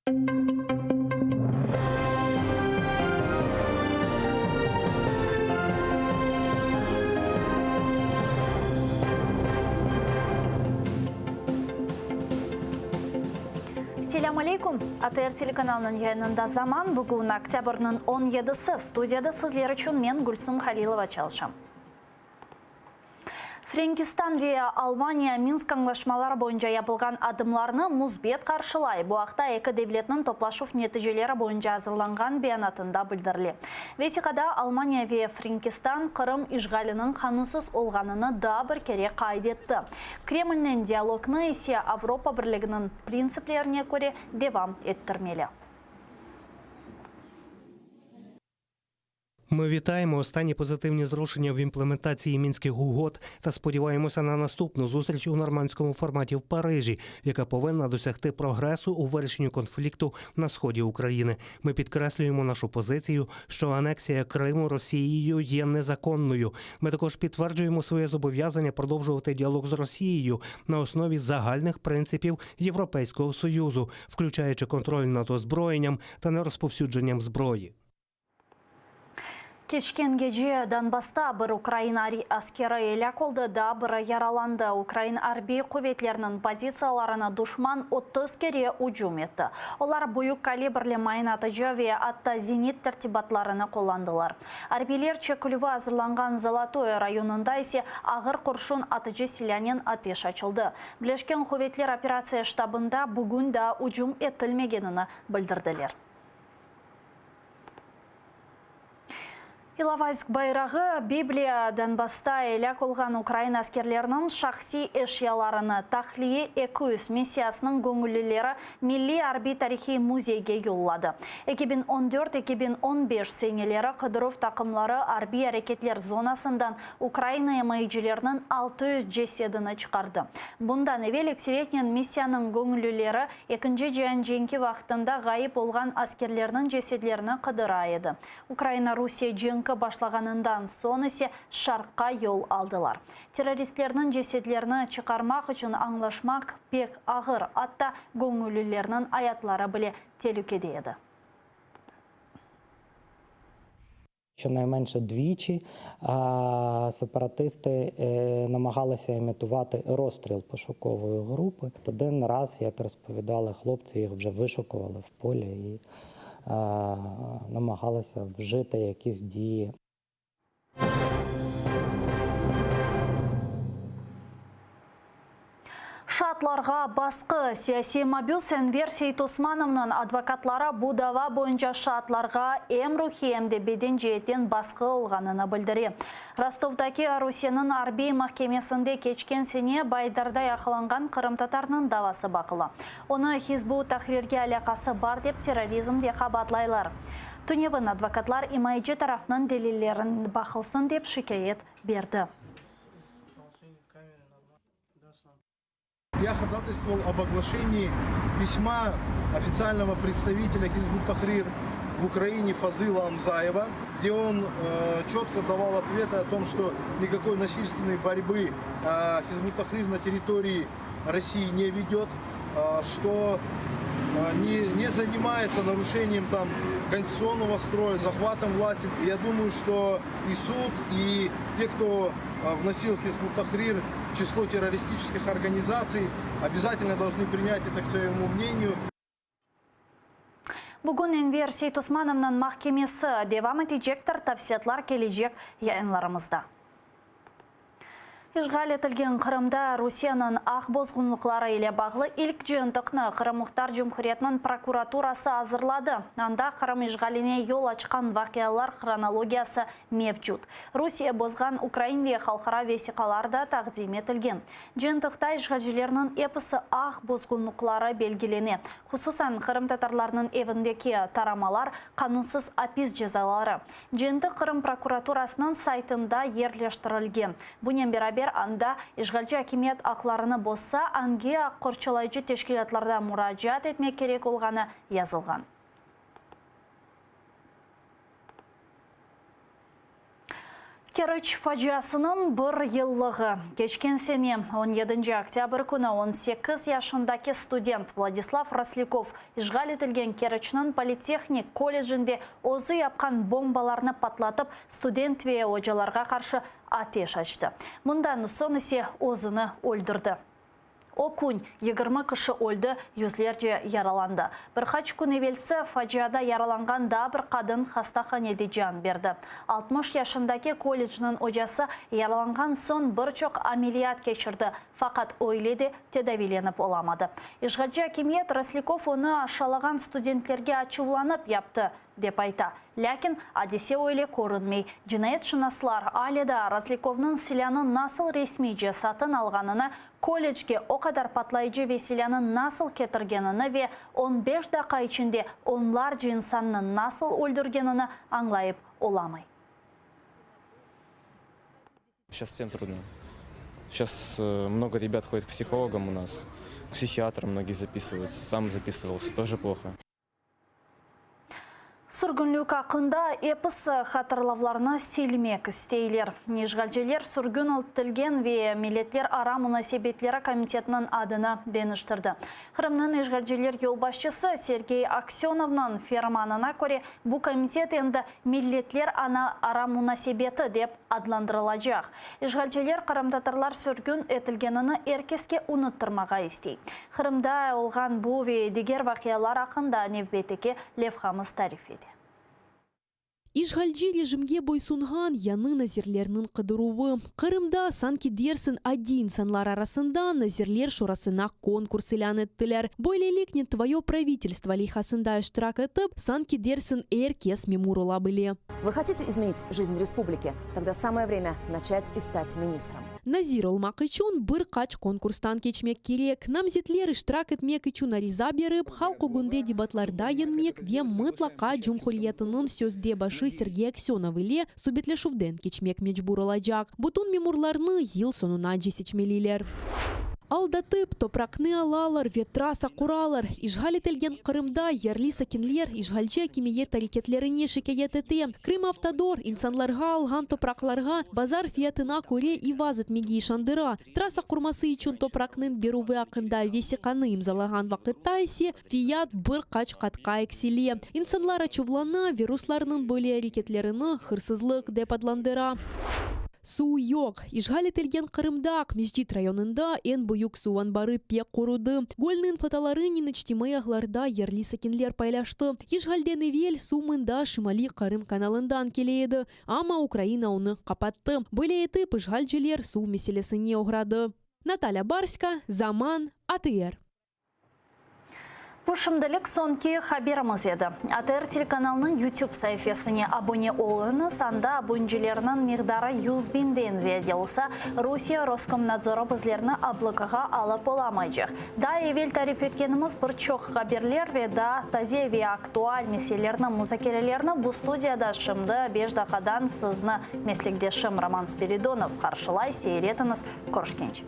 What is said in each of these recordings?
Assalamu alaikum. АТР телеканалының yayınında zaman bugün октябрның 17-сі. Студияда сізлер үшін мен Гүлсім Халилова çalışам. Франкистан ве Алмания Минск аңлашмалары бойынша yapılған адымларны музбет қаршылай. Бұл ақта екі девлетінің топлашуф нәтижелері бойынша азырланған баянатында білдірілі. Весиқада Алмания ве Франкистан Қырым ишғалының қанунсыз олғаныны да бір кере қайдетті. Кремльнен диалогны есе Авропа бірлігінің принциплеріне көре девам еттірмелі. Ми вітаємо останні позитивні зрушення в імплементації Мінських угод та сподіваємося на наступну зустріч у нормандському форматі в Парижі, яка повинна досягти прогресу у вирішенні конфлікту на сході України. Ми підкреслюємо нашу позицію, що анексія Криму Росією є незаконною. Ми також підтверджуємо своє зобов'язання продовжувати діалог з Росією на основі загальних принципів Європейського Союзу, включаючи контроль над озброєнням та нерозповсюдженням зброї. Кешкен геже Донбасста бір Украина аскері елек олды да бір яраланды. Украин арби куветлерінің позицияларына душман 30 кере уджум етті. Олар бұйық калибрлі майын атыжы ве атта зенит тәртибатларыны қоландылар. Арбилер чекілігі азырланған Золотой районында есе ағыр құршын атыжы селянен атеш açılды. Білешкен куветлер операция штабында бүгін да уджум етілмегеніні білдірділер. Иловайск байрағы Библия Донбасста елек олған Украин аскерлерінің шақси эшияларыны тахлие 200 миссиясының көңілілері Milli Арби тарихи музейге юллады. 2014-2015 сенелері Қыдыров тақымлары арби әрекетлер зонасындан Украина емайджілерінің 600 жеседіні чықарды. Бұндан евелік сиретнен миссияның көңілілері 2-ші жеңкі вақытында ғайып олған аскерлерінің жеседлеріні қыдыра еді. Украина Русия жеңкі башлағанындан соң есе шарққа yol алдылар. Террористлерінің жеседлеріні чықармақ үшін аңлашмақ пек ағыр, атта көңілілерінің аятлары біле телікеде еді. Щонайменше двічі сепаратисти намагалися імітувати розстріл пошукової групи. Один раз, як розповідали хлопці, їх вже вишукували в полі і намагалися вжити якісь дії. Шатларға басқы сияси мобил Сенвер Сейтосмановның адвокатлары Будава бойынша шатларға эмрухи әмде беден жиеттен басқы олғанына білдіре. Ростовдаки Русияның Арби махкемесінде кечкен сене Байдардай ақыланған Қырым татарының давасы бақылы. Оны Хизбу Тахрирге алақасы бар деп терроризм де қабатлайлар. Туневын адвокатлар имайджи тарафның делиллерін бақылсын деп шикает берді. Я ходатайствовал об оглашении письма официального представителя Хизбут Тахрир в Украине Фазыла Амзаева, где он четко давал ответы о том, что никакой насильственной борьбы Хизбут Тахрир на территории России не ведет, что не занимается нарушением конституционного строя, захватом власти. Я думаю, что и суд, и те, кто вносил Хизбут Тахрир в число террористических организаций, обязательно должны принять это к своему мнению. Бүгін Энвер Сейтосмановның махкемесі девам етежектір тапсиятлар кележек яйынларымызда. Ишғал етілген Қырымда Русияның ақ бозғынлықлары еле бағылы ilk жиынтықны Қырым Мұхтар Жұмхуретінің прокуратурасы азырлады. Анда Қырым ишғаліне yol açқан вақиялар хронологиясы мевжуд. Русия бозған Украин ве халқара весиқаларда тақдим етілген. Жиынтықта ишғалжілерінің эпісі ақ бозғынлықлары белгілене. Хусусан Қырым татарларының евіндекі тарамалар қанунсыз апиз жазалары. Жиынтық Қырым прокуратурасының сайтында ерлештірілген. Бұнен берабер анда ишгалчы акимет ақларыны босса, анге аққорчылайчы тешкилатларда муражат етмек керек олғаны yazылған. Керч фажиасының бір йыллығы. Кечкен сене 17 октябрь күні 18 яшындаки студент Владислав Росляков işgal етілген Керчнің политехник колледжінде озы япқан бомбаларны патлатып студент ве ожаларға қаршы атеш açtı. Мұндан сон ісе озыны өлдірді. О күн 20 кіші өлді, yüzlerce яраланды. Бірқач күн евелсі фажиада яраланған да бір қадын хастаханеде жан берді. 60 яшындаки колледжнің ожасы яраланған сон бір чоқ амелият кешірді, фақат ойледі тедавиленіп оламады. Ишғаджи акимиет Росляков оны ашалаған студенттерге ачуланып япты деп айта. Ләкин адесе ойле көрінмей. Жинайет шынаслар аледа Росляковның силянын насыл ресми жасатын алғанына, колледжге о қадар патлайжы веселянын насыл кетіргеніні ве 15 дақа içінде онлар инсанның насыл өлдіргеніні аңлайып оламай. Сейчас всем трудно. Сейчас много ребят ходят к психологам у нас, к психиатрам многие записываются. Сам записывался, тоже плохо. Сүргінлік ақында эпіс қатырлавларына селмек істейлер. Нежғалжелер сүргін ұлттілген ве милетлер ара мұнасебетлері комитетінің адына деніштірді. Қырымның нежғалжелер елбашчысы Сергей Аксеновның ферманына көре бұл комитет енді милетлер ара мұнасебеті деп адландырылажақ. Ежғалжелер қырымдатырлар сүргін етілгеніні еркеске ұныттырмаға істей. Қырымда олған бұл ве дегер вақиялар ақында невбетеке Левхамыз тариф еді. Ишғалжи режимге бойсунған яны назирлерінің қыдыруы. Қырымда санки дерсін один санлар арасында назирлер шорасына конкурс илян еттілер. Бойлелік не твое правительство лихасында іштірак етіп, санки дерсін эркес мемурула были. Вы хотите изменить жизнь республики? Тогда самое время начать и стать министром. Назир олмақ üçün бір қач конкурстан кечмек керек. Намзетлер іштірак етмек üçün ариза беріп, халқы гүнде дебатларда енмек ве мұтлақа жұмхулиетінің сөзде башы Сергей Аксенов иле субетлешувден кечмек мечбур олajak. Бутун мемурларны ел сонуна 10 мелилер. Алдатып, топракны алалар, ветраса куралар. Ишғал етілген Қырымда ярлы сакенлер ишғалжы кемие тарикетлеріне шекает ете. Крым автодор инсанларға алған топрақларға базар фиятына көре и вазыт меги шандыра. Трасса курмасы үшін топракнын берувы ақында весиқаны имзалаған вақытта есе фият бір қач қатқа экселе. Инсанлар ачувлана вирусларының бөлі әрекетлеріні хырсызлық деп адландыра. Су yok. Ишғал етілген Қырымдақ Междит районында ен бұйық суан бары пек құруды. Гольнын фотолары неночтимай ағларда ерлі сакенлер пайлашты. Ишғалден евел сумында Шымали Қырым каналындан келейді. Ама Украина оны қапатты. Бөле етіп ишғалжелер су меселесіне оғрады. Наталья Барська, Заман, АТР. Пушымдылық сонки хаберіміз еді. АТР телеканалының YouTube сайфесіне абоне олыны санда абонжелерінің мирдары 100 бинден зияде олса, Русия Роскомнадзоры бізлеріні аблығыға алып оламайжық. Да евел тариф еткеніміз бір чоқ хаберлер ве да тазе ве актуаль меселерінің музакерелеріні бұл студияда шымды 5 дақадан сызны меслікдешім Роман Спиридонов қаршылай сейретіңіз көршкенч.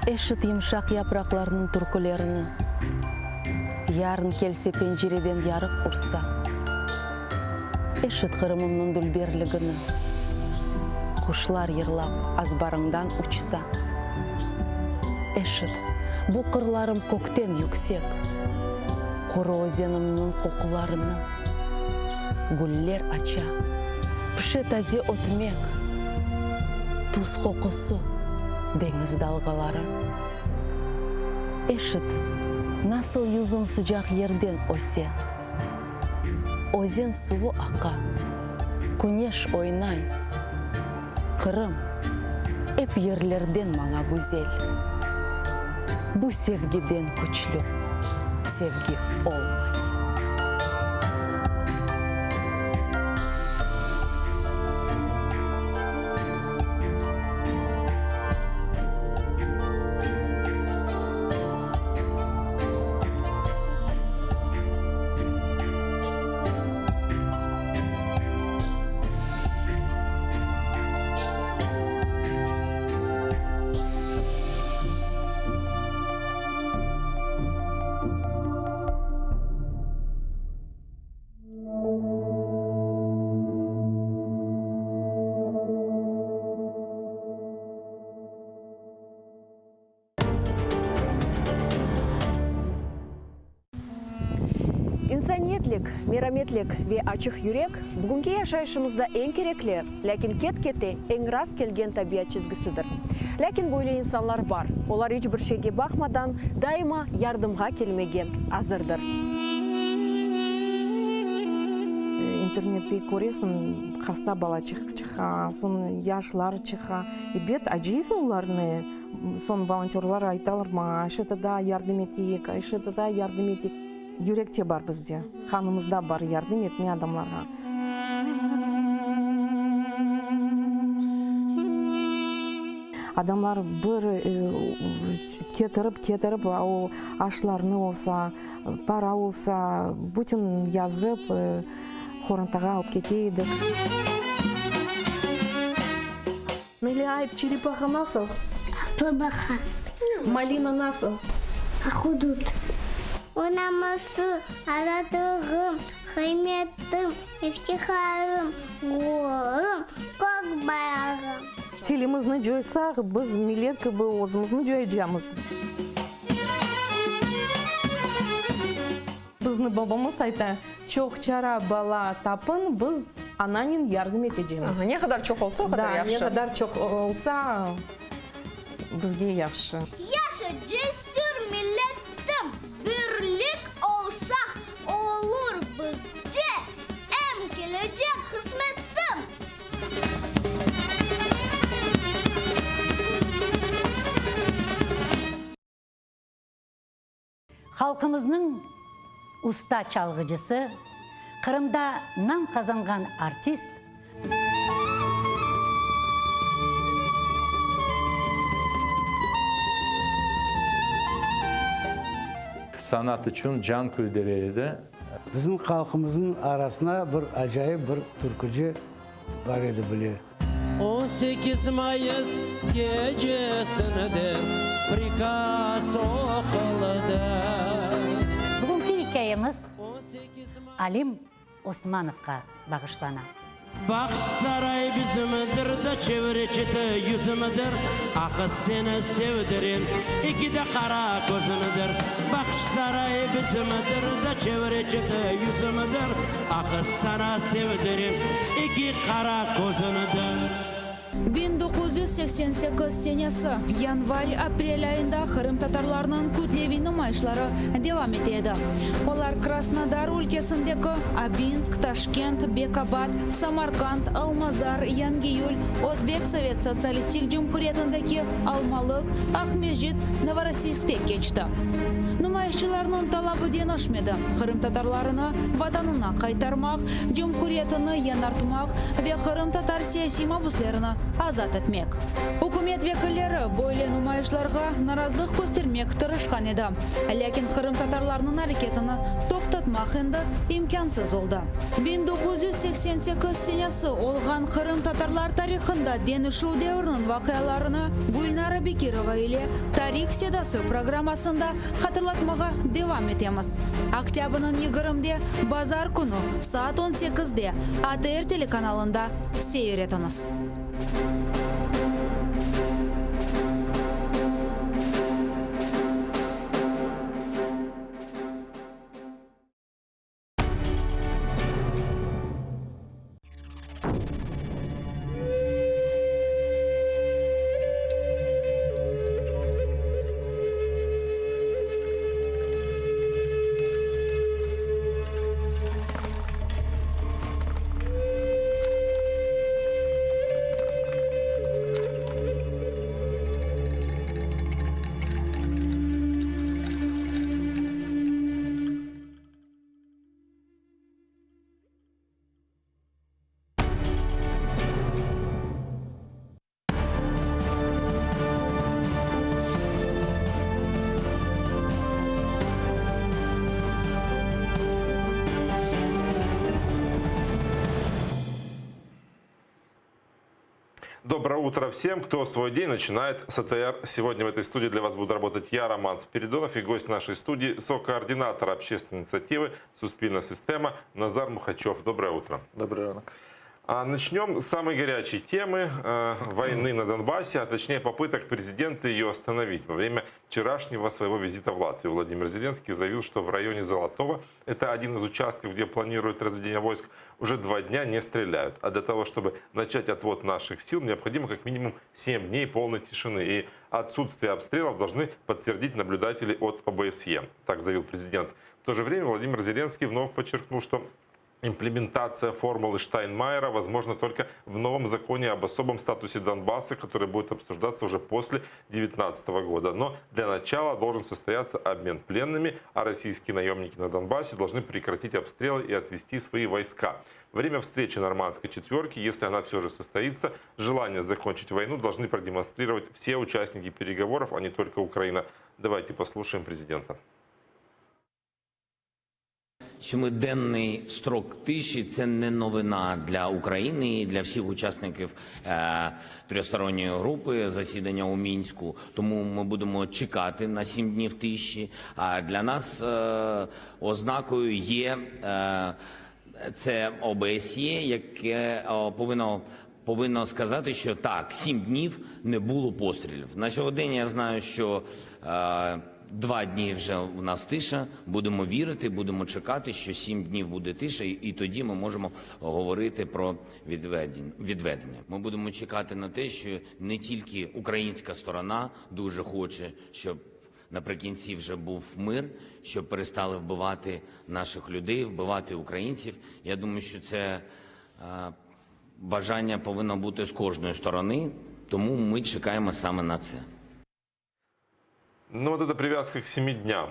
Эшіт емшақ япырақларының түркілеріні, ярын келсе пенжереден ярық ұрса. Эшіт қырымымның дүлберлігіні, құшылар ерлап азбарыңдан ұчса. Эшіт, бұл қырларым көктен yüksek, құры өзенімнің қоқыларыны, гүллер ача, піші тазе отмек, туз қоқысы, деңіз далғалары. Эшіт, насыл юзым sıcak ерден осе. Озен суы ақа, күнеш ойнай, Kırım hep yerlerden bana güzel. Bu sevgiden güçlü sevgi olmay. İnsaniyetlik, merhametlik ve açık yürek bugünkü yaşayışımızda en gerekli, lakin ket-kete en rast kelgen tabiat çizgisidir. Lakin böyle insanlar var. Onlar hiçbir şeyge bakmadan daima yardımga kelmege hazırdır. İnternette көресің, хаста бала çıxa, son yaşlar çıxa. Bet acıyısın onlarını. Son volontörler aytalar ma, aşıda da yardım etik, aşıda da yardım etik. Yürekte var bizde. Kanımızda var yardım etmeye adamlara. Adamlar bir getirip o aşlarını olsa, para olsa, bütün yazıp Хоронтаға алып кетейдік. Мелиайып, черепаха насыл? Бабаха. Малина насыл? Ахудут. Онамасы, аратығым, хайметтім, ифтихарым, ғорым, көк баяғым. Телімізні жойсақ, біз милеткі бұл өзімізні жойжамыз. Біздің babamız ayta, çok çara bala tapın, biz ananin yardım edeceğimiz. Ne kadar çok olsa o kadar yaxşı. Ne kadar çok olsa bizge yaxşı. Yaşa cesur milletim, birlik olsa olur bizce, em gelecek hizmettim. Halkımızın usta çalgıcısı, Kırım'da nam kazangan artist, sanat için can küldüreydi. Bizim halkımızın arasına bir acayip bir türkücü var idi bile. 18 Mayıs gecesinde prikaz okuldu. Bugünkü hikayemiz Alim Osmanov'a bağışlanan. Bakış saray bizimdir de çevreci yüzümüdür. Akı seni sevdirin iki de kara gözünüdür. Bakış saray bizimdir de çevreci yüzümüdür. Akı sana sevdirin iki kara gözünüdür. 1988 senesi yanvar-aprel ayında Kırım Tatarlarının kütlevi nümayişleri devam etedi. Onlar Krasnodar ülkesindeki Abinsk, Taşkent, Bekabat, Samarkand, Almazar, Yangiyul, Özbek Sovet Sosyalistik Cumhuriyetindeki Almalık, Akmejit, Novorossiysk'te geçti. Nümayişçilerinin talabı denişmedi. Kırım Tatarlarını vatanına kaytarmak, Cumhuriyetini yanartmak ve Kırım Tatar siyasi mahpuslarını azat etmek. Hükümet vekilleri böyle nümayişlerge narazılık göstermek tırışkan edi. Lakin Kırım Tatarlarının hareketini toxtatmak endi imkansız oldu. 1988 senesi olgan Kırım Tatarlar tarixinde denişu devrinin vakıyalarını Gulnara Bekirova ile Tarih Sedası programmasında hatırlatmağa devam etemiz. Oktyabr'ın 20'de Bazar günü saat 18'de ATR telekanalında seyretiniz. Доброе утро всем, кто свой день начинает с АТР. Сегодня в этой студии для вас буду работать я, Роман Спиридонов, и гость нашей студии, сокоординатор общественной инициативы «Суспільна система» Назар Мухачев. Доброе утро. Добрый ранок. Начнем с самой горячей темы войны на Донбассе, а точнее попыток президента ее остановить. Во время вчерашнего своего визита в Латвию Владимир Зеленский заявил, что в районе Золотого, это один из участков, где планируют разведение войск, уже 2 дня не стреляют. А для того, чтобы начать отвод наших сил, необходимо как минимум 7 дней полной тишины. И отсутствие обстрелов должны подтвердить наблюдатели от ОБСЕ. Так заявил президент. В то же время Владимир Зеленский вновь подчеркнул, что имплементация формулы Штайнмайера возможна только в новом законе об особом статусе Донбасса, который будет обсуждаться уже после 2019 года. Но для начала должен состояться обмен пленными, а российские наемники на Донбассе должны прекратить обстрелы и отвести свои войска. Во время встречи нормандской четверки, если она все же состоится, желание закончить войну должны продемонстрировать все участники переговоров, а не только Украина. Давайте послушаем президента. 7-денний строк тиші – це не новина для України і для всіх учасників тристоронньої групи засідання у Мінську. Тому ми будемо чекати на 7 днів тиші. А для нас ознакою є це ОБСЄ, яке повинно сказати, що так, 7 днів не було пострілів. На сьогодні я знаю, що 2 дні вже у нас тиша, будемо вірити, будемо чекати, що 7 днів буде тиша, і тоді ми можемо говорити про відведення. Ми будемо чекати на те, що не тільки українська сторона дуже хоче, щоб наприкінці вже був мир, щоб перестали вбивати наших людей, вбивати українців. Я думаю, що це бажання повинно бути з кожної сторони, тому ми чекаємо саме на це. Ну вот эта привязка к 7 дням,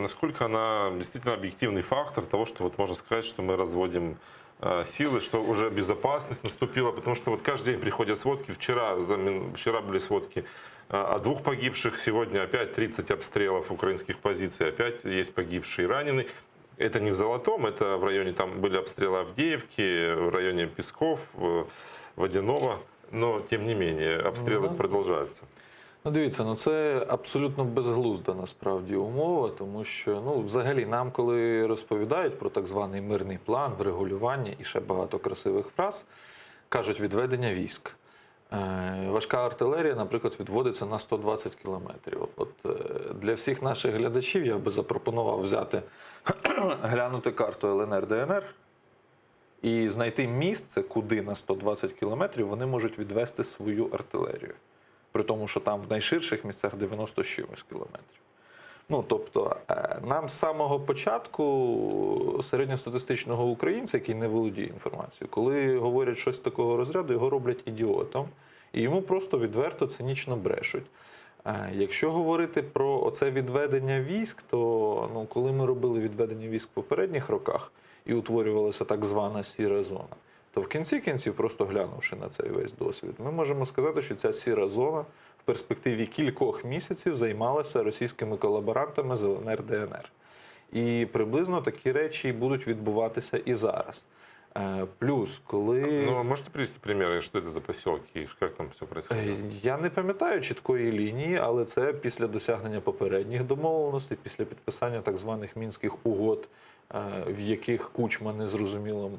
насколько она действительно объективный фактор того, что вот можно сказать, что мы разводим силы, что уже безопасность наступила, потому что вот каждый день приходят сводки, вчера были сводки о 2 погибших, сегодня опять 30 обстрелов украинских позиций, опять есть погибшие и раненые. Это не в Золотом, это в районе, там были обстрелы Авдеевки, в районе Песков, Водяного, но тем не менее обстрелы продолжаются. Ну, дивіться, це абсолютно безглузда насправді умова, тому що, взагалі, нам, коли розповідають про так званий мирний план, врегулювання і ще багато красивих фраз, кажуть відведення військ. Важка артилерія, наприклад, відводиться на 120 кілометрів. От для всіх наших глядачів я би запропонував глянути карту ЛНР-ДНР і знайти місце, куди на 120 кілометрів вони можуть відвести свою артилерію. При тому, що там в найширших місцях 90 з чимось кілометрів. Тобто, нам з самого початку середньостатистичного українця, який не володіє інформацією, коли говорять щось такого розряду, його роблять ідіотом, і йому просто відверто цинічно брешуть. Якщо говорити про оце відведення військ, то коли ми робили відведення військ в попередніх роках і утворювалася так звана сіра зона, то в кінці кінців, просто глянувши на цей весь досвід, ми можемо сказати, що ця сіра зона в перспективі кількох місяців займалася російськими колаборантами з ЛНР-ДНР. І приблизно такі речі будуть відбуватися і зараз. Плюс, коли... Можете привести приміри, що це за поселки, як там все відбувається? Я не пам'ятаю чіткої лінії, але це після досягнення попередніх домовленостей, після підписання так званих Мінських угод, в яких Кучма незрозуміло,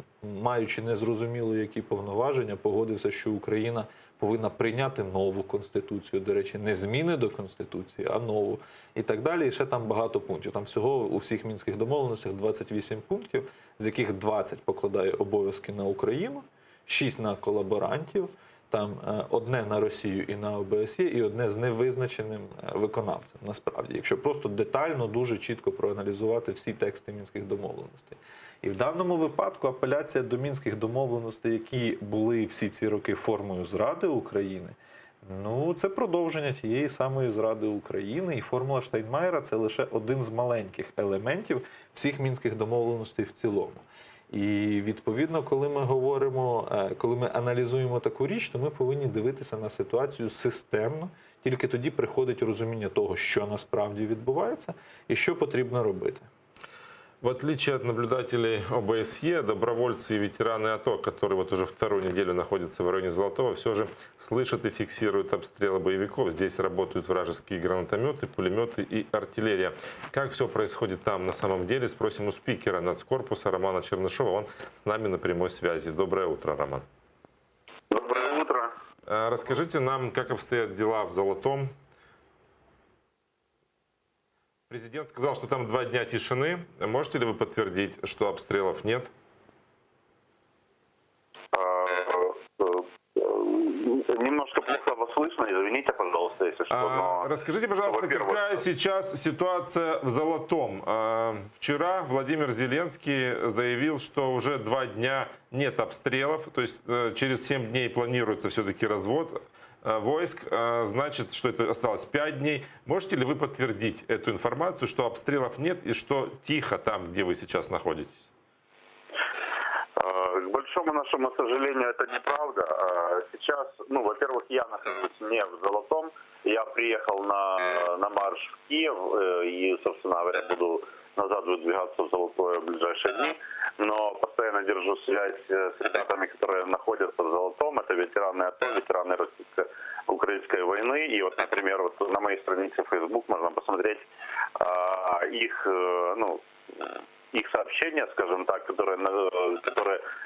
маючи незрозуміло які повноваження, погодився, що Україна повинна прийняти нову Конституцію, до речі, не зміни до Конституції, а нову, і так далі. І ще там багато пунктів. Там всього у всіх Мінських домовленостях 28 пунктів, з яких 20 покладає обов'язки на Україну, 6 на колаборантів, там одне на Росію і на ОБСЄ, і одне з невизначеним виконавцем, насправді, якщо просто детально, дуже чітко проаналізувати всі тексти Мінських домовленостей. І в даному випадку апеляція до Мінських домовленостей, які були всі ці роки формою зради України, це продовження тієї самої зради України, і формула Штайнмайера – це лише один з маленьких елементів всіх Мінських домовленостей в цілому. І, відповідно, коли ми аналізуємо таку річ, то ми повинні дивитися на ситуацію системно. Тільки тоді приходить розуміння того, що насправді відбувається і що потрібно робити. В отличие от наблюдателей ОБСЕ, добровольцы и ветераны АТО, которые вот уже вторую неделю находятся в районе Золотого, все же слышат и фиксируют обстрелы боевиков. Здесь работают вражеские гранатометы, пулеметы и артиллерия. Как все происходит там на самом деле, спросим у спикера нацкорпуса Романа Чернышова. Он с нами на прямой связи. Доброе утро, Роман. Доброе утро. Расскажите нам, как обстоят дела в Золотом. Президент сказал, что там 2 дня тишины. Можете ли вы подтвердить, что обстрелов нет? Немножко плохо вас слышно, извините, пожалуйста, если что. Но... Расскажите, пожалуйста, какая сейчас ситуация в Золотом? Вчера Владимир Зеленский заявил, что уже 2 дня нет обстрелов, то есть через 7 дней планируется все-таки развод войск, значит, что это осталось 5 дней. Можете ли вы подтвердить эту информацию, что обстрелов нет и что тихо там, где вы сейчас находитесь? К большому нашему сожалению, это неправда. Сейчас, ну, во-первых, я нахожусь не в Золотом. Я приехал на марш в Киев и, собственно говоря, буду назад выдвигаться в Золотое в ближайшие дни. Но постоянно держу связь с ребятами, которые находятся в Золотом. Это ветераны АТО, ветераны российско-украинской войны. И вот, например, вот на моей странице в Facebook можно посмотреть их сообщения, скажем так, которые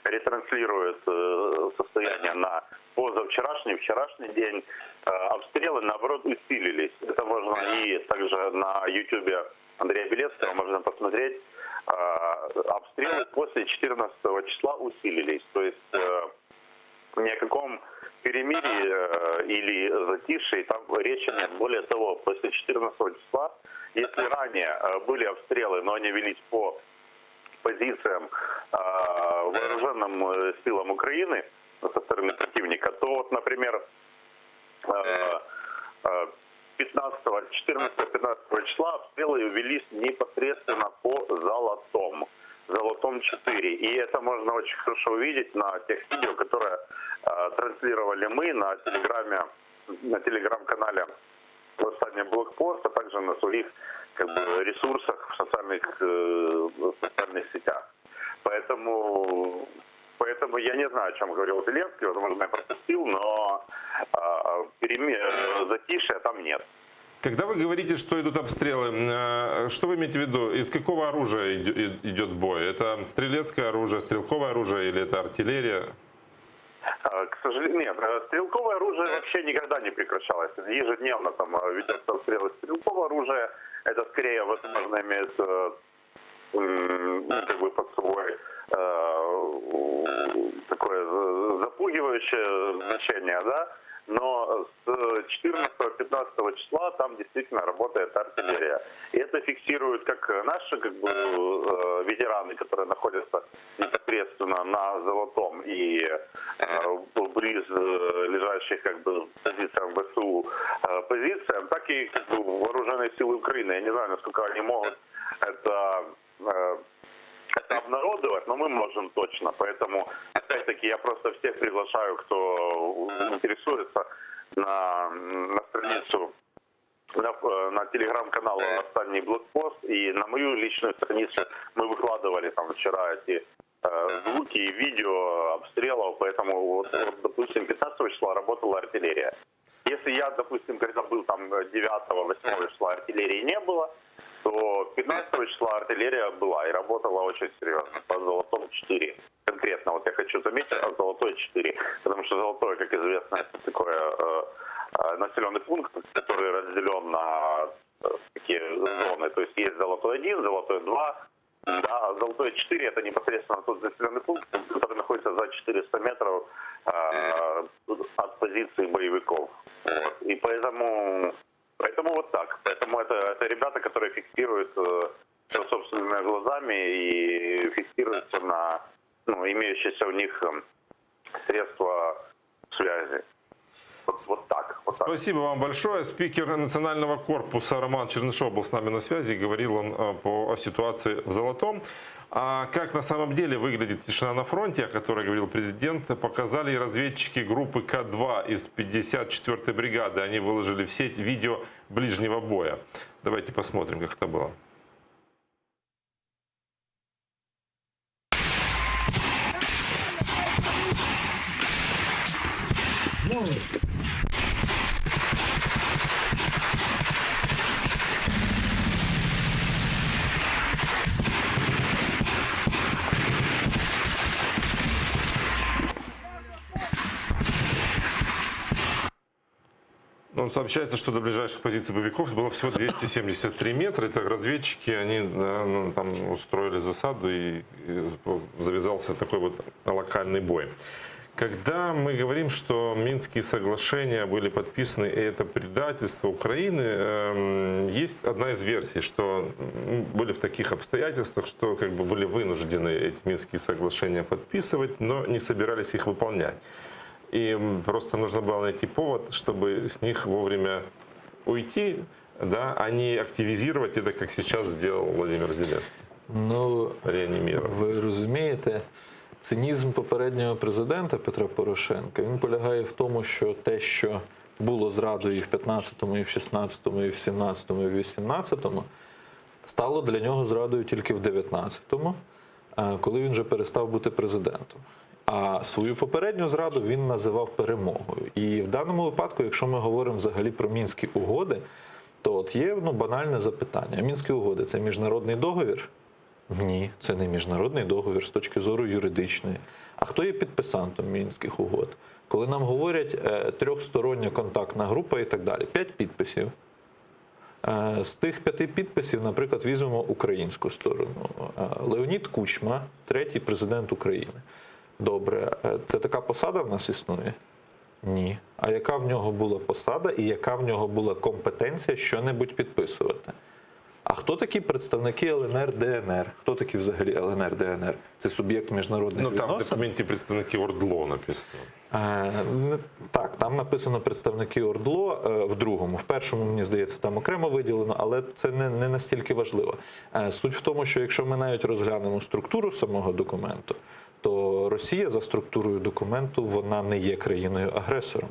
ретранслируют состояние на позавчерашний, вчерашний день. Обстрелы, наоборот, усилились. Это можно и также на YouTube Андрея Белецкого можно посмотреть. Обстрелы после 14 числа усилились. То есть ни о каком перемирии или затишье там речи нет. Более того, после 14 числа, если ранее были обстрелы, но они велись по позициям вооруженным силам Украины со стороны противника, то вот, например, 14-15 числа обстрелы велись непосредственно по Золотом 4. И это можно очень хорошо увидеть на тех видео, которые транслировали мы на телеграм-канале «Восстание Блокпост», а также на своих ресурсах в социальных сетях. Поэтому я не знаю, о чем говорил Зеленский, возможно, я пропустил, но затишья там нет. Когда вы говорите, что идут обстрелы, что вы имеете в виду? Из какого оружия идет бой? Это стрелецкое оружие, стрелковое оружие или это артиллерия? К сожалению, нет. Стрелковое оружие вообще никогда не прекращалось. Ежедневно там ведется обстрелы стрелкового оружия. Это скорее, возможно, имеет под собой такое запугивающее значение, да? Но с 14-15 числа там действительно работает артиллерия. И это фиксируют как наши ветераны, которые находятся непосредственно на Золотом и близ лежащих позициям ВСУ позициям, так и вооруженные силы Украины. Я не знаю, насколько они могут это обнародовать, но мы можем точно. Поэтому, опять-таки, я просто всех приглашаю, кто интересуется, на страницу, на телеграм-канал «Восстание Блокпост» и на мою личную страницу. Мы выкладывали там вчера эти звуки и видео обстрелов, поэтому, допустим, 15 числа работала артиллерия. Если я, допустим, когда был там 9-8 числа, артиллерии не было, то 15 числа артиллерия была и работала очень серьезно по Золотому 4. Конкретно, вот я хочу заметить, Золотой 4, потому что Золотой, как известно, это такой населенный пункт, который разделен на такие зоны. То есть есть Золотой 1, Золотой 2, да, а Золотой 4 это непосредственно тот населенный пункт, который находится за 400 метров от позиции боевиков. Вот. И поэтому вот так. Поэтому это ребята, которые фиксируют все собственными глазами и фиксируются на имеющиеся у них средства связи. Вот так. Спасибо вам большое. Спикер Национального корпуса Роман Чернышов был с нами на связи. Говорил он о ситуации в Золотом. А как на самом деле выглядит тишина на фронте, о которой говорил президент, показали и разведчики группы К-2 из 54-й бригады. Они выложили в сеть видео ближнего боя. Давайте посмотрим, как это было. Готовы? Ну, сообщается, что до ближайших позиций боевиков было всего 273 метра. Это разведчики, они там устроили засаду и завязался такой вот локальный бой. Когда мы говорим, что Минские соглашения были подписаны, и это предательство Украины, есть одна из версий, что были в таких обстоятельствах, что как бы были вынуждены эти Минские соглашения подписывать, но не собирались их выполнять. И просто нужно было найти повод, чтобы с них вовремя уйти, да, а не активизировать это, как сейчас сделал Владимир Зеленский. Ну, ви розумієте, цинізм попереднього президента Петра Порошенка, він полягає в тому, що те, що було зрадою і в 15-му, і в 16-му, і в 17-му, і в 18-му, стало для нього зрадою тільки в 19-му, коли він вже перестав бути президентом. А свою попередню зраду він називав перемогою. І в даному випадку, якщо ми говоримо взагалі про Мінські угоди, то от є банальне запитання. Мінські угоди – це міжнародний договір? Ні, це не міжнародний договір з точки зору юридичної. А хто є підписантом Мінських угод? Коли нам говорять трьохстороння контактна група і так далі, 5 підписів. З тих 5 підписів, наприклад, візьмемо українську сторону. Леонід Кучма, 3-й президент України. Добре, це така посада в нас існує? Ні. А яка в нього була посада і яка в нього була компетенція що-небудь підписувати? А хто такі представники ЛНР, ДНР? Хто такі взагалі ЛНР, ДНР? Це суб'єкт міжнародних відносин? Там в документі представники ОРДЛО написано. Так, там написано представники ОРДЛО в другому. В першому, мені здається, там окремо виділено, але це не настільки важливо. Суть в тому, що якщо ми навіть розглянемо структуру самого документу, то Росія за структурою документу, вона не є країною-агресором.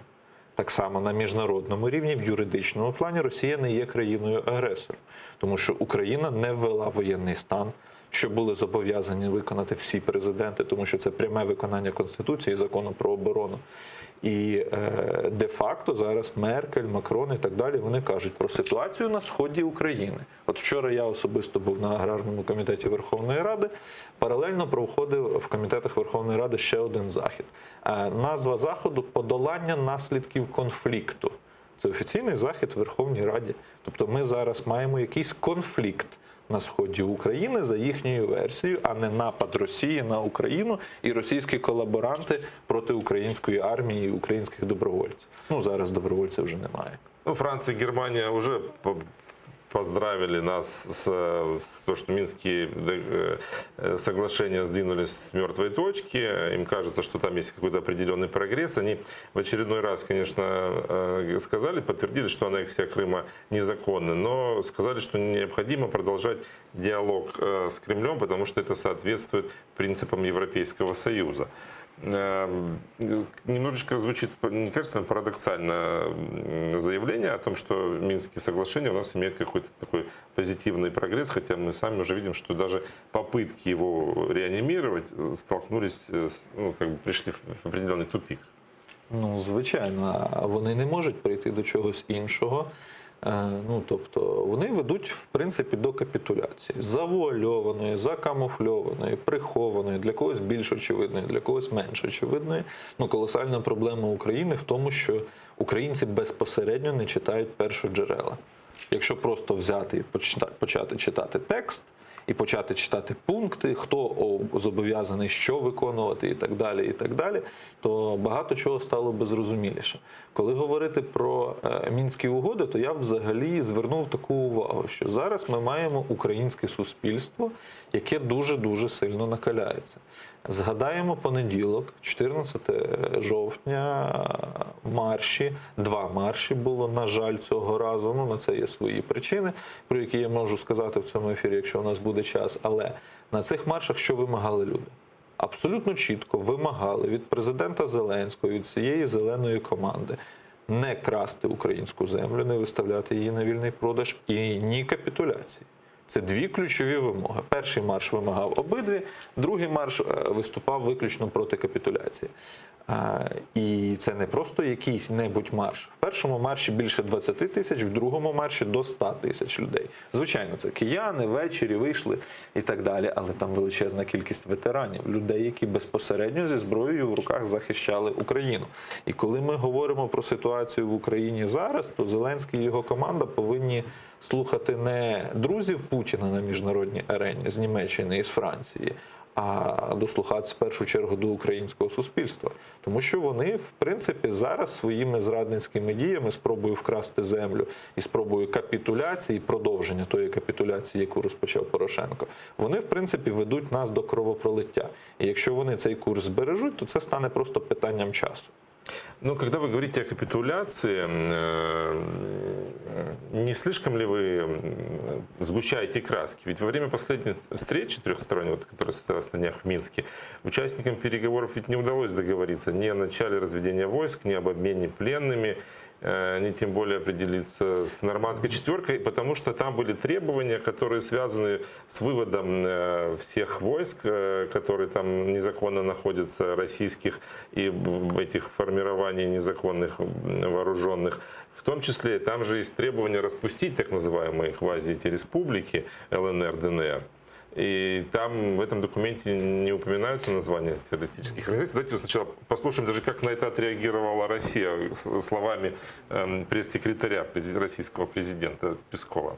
Так само на міжнародному рівні, в юридичному плані, Росія не є країною-агресором. Тому що Україна не ввела воєнний стан, що були зобов'язані виконати всі президенти, тому що це пряме виконання Конституції і Закону про оборону. І де-факто зараз Меркель, Макрон і так далі, вони кажуть про ситуацію на сході України. От вчора я особисто був на Аграрному комітеті Верховної Ради, паралельно проходив в комітетах Верховної Ради ще один захід. Назва заходу – «Подолання наслідків конфлікту». Це офіційний захід в Верховній Раді. Тобто ми зараз маємо якийсь конфлікт на сході України за їхньою версією, а не напад Росії на Україну і російські колаборанти проти української армії і українських добровольців. Ну, зараз добровольців вже немає. Ну, Франция и Германия уже поздравили нас с то, что Минские соглашения сдвинулись с мертвой точки. Им кажется, что там есть какой-то определенный прогресс. Они в очередной раз, конечно, сказали, подтвердили, что аннексия Крыма незаконна, но сказали, что необходимо продолжать диалог с Кремлем, потому что это соответствует принципам Европейского Союза. Немножечко звучит, не кажется, парадоксально заявление о том, что Минские соглашения у нас имеют какой-то такой позитивный прогресс, хотя мы сами уже видим, что даже попытки его реанимировать столкнулись, ну, как бы пришли в определенный тупик. Ну, звичайно, вони не можуть прийти до чогось іншого. Ну, тобто, вони ведуть, в принципі, до капітуляції. Завуальованої, закамуфльованої, прихованої, для когось більш очевидної, для когось менш очевидної. Ну, колосальна проблема України в тому, що українці безпосередньо не читають першоджерела. Якщо просто взяти і почати читати текст, і почати читати пункти, хто зобов'язаний що виконувати і так далі, то багато чого стало би зрозуміліше. Коли говорити про Мінські угоди, то я б взагалі звернув таку увагу, що зараз ми маємо українське суспільство, яке дуже-дуже сильно накаляється. Згадаємо понеділок, 14 жовтня, марші, 2 марші було, на жаль, цього разу, ну на це є свої причини, про які я можу сказати в цьому ефірі, якщо у нас буде час, але на цих маршах що вимагали люди? Абсолютно чітко вимагали від президента Зеленського, від цієї зеленої команди не красти українську землю, не виставляти її на вільний продаж і ні капітуляції. Це дві ключові вимоги. Перший марш вимагав обидві, другий марш виступав виключно проти капітуляції. І це не просто якийсь небудь марш. В першому марші більше 20 тисяч, в другому марші до 100 тисяч людей. Звичайно, це кияни, ввечері вийшли і так далі, але там величезна кількість ветеранів, людей, які безпосередньо зі зброєю в руках захищали Україну. І коли ми говоримо про ситуацію в Україні зараз, то Зеленський і його команда повинні слухати не друзів Путіна на міжнародній арені з Німеччини і з Франції, а дослухатися в першу чергу до українського суспільства. Тому що вони, в принципі, зараз своїми зрадницькими діями, спробою вкрасти землю і спробою капітуляції, продовження тої капітуляції, яку розпочав Порошенко, вони, в принципі, ведуть нас до кровопролиття. І якщо вони цей курс збережуть, то це стане просто питанням часу. Ну, когда вы говорите о капитуляции, не слишком ли вы сгущаете краски? Ведь во время последней встречи трехсторонней, которая состоялась на днях в Минске, участникам переговоров ведь не удалось договориться ни о начале разведения войск, ни об обмене пленными, не тем более определиться с нормандской четверкой, потому что там были требования, которые связаны с выводом всех войск, которые там незаконно находятся, российских, и этих формирований незаконных вооруженных. В том числе там же есть требования распустить так называемые квази-республики ЛНР, ДНР. И там в этом документе не упоминаются названия террористических организаций. Давайте сначала послушаем даже, как на это отреагировала Россия словами пресс-секретаря российского президента Пескова.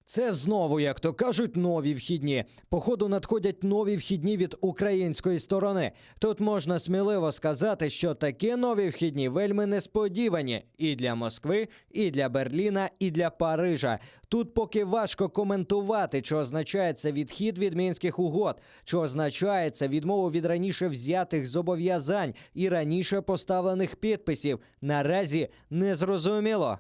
Це знову, як то кажуть, нові вхідні. Походу надходять нові вхідні від української сторони. Тут можна сміливо сказати, що такі нові вхідні вельми несподівані і для Москви, і для Берліна, і для Парижа. Тут поки важко коментувати, що означає це відхід від Мінських угод, що означає це відмову від раніше взятих зобов'язань і раніше поставлених підписів. Наразі незрозуміло.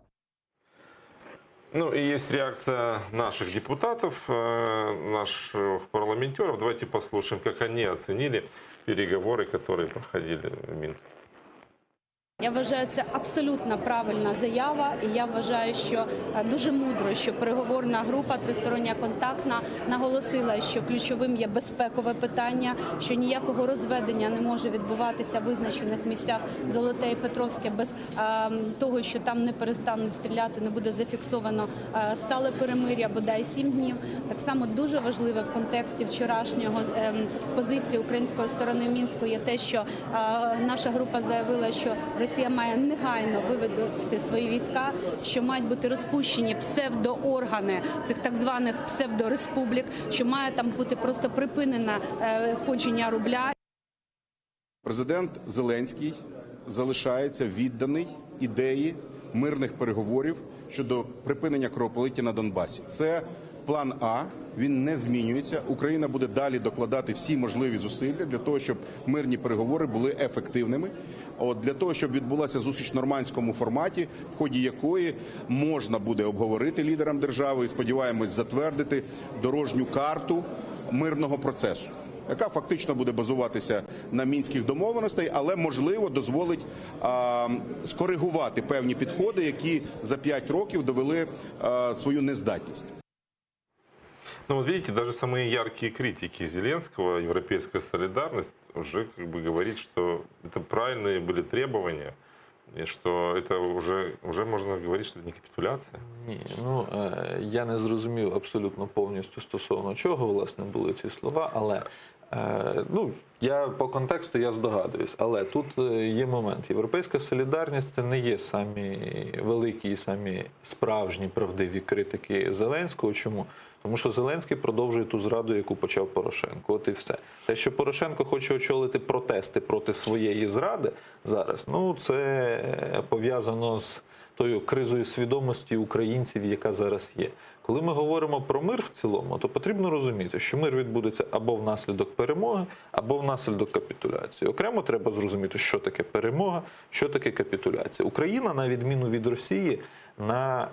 Ну и есть реакция наших депутатов, наших парламентеров. Давайте послушаем, как они оценили переговоры, которые проходили в Минске. Я вважаю, це абсолютно правильна заява, і я вважаю, що дуже мудро, що переговорна група тристороння контактна наголосила, що ключовим є безпекове питання, що ніякого розведення не може відбуватися в визначених місцях Золоте і Петровське без того, що там не перестануть стріляти, не буде зафіксовано стале перемир'я, бодай 7 днів. Так само дуже важливе в контексті вчорашнього позиції української сторони Мінську є те, що наша група заявила, що Росія має негайно вивести свої війська, що мають бути розпущені псевдооргани цих так званих псевдореспублік, що має там бути просто припинено входження рубля. Президент Зеленський залишається відданий ідеї мирних переговорів щодо припинення кровопролиття на Донбасі. Це план А, він не змінюється. Україна буде далі докладати всі можливі зусилля для того, щоб мирні переговори були ефективними. Для того, щоб відбулася зустріч в нормандському форматі, в ході якої можна буде обговорити лідерам держави і, сподіваємось, затвердити дорожню карту мирного процесу, яка фактично буде базуватися на мінських домовленостей, але, можливо, дозволить скоригувати певні підходи, які за 5 років довели свою нездатність. Ну вот видите, даже самые яркие критики Зеленского, европейская солидарность, уже как бы говорит, что это правильные были требования, и что это уже можно говорить, что это не капитуляция. Ні, ну я не зрозумів абсолютно повністю стосовно чого, власне, були ці слова, але ну, я по контексту я здогадуюсь, але тут є момент. Європейська солідарність – це не є самі великі і самі справжні правдиві критики Зеленського. Чому? Тому що Зеленський продовжує ту зраду, яку почав Порошенко. От і все. Те, що Порошенко хоче очолити протести проти своєї зради зараз, ну це пов'язано з тою кризою свідомості українців, яка зараз є. Коли ми говоримо про мир в цілому, то потрібно розуміти, що мир відбудеться або внаслідок перемоги, або внаслідок капітуляції. Окремо треба зрозуміти, що таке перемога, що таке капітуляція. Україна, на відміну від Росії, на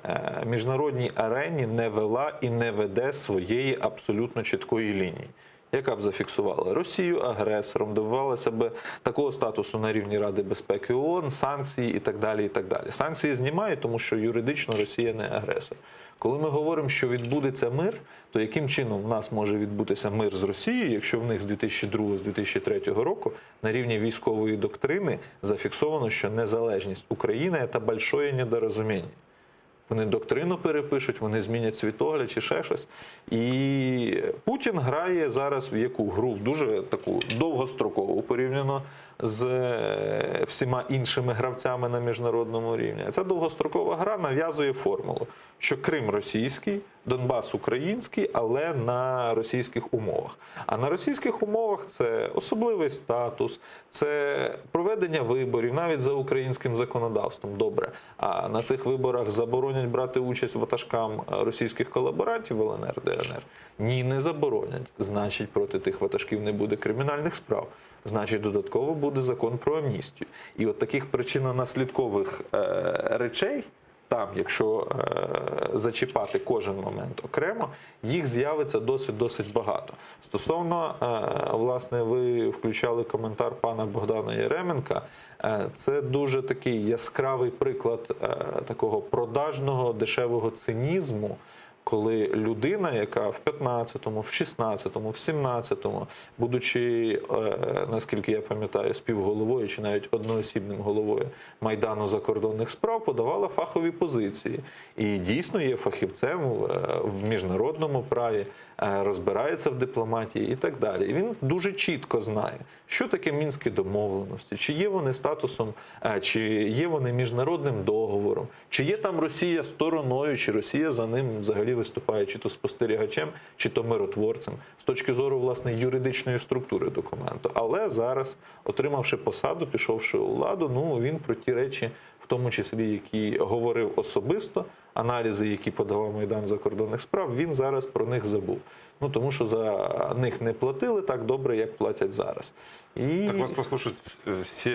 міжнародній арені не вела і не веде своєї абсолютно чіткої лінії. яка б зафіксувала Росію агресором, добивалася б такого статусу на рівні Ради безпеки ООН, санкції і так далі, і так далі. Санкції знімають, тому що юридично Росія не агресор. Коли ми говоримо, що відбудеться мир, то яким чином в нас може відбутися мир з Росією, якщо в них з 2002-2003 року на рівні військової доктрини зафіксовано, що незалежність України – це велике недорозуміння. Вони доктрину перепишуть, вони змінять світогляд чи ще щось. І Путін грає зараз в яку гру? Дуже таку довгострокову порівняно з всіма іншими гравцями на міжнародному рівні. Ця довгострокова гра нав'язує формулу, що Крим російський, Донбас український, але на російських умовах. А на російських умовах це особливий статус, це проведення виборів, навіть за українським законодавством, добре. А на цих виборах заборонять брати участь ватажкам російських колаборантів в ЛНР, ДНР? Ні, не заборонять. Значить, проти тих ватажків не буде кримінальних справ. Значить, додатково буде закон про амністію. І от таких причинно-наслідкових речей, там, якщо зачіпати кожен момент окремо, їх з'явиться досить багато. Стосовно, власне, ви включали коментар пана Богдана Яременка, це дуже такий яскравий приклад такого продажного, дешевого цинізму, коли людина, яка в 15-му, в 16-му, в 17-му, будучи, наскільки я пам'ятаю, співголовою чи навіть одноосібним головою Майдану закордонних справ, подавала фахові позиції. І дійсно є фахівцем в міжнародному праві, розбирається в дипломатії і так далі. І він дуже чітко знає, що таке Мінські домовленості, чи є вони статусом, чи є вони міжнародним договором, чи є там Росія стороною, чи Росія за ним взагалі виступає чи то спостерігачем, чи то миротворцем, з точки зору, власне, юридичної структури документу. Але зараз, отримавши посаду, пішовши у владу, він про ті речі, в тому числі, які говорив особисто, аналізи, які подавав Майдан закордонних справ, він зараз про них забув. Тому що за них не платили так добре, як платять зараз. Так вас послушать всі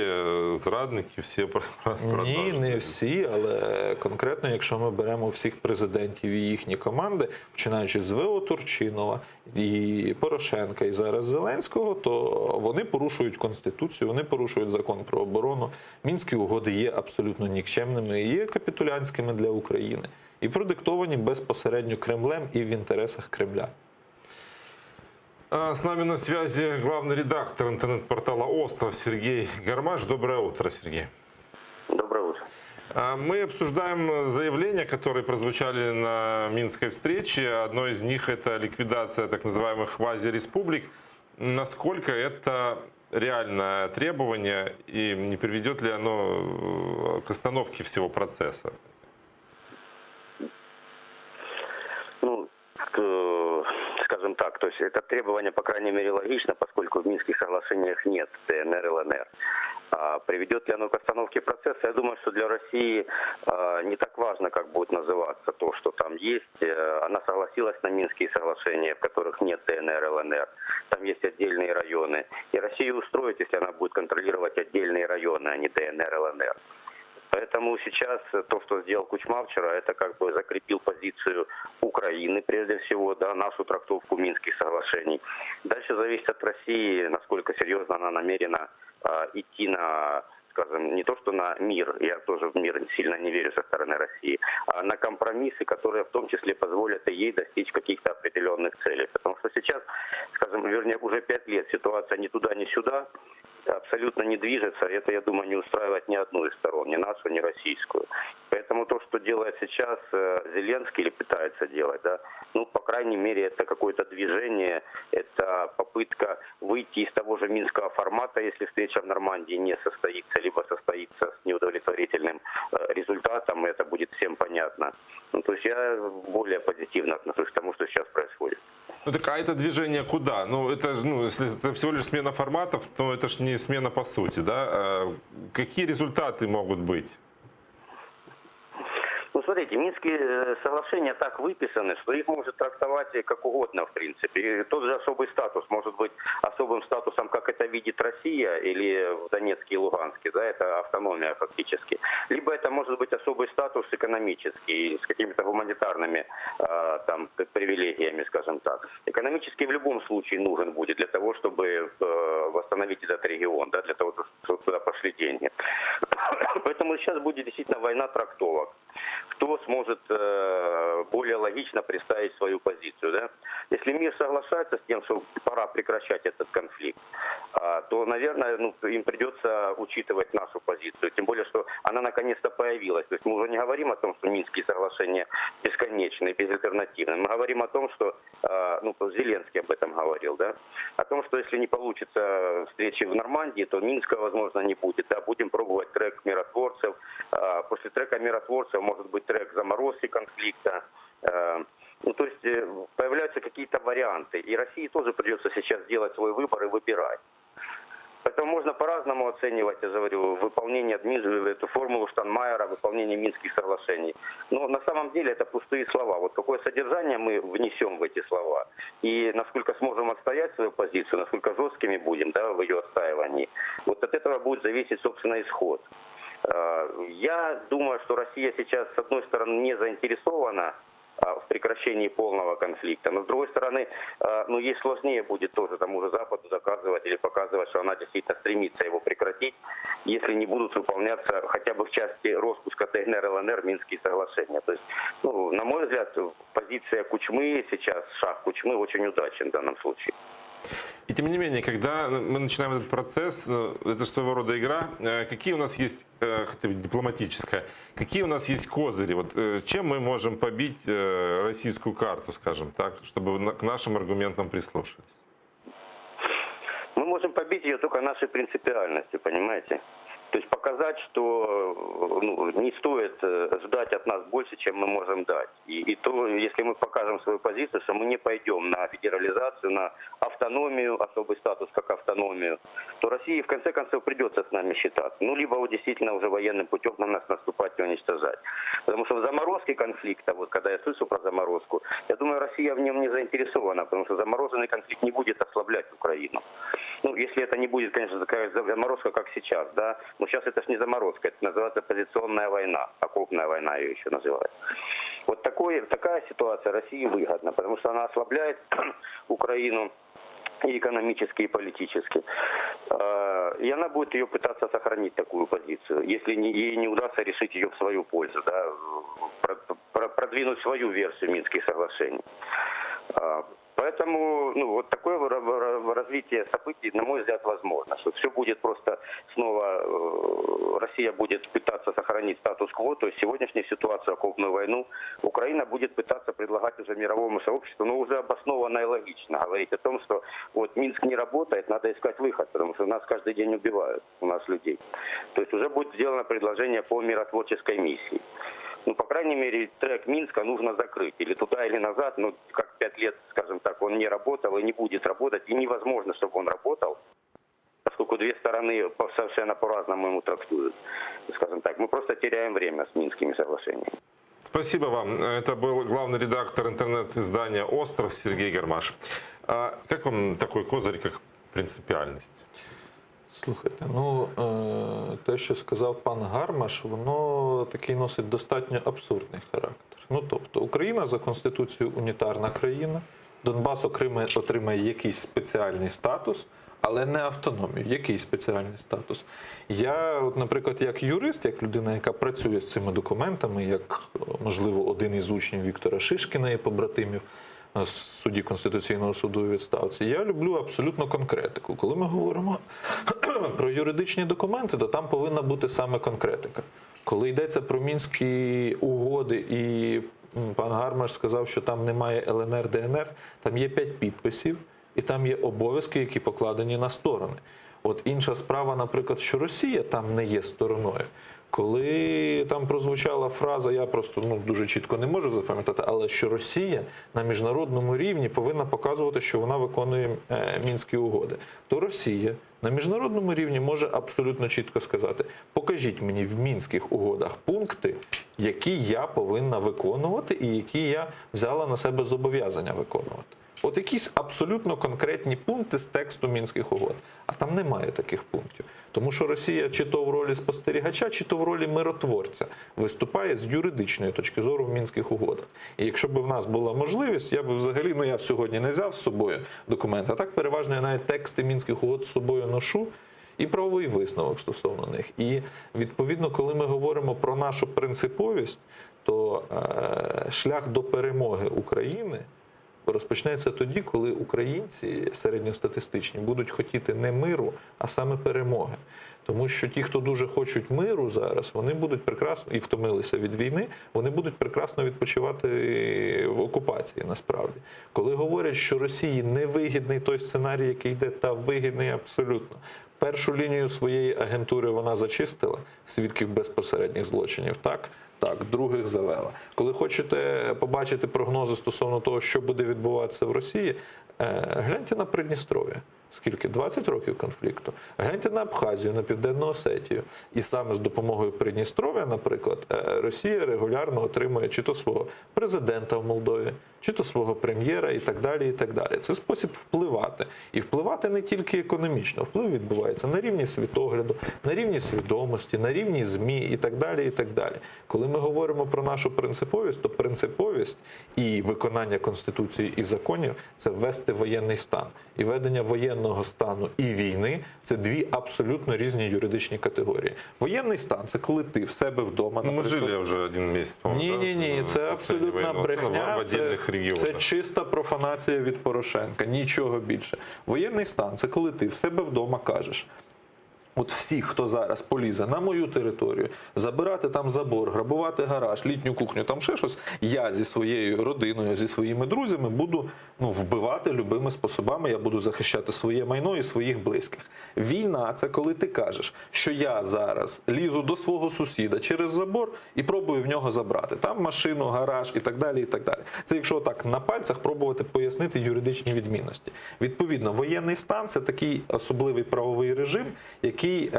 зрадники, всі продажні? Ні, не всі, але конкретно, якщо ми беремо всіх президентів і їхні команди, починаючи з В.О. Турчинова, і Порошенка, і зараз Зеленського, то вони порушують Конституцію, вони порушують закон про оборону. Мінські угоди є абсолютно нікчемними і є капітулянтськими для України. І продиктовані безпосередньо Кремлем і в інтересах Кремля. С нами на связи главный редактор интернет-портала «Остров» Сергей Гармаш. Доброе утро, Сергей. Доброе утро. Мы обсуждаем заявления, которые прозвучали на Минской встрече. Одно из них – это ликвидация так называемых квазиреспублик. Насколько это реальное требование и не приведет ли оно к остановке всего процесса? Скажем так, то есть это требование, по крайней мере, логично, поскольку в Минских соглашениях нет ДНР и ЛНР. Приведет ли оно к остановке процесса? Я думаю, что для России не так важно, как будет называться то, что там есть. Она согласилась на Минские соглашения, в которых нет ДНР и ЛНР. Там есть отдельные районы. И Россию устроит, если она будет контролировать отдельные районы, а не ДНР и ЛНР. Поэтому сейчас то, что сделал Кучма вчера, это как бы закрепил позицию Украины, прежде всего, да, нашу трактовку Минских соглашений. Дальше зависит от России, насколько серьезно она намерена идти на, скажем, не то что на мир, я тоже в мир сильно не верю со стороны России, а на компромиссы, которые в том числе позволят и ей достичь каких-то определенных целей. Потому что сейчас, скажем, вернее, уже 5 лет ситуация ни туда, ни сюда абсолютно не движется. Это, я думаю, не устраивает ни одну из сторон, ни нашу, ни российскую. Поэтому то, что делает сейчас Зеленский или пытается делать, да, по крайней мере, это какое-то движение, это попытка выйти из того же минского формата, если встреча в Нормандии не состоится, либо состоится с неудовлетворительным результатом, это будет всем понятно. То есть я более позитивно отношусь к тому, что сейчас происходит. Так а это движение куда? Если это всего лишь смена форматов, то это же не смена по сути, да? Какие результаты могут быть? смотрите, Минские соглашения так выписаны, что их может трактовать как угодно, в принципе. И тот же особый статус может быть особым статусом, как это видит Россия или в Донецке и Луганске, да, это автономия фактически. Либо это может быть особый статус экономический, с какими-то гуманитарными там привилегиями, скажем так. Экономический в любом случае нужен будет для того, чтобы восстановить этот регион, да, для того, чтобы туда пошли деньги. Поэтому сейчас будет действительно война трактовок. Кто сможет более логично представить свою позицию. Да? Если мир соглашается с тем, что пора прекращать этот конфликт, то, наверное, им придется учитывать нашу позицию. Тем более, что она наконец-то появилась. То есть мы уже не говорим о том, что Минские соглашения бесконечны, безальтернативны. Мы говорим о том, что, Зеленский об этом говорил, да? О том, что если не получится встречи в Нормандии, то Минска, возможно, не будет. Да? Будем пробовать трек миротворцев. После трека миротворцев может быть трек заморозки конфликта. То есть появляются какие-то варианты. И России тоже придется сейчас делать свой выбор и выбирать. Поэтому можно по-разному оценивать, я говорю, выполнение эту формулу Штайнмайера, выполнение Минских соглашений. Но на самом деле это пустые слова. Вот какое содержание мы внесем в эти слова и насколько сможем отстоять свою позицию, насколько жесткими будем, да, в ее отстаивании, вот от этого будет зависеть, собственно, исход. Я думаю, что Россия сейчас, с одной стороны, не заинтересована в прекращении полного конфликта. Но, с другой стороны, ей сложнее будет тоже тому же Западу доказывать или показывать, что она действительно стремится его прекратить, если не будут выполняться хотя бы в части распуска ДНР, ЛНР Минские соглашения. То есть, на мой взгляд, позиция Кучмы сейчас, шаг Кучмы очень удачен в данном случае. И тем не менее, когда мы начинаем этот процесс, это своего рода игра, какие у нас есть, хотя бы дипломатическая, какие у нас есть козыри? Вот, чем мы можем побить российскую карту, скажем так, чтобы к нашим аргументам прислушались? Мы можем побить ее только нашей принципиальностью, понимаете? То есть показать, что не стоит ждать от нас больше, чем мы можем дать. И то, если мы покажем свою позицию, что мы не пойдем на федерализацию, на автономию, особый статус как автономию, то России в конце концов придется с нами считаться. Либо действительно уже военным путем на нас наступать и уничтожать. Потому что в заморозке конфликта, вот когда я слышу про заморозку, я думаю, Россия в нем не заинтересована, потому что замороженный конфликт не будет ослаблять Украину. Если это не будет, конечно, такая заморозка, как сейчас, да. Но сейчас это же не заморозка, это называется позиционная война, окопная война ее еще называют. Вот такая ситуация России выгодна, потому что она ослабляет Украину и экономически, и политически. И она будет ее пытаться сохранить, такую позицию, если ей не удастся решить ее в свою пользу, да, продвинуть свою версию Минских соглашений. Поэтому вот такое развитие событий, на мой взгляд, возможно. Что все будет просто снова, Россия будет пытаться сохранить статус-кво, то есть сегодняшнюю ситуацию, окопную войну, Украина будет пытаться предлагать уже мировому сообществу, но уже обоснованно и логично говорить о том, что вот Минск не работает, надо искать выход, потому что нас каждый день убивают, у нас людей. То есть уже будет сделано предложение по миротворческой миссии. По крайней мере, трек Минска нужно закрыть. Или туда, или назад. Как 5 лет, скажем так, он не работал и не будет работать. И невозможно, чтобы он работал, поскольку две стороны совершенно по-разному ему трактуют. Скажем так, мы просто теряем время с Минскими соглашениями. Спасибо вам. Это был главный редактор интернет-издания «Остров» Сергей Гармаш. Как вам такой козырь, как принципіальність? Слухайте, те, що сказав пан Гармаш, воно такий носить достатньо абсурдний характер. Тобто, Україна за Конституцією унітарна країна, Донбас отримає якийсь спеціальний статус, але не автономію. Який спеціальний статус? Я, наприклад, як юрист, як людина, яка працює з цими документами, як, можливо, один із учнів Віктора Шишкіна і побратимів, судді Конституційного суду у відставці, я люблю абсолютно конкретику. Коли ми говоримо про юридичні документи, то там повинна бути саме конкретика. Коли йдеться про Мінські угоди і пан Гармаш сказав, що там немає ЛНР, ДНР, там є 5 підписів і там є обов'язки, які покладені на сторони. От інша справа, наприклад, що Росія там не є стороною. Коли там прозвучала фраза, я просто дуже чітко не можу запам'ятати, але що Росія на міжнародному рівні повинна показувати, що вона виконує Мінські угоди, то Росія на міжнародному рівні може абсолютно чітко сказати: покажіть мені в Мінських угодах пункти, які я повинна виконувати і які я взяла на себе зобов'язання виконувати. От якісь абсолютно конкретні пункти з тексту Мінських угод. А там немає таких пунктів. Тому що Росія чи то в ролі спостерігача, чи то в ролі миротворця виступає з юридичної точки зору в Мінських угодах. І якщо б в нас була можливість, я б взагалі, я сьогодні не взяв з собою документи, а так переважно я навіть тексти Мінських угод з собою ношу і правовий висновок стосовно них. І відповідно, коли ми говоримо про нашу принциповість, то шлях до перемоги України розпочнеться тоді, коли українці середньостатистичні будуть хотіти не миру, а саме перемоги. Тому що ті, хто дуже хочуть миру зараз, вони будуть прекрасно, і втомилися від війни, вони будуть прекрасно відпочивати в окупації насправді. Коли говорять, що Росії невигідний той сценарій, який йде, та вигідний абсолютно. Першу лінію своєї агентури вона зачистила, свідків безпосередніх злочинів, так, других завела. Коли хочете побачити прогнози стосовно того, що буде відбуватися в Росії, гляньте на Придністров'я. Скільки? 20 років конфлікту. Гляньте на Абхазію, на Південну Осетію. І саме з допомогою Придністров'я, наприклад, Росія регулярно отримує чи то свого президента в Молдові, чи то свого прем'єра і так далі, і так далі. Це спосіб впливати. І впливати не тільки економічно. Вплив відбувається на рівні світогляду, на рівні свідомості, на рівні ЗМІ і так далі, і так далі. Коли ми говоримо про нашу принциповість, то принциповість і виконання Конституції і законів – це ввести воєнний стан. І введення воєнного стану і війни – це дві абсолютно різні юридичні категорії. Воєнний стан – це коли ти в себе вдома, ми жили вже один місяць, по-моєму. Ні, це абсолютна брехня, це чиста профанація від Порошенка, нічого більше. Воєнний стан – це коли ти в себе вдома кажеш: от всі, хто зараз полізе на мою територію, забирати там забор, грабувати гараж, літню кухню, там ще щось, я зі своєю родиною, зі своїми друзями буду вбивати любими способами, я буду захищати своє майно і своїх близьких. Війна – це коли ти кажеш, що я зараз лізу до свого сусіда через забор і пробую в нього забрати. Там машину, гараж і так далі, і так далі. Це якщо так на пальцях пробувати пояснити юридичні відмінності. Відповідно, воєнний стан – це такий особливий правовий режим, який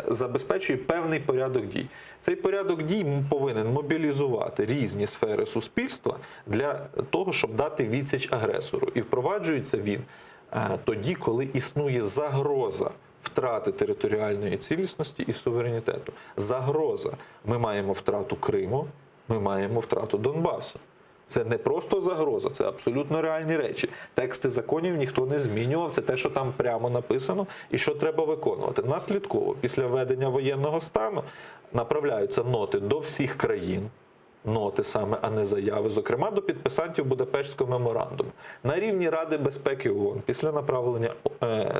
забезпечує певний порядок дій. Цей порядок дій повинен мобілізувати різні сфери суспільства для того, щоб дати відсіч агресору. І впроваджується він тоді, коли існує загроза втрати територіальної цілісності і суверенітету. Загроза. Ми маємо втрату Криму, ми маємо втрату Донбасу. Це не просто загроза, це абсолютно реальні речі. Тексти законів ніхто не змінював, це те, що там прямо написано і що треба виконувати. Наслідково, після введення воєнного стану, направляються ноти до всіх країн, ноти саме, а не заяви, зокрема до підписантів Будапештського меморандуму. На рівні Ради безпеки ООН після направлення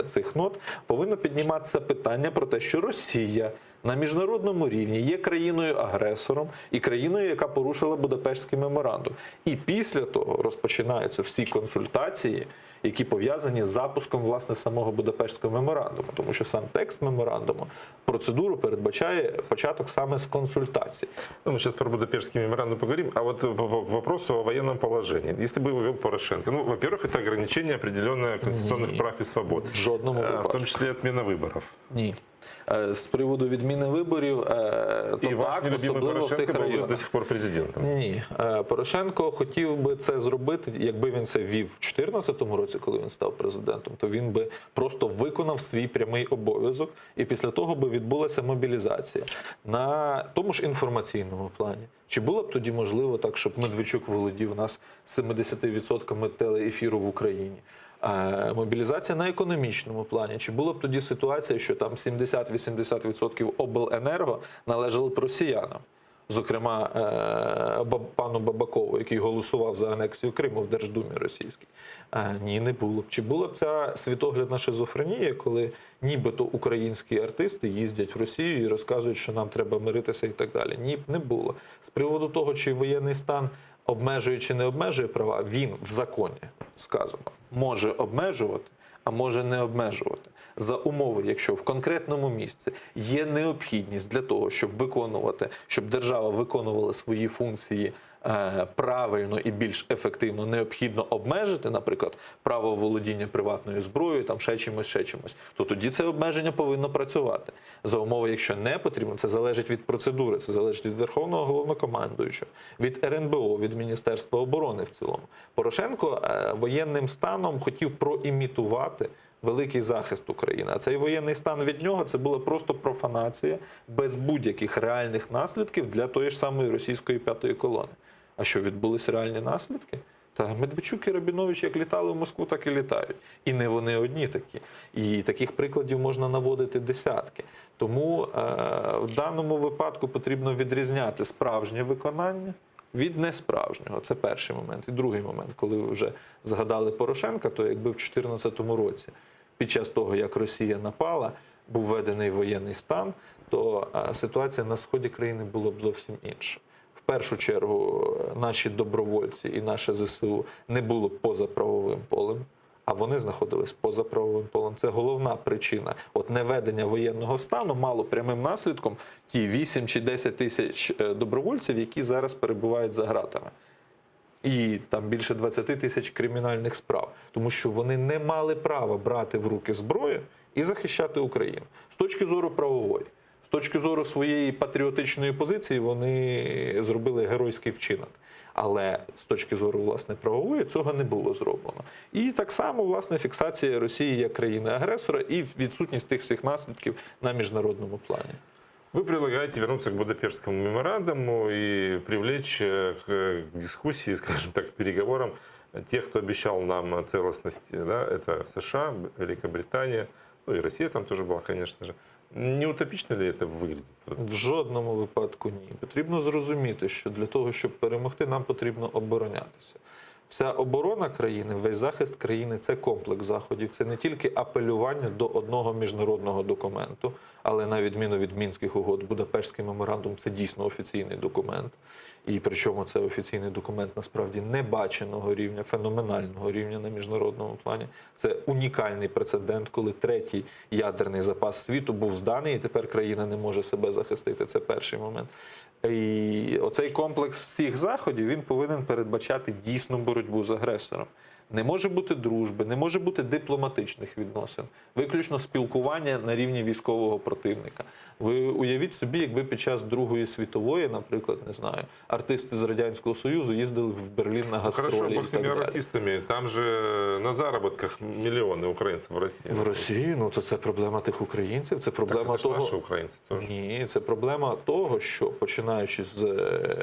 цих нот повинно підніматися питання про те, що Росія на міжнародному рівні є країною-агресором і країною, яка порушила Будапештський меморандум. І після того розпочинаються всі консультації, які пов'язані з запуском, власне, самого Будапештського меморандуму. Тому що сам текст меморандуму, процедуру передбачає початок саме з консультацій. Мы сейчас про Будапештский меморандум поговорим. А вот по вопросу о военном положении. Если бы его ввел Порошенко, во-первых, это ограничение определенных конституционных прав и свобод. В жодному випадку. В том числе отмена выборов. Ні. З приводу відміни виборів, то і ваш так, особливо в тих районах. До сих пор президентом. Ні. Порошенко хотів би це зробити, якби він це ввів в 2014 році, коли він став президентом, то він би просто виконав свій прямий обов'язок, і після того би відбулася мобілізація. На тому ж інформаційному плані. Чи було б тоді можливо так, щоб Медведчук володів нас 70% телеефіру в Україні? Мобілізація на економічному плані. Чи була б тоді ситуація, що там 70-80% обленерго належало б росіянам? Зокрема, пану Бабакову, який голосував за анексію Криму в Держдумі російській. Ні, не було б. Чи була б ця світоглядна шизофренія, коли нібито українські артисти їздять в Росію і розказують, що нам треба миритися і так далі? Ні, не було. З приводу того, чи воєнний стан обмежує чи не обмежує права, він в законі, сказано, може обмежувати, а може не обмежувати. за умови, якщо в конкретному місці є необхідність для того, щоб держава виконувала свої функції правильно і більш ефективно, необхідно обмежити, наприклад, право володіння приватною зброєю, там ще чимось, то тоді це обмеження повинно працювати. За умови, якщо не потрібно, це залежить від процедури, це залежить від Верховного Головнокомандуючого, від РНБО, від Міністерства оборони в цілому. Порошенко воєнним станом хотів проімітувати великий захист України. А цей воєнний стан від нього – це була просто профанація без будь-яких реальних наслідків для тої ж самої російської п'ятої колони. А що, відбулися реальні наслідки? Та Медведчук і Рабінович як літали в Москву, так і літають. І не вони одні такі. І таких прикладів можна наводити десятки. Тому в даному випадку потрібно відрізняти справжнє виконання від несправжнього. Це перший момент. І другий момент, коли ви вже згадали Порошенка, то якби в 2014 році, під час того, як Росія напала, був введений воєнний стан, то ситуація на сході країни була б зовсім інша. В першу чергу наші добровольці і наше ЗСУ не було поза правовим полем, а вони знаходились поза правовим полем. Це головна причина. От невведення воєнного стану мало прямим наслідком ті 8 чи 10 тисяч добровольців, які зараз перебувають за ґратами. І там більше 20 тисяч кримінальних справ. Тому що вони не мали права брати в руки зброю і захищати Україну. З точки зору правової, з точки зору своєї патріотичної позиції вони зробили геройський вчинок. Але з точки зору, власне, правової цього не було зроблено. І так само, власне, фіксація Росії як країни-агресора і відсутність тих всіх наслідків на міжнародному плані. Вы предлагаете вернуться к Будапештскому меморандуму и привлечь к дискуссии, скажем так, к переговорам тех, кто обещал нам целостность. Да? Это США, Великобритания, ну и Россия там тоже была, конечно же. Не утопічно ли це виглядить? В жодному випадку ні. Потрібно зрозуміти, що для того, щоб перемогти, нам потрібно оборонятися. Вся оборона країни, весь захист країни – це комплекс заходів. Це не тільки апелювання до одного міжнародного документу, але на відміну від Мінських угод, Будапештський меморандум – це дійсно офіційний документ. І причому це офіційний документ насправді небаченого рівня, феноменального рівня на міжнародному плані. Це унікальний прецедент, коли третій ядерний запас світу був зданий, і тепер країна не може себе захистити. Це перший момент. І оцей комплекс всіх заходів, він повинен передбачати дійсну боротьбу з агресором. Не може бути дружби, не може бути дипломатичних відносин, виключно спілкування на рівні військового противника. Ви уявіть собі, якби під час Другої світової, наприклад, не знаю, артисти з Радянського Союзу їздили в Берлін на гастролі. Хорошо, і так далі. артистами, там же на заробітках мільйони українців в Росії. В Росії? Ну, то це проблема тих українців, це проблема так, того... наші українці теж. Ні, це проблема того, що починаючи з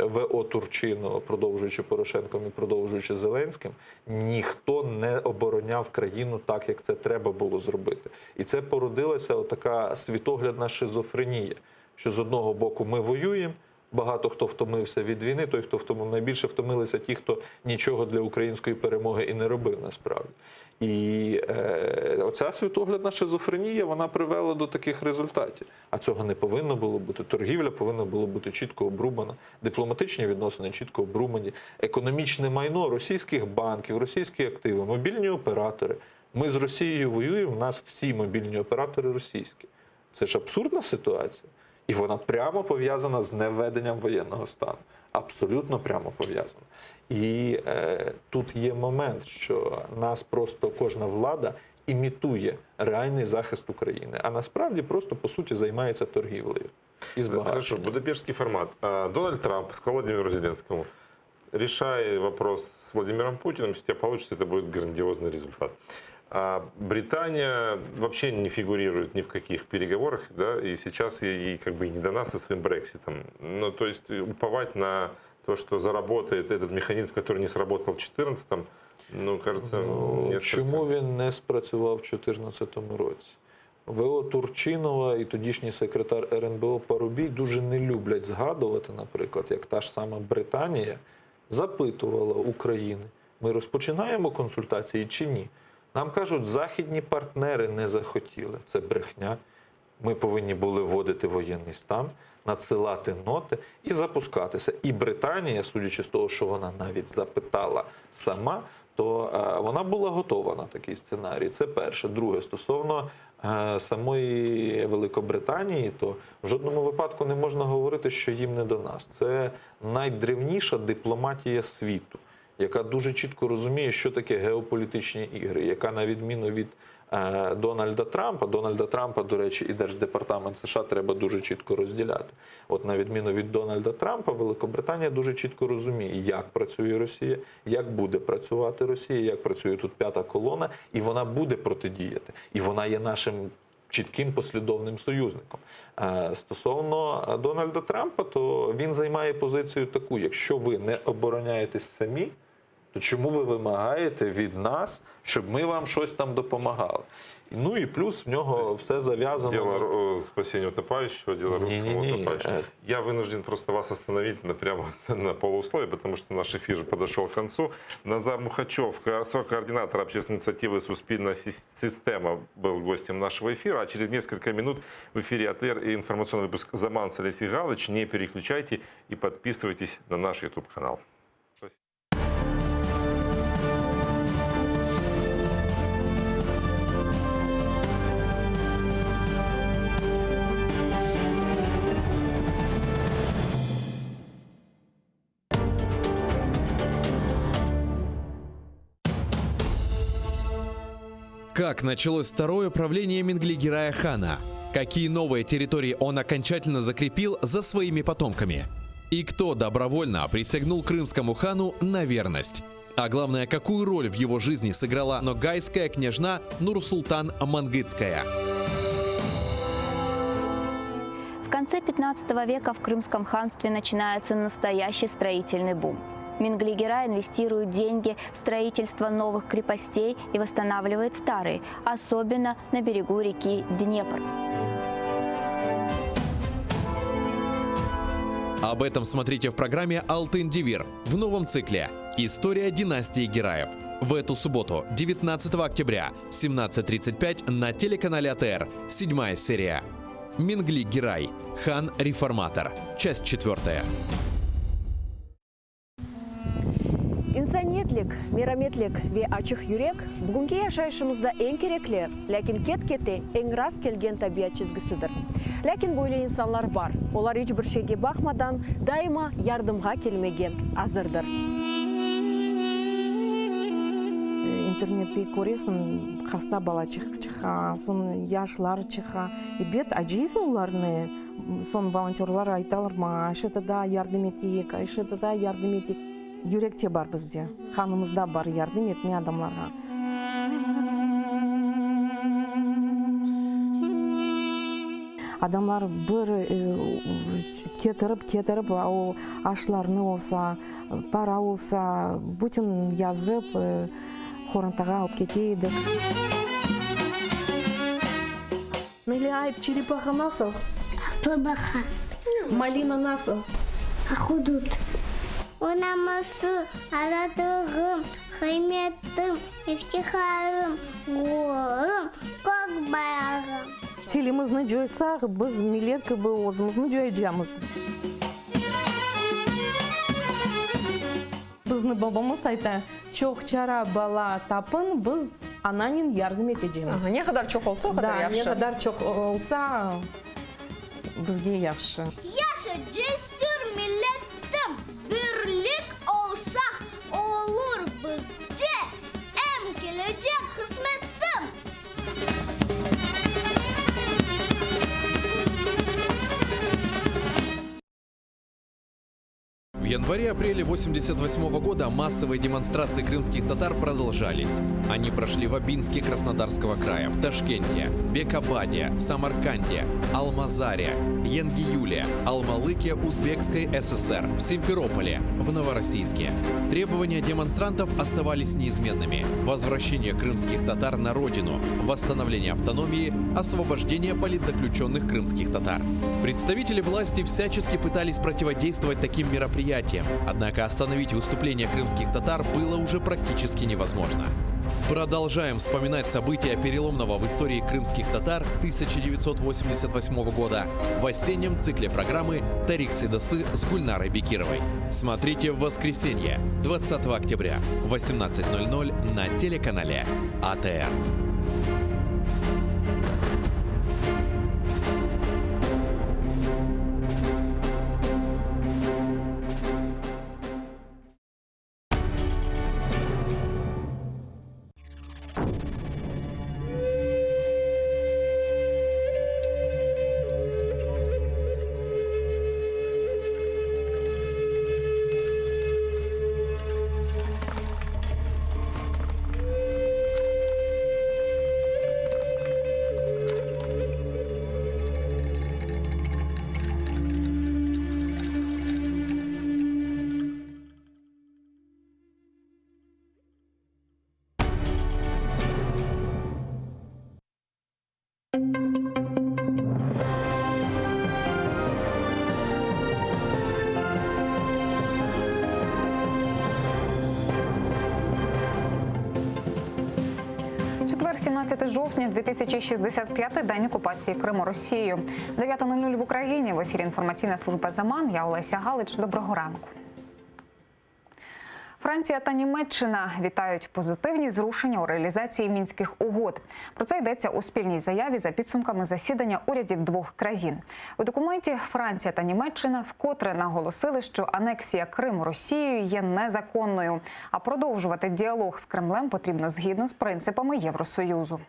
ВО Турчинова, продовжуючи Порошенком і продовжуючи Зеленським, ніхто не обороняв країну так, як це треба було зробити. І це породилася отака світоглядна шизофренія, що з одного боку ми воюємо, багато хто втомився від війни, той, хто найбільше втомилися ті, хто нічого для української перемоги і не робив насправді. І оця світоглядна шизофренія, вона привела до таких результатів. А цього не повинно було бути. Торгівля повинна було бути чітко обрубана, дипломатичні відносини чітко обрубані, економічне майно російських банків, російські активи, мобільні оператори. Ми з Росією воюємо, в нас всі мобільні оператори російські. Це ж абсурдна ситуація. І вона прямо пов'язана з невведенням воєнного стану. Абсолютно прямо пов'язана. І тут є момент, що нас просто кожна влада імітує реальний захист України, а насправді просто, по суті, займається торгівлею і збагаченням. Хорошо, Будапештский формат. Дональд Трамп сказал Владимиру Зеленскому: решай вопрос с Владимиром Путиным, если у тебя получится, это будет грандиозный результат. А Британия вообще не фигурирует ни в каких переговорах, да, и сейчас ей как бы и не до нас со своим Брекситом. Ну, то есть уповать на то, что заработает этот механизм, который не сработал в 2014-м, ну, кажется, несколько... Чому він не спрацював в 2014 році? ВО Турчинова і тодішній секретар РНБО Парубій дуже не люблять згадувати, наприклад, як та ж сама Британія запитувала України: ми розпочинаємо консультації чи ні? Нам кажуть, західні партнери не захотіли. Це брехня. Ми повинні були вводити воєнний стан, надсилати ноти і запускатися. І Британія, судячи з того, що вона навіть запитала сама, то вона була готова на такий сценарій. Це перше. Друге, стосовно самої Великобританії, то в жодному випадку не можна говорити, що їм не до нас. Це найдревніша дипломатія світу, яка дуже чітко розуміє, що таке геополітичні ігри, яка на відміну від Дональда Трампа, до речі, і Держдепартамент США треба дуже чітко розділяти. От на відміну від Дональда Трампа, Великобританія дуже чітко розуміє, як працює Росія, як буде працювати Росія, як працює тут п'ята колона, і вона буде протидіяти. І вона є нашим чітким послідовним союзником. Стосовно Дональда Трампа, то він займає позицію таку: якщо ви не обороняєтесь самі, то чому ви вимагаєте від нас, щоб ми вам щось там допомагали? Ну і плюс в нього все зав'язано. Дело спасения утопающего, дело рук самого утопающего. Я вынужден просто вас остановить прямо на полусловие, потому что наш эфир подошел к концу. Назар Мухачев, координатор общественной инициативы «Суспільна система», был гостем нашего эфира. А через несколько минут в эфире АТР и информационный выпуск «Заманс» Алексей Галыч. Не переключайте и подписывайтесь на наш YouTube-канал. Как началось второе правление Минглигерая хана? Какие новые территории он окончательно закрепил за своими потомками? И кто добровольно присягнул крымскому хану на верность? А главное, какую роль в его жизни сыграла ногайская княжна Нурсултан Мангытская? В конце 15 века в Крымском ханстве начинается настоящий строительный бум. Минглигерай инвестирует деньги в строительство новых крепостей и восстанавливает старые, особенно на берегу реки Днепр. Об этом смотрите в программе «Алтын Девир» в новом цикле «История династии Гераев». В эту субботу, 19 октября, 17:35 на телеканале АТР, 7-я серия. Мингли-Герай. Хан-реформатор. Часть 4. Инсаниетлик, мираметлик ве ачык юрек бүгүнкү жашайышыбызда эң керекле, ләкин кет-кете эң раз келген табият чизгисидир. Ләкин бойлы инсанлар бар. Олар эч бир шейге бакмадан дайыма ярдымга келмеген азырдыр. Интернетте көресің, хаста бала чыха, сон яшлар чыха. И бет ажисың уларны, сон волонтерлар айталар ма, айшетада ярдым етейік, айшетада ярдым етейік. Юректе бар бізде, ханымызда бар ярдым етме адамларға. Адамлар бір кетіріп, ол ашларны олса, пара олса, бүтін язып, хорантаға алып кетейдік. Мелиайып, черепаха насыл? Бабаха. Малина насыл? Ахудут. Унамасы, аратығым, хайметтім, ифтихарым, ғорым, көк баяғым. Телімізні жойсақ, біз милеткі бұл өзімізні жойжамыз. Бізді бабамыз айта, чоқ чара бала тапын, біз ананин ярдым етежеміз. Не қадар чоқ олса, қадар яқшы. Да, не қадар чоқ олса, бізге яқшы. Яшы жесір милеттім, бірлік олса, олыр бізде, әм келечек қызметтім. В январе-апреле 1988 года массовые демонстрации крымских татар продолжались. Они прошли в Абинске Краснодарского края, в Ташкенте, Бекабаде, Самарканде, Алмазаре, Янгиюле, Алмалыке Узбекской ССР, в Симферополе, в Новороссийске. Требования демонстрантов оставались неизменными. Возвращение крымских татар на родину, восстановление автономии, освобождение политзаключенных крымских татар. Представители власти всячески пытались противодействовать таким мероприятиям, однако остановить выступление крымских татар было уже практически невозможно. Продолжаем вспоминать события переломного в истории крымских татар 1988 года в осеннем цикле программы «Тарих Седосы» с Гульнарой Бекировой. Смотрите в воскресенье, 20 октября, в 18:00 на телеканале АТР. Четвер, 17 жовтня, 2065-й день окупації Криму Росією. 9:00 в Україні. В ефірі інформаційна служба «Заман». Я Олеся Галич. Доброго ранку. Франція та Німеччина вітають позитивні зрушення у реалізації Мінських угод. Про це йдеться у спільній заяві за підсумками засідання урядів двох країн. У документі Франція та Німеччина вкотре наголосили, що анексія Криму Росією є незаконною, а продовжувати діалог з Кремлем потрібно згідно з принципами Євросоюзу.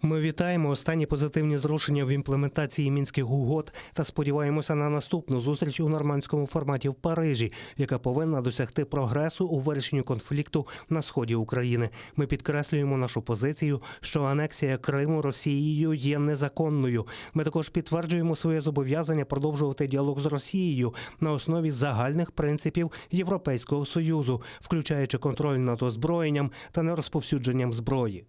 Ми вітаємо останні позитивні зрушення в імплементації Мінських угод та сподіваємося на наступну зустріч у нормандському форматі в Парижі, яка повинна досягти прогресу у вирішенні конфлікту на сході України. Ми підкреслюємо нашу позицію, що анексія Криму Росією є незаконною. Ми також підтверджуємо своє зобов'язання продовжувати діалог з Росією на основі загальних принципів Європейського Союзу, включаючи контроль над озброєнням та нерозповсюдженням зброї.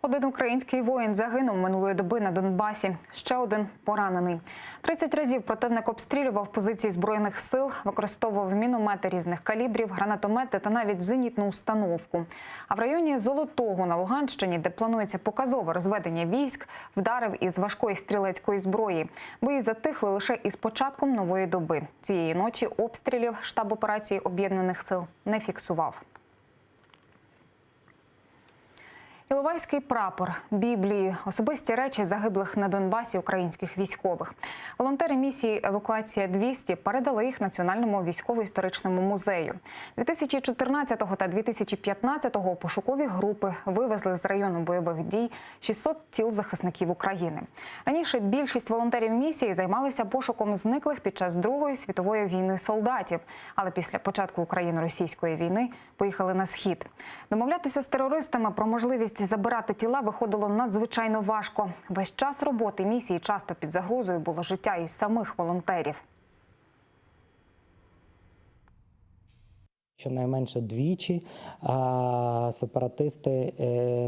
Один український воїн загинув минулої доби на Донбасі. Ще один поранений. 30 разів противник обстрілював позиції Збройних сил, використовував міномети різних калібрів, гранатомети та навіть зенітну установку. А в районі Золотого на Луганщині, де планується показове розведення військ, вдарив із важкої стрілецької зброї. Бої затихли лише із початком нової доби. Цієї ночі обстрілів штаб операції Об'єднаних сил не фіксував. Іловайський прапор, Біблії, особисті речі загиблих на Донбасі українських військових. Волонтери місії «Евакуація-200» передали їх Національному військово-історичному музею. 2014 та 2015 пошукові групи вивезли з району бойових дій 600 тіл захисників України. Раніше більшість волонтерів місії займалися пошуком зниклих під час Другої світової війни солдатів, але після початку Україно-російської війни поїхали на схід. Домовлятися з терористами про можливість забирати тіла виходило надзвичайно важко. Весь час роботи місії часто під загрозою було життя і самих волонтерів. Щонайменше двічі сепаратисти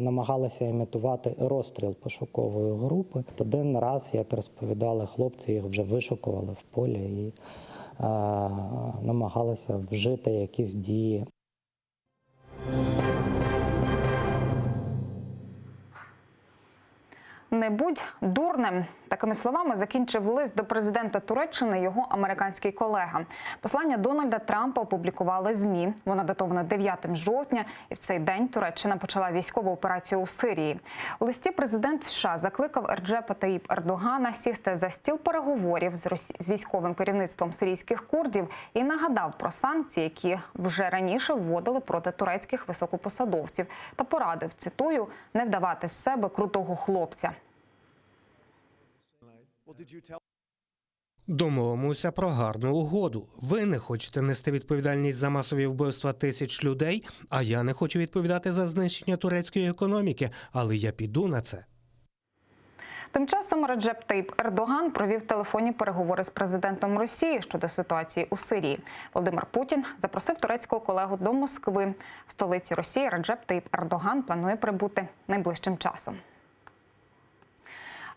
намагалися імітувати розстріл пошукової групи. Один раз, як розповідали хлопці, їх вже вишукували в полі і намагалися вжити якісь дії. «Не будь дурним». Такими словами закінчив лист до президента Туреччини його американський колега. Послання Дональда Трампа опублікували ЗМІ. Воно датовано 9 жовтня, і в цей день Туреччина почала військову операцію у Сирії. У листі президент США закликав Реджепа Таїпа Ердогана сісти за стіл переговорів з військовим керівництвом сирійських курдів і нагадав про санкції, які вже раніше вводили проти турецьких високопосадовців, та порадив, цитую, «не вдавати з себе крутого хлопця». Домовимося про гарну угоду. Ви не хочете нести відповідальність за масові вбивства тисяч людей, а я не хочу відповідати за знищення турецької економіки, але я піду на це. Тим часом Реджеп Таїп Ердоган провів телефонні переговори з президентом Росії щодо ситуації у Сирії. Володимир Путін запросив турецького колегу до Москви. В столиці Росії Реджеп Таїп Ердоган планує прибути найближчим часом.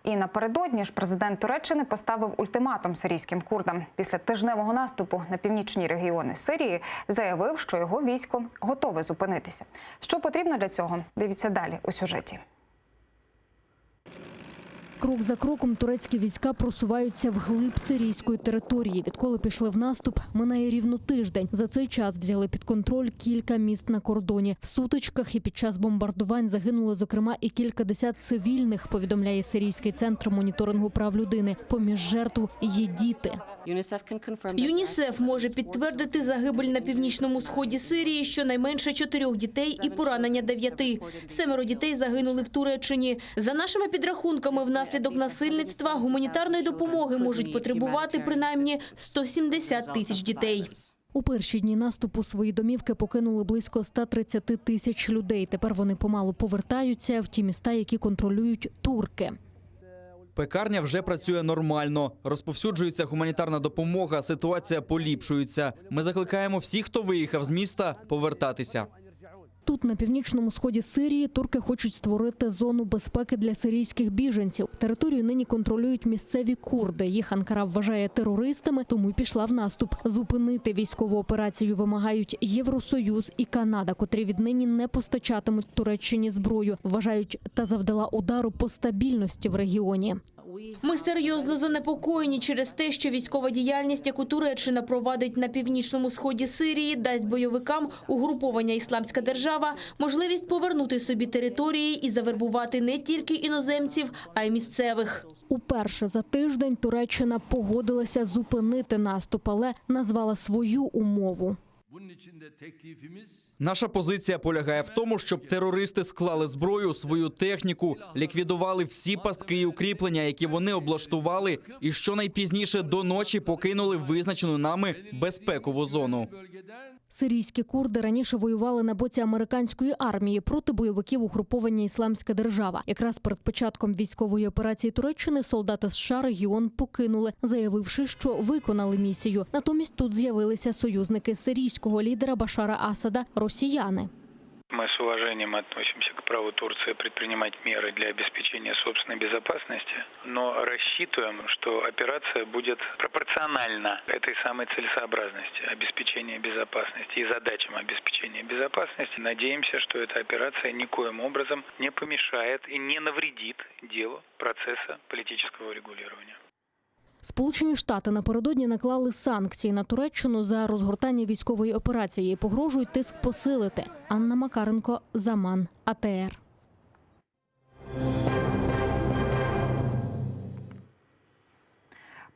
І напередодні ж президент Туреччини поставив ультиматум сирійським курдам. Після тижневого наступу на північні регіони Сирії заявив, що його військо готове зупинитися. Що потрібно для цього? Дивіться далі у сюжеті. Крок за кроком турецькі війська просуваються вглиб сирійської території. Відколи пішли в наступ, минає рівно тиждень. За цей час взяли під контроль кілька міст на кордоні. В сутичках і під час бомбардувань загинули, зокрема, і кількадесят цивільних, повідомляє Сирійський центр моніторингу прав людини. Поміж жертв є діти. ЮНІСЕФ може підтвердити загибель на північному сході Сирії щонайменше 4 дітей і поранення 9. 7 дітей загинули в Туреччині. За нашими підрахунками, внаслідок насильництва гуманітарної допомоги можуть потребувати принаймні 170 тисяч дітей. У перші дні наступу свої домівки покинули близько 130 тисяч людей. Тепер вони помалу повертаються в ті міста, які контролюють турки. Пекарня вже працює нормально. Розповсюджується гуманітарна допомога, ситуація поліпшується. Ми закликаємо всіх, хто виїхав з міста, повертатися. Тут, на північному сході Сирії, турки хочуть створити зону безпеки для сирійських біженців. Територію нині контролюють місцеві курди. Їх Анкара вважає терористами, тому й пішла в наступ. Зупинити військову операцію вимагають Євросоюз і Канада, котрі віднині не постачатимуть Туреччині зброю. Вважають, та завдала удару по стабільності в регіоні. Ми серйозно занепокоєні через те, що військова діяльність, яку Туреччина провадить на північному сході Сирії, дасть бойовикам угруповання «Ісламська держава» можливість повернути собі території і завербувати не тільки іноземців, а й місцевих. Уперше за тиждень Туреччина погодилася зупинити наступ, але назвала свою умову. Наша позиція полягає в тому, щоб терористи склали зброю, свою техніку, ліквідували всі пастки і укріплення, які вони облаштували, і щонайпізніше до ночі покинули визначену нами безпекову зону. Сирійські курди раніше воювали на боці американської армії проти бойовиків угруповання «Ісламська держава». Якраз перед початком військової операції Туреччини солдати США регіон покинули, заявивши, що виконали місію. Натомість тут з'явилися союзники сирійського лідера Башара Асада – росіяни. Мы с уважением относимся к праву Турции предпринимать меры для обеспечения собственной безопасности, но рассчитываем, что операция будет пропорциональна этой самой целесообразности обеспечения безопасности и задачам обеспечения безопасности. Надеемся, что эта операция никоим образом не помешает и не навредит делу процесса политического регулирования. Сполучені Штати напередодні наклали санкції на Туреччину за розгортання військової операції і погрожують тиск посилити. Анна Макаренко, Заман, АТР.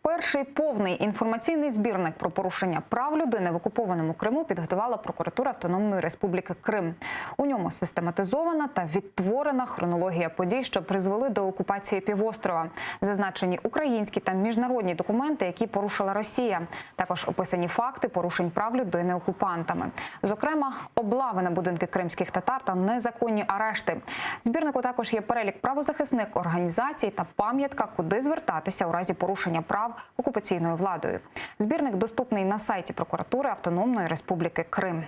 Перший повний інформаційний збірник про порушення прав людини в окупованому Криму підготувала прокуратура Автономної Республіки Крим. У ньому систематизована та відтворена хронологія подій, що призвели до окупації півострова. Зазначені українські та міжнародні документи, які порушила Росія. Також описані факти порушень прав людини окупантами. Зокрема, облави на будинки кримських татар та незаконні арешти. В збірнику також є перелік правозахисних організацій та пам'ятка, куди звертатися у разі порушення прав окупаційною владою. Збірник доступний на сайті прокуратури Автономної Республіки Крим.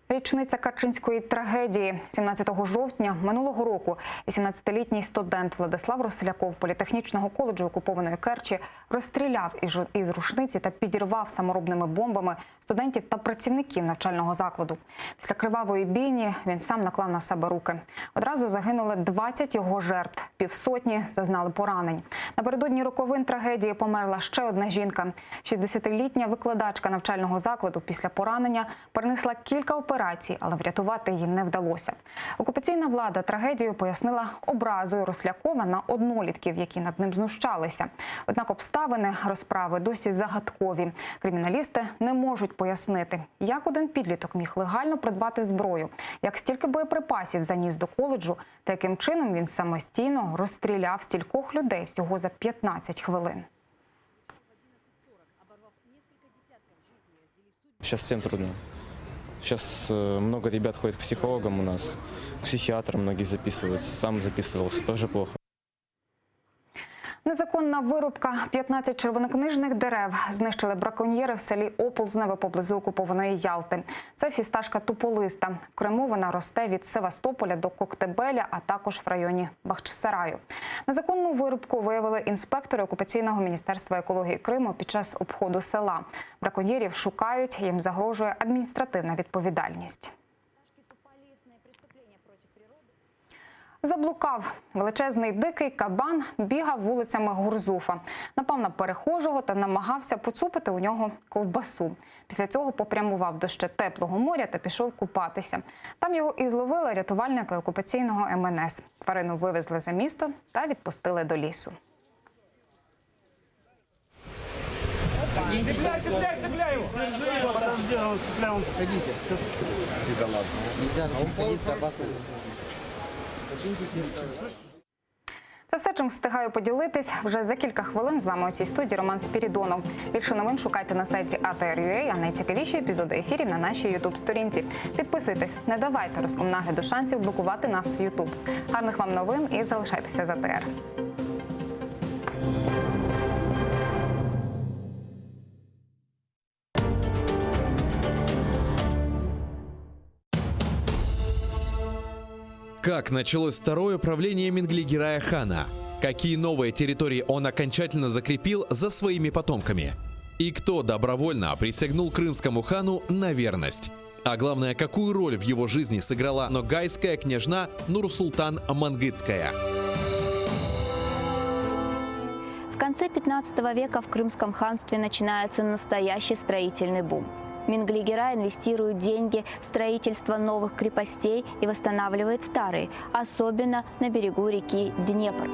Річниця Керченської трагедії. 17 жовтня минулого року 18-літній студент Владислав Росляков політехнічного коледжу окупованої Керчі розстріляв із рушниці та підірвав саморобними бомбами студентів та працівників навчального закладу. Після кривавої бійні він сам наклав на себе руки. Одразу загинули 20 його жертв, півсотні зазнали поранень. Напередодні роковин трагедії померла ще одна жінка. 60-літня викладачка навчального закладу після поранення перенесла кілька операцій, але врятувати її не вдалося. Окупаційна влада трагедію пояснила образою Рослякова на однолітків, які над ним знущалися. Однак обставини розправи досі загадкові. Криміналісти не можуть пояснити, як один підліток міг легально придбати зброю, як стільки боєприпасів заніс до коледжу та яким чином він самостійно розстріляв стількох людей всього за 15 хвилин. Сейчас всем трудно. Сейчас много ребят ходят к психологам у нас, к психиатрам многие записываются. Сам записывался, тоже плохо. Незаконна вирубка 15 червонокнижних дерев знищили браконьєри в селі Оползневе поблизу окупованої Ялти. Це фісташка туполиста. В Криму вона росте від Севастополя до Коктебеля, а також в районі Бахчисараю. Незаконну вирубку виявили інспектори окупаційного міністерства екології Криму під час обходу села. Браконьєрів шукають, їм загрожує адміністративна відповідальність. Заблукав. Величезний дикий кабан бігав вулицями Гурзуфа. Напав на перехожого та намагався поцупити у нього ковбасу. Після цього попрямував до ще теплого моря та пішов купатися. Там його і зловили рятувальники окупаційного МНС. Тварину вивезли за місто та відпустили до лісу. Цепляй его! Цепляй его! Ходите. Нельзя находиться опасно. Це все, чим встигаю поділитись. Вже за кілька хвилин з вами у цій студії Роман Спірідонов. Більше новин шукайте на сайті ATR.ua, а найцікавіші епізоди ефірів на нашій YouTube-сторінці. Підписуйтесь, не давайте Роскомнагляду шансів блокувати нас в YouTube. Гарних вам новин і залишайтеся з АТР. Как началось второе правление Менглигерая хана? Какие новые территории он окончательно закрепил за своими потомками? И кто добровольно присягнул крымскому хану на верность? А главное, какую роль в его жизни сыграла ногайская княжна Нурсултан Мангытская? В конце 15 века в Крымском ханстве начинается настоящий строительный бум. Менглигерай инвестирует деньги в строительство новых крепостей и восстанавливает старые, особенно на берегу реки Днепр.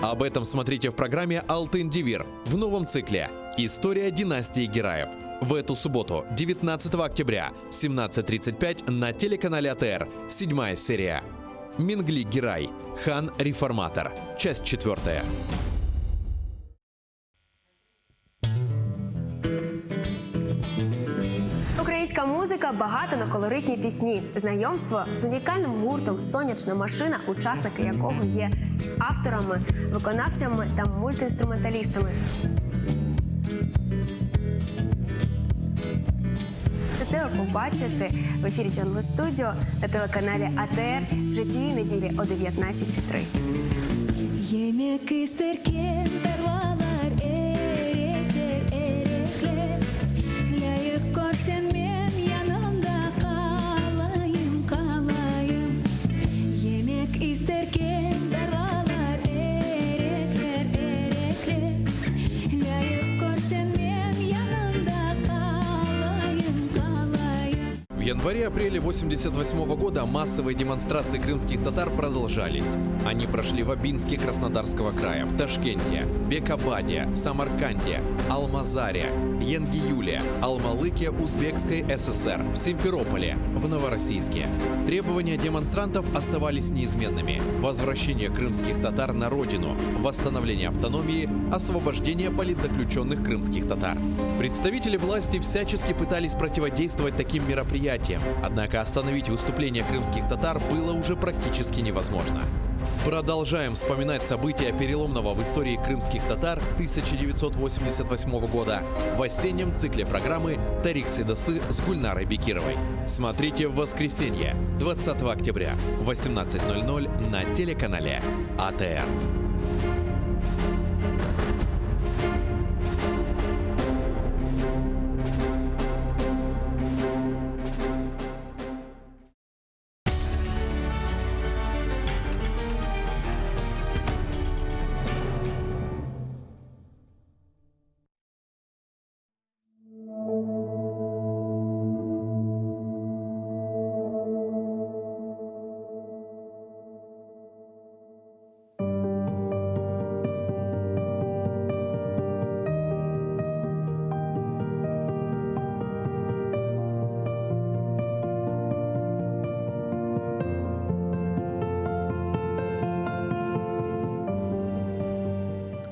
Об этом смотрите в программе «Алтын Девир» в новом цикле «История династии Гераев». В эту субботу, 19 октября, в 17:35 на телеканале АТР, 7-я серия. Менглигерай. Хан-реформатор. Часть 4. Українська музика багата на колоритні пісні. Знайомство з унікальним гуртом «Сонячна машина», учасники якого є авторами, виконавцями та мультиінструменталістами. Все це ви побачите в ефірі Jungle Studio на телеканалі АТР вже цієї неділі о 19:30. Yemek isterken tarlalar erekler erekler Layık görsen men yanımda kalayım kalayım Yemek isterken tarlalar erekler erekler Layık görsen men yanımda kalayım kalayım. В январе-апреле 1988 года массовые демонстрации крымских татар продолжались. Они прошли в Абинске Краснодарского края, в Ташкенте, Бекабаде, Самарканде, Алмазаре, Янгиюле, Алмалыке Узбекской ССР, в Симферополе, в Новороссийске. Требования демонстрантов оставались неизменными. Возвращение крымских татар на родину, восстановление автономии, освобождение политзаключенных крымских татар. Представители власти всячески пытались противодействовать таким мероприятиям, однако остановить выступление крымских татар было уже практически невозможно. Продолжаем вспоминать события переломного в истории крымских татар 1988 года в осеннем цикле программы «Тарих Седасы» с Гульнарой Бекировой. Смотрите в воскресенье, 20 октября, в 18:00 на телеканале АТР.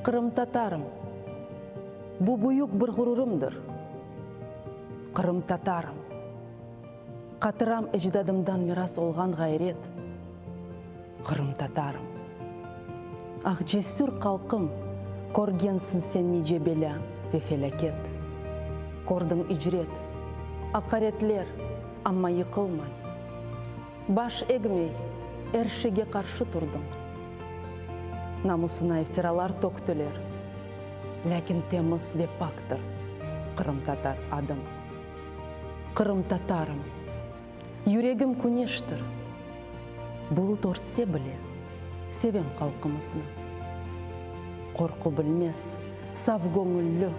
Кырым татарым, бу буюк бір ғұрурымдыр. Кырым татарым, қатырам эждадымдан мирас олған ғайрет. Қырым татарым. Ақ жесүр қалқым, көргенсің сен неже беля вефелакет. Көрдің үжрет, ақаретлер, амма йықылмай. Баш егмей, әршіге қаршы тұрдың. Намысына ифтиралар төктілер. Ләкин теміз ве пактыр, Қырым татар адым. Қырым татарым, юрегім көнештір. Бұл тортсе біле, севен қалқымызны. Қорқу білмес, сав көңіллі,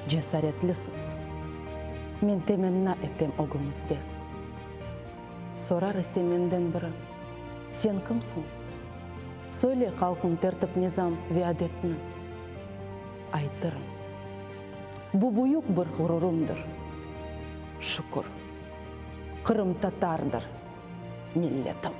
жесаретлісіз. Мен теменна етем оғымызде. Сорар семенден бірі, сен кімсің? Сөйле қалқын тәртіп низам виадетні. Айтырым, бұ бұйық бір ғұрырымдыр. Шүкір, Қырым татардыр, миллетім.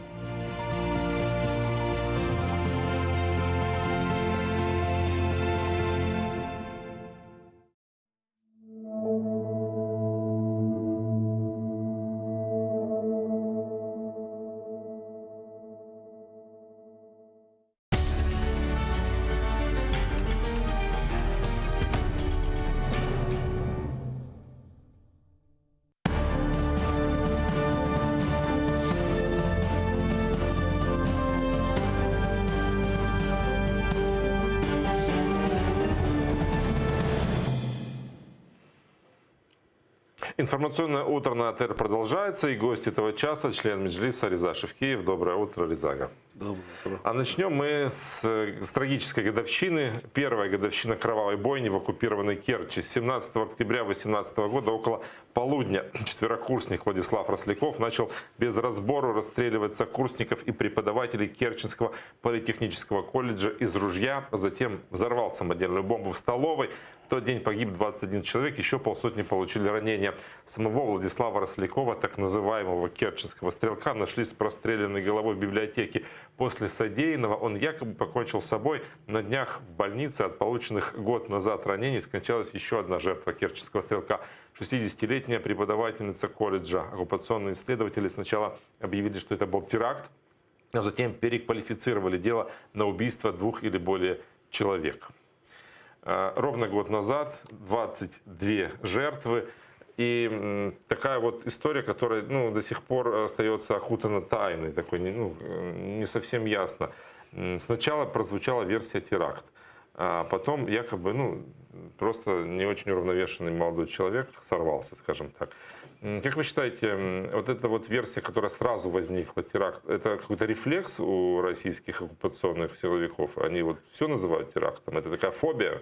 Информационное утро на АТР продолжается, и гость этого часа, член Меджлиса Реза Шевкиев. Доброе утро, Резага. Доброе утро. А начнем мы с трагической годовщины. Первая годовщина кровавой бойни в оккупированной Керчи. 17 октября 2018 года около полудня четверокурсник Владислав Росляков начал без разбору расстреливать сокурсников и преподавателей Керченского политехнического колледжа из ружья. Затем взорвал самодельную бомбу в столовой. В тот день погиб 21 человек, еще полсотни получили ранения. Самого Владислава Рослякова, так называемого керченского стрелка, нашли с простреленной головой в библиотеке. После содеянного он якобы покончил с собой. На днях в больнице от полученных год назад ранений скончалась еще одна жертва керченского стрелка. 60-летняя преподавательница колледжа. Оккупационные исследователи сначала объявили, что это был теракт, но затем переквалифицировали дело на убийство 2 или более человек. Ровно год назад 22 жертвы. И такая вот история, которая до сих пор остается окутана тайной, такой, не совсем ясно. Сначала прозвучала версия теракт, а потом якобы просто не очень уравновешенный молодой человек сорвался, скажем так. Как вы считаете, вот эта вот версия, которая сразу возникла, теракт, это какой-то рефлекс у российских оккупационных силовиков? Они вот все называют терактом? Это такая фобия?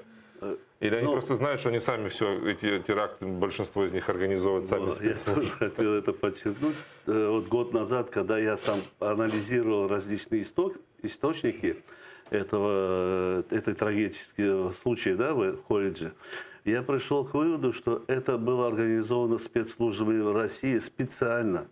Или они просто знают, что они сами все, эти теракты, большинство из них организовывают сами спецслужбы? Я тоже хотел это подчеркнуть. Вот год назад, когда я сам анализировал различные источники этой трагического случая, в колледже, я пришел к выводу, что это было организовано спецслужбами России специально.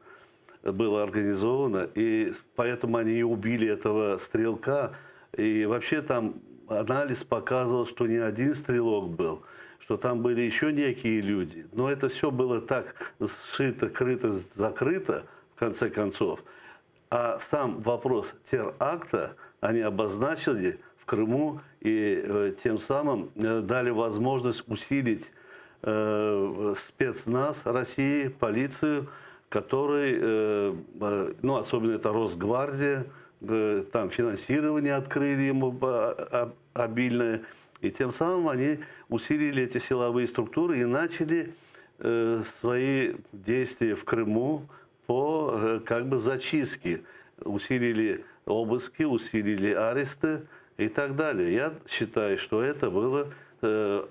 Было организовано, и поэтому они и убили этого стрелка. И вообще там анализ показывал, что не один стрелок был, что там были еще некие люди. Но это все было так сшито, крыто, закрыто, в конце концов. А сам вопрос теракта они обозначили в Крыму и тем самым дали возможность усилить спецназ России, полицию, который, особенно это Росгвардия, там финансирование открыли ему обильное. И тем самым они усилили эти силовые структуры и начали свои действия в Крыму по зачистке. Усилили обыски, усилили аресты и так далее. Я считаю, что это была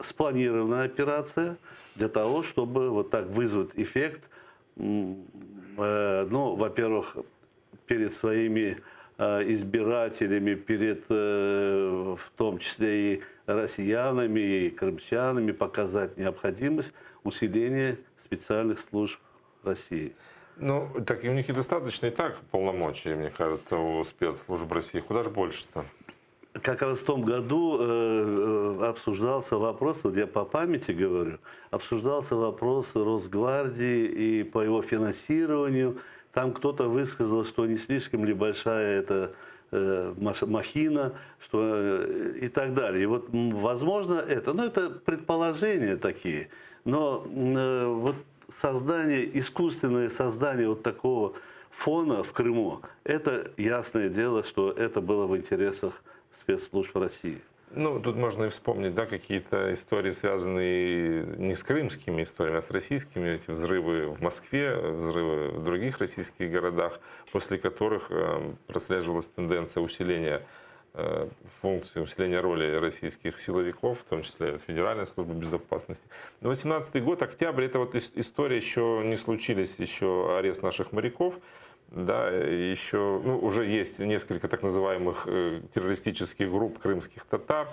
спланированная операция для того, чтобы вот так вызвать эффект, во-первых, перед своими избирателями, перед, в том числе и россиянами, и крымчанами, показать необходимость усиления специальных служб России. Так у них и достаточно и так полномочий, мне кажется, у спецслужб России. Куда же больше-то? Как раз в том году обсуждался вопрос, вот я по памяти говорю, обсуждался вопрос Росгвардии и по его финансированию. Там кто-то высказал, что не слишком ли большая эта махина, что и так далее. И вот, возможно, это предположения такие, но вот искусственное создание вот такого фона в Крыму, это ясное дело, что это было в интересах спецслужб России. Ну, тут можно и вспомнить, да, какие-то истории, связанные не с крымскими историями, а с российскими. Эти взрывы в Москве, взрывы в других российских городах, после которых прослеживалась тенденция усиления функции, усиления роли российских силовиков, в том числе Федеральной службы безопасности. Но 18-й год, октябрь, это вот история, еще не случились, еще арест наших моряков. Да, еще уже есть несколько так называемых террористических групп крымских татар.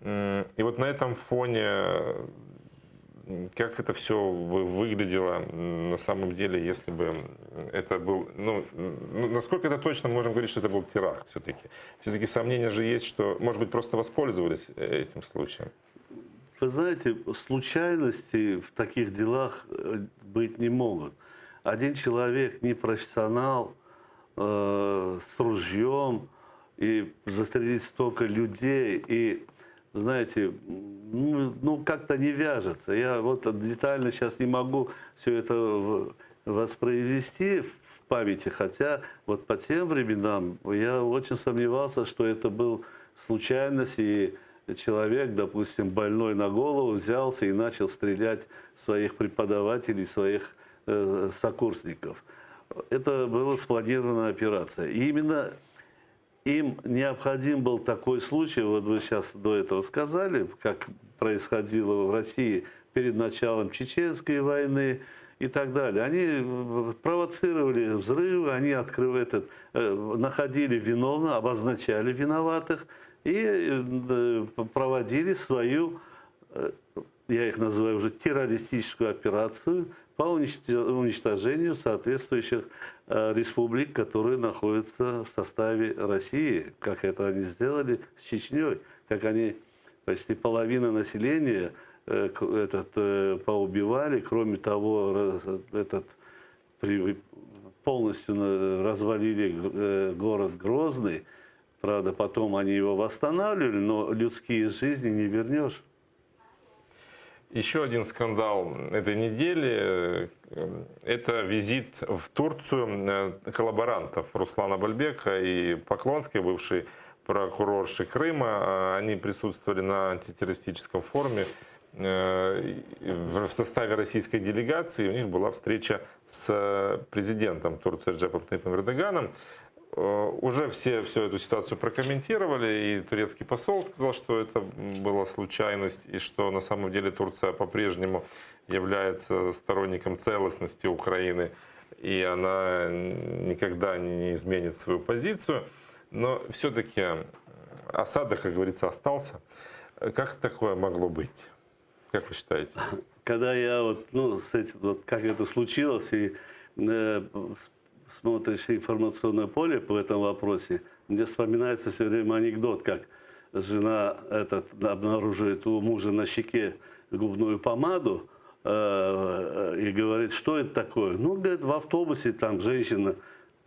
И вот на этом фоне, как это все выглядело на самом деле, если бы это был... насколько это точно мы можем говорить, что это был теракт все-таки? Все-таки сомнения же есть, что, может быть, просто воспользовались этим случаем. Вы знаете, случайностей в таких делах быть не могут. Один человек, не профессионал, с ружьем, и застрелить столько людей, и, знаете, как-то не вяжется. Я вот детально сейчас не могу все это воспроизвести в памяти, хотя вот по тем временам я очень сомневался, что это был случайность, и человек, допустим, больной на голову, взялся и начал стрелять в своих преподавателей, своих сокурсников. Это была спланированная операция. И именно им необходим был такой случай, вот вы сейчас до этого сказали, как происходило в России перед началом Чеченской войны и так далее. Они провоцировали взрывы, они находили виновных, обозначали виноватых и проводили свою, я их называю уже, террористическую операцию по уничтожению соответствующих республик, которые находятся в составе России, как это они сделали с Чечней, как они почти половина населения поубивали, кроме того, полностью развалили город Грозный, правда, потом они его восстанавливали, но людские жизни не вернешь. Еще один скандал этой недели – это визит в Турцию коллаборантов Руслана Бальбека и Поклонской, бывшей прокурорши Крыма. Они присутствовали на антитеррористическом форуме в составе российской делегации. У них была встреча с президентом Турции Реджепом Тайипом Эрдоганом. Уже все всю эту ситуацию прокомментировали, и турецкий посол сказал, что это была случайность, и что на самом деле Турция по-прежнему является сторонником целостности Украины, и она никогда не изменит свою позицию. Но все-таки осадок, как говорится, остался. Как такое могло быть? Как вы считаете? Когда я как это случилось, и смотришь информационное поле по этому вопросе, мне вспоминается все время анекдот, как жена обнаруживает у мужа на щеке губную помаду и говорит, что это такое? Ну, говорит, в автобусе там женщина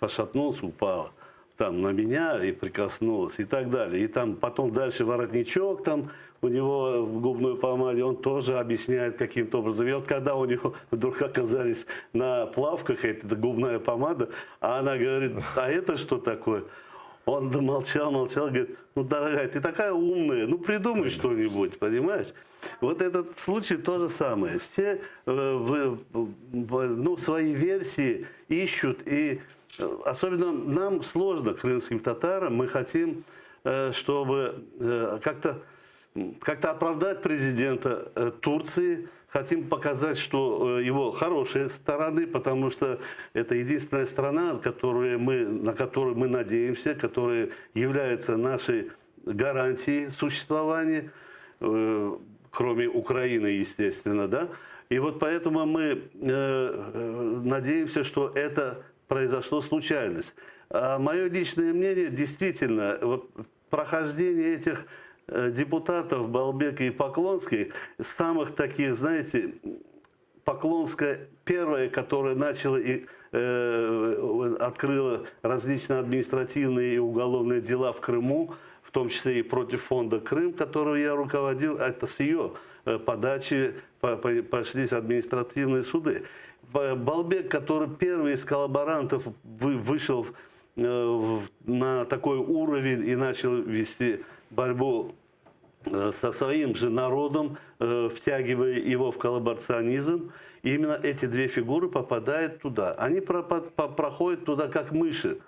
пошатнулась, упала там на меня и прикоснулась и так далее. И там потом дальше воротничок там у него в губной помаде, он тоже объясняет каким-то образом. И вот когда у него вдруг оказались на плавках эта губная помада, а она говорит, а это что такое? Он молчал, говорит, ну, дорогая, ты такая умная, ну, придумай что-нибудь, понимаешь? Вот этот случай то же самое. Все свои версии ищут, и особенно нам сложно, крымским татарам, мы хотим, чтобы как-то оправдать президента Турции, хотим показать, что его хорошие стороны, потому что это единственная страна, на которую мы надеемся, которая является нашей гарантией существования, кроме Украины, естественно, да. И вот поэтому мы надеемся, что это произошло случайность. А мое личное мнение, действительно, вот прохождение этих депутатов Балбека и Поклонской, самых таких, знаете, Поклонская первая, которая начала и открыла различные административные и уголовные дела в Крыму, в том числе и против фонда «Крым», которого я руководил. Это с ее подачи пошли административные суды. Балбек, который первый из коллаборантов вышел на такой уровень и начал вести борьбу со своим же народом, втягивая его в коллаборационизм. И именно эти две фигуры попадают туда. Они проходят туда как мыши,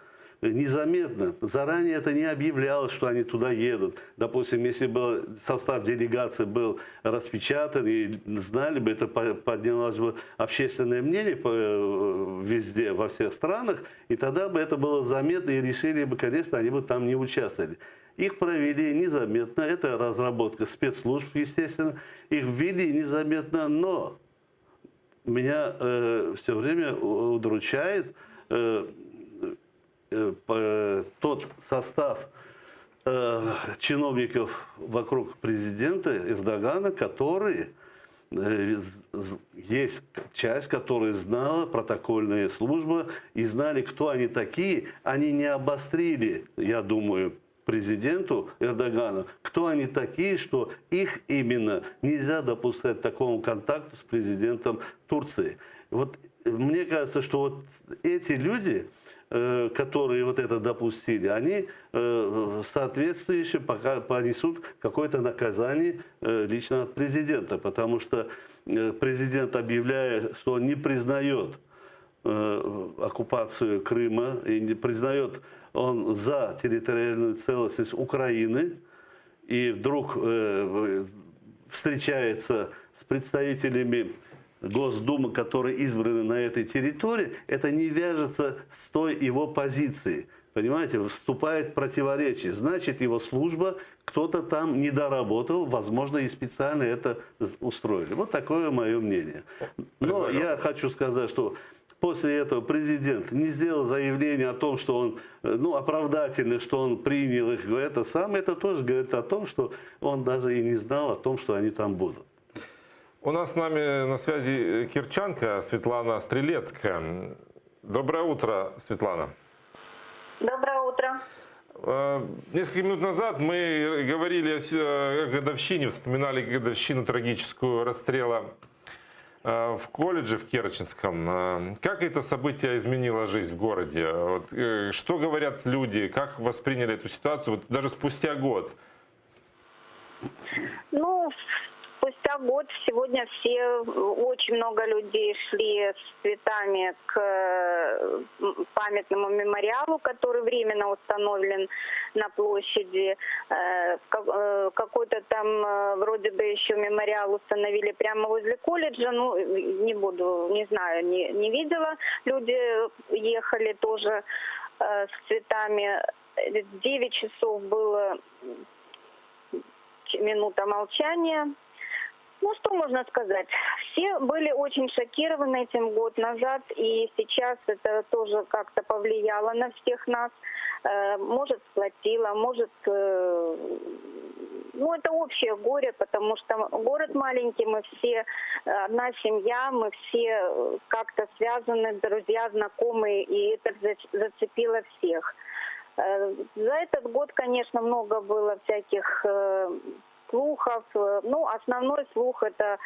незаметно. Заранее это не объявлялось, что они туда едут. Допустим, если бы состав делегации был распечатан и знали бы, это поднялось бы общественное мнение везде, во всех странах, и тогда бы это было заметно, и решили бы, конечно, они бы там не участвовали. Их провели незаметно, это разработка спецслужб, естественно, их ввели незаметно, но меня все время удручает тот состав чиновников вокруг президента Эрдогана, которые, есть часть, которая знала, протокольная служба, и знали, кто они такие. Они не обострили, я думаю, президенту Эрдогану, кто они такие, что их именно нельзя допускать к такому контакту с президентом Турции. Вот мне кажется, что вот эти люди, которые вот это допустили, они соответствующе понесут какое-то наказание лично от президента, потому что президент, объявляя, что он не признает оккупацию Крыма и не признает, он за территориальную целостность Украины, и вдруг встречается с представителями Госдумы, которые избраны на этой территории, это не вяжется с той его позицией. Понимаете, вступает в противоречие. Значит, его служба, кто-то там не доработал, возможно, и специально это устроили. Вот такое мое мнение. Но я хочу сказать, что после этого президент не сделал заявление о том, что он, оправдательный, что он принял их, это тоже говорит о том, что он даже и не знал о том, что они там будут. У нас с нами на связи кирчанка Светлана Стрелецкая. Доброе утро, Светлана. Доброе утро. Несколько минут назад мы говорили о годовщине, вспоминали годовщину трагическую расстрела в колледже в Керченском. Как это событие изменило жизнь в городе? Вот, что говорят люди? Как восприняли эту ситуацию вот даже спустя год? Спустя год сегодня очень много людей шли с цветами к памятному мемориалу, который временно установлен на площади. Какой-то там вроде бы еще мемориал установили прямо возле колледжа. Не знаю, не видела. Люди ехали тоже с цветами. 9 часов было минута молчания. Что можно сказать? Все были очень шокированы этим год назад, и сейчас это тоже как-то повлияло на всех нас. Может, сплотило, может... это общее горе, потому что город маленький, мы все одна семья, мы все как-то связаны, друзья, знакомые, и это зацепило всех. За этот год, конечно, много было всяких... слухов. Основной слух это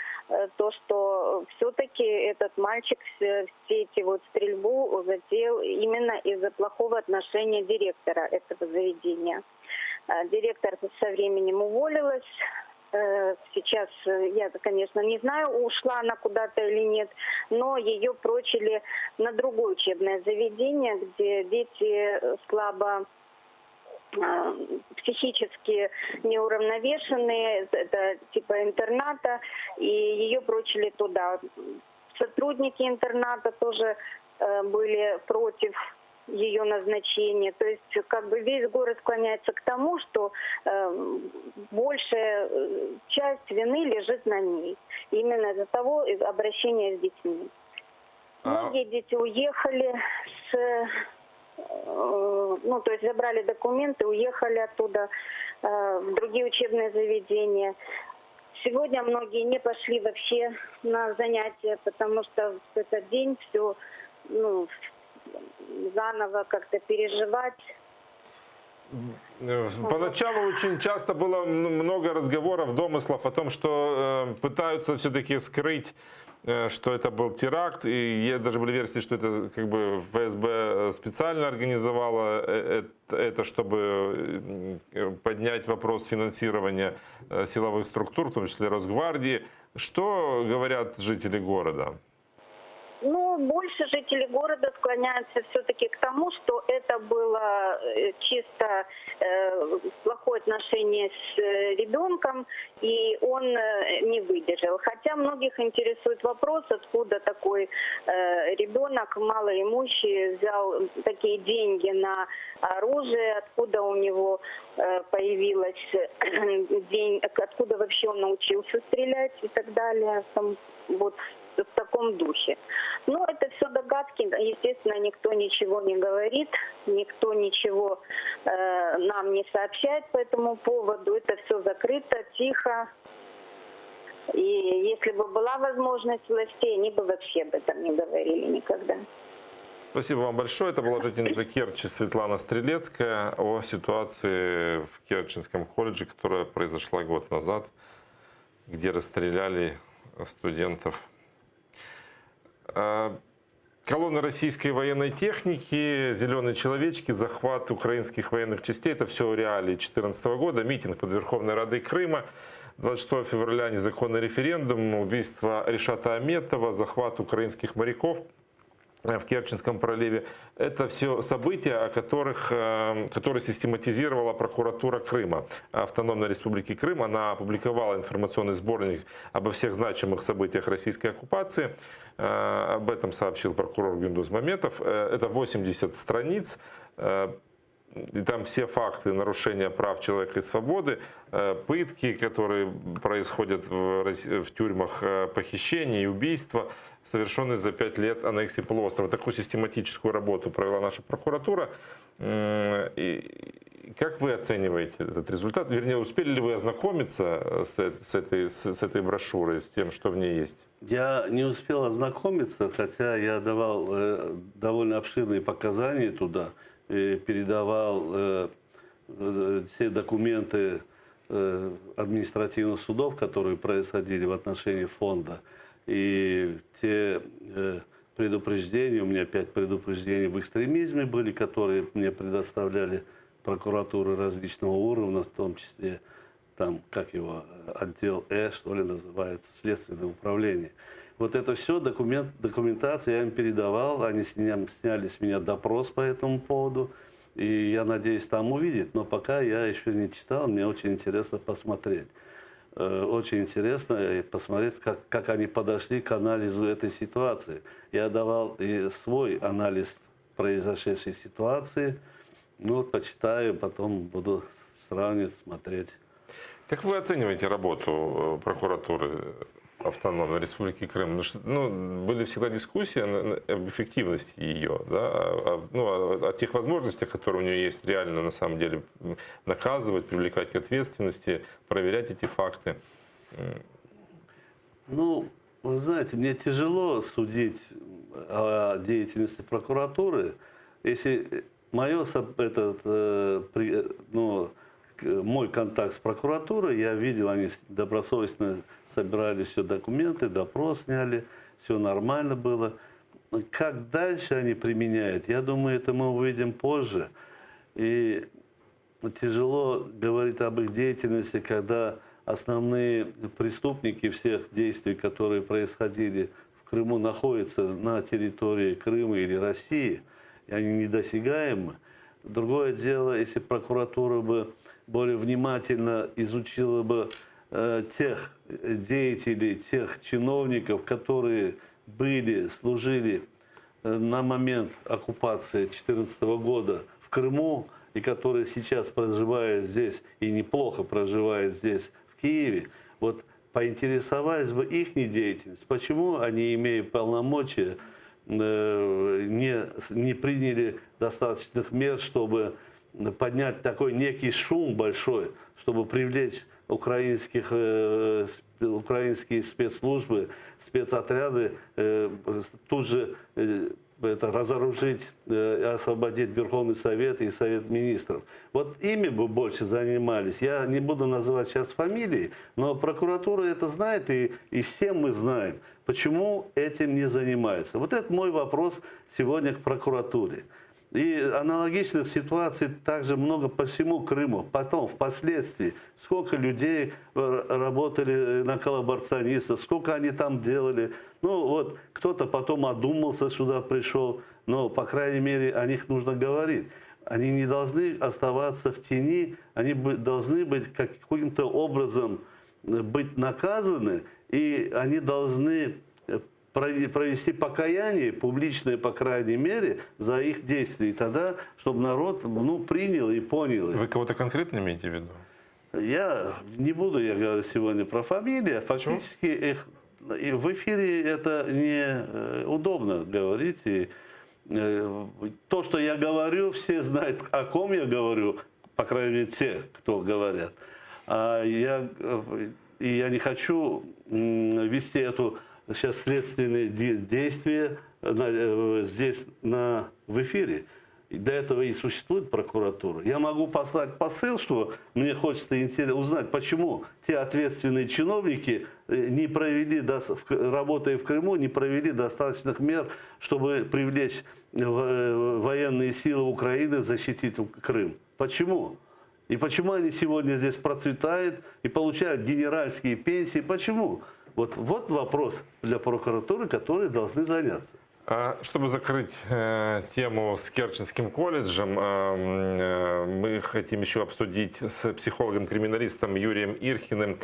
то, что все-таки этот мальчик все эти стрельбу затеял именно из-за плохого отношения директора этого заведения. Директор со временем уволилась. Сейчас, я, конечно, не знаю, ушла она куда-то или нет, но ее прочили на другое учебное заведение, где дети слабо психически неуравновешенные, это типа интерната, и ее прочили туда. Сотрудники интерната тоже были против ее назначения. То есть весь город склоняется к тому, что большая часть вины лежит на ней. Именно из-за того обращения с детьми. Многие дети уехали то есть забрали документы, уехали оттуда в другие учебные заведения. Сегодня многие не пошли вообще на занятия, потому что в этот день все заново как-то переживать. Поначалу очень часто было много разговоров, домыслов о том, что пытаются все-таки скрыть, что это был теракт. И даже были версии, что это как бы ФСБ специально организовало это, чтобы поднять вопрос финансирования силовых структур, в том числе Росгвардии. Что говорят жители города? Больше жители города склоняются все-таки к тому, что это было чисто плохое отношение с ребенком, и он не выдержал. Хотя многих интересует вопрос, откуда такой ребенок, малоимущий, взял такие деньги на оружие, откуда у него появилась откуда вообще он научился стрелять и так далее. Вот в таком духе. Но это все догадки. Естественно, никто ничего не говорит, никто ничего нам не сообщает по этому поводу. Это все закрыто, тихо. И если бы была возможность властей, они бы вообще об этом не говорили никогда. Спасибо вам большое. Это была жительница Керчи Светлана Стрелецкая о ситуации в Керченском колледже, которая произошла год назад, где расстреляли студентов. Колонны российской военной техники, зеленые человечки, захват украинских военных частей – это все реалии 2014 года. Митинг под Верховной Радой Крыма, 26 февраля незаконный референдум, убийство Ришата Аметова, захват украинских моряков в Керченском проливе. Это все события, которые систематизировала прокуратура Крыма, Автономной Республики Крым. Она опубликовала информационный сборник обо всех значимых событиях российской оккупации. Об этом сообщил прокурор Гюндуз Маметов. Это 80 страниц. И там все факты нарушения прав человека и свободы, пытки, которые происходят в тюрьмах, похищения и убийства, совершенные за 5 лет аннексии полуострова. Такую систематическую работу провела наша прокуратура. И как вы оцениваете этот результат? Вернее, успели ли вы ознакомиться с этой брошюрой, с тем, что в ней есть? Я не успел ознакомиться, хотя я давал довольно обширные показания туда. Передавал все документы административных судов, которые происходили в отношении фонда. И те предупреждения, у меня 5 предупреждений в экстремизме были, которые мне предоставляли прокуратуры различного уровня, в том числе там, как его, отдел что ли, называется, следственное управление. Вот это все, документация я им передавал, они сняли с меня допрос по этому поводу, и я надеюсь там увидеть, но пока я еще не читал, мне очень интересно посмотреть. Очень интересно посмотреть, как они подошли к анализу этой ситуации. Я давал и свой анализ произошедшей ситуации, почитаю, потом буду сравнивать, смотреть. Как вы оцениваете работу прокуратуры Автономной Республики Крым? Были всегда дискуссии об эффективности ее, да? о тех возможностях, которые у нее есть реально на самом деле наказывать, привлекать к ответственности, проверять эти факты. Вы знаете, мне тяжело судить о деятельности прокуратуры, если мой контакт с прокуратурой, я видел, они добросовестно собирали все документы, допрос сняли, все нормально было. Как дальше они применяют, я думаю, это мы увидим позже. И тяжело говорить об их деятельности, когда основные преступники всех действий, которые происходили в Крыму, находятся на территории Крыма или России, и они недосягаемы. Другое дело, если прокуратура бы более внимательно изучила бы тех деятелей, тех чиновников, которые служили на момент оккупации 2014 года в Крыму, и которые сейчас проживают здесь и неплохо проживают здесь, в Киеве, вот поинтересовались бы их деятельность, почему они, имея полномочия, не приняли достаточных мер, чтобы поднять такой некий шум большой, чтобы привлечь украинские спецслужбы, спецотряды, тут же это разоружить, освободить Верховный Совет и Совет Министров. Вот ими бы больше занимались. Я не буду называть сейчас фамилии, но прокуратура это знает, и все мы знаем, почему этим не занимаются. Вот это мой вопрос сегодня к прокуратуре. И аналогичных ситуаций также много по всему Крыму. Потом, впоследствии, сколько людей работали на коллаборационистов, сколько они там делали. Ну вот, кто-то потом одумался, сюда пришел, но, по крайней мере, о них нужно говорить. Они не должны оставаться в тени, они должны быть каким-то образом быть наказаны, и они должны провести покаяние, публичное, по крайней мере, за их действия. И тогда, чтобы народ принял и понял. Вы кого-то конкретно имеете в виду? Я не буду, я говорю сегодня про фамилии. Фактически их, и в эфире это неудобно говорить. И, то, что я говорю, все знают, о ком я говорю, по крайней мере, те, кто говорят. Я не хочу вести эту сейчас следственные действия здесь в эфире. И для этого и существует прокуратура. Я могу послать посыл, что мне хочется узнать, почему те ответственные чиновники, не провели, работая в Крыму, не провели достаточных мер, чтобы привлечь военные силы Украины, защитить Крым. Почему? И почему они сегодня здесь процветают и получают генеральские пенсии? Почему? Вот вопрос для прокуратуры, которые должны заняться. Чтобы закрыть тему с Керченским колледжем, мы хотим еще обсудить с психологом-криминалистом Юрием Ирхиным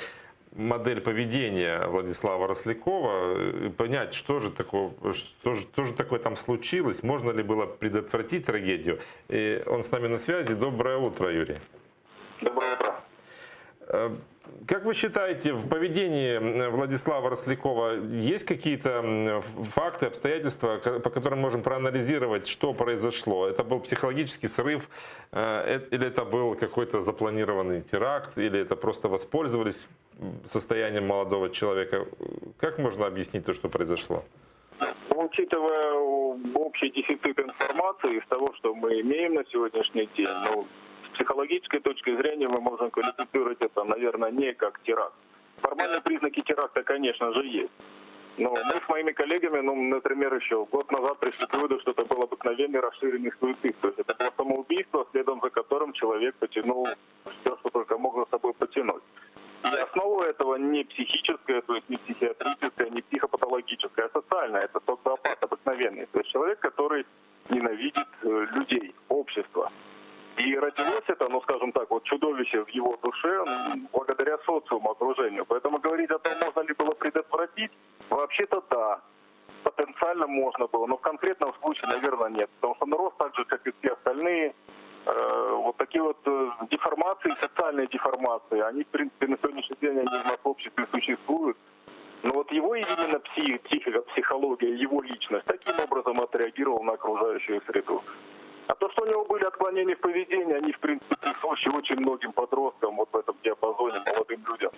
модель поведения Владислава Рослякова, и понять, что же такое там случилось, можно ли было предотвратить трагедию. И он с нами на связи. Доброе утро, Юрий. Доброе утро. Как вы считаете, в поведении Владислава Рослякова есть какие-то факты, обстоятельства, по которым можем проанализировать, что произошло? Это был психологический срыв, или это был какой-то запланированный теракт, или это просто воспользовались состоянием молодого человека? Как можно объяснить то, что произошло? Учитывая общий дефицит информации из того, что мы имеем на сегодняшний день, с психологической точки зрения мы можем квалифицировать это, наверное, не как теракт. Формальные признаки теракта, конечно же, есть. Но мы с моими коллегами, например, еще год назад пришли к выводу, что это был обыкновенный расширенный суицид. То есть это было самоубийство, следом за которым человек потянул все, что только мог за собой потянуть. И основа этого не психическая, то есть не психиатрическая, не психопатологическая, а социальная. Это социопат обыкновенный. То есть человек, который ненавидит людей, общество. И родилось это, скажем так, чудовище в его душе благодаря социуму, окружению. Поэтому говорить о том, можно ли было предотвратить, вообще-то да. Потенциально можно было, но в конкретном случае, наверное, нет. Потому что народ, так же, как и все остальные, такие деформации, социальные деформации, они, в принципе, на сегодняшний день они у нас в обществе существуют. Но его именно психика, психология, его личность таким образом отреагировала на окружающую среду. А то, что у него были отклонения в поведении, они, в принципе, присущи очень многим подросткам в этом диапазоне, молодым людям,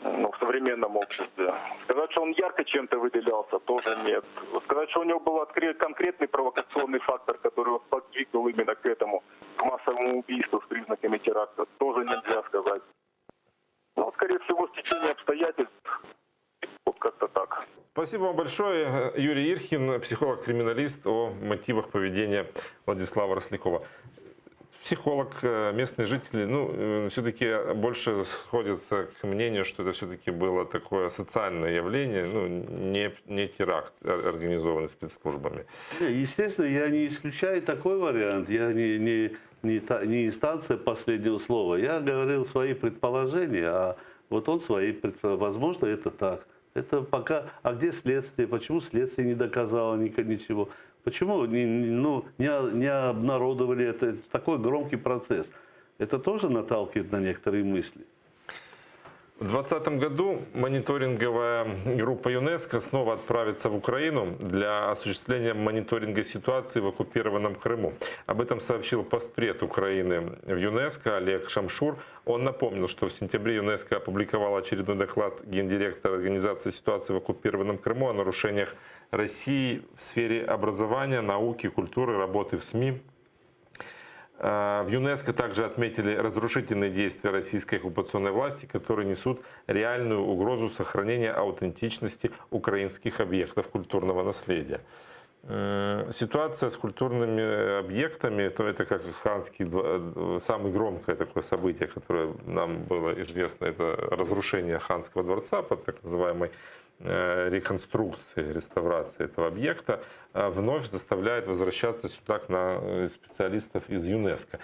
в современном обществе. Сказать, что он ярко чем-то выделялся, тоже нет. Сказать, что у него был конкретный провокационный фактор, который его подвигнул именно к этому, к массовому убийству с признаками теракта, тоже нельзя сказать. Скорее всего, стечение обстоятельств, как-то так. Спасибо вам большое. Юрий Ирхин, психолог-криминалист, о мотивах поведения Владислава Рослякова. Психолог, местные жители, все-таки больше сходятся к мнению, что это все-таки было такое социальное явление, не теракт, организованный спецслужбами. Естественно, я не исключаю такой вариант. Я не инстанция последнего слова. Я говорил свои предположения, а он свои предположения. Возможно, это так. Это пока... А где следствие? Почему следствие не доказало ничего? Почему не обнародовали это? Это такой громкий процесс. Это тоже наталкивает на некоторые мысли. В 2020 году мониторинговая группа ЮНЕСКО снова отправится в Украину для осуществления мониторинга ситуации в оккупированном Крыму. Об этом сообщил постпред Украины в ЮНЕСКО Олег Шамшур. Он напомнил, что в сентябре ЮНЕСКО опубликовал очередной доклад гендиректора Организации ситуации в оккупированном Крыму о нарушениях России в сфере образования, науки, культуры, работы в СМИ. В ЮНЕСКО также отметили разрушительные действия российской оккупационной власти, которые несут реальную угрозу сохранения аутентичности украинских объектов культурного наследия. Ситуация с культурными объектами, то это как Ханский, самое громкое такое событие, которое нам было известно, это разрушение Ханского дворца под так называемой реконструкции, реставрации этого объекта, вновь заставляет возвращаться сюда на специалистов из ЮНЕСКО.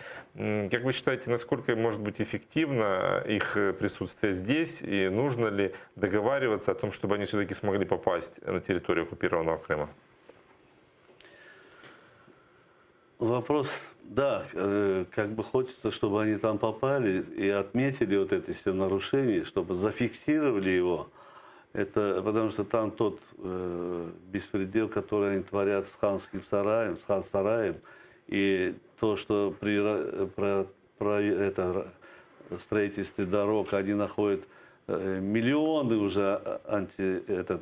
Как вы считаете, насколько может быть эффективно их присутствие здесь, и нужно ли договариваться о том, чтобы они все-таки смогли попасть на территорию оккупированного Крыма? Вопрос, да, как бы хочется, чтобы они там попали и отметили вот эти все нарушения, чтобы зафиксировали его. Это потому что там тот беспредел, который они творят с Ханским сараем, с Хан-сараем, и то, что при строительстве дорог они находят миллионы уже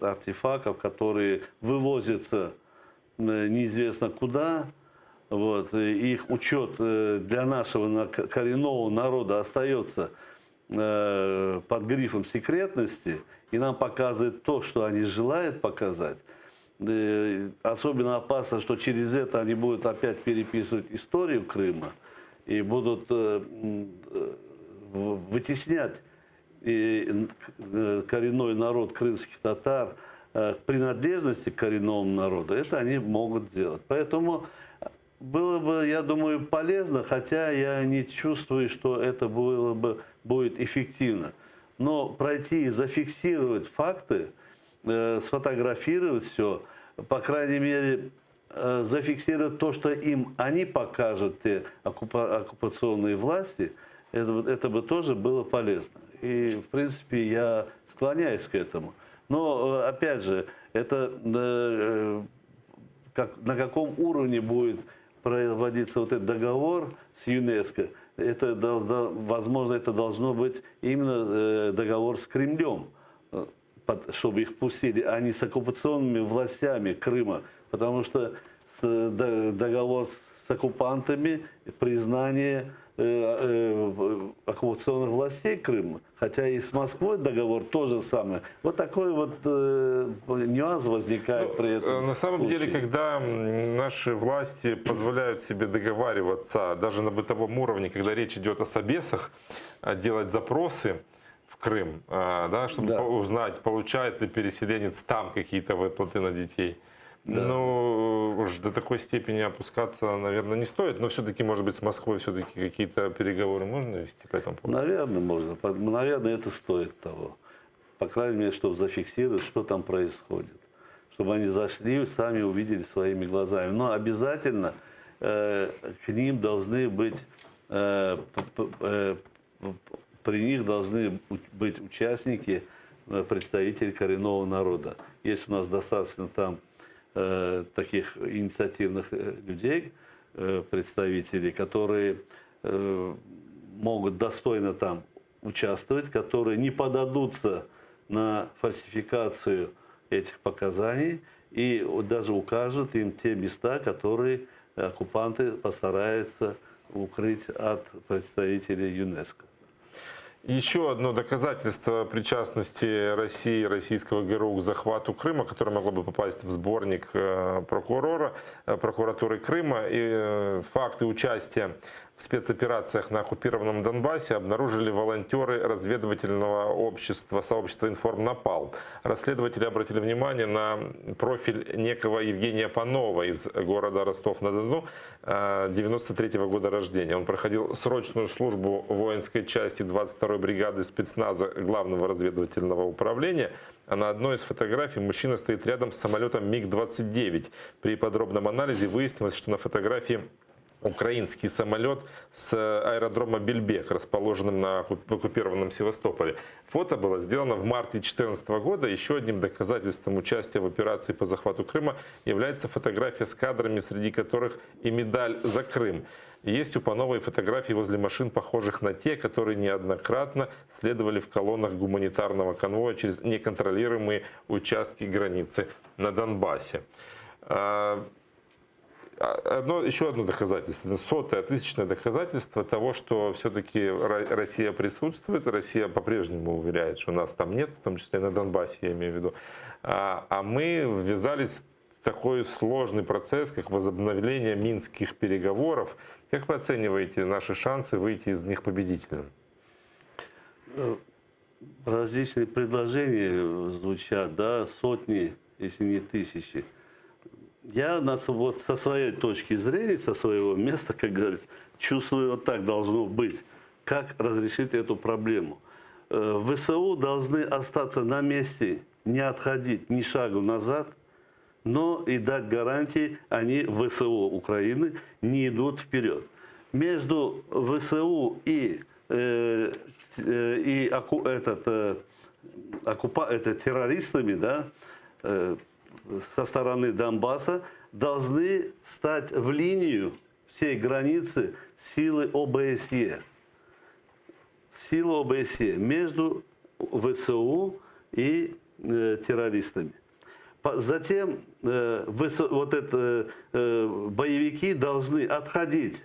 артефактов, которые вывозятся неизвестно куда. Вот, их учет для нашего коренного народа остается под грифом секретности, и нам показывает то, что они желают показать. Особенно опасно, что через это они будут опять переписывать историю Крыма и будут вытеснять коренной народ крымских татар к принадлежности к коренному народу. Это они могут сделать. Поэтому было бы, я думаю, полезно, хотя я не чувствую, что это будет эффективно. Но пройти и зафиксировать факты, сфотографировать все, по крайней мере, зафиксировать то, что они покажут, те оккупационные власти, это бы тоже было полезно. И, в принципе, я склоняюсь к этому. Но, опять же, это на каком уровне будет проводиться вот этот договор с ЮНЕСКО, возможно, это должно быть именно договор с Кремлем, чтобы их пустили, а не с оккупационными властями Крыма. Потому что договор с оккупантами, признание оккупационных властей Крыма, хотя и с Москвой договор то же самое. Вот такой вот нюанс возникает при этом. На самом случае. деле, когда наши власти позволяют себе договариваться даже на бытовом уровне, когда речь идет о собесах, делать запросы в Крым, да, чтобы узнать, получает ли переселенец там какие-то выплаты на детей. Да. Ну, уж до такой степени опускаться, наверное, не стоит. Но все-таки, может быть, с Москвой все-таки какие-то переговоры можно вести по этому поводу? Наверное, можно. Наверное, это стоит того. По крайней мере, чтобы зафиксировать, что там происходит. Чтобы они зашли, сами увидели своими глазами. Но обязательно к ним должны быть, при них должны быть участники, представители коренного народа. Есть у нас достаточно там таких инициативных людей, представителей, которые могут достойно там участвовать, которые не подадутся на фальсификацию этих показаний и даже укажут им те места, которые оккупанты постараются укрыть от представителей ЮНЕСКО. Еще одно доказательство причастности России, российского ГРУ к захвату Крыма, которое могло бы попасть в сборник прокуратуры Крыма, и факты участия в спецоперациях на оккупированном Донбассе обнаружили волонтеры разведывательного сообщества «Информнапал». Расследователи обратили внимание на профиль некого Евгения Панова из города Ростов-на-Дону, 93-го года рождения. Он проходил срочную службу в воинской части 22-й бригады спецназа Главного разведывательного управления. А на одной из фотографий мужчина стоит рядом с самолетом МиГ-29. При подробном анализе выяснилось, что на фотографии украинский самолет с аэродрома Бельбек, расположенным на оккупированном Севастополе. Фото было сделано в марте 2014 года. Еще одним доказательством участия в операции по захвату Крыма является фотография с кадрами, среди которых и медаль за Крым. Есть у Пановой фотографии возле машин, похожих на те, которые неоднократно следовали в колоннах гуманитарного конвоя через неконтролируемые участки границы на Донбассе. Еще одно доказательство, 100-е, 1000-е доказательство того, что все-таки Россия присутствует. Россия по-прежнему уверяет, что нас там нет, в том числе на Донбассе, я имею в виду. А мы ввязались в такой сложный процесс, как возобновление минских переговоров. Как вы оцениваете наши шансы выйти из них победителем? Различные предложения звучат, да, сотни, если не тысячи. Я вот со своей точки зрения, со своего места, как говорится, чувствую, вот так должно быть. Как разрешить эту проблему? ВСУ должны остаться на месте, не отходить ни шагу назад, но и дать гарантии, они, ВСУ Украины, не идут вперед. Между ВСУ и террористами, да, со стороны Донбасса, должны стать в линию всей границы силы ОБСЕ. Силы ОБСЕ между ВСУ и террористами. Затем боевики должны отходить,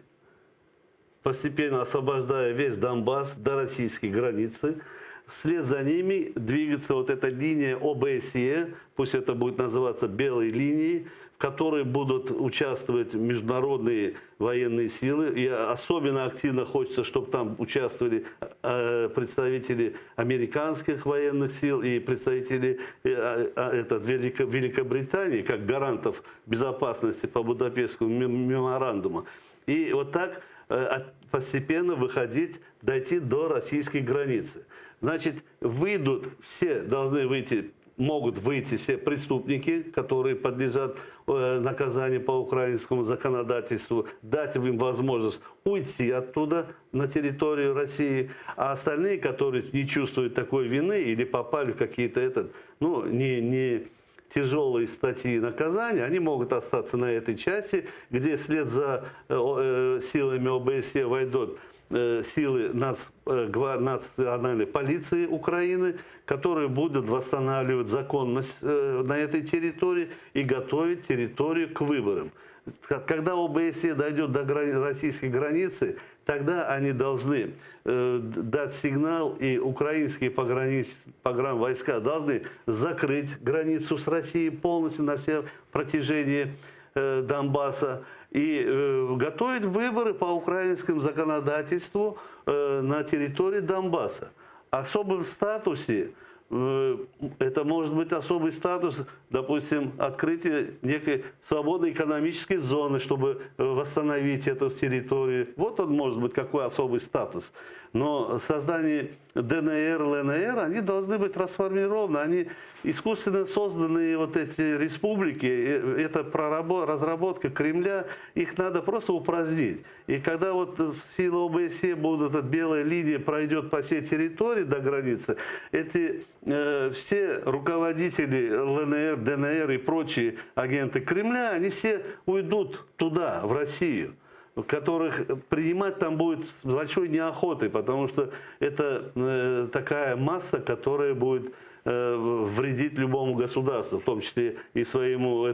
постепенно освобождая весь Донбасс до российской границы. Вслед за ними двигается вот эта линия ОБСЕ, пусть это будет называться белой линией, в которой будут участвовать международные военные силы. И особенно активно хочется, чтобы там участвовали представители американских военных сил и представители Великобритании, как гарантов безопасности по Будапештскому меморандуму. И вот так постепенно дойти до российской границы. Значит, могут выйти все преступники, которые подлежат наказанию по украинскому законодательству, дать им возможность уйти оттуда на территорию России, а остальные, которые не чувствуют такой вины или попали в какие-то не тяжелые статьи наказания, они могут остаться на этой части, где вслед за силами ОБСЕ войдут силы национальной полиции Украины, которые будут восстанавливать законность на этой территории и готовить территорию к выборам. Когда ОБСЕ дойдет до российской границы, тогда они должны дать сигнал, и украинские погранвойска должны закрыть границу с Россией полностью на все протяжении Донбасса и готовить выборы по украинскому законодательству на территории Донбасса. Особым статусе, это может быть особый статус, допустим, открытие некой свободной экономической зоны, чтобы восстановить эту территорию. Вот он может быть какой особый статус. Но создание ДНР, ЛНР, они должны быть расформированы. Они искусственно созданные вот эти республики, это разработка Кремля, их надо просто упразднить. И когда вот силы ОБСЕ будут, эта белая линия пройдет по всей территории до границы, все руководители ЛНР, ДНР и прочие агенты Кремля, они все уйдут туда, в Россию, которых принимать там будет с большой неохотой, потому что это такая масса, которая будет вредить любому государству, в том числе и своему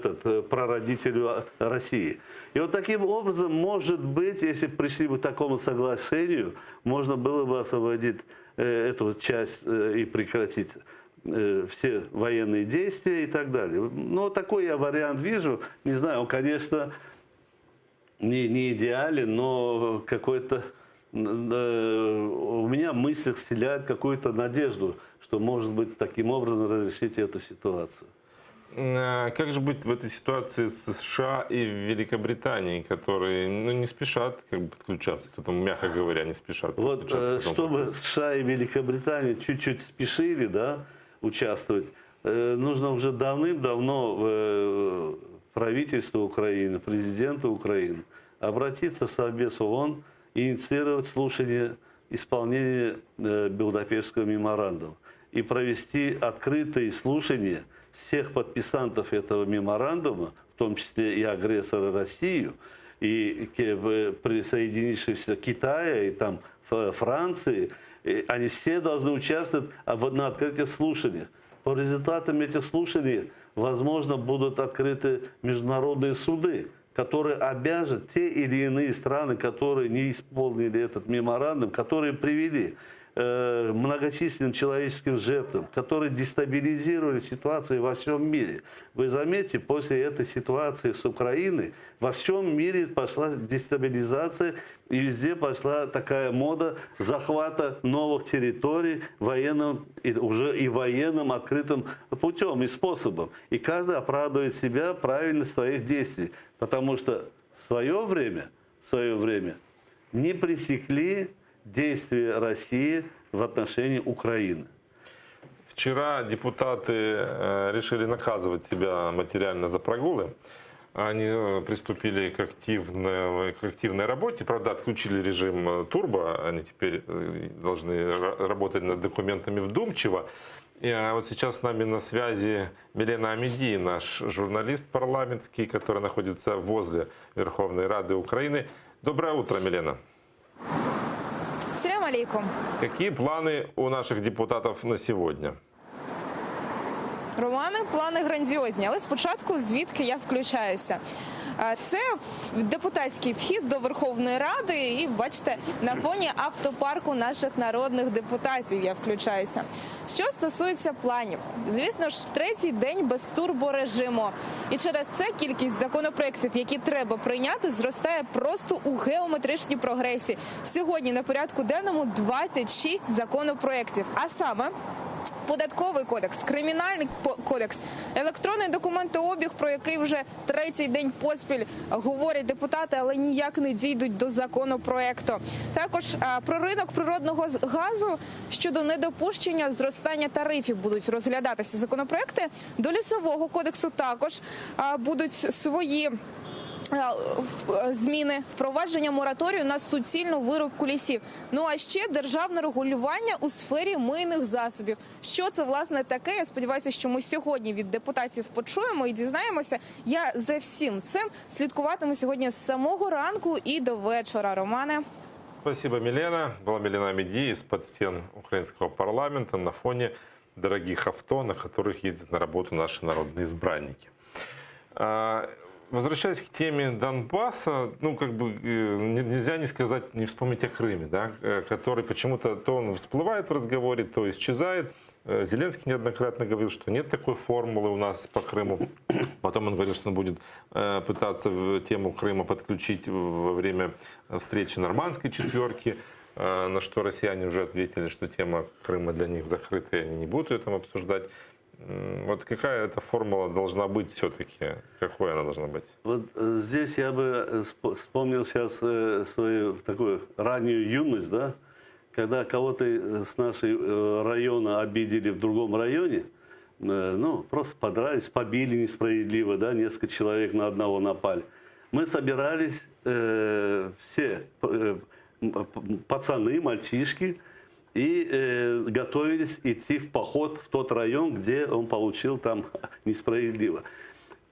прародителю России. И вот таким образом, может быть, если пришли бы к такому соглашению, можно было бы освободить эту часть и прекратить все военные действия и так далее. Но такой я вариант вижу. Не знаю, он, конечно, не идеален, но какой-то у меня в мыслях вселяет какую-то надежду, что может быть таким образом разрешить эту ситуацию. Как же быть в этой ситуации с США и Великобританией, которые не спешат подключаться, мягко говоря, не спешат подключаться? Вот, чтобы США и Великобритания чуть-чуть спешили, да, участвовать, нужно уже давным-давно правительству Украины, президенту Украины обратиться в Совбез ООН и инициировать слушание исполнения Будапештского меморандума и провести открытые слушания всех подписантов этого меморандума, в том числе и агрессора Россию, и присоединившихся Китая, и там Франции, они все должны участвовать на открытых слушаниях. По результатам этих слушаний, возможно, будут открыты международные суды, которые обяжут те или иные страны, которые не исполнили этот меморандум, которые привели многочисленным человеческим жертвам, которые дестабилизировали ситуацию во всем мире. Вы заметите, после этой ситуации с Украиной во всем мире пошла дестабилизация, и везде пошла такая мода захвата новых территорий военным, уже военным открытым путем и способом. И каждый оправдывает себя правильно своих действий, потому что в свое время не пресекли действия России в отношении Украины. Вчера депутаты решили наказывать себя материально за прогулы. Они приступили к активной работе. Правда, отключили режим турбо. Они теперь должны работать над документами вдумчиво. И вот сейчас с нами на связи Милена Амиди, наш журналист парламентский, который находится возле Верховной Рады Украины. Доброе утро, Милена. Салям алейкум. Какие планы у наших депутатів на сьогодні? Романе, плани грандіозні, але спочатку звідки я включаюся. Це депутатський вхід до Верховної Ради і, бачите, на фоні автопарку наших народних депутатів я включаюся. Що стосується планів, звісно ж, третій день без турборежиму. І через це кількість законопроєктів, які треба прийняти, зростає просто у геометричній прогресії. Сьогодні на порядку денному 26 законопроєктів, а саме Податковий кодекс, кримінальний кодекс, електронний документообіг, про який вже третій день поспіль говорять депутати, але ніяк не дійдуть до законопроекту. Також про ринок природного газу щодо недопущення зростання тарифів будуть розглядатися законопроекти. До лісового кодексу також будуть свої зміни, впровадження мораторію на суцільну вирубку лісів. Ну а ще державне регулювання у сфері мийних засобів. Що це, власне, таке? Я сподіваюся, що ми сьогодні від депутатів почуємо і дізнаємося. Я за всім цим слідкуватиму сьогодні з самого ранку і до вечора. Романе. Спасибо, Милена. Была Милена Амиди из-под стен украинского парламента на фоне дорогих авто, на которых ездят на работу наши народные избранники. Возвращаясь к теме Донбасса, ну, как бы нельзя не сказать, не вспомнить о Крыме, да, который почему-то то он всплывает в разговоре, то исчезает. Зеленский неоднократно говорил, что нет такой формулы у нас по Крыму. Потом он говорил, что он будет пытаться тему Крыма подключить во время встречи Нормандской четверки, на что россияне уже ответили, что тема Крыма для них закрыта, и они не будут ее там обсуждать. Вот какая эта формула должна быть все-таки? Какой она должна быть? Вот здесь я бы вспомнил сейчас свою такую раннюю юность, да, когда кого-то с нашего района обидели в другом районе, ну, просто подрались, побили несправедливо, да, несколько человек на одного напали. Мы собирались, все пацаны, мальчишки, и готовились идти в поход в тот район, где он получил там несправедливо.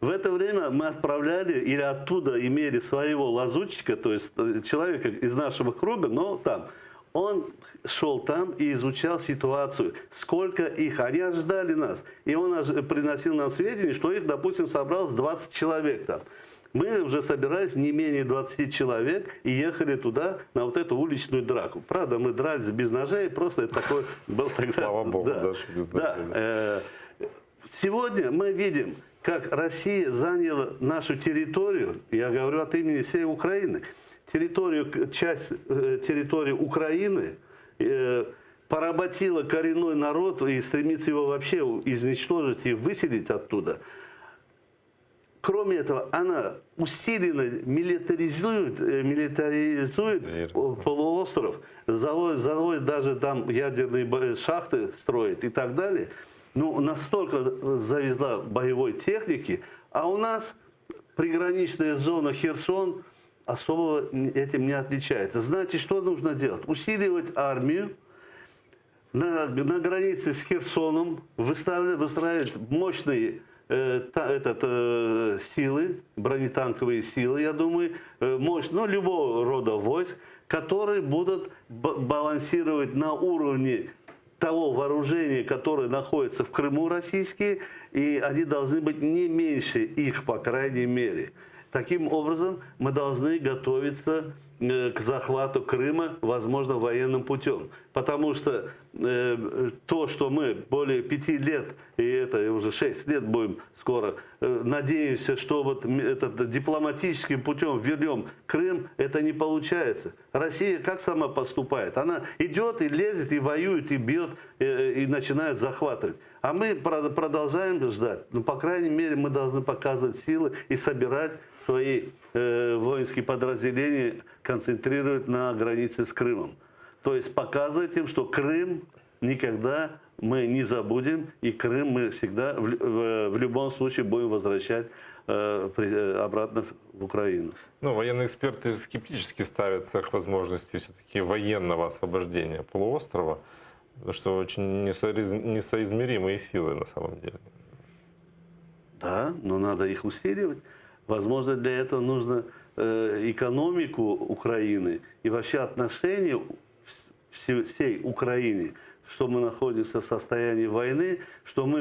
В это время мы отправляли или оттуда имели своего лазутчика, то есть человека из нашего круга, но там. Он шел там и изучал ситуацию, сколько их, они ожидали нас. И он приносил нам сведения, что их, допустим, собралось 20 человек там. Мы уже собирались не менее 20 человек и ехали туда на вот эту уличную драку. Правда, мы дрались без ножей, просто это такой был тогда... Слава Богу, да, что без ножей. Да. Сегодня мы видим, как Россия заняла нашу территорию, я говорю от имени всей Украины, часть территории Украины, поработила коренной народ и стремится его вообще изничтожить и выселить оттуда. Кроме этого, она усиленно милитаризует полуостров, заводит даже там ядерные шахты строит и так далее. Ну, настолько завезла боевой техники, а у нас приграничная зона Херсон, особо этим не отличается. Значит, что нужно делать? Усиливать армию, на границе с Херсоном выстраивать мощные силы, бронетанковые силы, я думаю, любого рода войск, которые будут балансировать на уровне того вооружения, которое находится в Крыму российские, и они должны быть не меньше их, по крайней мере. Таким образом, мы должны готовиться к захвату Крыма, возможно, военным путем. Потому что то, что мы более 5 лет, и это уже 6 лет будем скоро, надеемся, что вот этот дипломатическим путем вернем Крым, это не получается. Россия как сама поступает? Она идет и лезет, и воюет, и бьет, и начинает захватывать. А мы продолжаем ждать. Ну, по крайней мере, мы должны показывать силы и собирать свои воинские подразделения, концентрировать на границе с Крымом. То есть показывать им, что Крым никогда мы не забудем, и Крым мы всегда в любом случае будем возвращать обратно в Украину. Ну, военные эксперты скептически ставятся к возможности все-таки военного освобождения полуострова, потому что очень несоизмеримые силы на самом деле. Да, но надо их усиливать. Возможно, для этого нужно экономику Украины и вообще отношения всей Украины, что мы находимся в состоянии войны, что мы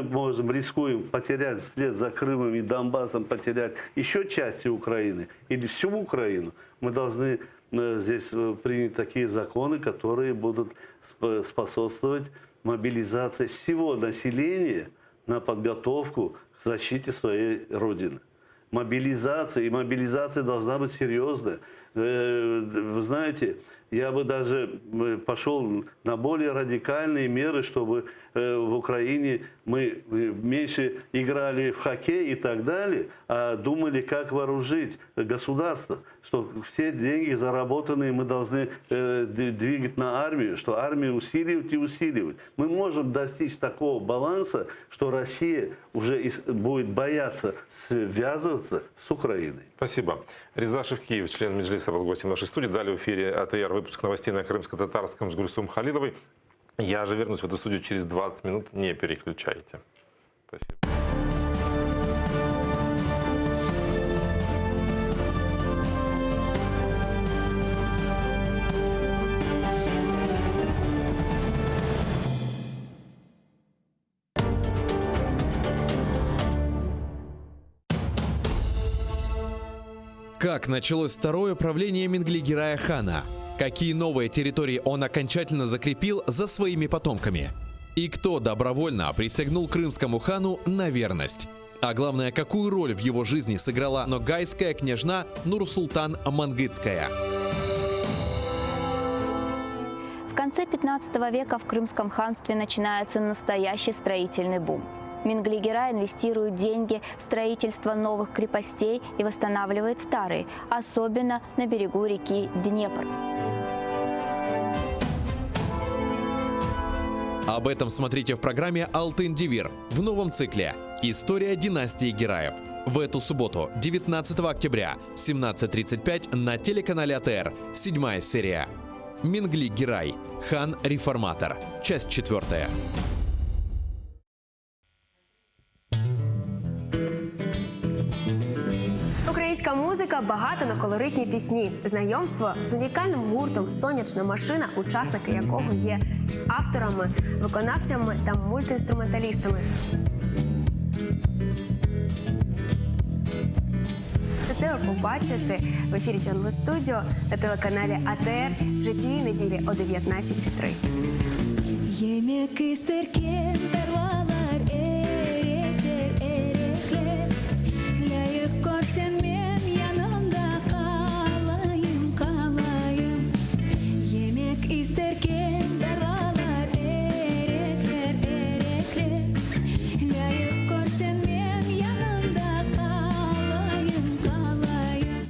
рискуем потерять вслед за Крымом и Донбассом, потерять еще части Украины или всю Украину. Мы должны здесь принять такие законы, которые будут способствовать мобилизации всего населения на подготовку к защите своей Родины. Мобилизация должна быть серьезная. Вы знаете, я бы даже пошел на более радикальные меры, чтобы в Украине мы меньше играли в хоккей и так далее, а думали, как вооружить государство, что все деньги заработанные мы должны двигать на армию, что армию усиливать и усиливать. Мы можем достичь такого баланса, что Россия уже будет бояться связываться с Украиной. Спасибо. Реза Шевкиев, член Меджлиса, был гостем нашей студии. Далее в эфире АТР выпуск новостей на крымско-татарском с Гульсум Халиловой. Я же вернусь в эту студию через 20 минут. Не переключайте. Спасибо. Как началось второе правление Минглигерая хана? Какие новые территории он окончательно закрепил за своими потомками? И кто добровольно присягнул крымскому хану на верность? А главное, какую роль в его жизни сыграла ногайская княжна Нурсултан Мангытская? В конце 15 века в Крымском ханстве начинается настоящий строительный бум. Минглигерай инвестирует деньги в строительство новых крепостей и восстанавливает старые, особенно на берегу реки Днепр. Об этом смотрите в программе «Алтын Девир» в новом цикле «История династии Гераев». В эту субботу, 19 октября, 17:35 на телеканале АТР, 7-я серия. Минглигерай. Хан-реформатор. Часть 4. Українська музика багата на колоритні пісні. Знайомство з унікальним гуртом «Сонячна машина», учасники якого є авторами, виконавцями та мультиінструменталістами. Все це ви побачите в ефірі Джангл Студіо на телеканалі АТР вже цієї неділі о 19:30. Yemek isterken tarlalar erekler erekler Layık görsen men yanımda kalayım kalayım Yemek isterken tarlalar erekler erekler Layık görsen men yanımda kalayım kalayım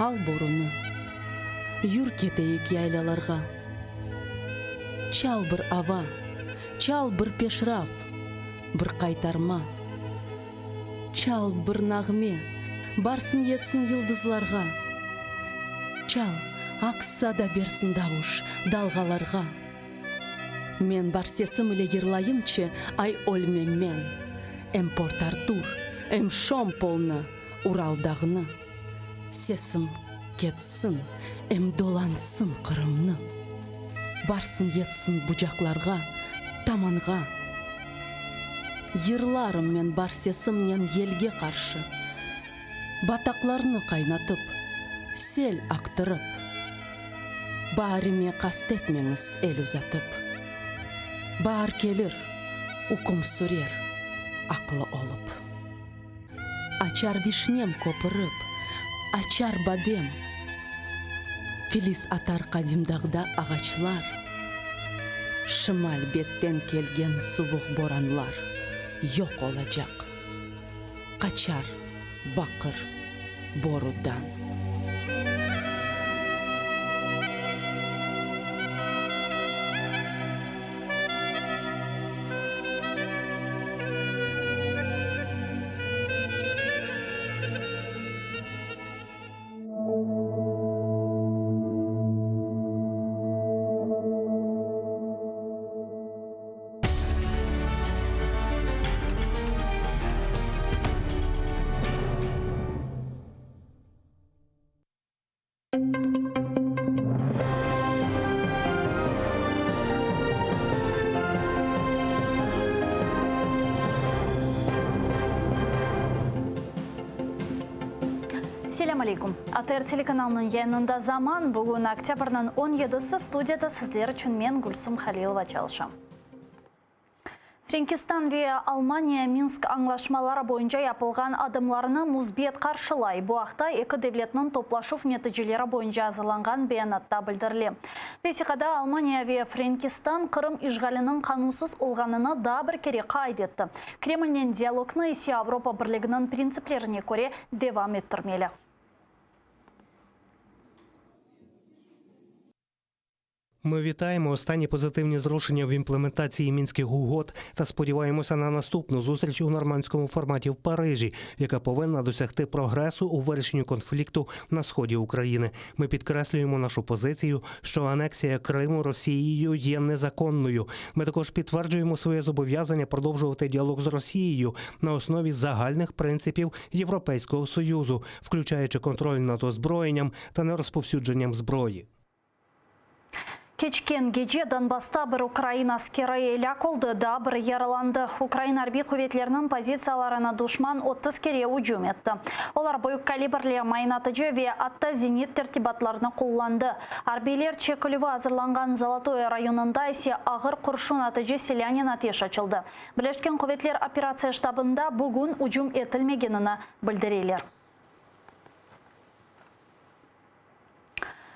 ал боруну юр кетейик яйлаларга. Чал бір ава, чал бір пешрав, бір қайтарма. Чал бір нағме, барсын етсін йылдызларға. Чал ақса да берсін дауыш далғаларға. Мен бар сесім іле ерлайымчы ай ольмен мен. Эм Порт-Артур, эм Шомполны, Уралдағыны. Сесім кетсін, эм долансын Қырымны. Барсын етсін бұжақларға, таманға. Ерларым мен бар сесімнен елге қаршы. Батақларны қайнатып, сел ақтырып. Барыме қастетмеңіз ел ұзатып. Бар келір, ұқым сүрер, ақылы олып. Ачар вишнем көпіріп, ачар бадем. Филис атар қадимдағда ағачлар. Шымал беттен келген суық боранлар. Yok olacak. Kaçar, bakır, borudan. Селям алейкум. АТР телеканалының янында заман бүгін октябрның 17-сі студияда сіздер үшін мен Гүлсім Халилова чалышам. Франкистан ве Алмания Минск аңлашмалары бойынша япылған адымларыны музбет қаршылай. Бұақта екі девлетінің топлашув нәтижелері бойынша азыланған баянатта білдіріле. Бесиқада Алмания ве Франкистан Қырым ишғалінің қанусыз олғаныны да бір кере қайдетті. Кремльнен диалогны есе Европа бірлігінің принциплеріне көре девам еттірмелі. Ми вітаємо останні позитивні зрушення в імплементації Мінських угод та сподіваємося на наступну зустріч у нормандському форматі в Парижі, яка повинна досягти прогресу у вирішенні конфлікту на сході України. Ми підкреслюємо нашу позицію, що анексія Криму Росією є незаконною. Ми також підтверджуємо своє зобов'язання продовжувати діалог з Росією на основі загальних принципів Європейського Союзу, включаючи контроль над озброєнням та нерозповсюдженням зброї. Кечкен геже Донбасста бір Украина аскері ілак олды, да бір яраланды. Украина арби құветлерінің позицияларына душман 30 кере ұжым етті. Олар бойық калибрлі майнаtıcı ве атта зенит тертибатларына қолланды. Арбилер Чекулева азырланған Золотое районында есе ағыр құршын аtıcı селянин атеш açıldı. Бірлешкен құветлер операция штабында бүгін ұжым етілмегеніні білдірелер.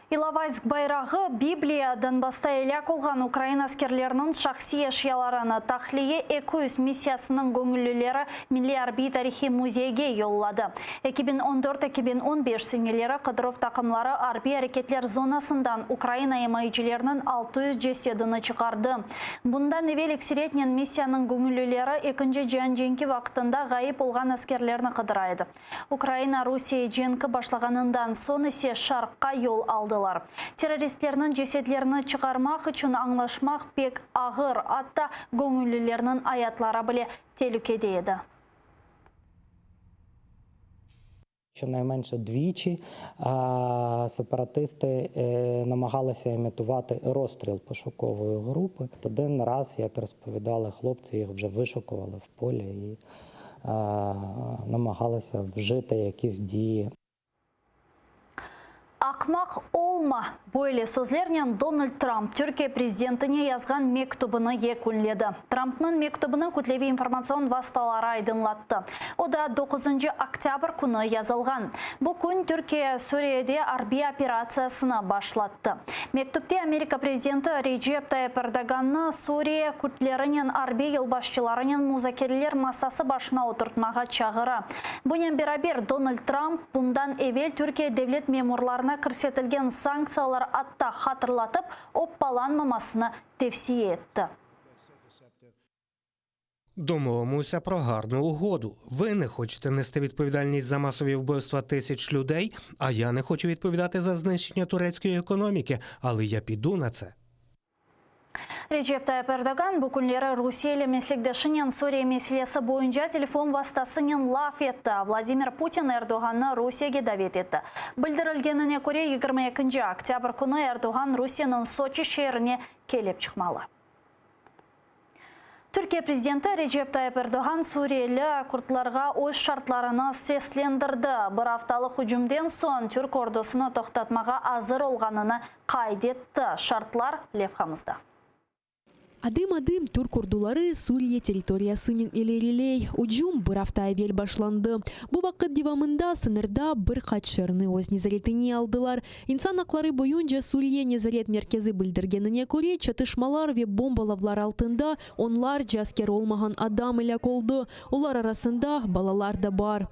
Иловайск байрағы Библия Донбасста ілак олған Украина аскерлерінің шақси эшияларыны тахлие 200 миссиясының көңілілері Milli Arbi тарихи музейге йоллады. 2014-2015 сеңелері Қыдыров тақымлары арби әрекетлер зонасындан Украина емайчылерінің 600 жеседіні шығарды. Бұнда невелік сиретнен миссияның көңілілері 2-ші жан-женкі вақытында ғайып олған аскерлеріні қыдырайды. Украина Русия женкі башлағанындан сон есе шарққа йол алды. Террористлерінің жеседлеріні шығармақ үшін аңлашмақ пек ағыр атта көңілілерінің аятлары біле телікеде еді. Щонайменше двічі сепаратисти намагалися імітувати розстріл пошукової групи. Один раз, як розповідали хлопці, їх вже вишукували в полі і намагалися вжити якісь дії. Ақмақ олма бойлы сөзлерінен Дональд Трамп Түркия президентіне yazған мектубыны екунледі. Трамптың мектубыны күтлеви информацион васталары айдынлатты. Ода 9 октябрь күні yazылған. Бұл күн Түркия Сүрияде арбия операциясына башлатты. Мектупте Америка президенті Реджеп Тайып Эрдоганны Сүрия күтлерінен арбия елбашчыларының музакерлер масасы башына отыртмаға чағыра. Бұнен берабер Дональд Трамп бұндан евел Түркия девлет меморларына көрсетілген санкциялар атта хатырлатып, оппаланмамасына тевсие етті. Домовимося про гарну угоду. Ви не хочете нести відповідальність за масові вбивства тисяч людей, а я не хочу відповідати за знищення турецької економіки, але я піду на це. Реджеп Тайып Эрдоган бұл күнлері Русия меслектешінен Сурия меселесі бойынша телефон вастасынен лаф етті. Владимир Путин Эрдоганны Русияге давет етті. Білдірілгеніне көре 22 октябрь күні Эрдоган Русияның Сочи шеріне келіп шықмалы. Түркия президенті Реджеп Тайып Эрдоган Суриялы күртларға өз шартларыны сеслендірді. Бір апталық хүжімден соң Түрк ордосыны тоқтатмаға азыр олғаныны қайдетті. Шартлар левхамызда. Адым-адым түрк ордулары Сурия территориясының илерилей. Уджум бір апта evvel башланды. Бұл вақыт дивамында сынырда бір қатшырны өз незаретіне алдылар. Инсан ақлары бойынша Сурия незарет меркезі білдіргеніне көре чатышмалар ве бомбалавлар алтында онлар аскер олмаған адам иле колды. Олар арасында балалар да бар.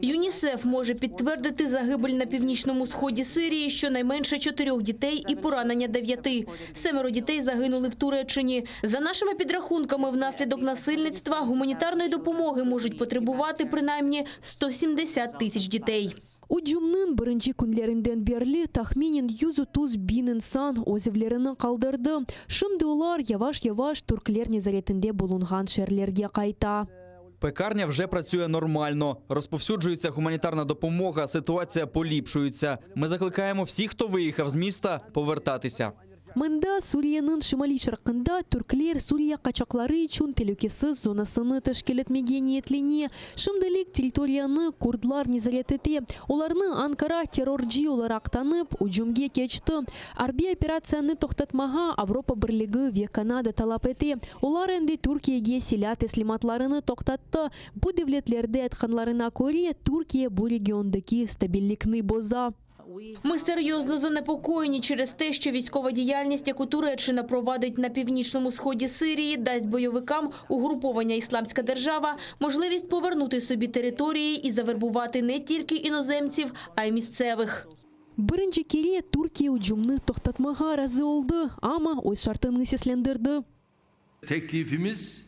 ЮНІСЕФ може підтвердити загибель на північному сході Сирії щонайменше 4 дітей і поранення 9. 7 дітей загинули в Туреччині. За нашими підрахунками, внаслідок насильництва гуманітарної допомоги можуть потребувати принаймні 170 тисяч дітей. Уджумның бірінші күнлерінден берлі тахминен 130 bin insan өзевлерінің қалдырды. Шымды олар яваш-яваш түрклер незаретінде болынған шерлерге қайта. Пекарня вже працює нормально. Розповсюджується гуманітарна допомога, ситуація поліпшується. Ми закликаємо всіх, хто виїхав з міста, повертатися. Мында Сурияның шимали шарқында түрклер Сурия қачақлары үшін телекесіз зонасыны тәшкелетмеге ниетлене. Шымдылық территорияны курдлар незарет ете. Оларны Анкара террорджи олар ақтанып, уджумге кечті. Арби операцияны тоқтатмаға Авропа бірлігі ве Канада талап ете. Олар әнді Түркияге силя теслиматларыны тоқтатты. Бұ девлетлерді әтханларына көре Түркия бұ региондaki стабильлікні боза. Ми серйозно занепокоєні через те, що військова діяльність, яку Туреччина провадить на північному сході Сирії, дасть бойовикам угруповання «Ісламська держава» можливість повернути собі території і завербувати не тільки іноземців, а й місцевих. Бірінші кере Түркия уджумны тоқтатмаға разы oldu, ama өз şartını seslendirdi. Teklifimiz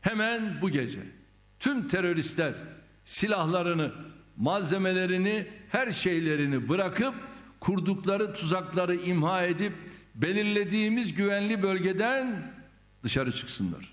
hemen bu gece tüm teröristler silahlarını, malzemelerini, her şeylerini bırakıp kurdukları tuzakları imha edip belirlediğimiz güvenli bölgeden dışarı çıksınlar.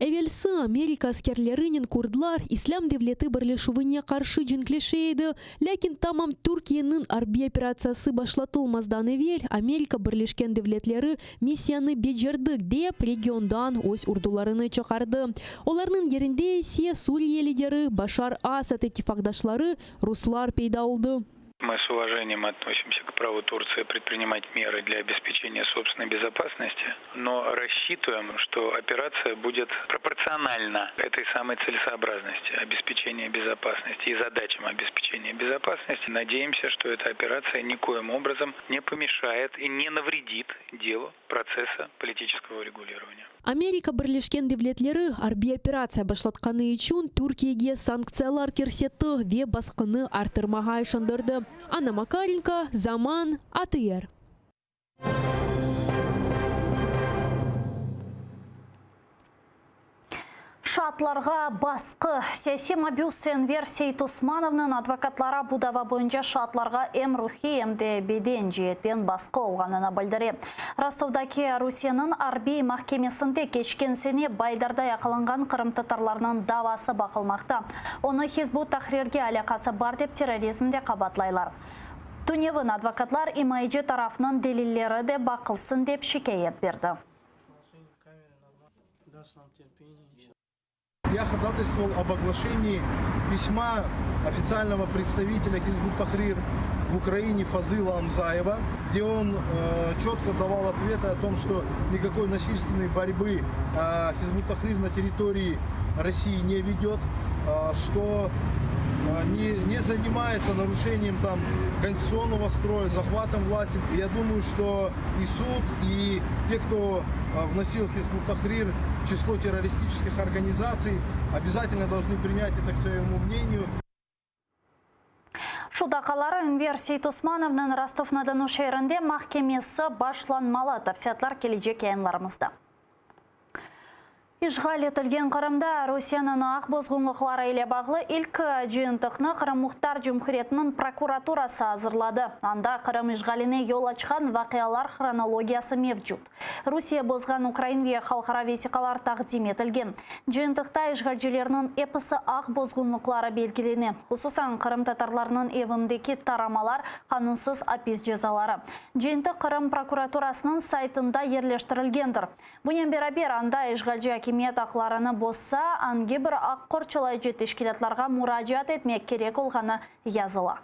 Evvelsi Amerika askerlerinin kurdlar İslam devleti birleşuvine karşı cinkleşeydi. Lakin tamam Türkiye'nin arbi operasyası başlatılmazdan evvel Amerika Birleşken Devletleri misyonu becerdik deyip regiondan öz ordularını çıkardı. Onların yerinde ise Suriye lideri Başar Асад ittifakdaşları Ruslar peyda oldu. Мы с уважением относимся к праву Турции предпринимать меры для обеспечения собственной безопасности, но рассчитываем, что операция будет пропорциональна этой самой целесообразности обеспечения безопасности и задачам обеспечения безопасности. Надеемся, что эта операция никоим образом не помешает и не навредит делу процесса политического урегулирования. Америка Birleşken Devletleri arbi operatsiya başlatqаны üçün Türkiye'ge sanksiyalar керсетті ve басқыны artırmağa işandırdı. Anna Makarenko, Zaman, ATR. Шатларға басқы. Саяси мобилс Энвер Сейт Усмановның адвокатлара будава бойынша шатларға әм рухи әмде беден жиеттен басқы олғанына білдіре. Ростовдаки Русияның арби махкемесінде кешкенсене байдарда яқылынған қырым татарларының давасы бақылмақта. Оны Хизбут Тахрирге алақасы бар деп терроризмде қабатлайлар. Туневын адвокатлар имайджи тарафның делиллері де бақылсын деп шикайет берді. я ходатайствовал об оглашении письма официального представителя Хизбут Тахрир в Украине Фазыла Амзаева, где он четко давал ответы о том, что никакой насильственной борьбы Хизбут Тахрир на территории России не ведет, что не занимается нарушением там конституционного строя, захватом власти. И я думаю, что и суд, и те, кто вносил Хизбут Тахрир в число террористических организаций, обязательно должны принять это к своему мнению. Шудақалары Инверсейт Усмановның Ростов-на-Дону шерінде махкемесі башланмалы. Тәфсиятлар келecek yayınlarımızda. Ишғал етілген Қырымда Русияның ақ бозғынлықлары ile бағлы ilk жиынтықны Қырым Мұхтар Жүмхіретінің прокуратурасы азырлады. Анда Қырым ишғаліне yol açқан вақиялар хронологиясы мевжуд. Русия бозған Украинге халқара весиқалар тақдим етілген. Жиынтықта ишғалжілерінің эпісі ақ бозғынлықлары белгілене. Хусусан Қырым татарларының евіндекі тарамалар қанунсыз апиз жезалары. Жиынтық Қырым прокуратурасының сайтында ерлештірілгендір. Бұнен берабер анда ишғалжы Хакимият ақлараны босса, анге бір аққор чылайжы тешкілетларға мұражат етмек керек олғаны языла.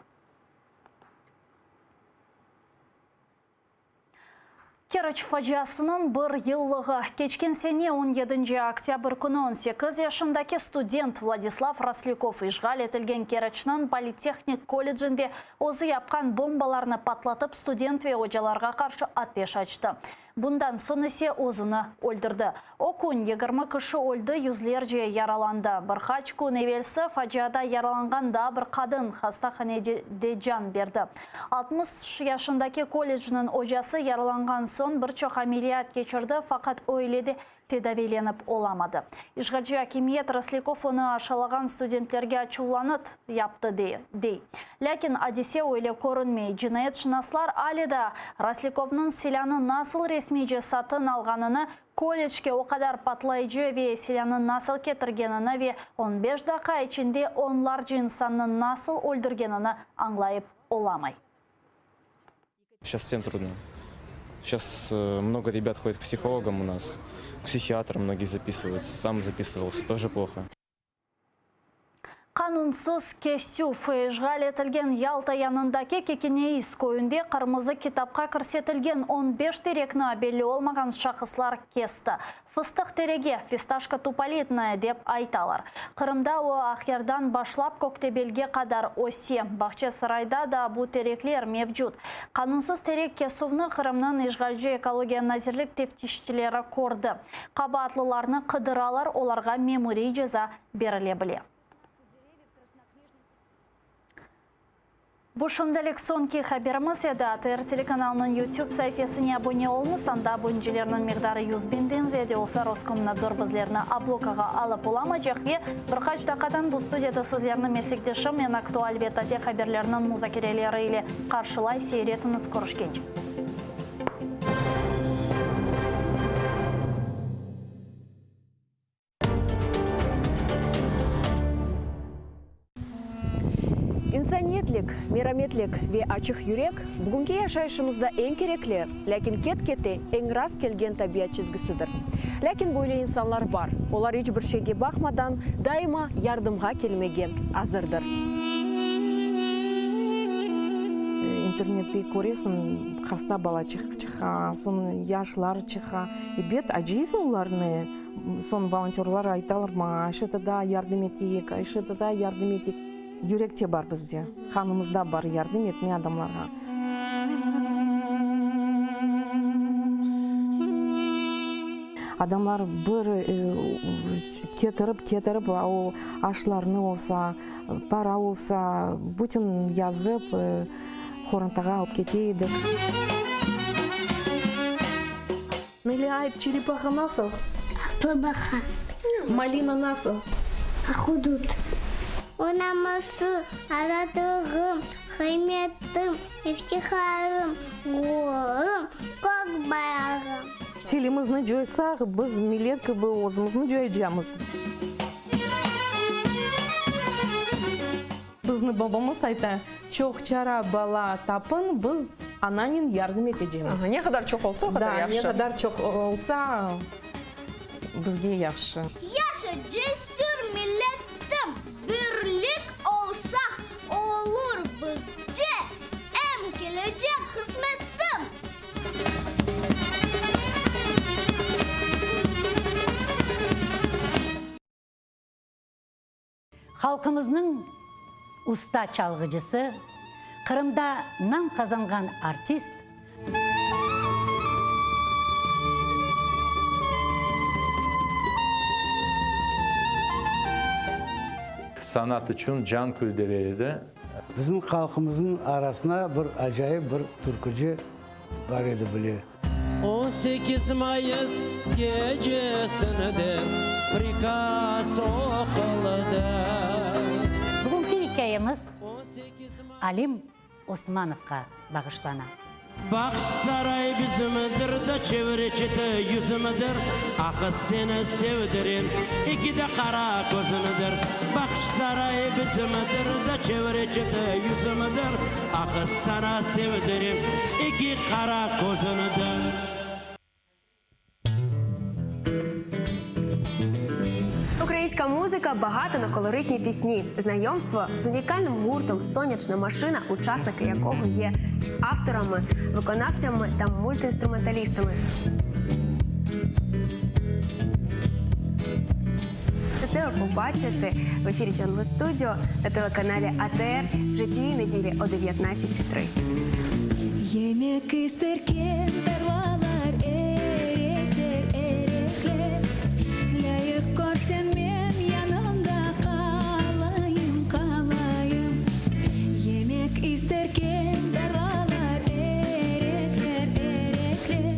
Керч фажиасының бір йыллығы. Кечкен сене 17 октябрь күні 18 yaşındaki студент Владислав Росляков ишғал етілген Керчнің политехник колледжінде өзі япқан бомбаларны патлатып студент ве ожаларға қаршы атеш açtı. Bundan sonrası өзіні өлдірді. O күн 20 кіші өлді, yüzlerce яраланды. Бірқач күн евелсі фажиада яраланған да бір қадын хастаханеде жан берді. 60 yaşındaki колледжінің ожасы яраланған сон бір чоқ амелият кечірді, фақат өйледі тедавиленіп оламады. Ишғалжы Хакимият Росляков оны ашалаған студенттерге ачуланып япты дей. Ләкин Одессе ойле көрінмей, жинаятшынаслар алида Росляковның селяны насыл ресмейже сатын алғаныны, колледжге оқадар патлайжы ве селяны насыл кетіргеніні ве 15 дақа içінде онларжы инсанның насыл өлдіргеніні аңлайып оламай. Сейчас всем трудно. Сейчас много ребят ходят к психологам у нас, к психиатрам многие записываются. Сам записывался, тоже плохо. Қанунсыз кесюф ишғал етілген Ялта янындаки Кекенеис көйінде қырмызы китапқа кірсетілген 15 терекні белі олмаған шақыслар кесті. Фыстық тереге фисташка туполитная деп айталар. Қырымда о ақердан башлап көктебелге қадар осе. Бақча сарайда да бұ тереклер мевжуд. Қанунсыз терек кесувны Қырымның ишғалжы экология назирлік тефтиштілері көрді. Қабатлыларны қыдыралар оларға меморий жаза беріле біле. Бұл шымдалек сонки хаберіміз еді. АТР телеканалының YouTube сайфесіне абоне олыңыз, анда абонежелерінің мегдары юзбенден зеде олса Роскомнадзор бізлеріні аблокаға алып олама жақе. Бірқач дақадан бұл студияда сізлерінің меслектешім мен актуал ветазе хаберлерінің музакерелері ile қаршылай сейретіңіз көрішкенч. İnsaniyetlік, мераметлік ве ачық юрек бүгінгі яшайшымызда ең кереклер, ләкин кет-кеті ең рас келген табиат чизгісідір. Ләкин бөйлі инсанлар бар. Олар еш бір шеге бақмадан дайыма ярдымға келмеген азырдыр. Интернетті көресін, қаста бала чыға, сон яшлар чыға. Бет ажисын оларны, сон волонтерлар айталар ма, айшыты да ярдым етейік, айшыты да ярдым етейік. Юректе бар бізде, ханымызда бар ярдым етме адамларға. Адамлар бір кетіріп, ол ашларны олса, пара олса, бүтін язып, хорантаға алып кетейді. Мелиайт, черепаха насыл? Бабаха. Малина насыл? Ахудут. Унамасы, аратығым, хайметтім, ефтихарым, ғорым, көк баяғым. Телімізні жойсақ, біз милеткі бұл өзімізні жойжамыз. Бізді бабамыз айта, чоқ чара бала тапын, біз ананин ярдым етежеміз. Не қадар чоқ олса, қадар яқшы. Да, не қадар чоқ олса, бізге яқшы. Яша, жесір milletim birlik olsa olur bizce em gelecek kısmetim. Halkımızın usta çalgıcısı, Kırım'da nam kazangan artist, Sanat için can küldereydi. Bizim halkımızın arasına bir acayip bir türkücü var idi biliyor. 18 Mayıs gecesinde prikaz okulda. bugünkü hikayemiz Alim Osmanov'a bağışlanan. Baksaray bizimdir de çevreçide yüzümüdür. Ah seni sevdirin iki de kara gözünüdür. Baksaray bizimdir de çevreçide yüzümüdür. Ah sana sevdirin iki kara gözünüdür. Українська музика багата на колоритні пісні. Знайомство з унікальним гуртом «Сонячна машина», учасники якого є авторами, виконавцями та мультиінструменталістами. Все це ви побачите в ефірі Джанглу Студіо на телеканалі АТР вже цієї неділі о 19:30. Yemek isterken tarlalar erekler erekler. Layık görsen men yanımda kalayım kalayım. Yemek isterken tarlalar erekler erekler.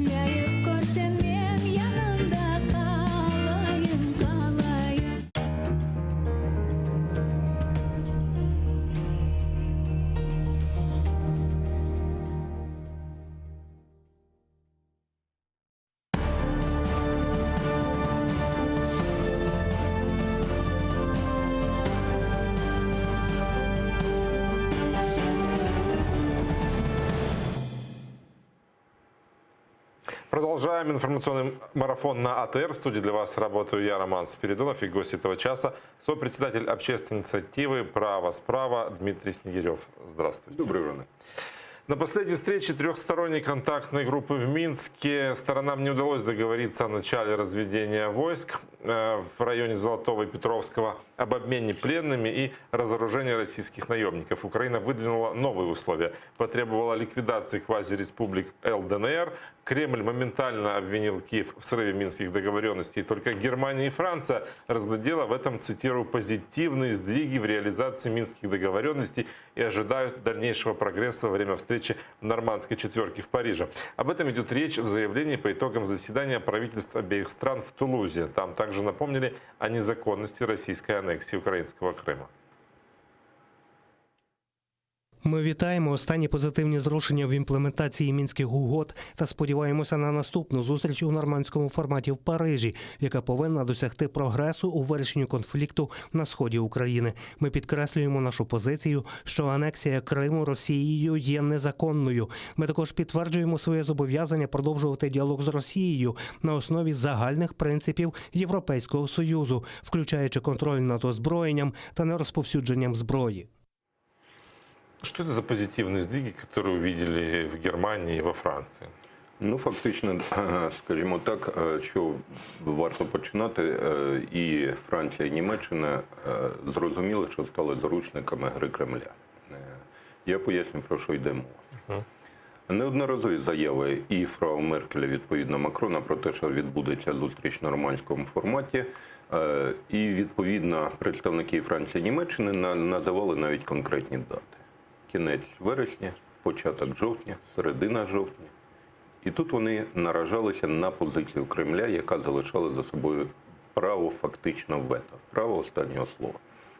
Layık görsen men yanımda kalayım kalayım. Продолжаем информационный марафон на АТР. В студии для вас работаю я, Роман Спиридонов, и гость этого часа – сопредседатель общественной инициативы «Право справа» Дмитрий Снегирев. Здравствуйте. Доброе утро. На последней встрече трехсторонней контактной группы в Минске сторонам не удалось договориться о начале разведения войск в районе Золотого и Петровского, об обмене пленными и разоружении российских наемников. Украина выдвинула новые условия, потребовала ликвидации квазиреспублик ЛДНР. Кремль моментально обвинил Киев в срыве минских договоренностей. Только Германия и Франция разглядела в этом, цитирую, позитивные сдвиги в реализации минских договоренностей и ожидают дальнейшего прогресса во время встречи в нормандской четверке в Париже. Об этом идет речь в заявлении по итогам заседания правительств обеих стран в Тулузе. Там также напомнили о незаконности российской аннексии украинского Крыма. Ми вітаємо останні позитивні зрушення в імплементації мінських угод та сподіваємося на наступну зустріч у нормандському форматі в Парижі, яка повинна досягти прогресу у вирішенні конфлікту на сході України. Ми підкреслюємо нашу позицію, що анексія Криму Росією є незаконною. Ми також підтверджуємо своє зобов'язання продовжувати діалог з Росією на основі загальних принципів Європейського Союзу, включаючи контроль над озброєнням та нерозповсюдженням зброї. Что это за позитивные сдвиги, которые увидели в Германии и во Франции? Ну, фактично, скажімо так, що варто починати, і Франція, і Німеччина зрозуміли, що стали заручниками гри Кремля. Я поясню, про що йде мова. Неодноразові заяви і фрау Меркеля, відповідно Макрона, про те, що відбудеться зустріч в нормандському форматі, і, відповідно, представники Франції і Німеччини називали навіть конкретні дати. Кінець вересня, початок жовтня, середина жовтня. І тут вони наражалися на позицію Кремля, яка залишала за собою право фактично вето, право останнього слова.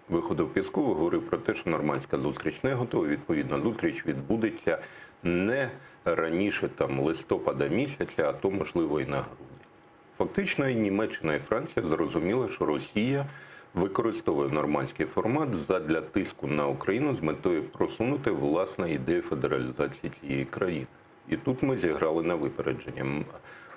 Виходив Пєсков, говорив про те, що нормандська зустріч не готова, відповідно, зустріч відбудеться не раніше листопада місяця, а то, можливо, і на грудні. Фактично, і Німеччина, і Франція зрозуміли, що Росія використовує нормандський формат задля тиску на Україну з метою просунути власну ідею федералізації цієї країни. І тут ми зіграли на випередження.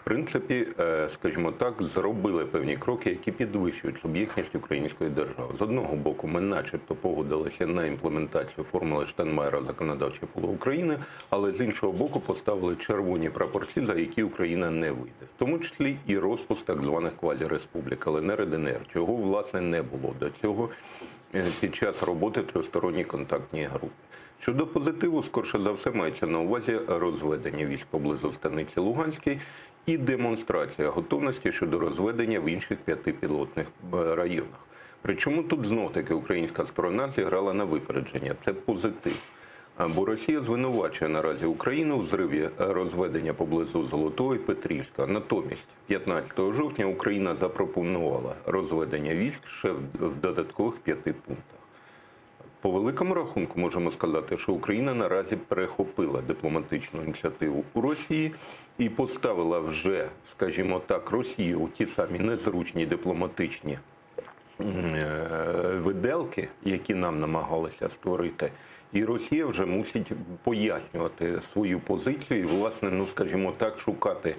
в принципі, скажімо так, зробили певні кроки, які підвищують суб'єктність української держави. З одного боку, ми начебто погодилися на імплементацію формули Штайнмайєра законодавчого полу України, але з іншого боку поставили червоні прапорці, за які Україна не вийде. В тому числі і розпуск так званих квазіреспублік ЛНР і ДНР, чого, власне, не було до цього під час роботи тристоронньої контактної групи. Щодо позитиву, скорше за все, мається на увазі розведення військ поблизу станиці Луганській і демонстрація готовності щодо розведення в інших 5 пілотних районах. Причому тут знов-таки українська сторона зіграла на випередження. Це позитив. Бо Росія звинувачує наразі Україну в зриві розведення поблизу Золотого і Петрівська. Натомість 15 жовтня Україна запропонувала розведення військ ще в додаткових 5 пунктах. По великому рахунку можемо сказати, що Україна наразі перехопила дипломатичну ініціативу у Росії і поставила вже, скажімо так, Росію у ті самі незручні дипломатичні виделки, які нам намагалися створити. І Росія вже мусить пояснювати свою позицію і, власне, ну, скажімо так, шукати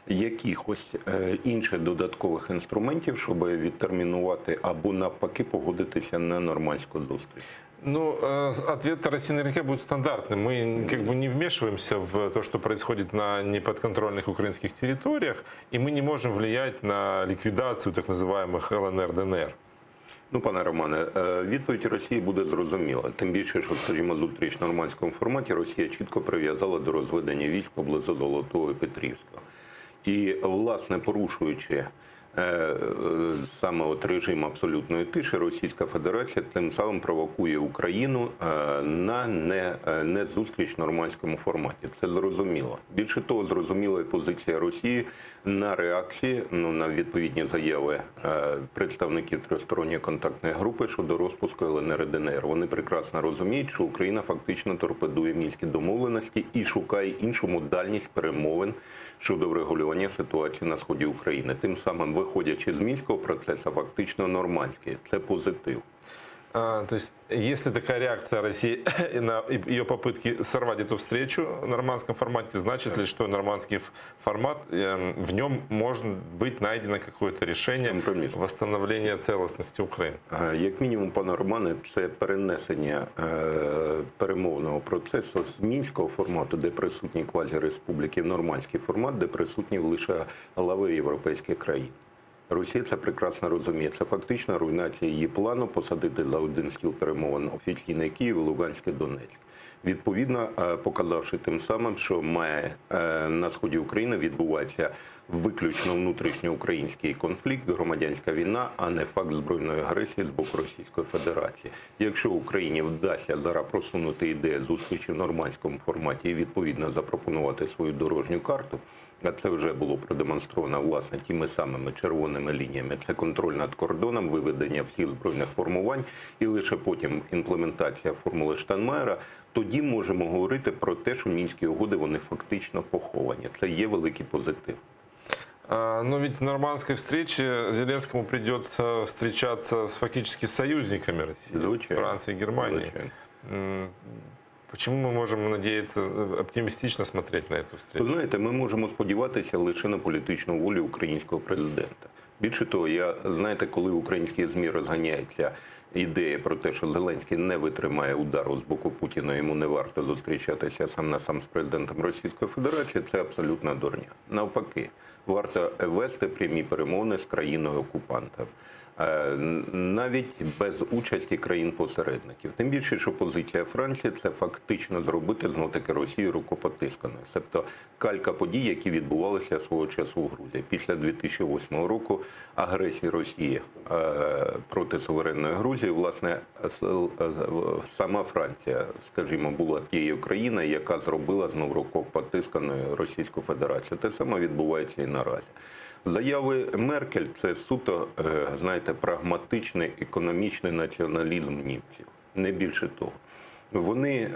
якихось інших додаткових інструментів, щоб відтермінувати або навпаки погодитися на нормандську зустріч. Ну, ответ России наверняка будет стандартным. Мы как бы не вмешиваемся в то, что происходит на неподконтрольных украинских территориях, и мы не можем влиять на ликвидацию так называемых ЛНР, ДНР. Ну, пане Романе, відповідь Росії буде зрозуміла. Тим більше, що, скажімо, зустріч в нормандському форматі Росія чітко прив'язала до розведення військ поблизу Золотого і Петрівського. І, власне, порушуючи саме от режим абсолютної тиші, Російська Федерація тим самим провокує Україну на не зустріч в нормандському форматі. Це зрозуміло. Більше того, зрозуміла і позиція Росії на реакції, на відповідні заяви представників тристоронньої контактної групи щодо розпуску ЛНР і ДНР. Вони прекрасно розуміють, що Україна фактично торпедує мінські домовленості і шукає іншу модальність перемовин щодо врегулювання ситуації на сході України. Тим самим, виходячи з мінського процесу, фактично нормандський. Це позитив. То есть, если такая реакция России на ее попытки сорвать эту встречу в нормандском формате, значит ли, что нормандский формат, в нем может быть найдено какое-то решение восстановления целостности України? Як мінімум, пане Романе, це перенесення перемовного процесу з мінського формату, де присутні квазіреспубліки, в нормандський формат, де присутні лише глави європейських країн. Росія це прекрасно розуміє. Це фактично руйнація її плану посадити за один стіл перемовин офіційний Київ і Луганський Донецьк. Відповідно, показавши тим самим, що має на сході України відбувається виключно внутрішньоукраїнський конфлікт, громадянська війна, а не факт збройної агресії з боку Російської Федерації. Якщо Україні вдасться зараз просунути ідею зустрічі в нормандському форматі і відповідно запропонувати свою дорожню карту, а це вже було продемонстровано, власне, тими самими червоними лініями. Це контроль над кордоном, виведення всіх збройних формувань і лише потім імплементація формули Штайнмайєра. Тоді можемо говорити про те, що мінські угоди, вони фактично поховані. Це є великий позитив. Но ведь в нормандской встрече Зеленскому придется встречаться фактически с союзниками России, с Францией и Германией. Почему мы можем надеяться, оптимістично смотреть на эту встречу? Знаєте, ми можемо сподіватися лише на політичну волю українського президента. Більше того, знаєте, коли українські ЗМІ розганяються ідея про те, що Зеленський не витримає удару з боку Путіна, йому не варто зустрічатися сам на сам з президентом Російської Федерації, це абсолютна дурня. Навпаки, варто вести прямі перемовини з країною-окупантом. Навіть без участі країн-посередників. Тим більше, що позиція Франції – це фактично зробити знов-таки Росію рукопотисканою. Тобто калька подій, які відбувалися свого часу в Грузії. Після 2008 року агресії Росії проти суверенної Грузії, власне, сама Франція, скажімо, була тією країною, яка зробила знову рукопотисканою Російську Федерацію. Те саме відбувається і наразі. Заяви Меркель – це суто, знаєте, прагматичний економічний націоналізм німців, не більше того. Вони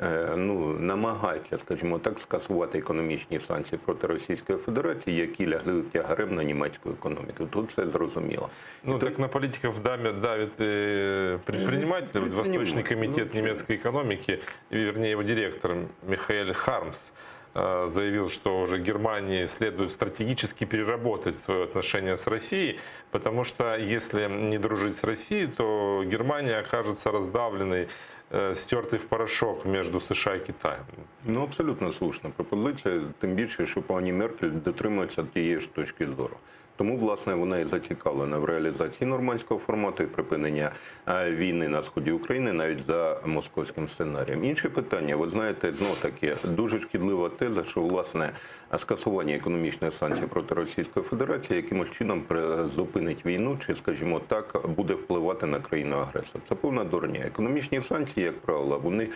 намагаються, скажімо так, скасувати економічні санкції проти Російської Федерації, які лягли тягарем на німецьку економіку. Тут це зрозуміло. Так на политиков давят предприниматели. Восточный комитет немецкой экономики, вернее его директор Михаэль Хармс, заявил, что уже Германии следует стратегически переработать свое отношение с Россией, потому что если не дружить с Россией, то Германия окажется раздавленной, стертой в порошок между США і Китаєм. Ну, абсолютно слушна пропозиція, тим більше, що пані Меркель дотримується тієї ж точки зору. Тому, власне, вона і зацікавлена в реалізації нормандського формату і припинення війни на сході України навіть за московським сценарієм. Інше питання, ви знаєте, знову таки, дуже шкідлива теза, що, власне, скасування економічних санкцій проти Російської Федерації якимось чином зупинить війну чи, скажімо так, буде впливати на країну-агресор. Це повна дурня. Економічні санкції, як правило, вони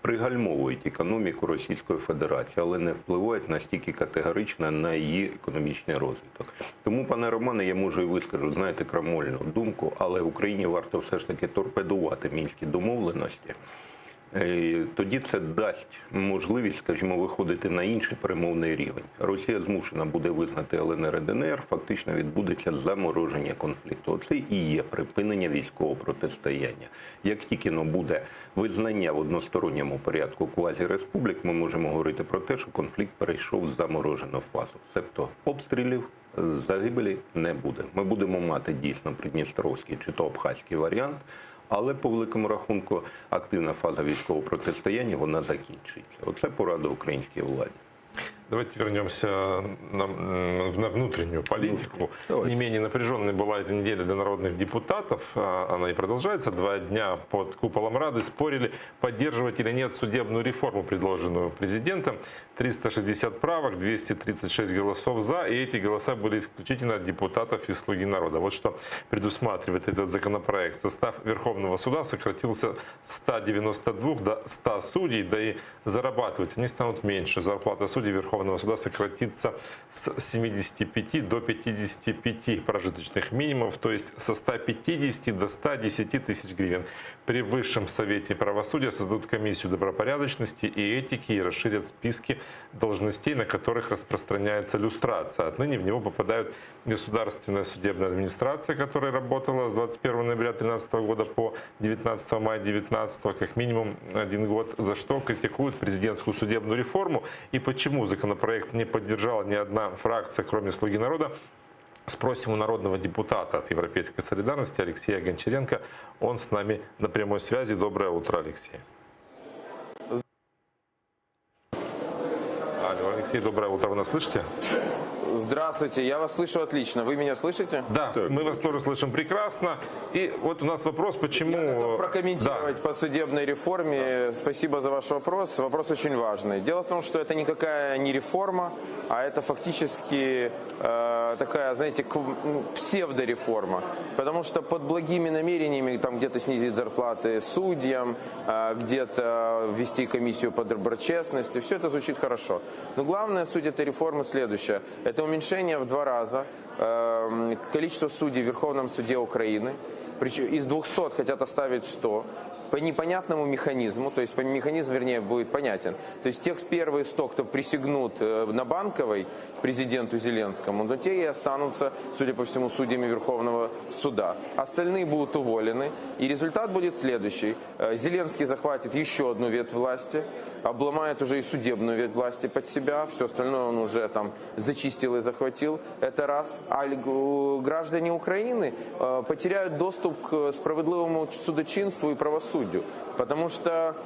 пригальмовують економіку Російської Федерації, але не впливають настільки категорично на її економічний розвиток. Тому, пане Романе, я можу і вискажу, знаєте, крамольну думку, але Україні варто все ж таки торпедувати мінські домовленості. Тоді це дасть можливість, скажімо, виходити на інший перемовний рівень. Росія змушена буде визнати ЛНР і ДНР, фактично відбудеться замороження конфлікту. Оце і є припинення військового протистояння. Як тільки буде визнання в односторонньому порядку квазіреспублік, ми можемо говорити про те, що конфлікт перейшов в заморожену фазу. Тобто обстрілів, загибелі не буде. Ми будемо мати дійсно придністровський чи то абхазький варіант, але по великому рахунку активна фаза військового протистояння, вона закінчиться. Оце порада українській владі. Давайте вернемся на внутреннюю политику. Не менее напряженной была эта неделя для народных депутатов. Она и продолжается. 2 дня под куполом Рады спорили, поддерживать или нет судебную реформу, предложенную президентом. 360 правок, 236 голосов за. И эти голоса были исключительно от депутатов из «Слуги народа». Вот что предусматривает этот законопроект. Состав Верховного суда сократился с 192 до 100 судей, да и зарабатывать они станут меньше. Зарплата судей Верховного суда сократится с 75 до 55 прожиточных минимумов, то есть со 150 до 110 тысяч гривен. При Высшем Совете правосудия создадут комиссию добропорядочности и этики и расширят списки должностей, на которых распространяется люстрация. Отныне в него попадают Государственная судебная администрация, которая работала с 21 ноября 2013 года по 19 мая 2019, как минимум 1 год, за что критикуют президентскую судебную реформу и почему законопроект не поддержала ни одна фракция, кроме «Слуги народа». Спросим у народного депутата от Европейской солидарности Алексея Гончаренко. Он с нами на прямой связи. Доброе утро, Алексей. Алло, Алексей, доброе утро. Вы нас слышите? Здравствуйте, я вас слышу отлично. Вы меня слышите? Да, мы вас тоже слышим прекрасно. И вот у нас вопрос, почему... Я готов прокомментировать по судебной реформе. Спасибо за ваш вопрос. Вопрос очень важный. Дело в том, что это никакая не реформа, а это фактически такая, знаете, псевдореформа. Потому что под благими намерениями там где-то снизить зарплаты судьям, где-то ввести комиссию по доброчестности. Все это звучит хорошо. Но главная суть этой реформы следующая. Это уменьшение в 2 раза количества судей в Верховном суде Украины. Причем из 200 хотят оставить 100. По непонятному механизму, то есть механизм, вернее, будет понятен. То есть тех первые 100, кто присягнут на Банковой президенту Зеленскому, но те и останутся, судя по всему, судьями Верховного суда. Остальные будут уволены. И результат будет следующий. Зеленский захватит еще одну ветвь власти, обломает уже и судебную ветвь власти под себя. Все остальное он уже там зачистил и захватил. Это раз. А граждане Украины потеряют доступ к справедливому судочинству и правосудию. Потому что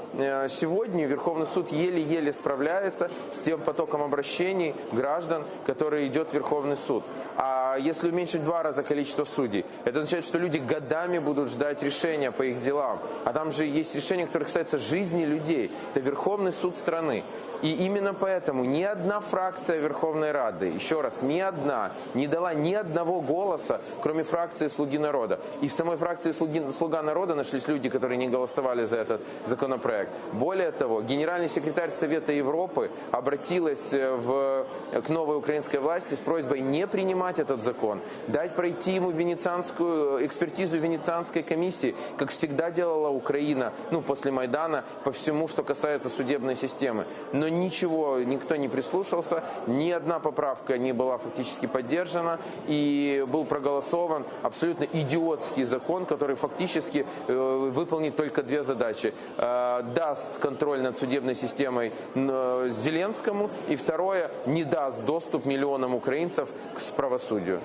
сегодня Верховный суд еле-еле справляется с тем потоком обращений граждан, который идет в Верховный суд. А если уменьшить в 2 раза количество судей, это означает, что люди годами будут ждать решения по их делам. А там же есть решения, которые касаются жизни людей. Это Верховный суд страны. И именно поэтому ни одна фракция Верховной Рады, еще раз, ни одна, не дала ни одного голоса, кроме фракции «Слуги народа». И в самой фракции «Слуга народа» нашлись люди, которые не голосовали за этот законопроект. Более того, генеральный секретарь Совета Европы обратилась к новой украинской власти с просьбой не принимать принимать этот закон, дать пройти ему венецианскую экспертизу Венецианской комиссии, как всегда делала Украина, ну, после Майдана, по всему, что касается судебной системы. Но ничего, никто не прислушался, ни одна поправка не была фактически поддержана, и был проголосован абсолютно идиотский закон, который фактически выполнит только две задачи. Даст контроль над судебной системой Зеленскому, и второе, не даст доступ миллионам украинцев к правосудию.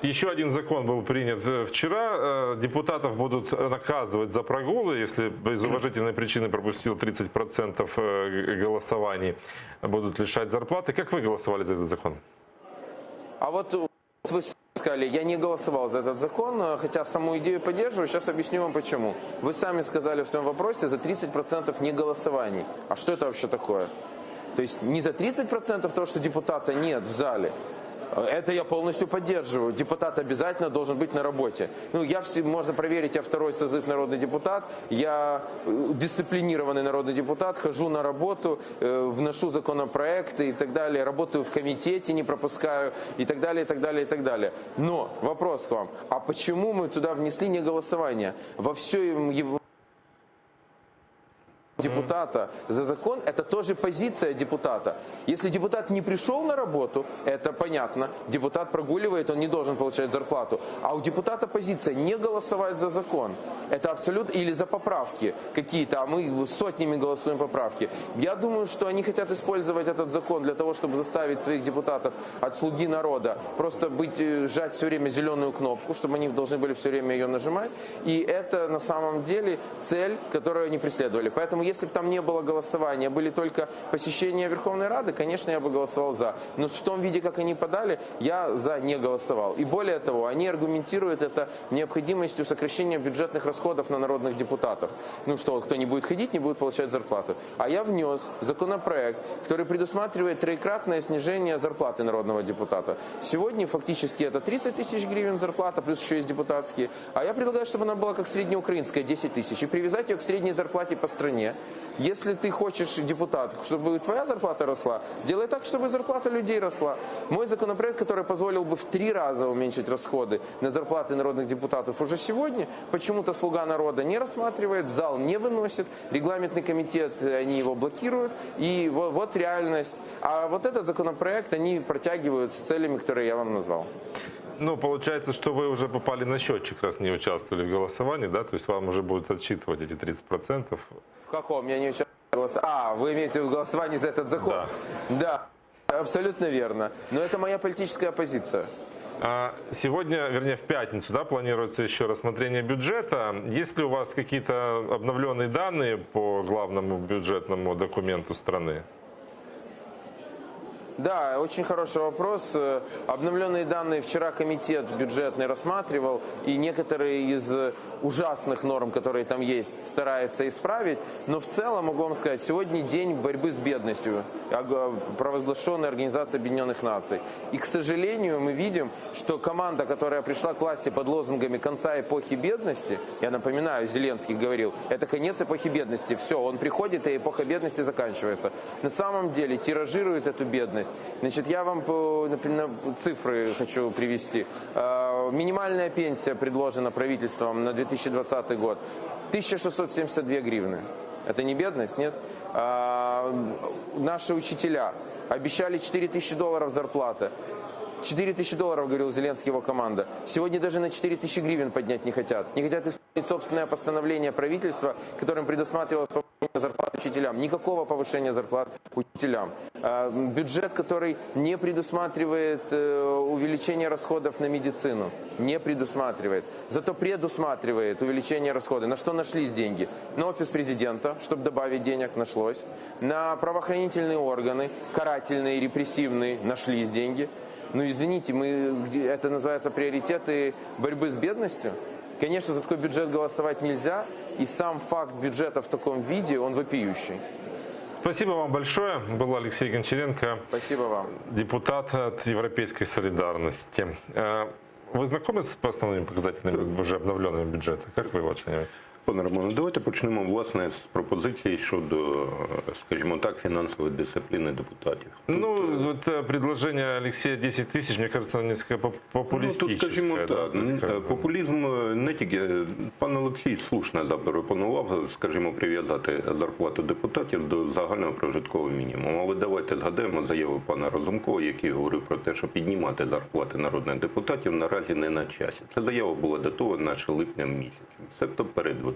Еще один закон был принят вчера. Депутатов будут наказывать за прогулы, если без уважительной причины пропустил 30% голосований, будут лишать зарплаты. Как вы голосовали за этот закон? А вот вы сказали, я не голосовал за этот закон, хотя саму идею поддерживаю. Сейчас объясню вам почему. Вы сами сказали в своем вопросе за 30% неголосований. А что это вообще такое? То есть не за 30% того, что депутата нет в зале. Это я полностью поддерживаю. Депутат обязательно должен быть на работе. Ну, можно проверить, я второй созыв народный депутат, я дисциплинированный народный депутат, хожу на работу, вношу законопроекты и так далее, работаю в комитете, не пропускаю и так далее, и так далее, и так далее. Но вопрос к вам, а почему мы туда внесли неголосование? Во всем его депутата за закон, это тоже позиция депутата. Если депутат не пришел на работу, это понятно, депутат прогуливает, он не должен получать зарплату. А у депутата позиция не голосовать за закон. Это абсолютно, или за поправки какие-то, а мы сотнями голосуем поправки. Я думаю, что они хотят использовать этот закон для того, чтобы заставить своих депутатов от слуги народа просто сжать все время зеленую кнопку, чтобы они должны были все время ее нажимать. И это на самом деле цель, которую они преследовали. Поэтому если бы там не было голосования, были только посещения Верховной Рады, конечно, я бы голосовал за. Но в том виде, как они подали, я за не голосовал. И более того, они аргументируют это необходимостью сокращения бюджетных расходов на народных депутатов. Ну что, кто не будет ходить, не будет получать зарплату. А я внес законопроект, который предусматривает троекратное снижение зарплаты народного депутата. Сегодня фактически это 30 тысяч гривен зарплата, плюс еще есть депутатские. А я предлагаю, чтобы она была как среднеукраинская, 10 тысяч, и привязать ее к средней зарплате по стране. Если ты хочешь, депутат, чтобы твоя зарплата росла, делай так, чтобы зарплата людей росла. Мой законопроект, который позволил бы в 3 раза уменьшить расходы на зарплаты народных депутатов уже сегодня, почему-то «Слуга народа» не рассматривает, в зал не выносит, регламентный комитет, они его блокируют, и вот реальность. А вот этот законопроект они протягивают с целями, которые я вам назвал. Ну, получается, что вы уже попали на счетчик, раз не участвовали в голосовании, да? То есть вам уже будут отсчитывать эти 30%. В каком? Я не участвовал в голосовании. А, вы имеете в виду голосование за этот закон? Да. Да, абсолютно верно. Но это моя политическая позиция. Сегодня, вернее, в пятницу, да, планируется еще рассмотрение бюджета. Есть ли у вас какие-то обновленные данные по главному бюджетному документу страны? Да, очень хороший вопрос. Обновленные данные вчера комитет бюджетный рассматривал, и некоторые из ужасных норм, которые там есть, старается исправить. Но в целом, могу вам сказать, сегодня день борьбы с бедностью, провозглашенной Организацией Объединенных Наций. И, к сожалению, мы видим, что команда, которая пришла к власти под лозунгами конца эпохи бедности, я напоминаю, Зеленский говорил, это конец эпохи бедности, все, он приходит, и эпоха бедности заканчивается. На самом деле тиражирует эту бедность. Значит, я вам, например, цифры хочу привести. Минимальная пенсия предложена правительством на 2020 год 1672 гривны. Это не бедность, нет? Наши учителя обещали $4000 зарплаты. $4000, говорил Зеленский, его команда. Сегодня даже на 4000 гривен поднять не хотят. Не хотят исполнить собственное постановление правительства, которым предусматривалось повышение зарплат учителям. Никакого повышения зарплат учителям. Бюджет, который не предусматривает увеличение расходов на медицину. Не предусматривает. Зато предусматривает увеличение расходов. На что нашлись деньги? На офис президента, чтобы добавить денег, нашлось. На правоохранительные органы, карательные, репрессивные, нашлись деньги. Ну, извините, это называется приоритеты борьбы с бедностью. Конечно, за такой бюджет голосовать нельзя, и сам факт бюджета в таком виде, он вопиющий. Спасибо вам большое. Был Алексей Гончаренко. Спасибо вам. Депутат от Европейской солидарности. Вы знакомы с основными показателями уже обновленного бюджета? Как вы его оцениваете? Пане Романе, давайте почнемо, власне, з пропозиції щодо, скажімо так, фінансової дисципліни депутатів. Ну, вот предложение Алексея 10 тысяч, мне кажется, несколько популистическое. Ну, тут, скажімо да, так, популізм не тільки, пан Олексій слушно запропонував, скажімо, прив'язати зарплату депутатів до загального прожиткового мінімуму. Але давайте згадаємо заяву пана Разумкова, який говорив про те, що піднімати зарплати народних депутатів наразі не на часі. Ця заява була датована ще липнем місяцем, тобто перед виборами.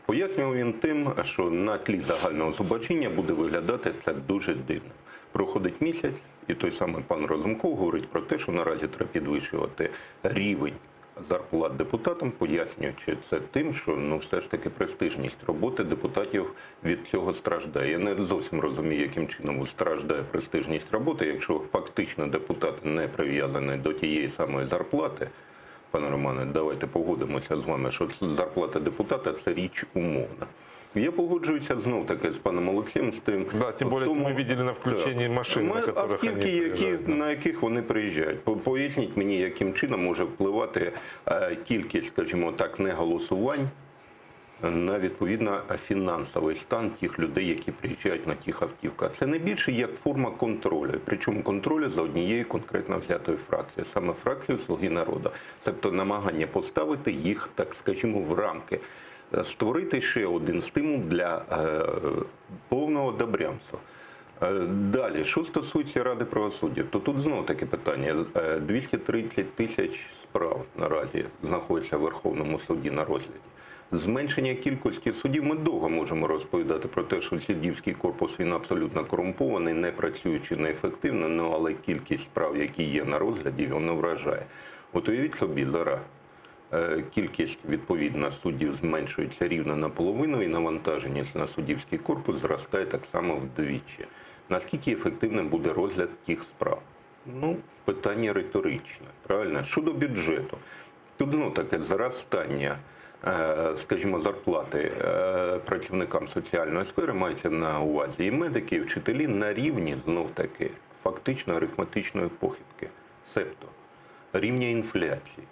Пояснював він тим, що на тлі загального зубачіння буде виглядати це дуже дивно. Проходить місяць, і той самий пан Разумков говорить про те, що наразі треба підвищувати рівень зарплат депутатам, пояснюючи це тим, що все ж таки престижність роботи депутатів від цього страждає. Я не зовсім розумію, яким чином страждає престижність роботи, якщо фактично депутат не прив'язаний до тієї самої зарплати. Пане Романе, давайте погодимося з вами, що зарплата депутата – це річ умовна. Я погоджуюся знов-таки з паном Олексієм з тим... Да, тим більше ми бачили на включенні машин, на яких автівки, на яких вони приїжджають. Поясніть мені, яким чином може впливати кількість, скажімо так, неголосувань на, відповідно, фінансовий стан тих людей, які приїжджають на тих автівках. Це не більше як форма контролю, причому контролю за однією конкретно взятою фракцією, саме фракцією «Слуги народу». Тобто намагання поставити їх, так скажімо, в рамки, створити ще один стимул для повного добрямства. Далі, що стосується Ради правосуддя, то тут знову таке питання. 230 тисяч справ наразі знаходяться в Верховному суді на розгляді. Зменшення кількості суддів, ми довго можемо розповідати про те, що суддівський корпус, він абсолютно корумпований, не працюючи неефективно, але кількість справ, які є на розгляді, воно вражає. От уявіть собі, зараз кількість, відповідно, суддів зменшується рівно наполовину, і навантаженість на суддівський корпус зростає так само вдвічі. Наскільки ефективним буде розгляд тих справ? Питання риторичне, правильно? Щодо бюджету. Тут, таке зростання, скажімо, зарплати працівникам соціальної сфери мається на увазі і медики, і вчителі на рівні, знов-таки, фактично арифметичної похибки, себто рівня інфляції.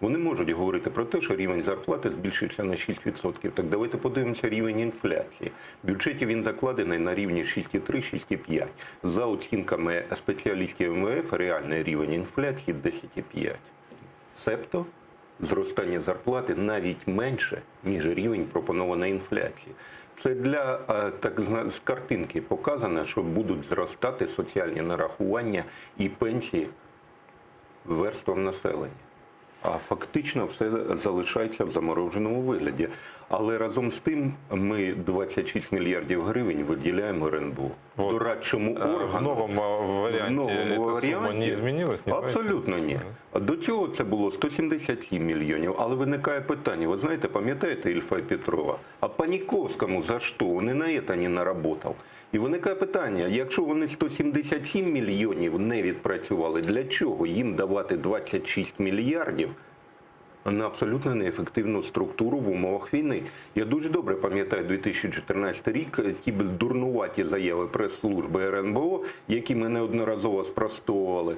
Вони можуть говорити про те, що рівень зарплати збільшився на 6%. Так давайте подивимося рівень інфляції. В бюджеті він закладений на рівні 6,3-6,5. За оцінками спеціалістів МВФ, реальний рівень інфляції 10,5. Себто зростання зарплати навіть менше, ніж рівень пропонованої інфляції. Це для, так з картинки показано, що будуть зростати соціальні нарахування і пенсії верствам населення. А фактично все залишається в замороженому вигляді. Але разом з тим ми 26 мільярдів гривень виділяємо РНБО. Вот. Дорадчому органу. В новому варіанті сума не змінилась? Абсолютно ні. До цього це було 177 мільйонів. Але виникає питання, ви знаєте, пам'ятаєте Ільфа і Петрова? А Паніковському за що? Вони на це не наработав. І виникає питання, якщо вони 177 мільйонів не відпрацювали, для чого їм давати 26 мільярдів на абсолютно неефективну структуру в умовах війни? Я дуже добре пам'ятаю 2014 рік, ті дурнуваті заяви прес-служби РНБО, які ми неодноразово спростовували.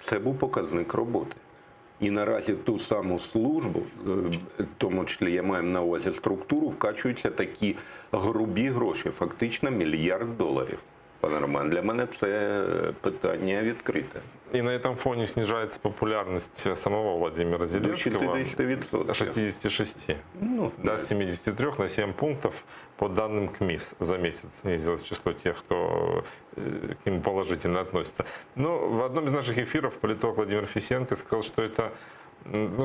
Це був показник роботи. І наразі ту саму службу, в тому числі я маю на увазі структуру, вкачуються такі грубі гроші, фактично $1 мільярд. Пане Роман, для мене це питання відкрите. И на этом фоне снижается популярность самого Владимира Зеленского. До 60%. 66. До 73 на 7 пунктов по данным КМИС за месяц снизилось число тех, кто к нему положительно относится. Но в одном из наших эфиров политолог Владимир Фисенко сказал, что это,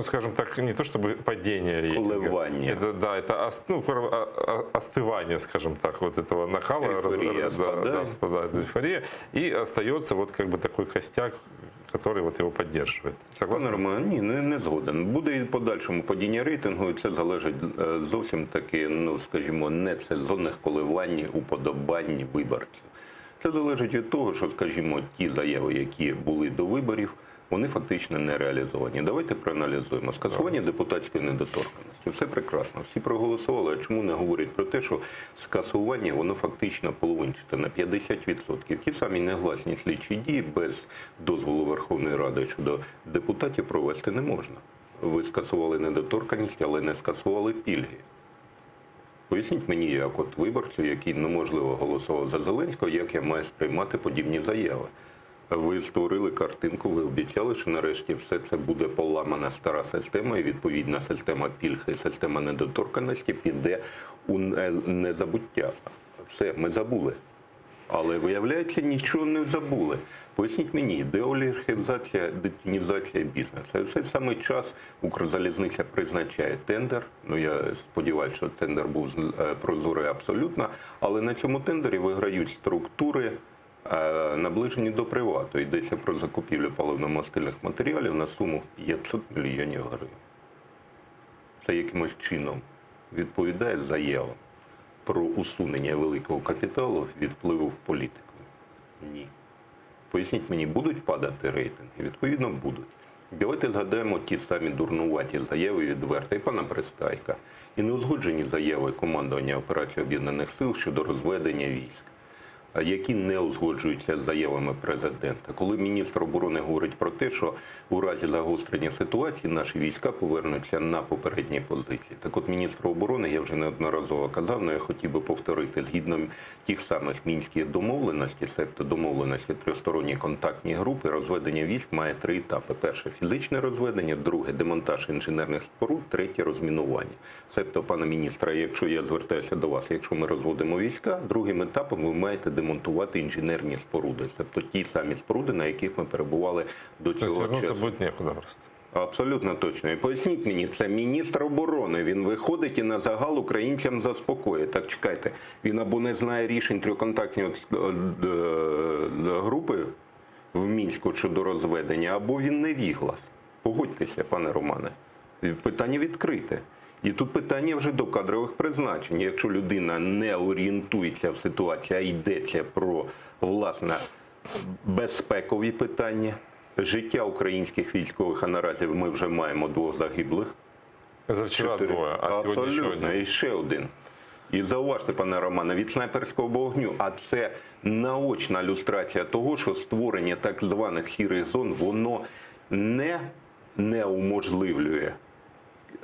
скажем так, не то чтобы падение рейтинга. Колебание. Это остывание, скажем так, вот этого накала. Спадает эйфория. И остается вот как бы такой костяк, который вот его поддерживает. Пане Роман, ні, не згоден. Буде і в подальшому падіння рейтингу, і це залежить зовсім таки, скажімо, не сезонних коливань, уподобань виборців. Це залежить від того, що, скажімо, ті заяви, які були до виборів, вони фактично не реалізовані. Давайте проаналізуємо. Скасування депутатської недоторканності. Все прекрасно. Всі проголосували. А чому не говорять про те, що скасування, воно фактично половинчате на 50%. Ті самі негласні слідчі дії без дозволу Верховної Ради щодо депутатів провести не можна. ви скасували недоторканність, але не скасували пільги. Поясніть мені, як от виборцю, який, можливо, голосував за Зеленського, як я маю сприймати подібні заяви. Ви створили картинку, ви обіцяли, що нарешті все це буде поламана стара система, і відповідна система пільг і система недоторканності піде у незабуття. Все, ми забули. Але, виявляється, нічого не забули. Поясніть мені, деолігархізація, детінізація бізнесу. Це все саме час Укрзалізниця призначає тендер. Я сподіваюся, що тендер був прозорий абсолютно. Але на цьому тендері виграють структури, наближені до привату. Йдеться про закупівлю паливно-мастильних матеріалів на суму 500 мільйонів гривень. Це якимось чином відповідає заявам про усунення великого капіталу від впливу в політику? Ні. Поясніть мені, будуть падати рейтинги? Відповідно, будуть. Давайте згадаємо ті самі дурнуваті заяви відверто пана Пристайка і неузгоджені заяви командування операції Об'єднаних Сил щодо розведення військ, які не узгоджуються з заявами президента. Коли міністр оборони говорить про те, що у разі загострення ситуації наші війська повернуться на попередні позиції. Так от міністр оборони, я вже неодноразово казав, але я хотів би повторити, згідно тих самих мінських домовленостей, себто домовленості тристоронні контактні групи, розведення військ має 3 етапи. Перше – фізичне розведення, друге – демонтаж інженерних споруд, третє – розмінування. Себто, пане міністре, якщо я звертаюся до вас, якщо ми розводимо війська, другим етапом ви маєте демонтувати інженерні споруди, тобто ті самі споруди, на яких ми перебували до цього часу. Буде нікуди просто. Абсолютно точно. І поясніть мені, це міністр оборони, він виходить і на загал українцям заспокоює. Так чекайте, він або не знає рішень трьохконтактної групи в Мінську щодо розведення, або він невіглас. Погодьтеся, пане Романе. Питання відкрите. І тут питання вже до кадрових призначень. Якщо людина не орієнтується в ситуації, а йдеться про, власне, безпекові питання, життя українських військових, а наразі ми вже маємо 2 загиблих. Завчора 2, а сьогодні ще один. І ще один. І зауважте, пане Романе, від снайперського вогню, а це наочна люстрація того, що створення так званих сірих зон, воно не уможливлює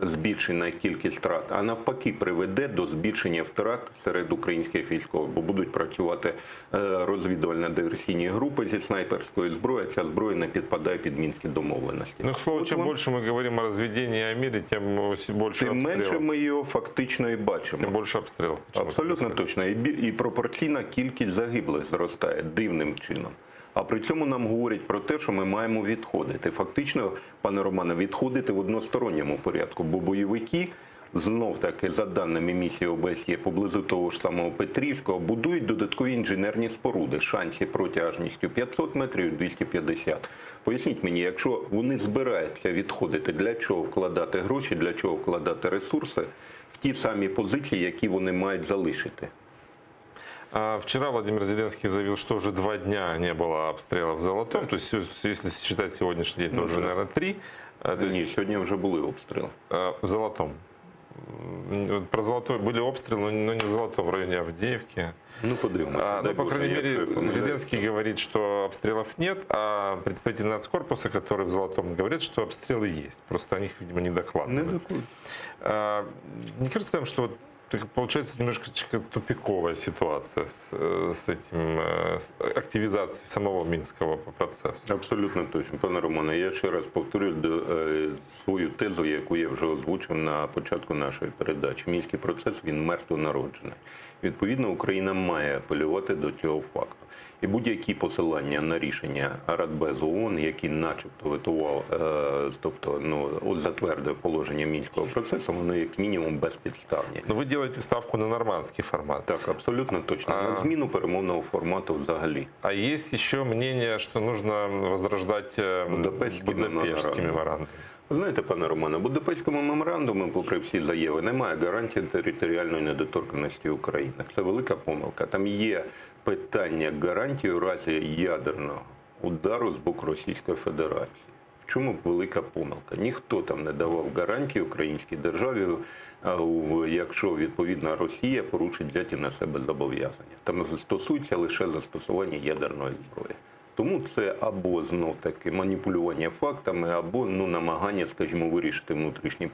збільшення кількість втрат, а навпаки приведе до збільшення втрат серед українських військових, бо будуть працювати розвідувально-диверсійні групи зі снайперської зброї, ця зброя не підпадає під мінські домовленості. Ну, к слову, чим більше ми говоримо о розведенні і о мірі, тим більше обстрілів. Тим менше ми його фактично і бачимо. Тим більше обстрілів. Абсолютно точно. І пропорційна кількість загиблих зростає дивним чином. А при цьому нам говорять про те, що ми маємо відходити. Фактично, пане Романе, відходити в односторонньому порядку, бо бойовики, знов-таки, за даними місії ОБСЄ, поблизу того ж самого Петрівського, будують додаткові інженерні споруди, шансі протяжністю 500 метрів, 250. Поясніть мені, якщо вони збираються відходити, для чого вкладати гроші, для чого вкладати ресурси в ті самі позиції, які вони мають залишити? Вчера Владимир Зеленский заявил, что уже 2 дня не было обстрелов в Золотом. То есть, если считать сегодняшний день, то уже, наверное, 3. Ні, сьогодні вже були обстріли. В Золотом. Про Золотой были обстрелы, но не в Золотом, в районе Авдеевки. Ну, подивимося. Ну, по крайней мере, Зеленский говорит, что обстрелов нет, а представители нацкорпуса, которые в Золотом, говорят, что обстрелы есть. Просто о них, видимо, не докладывают. Не кажется вам, что вот получается немножко тупиковая ситуация с активизацией самого Мінського процесу? Абсолютно точно, пане Романе. Я ще раз повторюю свою тезу, яку я вже озвучив на початку нашої передачі. Мінський процес, він мертвонароджений. Відповідно, Україна має апелювати до цього факту. І будь-які посилання на рішення Радбезу ООН, який начебто ветував, тобто затвердив положення Мінського процесу, вони як мінімум безпідставні. Ну ви робите ставку на нормандський формат. Так, абсолютно точно. На зміну перемовного формату взагалі. А є ще мнення, що потрібно возрождати Будапештський меморандум? Знаєте, пане Романе, Будапештському меморандуму, попри всі заяви, немає гарантії територіальної недоторканності України. Це велика помилка. Там є питання гарантії у разі ядерного удару з боку Російської Федерації. В чому велика помилка? Ніхто там не давав гарантії українській державі, якщо, відповідно, Росія порушить взяті на себе зобов'язання. Там стосується лише застосування ядерної зброї. Тому це або знов-таки маніпулювання фактами, або намагання, скажімо, вирішити внутрішні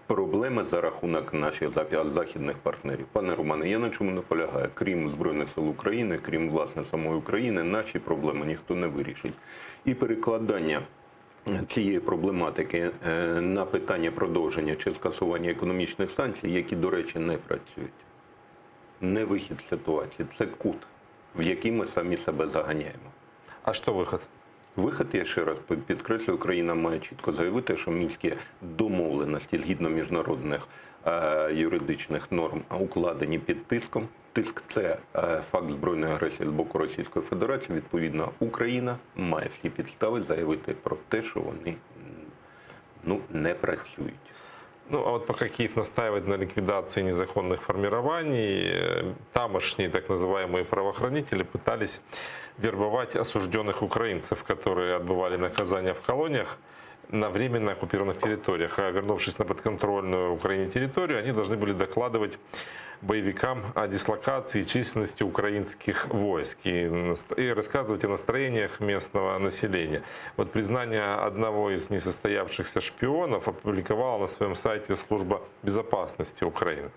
проблеми за рахунок наших західних партнерів. Пане Романе, я на чому наполягаю. Крім Збройних сил України, крім, власне, самої України, наші проблеми ніхто не вирішить. І перекладання цієї проблематики на питання продовження чи скасування економічних санкцій, які, до речі, не працюють. Не вихід з ситуації, це кут, в який ми самі себе заганяємо. А що вихід? Вихід, я ще раз підкреслюю, Україна має чітко заявити, що мінські домовленості згідно міжнародних юридичних норм укладені під тиском. Тиск – це факт збройної агресії з боку Російської Федерації. Відповідно, Україна має всі підстави заявити про те, що вони не працюють. Ну, а вот пока Киев настаивает на ликвидации незаконных формирований, тамошние так называемые правоохранители пытались вербовать осужденных украинцев, которые отбывали наказания в колониях на временно оккупированных территориях. А вернувшись на подконтрольную Украине территорию, они должны были докладывать боевикам о дислокации и численности украинских войск и рассказывать о настроениях местного населения. Вот признание одного из несостоявшихся шпионов опубликовала на своем сайте Служба безопасности Украины.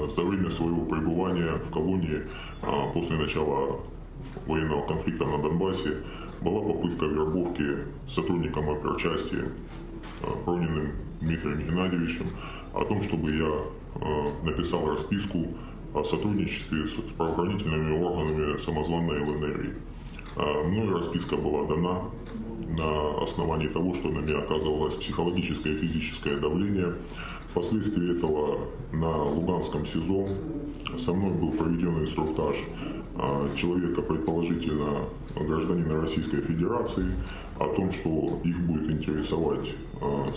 За время своего пребывания в колонии после начала военного конфликта на Донбассе была попытка вербовки сотрудникам оперчасти Прониным Дмитрием Геннадьевичем о том, чтобы я написал расписку о сотрудничестве с правоохранительными органами самозванной ЛНР. Мною расписка была дана на основании того, что на меня оказывалось психологическое и физическое давление. Впоследствии этого на Луганском СИЗО со мной был проведен инструктаж человека, предположительно гражданина Российской Федерации, о том, что их будет интересовать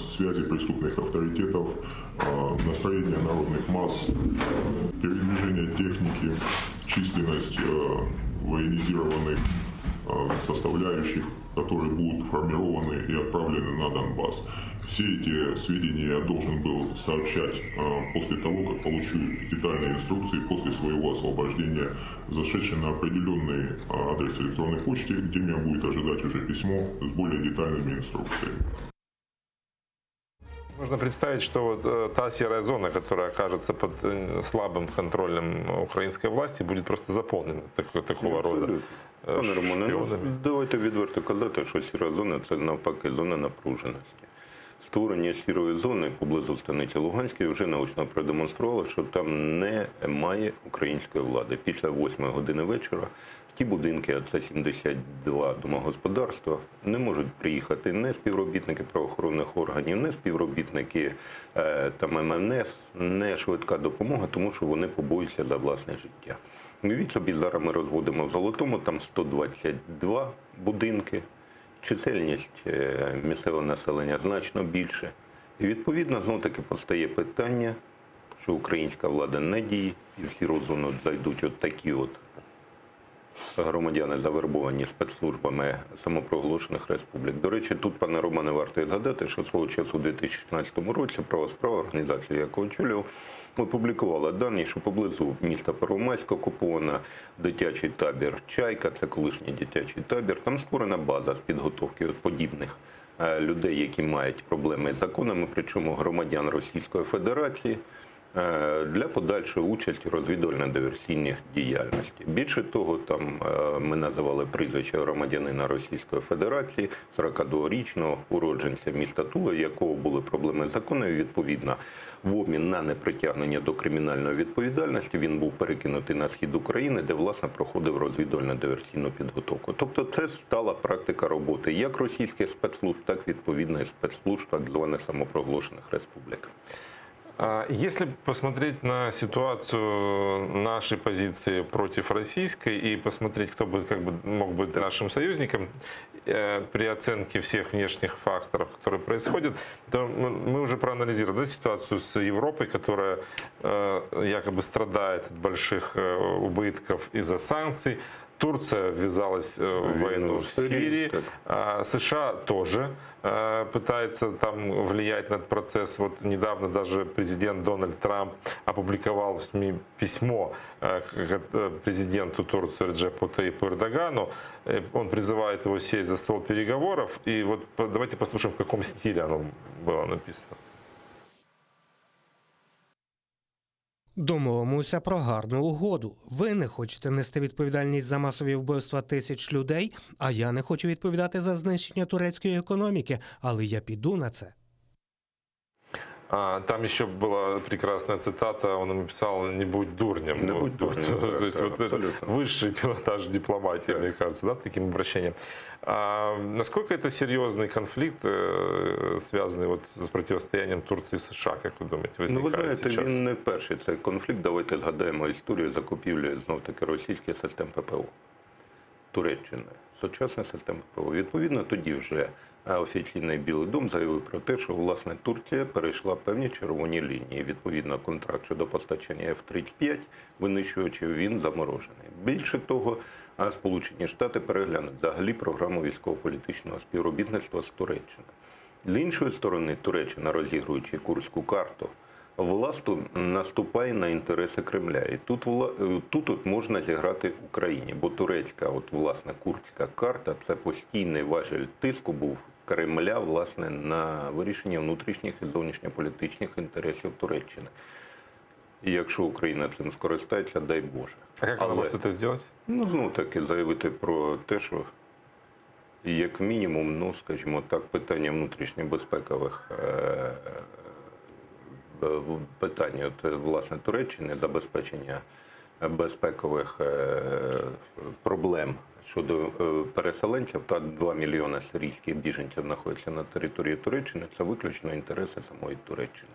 связи преступных авторитетов, настроение народных масс, передвижение техники, численность военизированных составляющих, которые будут формированы и отправлены на Донбасс. Все эти сведения я должен был сообщать после того, как получу детальные инструкции после своего освобождения, зашедшие на определенный адрес электронной почты, где меня будет ожидать уже письмо с более детальными инструкциями. Можно представить, что вот та серая зона, которая окажется под слабым контролем украинской власти, будет просто заполнена такого рода. Пане Романе, давайте відверто казати, що сіра зона – це навпаки зона напруженості. Створення сірої зони поблизу станиці Луганської вже наочно продемонструвало, що там немає української влади. Після 8 години вечора в ті будинки, а це 72 домогосподарства, не можуть приїхати не співробітники правоохоронних органів, не співробітники МНС, не швидка допомога, тому що вони побоюються за власне життя. Уявіть собі, зараз ми розводимо в Золотому, там 122 будинки. Чисельність місцевого населення значно більше. І відповідно, знов-таки постає питання, що українська влада не діє, і в сіру зону зайдуть от такі от громадяни, завербовані спецслужбами самопроголошених республік. До речі, тут, пане Романе, варто згадати, що свого часу у 2016 році права справа, організація, яку очолював, опублікувала дані, що поблизу міста Первомайськ окупована дитячий табір «Чайка», це колишній дитячий табір. Там створена база з підготовки подібних людей, які мають проблеми з законами, причому громадян Російської Федерації, для подальшої участі у розвідувально-диверсійних діяльності. Більше того, там ми називали прізвище громадянина Російської Федерації, 42-річного уродженця міста Тула, якого були проблеми з законом, відповідно, в обмін на непритягнення до кримінальної відповідальності він був перекинутий на схід України, де, власне, проходив розвідувально-диверсійну підготовку. Тобто це стала практика роботи як російських спецслужб, так, відповідно, і спецслужб так званих самопроголошених республік. Если посмотреть на ситуацию нашей позиции против российской и посмотреть, кто бы, мог быть нашим союзником при оценке всех внешних факторов, которые происходят, то мы уже проанализировали ситуацию с Европой, которая якобы страдает от больших убытков из-за санкций. Турция ввязалась в войну в Сирии, США тоже пытается там влиять на этот процесс. Вот недавно даже президент Дональд Трамп опубликовал в СМИ письмо президенту Турции Реджепу Таyyипу Эрдогану. Он призывает его сесть за стол переговоров. И вот давайте послушаем, в каком стиле оно было написано. Домовимося про гарну угоду. Ви не хочете нести відповідальність за масові вбивства тисяч людей, а я не хочу відповідати за знищення турецької економіки, але я піду на це. Там еще была прекрасная цитата, он ему писал: «Не будь дурнем». Не будь дурнем, То есть вот это высший пилотаж дипломатии, мне кажется, да, таким обращением. Насколько это серьезный конфликт, связанный вот с противостоянием Турции и США, как вы думаете, возникает ви знаєте, сейчас? він не вперший цей конфлікт. Давайте згадаємо історію закупівлі, знов-таки, російських систем ППО Туреччини. Сучасних систем ППО. Відповідно, тоді вже офіційний Білий дом заявив про те, що, власне, Турція перейшла певні червоні лінії. Відповідно, контракт щодо постачання F-35 винищувачів, він заморожений. Більше того, Сполучені Штати переглянуть взагалі програму військово-політичного співробітництва з Туреччиною. З іншої сторони, Туреччина, розігруючи Курську карту, власту наступає на інтереси Кремля. І тут можна зіграти Україні, бо турецька, власне, Курська карта – це постійний важіль тиску був Кремля, власне, на вирішення внутрішніх і зовнішньополітичних інтересів Туреччини. І якщо Україна цим скористається, дай Боже. А як вона може це зробити? Знов-таки заявити про те, що як мінімум, скажімо так, питання внутрішньобезпекових питання власне Туреччини, забезпечення безпекових проблем щодо переселенців, та 2 мільйони сирійських біженців знаходяться на території Туреччини, це виключно інтереси самої Туреччини.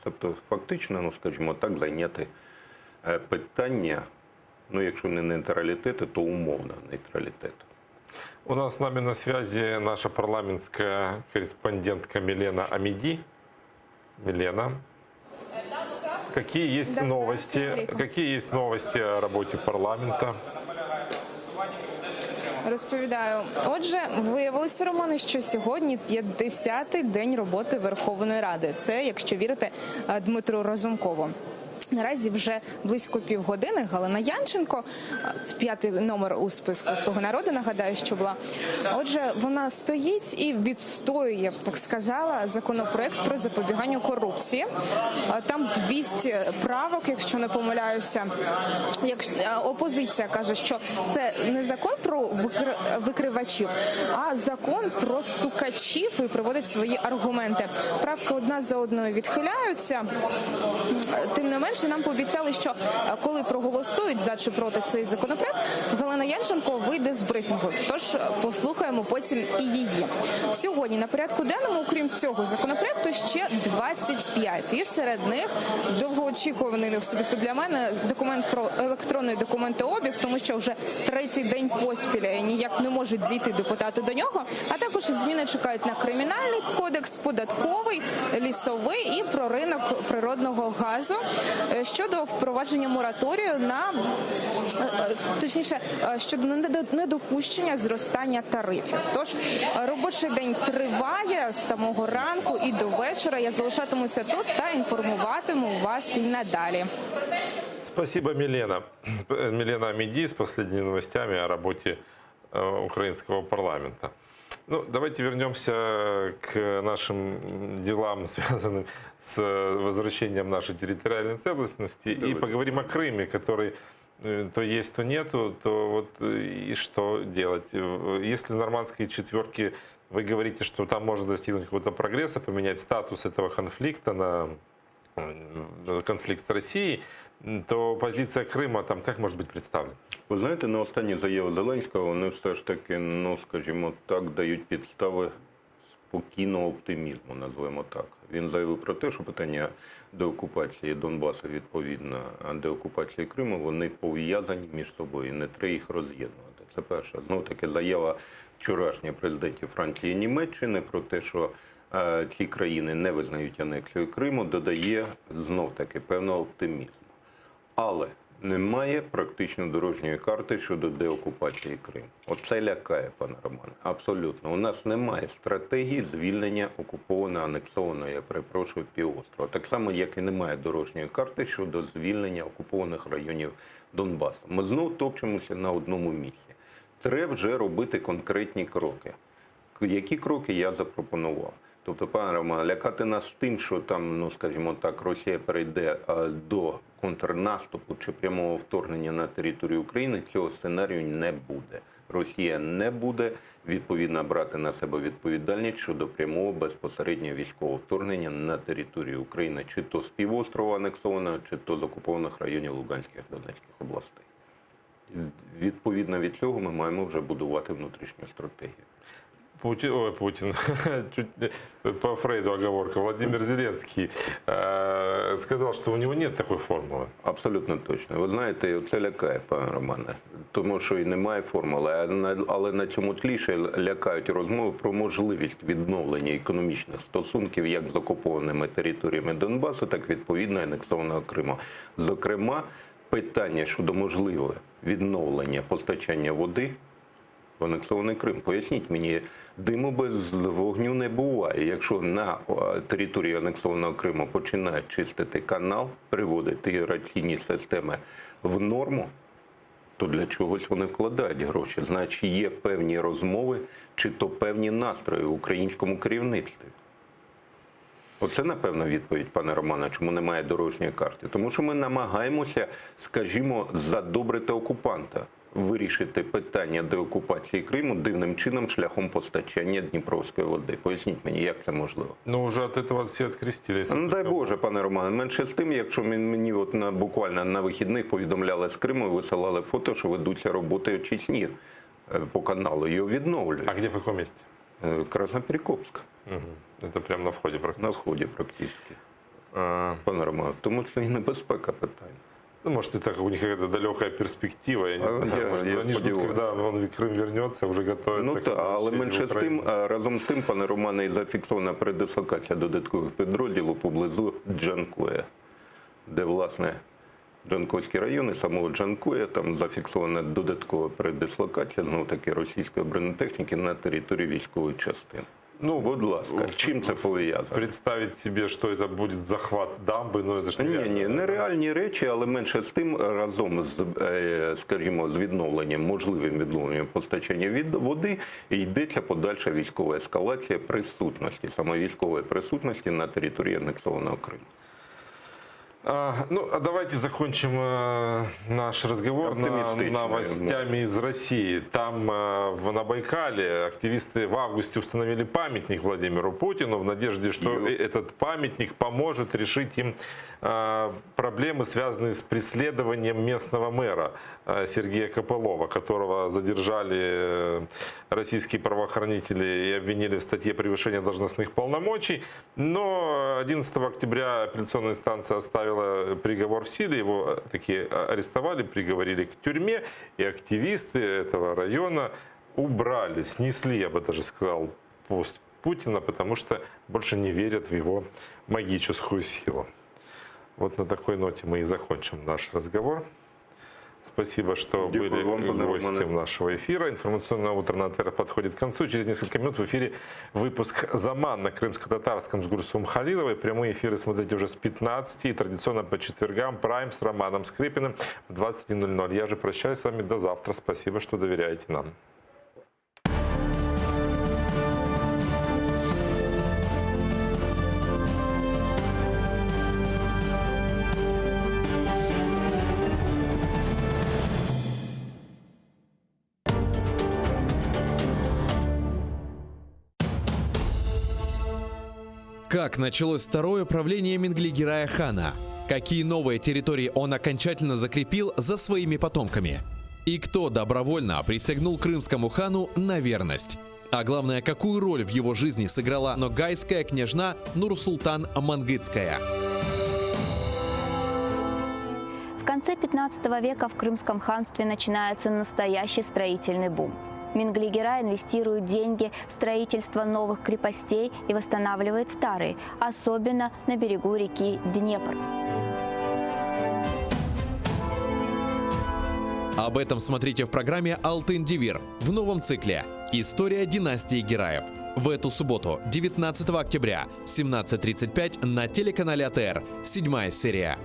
Тобто фактично, скажімо так, зайняти питання, якщо не нейтралітету, то умовно нейтралітету. У нас с нами на связи наша парламентская корреспондентка Милена Амиди. Милена, какие есть новости? Какие есть новости о работе парламента? Розповідаю. Отже, виявилося, Романе, що сьогодні 50-й день роботи Верховної Ради. Це, якщо вірити Дмитру Разумкову. Наразі вже близько півгодини Галина Янченко, це 5-й номер у списку «Слуги народу», нагадаю, що була. Отже, вона стоїть і відстоює, я б так сказала, законопроект про запобігання корупції. Там 200 правок, якщо не помиляюся. Опозиція каже, що це не закон про викривачів, а закон про стукачів, і приводить свої аргументи. Правки одна за одною відхиляються. Тим не менше, нам пообіцяли, що коли проголосують за чи проти цей законопроект, Галина Янченко вийде з брифінгу. Тож послухаємо потім і її. Сьогодні на порядку денному, окрім цього законопроекту, ще 25. І серед них довгоочікуваний особисто для мене документ про електронний документообіг, тому що вже 30-й день поспіль ніяк не можуть дійти депутати до нього. А також зміни чекають на кримінальний кодекс, податковий, лісовий і про ринок природного газу щодо впровадження мораторію на, точніше, щодо недопущення зростання тарифів. Тож робочий день триває з самого ранку і до вечора. Я залишатимуся тут та інформуватиму вас і надалі. Спасибо, Милена. Милена Амиди с последними новостями о работе украинского парламента. Давайте вернемся к нашим делам, связанным с возвращением нашей территориальной целостности, и поговорим о Крыме, который то есть, то нету, то вот и что делать. Если в нормандской четверке вы говорите, что там можно достигнуть какого-то прогресса, поменять статус этого конфликта на конфликт с Россией, то позиція Криму там як може бути представлена? Ви знаєте, на останні заяви Зеленського вони все ж таки, скажімо так, дають підстави спокійного оптимізму, назвемо так. Він заявив про те, що питання деокупації Донбасу, відповідно, деокупації Криму, вони пов'язані між собою, не треба їх роз'єднувати. Це перше. Знов-таки заява вчорашніх президентів Франції і Німеччини про те, що ці країни не визнають анексію Криму, додає знов-таки певного оптимізму. Але Немає практично дорожньої карти щодо деокупації Криму. Оце лякає, пане Романе. Абсолютно. У нас немає стратегії звільнення окупованого, анексованого, я перепрошую, півострова. Так само, як і немає дорожньої карти щодо звільнення окупованих районів Донбасу. Ми знов топчемося на одному місці. Треба вже робити конкретні кроки. Які кроки я запропонував? Тобто, пане Романе, лякати нас тим, що там, ну скажімо так, Росія перейде до контрнаступу чи прямого вторгнення на територію України, цього сценарію не буде. Росія не буде, відповідно, брати на себе відповідальність щодо прямого безпосереднього військового вторгнення на територію України, чи то з півострова анексованого, чи то з окупованих районів Луганських і Донецьких областей. Відповідно від цього ми маємо вже будувати внутрішню стратегію. Путин, чуть по Фрейду оговорка, Владимир Зеленський сказав, що у нього немає такої формули. Абсолютно точно. Ви знаєте, це лякає, пане Романе, тому що і немає формули, але на цьому тлі ще лякають розмови про можливість відновлення економічних стосунків як з окупованими територіями Донбасу, так відповідно анексованого Криму. Зокрема, питання щодо можливого відновлення постачання води в анексований Крим. Поясніть мені, диму без вогню не буває. Якщо на території анексованого Криму починають чистити канал, приводити іраційні системи в норму, то для чогось вони вкладають гроші. Значить, є певні розмови, чи то певні настрої в українському керівництві. Оце, напевно, відповідь, пане Романе, чому немає дорожньої карти. Тому що ми намагаємося, скажімо, задобрити окупанта, вирішити питання деокупації Криму дивним чином шляхом постачання дніпровської води. Поясніть мені, як це можливо? Ну, вже від цього всі відхрестилися. Ну, дай Боже, пане Романе. Менше з тим, якщо мені от буквально на вихідних повідомляли з Криму і висилали фото, що ведуться роботи в Чечні по каналу, його відновлюють. А де, в якому місці? Красноперекопськ. Угу. Це прямо на вході практично? На вході практично. Пане Романе, тому це і небезпека питання. Ну, может, это у них какая-то далекая перспектива, я не знаю. Может, они ждут, когда Крым вернется, вже готуються. Ну так, але менше з тим, разом з тим, пане Романе, і зафіксована передислокація додаткових підрозділів поблизу Джанкоя, де, власне, Джанкойські райони, самого Джанкоя, там зафіксована додаткова передислокація, знову таки, російської бронетехніки на території військової частини. Ну, будь ласка, з чим це пов'язано? Представити собі, що це буде захват дамби, ну це ж нереально. Ні, нереальні речі, але менше з тим, разом з, скажімо, з відновленням, можливим відновленням постачання води, йдеться подальша військова ескалація присутності, саме військової присутності на території анексованого Криму. Ну, а давайте закончим наш разговор новостями из России. Там на Байкале активисты в августе установили памятник Владимиру Путину в надежде, что этот памятник поможет решить им проблемы, связанные с преследованием местного мэра Сергея Копылова, которого задержали российские правоохранители и обвинили в статье превышения должностных полномочий. Но 11 октября апелляционная инстанция оставила приговор в силе, его таки арестовали, приговорили к тюрьме, и активисты этого района убрали, снесли, я бы даже сказал, пост Путина, потому что больше не верят в его магическую силу. Вот на такой ноте мы и закончим наш разговор. Спасибо, что были гостем нашего эфира. Информационное утро на ТР подходит к концу. Через несколько минут в эфире выпуск «Заман» на крымско-татарском с Гульсум Халиловой. Прямые эфиры смотрите уже с 15 и традиционно по четвергам «Прайм» с Романом Скрипиным в 21:00. Я же прощаюсь с вами до завтра. Спасибо, что доверяете нам. Как началось второе правление Менглигерая хана? Какие новые территории он окончательно закрепил за своими потомками? И кто добровольно присягнул крымскому хану на верность? А главное, какую роль в его жизни сыграла ногайская княжна Нурсултан Мангытская? В конце 15 века в Крымском ханстве начинается настоящий строительный бум. Менглигерай инвестирует деньги в строительство новых крепостей и восстанавливает старые, особенно на берегу реки Днепр. Об этом смотрите в программе «Алтын Девир» в новом цикле «История династии Гираев». В эту субботу, 19 октября, 17:35 на телеканале АТР, 7-я серия.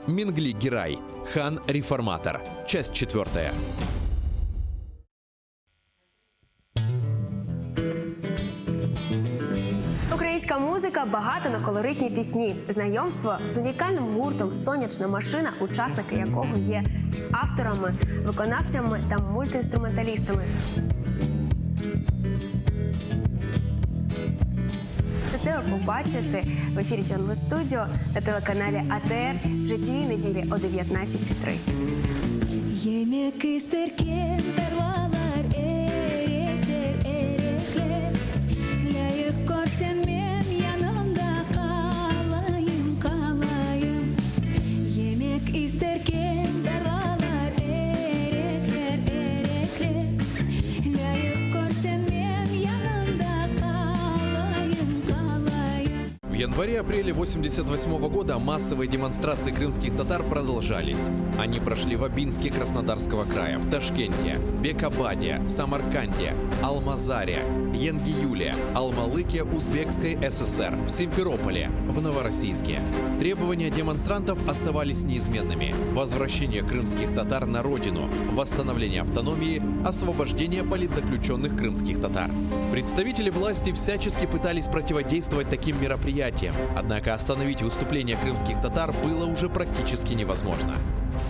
Мингли Гирай, хан-реформатор. Часть 4. Українська музика багата на колоритні пісні. Знайомство з унікальним гуртом «Сонячна машина», учасники якого є авторами, виконавцями та мультиінструменталістами. Все це ви побачите в ефірі Джанглу Студіо на телеканалі АТР вже цієї неділі о 19:30. Yemek isterken tarlalar erekler erekler Layık görsen men yanımda kalayım kalayım Yemek isterken tarlalar erekler erekler Layık görsen men yanımda kalayım kalayım. В январе-апреле 1988 года массовые демонстрации крымских татар продолжались. Они прошли в Абинске Краснодарского края, в Ташкенте, Бекабаде, Самарканде, Алмазаре, Янгиюле, Алмалыке Узбекской ССР, в Симферополе, в Новороссийске. Требования демонстрантов оставались неизменными. Возвращение крымских татар на родину, восстановление автономии, освобождение политзаключенных крымских татар. Представители власти всячески пытались противодействовать таким мероприятиям, однако остановить выступление крымских татар было уже практически невозможно.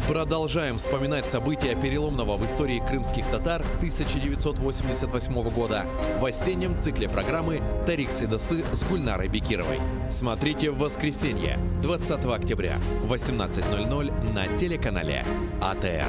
Продолжаем вспоминать события переломного в истории крымских татар 1988 года в осеннем цикле программы «Тарих Седасы» с Гульнарой Бекировой. Смотрите в воскресенье, 20 октября, в 18:00 на телеканале АТР.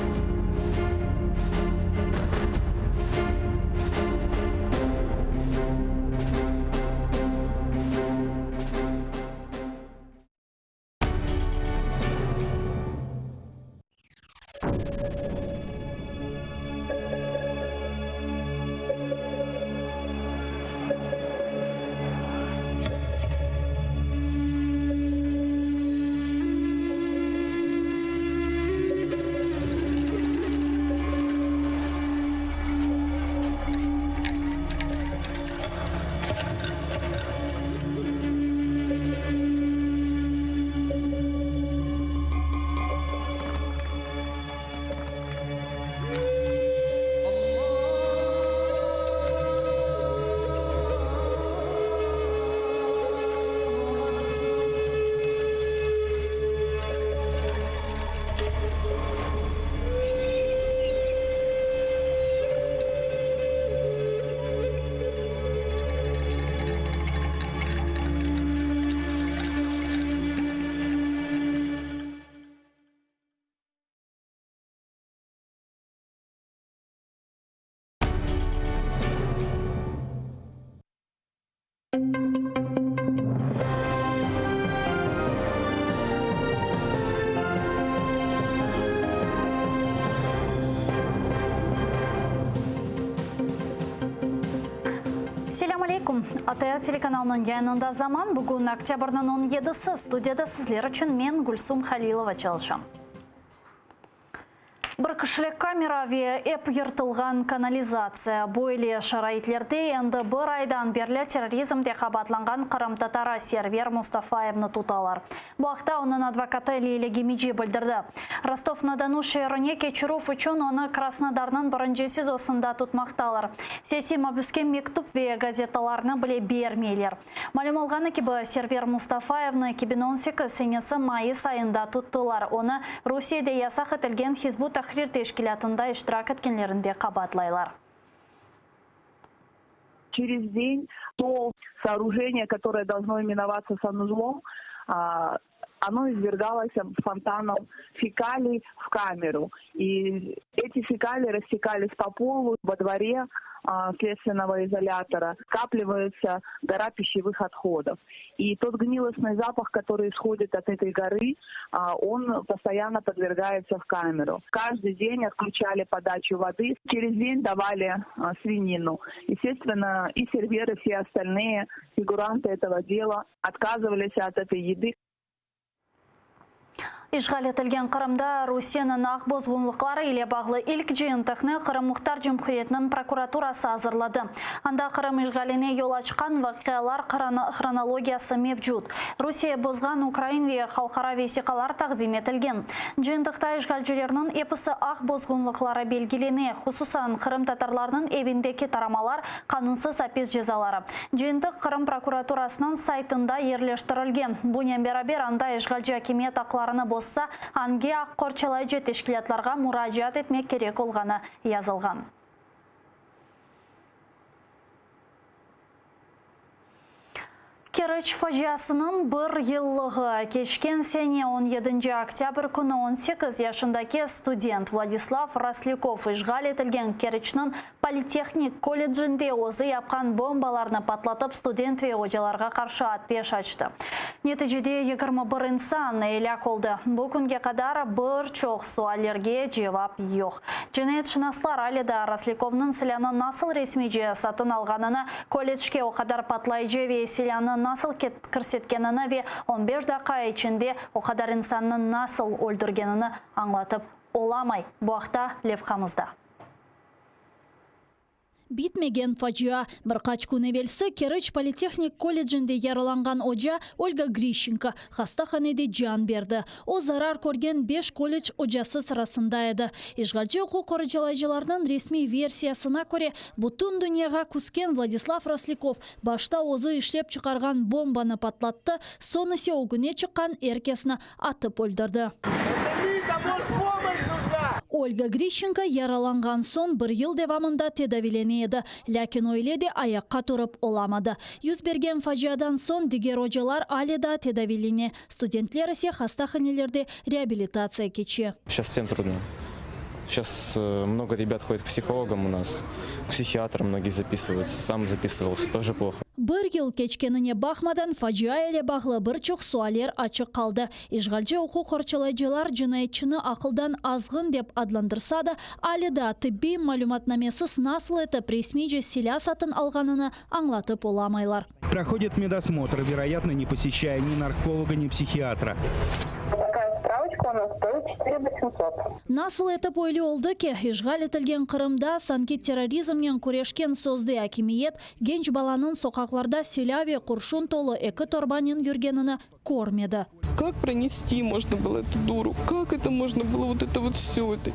АТР телеканалының янында заман. Бүгін октябрның 17-сі студияда сізлер үшін мен Гүлсум Халилова çalışам. Бір кішілік камера ве эп ертілған канализация. Бойле шарайтлерде енді бір айдан берлі терроризмде қабатланған Қырым-татара сервер Мустафаевны тұталар. Бұақта оның адвокаты Лейлі Гемиджи білдірді. Ростов-на-Дону шеріне кечіруф үшін оны Краснодарның бірінші сезосында тұтмақталар. Сеси мабүскен мектуп ве газеталарны біле бермейлер. Малым олғаны кебі сервер Мустафаевны 2018 сенесі майыс айында тұттылар. Оны Русияда ясақ етілген Хизбут Тахрир тешкилятында иштирак эткенлеринде кабатлайлар. Через день то сооружение, которое должно именоваться санузлом, оно извергалось фонтаном фекалий в камеру. И эти фекалии растекались по полу во дворе следственного изолятора. Скапливается гора пищевых отходов. И тот гнилостный запах, который исходит от этой горы, он постоянно подвергается в камеру. Каждый день отключали подачу воды. Через день давали свинину. Естественно, и серверы, и все остальные фигуранты этого дела отказывались от этой еды. Ишғал етілген Қырымда Русияның ақ бозғынлықлары иле бағлы ilk жиынтықны Қырым Мұхтар Жумхуриетінің прокуратурасы азырлады. Анда Қырым ишғаліне yol açқан вақиялар хронологиясы мевжуд. Русия бозған Украин ве халқара весиқалар тақзим етілген. Жиынтықта ишғалжылерінің епісі ақ бозғынлықлары белгілене, хусусан Қырым татарларының евіндекі тарамалар қанунсыз апиз жезалары. Жиынтық Қырым прокуратурасының сайтында ерлештірілген. Бұнен берабер анда ишғалжы акимет ақларыны болса, анге ақ қорчалайжы тешкілетларға мұражат етмек керек олғаны язылған. Керчь фажиасының бір йыллығы кешкен сене 17 октябрь күні 18 яшындаки студент Владислав Росляков ишғал етілген Керчьнің политехник колледжінде өзі япқан бомбаларны патлатып студент ве ожаларға қаршы атеш açты. Нәтижеде 21 инсан елек олды. Бұл күнге қадар бір чоқ суалерге жевап йоқ. Женет шынаслар аледа Росляковның сіляны насыл ресмиже сатын алғанына колледжке оқадар патлайжы ве сіляны насыл кірсеткеніні ве 15 даққа ішінде оқадар инсанның насыл өлдіргеніні аңлатып оламай бұақта левхамызда. Битмеген фажиа. Бірқач күн евелсі Керчь политехник колледжінде яраланған ожа Ольга Грищенко хастаханеде жан берді. О зарар көрген 5 колледж ожасы сырасында еді. Ишғалжы оқу қорыжалайжыларының ресми версиясына көре бұтын дүнияға күскен Владислав Росляков башта озы ішлеп чықарған бомбаны патлатты, соны се огыне чыққан еркесіні атып өлдірді. Ольга Грищенко яраланған сон бір ел девамында тедавилене еді. Ләкин ойледі аяққа тұрып оламады. Юз берген фажиадан сон дигер ожалар аледа тедавилене. Студентлер ісе хастаханелерде реабилитация кече. Сейчас всем трудно. Сейчас много ребят ходят к психологам у нас, к психиатрам многие записываются. Сам записывался, тоже плохо. Бір ел кечкеніне бақмадан фажиа еле бағлы бір чоқ суалер açық қалды. Ишғалжы оқу қорчалайжылар жинайчыны ақылдан азғын деп адландырса да, аледа тибби малюматнамесіз насыл етіп ресмиже силясатын алғаныны аңлатып оламайлар. Проходит медосмотр, вероятно, не посещая ни нарколога, ни психиатра. Справочка у нас стоит 4800. Насыл етіп ойлы олды ке, ишғал етілген Қырымда санкет терроризмнен көрешкен созды акимиет генч баланын соқақларда селяве құршун толы экі торбанен жүргеніні көрмеді. Как пронести можно было эту дуру? Как это можно было вот это вот все это?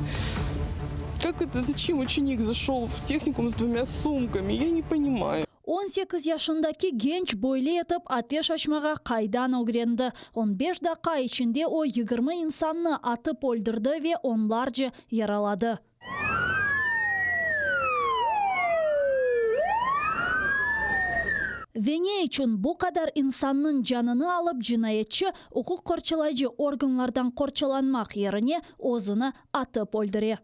Как это, зачем ученик зашел в техникум с 2 сумками? Я не понимаю. 18 яшындаки генч бойлы етіп атеш ашмаға қайдан огренді. 15 даққа ішінде о 20 инсанны атып өлдірді ве онларжы яралады. Вене үшін бұл қадар инсанның жаныны алып жинайетші ұқық қорчалайжы органлардан қорчаланмақ еріне озыны атып өлдіре.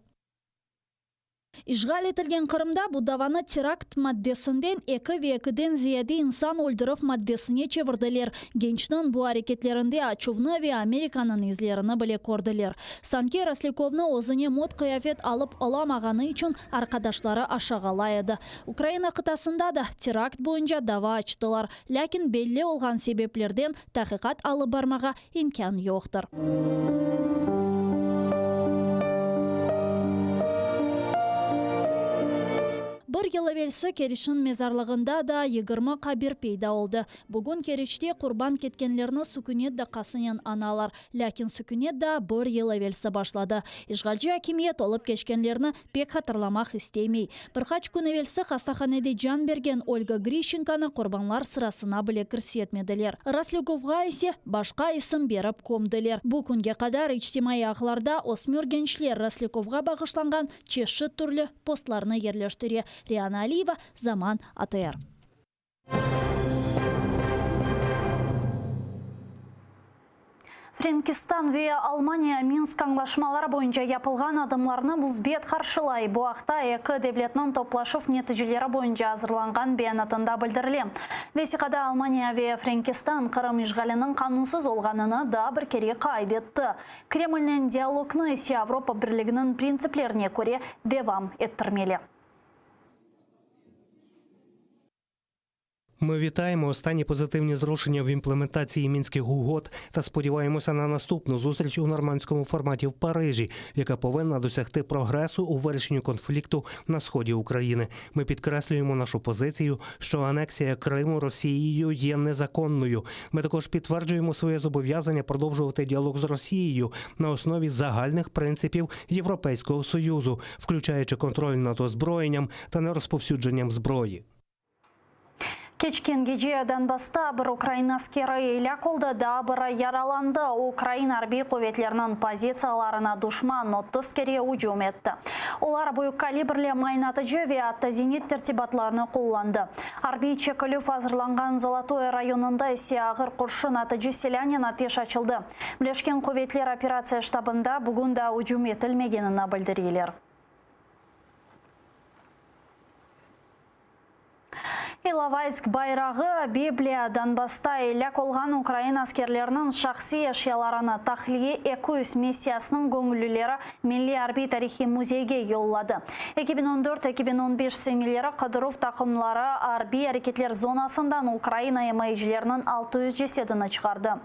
Ишғал етілген Қырымда бұдаваны теракт маддесінден 2-2-ден зияде инсан өлдіріп маддесіне чевірділер. Генчнің бұл әрекетлерінде Ачувны ве Американың излеріні біле көрділер. Санке Росляковны озыне мод қияфет алып оламағаны үшін арқадашлары ашағалайды. Украина қытасында да теракт бойынша дава ачтылар. Ләкин белле олған себеплерден тақиқат алып бармаға имкан жоқтыр. Бір елавелсі Керчьнің мезарлығында да 20 қабір пейда олды. Бүгін Керчьте құрбан кеткенлеріні сүкінет да қасынен аналар. Ләкин сүкінет да бір елавелсі башлады. Ишғалжы акимиет олып кешкенлеріні пек хатырламақ істеймей. Бірқач күн евелсі хастаханеде жан берген Ольга Грищенканы құрбанлар сырасына біле кірсетмеділер. Росляковға есе башқа ісім беріп комділер. Бұл күнге қадар ичтимай ақларда осмөр генчлер Росляковға бағышланған чешші түрлі постларны ерлештіре. Риана Алиева, Заман, АТР. Френкистан ве Алмания Минск аңлашмалары бойынша япылған адымларны мұзбет қаршылай. Бұақта екі девлетнің топлашып нәтижелері бойынша азырланған бейанатында білдіріле. Весиқада Алмания ве Френкистан Қырым ишғалінің қанунсыз олғаныны да бір кере қайдетті. Кремльнен диалогны есе Европа бірлігінің принциплеріне көре девам еттірмелі. Ми вітаємо останні позитивні зрушення в імплементації мінських угод та сподіваємося на наступну зустріч у нормандському форматі в Парижі, яка повинна досягти прогресу у вирішенні конфлікту на сході України. Ми підкреслюємо нашу позицію, що анексія Криму Росією є незаконною. Ми також підтверджуємо своє зобов'язання продовжувати діалог з Росією на основі загальних принципів Європейського Союзу, включаючи контроль над озброєнням та нерозповсюдженням зброї. Кечкен кече Донбасста бір Украина аскері илак oldu, да бір яраланды. Украина арби кuvvetlerinin позицияларына душман 30 кере hücum etті. Олар büyük калибрлі майнаtıcı ve атты зенит tertibatlarını kullandı. Арби чекіліп hazırlanған Золотое районында есе ağır kurşun atıcı селянин ateş açıldı. Birleşken Kuvvetler Operasiya штабында бүгін да hücum etilmegenini bildirilер. Иловайск байрағы Библия Донбасста илак olған Украина аскерлерінің шақси эшяларына тахлие 200 миссиясының көңілілері Milli Arbi тарихи музейге yolladı. 2014-2015 сенелері Қадыров тақымлары Арби әрекетлер зонасындан Украина емайжілерінің 600 жеседіні шығарды.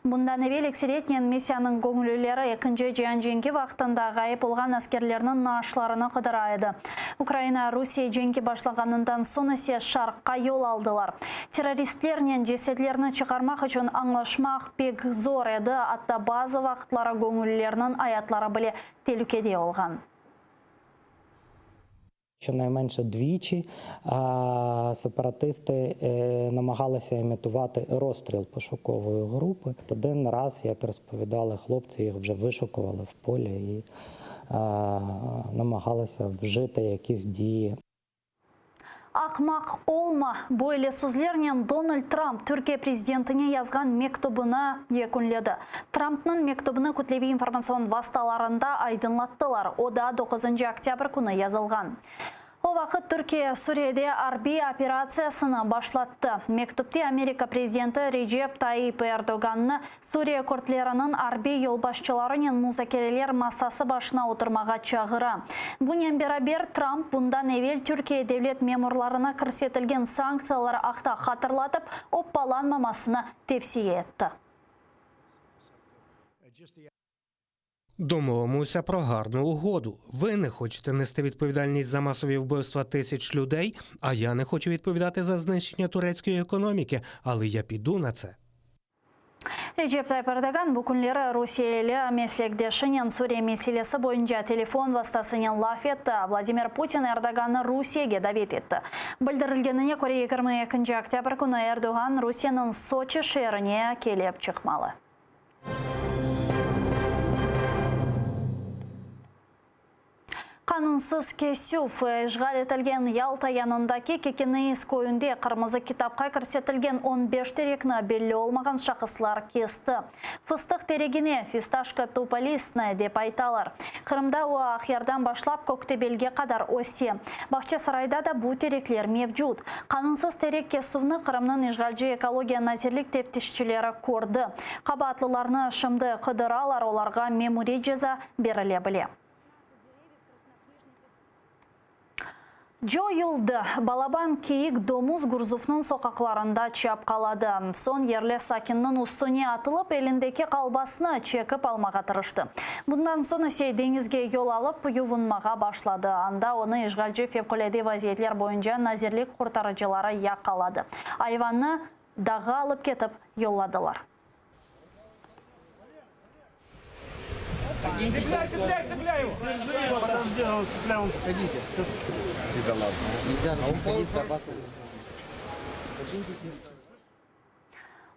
Бұндан evvel eksеретнен миссияның көңілілері 2-ші женги вақтында ғайып olған аскерлерінің наашларыны қыдырайды. Украина Русия женги башлағанынан соң есе шарыққа yol aldılar. Terroristlerden cesetlerini çıkarmak için anlaşmak pek zor edi. Hatta bazı vaxtlara көңілlerinin аятları bile tehlikede olgan. Щонайменше двічі сепаратисти намагалися імітувати розстріл пошукової групи. Один раз, як розповідали хлопці, їх вже вишукували в полі і намагалися вжити якісь дії. Ақмақ olma böyle sözlerden Donald Trump Türkiye президентіне yazған мектубына екінледі. Trump'ның мектубыны kütlevi информацион васталарында айдынлаттылар. O da 9 октябрь күні yazılған. O vaqt Türkiye Suriye'de Arbi operatsiyasını başlattı. Mektupta Amerika prezidenti Recep Tayyip Erdoğan'ı Suriye kurtlarının Arbi yolbaşçılarının muzakereler masası başına oturmağa çağırı. Bununla beraber Trump bundan evvel Türkiye devlet memurlarına kırsetilgen sanksiyaları akta hatırlatıp oppalanmamasını tavsiye etti. Домовимося про гарну угоду. Ви не хочете нести відповідальність за масові вбивства тисяч людей, а я не хочу відповідати за знищення турецької економіки, але я піду на це. Recep Tayyip Erdoğan bu günleri Rusya ile meslektaşının Suriye meselesi boyunca telefon vasıtasıyla laf etti. Vladimir Putin Erdoğan'ı Rusya'ya davet etti. Bildirilgenine göre 22 oktyabr günü Erdoğan Rusya'nın Sochi şehrine kelip çıkmalı. Kanunsuz kesuf, işgal etilgen Yalta yanındaki Kekeneis köyünde kırmızı kitapқа көрсетілген 15 terekni belli olmagan şahıslar kesti. Fıstık teregine fistashka tupolisna dep aytalar. Kırımda o ahirdan başlap Koktebelge kadar osi. Bahçesarayda da bu terekler mevcut. Kanunsuz terek kesuvni Kırımның işgalci ekologiya nazirlik teftişçileri ko'rdi. Qabatlılarını şimdi qidiralar, olarga memuriy jaza berile bile. Joyuldu. Balaban keyik domuz Gurzuf'nun sokaklarında çapkaladı. Son yerli sakinnin üstüne atılıp elindeki kalbasını çekip almağa tırıştı. Bundan sonra denizge yol alıp yuvunmağa başladı. Anda onu işgalci fevkalade vaziyetler boyunca nazirlik kurtarıcıları yakaladı. Hayvanı dağa alıp ketip yolladılar. Цепляй его! Цепляй он, ходите. Да ладно. Нельзя находиться опасно.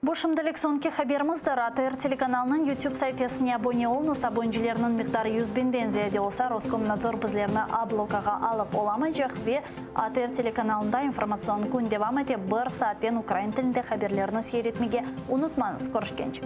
Bu şimdilik sonki haberimizdir. ATR telekanalının YouTube sayfasına abone olunuz. Abonecilerinin miktarı 100.000'den ziyade olsa Roskomnadzor bizlerini ablokaga alıp olamayacak ve ATR telekanalında informasyon gün devam edip 1 saatten Ukrayn tilinde haberlerini seyretmege unutmanız. Görüşkенче.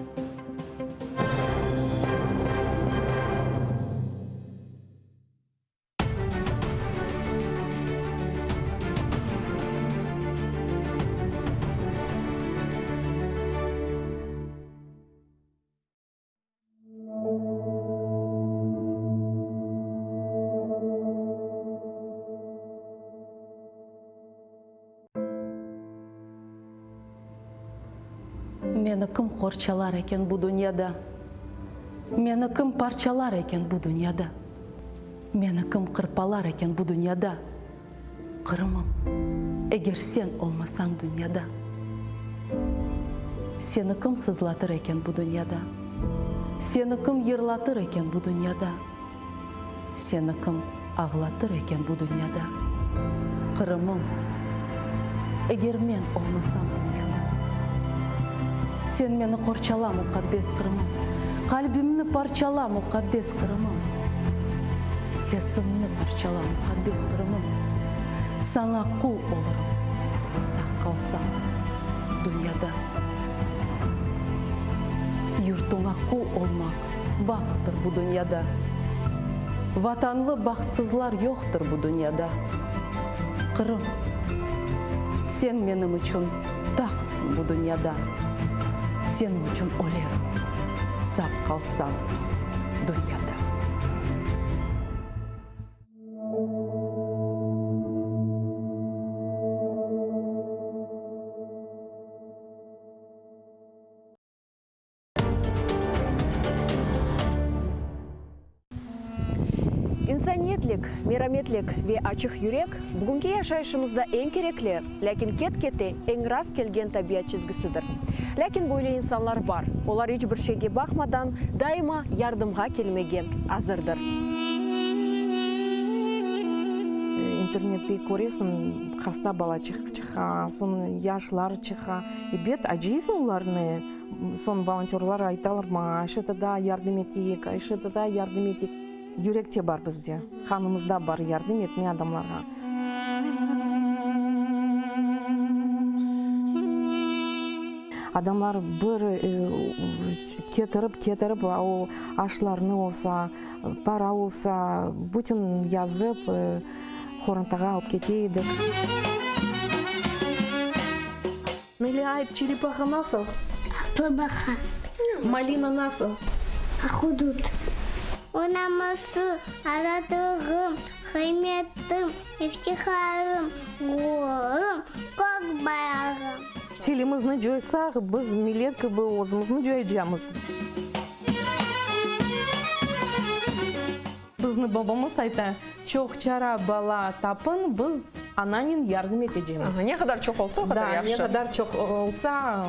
Meni kim qorchalar ekan bu dunyoda? Meni kim parchalar ekan bu dunyoda? Meni kim qirpalar ekan bu dunyoda? Qirmim, agar sen olmasang dunyoda. Seni kim sızlatır ekan bu dunyoda? Seni kim yig'latır ekan bu dunyoda? Seni kim ağlatır ekan bu dunyoda? Qirmim, agar men olmasam dunyoda. Sen meni qorchala muqaddas Qirmim. Qalbimni parchala muqaddas Qirmim. Sesimni parchala muqaddas Qirmim. Sana qul olurum, sağ kalsam dünyada. Yurtuna qul olmak baktır bu dünyada. Vatanlı baxtsızlar yoktur bu dünyada. Qirm, sen benim için taxtsın bu dünyada. Senin için ölerim, sağ kalsam dünyada. İnsaniyetlik, merhametlik ve açık yürek bugünkü yaşayışımızda en gerekli, lakin ket-kete en rast kelgen tabiat çizgisidir. Lakin böyle insanlar var. Onlar hiçbir şeyge bakmadan daima yardımga kelmege hazırdır. İnternette көресің, hasta bala çıxa, son yaşlar çıxa. Bet acıyısın onlarını. Son volonterlar aytalar ma, şıtada yardım ettik, şıtada yardım ettik. Yürekte var bizde. Hanımızda var yardım etmeye adamlara. Adamlar bir ketirip o aşlarını olsa, para olsa, bütün yazıp Хоронтаға алып кетейдік. Мелиайып, черепаха насыл? Бабаха. Малина насыл? Ахудут. Онамасы, арадығым, хайметтім, ифтихарым, ғорым, көк баяғым. Телімізні жойсақ, біз милеткі бұл өзімізні жойжамыз. Біздің babamız ayta, çok çara bala tapın, biz ananin yardım edeceğimiz. Ne kadar çok olsa o kadar yaxşı. Ne kadar çok olsa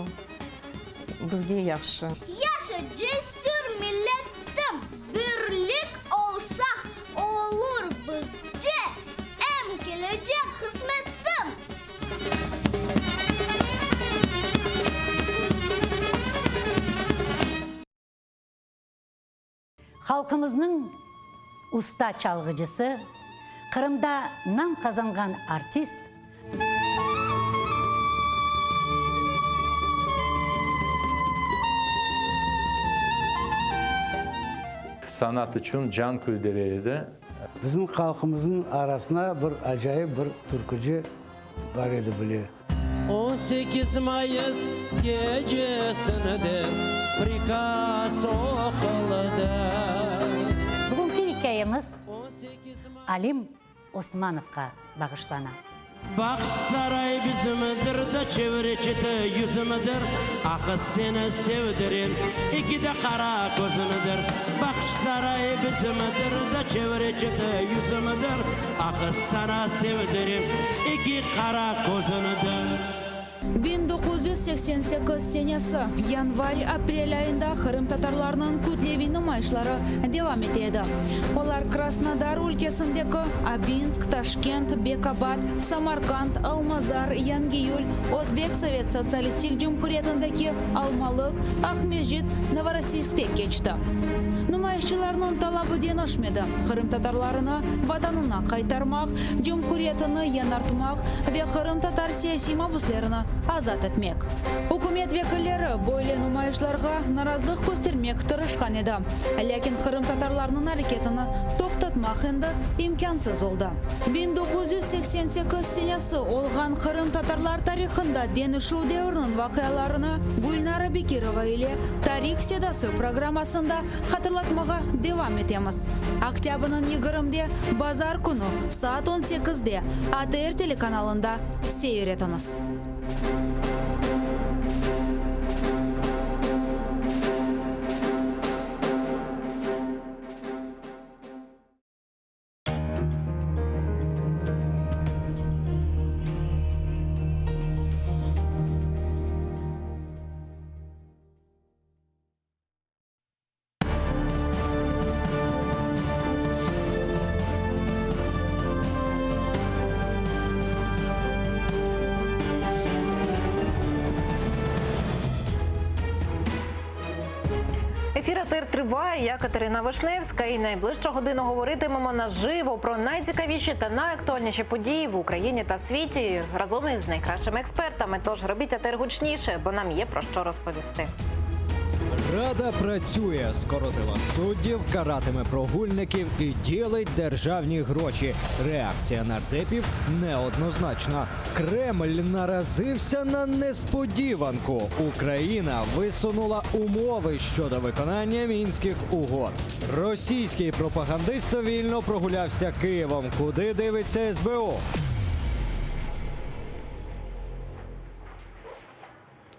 bizge yaxşı. Yaşa cesur milletim, birlik olsa olur bizce, em gelecek kısmetim. Halkımızın usta çalgıcısı, Kırım'da nam kazangan artist, sanat için can küldüreydi. Bizim halkımızın arasına bir acayip bir türkücü var idi biliyor. 18 Mayıs gecesinde prikaz okulda. Bugünkü hikayemiz Alim Osmanov'a bağışlana. Bakış saray bizimdir de çevreci yüzümüdür. Akı seni sevdirin iki de kara gözünüdür. Bakış saray bizimdir de çevreci yüzümüdür. Akı sana sevdirin iki kara gözünüdür. 1988 senesi yanvar-aprel ayında Kırım Tatarlarının kütlevi nümayişleri devam etedi. Onlar Krasnodar ülkesindeki Abinsk, Taşkent, Bekabad, Samarkand, Almazar, Yangiyul, Özbek Sovet Sosyalistik Cumhuriyetindeki Almalık, Ahmedjit, Novorossiysk'te geçti. Nümayişçilerinin talabı denişmedi. Kırım Tatarlarını vatanına kaytarmak, Cumhuriyetini yanartmak ve Kırım Tatar siyasi mahpuslarını azat etmek. Hükümet vekilleri böyle nümayişlerge narazılık göstermek tırışkan edi. Lakin Kırım Tatarlarının hareketini toxtatmak endi imkansız oldu. 1988 senesi olgan Kırım Tatarlar tarixinde denişu devrinin vakayalarını Gulnara Bekirova ile Tarih Sedası programmasında hatırlatmağa devam etemiz. Oktyabr'ın 20'de Bazar günü saat 18'de ATR telekanalında seyretiniz. Ефір «АТР» триває. Я Катерина Вишневська. І найближчу годину говоритимемо наживо про найцікавіші та найактуальніші події в Україні та світі разом із найкращими експертами. Тож робіть АТР гучніше, бо нам є про що розповісти. Рада працює, скоротила суддів, каратиме прогульників і ділить державні гроші. Реакція нардепів неоднозначна. Кремль наразився на несподіванку. Україна висунула умови щодо виконання мінських угод. Російський пропагандист вільно прогулявся Києвом. Куди дивиться СБУ?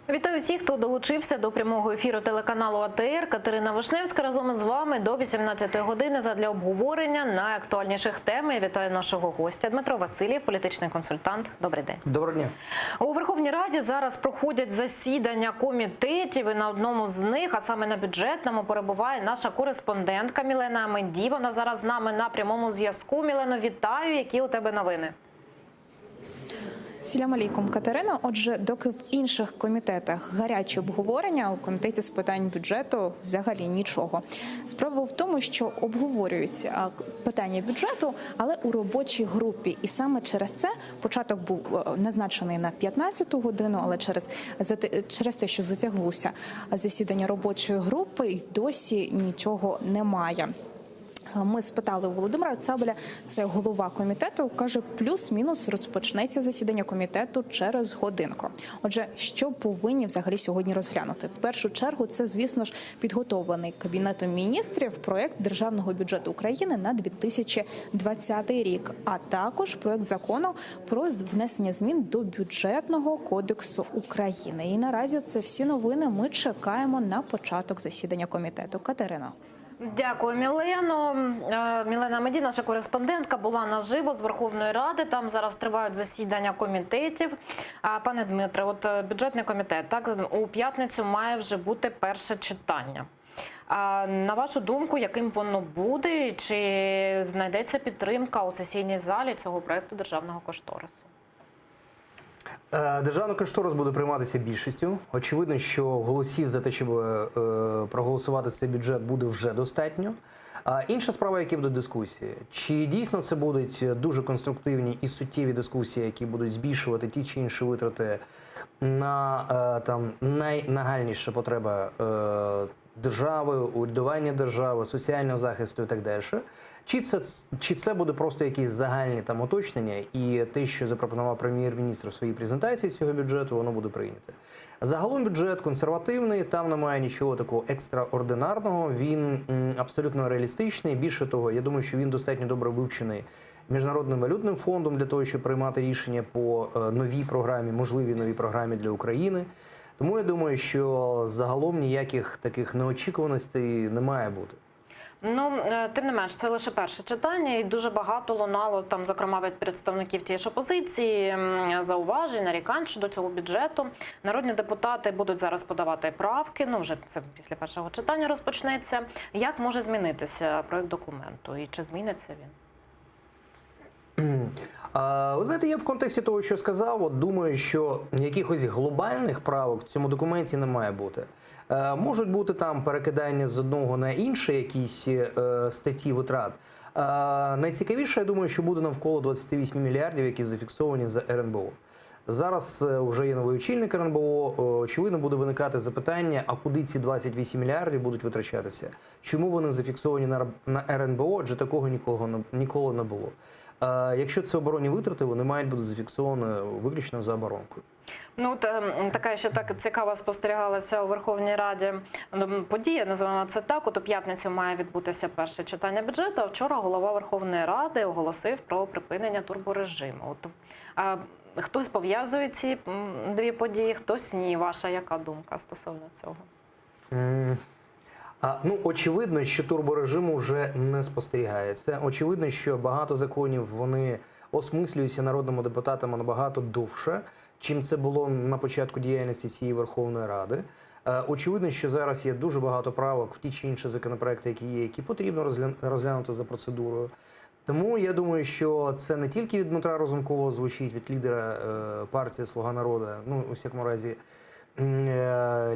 Вітаю всіх, хто долучився до прямого ефіру телеканалу АТР. Катерина Вишневська разом із вами до 18-ї години задля обговорення найактуальніших тем. Я вітаю нашого гостя Дмитро Васильєв, політичний консультант. Добрий день. Доброго дня. У Верховній Раді зараз проходять засідання комітетів, і на одному з них, а саме на бюджетному, перебуває наша кореспондентка Мілена Амендій. Вона зараз з нами на прямому зв'язку. Мілено, вітаю. Які у тебе новини? Салям алейкум, Катерина. Отже, доки в інших комітетах гарячі обговорення, у комітеті з питань бюджету взагалі нічого. Справа в тому, що обговорюються питання бюджету, але у робочій групі. І саме через це початок був назначений на 15-ту годину, але через те, що затяглося засідання робочої групи, і досі нічого немає. Ми спитали у Володимира Цабаля, це голова комітету, каже, плюс-мінус розпочнеться засідання комітету через годинку. Отже, що повинні взагалі сьогодні розглянути? В першу чергу, це, звісно ж, підготовлений Кабінетом міністрів проєкт Державного бюджету України на 2020 рік, а також проєкт закону про внесення змін до Бюджетного кодексу України. І наразі це всі новини. Ми чекаємо на початок засідання комітету. Катерина. Дякую, Мілено. Мілена Амендій, наша кореспондентка, була наживо з Верховної Ради. Там зараз тривають засідання комітетів. Пане Дмитре, от бюджетний комітет, так, у п'ятницю має вже бути перше читання. На вашу думку, яким воно буде? Чи знайдеться підтримка у сесійній залі цього проєкту державного кошторису? Державний кошторис буде прийматися більшістю. Очевидно, що голосів за те, щоб проголосувати цей бюджет, буде вже достатньо. Інша справа, які будуть дискусії. Чи дійсно це будуть дуже конструктивні і суттєві дискусії, які будуть збільшувати ті чи інші витрати на найнагальніші потреби держави, урядування держави, соціального захисту і так далі. Чи це буде просто якісь загальні там уточнення, і те, що запропонував прем'єр-міністр в своїй презентації цього бюджету, воно буде прийнято. Загалом бюджет консервативний, там немає нічого такого екстраординарного, він абсолютно реалістичний. Більше того, я думаю, що він достатньо добре вивчений Міжнародним валютним фондом для того, щоб приймати рішення по новій програмі, можливій новій програмі для України. Тому я думаю, що загалом ніяких таких неочікуваностей не має бути. Ну, тим не менш, це лише перше читання, і дуже багато лунало, там, зокрема, від представників тієї ж опозиції, зауважень, нарікань щодо цього бюджету. Народні депутати будуть зараз подавати правки, ну, вже це після першого читання розпочнеться. Як може змінитися проєкт документу, і чи зміниться він? Ви знаєте, я в контексті того, що сказав, от думаю, що якихось глобальних правок в цьому документі не має бути. Можуть бути там перекидання з одного на інше, якісь статті витрат. Найцікавіше, я думаю, що буде навколо 28 мільярдів, які зафіксовані за РНБО. Зараз вже є новий очільник РНБО, очевидно, буде виникати запитання, а куди ці 28 мільярдів будуть витрачатися? Чому вони зафіксовані на РНБО, адже такого ніколи не було. Якщо це оборонні витрати, вони мають бути зафіксовані виключно за оборонкою. Ну, от така ще так цікава спостерігалася у Верховній Раді подія, називаємо це так. От у п'ятницю має відбутися перше читання бюджету, а вчора голова Верховної Ради оголосив про припинення турборежиму. От, хтось пов'язує ці дві події, хтось ні. Ваша яка думка стосовно цього? Ну, очевидно, що турборежиму вже не спостерігається. Очевидно, що багато законів, вони осмислюються народними депутатами набагато довше, чим це було на початку діяльності цієї Верховної Ради. Очевидно, що зараз є дуже багато правок в ті чи інші законопроекти, які є, які потрібно розглянути за процедурою. Тому я думаю, що це не тільки від Дмитра Разумкова звучить, від лідера партії «Слуга народу», ну, у всякому разі,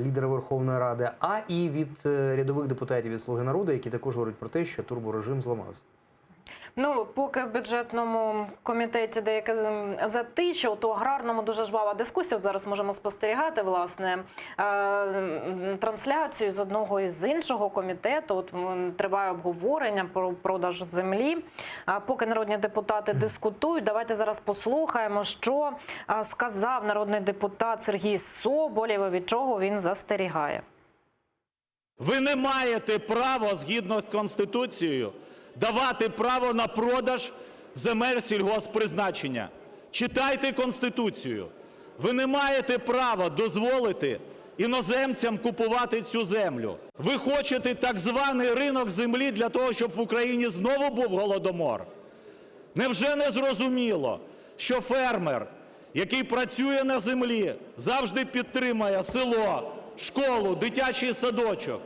лідера Верховної Ради, а і від рядових депутатів від «Слуги народу», які також говорять про те, що турборежим зламався. Ну, поки в бюджетному комітеті деяке затища, то аграрному дуже жвава дискусія. От зараз можемо спостерігати, власне, трансляцію з одного і з іншого комітету. От триває обговорення про продаж землі. Поки народні депутати дискутують, давайте зараз послухаємо, що сказав народний депутат Сергій Соболєв і від чого він застерігає. Ви не маєте права, згідно з Конституцією, давати право на продаж земель сільгосппризначення. Читайте Конституцію. Ви не маєте права дозволити іноземцям купувати цю землю. Ви хочете так званий ринок землі для того, щоб в Україні знову був голодомор? Невже не зрозуміло, що фермер, який працює на землі, завжди підтримує село, школу, дитячий садочок?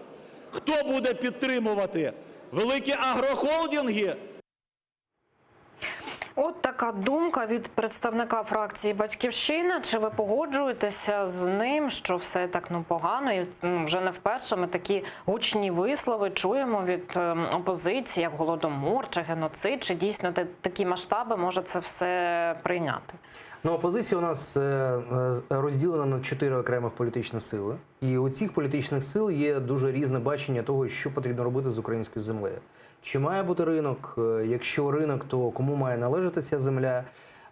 Хто буде підтримувати? Великі агрохолдинги? От така думка від представника фракції «Батьківщина». Чи ви погоджуєтеся з ним, що все так погано? І вже не вперше ми такі гучні вислови чуємо від опозиції, як голодомор чи геноцид. Чи дійсно такі масштаби може це все прийняти? Ну, опозиція у нас розділена на 4 окремих політичних сили. І у цих політичних сил є дуже різне бачення того, що потрібно робити з українською землею. Чи має бути ринок? Якщо ринок, то кому має належати ця земля?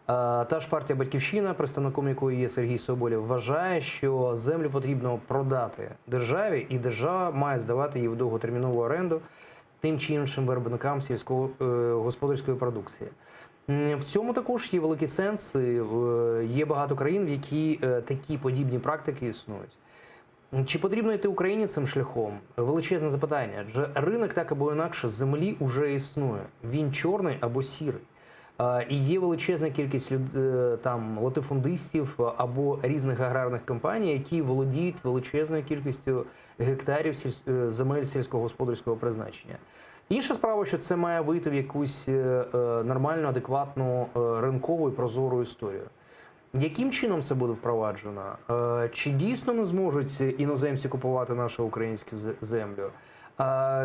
Та ж партія «Батьківщина», представником якої є Сергій Соболєв, вважає, що землю потрібно продати державі, і держава має здавати її в довготермінову оренду тим чи іншим виробникам сільськогосподарської продукції. В цьому також є великий сенс. Є багато країн, в які такі подібні практики існують. Чи потрібно йти Україні цим шляхом? Величезне запитання. Адже ринок так або інакше землі вже існує. Він чорний або сірий. І є величезна кількість там латифундистів або різних аграрних компаній, які володіють величезною кількістю гектарів земель сільськогосподарського призначення. Інша справа, що це має вийти в якусь нормальну, адекватну, ринкову і прозору історію. Яким чином це буде впроваджено? Чи дійсно не зможуть іноземці купувати нашу українську землю?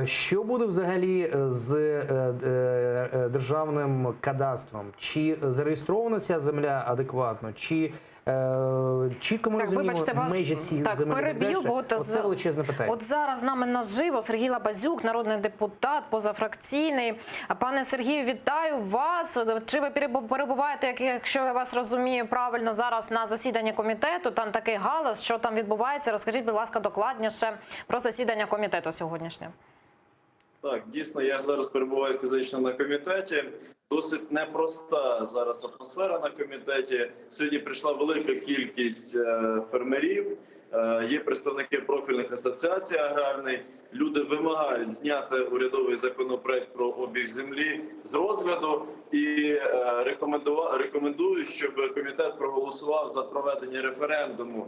Що буде взагалі з державним кадастром? Чи зареєстрована ця земля адекватно? Чи чітко ми розуміємо межі цих земель? Переб'ю, бо це величезне питання. От зараз з нами наживо Сергій Лабазюк, народний депутат, позафракційний. Пане Сергію, вітаю вас. Чи ви перебуваєте, якщо я вас розумію правильно, зараз на засіданні комітету? Там такий галас, що там відбувається? Розкажіть, будь ласка, докладніше про засідання комітету сьогоднішнє. Так, дійсно, я зараз перебуваю фізично на комітеті. Досить непроста зараз атмосфера на комітеті. Сьогодні прийшла велика кількість фермерів, є представники профільних асоціацій аграрних. Люди вимагають зняти урядовий законопроект про обіг землі з розгляду і рекомендують, щоб комітет проголосував за проведення референдуму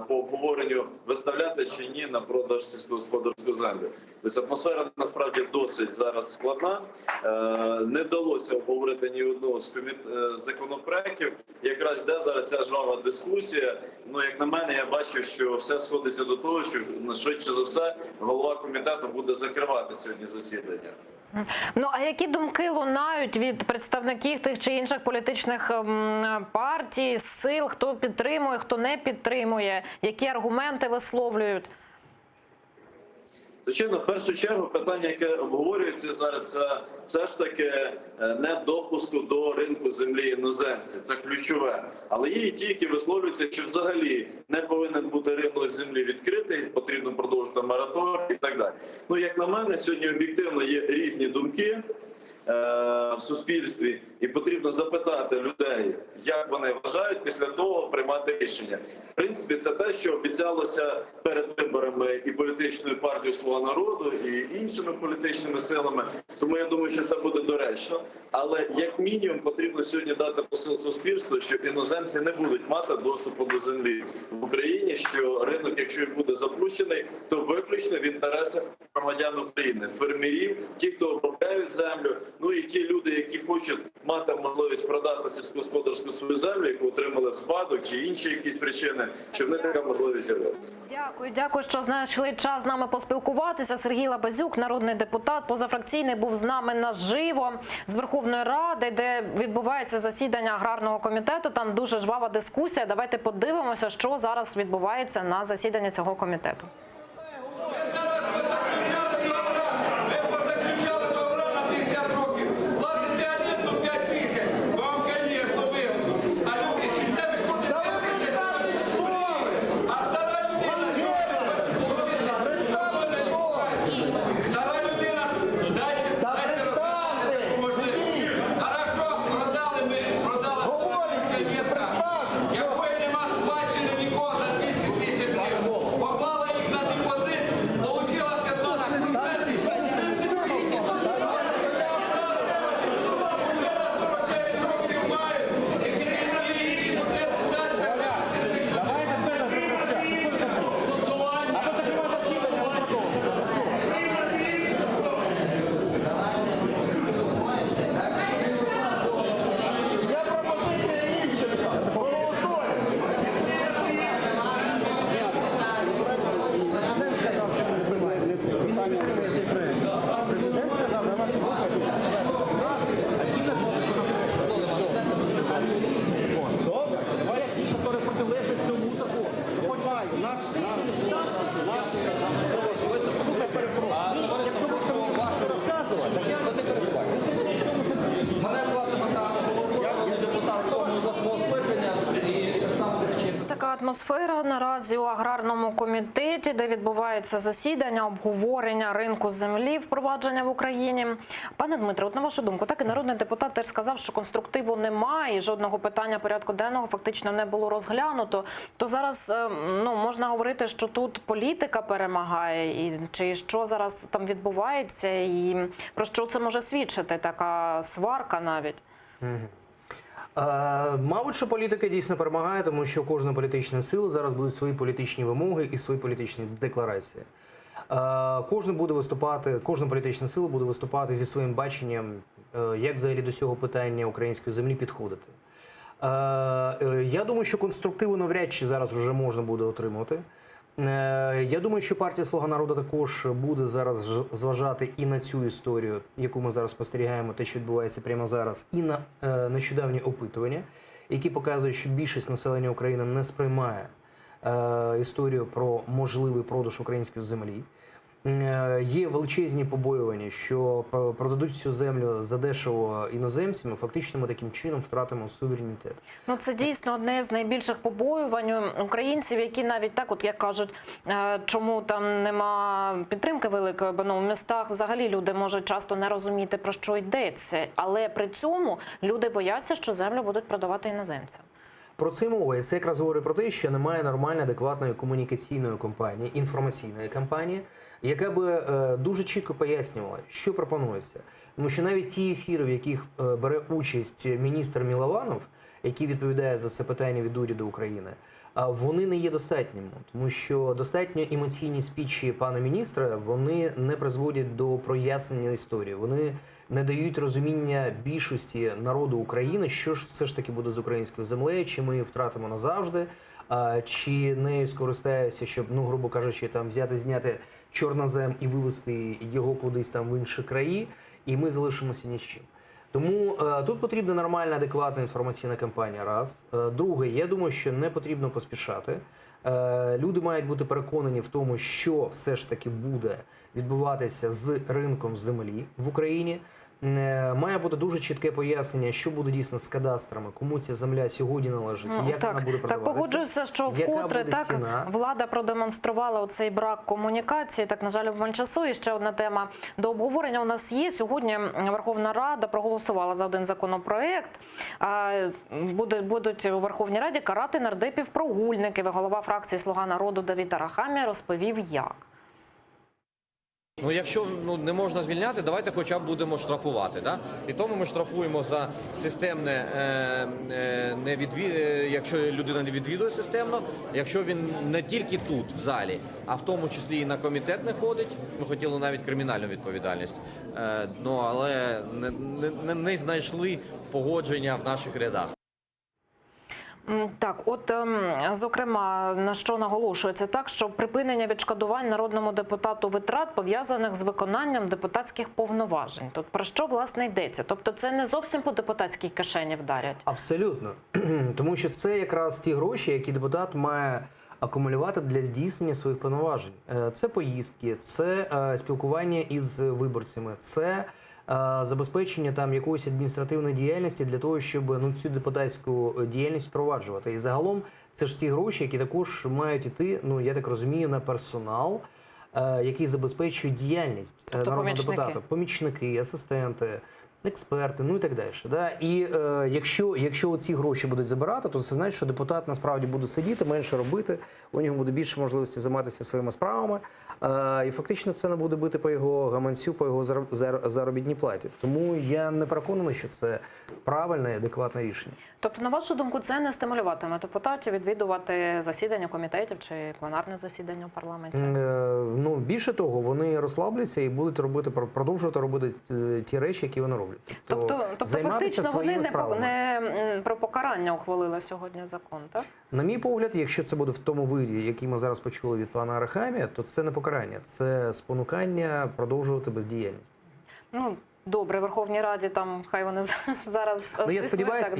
по обговоренню, виставляти чи ні на продаж сільськогосподарську землю. Тобто атмосфера насправді досить зараз складна. Не вдалося обговорити ні одного з законопроєктів. Якраз йде зараз ця жвава дискусія. Ну, як на мене, я бачу, що все сходиться до того, що швидше за все голова комітету буде закривати сьогодні засідання. Ну, а які думки лунають від представників тих чи інших політичних партій, сил, хто підтримує, хто не підтримує, які аргументи висловлюють? Звичайно, в першу чергу питання, яке обговорюється зараз, це все ж таки недопуску до ринку землі іноземців. Це ключове. Але є і ті, які висловлюються, що взагалі не повинен бути ринок землі відкритий, потрібно продовжити мораторій і так далі. Ну, як на мене, сьогодні об'єктивно є різні думки в суспільстві, і потрібно запитати людей, як вони вважають, після того приймати рішення. В принципі, це те, що обіцялося перед виборами і політичною партією «Слуга народу», і іншими політичними силами. Тому я думаю, що це буде доречно. Але як мінімум потрібно сьогодні дати посил суспільству, що іноземці не будуть мати доступу до землі в Україні, що ринок, якщо і буде запущений, то виключно в інтересах громадян України, фермерів, ті, хто обробляють землю, ну і ті люди, які хочуть мати можливість продати сільськогосподарську свою землю, яку отримали в спадок, чи інші якісь причини, щоб не така можливість з'явилася. Дякую, що знайшли час з нами поспілкуватися. Сергій Лабазюк, народний депутат, позафракційний, був з нами наживо з Верховної Ради, де відбувається засідання аграрного комітету. Там дуже жвава дискусія. Давайте подивимося, що зараз відбувається на засіданні цього комітету. Атмосфера наразі у аграрному комітеті, де відбувається засідання, обговорення ринку землі, впровадження в Україні. Пане Дмитре, от на вашу думку, так і народний депутат теж сказав, що конструктиву немає, і жодного питання порядку денного фактично не було розглянуто. То зараз можна говорити, що тут політика перемагає, і чи що зараз там відбувається, і про що це може свідчити, така сварка навіть? Мабуть, що політика дійсно перемагає, тому що кожна політична сила зараз будуть свої політичні вимоги і свої політичні декларації. Кожна політична сила буде виступати зі своїм баченням, як взагалі до цього питання української землі підходити. Я думаю, що конструктиву навряд чи зараз вже можна буде отримати. Я думаю, що партія «Слуга народу» також буде зараз зважати і на цю історію, яку ми зараз спостерігаємо, те, що відбувається прямо зараз, і на нещодавні опитування, які показують, що більшість населення України не сприймає історію про можливий продаж української землі. Є величезні побоювання, що продадуть цю землю задешево іноземцям, і фактично ми таким чином втратимо суверенітет. Це дійсно одне з найбільших побоювань українців, які навіть так, от як кажуть, чому там нема підтримки великої, бо в містах взагалі люди можуть часто не розуміти, про що йдеться. Але при цьому люди бояться, що землю будуть продавати іноземцям. Про це мова. І це якраз говорить про те, що немає нормальної, адекватної комунікаційної кампанії, інформаційної кампанії, яка би дуже чітко пояснювала, що пропонується. Тому що навіть ті ефіри, в яких бере участь міністр Милованов, який відповідає за це питання від уряду України, вони не є достатніми. Тому що достатньо емоційні спічі пана міністра, вони не призводять до прояснення історії. Вони не дають розуміння більшості народу України, що ж все ж таки буде з українською землею, чи ми її втратимо назавжди, чи нею скористаються, щоб, грубо кажучи, там взяти, зняти чорнозем і вивезти його кудись там в інші краї, і ми залишимося ні з чим. Тому тут потрібна нормальна, адекватна інформаційна кампанія, раз. Друге, я думаю, що не потрібно поспішати. Люди мають бути переконані в тому, що все ж таки буде відбуватися з ринком землі в Україні. Має бути дуже чітке пояснення, що буде дійсно з кадастрами, кому ця земля сьогодні належить, як вона буде продаватися. Так, погоджуюся, що вкотре влада продемонструвала оцей брак комунікації. Так, на жаль, в часу. І ще одна тема до обговорення у нас є. Сьогодні Верховна Рада проголосувала за один законопроект. Будуть у Верховній Раді карати нардепів-прогульників. Голова фракції «Слуга народу» Давид Арахамія розповів, як. Ну, якщо не можна звільняти, давайте хоча б будемо штрафувати. Да? І тому ми штрафуємо за системне, якщо людина не відвідує системно, якщо він не тільки тут, в залі, а в тому числі і на комітет не ходить. Ми хотіли навіть кримінальну відповідальність, але не знайшли погодження в наших рядах. Так, от, зокрема, на що наголошується так, що припинення відшкодувань народному депутату витрат, пов'язаних з виконанням депутатських повноважень. Тут про що, власне, йдеться? Тобто це не зовсім по депутатській кишені вдарять? Абсолютно. Тому що це якраз ті гроші, які депутат має акумулювати для здійснення своїх повноважень. Це поїздки, це спілкування із виборцями, це забезпечення там якоїсь адміністративної діяльності для того, щоб цю депутатську діяльність впроваджувати. І загалом це ж ті гроші, які також мають іти, я так розумію, на персонал, який забезпечує діяльність народного депутата. Помічники, асистенти, експерти, і так далі. Да? І якщо ці гроші будуть забирати, то це значить, що депутат насправді буде сидіти, менше робити, у нього буде більше можливості займатися своїми справами, і фактично це не буде бити по його гаманцю, по його заробітній платі. Тому я не переконаний, що це правильне і адекватне рішення. Тобто, на вашу думку, це не стимулюватиме депутатів відвідувати засідання комітетів чи пленарне засідання у парламенті? Більше того, вони розслабляться і будуть продовжувати робити ті речі, які вони роблять. Тобто фактично вони не про покарання ухвалили сьогодні закон, так? На мій погляд, якщо це буде в тому виді, який ми зараз почули від пана Арахамія, то це не покарання, це спонукання продовжувати бездіяльність. Добре, в Верховній Раді там хай вони зараз...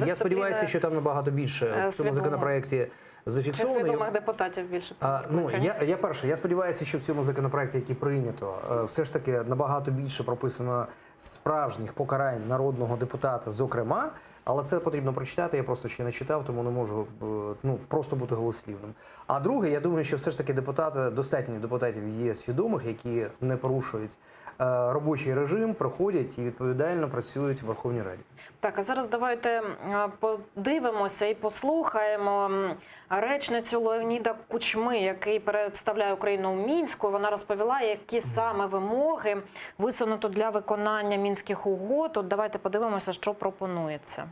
Я сподіваюся, що там набагато більше в цьому законопроекті зафіксовано. Чи свідомих депутатів більше в цьому скликанні? Я сподіваюся, що в цьому законопроекті, який прийнято, все ж таки набагато більше прописано справжніх покарань народного депутата, зокрема, але це потрібно прочитати, я просто ще не читав, тому не можу просто бути голослівним. А друге, я думаю, що все ж таки достатньо депутатів є свідомих, які не порушують робочий режим, проходять і відповідально працюють в Верховній Раді. Так, а зараз давайте подивимося і послухаємо речницю Леоніда Кучми, який представляє Україну у Мінську. Вона розповіла, які саме вимоги висунуто для виконання Мінських угод. От давайте подивимося, що пропонується.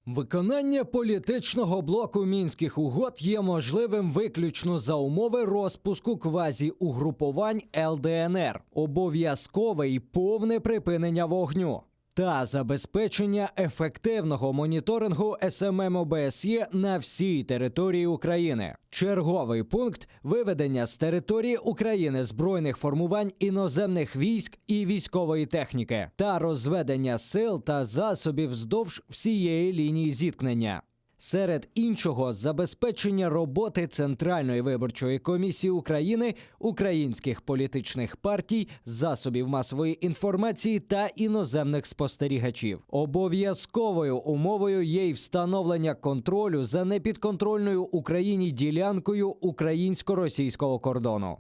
Виконання політичного блоку Мінських угод є можливим виключно за умови розпуску квазі-угрупувань ЛДНР, обов'язкове і повне припинення вогню та забезпечення ефективного моніторингу СММ ОБСЄ на всій території України. Черговий пункт – виведення з території України збройних формувань іноземних військ і військової техніки та розведення сил та засобів вздовж всієї лінії зіткнення. Серед іншого, забезпечення роботи Центральної виборчої комісії України, українських політичних партій, засобів масової інформації та іноземних спостерігачів. Обов'язковою умовою є й встановлення контролю за непідконтрольною Україні ділянкою українсько-російського кордону.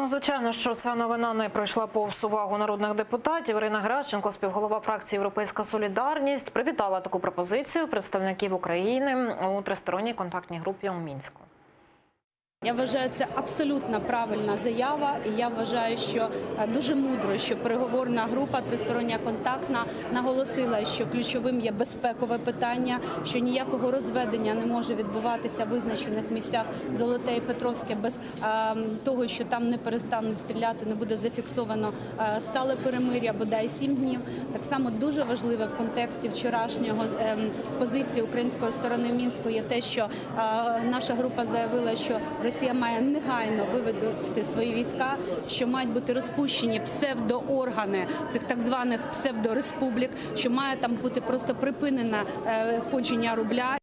Звичайно, що ця новина не пройшла повз увагу народних депутатів. Ірина Геращенко, співголова фракції «Європейська солідарність», привітала таку пропозицію представників України у тристоронній контактній групі у Мінську. Я вважаю, це абсолютно правильна заява, і я вважаю, що дуже мудро, що переговорна група тристороння контактна наголосила, що ключовим є безпекове питання, що ніякого розведення не може відбуватися в визначених місцях Золоте і Петровське без того, що там не перестануть стріляти, не буде зафіксовано стале перемир'я, бодай 7 днів. Так само дуже важливе в контексті вчорашнього позиції української сторони Мінську є те, що наша група заявила, що Росія має негайно вивести свої війська, що мають бути розпущені псевдооргани цих так званих псевдореспублік, що має там бути просто припинено входження рубля.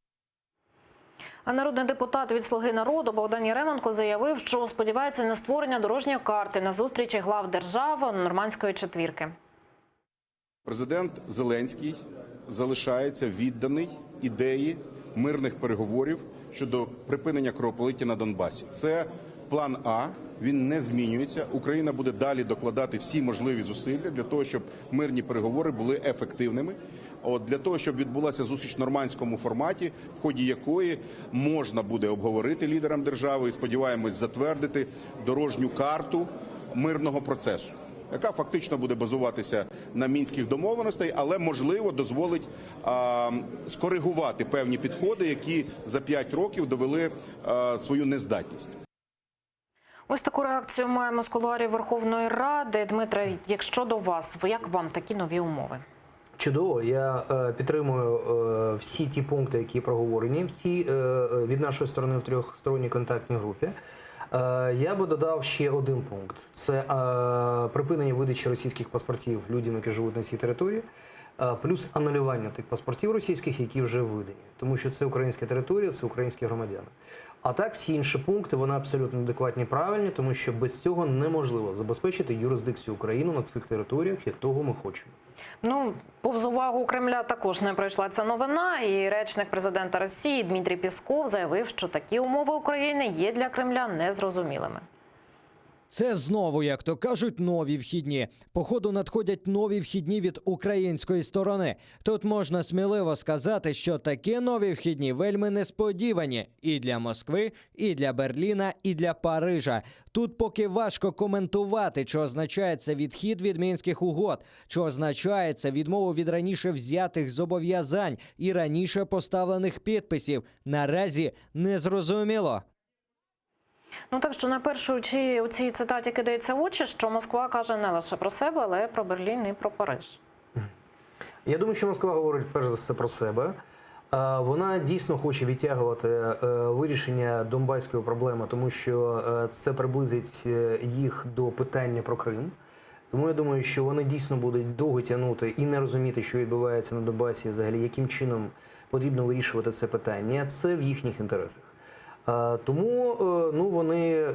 А народний депутат від «Слуги народу» Богдан Яременко заявив, що сподівається на створення дорожньої карти на зустрічі глав держав Нормандської четвірки. Президент Зеленський залишається відданий ідеї мирних переговорів щодо припинення кровопролиття на Донбасі. Це план А, він не змінюється. Україна буде далі докладати всі можливі зусилля для того, щоб мирні переговори були ефективними. Для того, щоб відбулася зустріч в нормандському форматі, в ході якої можна буде обговорити лідерам держави і, сподіваємось, затвердити дорожню карту мирного процесу, яка фактично буде базуватися на мінських домовленостей, але, можливо, дозволить скоригувати певні підходи, які за 5 років довели свою нездатність. Ось таку реакцію маємо з кулуарів Верховної Ради. Дмитре, якщо до вас, як вам такі нові умови? Чудово, я підтримую всі ті пункти, які проговорені від нашої сторони в трьохсторонній контактній групі. Я би додав ще один пункт. Це припинення видачі російських паспортів людям, які живуть на цій території, плюс анулювання тих паспортів російських, які вже видані. Тому що це українська територія, це українські громадяни. А так, всі інші пункти, вони абсолютно адекватні і правильні, тому що без цього неможливо забезпечити юрисдикцію України на цих територіях, як того ми хочемо. Ну, повз увагу Кремля також не пройшла ця новина, і речник президента Росії Дмитрій Пєсков заявив, що такі умови України є для Кремля незрозумілими. Це знову, як то кажуть, нові вхідні. Походу надходять нові вхідні від української сторони. Тут можна сміливо сказати, що такі нові вхідні вельми несподівані і для Москви, і для Берліна, і для Парижа. Тут поки важко коментувати, що означає це відхід від Мінських угод, що означає це відмову від раніше взятих зобов'язань і раніше поставлених підписів. Наразі незрозуміло. Ну так що найперше у цій цитаті кидається в очі, що Москва каже не лише про себе, але й про Берлін і про Париж. Я думаю, що Москва говорить перш за все про себе. Вона дійсно хоче відтягувати вирішення донбаської проблеми, тому що це приблизить їх до питання про Крим. Тому я думаю, що вони дійсно будуть довго тягнути і не розуміти, що відбувається на Донбасі, взагалі, яким чином потрібно вирішувати це питання. Це в їхніх інтересах. Тому вони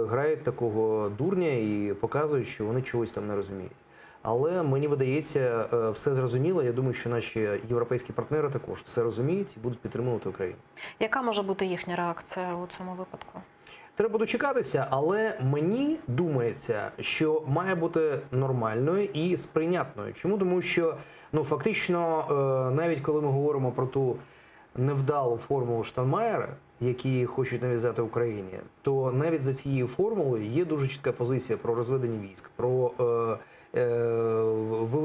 грають такого дурня і показують, що вони чогось там не розуміють. Але мені видається, все зрозуміло. Я думаю, що наші європейські партнери також все розуміють і будуть підтримувати Україну. Яка може бути їхня реакція у цьому випадку? Треба дочекатися, але мені думається, що має бути нормальною і сприйнятною. Чому? Тому що фактично, навіть коли ми говоримо про ту невдалу формулу Штайнмаєра, які хочуть нав'язати Україні, то навіть за цією формулою є дуже чітка позиція про розведення військ, про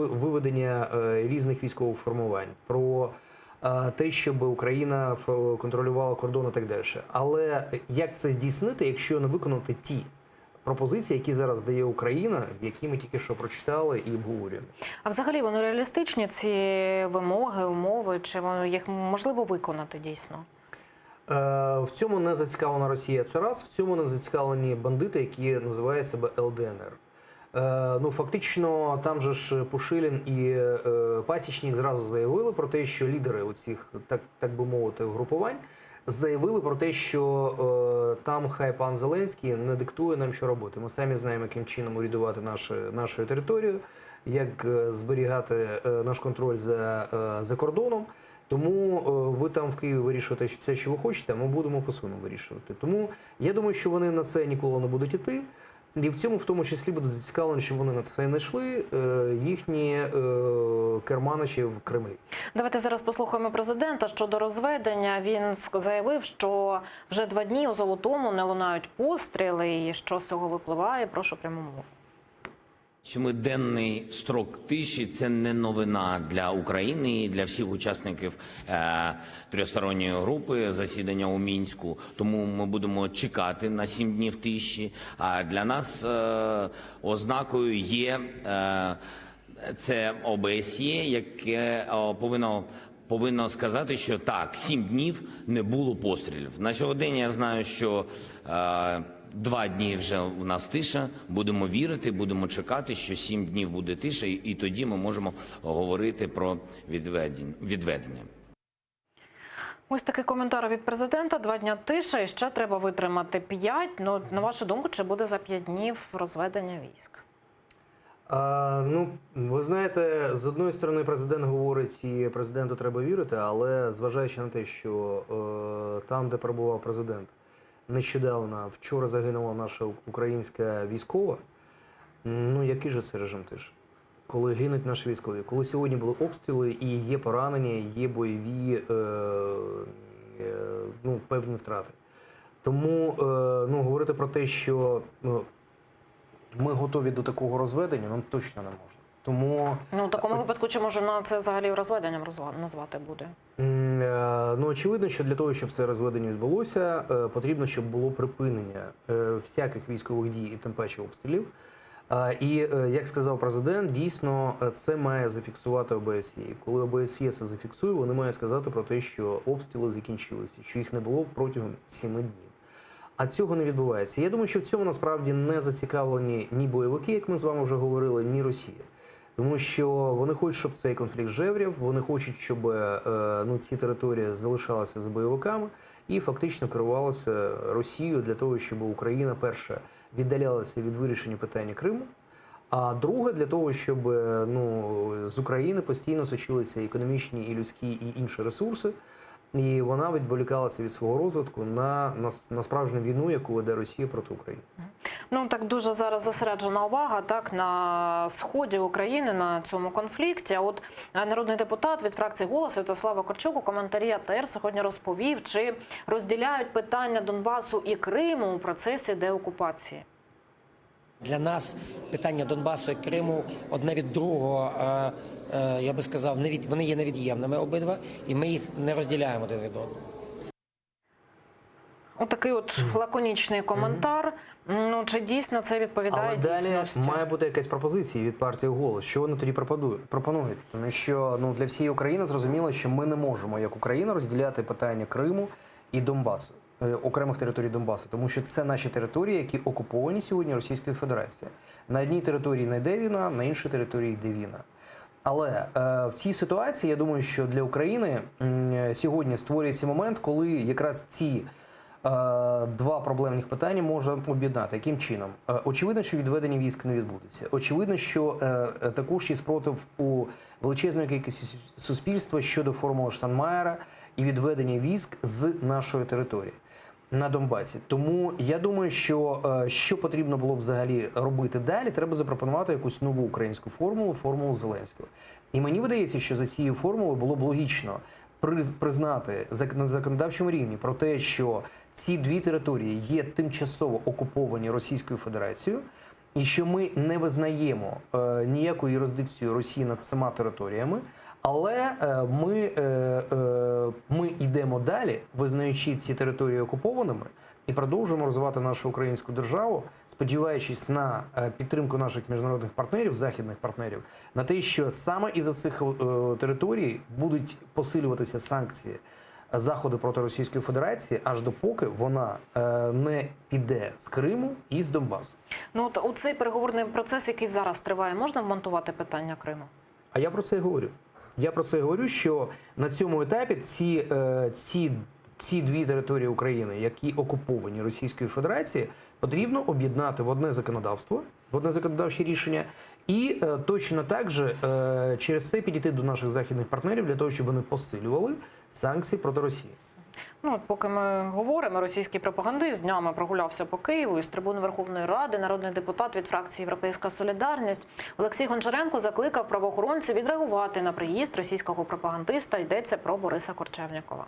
виведення різних військових формувань, про те, щоб Україна контролювала кордон і так далі. Але як це здійснити, якщо не виконати ті пропозиції, які зараз дає Україна, які ми тільки що прочитали і обговорюємо? А взагалі вони реалістичні, ці вимоги, умови, чи їх можливо виконати дійсно? В цьому не зацікавлена Росія, це раз. В цьому не зацікавлені бандити, які називають себе ЛДНР. Фактично, там же ж Пушилін і Пасічник зразу заявили про те, що лідери оцих, так би мовити, групувань, заявили про те, що там хай пан Зеленський не диктує нам, що робити. Ми самі знаємо, яким чином урядувати нашу територію, як зберігати наш контроль за кордоном. Тому ви там в Києві вирішуєте все, що ви хочете, а ми будемо по-своєму вирішувати. Тому я думаю, що вони на це ніколи не будуть іти. І в цьому в тому числі будуть зацікавлені, щоб вони на це не йшли, їхні керманичі в Кремлі. Давайте зараз послухаємо президента щодо розведення. Він заявив, що вже 2 дні у Золотому не лунають постріли. І що з цього випливає? Прошу пряму мову. 7-денний строк тиші – це не новина для України і для всіх учасників трьохсторонньої групи засідання у Мінську. Тому ми будемо чекати на 7 днів тиші. А для нас ознакою є це ОБСЄ, яке повинно сказати, що так, 7 днів не було пострілів. На сьогодні я знаю, що 2 дні вже у нас тиша, будемо вірити, будемо чекати, що 7 днів буде тиша, і тоді ми можемо говорити про відведення. Ось такий коментар від президента. 2 дня тиша і ще треба витримати 5. На вашу думку, чи буде за 5 днів розведення військ? Ви знаєте, з одної сторони президент говорить, і президенту треба вірити, але зважаючи на те, що там, де перебував президент, нещодавно, вчора загинула наша українська військова, який же це режим тиші? Коли гинуть наші військові, коли сьогодні були обстріли і є поранення, є бойові певні втрати. Тому говорити про те, що ми готові до такого розведення, нам точно не можна. Тому Ну, в такому випадку, чи може на це взагалі розведенням назвати буде? Ну, очевидно, що для того, щоб це розведення відбулося, потрібно, щоб було припинення всяких військових дій і тим паче обстрілів. І, як сказав президент, дійсно це має зафіксувати ОБСЄ. Коли ОБСЄ це зафіксує, вони мають сказати про те, що обстріли закінчилися, що їх не було протягом 7 днів. А цього не відбувається. Я думаю, що в цьому насправді не зацікавлені ні бойовики, як ми з вами вже говорили, ні Росія. Тому що вони хочуть, щоб цей конфлікт жеврів, вони хочуть, щоб ці території залишалися за бойовиками і фактично керувалися Росією для того, щоб Україна, перше, віддалялася від вирішення питання Криму, а друге, для того, щоб з України постійно сочилися економічні, і людські, і інші ресурси, і вона відволікалася від свого розвитку на справжню війну, яку веде Росія проти України. Ну, так дуже зараз зосереджена увага на сході України, на цьому конфлікті. А от народний депутат від фракції «Голос» Святослав Корчук у коментарі АТР сьогодні розповів, чи розділяють питання Донбасу і Криму у процесі деокупації. Для нас питання Донбасу і Криму одне від другого, я би сказав, вони є невід'ємними обидва, і ми їх не розділяємо один від одного. Отакий лаконічний коментар. Ну, чи дійсно це відповідає дійсності? Але далі має бути якась пропозиція від партії «Голос». Що вони тоді пропонують? Тому що для всієї України зрозуміло, що ми не можемо, як Україна, розділяти питання Криму і Донбасу, окремих територій Донбасу. Тому що це наші території, які окуповані сьогодні Російською Федерацією. На одній території не йде війна, на іншій території йде війна. Але в цій ситуації, я думаю, що для України сьогодні створюється момент, коли якраз ці два проблемних питання можна об'єднати. Яким чином? Очевидно, що відведення військ не відбудеться. Очевидно, що також є спротив у величезної кількості суспільства щодо формули Штайнмаєра і відведення військ з нашої території на Донбасі. Тому я думаю, що потрібно було б взагалі робити далі, треба запропонувати якусь нову українську формулу Зеленського. І мені видається, що за цією формулою було б логічно признати на законодавчому рівні про те, що ці дві території є тимчасово окуповані Російською Федерацією, і що ми не визнаємо ніяку юрисдикцію Росії над цими територіями, але ми йдемо далі, визнаючи ці території окупованими, і продовжуємо розвивати нашу українську державу, сподіваючись на підтримку наших міжнародних партнерів, західних партнерів, на те, що саме із-за цих територій будуть посилюватися санкції, заходи проти Російської Федерації, аж допоки вона не піде з Криму і з Донбасу. Ну, от у цей переговорний процес, який зараз триває, можна вмонтувати питання Криму? А я про це і говорю. Я про це і говорю, що на цьому етапі ці дві території України, які окуповані Російською Федерацією, потрібно об'єднати в одне законодавство, в одне законодавче рішення, і точно так же через це підійти до наших західних партнерів для того, щоб вони посилювали санкції проти Росії. Ну, от поки ми говоримо, російський пропагандист днями прогулявся по Києву і з трибуни Верховної Ради народний депутат від фракції «Європейська солідарність» Олексій Гончаренко закликав правоохоронців відреагувати на приїзд російського пропагандиста. Йдеться про Бориса Корчевнікова.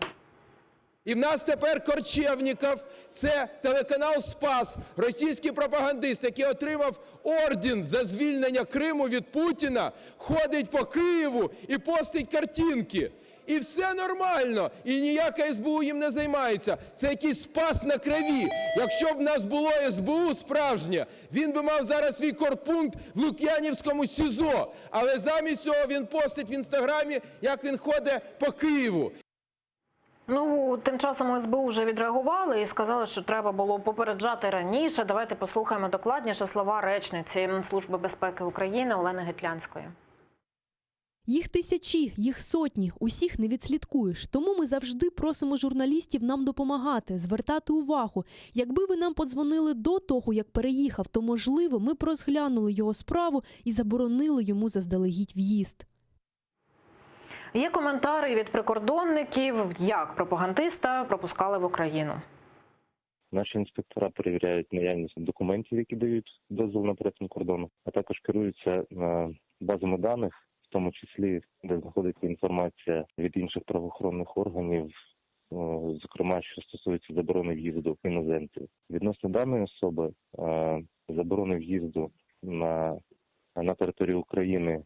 І в нас тепер Корчевніков – це телеканал «Спас», російський пропагандист, який отримав орден за звільнення Криму від Путіна, ходить по Києву і постить картинки. І все нормально, і ніяка СБУ їм не займається. Це якийсь спас на крові. Якщо б в нас було СБУ справжнє, він би мав зараз свій корпункт в Лук'янівському СІЗО. Але замість цього він постить в Інстаграмі, як він ходить по Києву. Ну, тим часом СБУ вже відреагували і сказали, що треба було попереджати раніше. Давайте послухаємо докладніше слова речниці Служби безпеки України Олени Гетлянської. Їх тисячі, їх сотні, усіх не відслідкуєш. Тому ми завжди просимо журналістів нам допомагати, звертати увагу. Якби ви нам подзвонили до того, як переїхав, то, можливо, ми б розглянули його справу і заборонили йому заздалегідь в'їзд. Є коментарі від прикордонників, як пропагандиста пропускали в Україну. Наші інспектора перевіряють наявність документів, які дають дозвіл на перетин кордону, а також керуються базами даних, в тому числі, де знаходиться інформація від інших правоохоронних органів, зокрема, що стосується заборони в'їзду іноземців. Відносно даної особи заборони заборони в'їзду на територію України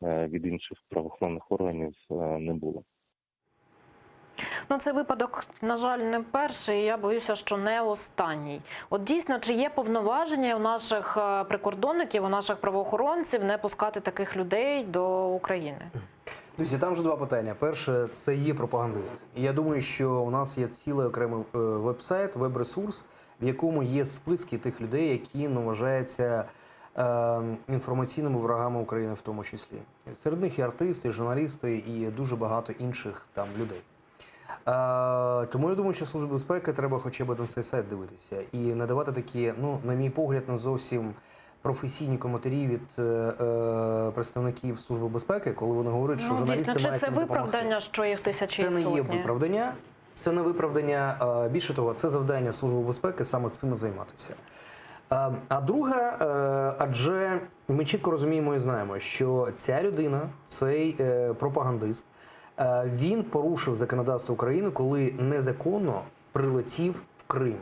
від інших правоохоронних органів не було. Ну, цей випадок, на жаль, не перший, і я боюся, що не останній. От дійсно, чи є повноваження у наших прикордонників, у наших правоохоронців не пускати таких людей до України? Друзі, там вже два питання. Перше, це є пропагандист. І я думаю, що у нас є цілий окремий веб-сайт, веб-ресурс, в якому є списки тих людей, які вважаються інформаційними ворогами України в тому числі. Серед них і артисти, і журналісти, і дуже багато інших там людей. Тому я думаю, що Службі безпеки треба хоча б на цей сайт дивитися і надавати такі, ну, на мій погляд, не зовсім професійні коментарі від представників Служби безпеки, коли вони говорять, що журналісти мають чи це виправдання, що їх тисячі і сотні? Це не є виправдання. Це не виправдання. Більше того, це завдання Служби безпеки саме цим займатися. А друге, адже ми чітко розуміємо і знаємо, що ця людина, цей пропагандист, він порушив законодавство України, коли незаконно прилетів в Крим.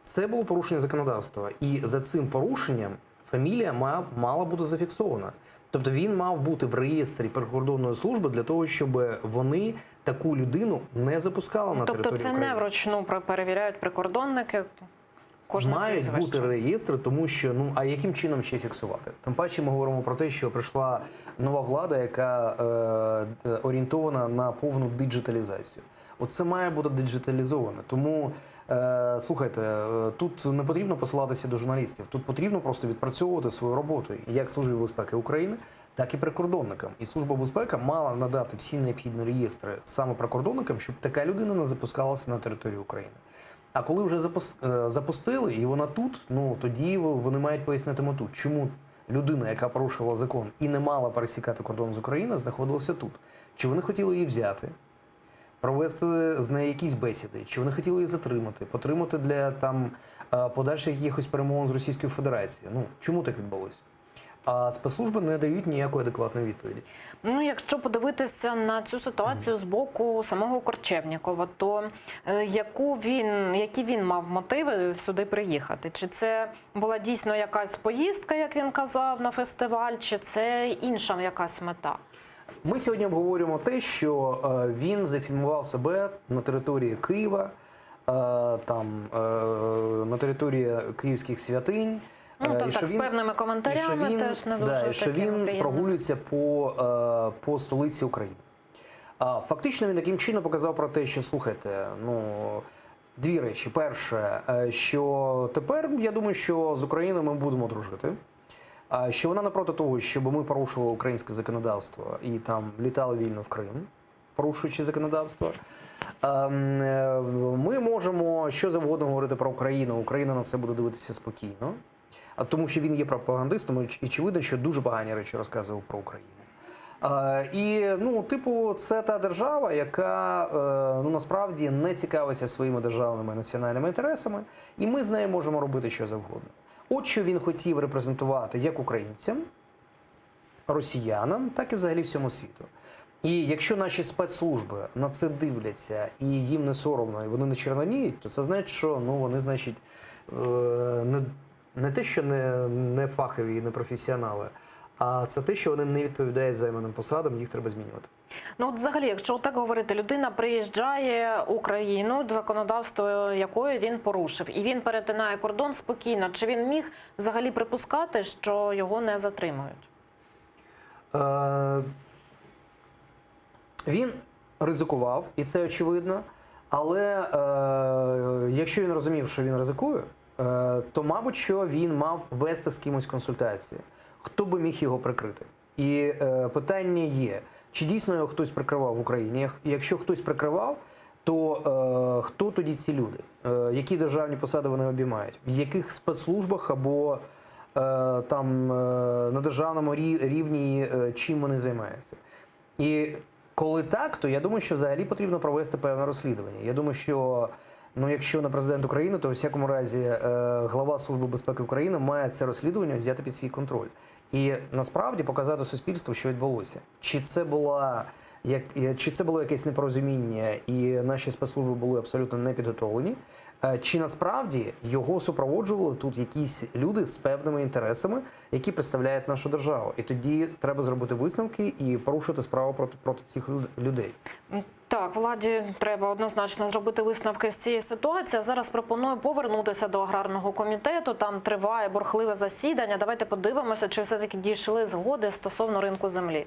Це було порушення законодавства. І за цим порушенням фамілія мала бути зафіксована. Тобто він мав бути в реєстрі прикордонної служби для того, щоб вони таку людину не запускали на територію України. Тобто це не вручну перевіряють прикордонники? Мають бути реєстри, тому що, ну, а яким чином ще фіксувати? Тим паче ми говоримо про те, що прийшла нова влада, яка орієнтована на повну диджиталізацію. Оце має бути диджиталізовано. Тому, слухайте, тут не потрібно посилатися до журналістів, тут потрібно просто відпрацьовувати свою роботу, як Службі безпеки України, так і прикордонникам. І Служба безпеки мала надати всі необхідні реєстри саме прикордонникам, щоб така людина не запускалася на територію України. А коли вже запустили, і вона тут, ну тоді вони мають пояснити мету, чому людина, яка порушила закон і не мала пересікати кордон з України, знаходилася тут. Чи вони хотіли її взяти, провести з нею якісь бесіди, чи вони хотіли її затримати, потримати для там подальших якихось перемовин з Російською Федерацією. Ну, чому так відбулося? А спецслужби не дають ніякої адекватної відповіді. Ну, якщо подивитися на цю ситуацію з боку самого Корчевнікова, то які він мав мотиви сюди приїхати? Чи це була дійсно якась поїздка, як він казав, на фестиваль, чи це інша якась мета? Ми сьогодні обговорюємо те, що він зафільмував себе на території Києва, на території київських святинь. Ну, так, з певними коментарями теж не дуже і що він прогулюється по столиці України. Фактично він таким чином показав про те, що, слухайте, ну, дві речі. Перше, що тепер, я думаю, що з Україною ми будемо дружити. Що вона напроти того, щоб ми порушували українське законодавство і там літали вільно в Крим, порушуючи законодавство. Ми можемо що завгодно говорити про Україну. Україна на це буде дивитися спокійно. Тому що він є пропагандистом і очевидно, що дуже погані речі розказував про Україну. І, ну, типу, це та держава, яка, ну, насправді не цікавиться своїми державними національними інтересами, і ми з нею можемо робити що завгодно. От що він хотів репрезентувати як українцям, росіянам, так і взагалі всьому світу. І якщо наші спецслужби на це дивляться, і їм не соромно, і вони не червоніють, то це значить, що, ну, вони, значить, не те, що не фахові і не професіонали, а це те, що вони не відповідають займаним посадам, їх треба змінювати. Ну, от взагалі, якщо так говорити, людина приїжджає в Україну, законодавство якої він порушив, і він перетинає кордон спокійно. Чи він міг взагалі припускати, що його не затримують? Він ризикував, і це очевидно, але якщо він розумів, що він ризикує, то, мабуть, що він мав вести з кимось консультації. Хто би міг його прикрити? І питання є, чи дійсно його хтось прикривав в Україні? Якщо хтось прикривав, то хто тоді ці люди? Які державні посади вони обіймають? В яких спецслужбах або там на державному рівні чим вони займаються? І коли так, то я думаю, що взагалі потрібно провести певне розслідування. Я думаю, що, ну, якщо не президент України, то у всякому разі глава Служби безпеки України має це розслідування взяти під свій контроль. І насправді показати суспільству, що відбулося. Чи це було якесь непорозуміння, і наші спецслужби були абсолютно не підготовлені, Чи насправді його супроводжували тут якісь люди з певними інтересами, які представляють нашу державу? І тоді треба зробити висновки і порушити справу проти цих людей. Так, владі треба однозначно зробити висновки з цієї ситуації. Зараз пропоную повернутися до аграрного комітету. Там триває бурхливе засідання. Давайте подивимося, чи все-таки дійшли згоди стосовно ринку землі.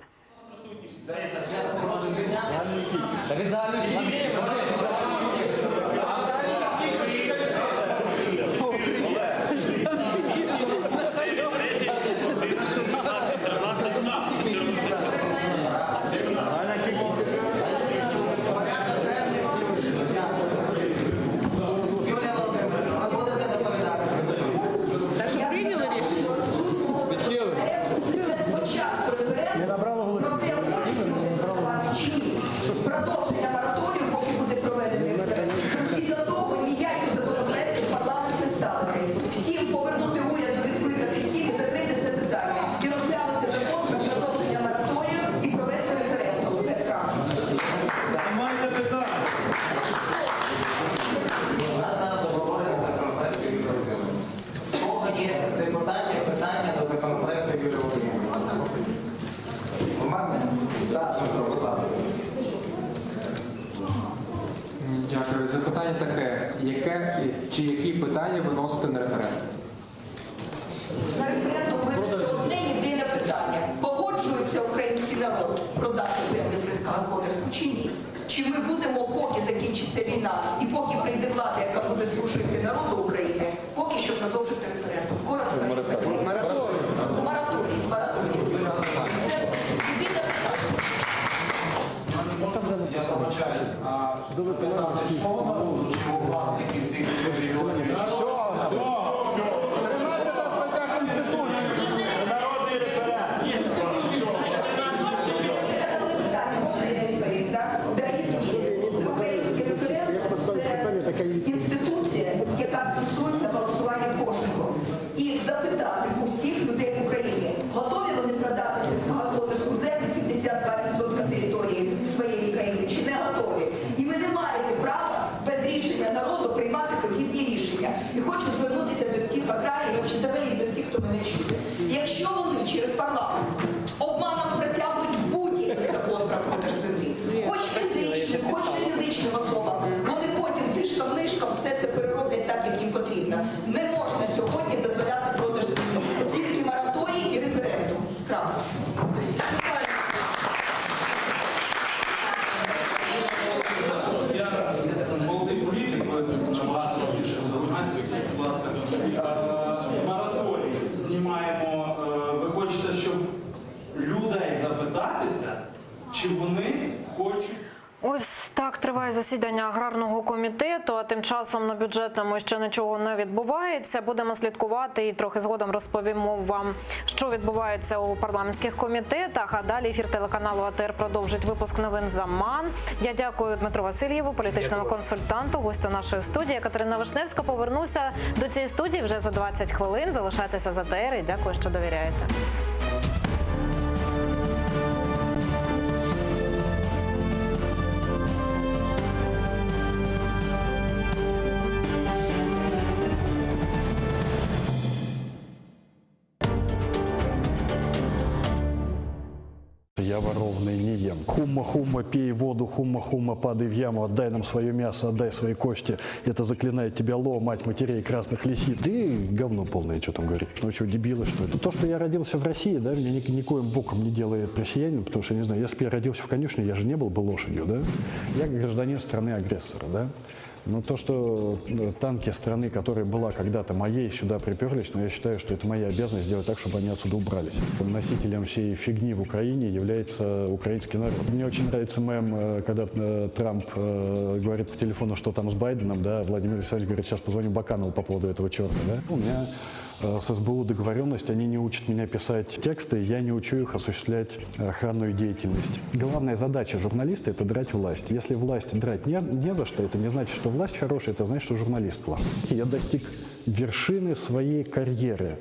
Продовження мораторію, поки буде проведений референдум. І до того ніяких законопроєктів парламент не ставить. Всім повернути уряду, відкликати всіх і закрити це питання. І розглянути закон про продовження мораторію і провести референдум. Все правильно. Займайте питання. У нас зараз обговорюємо законопроект Юлії Володимирівни. У кого є з депутатів питання до законопроекту Юлії Володимирівни? У мене? Так, Руслан. Дякую. Запитання таке. Які питання виносите на референдум? На референдум винести одне єдине питання. Погоджується український народ продати землю сільськогосподарську чи ні? Чи ми будемо, поки закінчиться війна і поки прийде влада, яка буде служити народу України, поки що продовжити референдум? Коротко. Мораторій. Я вибачаюсь, а питати свого народу чи у власників тих мільйонів? Інституція, яка стосується голосування кошиком. І запитати у всіх людей в Україні, готові вони продати сільськогосподарську землю 72% території своєї країни, чи не готові? І ви не маєте права без рішення народу приймати подібні рішення. І хочу звернутися до всіх аграріїв, чи взагалі до всіх, хто мене чує. Якщо вони через парламент обманом протягнуть будь-який закон про продаж землі, хоч фізичним, хоч не фізичним особам, вони потім тишком-нишком все це перероблять так, як їм потрібно. Не можна сьогодні дозволяти продаж землі. Тільки мораторій і референдум. Крапка. Молодий політик, набагато більше інформації. Будь ласка, мораторій знімаємо. Ви хочете, щоб людей запитатися, чи вони хочуть? Ось так триває засідання аграрного комітету, а тим часом на бюджетному ще нічого не відбувається. Будемо слідкувати і трохи згодом розповімо вам, що відбувається у парламентських комітетах. А далі ефір телеканалу АТР продовжить випуск новин «Заман». Я дякую Дмитру Васильєву, політичному консультанту, гостю нашої студії. Катерина Вишневська. Повернуся до цієї студії вже за 20 хвилин. Залишайтеся з АТР і дякую, що довіряєте. Я воровный не ем. Хумма-хумма, пей воду, хумма-хумма, падай в яму, отдай нам свое мясо, отдай свои кости. Это заклинает тебя Ло, мать матерей красных лисиц. Ты говно полное, что там говоришь. Ну что, дебилы, что ли? То, что я родился в России, да, меня никоим боком не делает россиянином, потому что, не знаю, если бы я родился в конюшне, я же не был бы лошадью, да? Я гражданин страны-агрессора, да? Но то, что танки страны, которая была когда-то моей, сюда приперлись, но я считаю, что это моя обязанность сделать так, чтобы они отсюда убрались. Носителем всей фигни в Украине является украинский народ. Мне очень нравится мем, когда Трамп говорит по телефону, что там с Байденом, да, Владимир Александрович говорит, сейчас позвоню Баканову по поводу этого черта, да. У меня с СБУ договоренность, они не учат меня писать тексты, я не учу их осуществлять охранную деятельность. Главная задача журналиста – это драть власть. Если власть драть не за что, это не значит, что власть хорошая, это значит, что журналист классный. Я достиг вершины своей карьеры.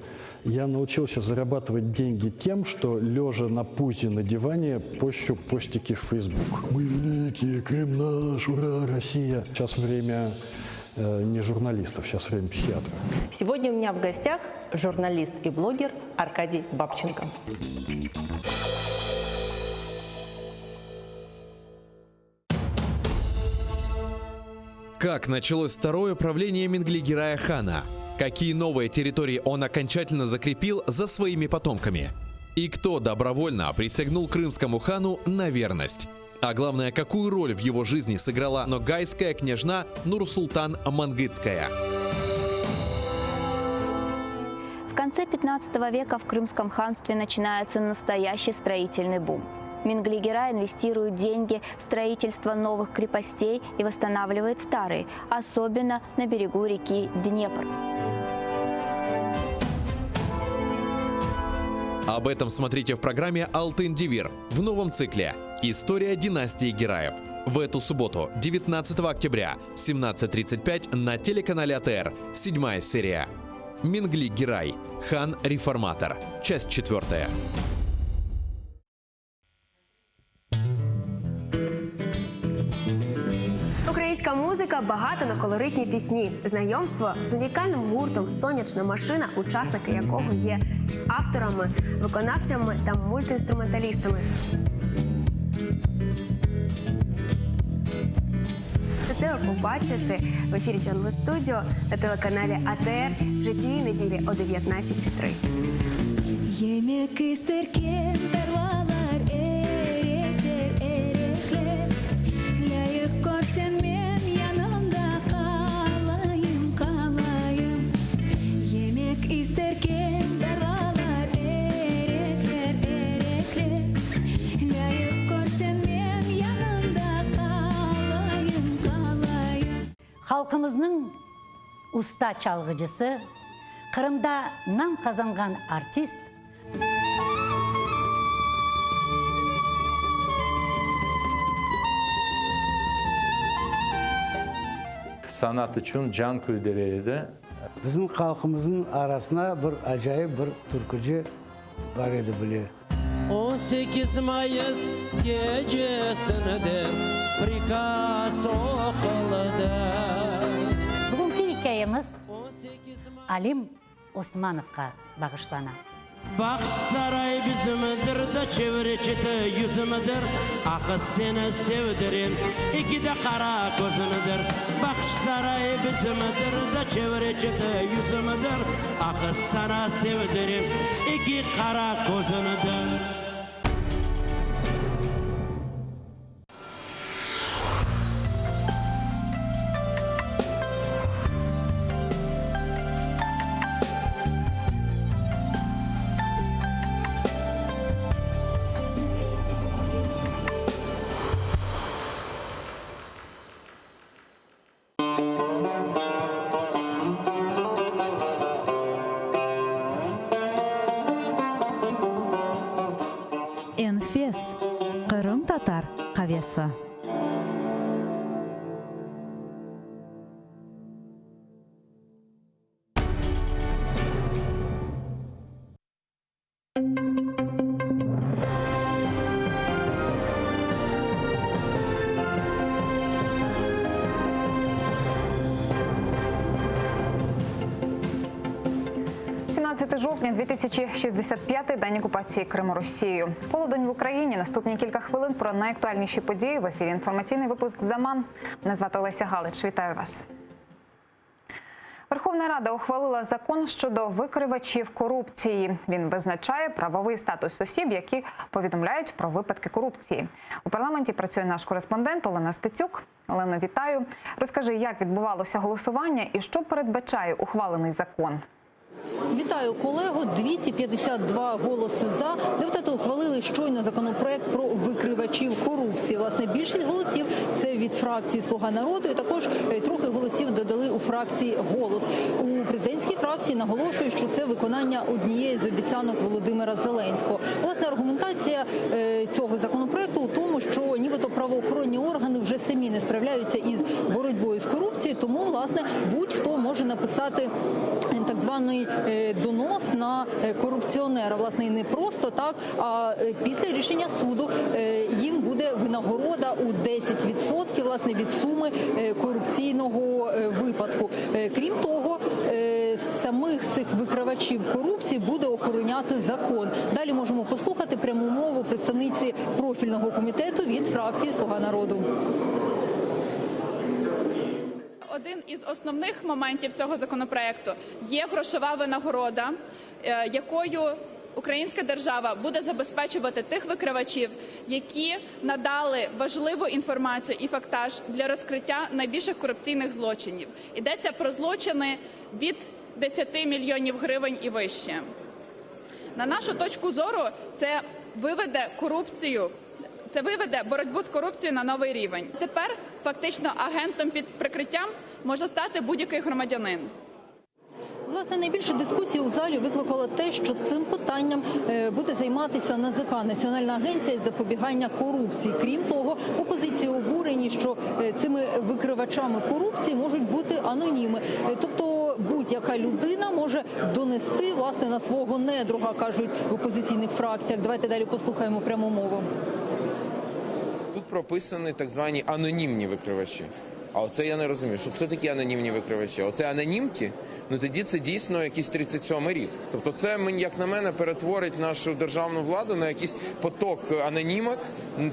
Я научился зарабатывать деньги тем, что, лежа на пузе на диване, пощу постики в Facebook. Мы великие, Крым наш, ура, Россия. Сейчас время не журналистов, сейчас время психиатра. Сегодня у меня в гостях журналист и блогер Аркадий Бабченко. Как началось второе правление Минглигерая хана? Какие новые территории он окончательно закрепил за своими потомками? И кто добровольно присягнул крымскому хану на верность? А главное, какую роль в его жизни сыграла ногайская княжна Нурсултан Мангытская? В конце 15 века в Крымском ханстве начинается настоящий строительный бум. Минглигерай инвестирует деньги в строительство новых крепостей и восстанавливает старые, особенно на берегу реки Днепр. Об этом смотрите в программе «Алтын Девир» в новом цикле «История династии Гераев». В эту субботу, 19 октября, 17:35 на телеканале АТР, 7-я серия. Минглигерай. Хан-реформатор. Часть 4. Українська музика багата на колоритні пісні. Знайомство з унікальним гуртом «Сонячна машина», учасники якого є авторами, виконавцями та мультиінструменталістами. Все це ви побачите в ефірі Джангле Студіо на телеканалі АТР вже цієї неділі о 19:30. Yemek isterken tarlalar erekler erekler Layık görsen men yanımda kalayım kalayım Yemek isterken tarlalar erekler erekler Layık görsen men yanımda kalayım kalayım Halkımızın usta çalgıcısı, Kırım'da nam kazangan artist, Sanat için can kuydireydi. Bizim halkımızın arasına bir acayip bir türkücü var idi biliyor. 18 Mayıs gecesinde prikaz okulda. bugünkü hikayemiz Alim Osmanov'a bağışlanan. Baksaray bizimdir de çevreçite yüzümüdür. Ah seni sevdirin iki de kara gözünüdür. Baksaray bizimdir de çevreçite yüzümüdür. Ah sana sevdirin iki kara gözünüdür. Enfes, Kırım Tatar kahvesi. Жовтня 2065-й день окупації Криму Росією. Полудень в Україні. Наступні кілька хвилин про найактуальніші події в ефірі. Інформаційний випуск «Заман». Мене звати Олеся Галич. Вітаю вас. Верховна Рада ухвалила закон щодо викривачів корупції. Він визначає правовий статус осіб, які повідомляють про випадки корупції. У парламенті працює наш кореспондент Олена Стецюк. Олено, вітаю. Розкажи, як відбувалося голосування і що передбачає ухвалений закон? Вітаю, колего. 252 голоси за. Депутати ухвалили щойно законопроект про викривачів корупції. Власне, більшість голосів – це від фракції «Слуга народу», і також трохи голосів додали у фракції «Голос». У президентській фракції наголошують, що це виконання однієї з обіцянок Володимира Зеленського. Власне, аргументація цього законопроекту у тому, що нібито правоохоронні органи вже самі не справляються із боротьбою з корупцією, тому, власне, будь-хто може написати так званий донос на корупціонера. Власне, і не просто так, а після рішення суду їм буде винагорода у 10% власне від суми корупційного випадку. Крім того, самих цих викривачів корупції буде охороняти закон. Далі можемо послухати пряму мову представниці профільного комітету від фракції «Слуга народу». Один із основних моментів цього законопроекту є грошова винагорода, якою українська держава буде забезпечувати тих викривачів, які надали важливу інформацію і фактаж для розкриття найбільших корупційних злочинів. Йдеться про злочини від 10 мільйонів гривень і вище. На нашу точку зору, це виведе корупцію, це виведе боротьбу з корупцією на новий рівень. Тепер фактично агентом під прикриттям може стати будь-який громадянин. Власне, найбільше дискусії у залі викликало те, що цим питанням буде займатися НАЗК – Національна агенція із запобігання корупції. Крім того, опозиції обурені, що цими викривачами корупції можуть бути аноніми. Тобто будь-яка людина може донести власне на свого недруга, кажуть в опозиційних фракціях. Давайте далі послухаємо пряму мову. Тут прописані так звані анонімні викривачі. А оце я не розумію, що хто такі анонімні викривачі? Оце анонімки? Ну тоді це дійсно якийсь 37-й рік. Тобто це, як на мене, перетворить нашу державну владу на якийсь поток анонімок,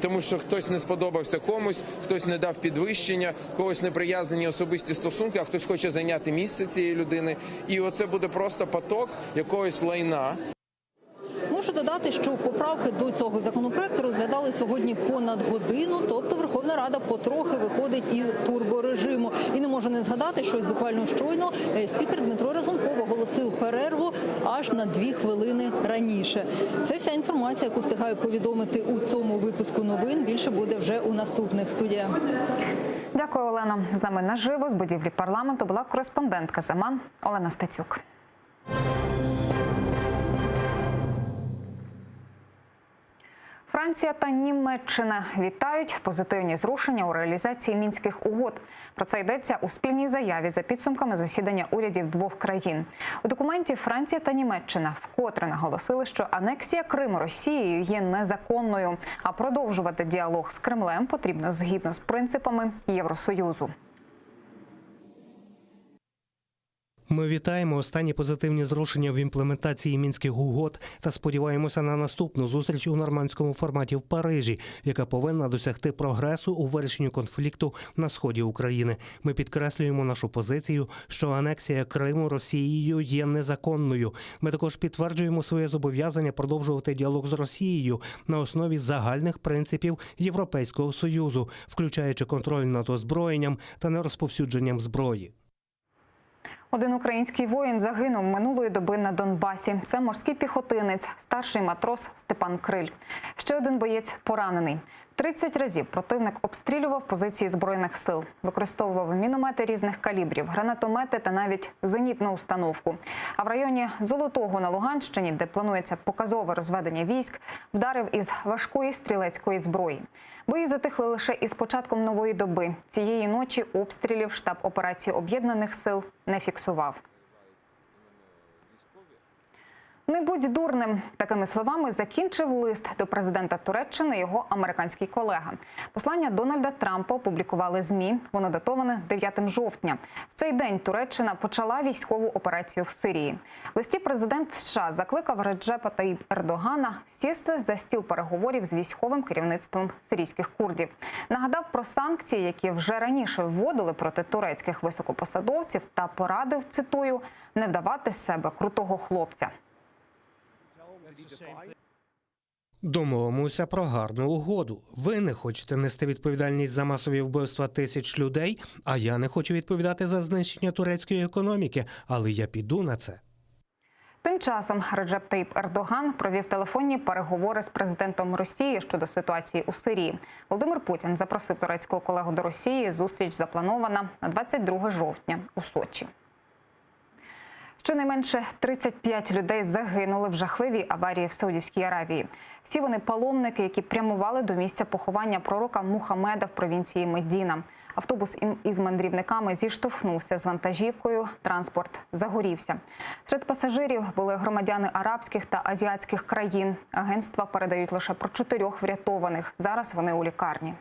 тому що хтось не сподобався комусь, хтось не дав підвищення, когось неприязнені особисті стосунки, а хтось хоче зайняти місце цієї людини. І оце буде просто поток якогось лайна. Можу додати, що поправки до цього законопроекту розглядали сьогодні понад годину, тобто Верховна Рада потрохи виходить із турборежиму. І не можу не згадати, що буквально щойно спікер Дмитро Разумков оголосив перерву аж на 2 хвилини раніше. Це вся інформація, яку встигаю повідомити у цьому випуску новин. Більше буде вже у наступних. Студія. Дякую, Олена. З нами наживо з будівлі парламенту була кореспондентка ЗМА Олена Стецюк. Франція та Німеччина вітають позитивні зрушення у реалізації Мінських угод. Про це йдеться у спільній заяві за підсумками засідання урядів двох країн. У документі Франція та Німеччина вкотре наголосили, що анексія Криму Росією є незаконною, а продовжувати діалог з Кремлем потрібно згідно з принципами Євросоюзу. Ми вітаємо останні позитивні зрушення в імплементації Мінських угод та сподіваємося на наступну зустріч у нормандському форматі в Парижі, яка повинна досягти прогресу у вирішенні конфлікту на сході України. Ми підкреслюємо нашу позицію, що анексія Криму Росією є незаконною. Ми також підтверджуємо своє зобов'язання продовжувати діалог з Росією на основі загальних принципів Європейського Союзу, включаючи контроль над озброєнням та нерозповсюдженням зброї. Один український воїн загинув минулої доби на Донбасі. Це морський піхотинець, старший матрос Степан Криль. Ще один боєць поранений. 30 разів противник обстрілював позиції Збройних сил, використовував міномети різних калібрів, гранатомети та навіть зенітну установку. А в районі Золотого на Луганщині, де планується показове розведення військ, вдарив із важкої стрілецької зброї. Бої затихли лише із початком нової доби. Цієї ночі обстрілів штаб операції Об'єднаних сил не фіксував. Не будь дурним. Такими словами закінчив лист до президента Туреччини його американський колега. Послання Дональда Трампа опублікували ЗМІ. Воно датоване 9 жовтня. В цей день Туреччина почала військову операцію в Сирії. В листі президент США закликав Реджепа Таїпа Ердогана сісти за стіл переговорів з військовим керівництвом сирійських курдів. Нагадав про санкції, які вже раніше вводили проти турецьких високопосадовців та порадив, цитую, не вдавати з себе крутого хлопця. Домовимося про гарну угоду. Ви не хочете нести відповідальність за масові вбивства тисяч людей, а я не хочу відповідати за знищення турецької економіки, але я піду на це. Тим часом Реджеп Таїп Ердоган провів телефонні переговори з президентом Росії щодо ситуації у Сирії. Володимир Путін запросив турецького колегу до Росії. Зустріч запланована на 22 жовтня у Сочі. Щонайменше 35 людей загинули в жахливій аварії в Саудівській Аравії. Всі вони паломники, які прямували до місця поховання пророка Мухаммеда в провінції Медіна. Автобус із мандрівниками зіштовхнувся з вантажівкою, транспорт загорівся. Серед пасажирів були громадяни арабських та азіатських країн. Агентства передають лише про 4 врятованих. Зараз вони у лікарні.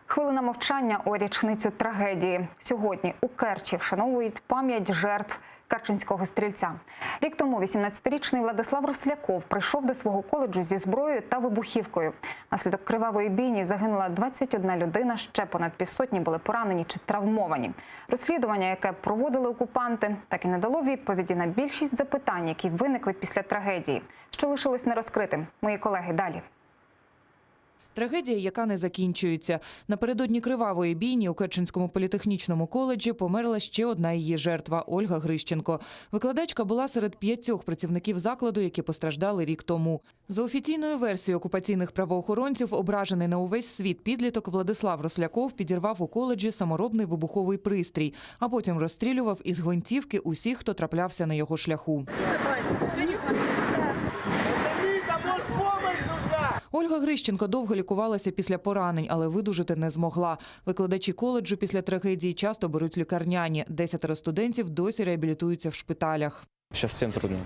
Хвилина мовчання у річницю трагедії. Сьогодні у Керчі вшановують пам'ять жертв керченського стрільця. Рік тому 18-річний Владислав Росляков прийшов до свого коледжу зі зброєю та вибухівкою. Внаслідок кривавої бійні загинула 21 людина, ще понад півсотні були поранені чи травмовані. Розслідування, яке проводили окупанти, так і не дало відповіді на більшість запитань, які виникли після трагедії. Що лишилось нерозкритим? Мої колеги далі. Трагедія, яка не закінчується. Напередодні кривавої бійні у Керченському політехнічному коледжі померла ще одна її жертва – Ольга Грищенко. Викладачка була серед 5 працівників закладу, які постраждали рік тому. За офіційною версією окупаційних правоохоронців, ображений на увесь світ підліток Владислав Росляков підірвав у коледжі саморобний вибуховий пристрій, а потім розстрілював із гвинтівки усіх, хто траплявся на його шляху. Ольга Грищенко довго лікувалася після поранень, але видужити не змогла. Викладачі коледжу після трагедії часто беруть лікарняні. 10 студентів досі реабілітуються в шпиталях. Сейчас всем трудно.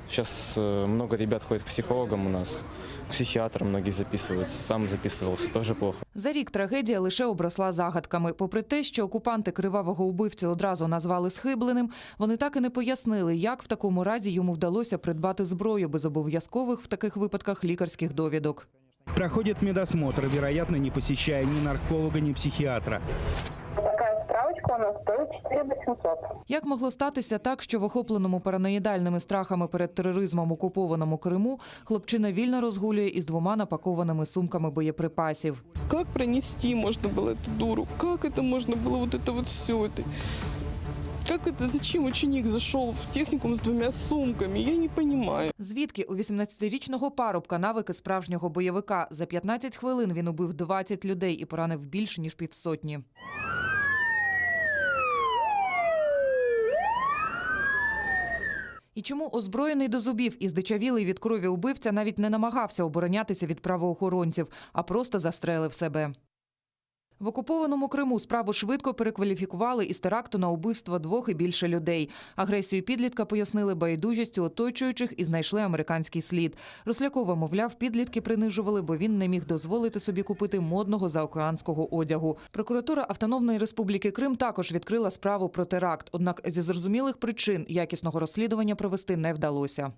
Сейчас много ребят ходят к психологам у нас, к психиатрам многие записываются. Сам записывался, тоже плохо. За рік трагедія лише обросла загадками. Попри те, що окупанти кривавого убивцю одразу назвали схибленим, вони так і не пояснили, як в такому разі йому вдалося придбати зброю без обов'язкових в таких випадках лікарських довідок. Проходит медосмотр, вероятно, не посещая ни нарколога, ни психиатра. Такая справочка у нас стоит 4800. Як могло статися так, що в охопленому параноїдальними страхами перед тероризмом окупованому Криму хлопчина вільно розгулює із 2 напакованими сумками боєприпасів? Как пронести можно было эту дуру? Как это можно было вот это вот все это? Как это, зачем ученик зашел в техникум с 2 сумками? Я не понимаю. Звідки у 18-річного парубка навики справжнього бойовика? За 15 хвилин він убив 20 людей і поранив більше, ніж півсотні. І чому озброєний до зубів і здичавілий від крові убивця навіть не намагався оборонятися від правоохоронців, а просто застрелив себе? В окупованому Криму справу швидко перекваліфікували із теракту на убивство 2 і більше людей. Агресію підлітка пояснили байдужістю оточуючих і знайшли американський слід. Рослякова, мовляв, підлітки принижували, бо він не міг дозволити собі купити модного заокеанського одягу. Прокуратура Автономної Республіки Крим також відкрила справу про теракт. Однак зі зрозумілих причин якісного розслідування провести не вдалося.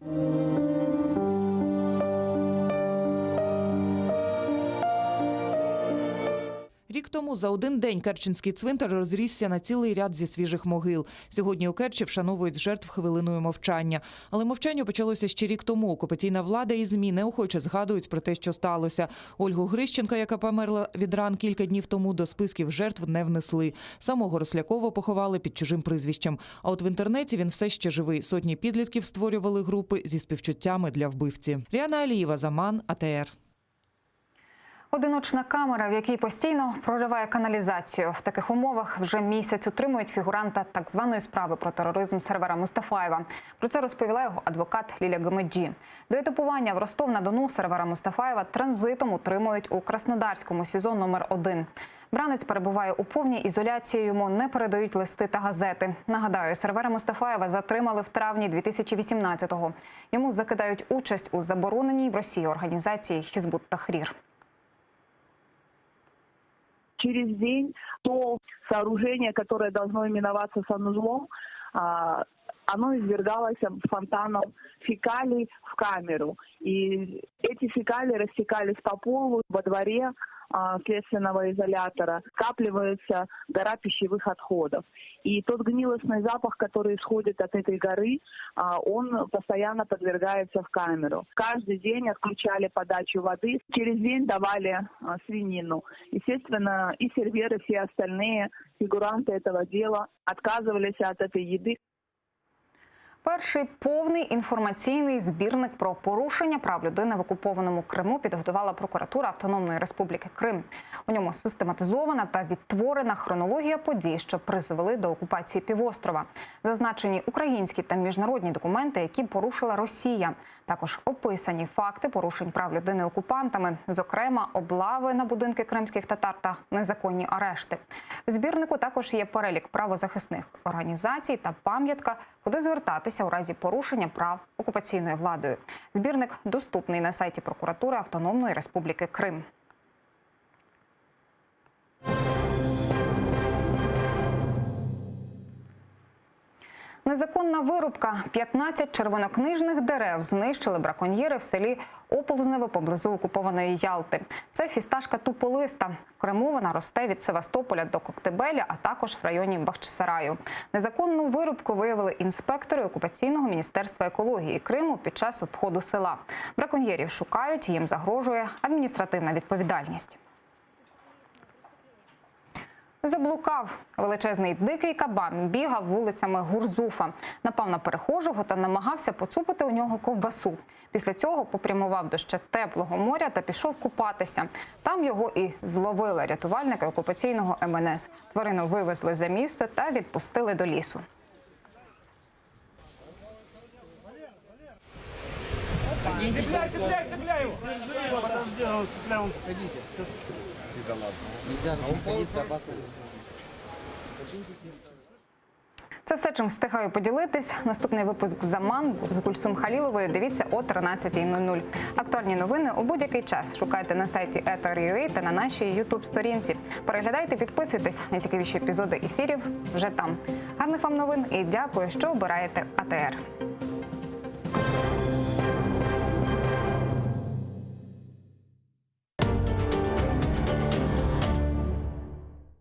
Рік тому за один день Керченський цвинтар розрісся на цілий ряд зі свіжих могил. Сьогодні у Керчі вшановують жертв хвилиною мовчання. Але мовчання почалося ще рік тому. Окупаційна влада і ЗМІ неохоче згадують про те, що сталося. Ольгу Грищенка, яка померла від ран кілька днів тому, до списків жертв не внесли. Самого Рослякова поховали під чужим прізвищем. А от в інтернеті він все ще живий. Сотні підлітків створювали групи зі співчуттями для вбивці. Ріана Алієва, Заман, АТР. Одиночна камера, в якій постійно прориває каналізацію. В таких умовах вже місяць утримують фігуранта так званої справи про тероризм Сервера Мустафаєва. Про це розповіла його адвокат Ліля Гамеджі. До етапування в Ростов-на-Дону Сервера Мустафаєва транзитом утримують у Краснодарському СІЗО номер 1. Бранець перебуває у повній ізоляції, йому не передають листи та газети. Нагадаю, Сервера Мустафаєва затримали в травні 2018-го. Йому закидають участь у забороненій в Росії організації Хізбут Тахрір. Через день то сооружение, которое должно именоваться санузлом, оно извергалось фонтаном фекалий в камеру. И эти фекалии растекались по полу, во дворе следственного изолятора. Скапливается гора пищевых отходов. И тот гнилостный запах, который исходит от этой горы, он постоянно подвергается в камеру. Каждый день отключали подачу воды, через день давали свинину. Естественно, и серверы, все остальные фигуранты этого дела отказывались от этой еды. Перший повний інформаційний збірник про порушення прав людини в окупованому Криму підготувала прокуратура Автономної Республіки Крим. У ньому систематизована та відтворена хронологія подій, що призвели до окупації півострова. Зазначені українські та міжнародні документи, які порушила Росія. Також описані факти порушень прав людини окупантами, зокрема облави на будинки кримських татар та незаконні арешти. В збірнику також є перелік правозахисних організацій та пам'ятка, куди звертатися у разі порушення прав окупаційною владою. Збірник доступний на сайті прокуратури Автономної Республіки Крим. Незаконна вирубка. 15 червонокнижних дерев знищили браконьєри в селі Оползневе поблизу окупованої Ялти. Це фісташка туполиста. В Криму вона росте від Севастополя до Коктебеля, а також в районі Бахчисараю. Незаконну вирубку виявили інспектори окупаційного міністерства екології Криму під час обходу села. Браконьєрів шукають, їм загрожує адміністративна відповідальність. Заблукав. Величезний дикий кабан бігав вулицями Гурзуфа. Напав на перехожого та намагався поцупити у нього ковбасу. Після цього попрямував до ще теплого моря та пішов купатися. Там його і зловили рятувальники окупаційного МНС. Тварину вивезли за місто та відпустили до лісу. Це все, чим встигаю поділитись. Наступний випуск «Заман» з Гульсум Халіловою дивіться о 13:00. Актуальні новини у будь-який час шукайте на сайті Етер.ua та на нашій YouTube-сторінці. Переглядайте, підписуйтесь. Найцікавіші епізоди ефірів вже там. Гарних вам новин і дякую, що обираєте АТР.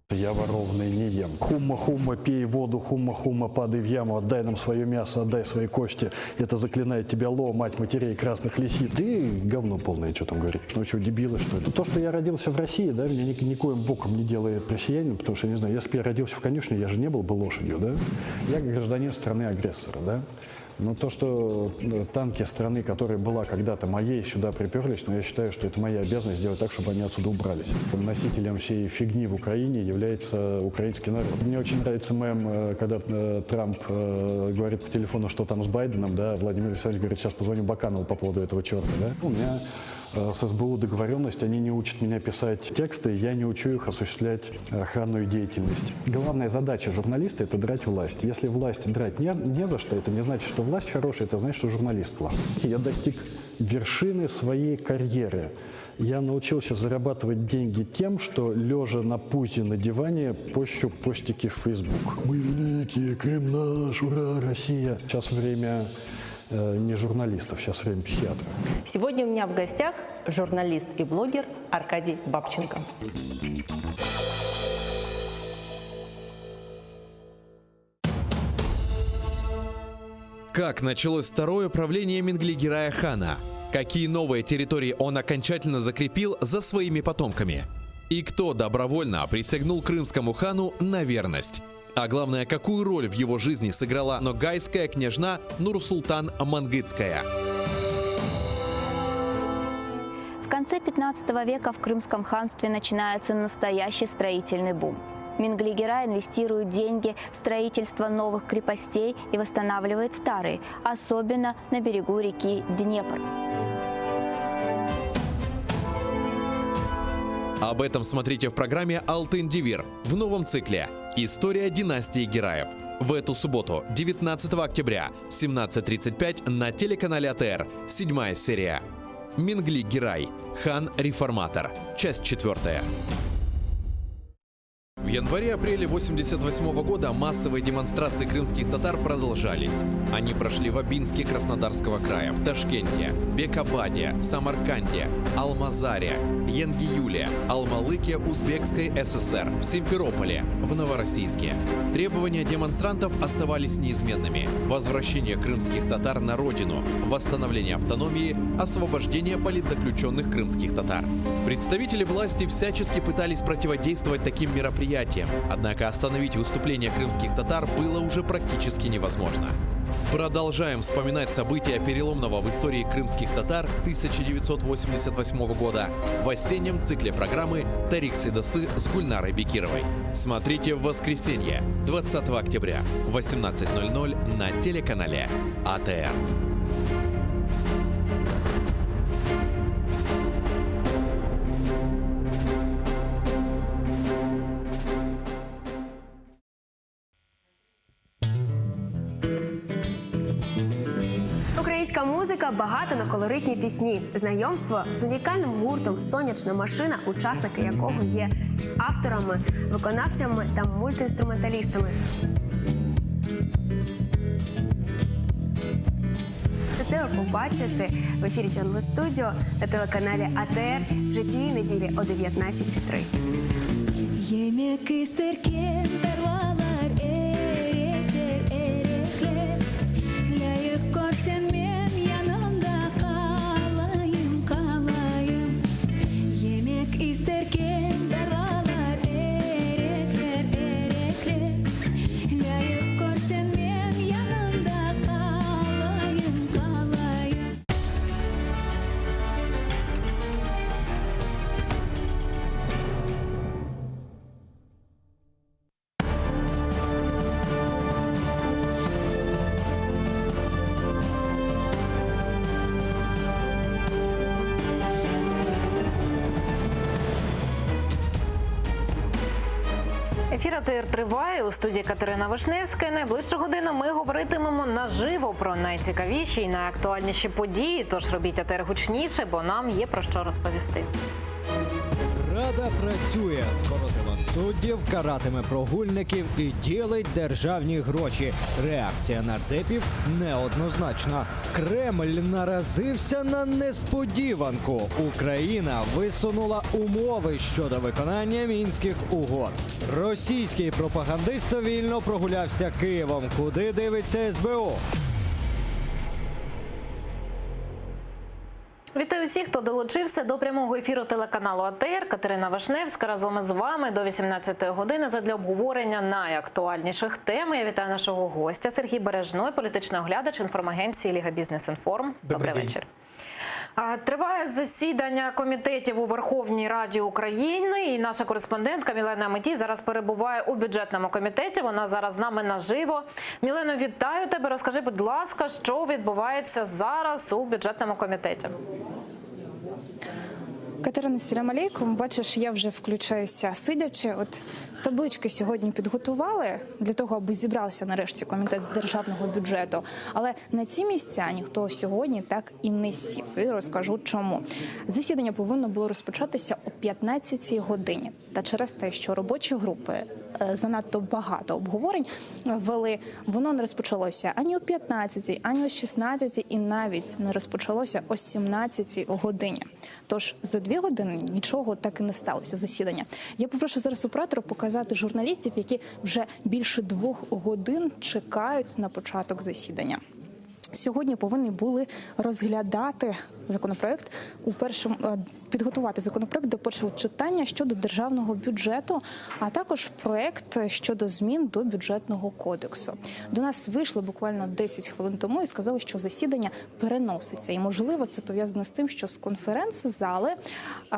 Я воровный не ем. Хумма-хумма, пей воду, хумма-хумма, падай в яму, отдай нам свое мясо, отдай свои кости. Это заклинает тебя Ло, мать матерей красных лисиц. Ты говно полное, что там говорить. Ну что, дебилы, что ли? То, что я родился в России, да, меня никоим боком не делает россиянином, потому что, не знаю, если бы я родился в конюшне, я же не был бы лошадью, да? Я гражданин страны-агрессора, да? Но то, что танки страны, которая была когда-то моей, сюда приперлись, но я считаю, что это моя обязанность сделать так, чтобы они отсюда убрались. Носителем всей фигни в Украине является украинский народ. Мне очень нравится мем, когда Трамп говорит по телефону, что там с Байденом, да, Владимир Александрович говорит, сейчас позвоню Баканову по поводу этого черта, да. У меня с СБУ договоренность, они не учат меня писать тексты, я не учу их осуществлять охранную деятельность. Главная задача журналиста – это драть власть. Если власть драть не за что, это не значит, что власть хорошая, это значит, что журналист плохой. Я достиг вершины своей карьеры. Я научился зарабатывать деньги тем, что, лежа на пузе на диване, пощу постики в Facebook. Мы великие, Крым наш, ура, Россия. Сейчас время не журналистов, сейчас время психиатров. Сегодня у меня в гостях журналист и блогер Аркадий Бабченко. Как началось второе правление Менглигерая хана? Какие новые территории он окончательно закрепил за своими потомками? И кто добровольно присягнул крымскому хану на верность? А главное, какую роль в его жизни сыграла ногайская княжна Нурсултан Мангытская? В конце 15 века в Крымском ханстве начинается настоящий строительный бум. Менглигерай инвестирует деньги в строительство новых крепостей и восстанавливает старые, особенно на берегу реки Днепр. Об этом смотрите в программе «Алтын Девир» в новом цикле «История династии Гераев». В эту субботу, 19 октября, в 17:35 на телеканале АТР. 7-я серия. Менглигерай. Хан-реформатор. Часть 4. В январе-апреле 1988 года массовые демонстрации крымских татар продолжались. Они прошли в Абинске Краснодарского края, в Ташкенте, Бекабаде, Самарканде, Алмазаре, Янгиюле, Алмалыке Узбекской ССР, в Симферополе, в Новороссийске. Требования демонстрантов оставались неизменными. Возвращение крымских татар на родину, восстановление автономии, освобождение политзаключенных крымских татар. Представители власти всячески пытались противодействовать таким мероприятиям, однако остановить выступление крымских татар было уже практически невозможно. Продолжаем вспоминать события переломного в истории крымских татар 1988 года в осеннем цикле программы «Тарих Седосы» с Гульнарой Бекировой. Смотрите в воскресенье, 20 октября, в 18:00 на телеканале АТР. музика багата на колоритні пісні. Знайомство з унікальним гуртом «Сонячна машина», учасники якого є авторами, виконавцями та мультиінструменталістами. Все це ви побачите в ефірі Jungle Studio на телеканалі АТР вже цієї неділі о 19:30. Yemek isterken tarlalar erekler erekler. Layık görsen men yanımda kalayım kalayım. Yemek isterken tarlalar erekler erekler. Layık görsen men yanımda kalayım kalayım. Ефір АТР триває. У студії Катерина Вишневська. Найближчу годину ми говоритимемо наживо про найцікавіші і найактуальніші події. Тож робіть АТР гучніше, бо нам є про що розповісти. Рада працює, скоротила суддів, каратиме прогульників і ділить державні гроші. Реакція нардепів неоднозначна. Кремль наразився на несподіванку. Україна висунула умови щодо виконання мінських угод. Російський пропагандист вільно прогулявся Києвом. Куди дивиться СБУ? Вітаю всіх, хто долучився до прямого ефіру телеканалу АТР. Катерина Вишневська разом із вами до 18-ї години задля обговорення найактуальніших тем. Я вітаю нашого гостя Сергій Бережной, політичний оглядач інформагенції Ліга Бізнес-Інформ. Добрий вечір. Триває засідання комітетів у Верховній Раді України, і наша кореспондентка Мілена Аметій зараз перебуває у бюджетному комітеті. Вона зараз з нами наживо. Мілено, вітаю тебе. Розкажи, будь ласка, що відбувається зараз у бюджетному комітеті? Катерина, салям алейкум. Бачиш, я вже включаюся сидячи. От таблички сьогодні підготували для того, аби зібрався нарешті комітет з державного бюджету. Але на ці місця ніхто сьогодні так і не сів. І розкажу чому. Засідання повинно було розпочатися о 15-й годині. Та через те, що робочі групи занадто багато обговорень вели, воно не розпочалося ані о 15-й, ані о 16-й і навіть не розпочалося о 17-й годині. Тож за 2 години нічого так і не сталося засідання. Я попрошу зараз оператора показати журналістів, які вже більше 2 годин чекають на початок засідання. Сьогодні повинні були розглядати законопроект підготувати законопроект до першого читання щодо державного бюджету, а також проект щодо змін до бюджетного кодексу. До нас вийшли буквально 10 хвилин тому і сказали, що засідання переноситься. І, можливо, це пов'язано з тим, що з конференц-зали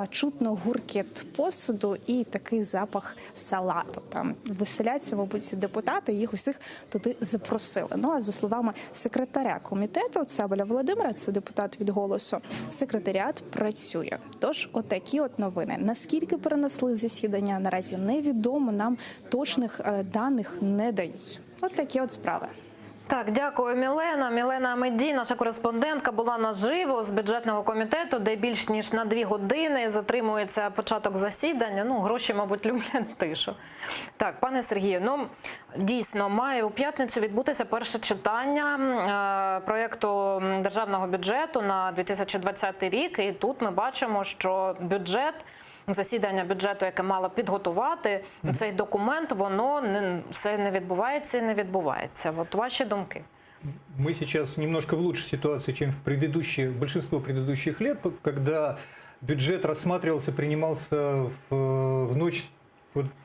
чутно гуркіт посуду і такий запах салату. Там веселяться, мабуть, депутати, їх усіх туди запросили. Ну, а за словами секретаря комітету Цабаля Володимира, це депутат від «Голосу», секретаріат працює. Тож, отакі от новини. Наскільки перенесли засідання, наразі невідомо, нам точних даних не дають. От такі от справи. Так, дякую, Мілена. Мілена Амедій, наша кореспондентка, була наживо з бюджетного комітету, де більш ніж на 2 години затримується початок засідання. Ну, гроші, мабуть, люблять тишу. Так, пане Сергію, дійсно, має у п'ятницю відбутися перше читання проєкту державного бюджету на 2020 рік. І тут ми бачимо, що засідання бюджету, яке мало підготувати цей документ, воно все не відбувається і не відбувається. От ваші думки. Мы сейчас немножко в лучшей ситуации, чем в большинство предыдущих лет, когда бюджет рассматривался, принимался в ночь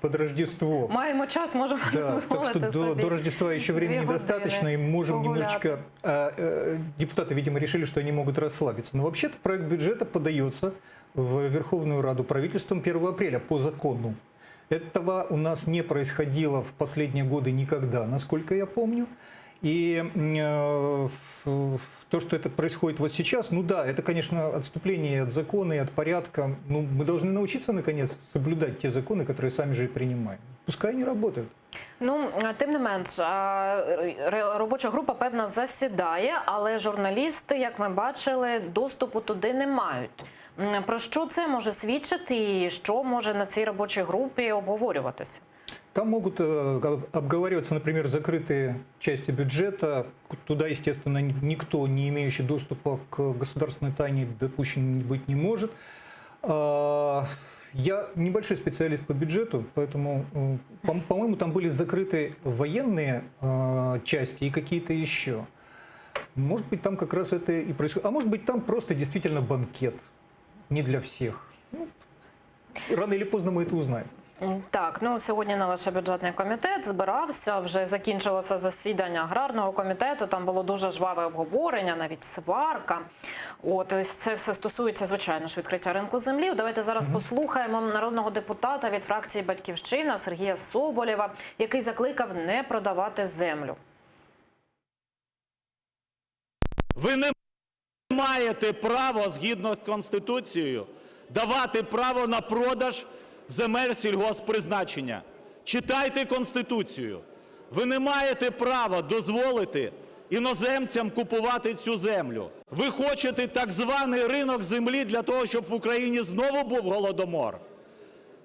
под Рождество. Маємо час, можемо так что до Рождества еще времени недостаточно, и можем немножечко... Депутаты, видимо, решили, что они могут расслабиться. Но вообще-то проект бюджета подается в Верховную Раду правительством 1 апреля по закону. Этого у нас не происходило в последние годы никогда, насколько я помню. И то, что это происходит вот сейчас, ну да, это, конечно, отступление от закона и от порядка. Ну, мы должны научиться, наконец, соблюдать те законы, которые сами же и принимаем. Пускай они работают. Ну, тим не менш, робоча група, певно, засідає, але журналісти, як ми бачили, доступу туди не мають. Про що це може свідчити і що може на цій робочій групі обговорюватися? Там могут обговариваться, например, закрытые части бюджета. Туда, естественно, никто, не имеющий доступа к государственной тайне, допущен быть не может. Я небольшой специалист по бюджету, поэтому, по-моему, там были закрыты военные части и какие-то еще. Может быть, там как раз это и происходит. А может быть, там просто действительно банкет. Не для всех. Ну, рано или поздно мы это узнаем. Так, ну сьогодні не лише бюджетний комітет збирався, вже закінчилося засідання аграрного комітету, там було дуже жваве обговорення, навіть сварка. От, ось це все стосується, звичайно ж, відкриття ринку землі. Давайте зараз послухаємо народного депутата від фракції «Батьківщина» Сергія Соболєва, який закликав не продавати землю. Ви не маєте права, згідно з Конституцією, давати право на продаж земель сільгосппризначення. Читайте Конституцію. Ви не маєте права дозволити іноземцям купувати цю землю. Ви хочете так званий ринок землі для того, щоб в Україні знову був голодомор?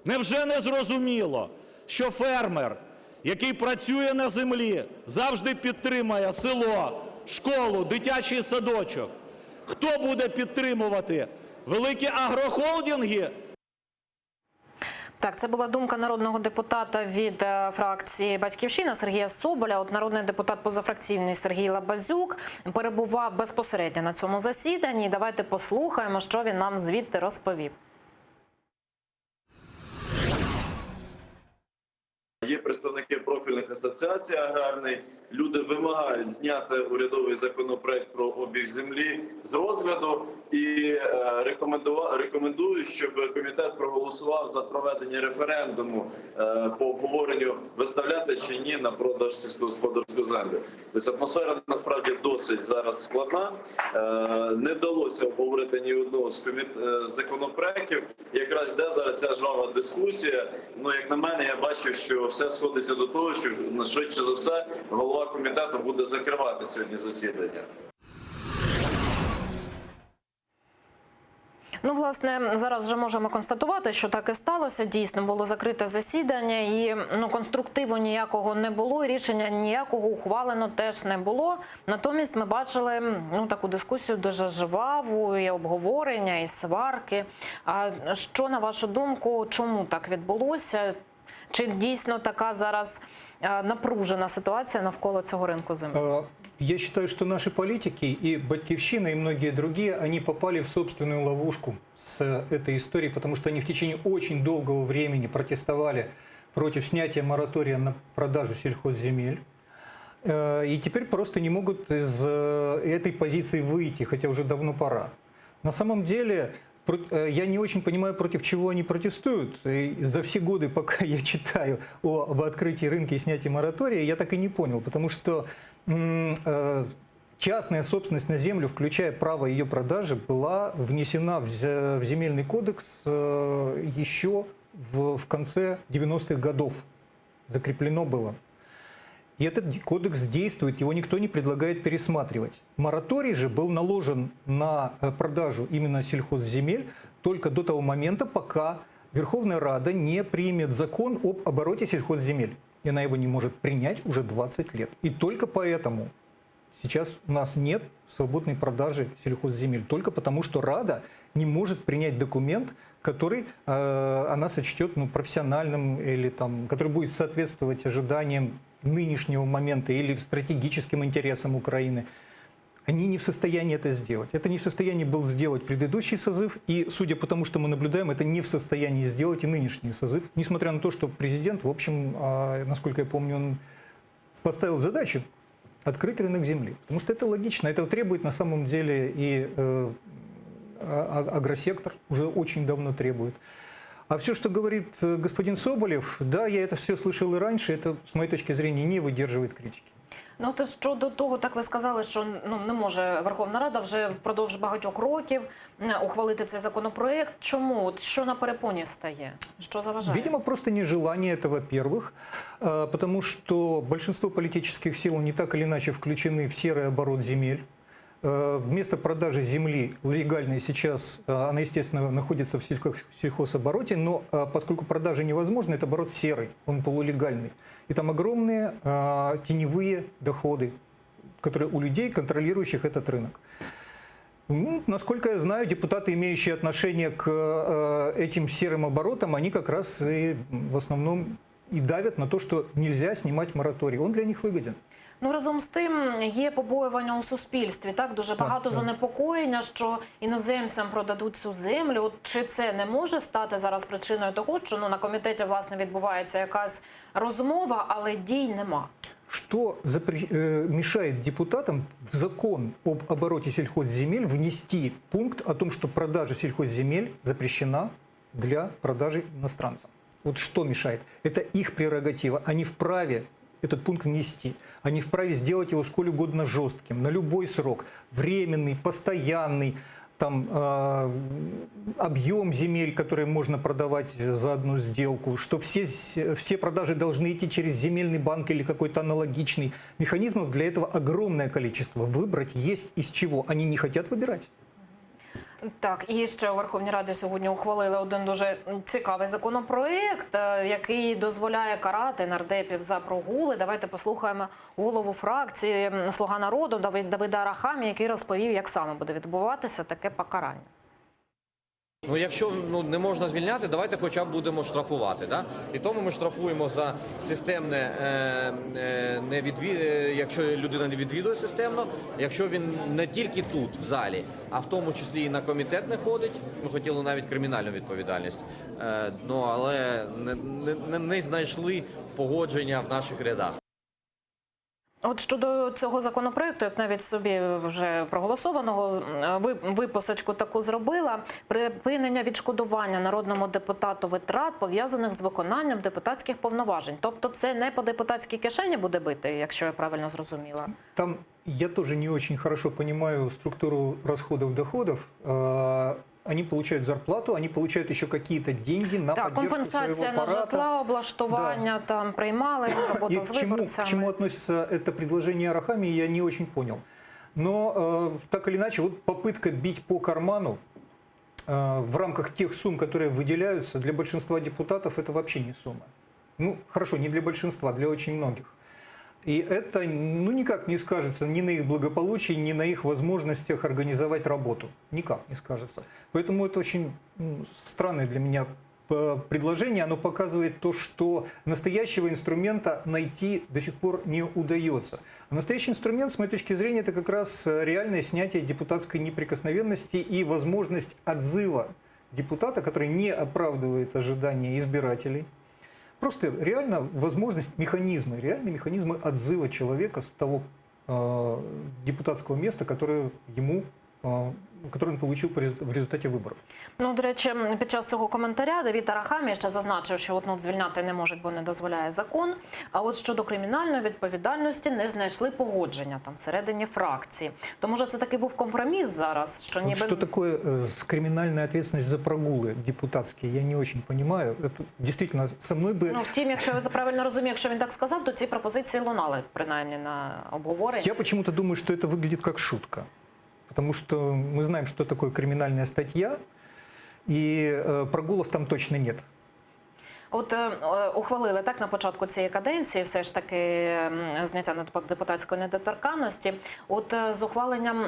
Невже не зрозуміло, що фермер, який працює на землі, завжди підтримує село, школу, дитячий садочок? Хто буде підтримувати? Великі агрохолдинги? Так, це була думка народного депутата від фракції «Батьківщина» Сергія Соболя. От народний депутат позафракційний Сергій Лабазюк перебував безпосередньо на цьому засіданні. Давайте послухаємо, що він нам звідти розповів. Є представники профільних асоціацій аграрних. Люди вимагають зняти урядовий законопроект про обіг землі з розгляду і рекомендують, щоб комітет проголосував за проведення референдуму по обговоренню, виставляти чи ні на продаж сільськогосподарську землю. Тобто атмосфера насправді досить зараз складна. Не вдалося обговорити ні одного з законопроєктів. Якраз йде зараз ця жвава дискусія. Ну, як на мене, я бачу, що все сходиться до того, що швидше за все голова комітету буде закривати сьогодні засідання. Ну, власне, зараз вже можемо констатувати, що так і сталося. Дійсно, було закрите засідання і конструктиву ніякого не було, рішення ніякого ухвалено теж не було. Натомість ми бачили таку дискусію дуже жваву, і обговорення, і сварки. А що, на вашу думку, чому так відбулося? Чи дійсно така зараз напружена ситуация навколо цього рынка земли? Я считаю, что наши политики и «Батьківщина», и многие другие, они попали в собственную ловушку с этой историей, потому что они в течение очень долгого времени протестовали против снятия моратория на продажу сельхозземель. И теперь просто не могут из этой позиции выйти, хотя уже давно пора. На самом деле, я не очень понимаю, против чего они протестуют. И за все годы, пока я читаю об открытии рынка и снятии моратория, я так и не понял. Потому что частная собственность на землю, включая право ее продажи, была внесена в земельный кодекс еще в конце 90-х годов. Закреплено было. И этот кодекс действует, его никто не предлагает пересматривать. Мораторий же был наложен на продажу именно сельхозземель только до того момента, пока Верховная Рада не примет закон об обороте сельхозземель. И она его не может принять уже 20 лет. И только поэтому сейчас у нас нет свободной продажи сельхозземель. Только потому, что Рада не может принять документ, который она сочтет профессиональным, или который будет соответствовать ожиданиям нынешнего момента или стратегическим интересам Украины. Они не в состоянии это сделать. Это не в состоянии был сделать предыдущий созыв, и, судя по тому, что мы наблюдаем, это не в состоянии сделать и нынешний созыв. Несмотря на то, что президент, в общем, насколько я помню, он поставил задачу открыть рынок земли. Потому что это логично, это требует на самом деле и агросектор уже очень давно требует. А все, что говорит господин Соболев, да, я это все слышал и раньше, это, с моей точки зрения, не выдерживает критики. Ну, то щодо того, так ви сказали, що не може Верховна Рада вже впродовж багатьох років ухвалити цей законопроект. Чому? От що на перепоні стає? Що заважає? Видимо, просто нежелание, это во-первых, потому что большинство политических сил не так или иначе включены в серый оборот земель. Вместо продажи земли легальной сейчас, она, естественно, находится в сельхозобороте, но поскольку продажа невозможна, это оборот серый, он полулегальный. И там огромные теневые доходы, которые у людей, контролирующих этот рынок. Ну, насколько я знаю, депутаты, имеющие отношение к этим серым оборотам, они как раз и в основном и давят на то, что нельзя снимать мораторий. Он для них выгоден. Ну, разом з тим, є побоювання у суспільстві, так? Дуже багато занепокоєння, що іноземцям продадуть цю землю. От чи це не може стати зараз причиною того, що на комітеті, власне, відбувається якась розмова, але дій нема? Что мешает депутатам в закон об обороте сельхозземель внести пункт о том, что продажа сельхозземель запрещена для продажи иностранцам? Вот что мешает? Это их прерогатива. Они вправе этот пункт внести. Они вправе сделать его сколь угодно жестким, на любой срок. Временный, постоянный, там, объем земель, которые можно продавать за одну сделку, что все продажи должны идти через земельный банк или какой-то аналогичный. Механизмов для этого огромное количество. Выбрать есть из чего. Они не хотят выбирать. Так, і ще у Верховній Раді сьогодні ухвалили один дуже цікавий законопроект, який дозволяє карати нардепів за прогули. Давайте послухаємо голову фракції «Слуга народу» Давида Арахамію, який розповів, як саме буде відбуватися таке покарання. Ну, якщо не можна звільняти, давайте хоча б будемо штрафувати. Да? І тому ми штрафуємо за системне, якщо людина не відвідує системно, якщо він не тільки тут, в залі, а в тому числі і на комітет не ходить. Ми хотіли навіть кримінальну відповідальність, але не знайшли погодження в наших рядах. От щодо цього законопроекту, як навіть собі вже проголосованого, виписочку таку зробила, припинення відшкодування народному депутату витрат, пов'язаних з виконанням депутатських повноважень. Тобто це не по депутатській кишені буде бити, якщо я правильно зрозуміла? Там я тоже не очень хорошо понимаю структуру расходов-доходов. Они получают зарплату, они получают еще какие-то деньги на поддержку своего аппарата. Компенсация на житла, облаштування, там, приймали, робота з виборцями. К чему относится это предложение Арахамии, я не очень понял. Но так или иначе, вот попытка бить по карману в рамках тех сумм, которые выделяются, для большинства депутатов это вообще не сумма. Ну, хорошо, не для большинства, для очень многих. И это никак не скажется ни на их благополучии, ни на их возможностях организовать работу. Никак не скажется. Поэтому это очень странное для меня предложение. Оно показывает то, что настоящего инструмента найти до сих пор не удается. А настоящий инструмент, с моей точки зрения, это как раз реальное снятие депутатской неприкосновенности и возможность отзыва депутата, который не оправдывает ожидания избирателей. Просто реально возможность, реальные механизмы отзыва человека с того депутатского места, которое він отримав в результаті виборів. Ну, до речі, під час цього коментаря Давид Арахамій ще зазначив, що звільняти не можуть, бо не дозволяє закон. А от щодо кримінальної відповідальності не знайшли погодження там всередині фракції. То може це таки був компроміс зараз, що ніби... Що таке кримінальна відповідальність за прогули депутатські, я не дуже розумію. Це дійсно со мною би... Ну, втім, якщо я правильно розумію, якщо він так сказав, то ці пропозиції лунали, принаймні, на обговоренні. Я почему-то думаю, что это выглядит как шутка. Потому что мы знаем, что такое криминальная статья, и прогулов там точно нет. От ухвалили так на початку цієї каденції все ж таки зняття депутатської недоторканності. От з ухваленням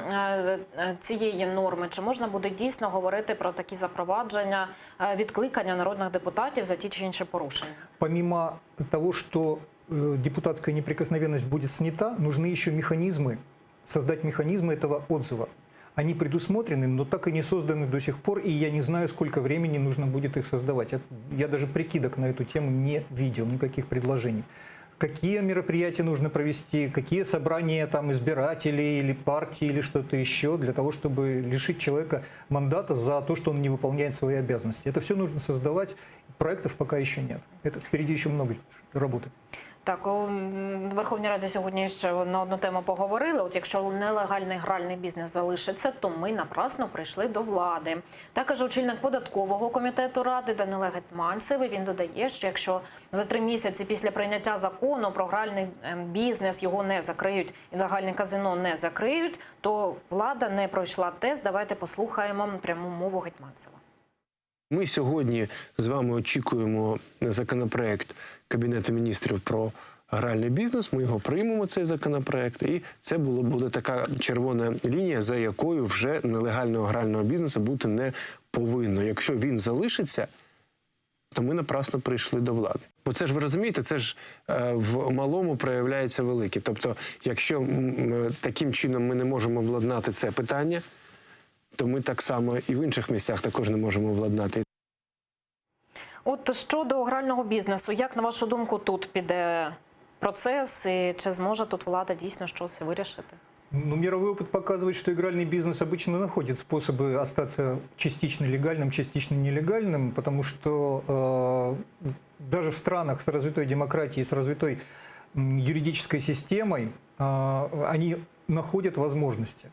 цієї норми, чи можна буде дійсно говорити про такі запровадження, відкликання народних депутатів за ті чи інші порушення? Помимо того, что депутатская неприкосновенность будет снята, нужны еще механизмы, создать механизмы этого отзыва. Они предусмотрены, но так и не созданы до сих пор, и я не знаю, сколько времени нужно будет их создавать. Я даже прикидок на эту тему не видел, никаких предложений. какие мероприятия нужно провести, какие собрания там избирателей или партии или что-то еще для того, чтобы лишить человека мандата за то, что он не выполняет свои обязанности. Это все нужно создавать, проектов пока еще нет. Это впереди еще много работы. Так, у Верховній Раді сьогодні ще на одну тему поговорили. От якщо нелегальний гральний бізнес залишиться, то ми напрасно прийшли до влади. Так каже очільник податкового комітету Ради Данило Гетманцев. Він додає, що якщо за 3 місяці після прийняття закону про гральний бізнес його не закриють і легальне казино не закриють, то влада не пройшла тест. Давайте послухаємо пряму мову Гетманцева. Ми сьогодні з вами очікуємо законопроект Кабінету міністрів про гральний бізнес. Ми його приймемо, цей законопроект, і це буде така червона лінія, за якою вже нелегального грального бізнесу бути не повинно. Якщо він залишиться, то ми напрасно прийшли до влади. Бо це ж, ви розумієте, це ж в малому проявляється велике. Тобто, якщо таким чином ми не можемо владнати це питання, то ми так само і в інших місцях також не можемо владнати. От щодо грального бізнесу, як, на вашу думку, тут піде процес, і чи зможе тут влада дійсно щось вирішити? Ну, мировой опыт показывает, что игральный бизнес обычно находит способы остаться частично легальным, частично нелегальным, потому что даже в странах с развитой демократией, с развитой юридической системой, они находят возможности.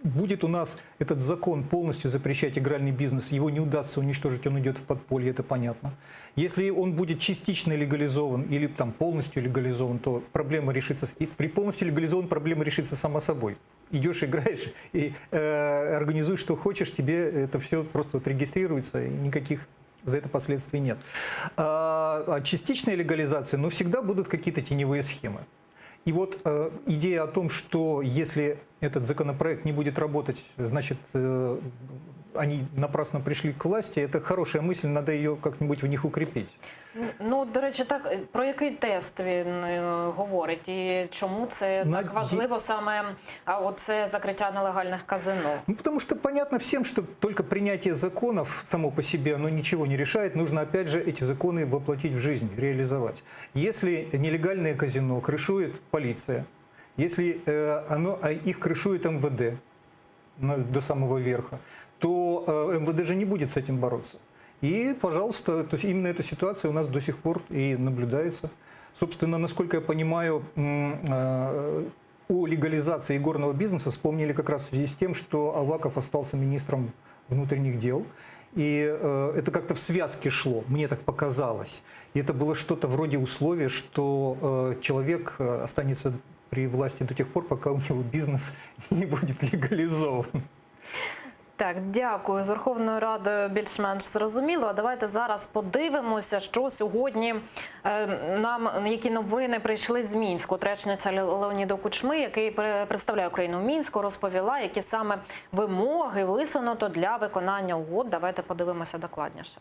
Будет у нас этот закон полностью запрещать игральный бизнес, его не удастся уничтожить, он идет в подполье, это понятно. Если он будет частично легализован или там полностью легализован, то проблема решится. И при полностью легализован проблема решится сама собой. Идешь, играешь и организуешь, что хочешь, тебе это все просто вот регистрируется, и никаких за это последствий нет. А частичная легализация, но всегда будут какие-то теневые схемы. И вот идея о том, что если этот законопроект не будет работать, значит, они напрасно пришли к власти, это хорошая мысль, надо ее как-нибудь в них укрепить. Ну, до речі, так, про який тест він говорить і чому це так важливо саме оце закриття нелегальних казино? Ну, потому что понятно всем, что только принятие законов само по себе, оно ничего не решает. Нужно, опять же, эти законы воплотить в жизнь, реализовать. Если нелегальное казино крышует полиция, если их крышует МВД до самого верха, то МВД же не будет с этим бороться. И, пожалуйста, то есть именно эта ситуация у нас до сих пор и наблюдается. Собственно, насколько я понимаю, о легализации игорного бизнеса вспомнили как раз в связи с тем, что Аваков остался министром внутренних дел. И это как-то в связке шло, мне так показалось. И это было что-то вроде условия, что человек останется при власти до тех пор, пока у него бизнес не будет легализован. Так, дякую. З Верховною Радою більш-менш зрозуміло. А давайте зараз подивимося, що сьогодні які новини прийшли з Мінську. Речниця Леоніда Кучми, який представляє Україну в Мінську, розповіла, які саме вимоги висунуто для виконання угод. Давайте подивимося докладніше.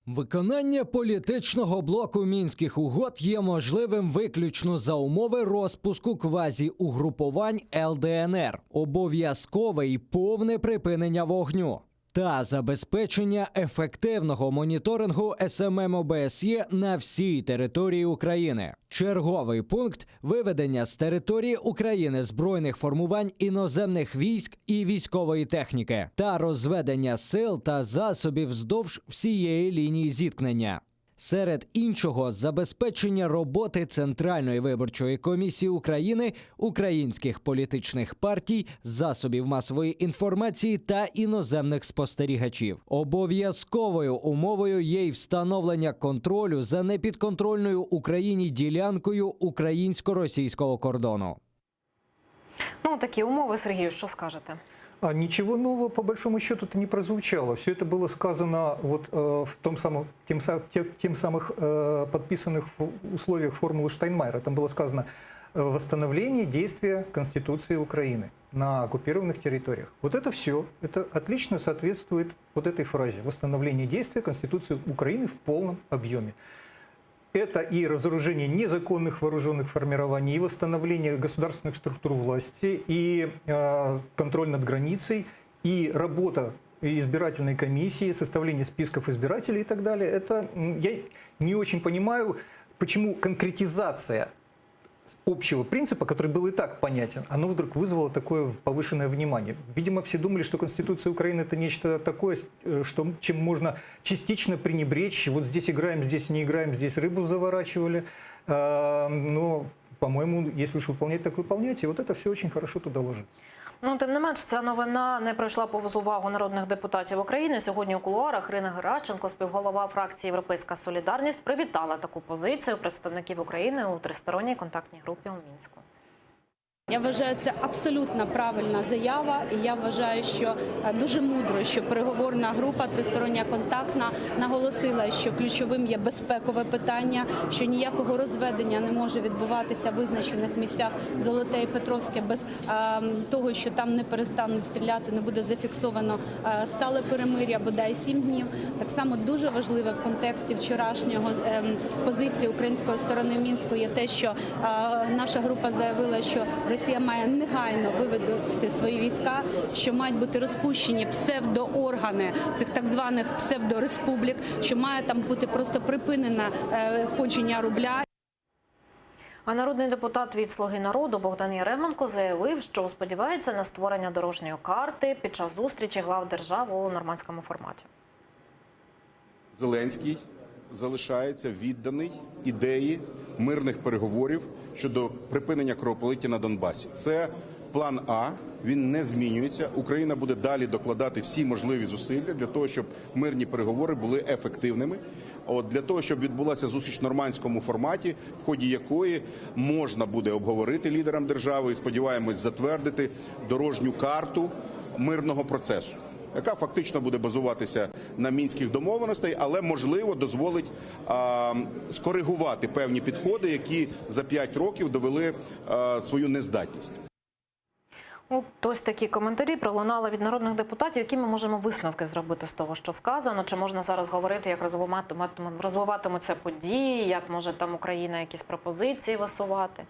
Виконання політичного блоку Мінських угод є можливим виключно за умови розпуску квазі-угрупувань ЛДНР, обов'язкове і повне припинення вогню та забезпечення ефективного моніторингу СММ ОБСЄ на всій території України. Черговий пункт – виведення з території України збройних формувань іноземних військ і військової техніки та розведення сил та засобів вздовж всієї лінії зіткнення. Серед іншого, забезпечення роботи Центральної виборчої комісії України, українських політичних партій, засобів масової інформації та іноземних спостерігачів. Обов'язковою умовою є й встановлення контролю за непідконтрольною Україні ділянкою українсько-російського кордону. Ну, такі умови, Сергію, що скажете? Ничего нового, по большому счету, не прозвучало. Все это было сказано вот, в тем самых подписанных условиях формулы Штайнмайера. Там было сказано восстановление действия Конституции Украины на оккупированных территориях. Вот это все, это отлично соответствует вот этой фразе. Восстановление действия Конституции Украины в полном объеме. Это и разоружение незаконных вооруженных формирований, и восстановление государственных структур власти, и контроль над границей, и работа избирательной комиссии, составление списков избирателей и так далее. Это я не очень понимаю, почему конкретизация общего принципа, который был и так понятен, оно вдруг вызвало такое повышенное внимание. Видимо, все думали, что Конституция Украины это нечто такое, чем можно частично пренебречь. Вот здесь играем, здесь не играем, здесь рыбу заворачивали. Но, по-моему, если уж выполнять, так выполняйте. Вот это все очень хорошо туда ложится. Ну, тим не менш, ця новина не пройшла повз увагу народних депутатів України. Сьогодні у кулуарах Ірина Геращенко, співголова фракції «Європейська солідарність», привітала таку позицію представників України у тристоронній контактній групі у Мінську. Я вважаю, це абсолютно правильна заява, і я вважаю, що дуже мудро, що переговорна група тристороння контактна наголосила, що ключовим є безпекове питання, що ніякого розведення не може відбуватися в визначених місцях Золоте і Петровське без того, що там не перестануть стріляти, не буде зафіксовано стале перемир'я, бодай 7 днів. Так само дуже важливе в контексті вчорашнього позиції української сторони в Мінську є те, що наша група заявила, що Росія має негайно вивести свої війська, що мають бути розпущені псевдооргани цих так званих псевдореспублік, що має там бути просто припинене входження рубля. А народний депутат від «Слуги народу» Богдан Яременко заявив, що сподівається на створення дорожньої карти під час зустрічі глав держав у нормандському форматі. Зеленський залишається відданий ідеї мирних переговорів щодо припинення кровопролиття на Донбасі. Це план А, він не змінюється. Україна буде далі докладати всі можливі зусилля для того, щоб мирні переговори були ефективними. Для того, щоб відбулася зустріч в нормандському форматі, в ході якої можна буде обговорити лідерам держави і, сподіваємось, затвердити дорожню карту мирного процесу, яка фактично буде базуватися на мінських домовленостей, але, можливо, дозволить скоригувати певні підходи, які за 5 років довели свою нездатність. Ось такі коментарі пролунали від народних депутатів. Які ми можемо висновки зробити з того, що сказано? Чи можна зараз говорити, як розвиватимуться події, як може там Україна якісь пропозиції висувати?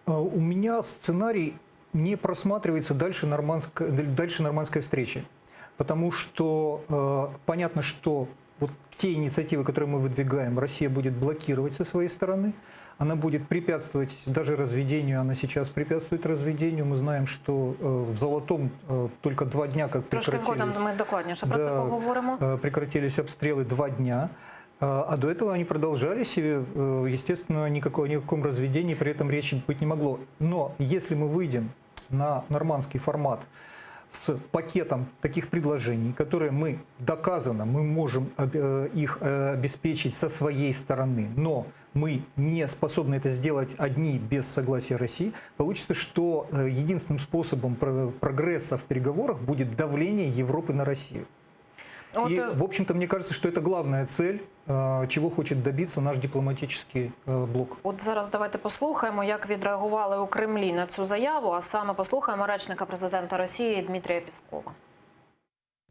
У меня сценарий не просматривается дальше нормандской встречи. Потому что понятно, что вот те инициативы, которые мы выдвигаем, Россия будет блокировать со своей стороны. Она будет препятствовать даже разведению, она сейчас препятствует разведению. Мы знаем, что в Золотом только 2 дня, как прекратились обстрелы 2 дня. А до этого они продолжались, и, естественно, ни о каком разведении при этом речи быть не могло. Но если мы выйдем на нормандский формат с пакетом таких предложений, которые мы можем их обеспечить со своей стороны, но мы не способны это сделать одни без согласия России, получится, что единственным способом прогресса в переговорах будет давление Европы на Россию. И, в общем-то, мне кажется, что это главная цель, чего хочет добиться наш дипломатический блок. От зараз давайте послухаємо, як відреагували у Кремлі на цю заяву, а саме послухаємо речника президента Росії Дмитрія Пєскова.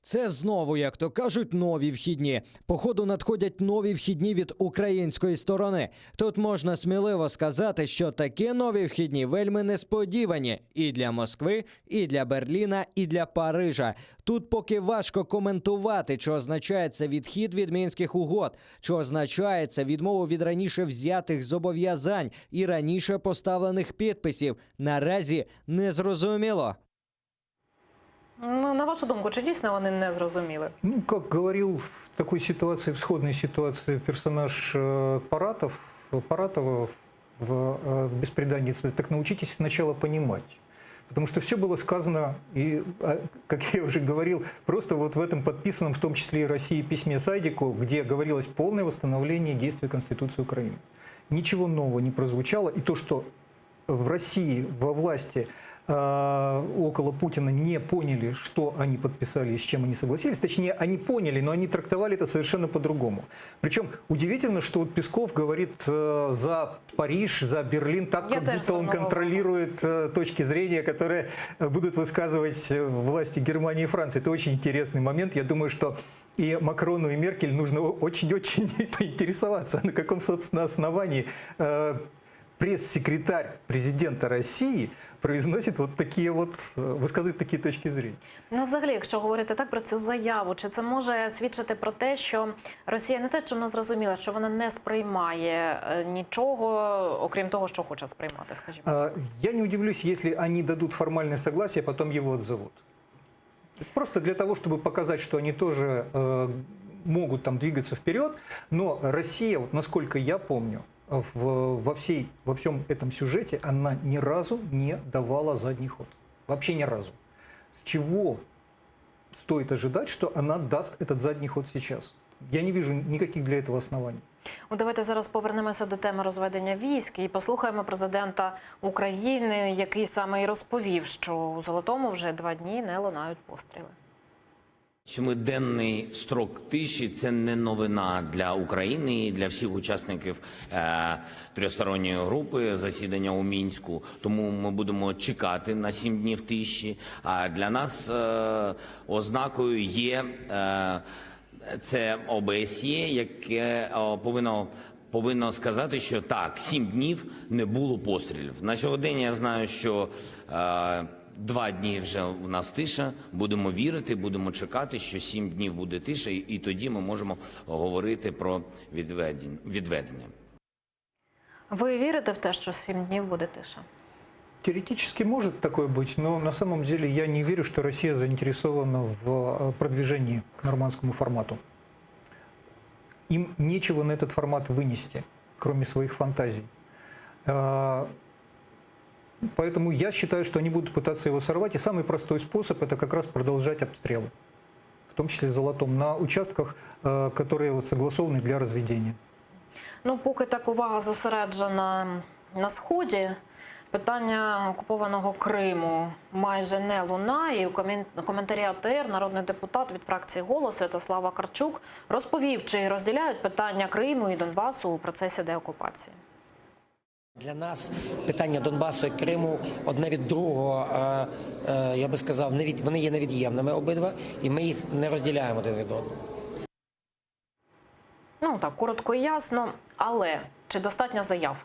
Це знову, як то кажуть, нові вхідні. Походу надходять нові вхідні від української сторони. Тут можна сміливо сказати, що такі нові вхідні вельми несподівані і для Москви, і для Берліна, і для Парижа. Тут поки важко коментувати, що означає це відхід від Мінських угод, що означає це відмову від раніше взятих зобов'язань і раніше поставлених підписів. Наразі не зрозуміло. Ну, на вашу думку, чи дійсно вони не зрозуміли? Ну, как говорил в такой ситуации, в сходной ситуации персонаж Паратова в «Бесприданнице», так научитесь сначала понимать. Потому что все было сказано, и, как я уже говорил, просто вот в этом подписанном, в том числе и России, письме Сайдику, где говорилось полное восстановление действия Конституции Украины. Ничего нового не прозвучало. И то, что в России, во власти около Путина не поняли, что они подписали и с чем они согласились. Точнее, они поняли, но они трактовали это совершенно по-другому. Причем удивительно, что вот Песков говорит за Париж, за Берлин, так, как будто он контролирует точки зрения, которые будут высказывать власти Германии и Франции. Это очень интересный момент. Я думаю, что и Макрону, и Меркель нужно очень-очень поинтересоваться, на каком, собственно, основании пресс-секретарь президента России произносит вот такие вот, высказывает такие точки зрения. Ну, взагалі, якщо говорити так про цю заяву, чи це може свідчити про те, що Росія не те, що вона зрозуміла, що вона не сприймає нічого, окрім того, що хоче сприймати, скажімо? Я не удивлюсь, если они дадут формальное согласие, а потом его отзовут. Просто для того, чтобы показать, что они тоже могут там двигаться вперед, но Россия, вот насколько я помню, во всем этом сюжете она ни разу не давала задний ход. Вообще ни разу. С чего стоит ожидать, что она даст этот задний ход сейчас? Я не вижу никаких для этого оснований. Давайте зараз повернемося до теми розведення військ і послухаємо президента України, який саме і розповів, що у Золотому вже 2 дні не лунають постріли. 7-денний строк тиші – це не новина для України і для всіх учасників тристоронньої групи засідання у Мінську. Тому ми будемо чекати на 7 днів тиші. А для нас ознакою є це ОБСЄ, яке повинно сказати, що так, 7 днів не було пострілів. На сьогодні я знаю, що 2 дні вже у нас тиша, будемо вірити, будемо чекати, що 7 днів буде тиша, і тоді ми можемо говорити про відведення. Ви вірите в те, що 7 днів буде тиша? Теоретически может такое быть, но на самом деле я не верю, что Россия заинтересована в продвижении к нормандскому формату. Им нечего на этот формат вынести, кроме своих фантазий. Поэтому я считаю, что они будут пытаться его сорвать. И самый простой способ – это как раз продолжать обстрелы, в том числе Золотом, на участках, которые согласованы для разведения. Ну, поки так увага зосереджена на Сході, питання окупованого Криму майже не лунає. У коментарі АТР народний депутат від фракції «Голос» Святослав Вакарчук розповів, чи розділяють питання Криму і Донбасу у процесі деокупації. Для нас питання Донбасу і Криму одне від другого, я би сказав, вони є невід'ємними обидва, і ми їх не розділяємо один від одного. Ну так, коротко і ясно, але чи достатньо заяв?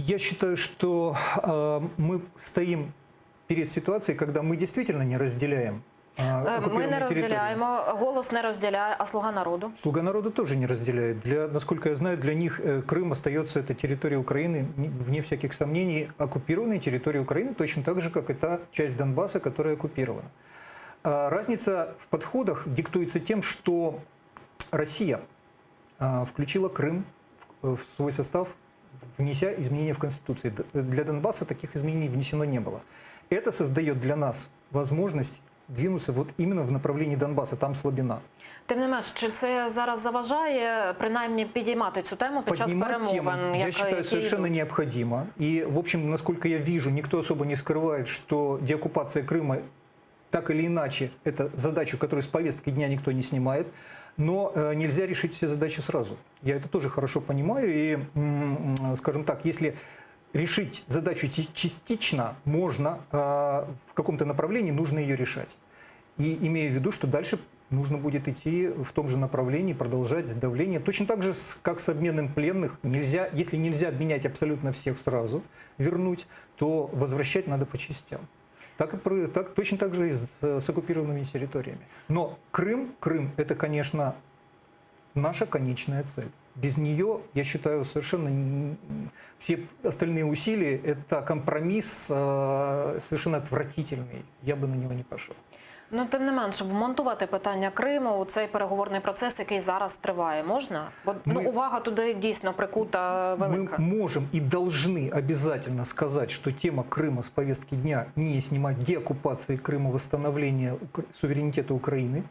Я считаю, что мы стоим перед ситуацией, когда мы действительно не разделяем. Ми не розділяємо, «Голос» не розділяє, а «Слуга народу»? «Слуга народу» тоже не разделяет. Насколько я знаю, для них Крым остается, это территория Украины, вне всяких сомнений, оккупированной территорией Украины, точно так же, как и та часть Донбасса, которая оккупирована. Разница в подходах диктуется тем, что Россия включила Крым в свой состав, внеся изменения в Конституции. Для Донбасса таких изменений внесено не было. Это создает для нас возможность двинуться вот именно в направлении Донбасса, там слабина. Тим не менш, чи це зараз заважає, принаймні, підіймати цю тему під час перемовин? Я считаю, совершенно необходимо. И, в общем, насколько я вижу, никто особо не скрывает, что деоккупация Крыма так или иначе, это задача, которую с повестки дня никто не снимает. Но нельзя решить все задачи сразу. Я это тоже хорошо понимаю. И, скажем так, если решить задачу частично, можно, в каком-то направлении нужно ее решать. И имея в виду, что дальше нужно будет идти в том же направлении, продолжать давление. Точно так же, как с обменом пленных. Нельзя, если нельзя обменять абсолютно всех сразу, вернуть, то возвращать надо по частям. Точно так же и с оккупированными территориями. Но Крым – это, конечно, наша конечная цель. Без нее, я считаю, совершенно все остальные усилия – это компромисс совершенно отвратительный. Я бы на него не пошел. Ну, тим не менше, вмонтувати питання Криму у цей переговорний процес, який зараз триває, можна? Бо увага туди дійсно прикута велика. Мы можем и должны обязательно сказать, что тема Крыма с повестки дня не снимать, деоккупации Крыма, восстановления суверенитета Украины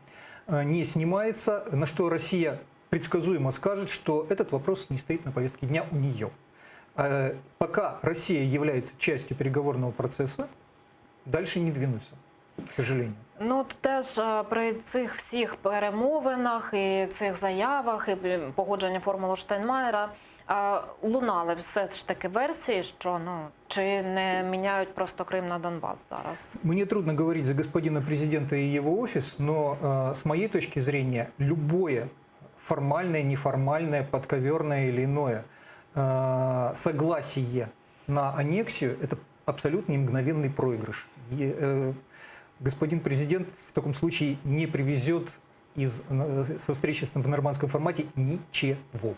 не снимается, на что Россия предсказуемо скажет, что этот вопрос не стоит на повестке дня у нее. Пока Россия является частью переговорного процесса, дальше не двинуться, к сожалению. Ну, от теж при цих всіх перемовинах і цих заявах, і погодженні формули Штайнмаєра лунали все ж таки версії, що чи не міняють просто Крим на Донбас зараз? Мне трудно говорить за господина президента и его офис, но с моей точки зрения любое формальное, неформальное, подковерное или иное согласие на аннексию – это абсолютно мгновенный проигрыш. Господин президент в таком случае не привезет со встречи в нормандском формате ничего.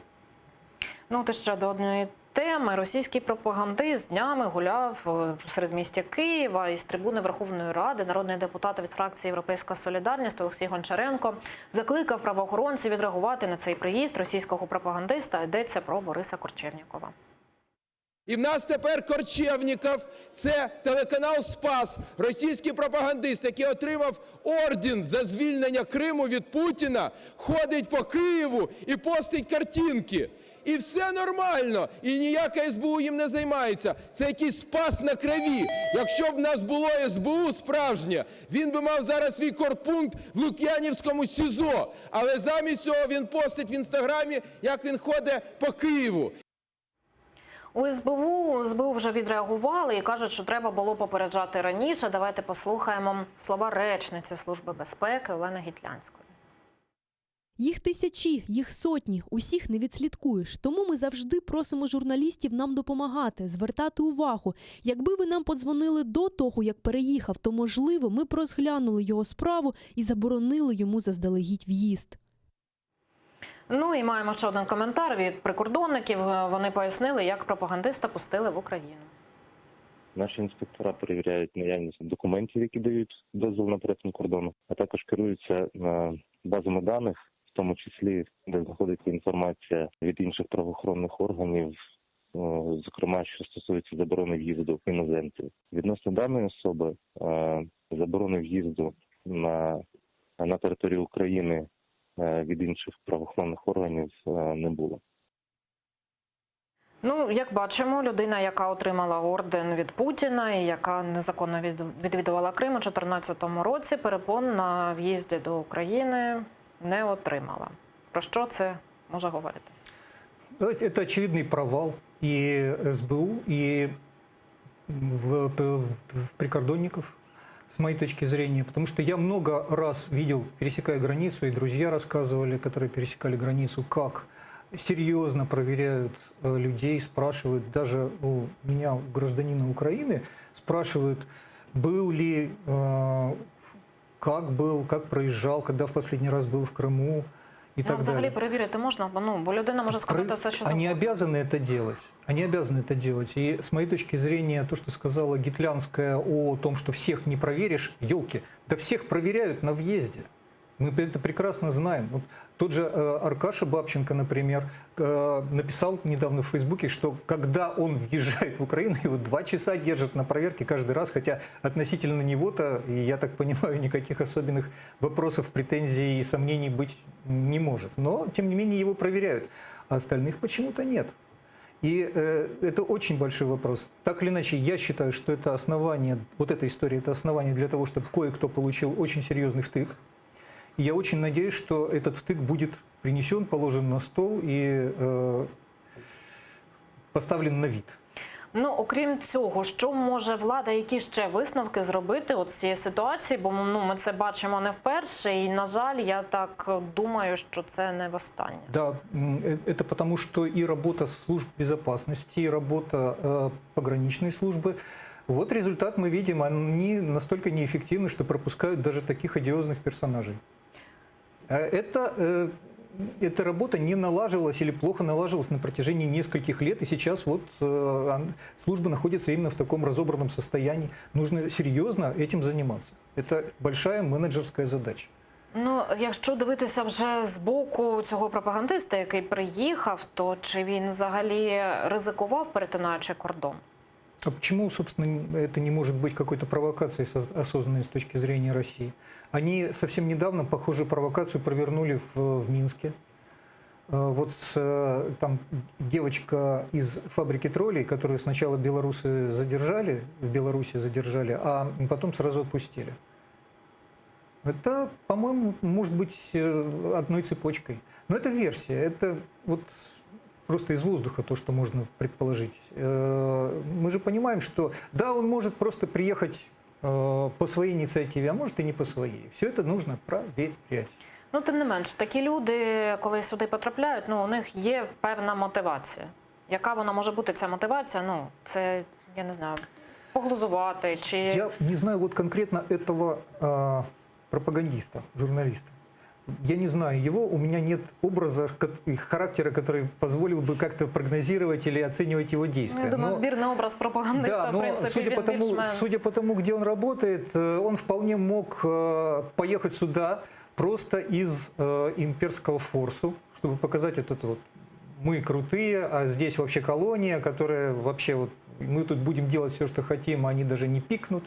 Ну, от ще до одної теми. Російський пропагандист днями гуляв у середмістя Києва із трибуни Верховної Ради. Народний депутат від фракції «Європейська Солідарність» Олексій Гончаренко закликав правоохоронців відреагувати на цей приїзд російського пропагандиста. Йдеться про Бориса Корчевнікова. І в нас тепер Корчевніков – це телеканал «Спас», російський пропагандист, який отримав орден за звільнення Криму від Путіна, ходить по Києву і постить картинки. І все нормально, і ніяка СБУ їм не займається. Це якийсь Спас на крові. Якщо б в нас було СБУ справжнє, він би мав зараз свій корпункт в Лук'янівському СІЗО. Але замість цього він постить в Інстаграмі, як він ходить по Києву. У СБУ вже відреагували і кажуть, що треба було попереджати раніше. Давайте послухаємо слова речниці Служби безпеки Олени Гітлянської. Їх тисячі, їх сотні, усіх не відслідкуєш. Тому ми завжди просимо журналістів нам допомагати, звертати увагу. Якби ви нам подзвонили до того, як переїхав, то, можливо, ми б розглянули його справу і заборонили йому заздалегідь в'їзд. Ну і маємо ще один коментар від прикордонників. Вони пояснили, як пропагандиста пустили в Україну. Наші інспектора перевіряють наявність документів, які дають дозвіл на перетин кордону, а також керуються базами даних, в тому числі, де знаходиться інформація від інших правоохоронних органів, зокрема, що стосується заборони в'їзду іноземців. Відносно даної особи, заборони в'їзду на територію України від інших правоохоронних органів не було. Ну, як бачимо, людина, яка отримала орден від Путіна і яка незаконно відвідувала Крим у 2014 році, перепон на в'їзді до України не отримала. Про що це може говорити? Это очевидный провал и СБУ, и прикордонников, с моей точки зрения. Потому что я много раз видел, пересекая границу, и друзья рассказывали, которые пересекали границу, как серьезно проверяют людей, спрашивают, даже у меня, гражданина Украины, спрашивают, был ли, как проезжал, когда в последний раз был в Крыму и так взагалі далее. перевірити можна, бо людина може сказати все, що Они завгодно. обязаны это делать. Они обязаны это делать. И с моей точки зрения, то, что сказала Гитлянская о том, что всех не проверишь, елки, да всех проверяют на въезде. Мы это прекрасно знаем. Вот тот же Аркаша Бабченко, например, написал недавно в Фейсбуке, что когда он въезжает в Украину, его 2 часа держат на проверке каждый раз, хотя относительно него-то, я так понимаю, никаких особенных вопросов, претензий и сомнений быть не может. Но, тем не менее, его проверяют, а остальных почему-то нет. И это очень большой вопрос. Так или иначе, я считаю, что это основание, вот эта история, это основание для того, чтобы кое-кто получил очень серьезный втык. И я очень надеюсь, что этот втык будет принесен, положен на стол и поставлен на вид. Ну, окрім цього, що може влада, які ще висновки зробити от з цієї ситуації? Бо ми це бачимо не вперше, і, на жаль, я так думаю, що це не востаннє. Да, это потому, что и работа служб безопасности, и работа пограничной службы, вот результат мы видим, они настолько неэффективны, что пропускают даже таких одиозных персонажей. Эта работа не налаживалась или плохо налаживалась на протяжении нескольких лет, и сейчас вот служба находится именно в таком разобранном состоянии. Нужно серьезно этим заниматься. Это большая менеджерская задача. Ну, якщо дивитися вже з боку цього пропагандиста, який приїхав, то чи він взагалі ризикував, перетинаючи кордон? А почему, собственно, это не может быть какой-то провокацией, осознанной с точки зрения России? Они совсем недавно похожую провокацию провернули в Минске. Вот там девочка из фабрики троллей, которую сначала белорусы задержали, в Беларуси задержали, а потом сразу отпустили. Это, по-моему, может быть одной цепочкой. Но это версия, это вот просто из воздуха то, что можно предположить. Мы же понимаем, что да, он может просто приехать по своїй ініціативі, а може і не по своїй. Все це потрібно перевіряти. Ну, тим не менш, такі люди, коли сюди потрапляють, у них є певна мотивація. Яка вона може бути, ця мотивація? Ну, це, я не знаю, поглузувати чи... Я не знаю вот конкретно этого пропагандиста, журналиста. Я не знаю его, у меня нет образа и характера, который позволил бы как-то прогнозировать или оценивать его действия. Я думаю, сбірний образ пропагандиста, да, в принципе, судя по тому, где он работает, он вполне мог поехать сюда просто из имперского форсу, чтобы показать вот это вот мы крутые, а здесь вообще колония, которая вообще вот мы тут будем делать все, что хотим, а они даже не пикнут.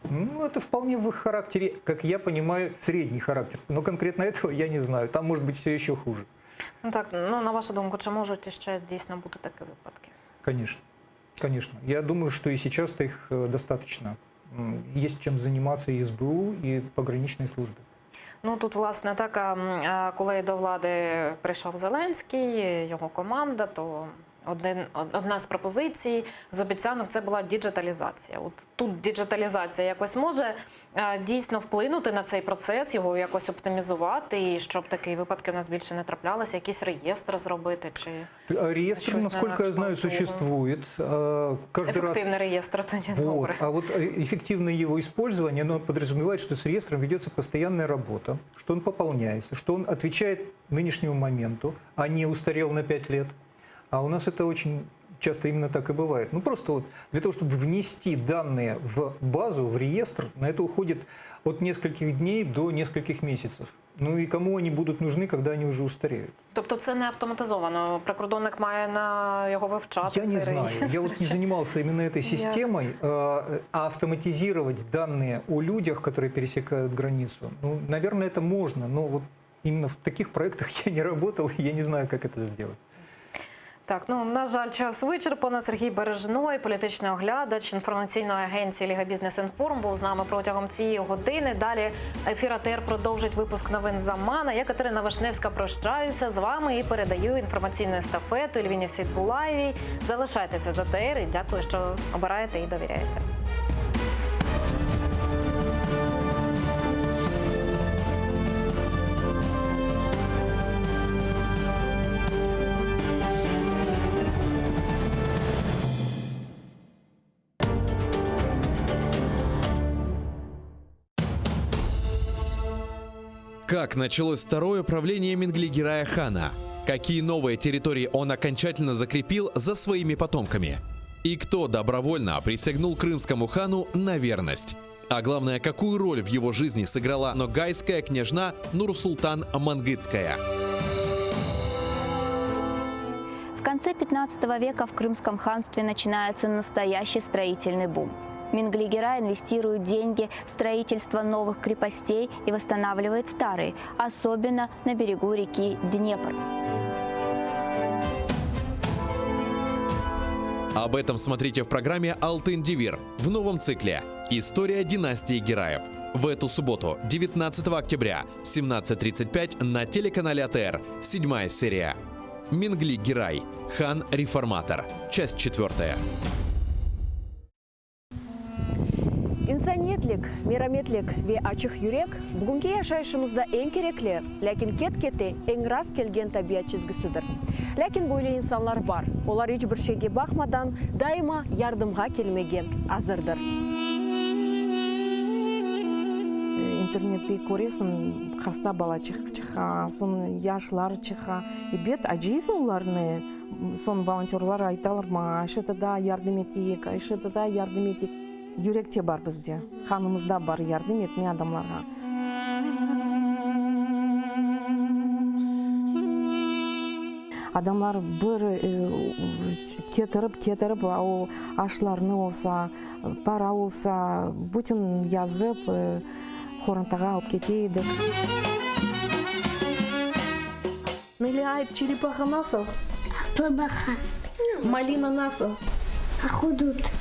Ну, это вполне в их характере, как я понимаю, средний характер. Но конкретно этого я не знаю. Там может быть все еще хуже. Ну так, ну на вашу думку, чи можуть ще дійсно бути такі випадки? Конечно. Конечно. Я думаю, что и сейчас-то их достаточно. Есть чем заниматься и СБУ, и пограничной службе. Ну тут, власне, так, коли до влади прийшов Зеленський, його команда, то одна з пропозицій, з обіцянок, це була діджиталізація. От тут діджиталізація якось може дійсно вплинути на цей процес, його якось оптимізувати, і щоб такі випадки у нас більше не траплялися, якийсь реєстр зробити? Чи реєстр, насколько я знаю, существует. Ефективный реестр, это не добрый. А вот эффективное его использование, оно подразумевает, что с реестром ведется постоянная работа, что он пополняется, что он отвечает нынешнему моменту, а не устарел на 5 лет. А у нас это очень часто именно так и бывает. Ну просто вот для того, чтобы внести данные в базу, в реестр, на это уходит от нескольких дней до нескольких месяцев. Ну и кому они будут нужны, когда они уже устареют? Тобто це не автоматизовано? Прикордонник має на його вивчати? Я не знаю. Я вот не занимался именно этой системой. А автоматизировать данные о людях, которые пересекают границу, ну, наверное, это можно. Но вот именно в таких проектах я не работал, и я не знаю, как это сделать. Так, ну, на жаль, час вичерпано. Сергій Бережной, політичний оглядач інформаційної агенції Ліга Бізнес-Інформ, був з нами протягом цієї години. Далі ефір АТР продовжить випуск новин «Замана». Я, Катерина Вишневська, прощаюся з вами і передаю інформаційну естафету Ельвіні Світбулаєвій. Залишайтеся з АТР і дякую, що обираєте і довіряєте. Как началось второе правление Менглигерая хана? Какие новые территории он окончательно закрепил за своими потомками? И кто добровольно присягнул крымскому хану на верность? А главное, какую роль в его жизни сыграла ногайская княжна Нурсултан Мангытская? В конце 15 века в Крымском ханстве начинается настоящий строительный бум. Менглигерай инвестирует деньги в строительство новых крепостей и восстанавливает старые, особенно на берегу реки Днепр. Об этом смотрите в программе «Алтын Девир» в новом цикле «История династии Гераев». В эту субботу, 19 октября, 17:35 на телеканале АТР, 7-я серия. Менглигерай, хан-реформатор, часть 4. Инсаниятлик, мейраметлик ве ачық юрек бүгінгі яшайшымызда ең кереклі, ләкин кет-кете ең рас келген табиат чизгісідір. Ләкин бойлы инсанлар бар. Олар еш бір шеге бақмадан дайыма ярдымға келмеген азырдыр. Интернетті көресін, хаста бала чыха, сон яшлар чыха. И бет ажисын оларны, сон волонтерлар айталар ма, айшыты да ярдым етейік, айшыты да ярдым етейік. Юректе бар бізде, ханымызда бар ярдым етме адамларға. Адамлар бір кетіріп, ол ашларны олса, пара олса, бүтін язып, хорантаға алып кетейдік. Мелиайт черепаха насыл? Бабаха. Малина насыл? Ахудут.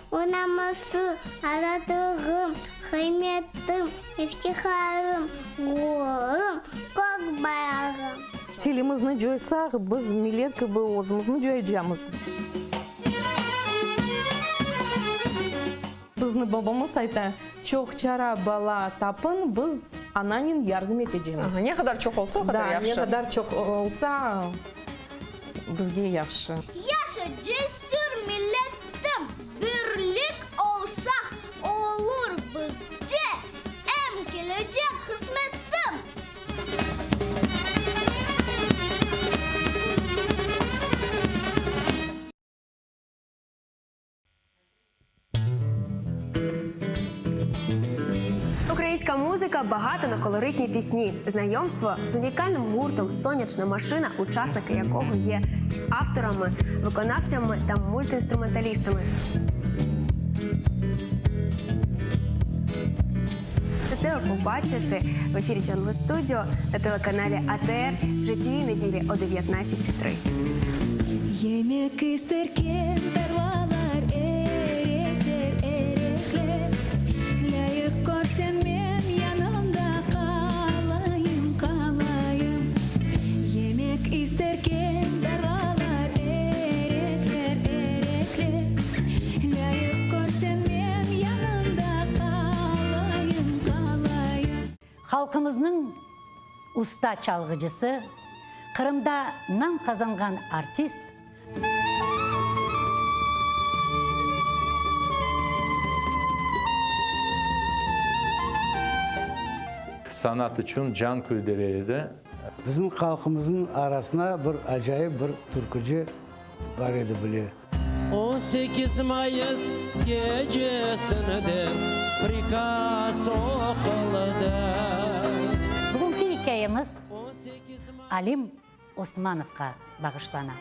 Унамасы, аратығым, хайметтім, ефтихарым, ғорым, көк баяғым. Телімізні жойсақ, біз милеткі бұл өзімізні жойжамыз. Бізді бабамыз айта, чоқ чара бала тапын, біз ананин ярдым етежеміз. Не қадар чоқ олса, қадар яқшы. Да, не қадар чоқ олса, бізге яқшы. Яша жесір миллеттім, бірлік олса, олур бізде, әм келечек қызметтім. Українська музика багата на колоритні пісні. Знайомство з унікальним гуртом «Сонячна машина», учасники якого є авторами, виконавцями та мультиінструменталістами. Все це ви побачите в ефірі Jungle Studio на телеканалі АТР вже цієї неділі о 19:30. Yemek isterken tarlalar erekler erekler. Layık görsen men yanımda kalayım kalayım. Yemek isterken tarlalar erekler erekler. Layık görsen men yanımda kalayım kalayım. Halkımızın usta çalgıcısı, Kırım'da nam kazangan artist, Sanat için can küldüreydi. Bizim halkımızın arasına bir acayip bir türkücü var idi biliyor. 18 Mayıs gecesinde prikaz okulda. bugünkü hikayemiz Alim Osmanov'a bağışlanan.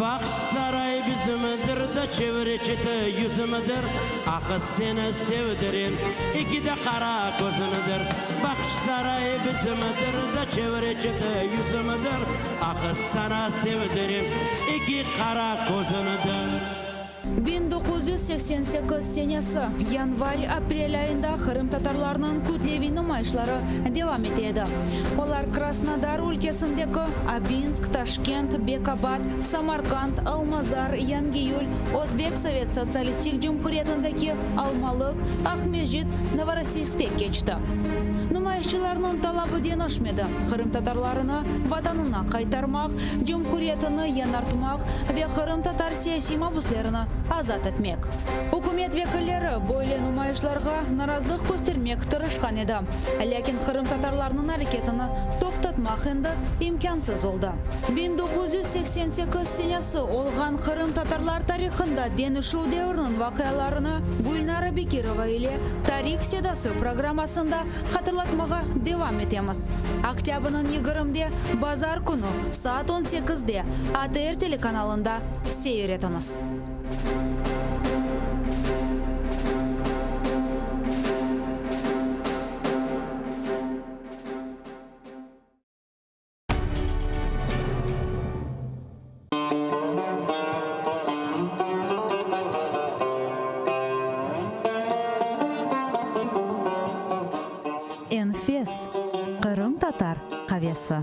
Bakış saray bizimdir de çevreçete yüzümüdür. Akı seni sevdirin iki de kara gözünüdür. Bakış saray bizimdir de çevreçete yüzümüdür. Akı sana sevdirin iki kara gözünüdür. 1988 senesi yanvar-aprel ayında Kırım Tatarlarının kütlevi nümayişleri devam etedi. Onlar Krasnodar ülkesindeki Abinsk, Taşkent, Bekabad, Samarkand, Almazar, Yangiyul, Özbek Sovet Sosyalistik Cumhuriyeti'ndeki Almalık, Ahmedjit, Novorossiysk'te geçti. Nümayişçilerinin talabı denişmedi. Kırım Tatarlarını vatanına kaytarmak, Cumhuriyetini yanartmak ve Kırım Tatar siyasi mahpuslarını azat etmek. Hükümet vekilleri böyle nümayişlerge narazılık göstermek tırışkan edi. Lakin Kırım Tatarlarının hareketini toxtatmak endi imkansız oldu. 1988 senesi olgan Kırım Tatarlar tarixinde denişu devrinin vakıyalarını Gulnara Bekirova ile Tarih Sedası programmasında hatırlatmağa devam etemiz. Oktyabr'ın 20'de Bazar günü saat 18'de ATR telekanalında seyretiniz. Enfes Kırım Tatar kahvesi.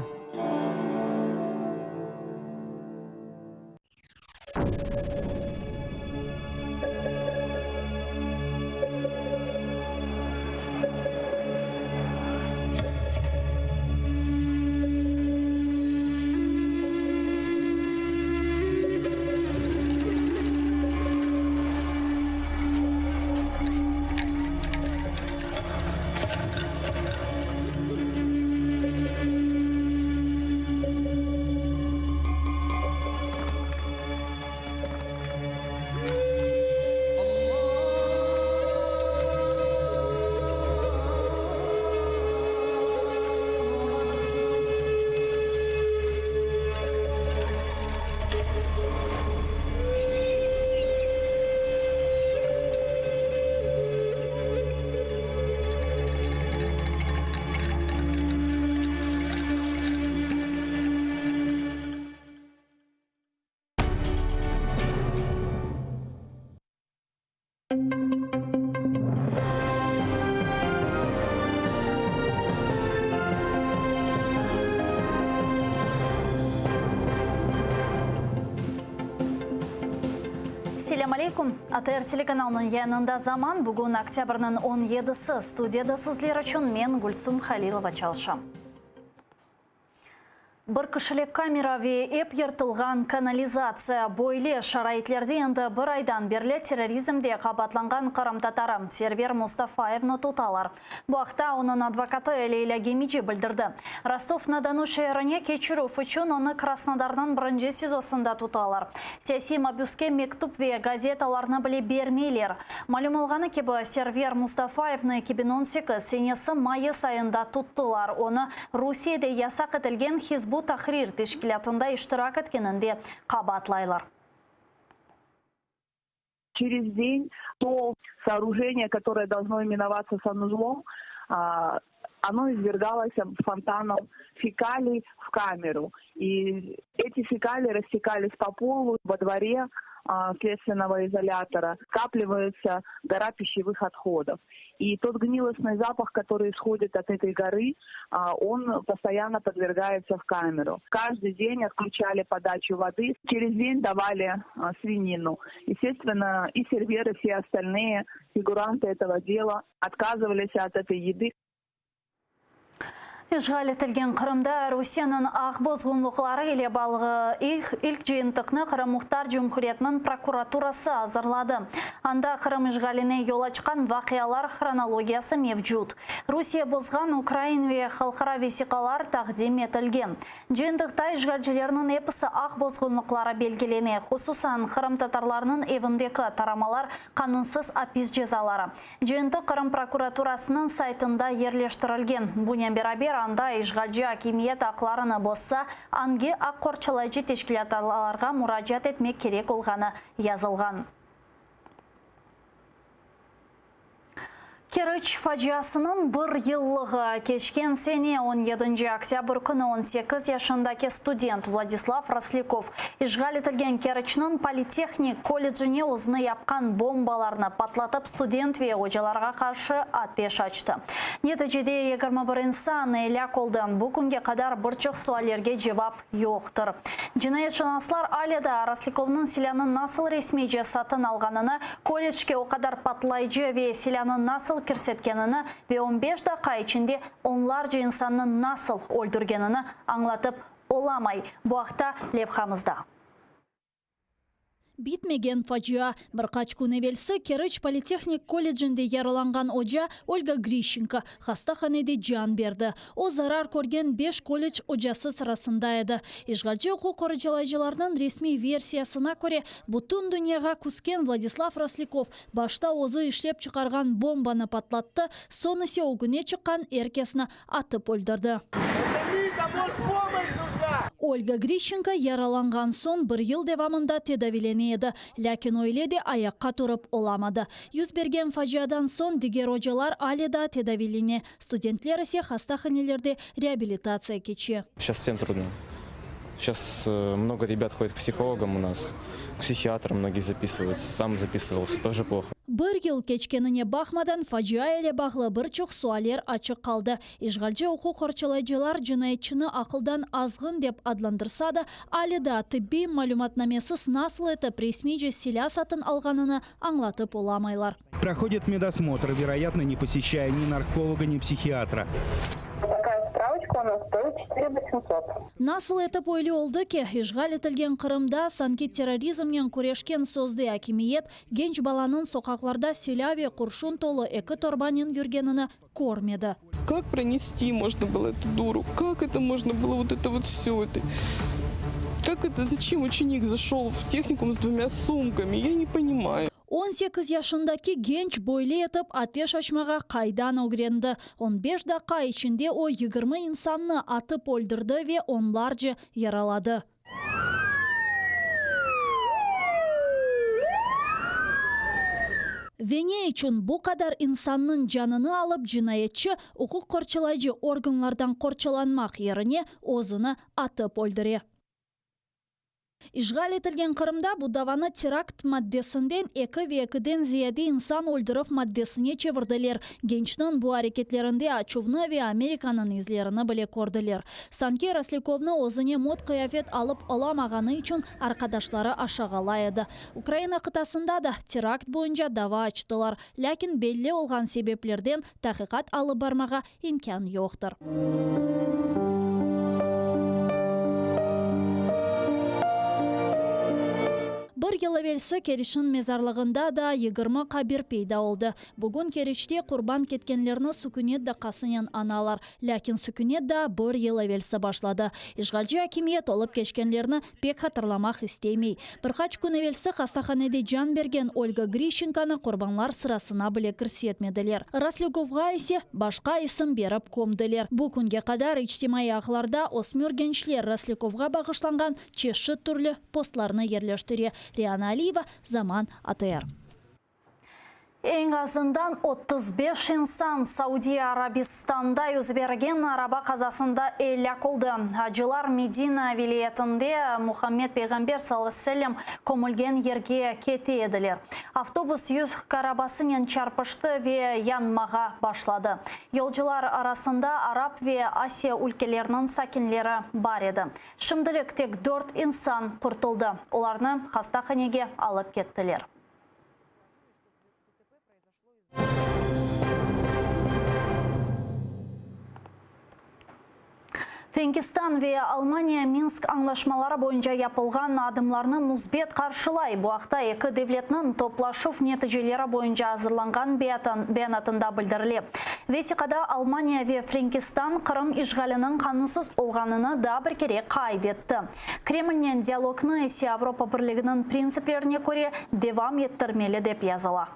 Selam aleykum. ATR telekanalının yanında zaman bugün oktyabrның 17'si. Studiyada sizler için men Gulsum Halilova çalışam. Бір кішілік камера ве еп ертілған канализация бойле шарайтлерді енді бір айдан берле терроризмде қабатланған қырым-татары Сервер Мустафаевны тұталар. Бұақта оның адвокаты Лейла Гемиджи білдірді. Ростов-на-Дону шайырыне кечіру үшін оны Краснодардан бірінші сезосында тұталар. Саяси мабюске мектуп ве газеталарны біле бермейлер. Малюм алғаны кебі Сервер Мустафаевны 2018 сенесі майы сайында тұттылар. Оны Русияда ясақ етілген Хизбу Тахрир тешкілятында иштирак еткенінде қабатлайлар. Через день то сооружение, которое должно именоваться санузлом, оно извергалось фонтаном фекалий в камеру. И эти фекалии растекались по полу во дворе следственного изолятора. Скапливается гора пищевых отходов. И тот гнилостный запах, который исходит от этой горы, он постоянно подвергается в камеру. Каждый день отключали подачу воды, через день давали свинину. Естественно, и серверы, и все остальные фигуранты этого дела отказывались от этой еды. Ишғал етілген Қырымда Русияның ақбозғынлықлары еле балығы ilk жиынтықны Қырым Мұхтар Жүмхуретінің прокуратурасы азырлады. Анда Қырым ишғаліне yol açқан вақиялар хронологиясы мевжуд. Русия бозған Украин ве халқара весиқалар тақдим етілген. Жиынтықта ишғалжылерінің епісі ақбозғынлықлары белгілене, хусусан Қырым татарларының евіндегі тарамалар қанунсыз апиз жезалары. Жиынтық Қырым прокуратурасының сайтында ерлештірілген. Бұнен берабер анда ишгалжы акимиет ақларыны босса, анги аққорчалайжы тешкіляталарға мұражат етмек керек олғаны язылған. Керіч фажиасының бір йыллығы кешкен сене 17 октябрь күні 18 яшындаки студент Владислав Росляков ишғал етілген Керічнің политехник колледжіне ұзыны япқан бомбаларны патлатып студент ве ожаларға қаршы атеш açты. Нәтижеде 21 сан әлі қолды. Бұл күнге қадар бірчық суалерге жевап йоқтыр. Жинайетшінаслар аледа Росляковның селянын насыл ресми сатын алғаныны, колледжке оқадар патлайжы ве селянын насыл көрсеткенini ve 15 dakika içinde onlarca insanın nasıl öldürgenini anlatıp olamay. Bu hafta levhamızda. Bitmеген фажиа. Бірқач күн евелсі Керіч политехник колледжінде яраланған ожа Ольга Грищенко хастаханеде жан берді. О зарар көрген 5 колледж ожасы сырасында еді. Ишгалжы оқу қорыжалайжыларының ресми версиясына көре бұтын дүнияға күскен Владислав Росляков башта озы ішлеп чықарған бомбаны патлатты, сонысы огыне чыққан еркесіні атып өлдірді. Ольга Грищенко яраланған сон бір ел девамында тедавиленеді. Ләкин ойледі аяққа тұрып оламады. Юз берген фажиадан сон дигер ожалар аледа тедавилене. Студентлер ісе хастаханелерде реабилитация кече. Сейчас всем трудно. Сейчас много ребят ходят к психологам у нас. К психиатрам многие записываются. Сам записывался. Тоже плохо. Бір ел кечкеніне бақмадан фажиа еле бағлы бір чоқ суалер açық қалды. Ишгалжы оқу қорчалайжылар жинайчыны ақылдан азғын деп адландырса да, аледа тибби малюматнамесіз насыл етіп ресми селясатын алғаныны аңлатып оламайлар. Проходит медосмотр, вероятно, не посещая ни нарколога, ни психиатра. Такая справочка у нас стоит 4800. Насыл етіп ойлы олды ке, ишғал етілген Қырымда санки терроризмнен көрешкен созды акимиет генч баланын соқақларда селяве құршун толы экі торбанен жүргеніні көрмеді. Как пронести можно было эту дуру? Как это можно было вот это вот все это? Как это, зачем ученик зашел в техникум с 2 сумками? Я не понимаю. 18 yaşındaki genç boylu etip ateş açmağa kaydan öğrendi. 15 dakika içinde o 20 insanını atıp öldürdü ve onlarca yaraladı. Ve ne için bu kadar insanın canını alıp cinayetçi hukuk korçalayıcı organlardan korçalanmak yerine ozunu atıp öldürüyor. İşgal etilgen Kırımda bu davаны terakt maddesinden 2 ve 2'den ziyade insan öldürüp maddesine çevirdiler. Gençnin bu hareketlerinde açuvны ve Amerikanın izlerini bile gördüler. Sanki Rosляковны özüne mod kıyafet alıp alamağını için arkadaşları aşağılaydı. Ukrayna kıtasında da terakt boyunca dava açtılar. Lakin belli olgan sebeplerden tahqiqat alıp barmağa imkan yoktur. Бір ел велсі керішін мезарлығында да 20 қабір пейда олды. Бүгін керіште құрбан кеткенлеріні сүкінет да қасынен аналар. Ләкин сүкінет да бір ел велсі башлады. Ишғалжы акимиет олып кешкенлеріні пек хатырламақ істеймей. Бірқач күн велсі хастаханеде жан берген Ольга Грищенканы құрбанлар сырасына біле кірсетмеділер. Расляковға есе башқа ісім беріп комдылер. Бұл күнге қадар ичтимай ағыларда осмөр геншлер Расляковға бағышланған чешші түрлі постларны ерлештіре. Риана Алиева, Заман, АТР. Ең азындан 35 инсан Саудия Арабистанда үзберген араба қазасында әлек олды. Ажылар Медина вилиетінде Мухаммед Пейғамбер саллаллаху көмілген ерге кете еділер. Автобус yüz карабасымен чарпышты ве янмаға башлады. Yolcular арасында Араб ве Асия өлкелерінің сакинлері бар еді. Шымдылық тек 4 инсан құртылды. Оларны хастаханеге алып кеттілер. Франкистан ве Алмания Минск аңлашмалары бойынша япылған адымларны музбет қаршылай. Бұақта екі девлетнің топлашув нәтижелері бойынша азырланған бәянатында білдіріле. Весиқада Алмания ве Франкистан Қырым ишғалының қанусыз олғаныны да бір кере қайдетті. Кремльнен диалогны есе Европа бірлігінің принциплеріне көре девам еттірмелі деп языла.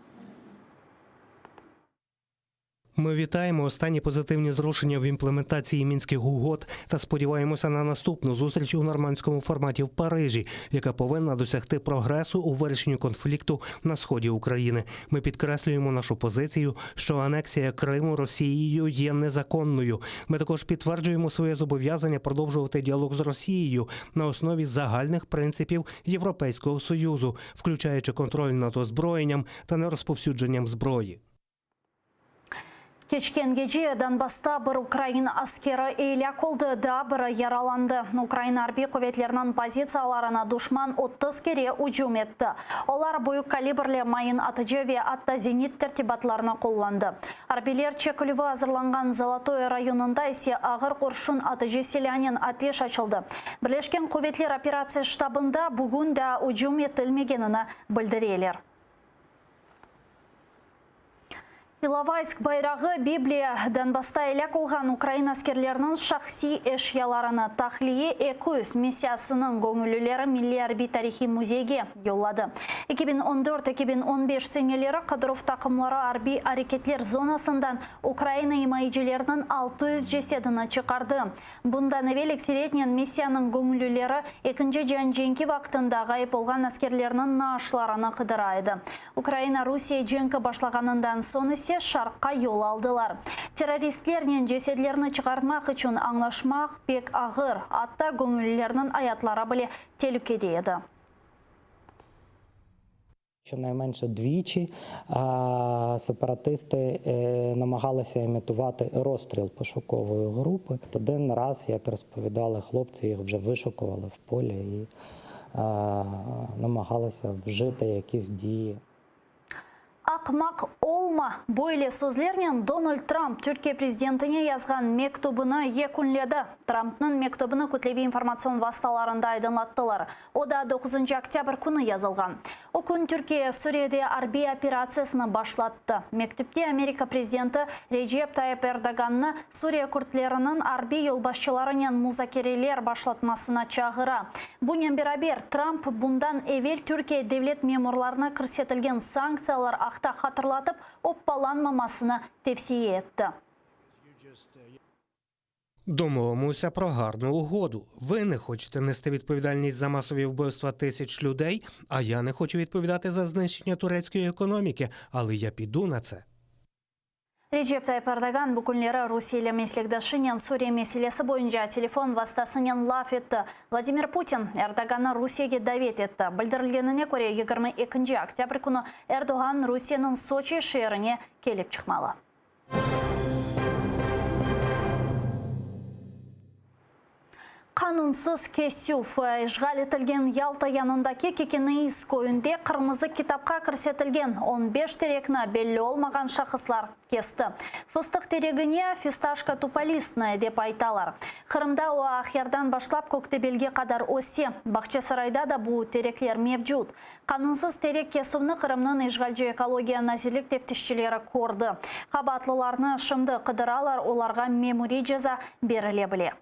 Ми вітаємо останні позитивні зрушення в імплементації Мінських угод та сподіваємося на наступну зустріч у нормандському форматі в Парижі, яка повинна досягти прогресу у вирішенні конфлікту на сході України. Ми підкреслюємо нашу позицію, що анексія Криму Росією є незаконною. Ми також підтверджуємо своє зобов'язання продовжувати діалог з Росією на основі загальних принципів Європейського Союзу, включаючи контроль над озброєнням та нерозповсюдженням зброї. Кечкен геже Донбасста бір Украина аскері ейлек олды да бірі яраланды. Украина арби қоветлерінің позицияларына душман 30 кере ұжым етті. Олар бойық калибрлі майын атыжы ве атта зенит тәртибатларына қолланды. Арбилер Чекулеві азырланған Золотой районында есе ағыр қоршын атыжы селянен атеш açılды. Бірлешкен қоветлер операция штабында бүгін да ұжым етілмегеніне білдірелер. Иловайск байрағы Библия Донбасста елек олған Украина аскерлерінің шақси эшяларына тахлие 200 миссиясының көңілілері Milli Арби тарихи музейге yolladı. 2014-2015 сенелері Қадыров тақымлары арби әрекетлер зонасындан Украина имайжелерінің 600 жеседіні чықарды. Бұнда невелік сиретнен миссияның көңілілері 2-ші жан-женкі вақтында ғайып олған аскерлерінің наашларына қыдырайды. Украина Русия женкі башлағанындан соны шарққа yol алдылар. Террористлернен жеседлеріні шығармақ үшін аңлашмақ бек ағыр, атта көңілілерінің аятлары біле телікеде еді. Щонайменше двічі сепаратисти намагалися імітувати розстріл пошукової групи. Один раз, як розповідали хлопці, їх вже вишукували в полі і намагалися вжити якісь дії. Ақмақ олма бойле сөзлерінен Дональд Трамп Түркия президентіне язған мектубыны екунледі. Трамптың мектубыны көтлеви информацион васталарында айдынлаттылар. Ода 9 октябрь күні yazılған. О күн Түркия Сүрияде арби операциясыны башлатты. Мектупте Америка президенті Реджеп Тайып Эрдоганны Сүрия күртлерінің арби елбашчыларынан музакерелер башлатмасына чағыра. Бұнен берабер Трамп бұндан evvel Түркия девлет меморларына кірсетілген санкциялар ақта хатırlatıp оппаланмамасını тевсие етті. Домовимося про гарну угоду. Ви не хочете нести відповідальність за масові вбивства тисяч людей, а я не хочу відповідати за знищення турецької економіки, але я піду на це. Реджеп Тайып Эрдоган бүкінлері Русия меслекташынен Сурия меселесі бойынша телефон вастасынен лаф етті. Владимир Путин Эрдоганны Русияге давет етті. Білдірілгеніне көре 22 октябрь күні Эрдоган Русияның Сочи шеріне келіп шықмалы. Kanunсыз кесюф işgal etilgen Ялта yanındaki Кекенейс көйінде қырмызы китапқа кірсетілген 15 терекні белі olmagan шақыслар кесті. Фыстық терегіне фисташка туполистная деп айталар. Қырымда о ахердан башлап Көктебелге қадар осе. Бақчасарайда да бұл тереклер мевжуд. Канунсыз терек кесуны Қырымның işgalci экология назирлік тефтишчілері көрді. Қабатлыларны шымды қыдыралар, оларға мемори жаза беріле біле.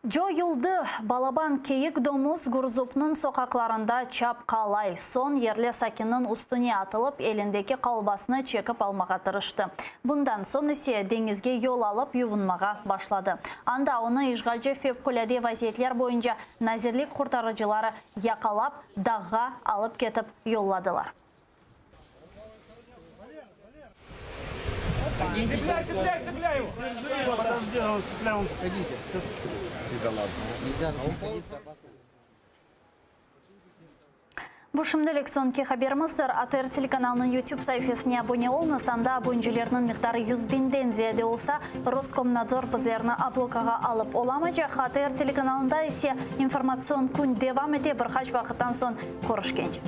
Жо юлды балабан кейік домыз Гурзуфның соқақларында чап қалай. Сон ерле сакинның үстіне атылып, еліндегі қалбасыны чекіп алмаға тырышты. Бұндан сон есе деңізге yol алып ювынмаға башлады. Анда оны işgalci fevkulade вазиетлер бойынша назирлік құртарыcıлары яқалап, дағға алып кетіп yolладылар. Цепляй его! Бұл шымдылік сонки хаберіміздір. АТР телеканалының YouTube сайфесіне абоне олыңыз, анда абонжелерінің миқтары 100.000-ден зияде олса, Роскомнадзор біздеріні аблокаға алып оламайжақ. АТР телеканалында есе информацион күн девам ете бір қач вақыттан сон көрішкенч.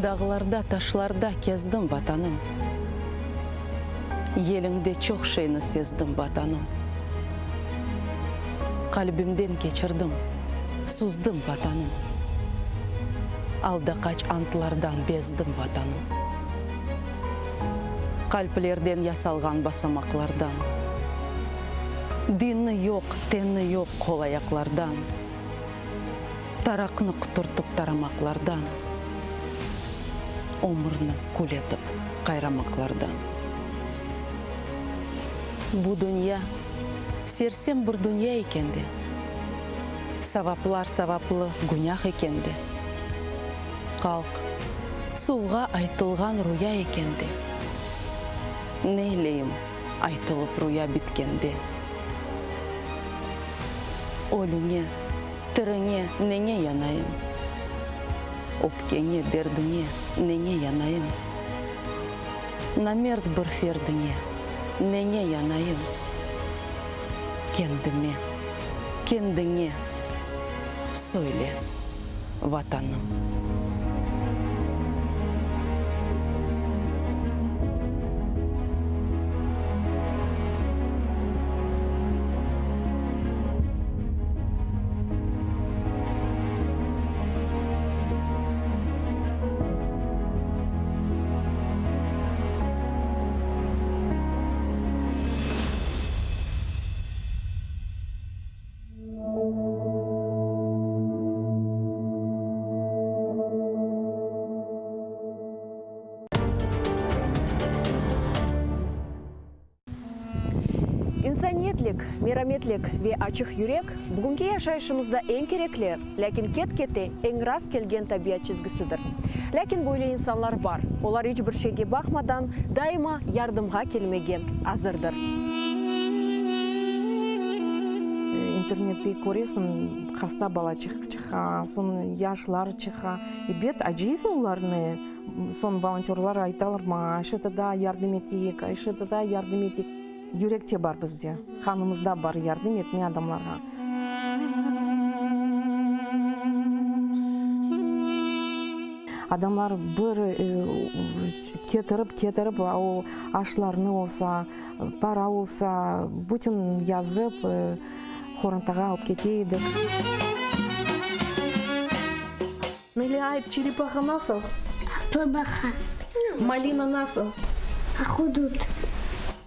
Dağlarda, taşlarda kezdim vatanım. Еліңде çok şeyini sezdim vatanım. Kalbimden geçirdim, suzdım vatanım. Alda kaç antlardan bezdim vatanım. Kalplerden yasalgan basamaklardan. Dini yok, teni yok kol ayaklardan. Tarakını kuturtup taramaklardan. Omurni kuletip kayramaklardan. Bu dünya sersem bir dünya ekendi. Savaplar savaplı günah ekendi. Kalk, suğa aytılgan rüya ekendi. Neyleyim aytılıp rüya bitkendi. Ölüne, tırıne, nene yanayım. Öpkene, derdine, nene yanayım. Namert bir ferdine, nene yanayım. Kendime, kendine söyle vatanım. İnsaniyetlік, мераметлік ве ачық юрек бүгінгі яшайшымызда ең кереклі, ләкин кет-кете ең рас келген табиат чизгісідір. Ләкин бойлы инсанлар бар. Олар еш бір шеге бақмадан дайыма ярдымға келмеген азырдыр. Интернетте көресің, хаста бала чыға, сон яшлар чыға. И бет ажизм оларны, сон волонтерлар айталар ма, айшытыда ярдым етейік, айшытыда ярдым етейік. Юректе бар бізде, ханымызда бар ярдым етме адамларға. Адамлар бір кетіріп, ашларны олса, пара олса, бүтін язып, хорантаға алып кетейдік. Миляй, черепаха насыл? Бабаха. Малина насыл? Ахудут.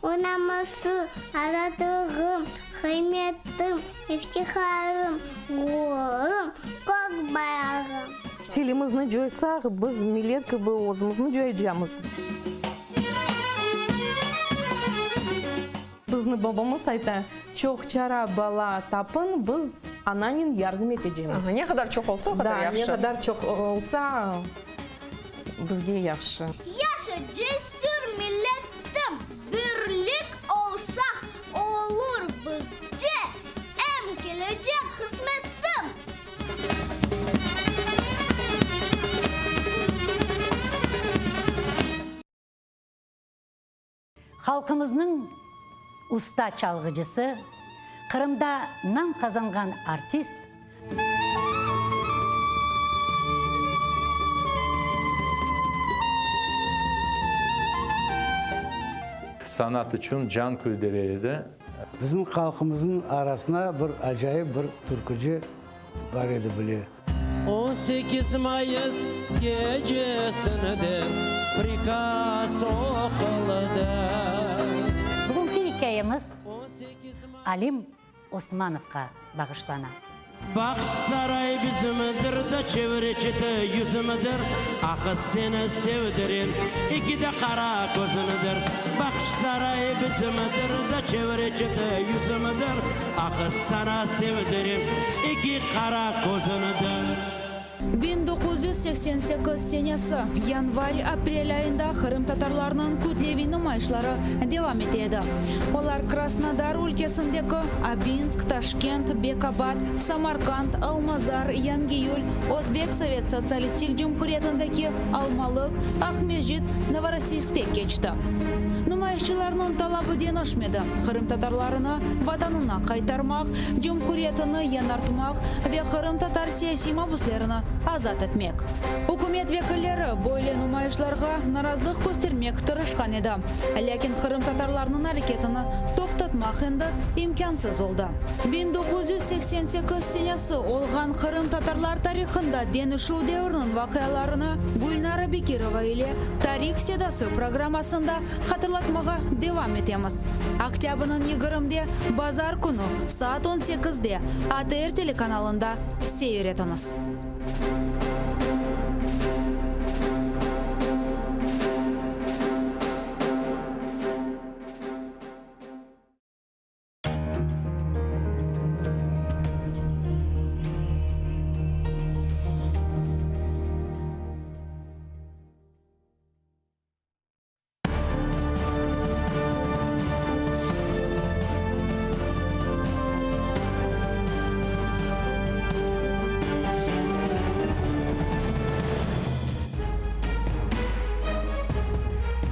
Унамасы, аратығым, хайметтім, ифтихарым, ғорым, көк баяғым. Телімізні жойсақ, біз милеткі бы өзімізні жойжамыз. Біздің бабамыз айта, чоқ чара бала тапын, біз ананин ярдым етежеміз. Не қадар чоқ олса, қадар яқшы. Не қадар чоқ олса, бізге яқшы. Яша жесір милеттім, бірлік олса, олыр бізге, әм келечек қызметтім. Халқымыздың уста çalgıcısı, Қырымда нам қазанған артист, sanat için can kuydereydi. Bizim halkımızın arasına bir acayip bir türkücü var idi bile. 18 Mayıs gecesinde prikaz oqıldı. Бүгінгі hikayemiz Alim Osmanovқа bağışlana. Bakış saray bizimdir de çevrechiti yüzümüdür. Akı seni sevdirin, iki de kara gözünüdür. Bakış saray bizimdir de çevrechiti yüzümüdür. Akı sana sevdirin, iki kara gözünüdür. 1988 senesi yanvar-aprel ayında Kırım Tatarlarının kütlevi nümayişleri devam etedi. Onlar Krasnodar ülkesindeki Abinsk, Taşkent, Bekabat, Samarkand, Almazar, Yangiyul, Özbek Sovet Sosyalistik Cumhuriyetindeki Almalık, Ahmedjit, Novorossiysk'te geçti. Nümayişçilerinin talabı denişmedi. Kırım Tatarlarını vatanına kaytarmak, Cumhuriyetini yanartmak ve Kırım Tatar siyasi mahpuslarını azat etmek. Hükümet vekilleri böyle nümayişlerge narazılık göstermek tırışkan edi. Lakin Kırım Tatarlarının hareketini toxtatmak endi imkansız oldu. 1988 senesi olgan Kırım Tatarlar tarixinde denişu devrinin vakıyalarını Gulnara Bekirova ile Tarix Sedası programmasında hatırlatmağa devam etemiz. Oktyabr'ın 20'de Bazar günü saat 18'de ATR telekanalında seyretiniz.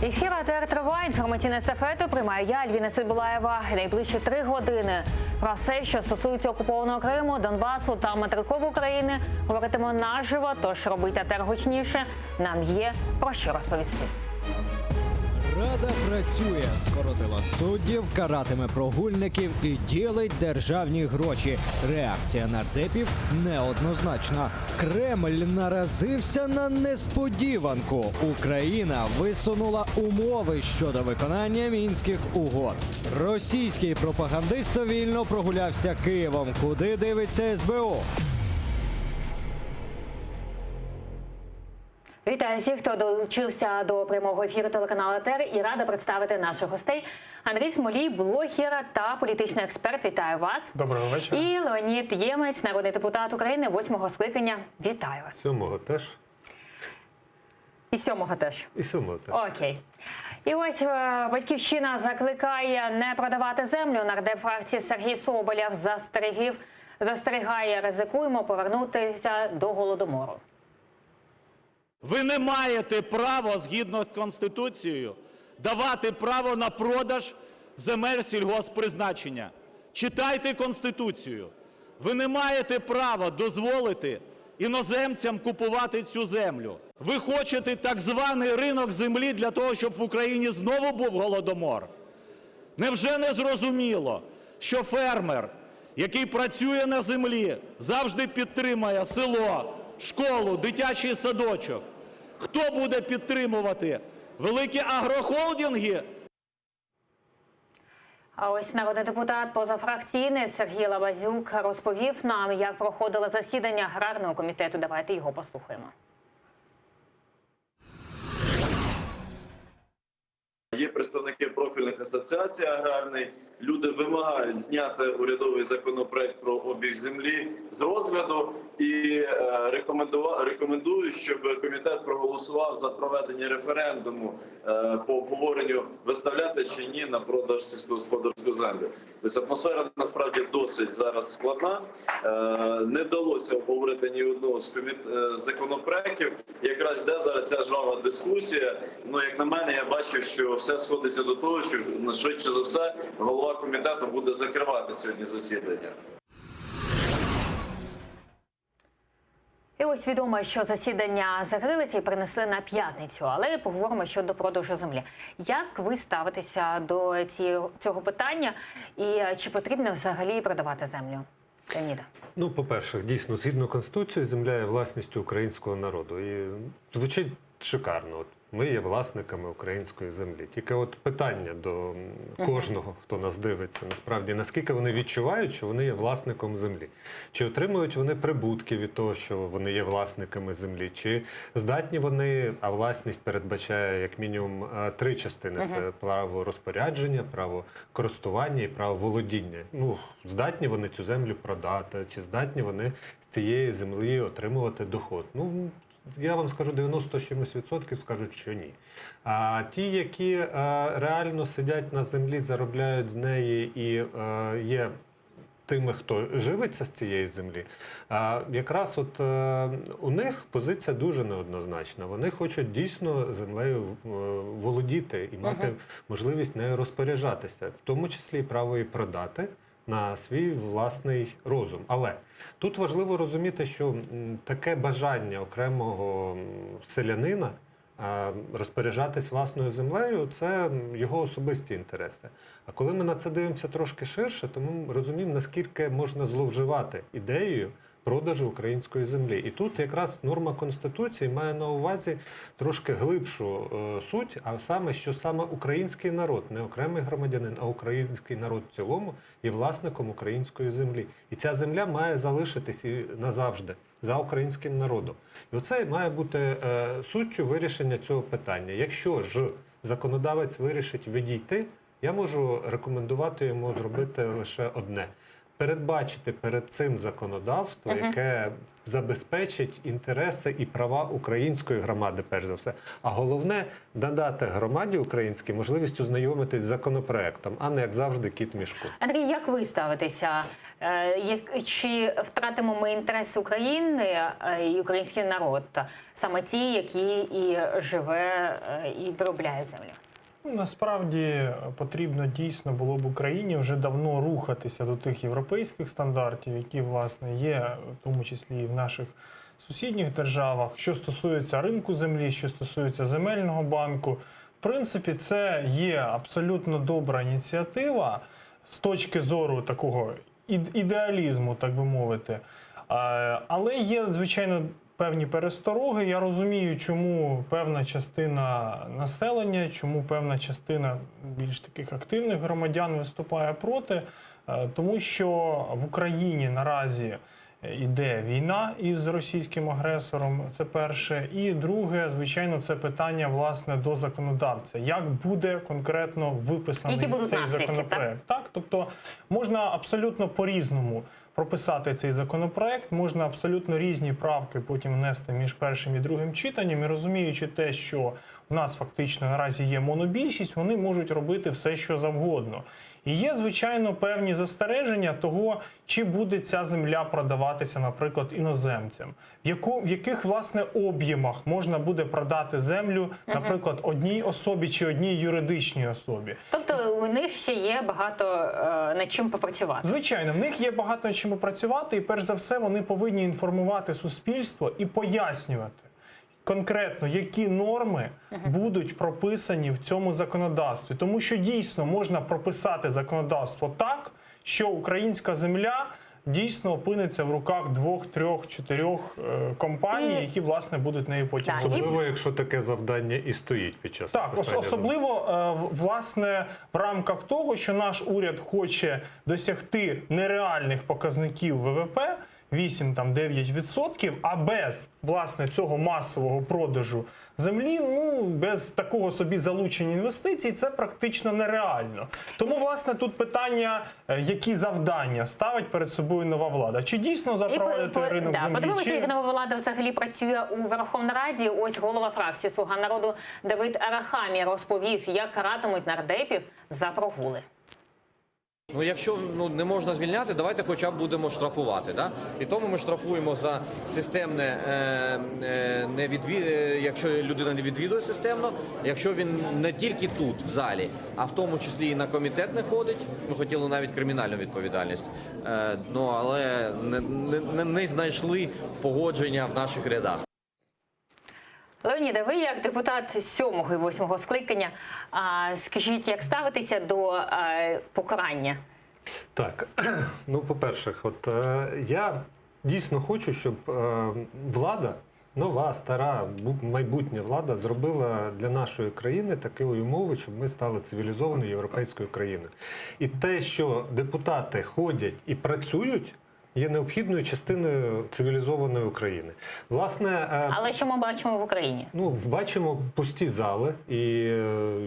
Ефір АТР триває. Інформаційну естафету приймаю я, Альвіна Сидбулаєва. Найближчі 3 години про все, що стосується окупованого Криму, Донбасу та материкової України, говоритимо наживо, тож робіть АТР гучніше. Нам є про що розповісти. Рада працює, скоротила суддів, каратиме прогульників і ділить державні гроші. Реакція нардепів неоднозначна. Кремль наразився на несподіванку. Україна висунула умови щодо виконання мінських угод. Російський пропагандист вільно прогулявся Києвом. Куди дивиться СБУ? Вітаю всіх, хто долучився до прямого ефіру телеканалу АТР, і рада представити наших гостей. Андрій Смолій, блогер та політичний експерт. Вітаю вас. Доброго вечора. І Леонід Ємець, народний депутат України 8-го скликання. Вітаю вас. 7-го теж. І 7-го теж. І 7-го теж. Окей. І ось Батьківщина закликає не продавати землю. Нардеп фракції Сергій Соболєв застерігає, ризикуємо повернутися до Голодомору. Ви не маєте права, згідно з Конституцією, давати право на продаж земель сільгосппризначення. Читайте Конституцію. Ви не маєте права дозволити іноземцям купувати цю землю. Ви хочете так званий ринок землі для того, щоб в Україні знову був Голодомор? Невже не зрозуміло, що фермер, який працює на землі, завжди підтримає село, школу, дитячий садочок? Хто буде підтримувати? Великі агрохолдинги? А ось народний депутат позафракційний Сергій Лабазюк розповів нам, як проходило засідання аграрного комітету. Давайте його послухаємо. Є представники профільних асоціацій аграрних. Люди вимагають зняти урядовий законопроект про обіг землі з розгляду і рекомендують, щоб комітет проголосував за проведення референдуму по обговоренню, виставляти чи ні на продаж сільськогосподарську землю. Тобто атмосфера насправді досить зараз складна. Не вдалося обговорити ні одного з законопроєктів. Якраз йде зараз ця жвава дискусія. Ну, як на мене, я бачу, що все сходиться до того, що швидше за все голова комітету буде закривати сьогодні засідання. І ось відомо, що засідання закрилися і перенесли на п'ятницю, але поговоримо щодо продажу землі. Як ви ставитеся до цього питання і чи потрібно взагалі продавати землю? Леоніда. Ну, по-перше, дійсно, згідно Конституції, земля є власністю українського народу. І звучить шикарно. От ми є власниками української землі. Тільки от питання до кожного, хто нас дивиться, насправді, наскільки вони відчувають, що вони є власником землі? Чи отримують вони прибутки від того, що вони є власниками землі? Чи здатні вони, а власність передбачає як мінімум 3 частини. Це право розпорядження, право користування і право володіння. Ну, здатні вони цю землю продати, чи здатні вони з цієї землі отримувати доход? Ну, я вам скажу, 90% скажуть, що ні. А ті, які реально сидять на землі, заробляють з неї і є тими, хто живиться з цієї землі, якраз от у них позиція дуже неоднозначна. Вони хочуть дійсно землею володіти і мати можливість нею розпоряджатися, в тому числі і право її продати на свій власний розум. Але тут важливо розуміти, що таке бажання окремого селянина розпоряджатись власною землею – це його особисті інтереси. А коли ми на це дивимося трошки ширше, то ми розуміємо, наскільки можна зловживати ідеєю продажу української землі. І тут якраз норма Конституції має на увазі трошки глибшу суть, а саме, що саме український народ, не окремий громадянин, а український народ в цілому є власником української землі. І ця земля має залишитись і назавжди за українським народом. І оце має бути суттю вирішення цього питання. Якщо ж законодавець вирішить відійти, я можу рекомендувати йому зробити лише одне – передбачити перед цим законодавство, яке забезпечить інтереси і права української громади, перш за все. А головне – надати громаді українській можливість ознайомитись з законопроектом, а не, як завжди, кіт в мішку. Андрій, як ви ставитеся? Чи втратимо ми інтереси України і український народ, саме ті, які і живе, і виробляє землю? Насправді потрібно дійсно було б Україні вже давно рухатися до тих європейських стандартів, які, власне, є в тому числі і в наших сусідніх державах. Що стосується ринку землі, що стосується земельного банку, в принципі, це є абсолютно добра ініціатива з точки зору такого ідеалізму, так би мовити. Але є, звичайно, певні перестороги. Я розумію, чому певна частина населення, чому певна частина більш таких активних громадян виступає проти, тому що в Україні наразі йде війна із російським агресором, це перше. І друге, звичайно, це питання, власне, до законодавця. Як буде конкретно виписаний цей законопроект? Так, тобто можна абсолютно по-різному прописати цей законопроект, можна абсолютно різні правки потім внести між першим і другим читанням, і розуміючи те, що у нас фактично наразі є монобільшість, вони можуть робити все, що завгодно. І є, звичайно, певні застереження того, чи буде ця земля продаватися, наприклад, іноземцям. В яких, власне, об'ємах можна буде продати землю, наприклад, одній особі чи одній юридичній особі. Тобто у них ще є багато над чим попрацювати? Звичайно, в них є багато над чим попрацювати, і перш за все вони повинні інформувати суспільство і пояснювати конкретно, які норми будуть прописані в цьому законодавстві. Тому що дійсно можна прописати законодавство так, що українська земля дійсно опиниться в руках 2, 3, 4 компаній, які, власне, будуть нею потім. Особливо, якщо таке завдання і стоїть під час Так, написання особливо, власне, в рамках того, що наш уряд хоче досягти нереальних показників ВВП, 8-9%, а без, власне, цього масового продажу землі, ну, без такого собі залучення інвестицій, це практично нереально. Тому, власне, тут питання, які завдання ставить перед собою нова влада. Чи дійсно запровадити ринок землі? Подивимося, як нова влада взагалі працює у Верховній Раді. Ось голова фракції «Слуга народу» Давид Арахамія розповів, як каратимуть нардепів за прогули. Ну, якщо не можна звільняти, давайте хоча б будемо штрафувати. Да? І тому ми штрафуємо за системне, якщо людина не відвідує системно, якщо він не тільки тут, в залі, а в тому числі і на комітет не ходить. Ми хотіли навіть кримінальну відповідальність, але не знайшли погодження в наших рядах. Леоніде, ви як депутат 7-го і 8-го скликання, скажіть, як ставитеся до покарання? Так, ну, по-перше, я дійсно хочу, щоб влада, нова, стара, майбутня влада зробила для нашої країни такі умови, щоб ми стали цивілізованою європейською країною. І те, що депутати ходять і працюють, є необхідною частиною цивілізованої України. Власне, але що ми бачимо в Україні? Ну, бачимо пусті зали, і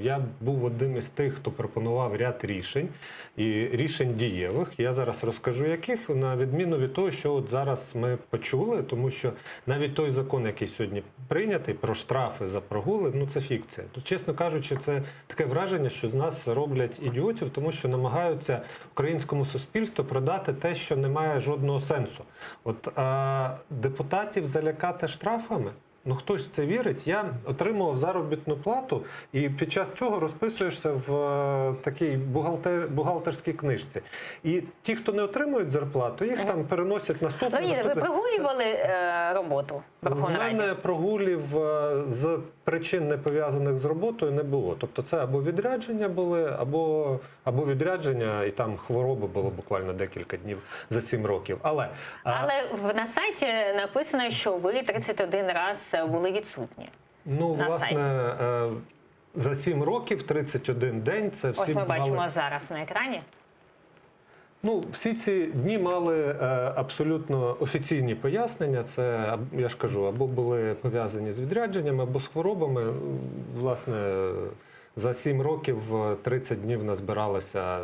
я був одним із тих, хто пропонував ряд рішень, і рішень дієвих. Я зараз розкажу, яких, на відміну від того, що от зараз ми почули, тому що навіть той закон, який сьогодні прийнятий, про штрафи за прогули, ну, це фікція. Тут, чесно кажучи, це таке враження, що з нас роблять ідіотів, тому що намагаються українському суспільству продати те, що не має жодного сенсу. От депутатів залякати штрафами? Ну, хтось в це вірить. Я отримував заробітну плату, і під час цього розписуєшся в такій бухгалтерській книжці. І ті, хто не отримують зарплату, їх там переносять наступне. Ви прогулювали роботу в Верховній Раді? У мене прогулів з причин, не пов'язаних з роботою, не було. Тобто це або відрядження були, або відрядження, і там хвороби було буквально декілька днів за 7 років. Але на сайті написано, що ви 31 раз були відсутні. Ну, власне, за 7 років, 31 день, це всі ось ми бачимо мали... зараз на екрані. Ну, всі ці дні мали абсолютно офіційні пояснення. Це, я ж кажу, або були пов'язані з відрядженнями, або з хворобами. Власне, за 7 років 30 днів назбиралося,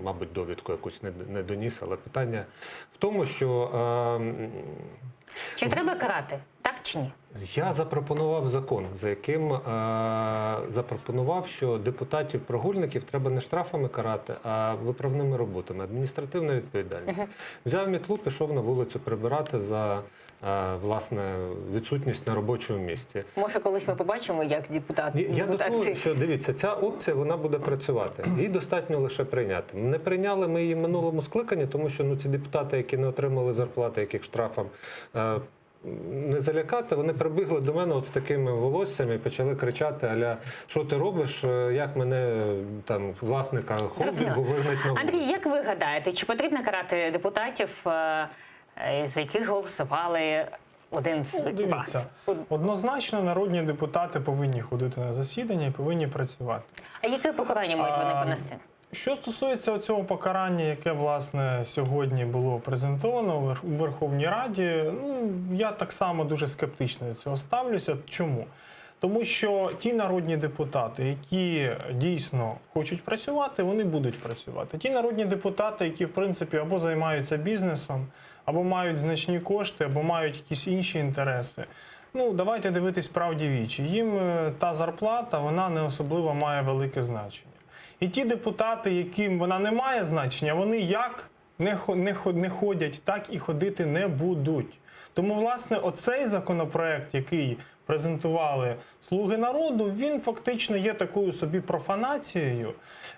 мабуть, довідку якусь не доніс, але питання в тому, що... Чи треба карати, так чи ні? Я запропонував закон, за яким запропонував, що депутатів-прогульників треба не штрафами карати, а виправними роботами, адміністративна відповідальність. Взяв мітлу, пішов на вулицю прибирати за, власне, відсутність на робочому місці. Може, колись ми побачимо, як депутати... Я думаю, що, дивіться, ця опція, вона буде працювати. Її достатньо лише прийняти. Не прийняли ми її в минулому скликанні, тому що ці депутати, які не отримали зарплати, яких штрафом не залякати, вони прибігли до мене от з такими волоссями і почали кричати: аля, що ти робиш, як мене, там, власника холдингу вигнать на вулицю. Андрій, як ви гадаєте, чи потрібно карати депутатів, за яких голосували один з вас? Дивіться, однозначно народні депутати повинні ходити на засідання і повинні працювати. А яке покарання мають вони понести? Що стосується цього покарання, яке, власне, сьогодні було презентовано у Верховній Раді, ну, я так само дуже скептично до цього ставлюся. Чому? Тому що ті народні депутати, які дійсно хочуть працювати, вони будуть працювати. Ті народні депутати, які, в принципі, або займаються бізнесом, або мають значні кошти, або мають якісь інші інтереси. Ну, давайте дивитись правді в очі. Їм та зарплата, вона не особливо має велике значення. І ті депутати, яким вона не має значення, вони як не ходять, так і ходити не будуть. Тому, власне, оцей законопроект, який презентували «Слуги народу», він фактично є такою собі профанацією.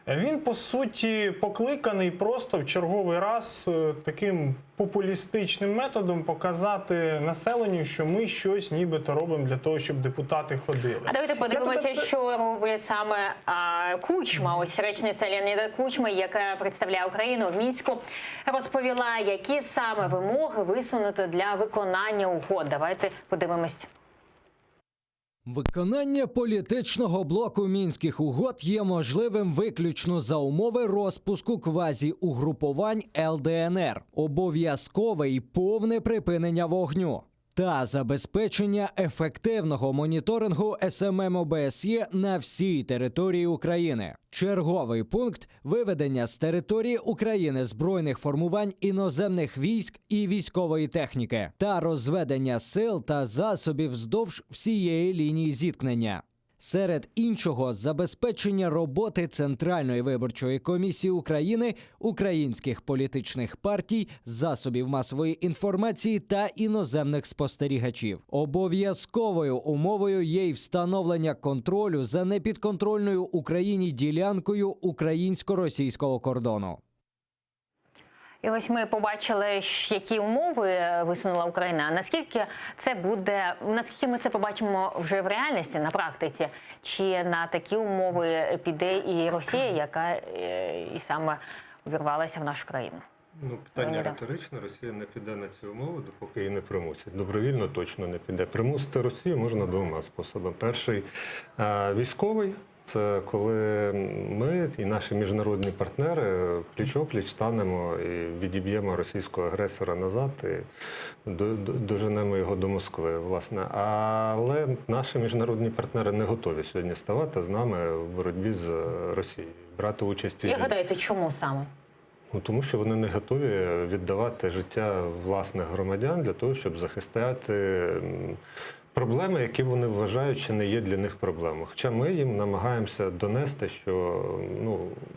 Він, по суті, покликаний просто в черговий раз таким популістичним методом показати населенню, що ми щось нібито робимо для того, щоб депутати ходили. А давайте подивимося, що роблять саме Кучма. Ось речниця Леоніда Кучма, яка представляє Україну в Мінську, розповіла, які саме вимоги висунути для виконання угод. Давайте подивимось. Виконання політичного блоку Мінських угод є можливим виключно за умови розпуску квазі-угрупувань ЛДНР, обов'язкове і повне припинення вогню та забезпечення ефективного моніторингу СММ ОБСЄ на всій території України. Черговий пункт – виведення з території України збройних формувань іноземних військ і військової техніки та розведення сил та засобів вздовж всієї лінії зіткнення. Серед іншого, забезпечення роботи Центральної виборчої комісії України, українських політичних партій, засобів масової інформації та іноземних спостерігачів. Обов'язковою умовою є й встановлення контролю за непідконтрольною Україні ділянкою українсько-російського кордону. І ось ми побачили, які умови висунула Україна. Наскільки ми це побачимо вже в реальності, на практиці? Чи на такі умови піде і Росія, яка і саме увірвалася в нашу країну? Ну, питання риторичне. Росія не піде на ці умови, допоки її не примусять. Добровільно точно не піде. Примусити Росію можна двома способами. Перший – військовий. Це коли ми і наші міжнародні партнери пліч-опліч станемо і відіб'ємо російського агресора назад і доженемо його до Москви, власне. Але наші міжнародні партнери не готові сьогодні ставати з нами в боротьбі з Росією, брати участь у війні. Як гадаєте, чому саме? Ну, тому що вони не готові віддавати життя власних громадян для того, щоб захистити проблеми, які вони вважають, що не є для них проблемою. Хоча ми їм намагаємося донести, що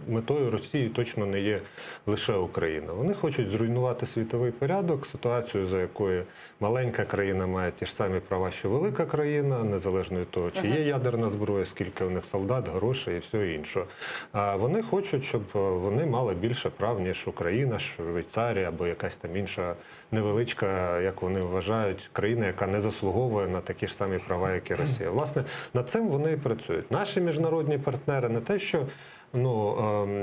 метою Росії точно не є лише Україна. Вони хочуть зруйнувати світовий порядок, ситуацію, за якою маленька країна має ті ж самі права, що велика країна, незалежно від того, чи є ядерна зброя, скільки у них солдат, грошей і все інше. А вони хочуть, щоб вони мали більше прав, ніж Україна, Швейцарія або якась там інша невеличка, як вони вважають, країна, яка не заслуговує на такі ж самі права, як і Росія. Власне, над цим вони і працюють. Наші міжнародні партнери не те, що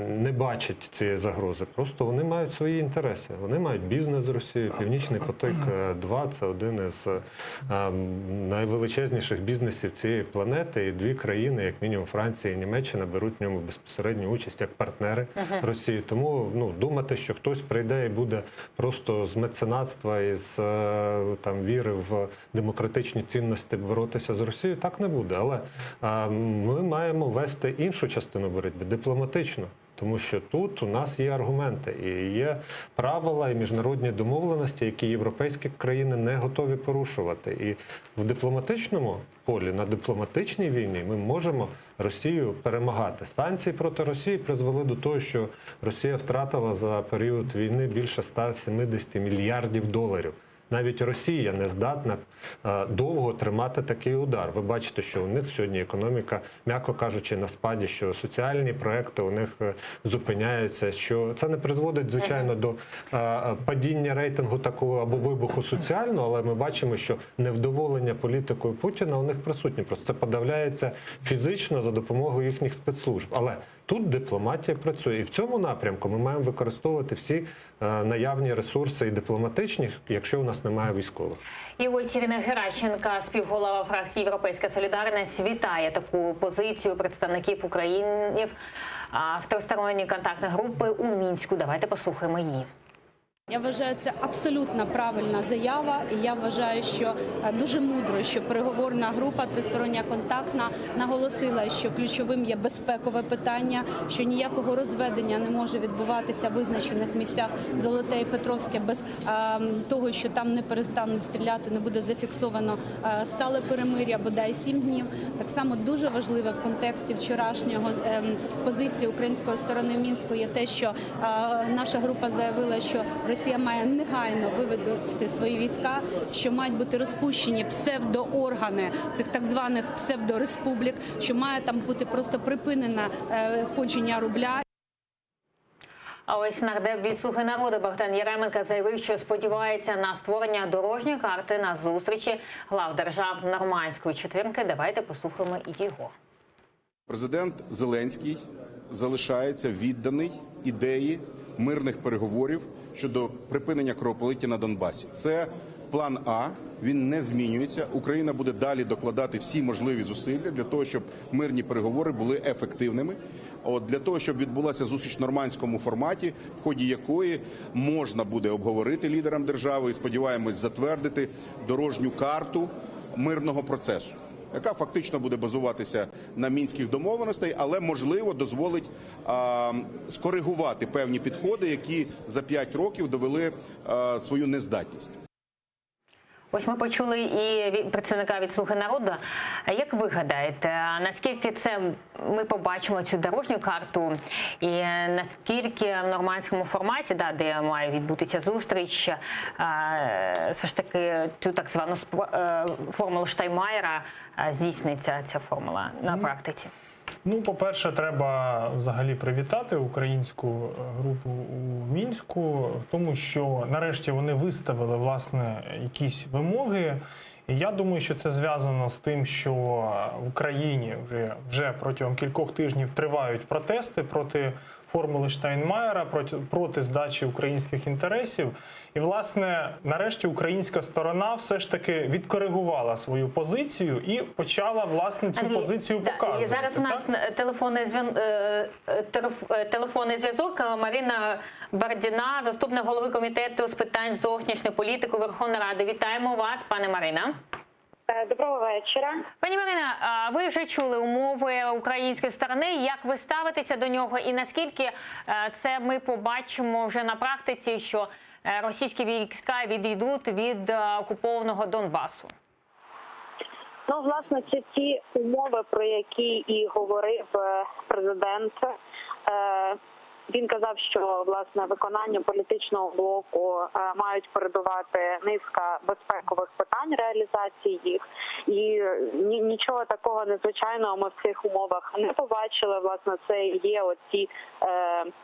не бачать цієї загрози, просто вони мають свої інтереси. Вони мають бізнес з Росією. Північний потік-2 – це один із найвеличезніших бізнесів цієї планети. І дві країни, як мінімум Франція і Німеччина, беруть в ньому безпосередню участь як партнери Росії. Тому думати, що хтось прийде і буде просто з меценатства і з віри в демократичні цінності боротися з Росією, так не буде. Але ми маємо вести іншу частину боротьби, дипломатично. Тому що тут у нас є аргументи і є правила і міжнародні домовленості, які європейські країни не готові порушувати. І в дипломатичному полі, на дипломатичній війні ми можемо Росію перемагати. Санкції проти Росії призвели до того, що Росія втратила за період війни більше 170 мільярдів доларів. Навіть Росія не здатна довго тримати такий удар. Ви бачите, що у них сьогодні економіка, м'яко кажучи, на спаді, що соціальні проекти у них зупиняються, що це не призводить, звичайно, до падіння рейтингу такого або вибуху соціального, але ми бачимо, що невдоволення політикою Путіна у них присутні. Просто це подавляється фізично за допомогою їхніх спецслужб. Але тут дипломатія працює. І в цьому напрямку ми маємо використовувати всі наявні ресурси і дипломатичні, якщо у нас немає військових. І ось Ірина Геращенка, співголова фракції «Європейська солідарність», вітає таку позицію представників України в тристоронній контактної групи у Мінську. Давайте послухаємо її. Я вважаю, це абсолютно правильна заява, і я вважаю, що дуже мудро, що переговорна група тристороння контактна наголосила, що ключовим є безпекове питання, що ніякого розведення не може відбуватися в визначених місцях Золоте і Петровське без того, що там не перестануть стріляти, не буде зафіксовано стале перемир'я, бодай 7 днів. Так само дуже важливе в контексті вчорашнього позиції української сторони Мінську є те, що наша група заявила, що Росія має негайно вивести свої війська, що мають бути розпущені псевдооргани цих так званих псевдореспублік, що має там бути просто припинено входження рубля. А ось нардеп від «Слуги народу» Богдан Яременко заявив, що сподівається на створення дорожньої карти на зустрічі глав держав Нормандської четвірки. Давайте послухаємо і його. Президент Зеленський залишається відданий ідеї мирних переговорів щодо припинення кровопролиття на Донбасі. Це план А, він не змінюється. Україна буде далі докладати всі можливі зусилля для того, щоб мирні переговори були ефективними. Для того, щоб відбулася зустріч в нормандському форматі, в ході якої можна буде обговорити лідерам держави і, сподіваємось, затвердити дорожню карту мирного процесу, яка фактично буде базуватися на мінських домовленостей, але, можливо, дозволить скоригувати певні підходи, які за 5 років довели свою нездатність. Ось ми почули і представника від «Слуги народу». Як ви гадаєте, наскільки це ми побачимо цю дорожню карту і наскільки в нормандському форматі, де має відбутися зустріч, все ж таки цю так звану формулу Штайнмаєра здійсниться ця формула на практиці? Ну, по-перше, треба взагалі привітати українську групу у Мінську, тому що нарешті вони виставили, власне, якісь вимоги. І я думаю, що це зв'язано з тим, що в Україні вже протягом кількох тижнів тривають протести проти формули Штайнмаєра, проти здачі українських інтересів. І, власне, нарешті українська сторона все ж таки відкоригувала свою позицію і почала, власне, цю позицію показувати. Зараз у нас телефонний зв'язок. Марина Бардіна, заступник голови комітету з питань зовнішньої політики Верховної Ради. Вітаємо вас, пане Марина. Доброго вечора. Пані Марина, ви вже чули умови української сторони. Як ви ставитеся до нього і наскільки це ми побачимо вже на практиці, що російські війська відійдуть від окупованого Донбасу? Ну, власне, це ті умови, про які і говорив президент. Він казав, що, власне, виконання політичного блоку мають передувати низка безпекових питань, реалізації їх. І нічого такого незвичайного ми в цих умовах не побачили. Власне, це і є оці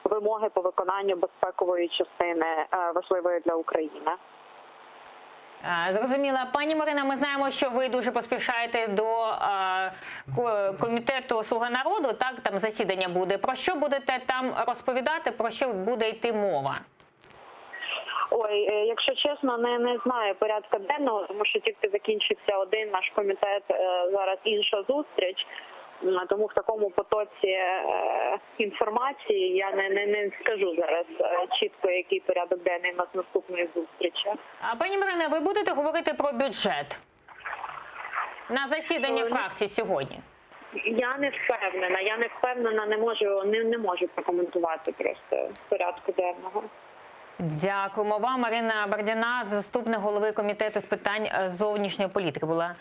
вимоги по виконанню безпекової частини важливої для України. Зрозуміла. Пані Марина, ми знаємо, що ви дуже поспішаєте до комітету «Слуга народу», так, там засідання буде. Про що будете там розповідати, про що буде йти мова? Ой, якщо чесно, не знаю порядку денного, тому що тільки закінчився один наш комітет, зараз інша зустріч. Тому в такому потоці інформації я не скажу зараз чітко, який порядок денний у нас наступної зустрічі. А пані Марина, ви будете говорити про бюджет на засіданні фракції сьогодні? Я не впевнена, не можу прокоментувати просто порядку денного. Дякуємо вам. Марина Бардіна, заступник голови комітету з питань зовнішньої політики, була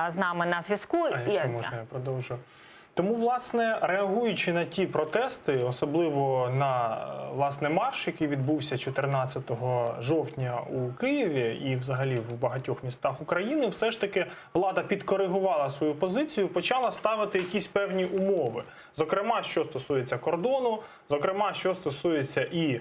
з нами на зв'язку. Якщо можна, я продовжу. Тому, власне, реагуючи на ті протести, особливо на, власне, марш, який відбувся 14 жовтня у Києві і взагалі в багатьох містах України, все ж таки влада підкоригувала свою позицію, почала ставити якісь певні умови. Зокрема, що стосується кордону, зокрема, що стосується і,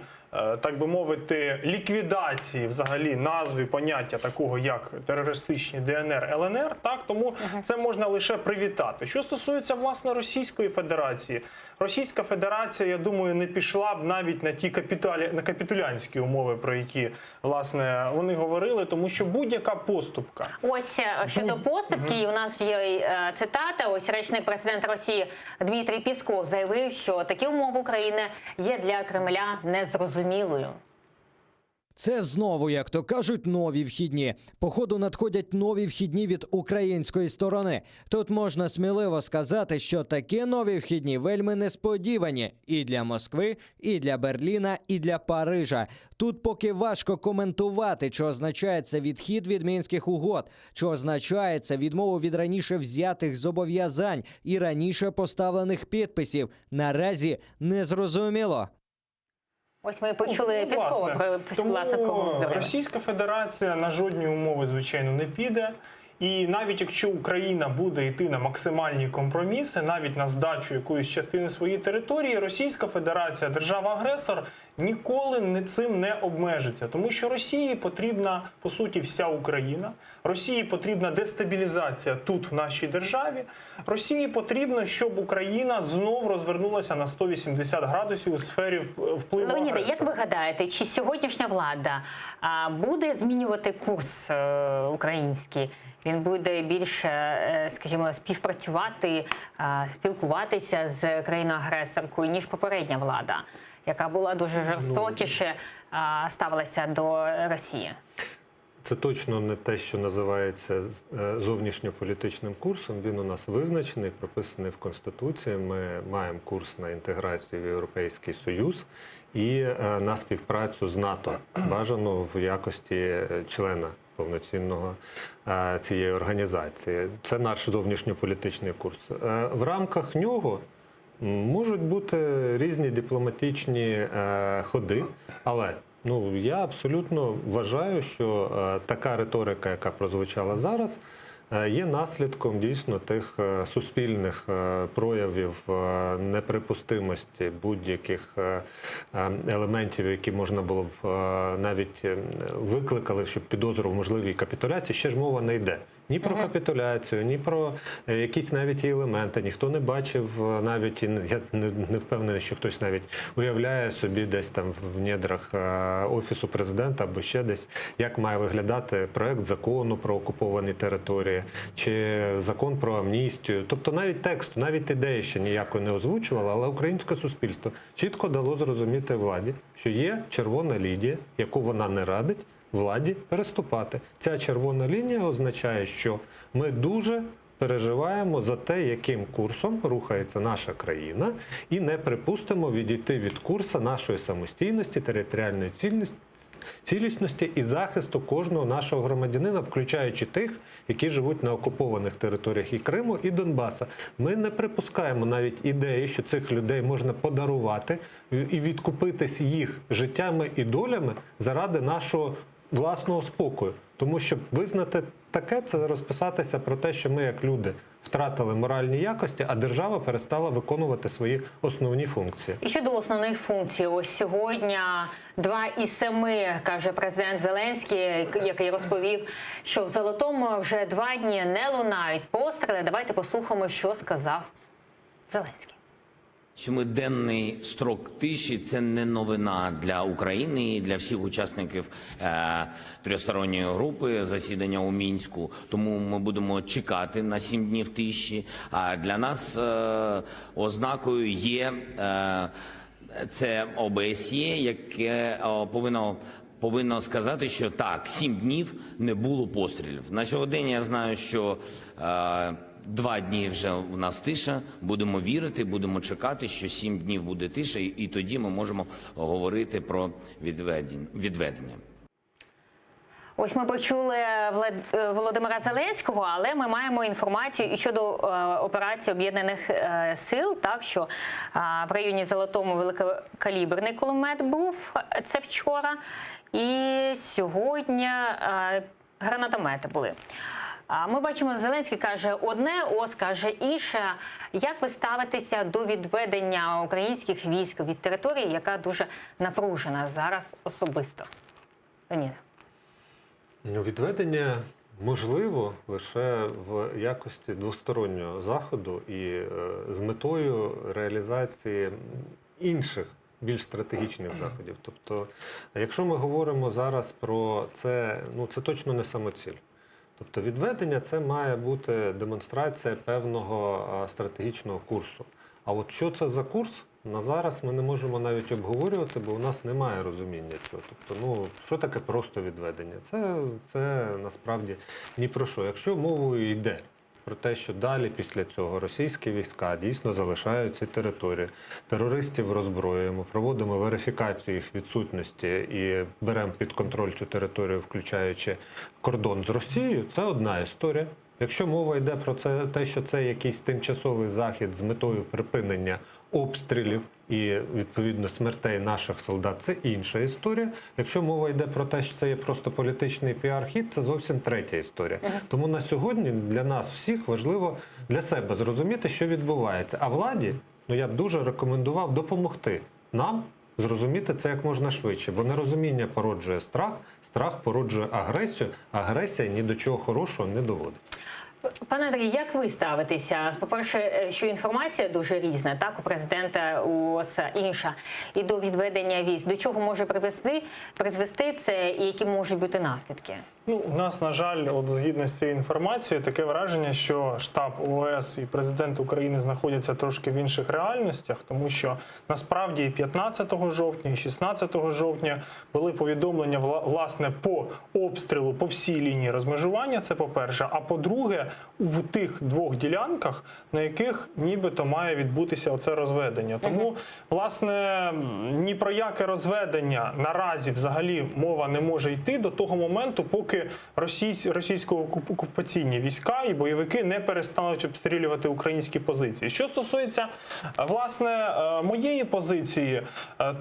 так би мовити, ліквідації взагалі назви, поняття такого, як терористичні ДНР, ЛНР, так, тому це можна лише привітати. Що стосується, власне, Російської Федерації, Російська Федерація, я думаю, не пішла б навіть на ті капітулянські умови, про які, власне, вони говорили, тому що будь-яка поступка. Ось щодо поступки, у нас є цитата, ось речник президента Росії Дмитрій Пєсков заявив, що такі умови України є для Кремля незрозумілою. Це знову, як то кажуть, нові вхідні. Походу надходять нові вхідні від української сторони. Тут можна сміливо сказати, що такі нові вхідні вельми несподівані і для Москви, і для Берліна, і для Парижа. Тут поки важко коментувати, що означає це відхід від Мінських угод, що означає це відмову від раніше взятих зобов'язань і раніше поставлених підписів. Наразі незрозуміло. Ось ми почули Ну, Піскова власне. про власне кого Тому говорили. Російська Федерація на жодні умови, звичайно, не піде. І навіть якщо Україна буде йти на максимальні компроміси, навіть на здачу якоїсь частини своєї території, Російська Федерація, держава-агресор, ніколи цим не обмежиться. Тому що Росії потрібна, по суті, вся Україна. Росії потрібна дестабілізація тут, в нашій державі. Росії потрібно, щоб Україна знов розвернулася на 180 градусів у сфері впливу Леоніде, агресора. як ви гадаєте, чи сьогоднішня влада буде змінювати курс український? Він буде більше, скажімо, співпрацювати, спілкуватися з країною-агресоркою, ніж попередня влада, яка була дуже жорстокіше ставилася до Росії? Це точно не те, що називається зовнішньополітичним курсом. Він у нас визначений, прописаний в Конституції. Ми маємо курс на інтеграцію в Європейський Союз і на співпрацю з НАТО, бажано в якості члена повноцінного цієї організації. Це наш зовнішньополітичний курс. В рамках нього можуть бути різні дипломатичні ходи, але я абсолютно вважаю, що така риторика, яка прозвучала зараз, є наслідком дійсно тих суспільних проявів неприпустимості будь-яких елементів, які можна було б навіть викликали, щоб підозру в можливій капітуляції. Ще ж мова не йде. Ні про капітуляцію, ні про якісь навіть елементи. Ніхто не бачив навіть, я не впевнений, що хтось навіть уявляє собі десь там в недрах Офісу президента або ще десь, як має виглядати проект закону про окуповані території, чи закон про амністію. Тобто навіть тексту, навіть ідеї ще ніякої не озвучувало, але українське суспільство чітко дало зрозуміти владі, що є червона лінія, яку вона не радить владі переступати. Ця червона лінія означає, що ми дуже переживаємо за те, яким курсом рухається наша країна, і не припустимо відійти від курсу нашої самостійності, територіальної цілісності і захисту кожного нашого громадянина, включаючи тих, які живуть на окупованих територіях і Криму, і Донбаса. Ми не припускаємо навіть ідеї, що цих людей можна подарувати і відкупитись їх життями і долями заради нашого власного спокою. Тому що визнати таке – це розписатися про те, що ми, як люди, втратили моральні якості, а держава перестала виконувати свої основні функції. І щодо основних функцій, ось сьогодні 2 із 7, каже президент Зеленський, який розповів, що в Золотому вже 2 дні не лунають постріли. Давайте послухаємо, що сказав Зеленський. 7-денний строк тиші – це не новина для України і для всіх учасників тристоронньої групи засідання у Мінську. Тому ми будемо чекати на 7 днів тиші. А для нас ознакою є це ОБСЄ, яке повинно сказати, що так, 7 днів не було пострілів. На сьогодні я знаю, що 2 дні вже у нас тиша, будемо вірити, будемо чекати, що 7 днів буде тиша, і тоді ми можемо говорити про відведення. Ось ми почули Володимира Зеленського, але ми маємо інформацію і щодо операції Об'єднаних сил, так, що в районі Золотому великокаліберний кулемет був, це вчора, і сьогодні гранатомети були. Ми бачимо, Зеленський каже одне, ООС каже інше. Як ви ставитеся до відведення українських військ від території, яка дуже напружена зараз особисто? Леоніде. Відведення можливо лише в якості двостороннього заходу і з метою реалізації інших, більш стратегічних заходів. Тобто, якщо ми говоримо зараз про це, це точно не самоціль. Тобто відведення – це має бути демонстрація певного стратегічного курсу. А от що це за курс, на зараз ми не можемо навіть обговорювати, бо у нас немає розуміння цього. Тобто, що таке просто відведення? Це насправді ні про що. Якщо мовою йде про те, що далі після цього російські війська дійсно залишають ці території, терористів роззброюємо, проводимо верифікацію їх відсутності і беремо під контроль цю територію, включаючи кордон з Росією, це одна історія. Якщо мова йде про те, що це якийсь тимчасовий захід з метою припинення обстрілів і, відповідно, смертей наших солдат – це інша історія. Якщо мова йде про те, що це є просто політичний піар-хід, це зовсім третя історія. Тому на сьогодні для нас всіх важливо для себе зрозуміти, що відбувається. А владі, я б дуже рекомендував допомогти нам зрозуміти це як можна швидше, бо нерозуміння породжує страх, страх породжує агресію, агресія ні до чого хорошого не доводить. Пане Андрій, як ви ставитеся? По-перше, що інформація дуже різна, так, у президента, у ОС інша, і до відведення військ. До чого може призвести це і які можуть бути наслідки? У нас, на жаль, згідно з цією інформацією, таке враження, що штаб ООС і президент України знаходяться трошки в інших реальностях, тому що насправді і 15 жовтня, і 16 жовтня були повідомлення, власне, по обстрілу по всій лінії розмежування, це по-перше, а по-друге, в тих двох ділянках, на яких нібито має відбутися оце розведення. Тому, власне, ні про яке розведення наразі взагалі мова не може йти до того моменту, поки російсько-окупаційні війська і бойовики не перестануть обстрілювати українські позиції. Що стосується, власне, моєї позиції,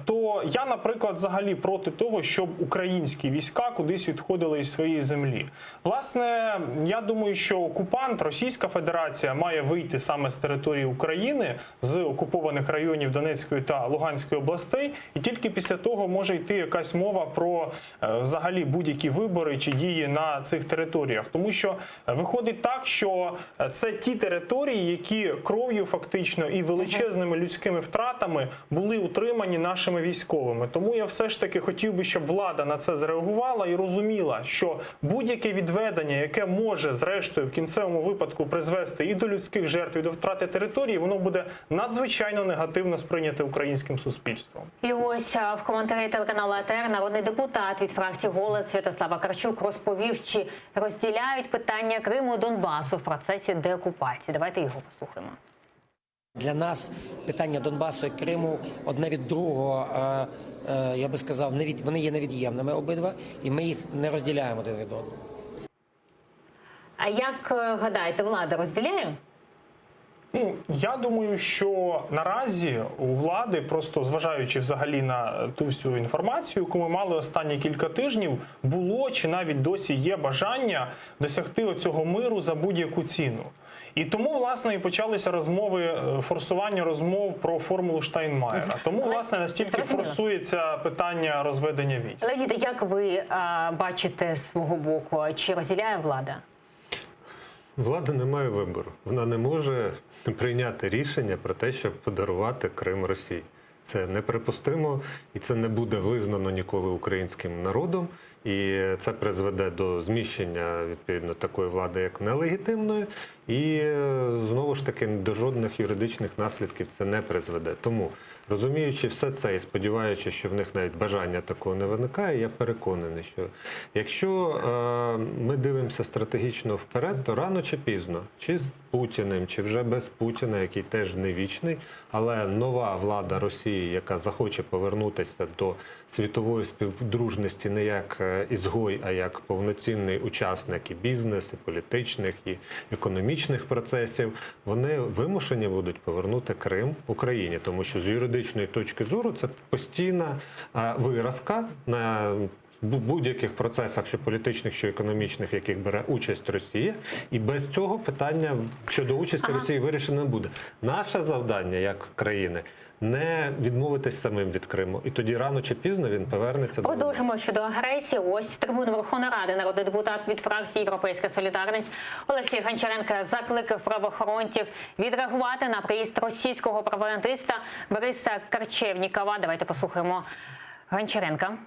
то я, наприклад, взагалі проти того, щоб українські війська кудись відходили із своєї землі. Власне, я думаю, що окупант, Російська Федерація, має вийти саме з території України, з окупованих районів Донецької та Луганської областей, і тільки після того може йти якась мова про взагалі будь-які вибори чи дії на цих територіях. Тому що виходить так, що це ті території, які кров'ю фактично і величезними людськими втратами були утримані нашими військовими. Тому я все ж таки хотів би, щоб влада на це зреагувала і розуміла, що будь-яке відведення, яке може зрештою в кінцевому випадку призвести і до людських жертв, і до втрати території, воно буде надзвичайно негативно сприйняте українським суспільством. І ось в коментарі телеканалу АТР народний депутат від фракції «Голос» Святослав Вакарчук розповів, чи розділяють питання Криму, Донбасу в процесі деокупації. Давайте його послухаємо. Для нас питання Донбасу і Криму одне від другого, я би сказав, вони є невід'ємними обидва, і ми їх не розділяємо один від одного. А як гадаєте, влада розділяє? Я думаю, що наразі у влади, просто зважаючи взагалі на ту всю інформацію, яку ми мали останні кілька тижнів, було чи навіть досі є бажання досягти оцього миру за будь-яку ціну. І тому, власне, і почалися розмови, форсування розмов про формулу Штайнмаєра. Тому, власне, настільки форсується питання розведення військ. Леоніде, як ви бачите з свого боку, чи розділяє влада? Влада не має вибору. Вона не може прийняти рішення про те, щоб подарувати Крим Росії. Це неприпустимо, і це не буде визнано ніколи українським народом. І це призведе до зміщення, відповідно, такої влади, як нелегітимної. І, знову ж таки, до жодних юридичних наслідків це не призведе. Тому, розуміючи все це і сподіваючись, що в них навіть бажання такого не виникає, я переконаний, що якщо ми дивимося стратегічно вперед, то рано чи пізно, чи з Путіним, чи вже без Путіна, який теж не вічний, але нова влада Росії, яка захоче повернутися до світової співдружності не як ізгой, а як повноцінний учасник і бізнесу, і політичних, і економічних процесів, вони вимушені будуть повернути Крим Україні, тому що з юридичної точки зору це постійна виразка на будь-яких процесах, що політичних, що економічних, в яких бере участь Росія, і без цього питання щодо участі Росії вирішено не буде. Наше завдання як країни – не відмовитись самим від Криму. І тоді рано чи пізно він повернеться до нас. Продовжимо щодо агресії. Ось з трибуни Верховної Ради народний депутат від фракції «Європейська солідарність» Олексій Гончаренко закликав правоохоронців відреагувати на приїзд російського пропагандиста Бориса Корчевнікова. Давайте послухаємо Гончаренка.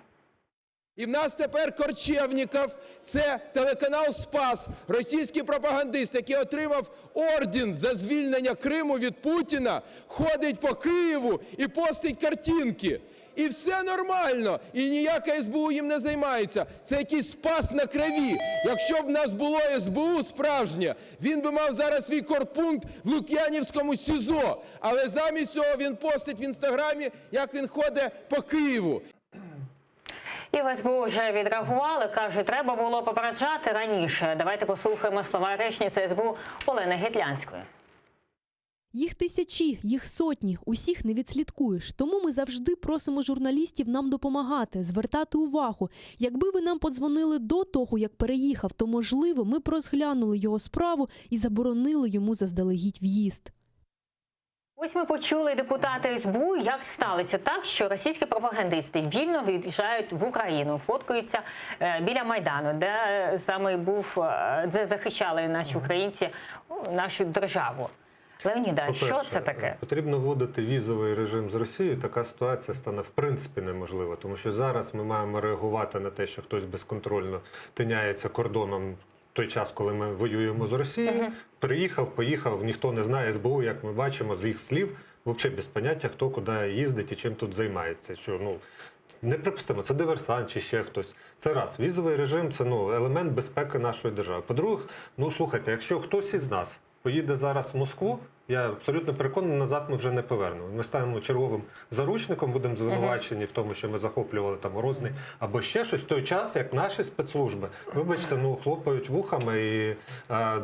І в нас тепер Корчевніков – це телеканал «Спас», російський пропагандист, який отримав орден за звільнення Криму від Путіна, ходить по Києву і постить картинки. І все нормально, і ніяка СБУ їм не займається. Це якийсь спас на крові. Якщо б в нас було СБУ справжнє, він би мав зараз свій корпункт в Лук'янівському СІЗО. Але замість цього він постить в Інстаграмі, як він ходить по Києву. І в СБУ вже відреагували, кажуть, треба було попереджати раніше. Давайте послухаємо слова речниці СБУ Олени Гетлянської. Їх тисячі, їх сотні, усіх не відслідкуєш. Тому ми завжди просимо журналістів нам допомагати, звертати увагу. Якби ви нам подзвонили до того, як переїхав, то, можливо, ми б розглянули його справу і заборонили йому заздалегідь в'їзд. Ось ми почули депутати СБУ, як сталося так, що російські пропагандисти вільно виїжджають в Україну, фоткаються біля Майдану, де саме був, де захищали наші українці нашу державу. Леоніда, що це таке? Потрібно вводити візовий режим з Росією. Така ситуація стане в принципі неможлива, тому що зараз ми маємо реагувати на те, що хтось безконтрольно тиняється кордоном в той час, коли ми воюємо з Росією. Приїхав, поїхав, ніхто не знає. СБУ, як ми бачимо з їх слів, взагалі без поняття, хто куди їздить і чим тут займається. Що, неприпустимо, це диверсант чи ще хтось. Це раз. Візовий режим – це елемент безпеки нашої держави. По-друге, слухайте, якщо хтось із нас поїде зараз в Москву, я абсолютно переконаний, назад ми вже не повернемо. Ми станемо черговим заручником, будемо звинувачені в тому, що ми захоплювали там Грозний або ще щось, в той час, як наші спецслужби, вибачте, хлопають вухами і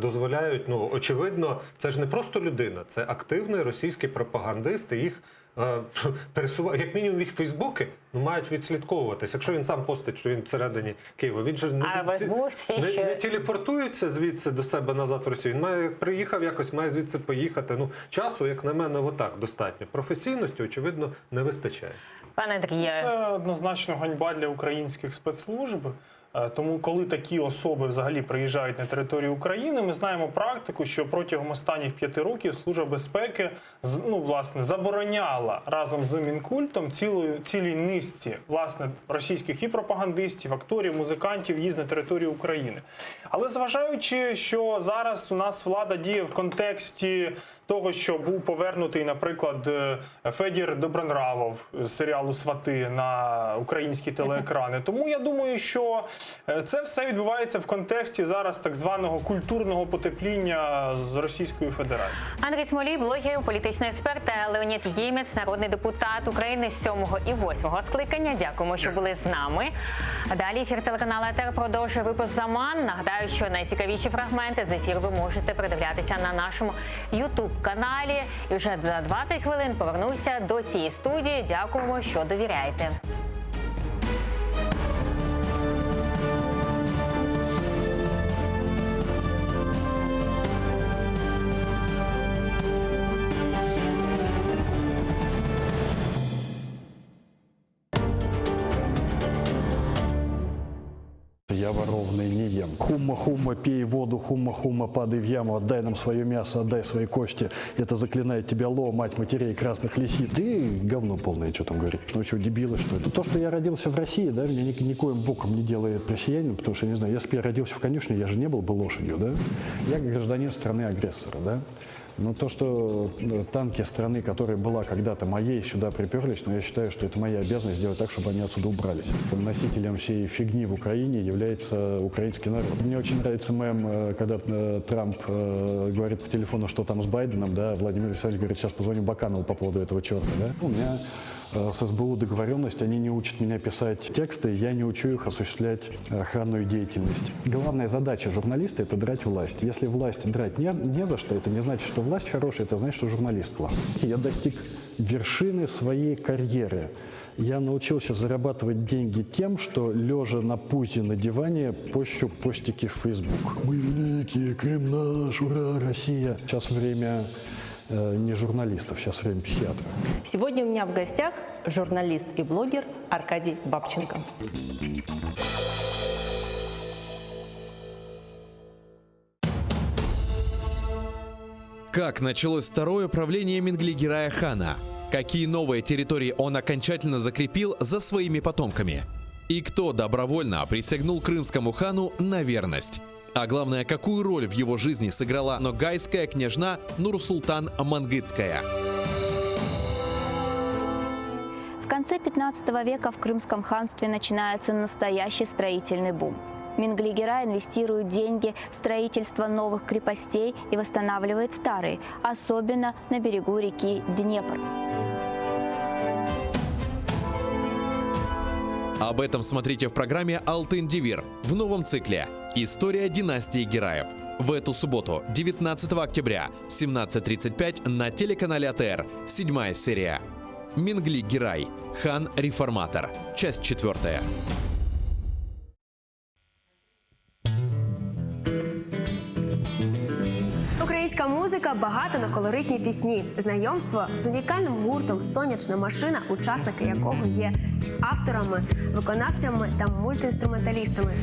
дозволяють, очевидно, це ж не просто людина, це активний російський пропагандист, і їх пересувають, як мінімум їх фейсбуки мають відслідковуватись. Якщо він сам постить, що він всередині Києва, він же не телепортується звідси до себе назад в Росію. Він має, приїхав якось, має звідси поїхати. Часу, як на мене, отак достатньо. Професійності, очевидно, не вистачає. Пане Андріє, це однозначно ганьба для українських спецслужб. Тому, коли такі особи взагалі приїжджають на територію України, ми знаємо практику, що протягом останніх 5 років Служба безпеки забороняла разом з Мінкультом цілій низці російських і пропагандистів, акторів, музикантів їзд на територію України. Але зважаючи, що зараз у нас влада діє в контексті того, що був повернутий, наприклад, Федір Добронравов з серіалу «Свати» на українські телеекрани. Тому я думаю, що це все відбувається в контексті зараз так званого культурного потепління з Російською Федерацією. Андрій Смолій, блогер, політичний експерт, та Леонід Ємець, народний депутат України з 7-го і 8-го скликання. Дякуємо, що були з нами. Далі ефір телеканалу ЕТР продовжує випуск «Заман». Нагадаю, що найцікавіші фрагменти з ефіру ви можете передивлятися на нашому YouTube-каналі. І вже за 20 хвилин повернуся до цієї студії. Дякуємо, що довіряєте. Я воровный не ем. Хумма-хумма, пей воду, хумма-хумма, падай в яму, отдай нам свое мясо, отдай свои кости. Это заклинает тебя Ло, мать матерей красных лисиц. Ты говно полное, что там говорит. Ну что, дебилы, что это? То, что я родился в России, да, меня никоим боком не делает россиянин, потому что, не знаю, если бы я родился в конюшне, я же не был бы лошадью, да? Я гражданин страны-агрессора, да? Но то, что танки страны, которая была когда-то моей, сюда приперлись, но я считаю, что это моя обязанность сделать так, чтобы они отсюда убрались. Носителем всей фигни в Украине является украинский народ. Мне очень нравится мем, когда Трамп говорит по телефону, что там с Байденом, да, Владимир Александрович говорит, сейчас позвоню Баканову по поводу этого черта, да. У меня с СБУ договоренность, они не учат меня писать тексты, я не учу их осуществлять охранную деятельность. Главная задача журналиста – это драть власть. Если власть драть не за что, это не значит, что власть хорошая, это значит, что журналист классный. Я достиг вершины своей карьеры. Я научился зарабатывать деньги тем, что, лежа на пузе на диване, пощу постики в Facebook. Мы великие, Крым наш, ура, Россия. Сейчас время не журналистов, сейчас время психиатров. Сегодня у меня в гостях журналист и блогер Аркадий Бабченко. Как началось второе правление Менглигерая хана? Какие новые территории он окончательно закрепил за своими потомками? И кто добровольно присягнул крымскому хану на верность? А главное, какую роль в его жизни сыграла ногайская княжна Нурсултан Мангытская? В конце 15 века в Крымском ханстве начинается настоящий строительный бум. Менглигерай инвестирует деньги в строительство новых крепостей и восстанавливает старые, особенно на берегу реки Днепр. Об этом смотрите в программе «Алтын Девир» в новом цикле «История династии Гераев». В эту субботу, 19 октября, в 17:35 на телеканале АТР. 7-я серия. Мингли Гирай. Хан Реформатор. Часть 4. Українська музика багата на колоритні пісні. Знайомство з унікальним гуртом «Сонячна машина», учасники якого є авторами, виконавцями та мультиінструменталістами.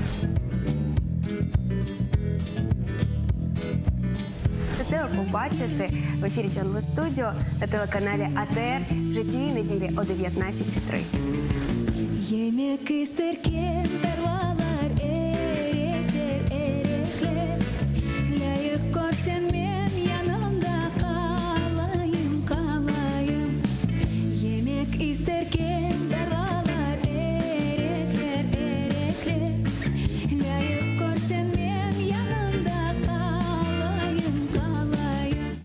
Все це ви побачите в ефірі Jungle Studio на телеканалі АТР вже цієї неділі о 19:30. Yemek isterken tarlalar erekler erekler. Layık görsen men yanımda kalayım kalayım. Yemek isterken tarlalar erekler erekler. Layık görsen men yanımda kalayım kalayım.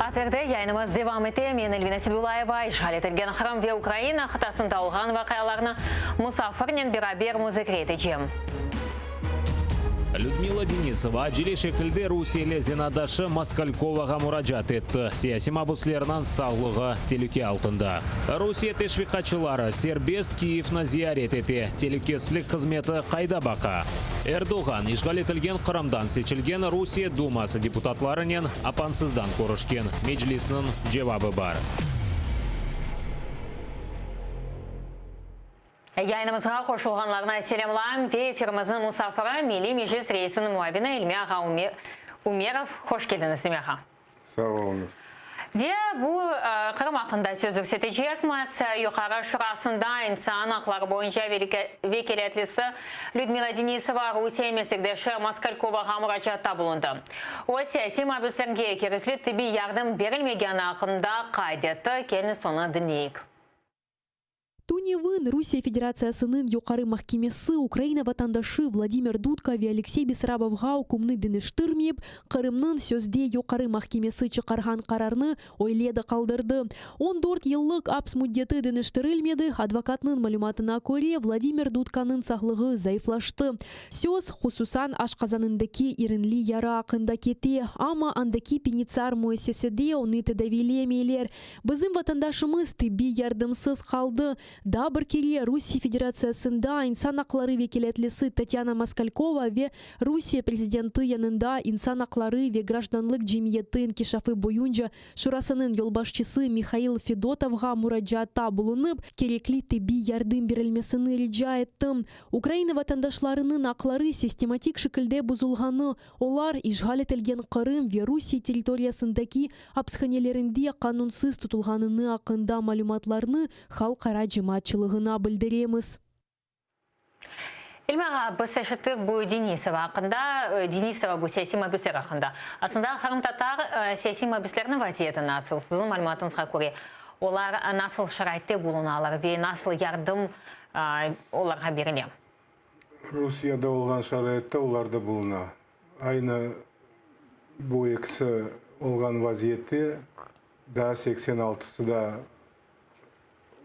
Атырды яйнымыз девам ете. Мен Эльвина Сибулаева, Ишғали Тельген Храм ве Украина, хатасында олған вақияларны Мусафырнен берабер музыкреті жем. Людмила Денисова Аджиле шекілді Русияле Зенадашы Маскальковаға мұражат етті. Сияси мабуслерінен сағлығы телеке алтында. Русия тешвиқачылары Сербест Киевна зиярет ете. Телекеслік қызметі қайда бақа. Эрдоған Ишғали Тельген Қырамдан сечілген Русия Думасы депутатларынен апансыздан көрішкен. Меджлисінің жевабы бар. Яйнымызға қошылғанларына селемлайым ве эфиріміздің мұсафыры Мили Межлис рейсінің муавины Ильмияға Умеров. Хош келдіңіз, Ильмияға. Сау олыңыз. Де бұл Қырым ақында сөз көрсетежекміз. Юқары шурасында инсан ақлары бойынша векелетлісі Людмила Денисова Русия месекдеші Маскальковаға мұражатта бұлынды. О саяси мабүстерге кереклі тіби ярдым берілмеген ақында қайдеті келіні соны дінейік. Туневын Русия Федерациясының юқары махкемесі Украина ватандашы Владимир Дудка ве Алексей Бесарабовға кумны дініштірмеп, Қырымның сөзде юқары махкемесі чықарған қарарны ойледі қалдырды. 14 еллық апс мұддеті дініштірілмеді, адвокатның малюматына көре Владимир Дудканың сақлығы зайыфлашты. Сөз хусусан ашқазанындaki ирінлі яра ақында кете, ама андaki пеницар муэсеседе оны тедавилемейлер. Бізім ватандашымыз тибби ярдымсыз қалды. Дабыр келе Русия Федерациясында инсан ақлары векелетлісі Татьяна Маскалькова ве Русия президенті янында инсан ақлары ве гражданлық жемиеттің кешафы бойынша шурасының yolбашчысы Михаил Федотовға мұражатта бұлынып, керекли тибби ярдым берілмесіні рижа еттім. Украина ватандашларының ақлары систематик шекілде бұзылғаны, олар ишғал етілген Қырым ве Русия территориясындаки апсханелерінде қанунсыз тұтылғаныны ақында малюматларны халқара жематчылығына білдіреміз. Илмаға біз әшіттік бұл Денисова ақында, Денисова бұл саяси мабүстер ақында. Асында Қырым татар саяси мабүстерінің вазиеті насыл, сіздің мәліматыңызға көре. Олар насыл шарайтты болуналар ве насыл ярдым оларға беріле. Русияда олған шарайтты оларда болуна. Айны бұл екісі олған вазиетті, да 86-сы да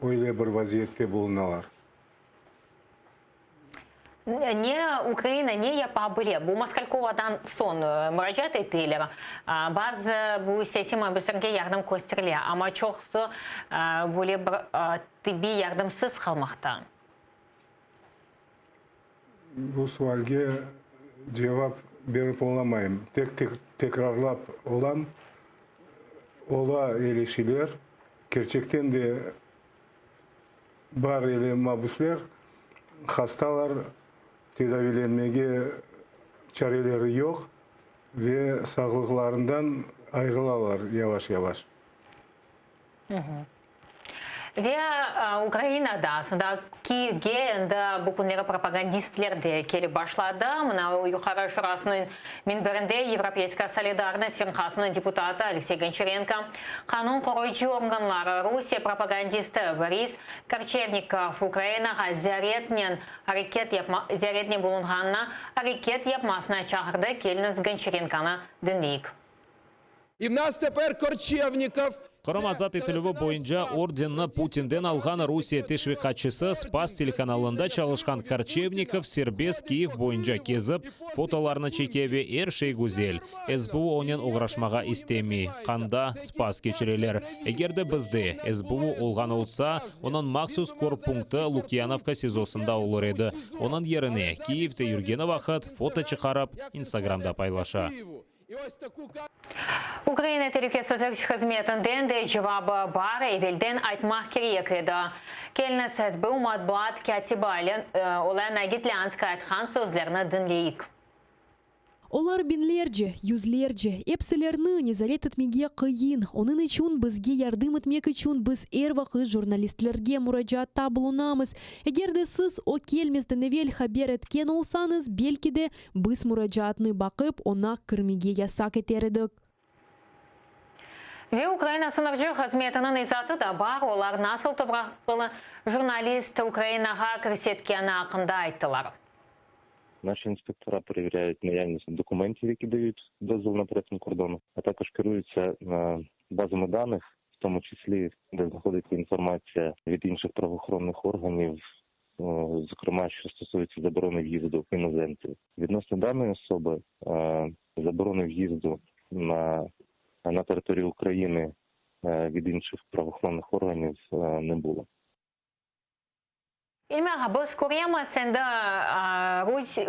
ойлы бір вазиетте болуналар. Не Украина, не я пабыле. Бұл Маскальковадан сон мұражат етейлер. Баз бұл саяси мабүстерге ярдым көстірле. Ама чоқсы бұле бір тіби ярдымсыз қалмақта. Бұл суалге жауап беріп оламайым. Текрарлап олам. Ола елешілер. Керчектен де бар елі мабүслер, хасталар, тедавиленмеге чарелері жоқ, ве сағлықларından ayrılalar yavaş-yavaş. Ve Ukrayna'da aslında Kiev'ge endi bu günleri propagandistler de kelip başladı. Mına yukarı şurasının minberinde Европейская Solidarность Firkasının deputatı Alexey Goncharenko, kanun koruyucu organları Rusya propagandisti Boris Korchevnikov Ukraynaga ziyaretine bulunğanına hareket yapmasına çağırdı. Keliniz Goncharenko'nu dinleyik. І в нас тепер Корчевніков. Қырым азат етілігі бойынша орденні Путинден алған Русия тешвиқатшысы Спас телеканалында чалышқан Корчевников Сербез Киев бойынша кезіп, фотоларны чекебе ершей гүзел. СБУ онен оғрашмаға істемей. Қанда Спас кечірелер. Егерді бізде СБУ олған олса, оның мақсус корпункты Лукьяновка сезосында олыр еді. Оның еріне Киевте жүргені вақыт фото чықарып, Инстаграмда пайлаша. Ukrayna Təhlükəsizlik Xidmətindən də cavabı var, evveldən aytmaq gerek idi. Keliniz SBU matbuat katibi Olena Gitlyanska aytqan sözlərini dinleyik. Олар бинлерже, юзлерже, эпселерны незарет этмеге кыйын. Onun için bizge yardım etmek için biz ervaqı jurnalistlerge müracaatта bulunamız. Eğer de siz o kelmezden evvel haber etken olsanız, belki de biz müracaatını bakıp ona kirmege yasak eterdik. Ve Ukrayna sınırcı hizmetinin izatı da var. Olar nasıl topraklı jurnalist Ukraynaga kirsetkeni hakkında ayttılar. Наші інспектора перевіряють наявність документів, які дають дозвіл на перетин кордону, а також керуються базами даних, в тому числі, де знаходиться інформація від інших правоохоронних органів, зокрема, що стосується заборони в'їзду іноземців. Відносно даної особи, заборони в'їзду на територію України від інших правоохоронних органів не було. Ilmeğe biz Kore'ye sende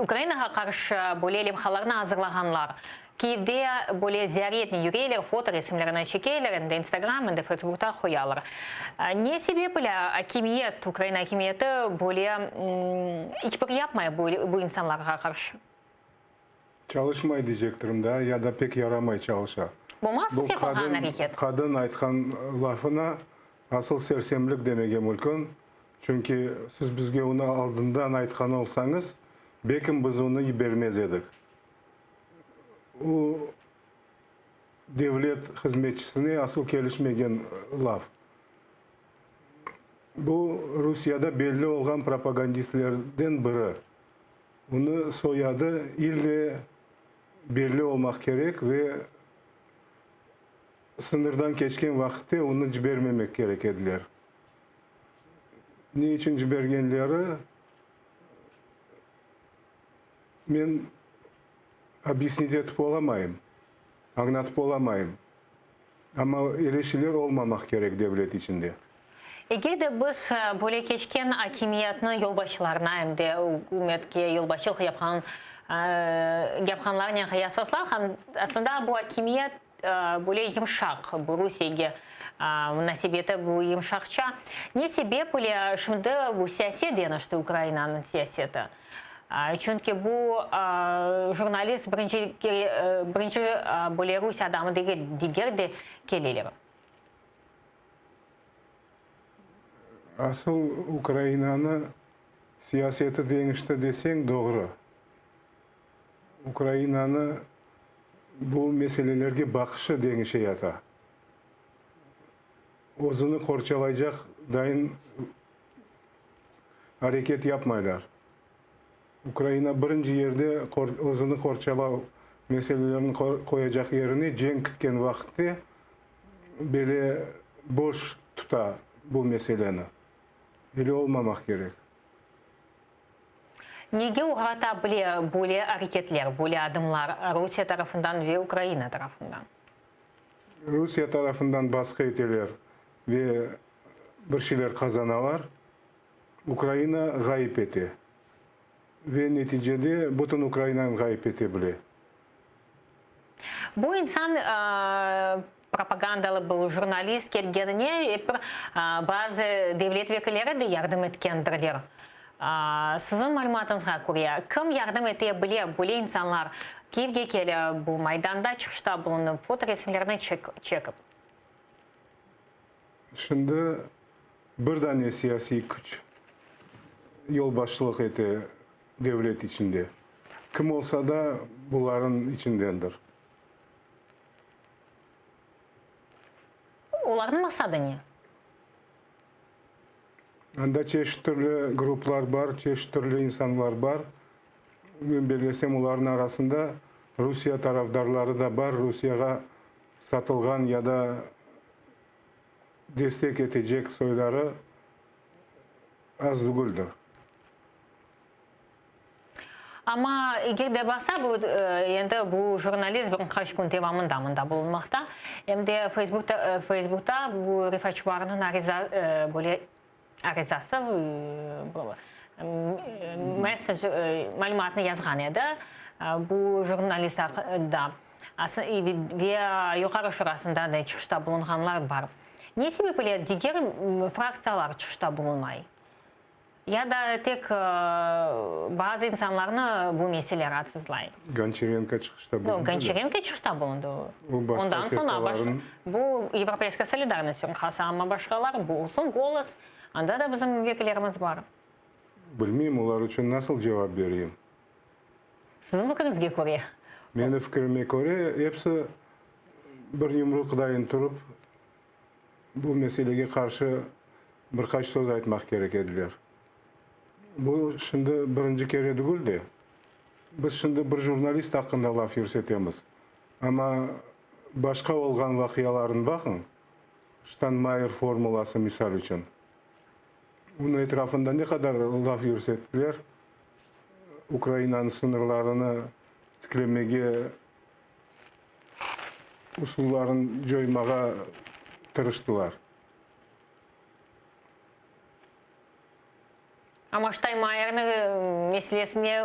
Ukrayna'ya karşı böyle levhalarını hazırlayanlar. Kiev'de böyle ziyaretini yürüyorlar, foto resimlerini çekiyorlar, de Instagram'da, Facebook'ta koyuyorlar. Ne sebeple hakimiyet, Ukrayna hakimiyeti böyle hiçbir yapmıyor bu insanlara karşı? Çalışmay diyecektim da ya da pek yaramay çalışa. Bu nasıl yapılan hareket? Kadın aytkan lafına asıl sersemlik demege mümkün. Çünkü siz bizge onu aldığından aytkan olsanız, belki biz onu bermez edik. O devlet hizmetçisine asıl gelişmegen laf. Bu Rusya'da belli olan propagandistlerden biri. Onu soyadı ille belli olmak gerek ve sınırdan geçken vakitte onu cibermemek gerek ediler. Ne için cibergenleri men объяснить etip olamayım, anlatıp olamayım. Ama eleşiler olmamak gerek devlet içinde. Eğer de biz böyle geçken hakimiyetinin yolbaşılarına hem de hükümetke yolbaşılık yapkanlarına kıyaslasaq, aslında bu hakimiyet böyle yumuşak, bu Rusya'ya nasibiyeti bu yumuşakça. Ne sebeple şimdi bu siyaset denişti Ukrayna'nın siyaseti? Çünkü bu jurnalist birinci böyle Rusya adamı diğer de geliyor. Asıl Ukrayna'nın siyaseti denişti desen doğru. Ukrayna'nın bu meselelerge bakışı denişe yata. Ozunu korçalayacak dayın hareket yapmaylar. Ukrayna birinci yerde ozunu korçala meselelerini koyacak yerini cenk etken vakitte böyle boş tuta bu meseleni. Öyle olmamak gerek. Nege uğratabilir böyle hareketler, böyle adımlar Rusya tarafından ve Ukrayna tarafından? Rusya tarafından baskı edilir ve bir şeyler kazanalar. Ukrayna gayip etti. Ve neticede bütün Ukrayna'nın gayip edebilir. Bu insan propagandalı bu jurnalist gelgenine bazı devlet vekilleri de yardım etkendirler. Sizin malumatınızga göre kim yardım edebilir böyle insanlar Kiev'ge gelip bu maydanda çıkışta bulunup foto resimlerini çekip? Şimdi bir tane siyasi güç yol başçılık ete devlet içinde. Kim olsa da bunların içindendir. Олардың масады не? Anda çeşitli türlü gruplar var, çeşitli türlü insanlar var. Ben belgesem onların arasında Rusya taraftarları da var. Rusya'ya satılgan ya da destek edecek soyları az değildir. Ama егер де баса, енді бұл журналист бірінші күн девамында болмақта. Енді Фейсбукта бұл Рифачбарның аризасы месседж мәліматыны yazған еді. Бұл журналист да. Юқары шурасында да чықышта болынғанлар бар. Не себептеле дигер фракциялар чықышта болынмай? Я да тек bazı insanlarını bu mesele rahatsızlay. Гончаренко çıkışta bulundu. Гончаренко çıkışta bulundu. Ondan sonra bu Европейская солидарность ürkası ama başkaları bu olsun голос. Anda da bizim vekillerimiz var. Bilmeyeyim onlar için nasıl cevap vereyim. Sizin fikrinize göre? Benim fikrime göre hepsi bir yumruqdayın turup bu meseleye karşı birkaç söz aytmak gerek ediler. Bu şimdi birinci kere değil de. Biz şimdi bir jurnalist hakkında laf yürütemiz. Ama başka olgan vakiyaların bakın. Steinmeier formulası misal için. Bunun etrafında ne kadar laf yürüttiler. Ukrayna'nın sınırlarını tiklemeye, usulların joymağa tırıştılar. Ama Steinmeier'ın meselesine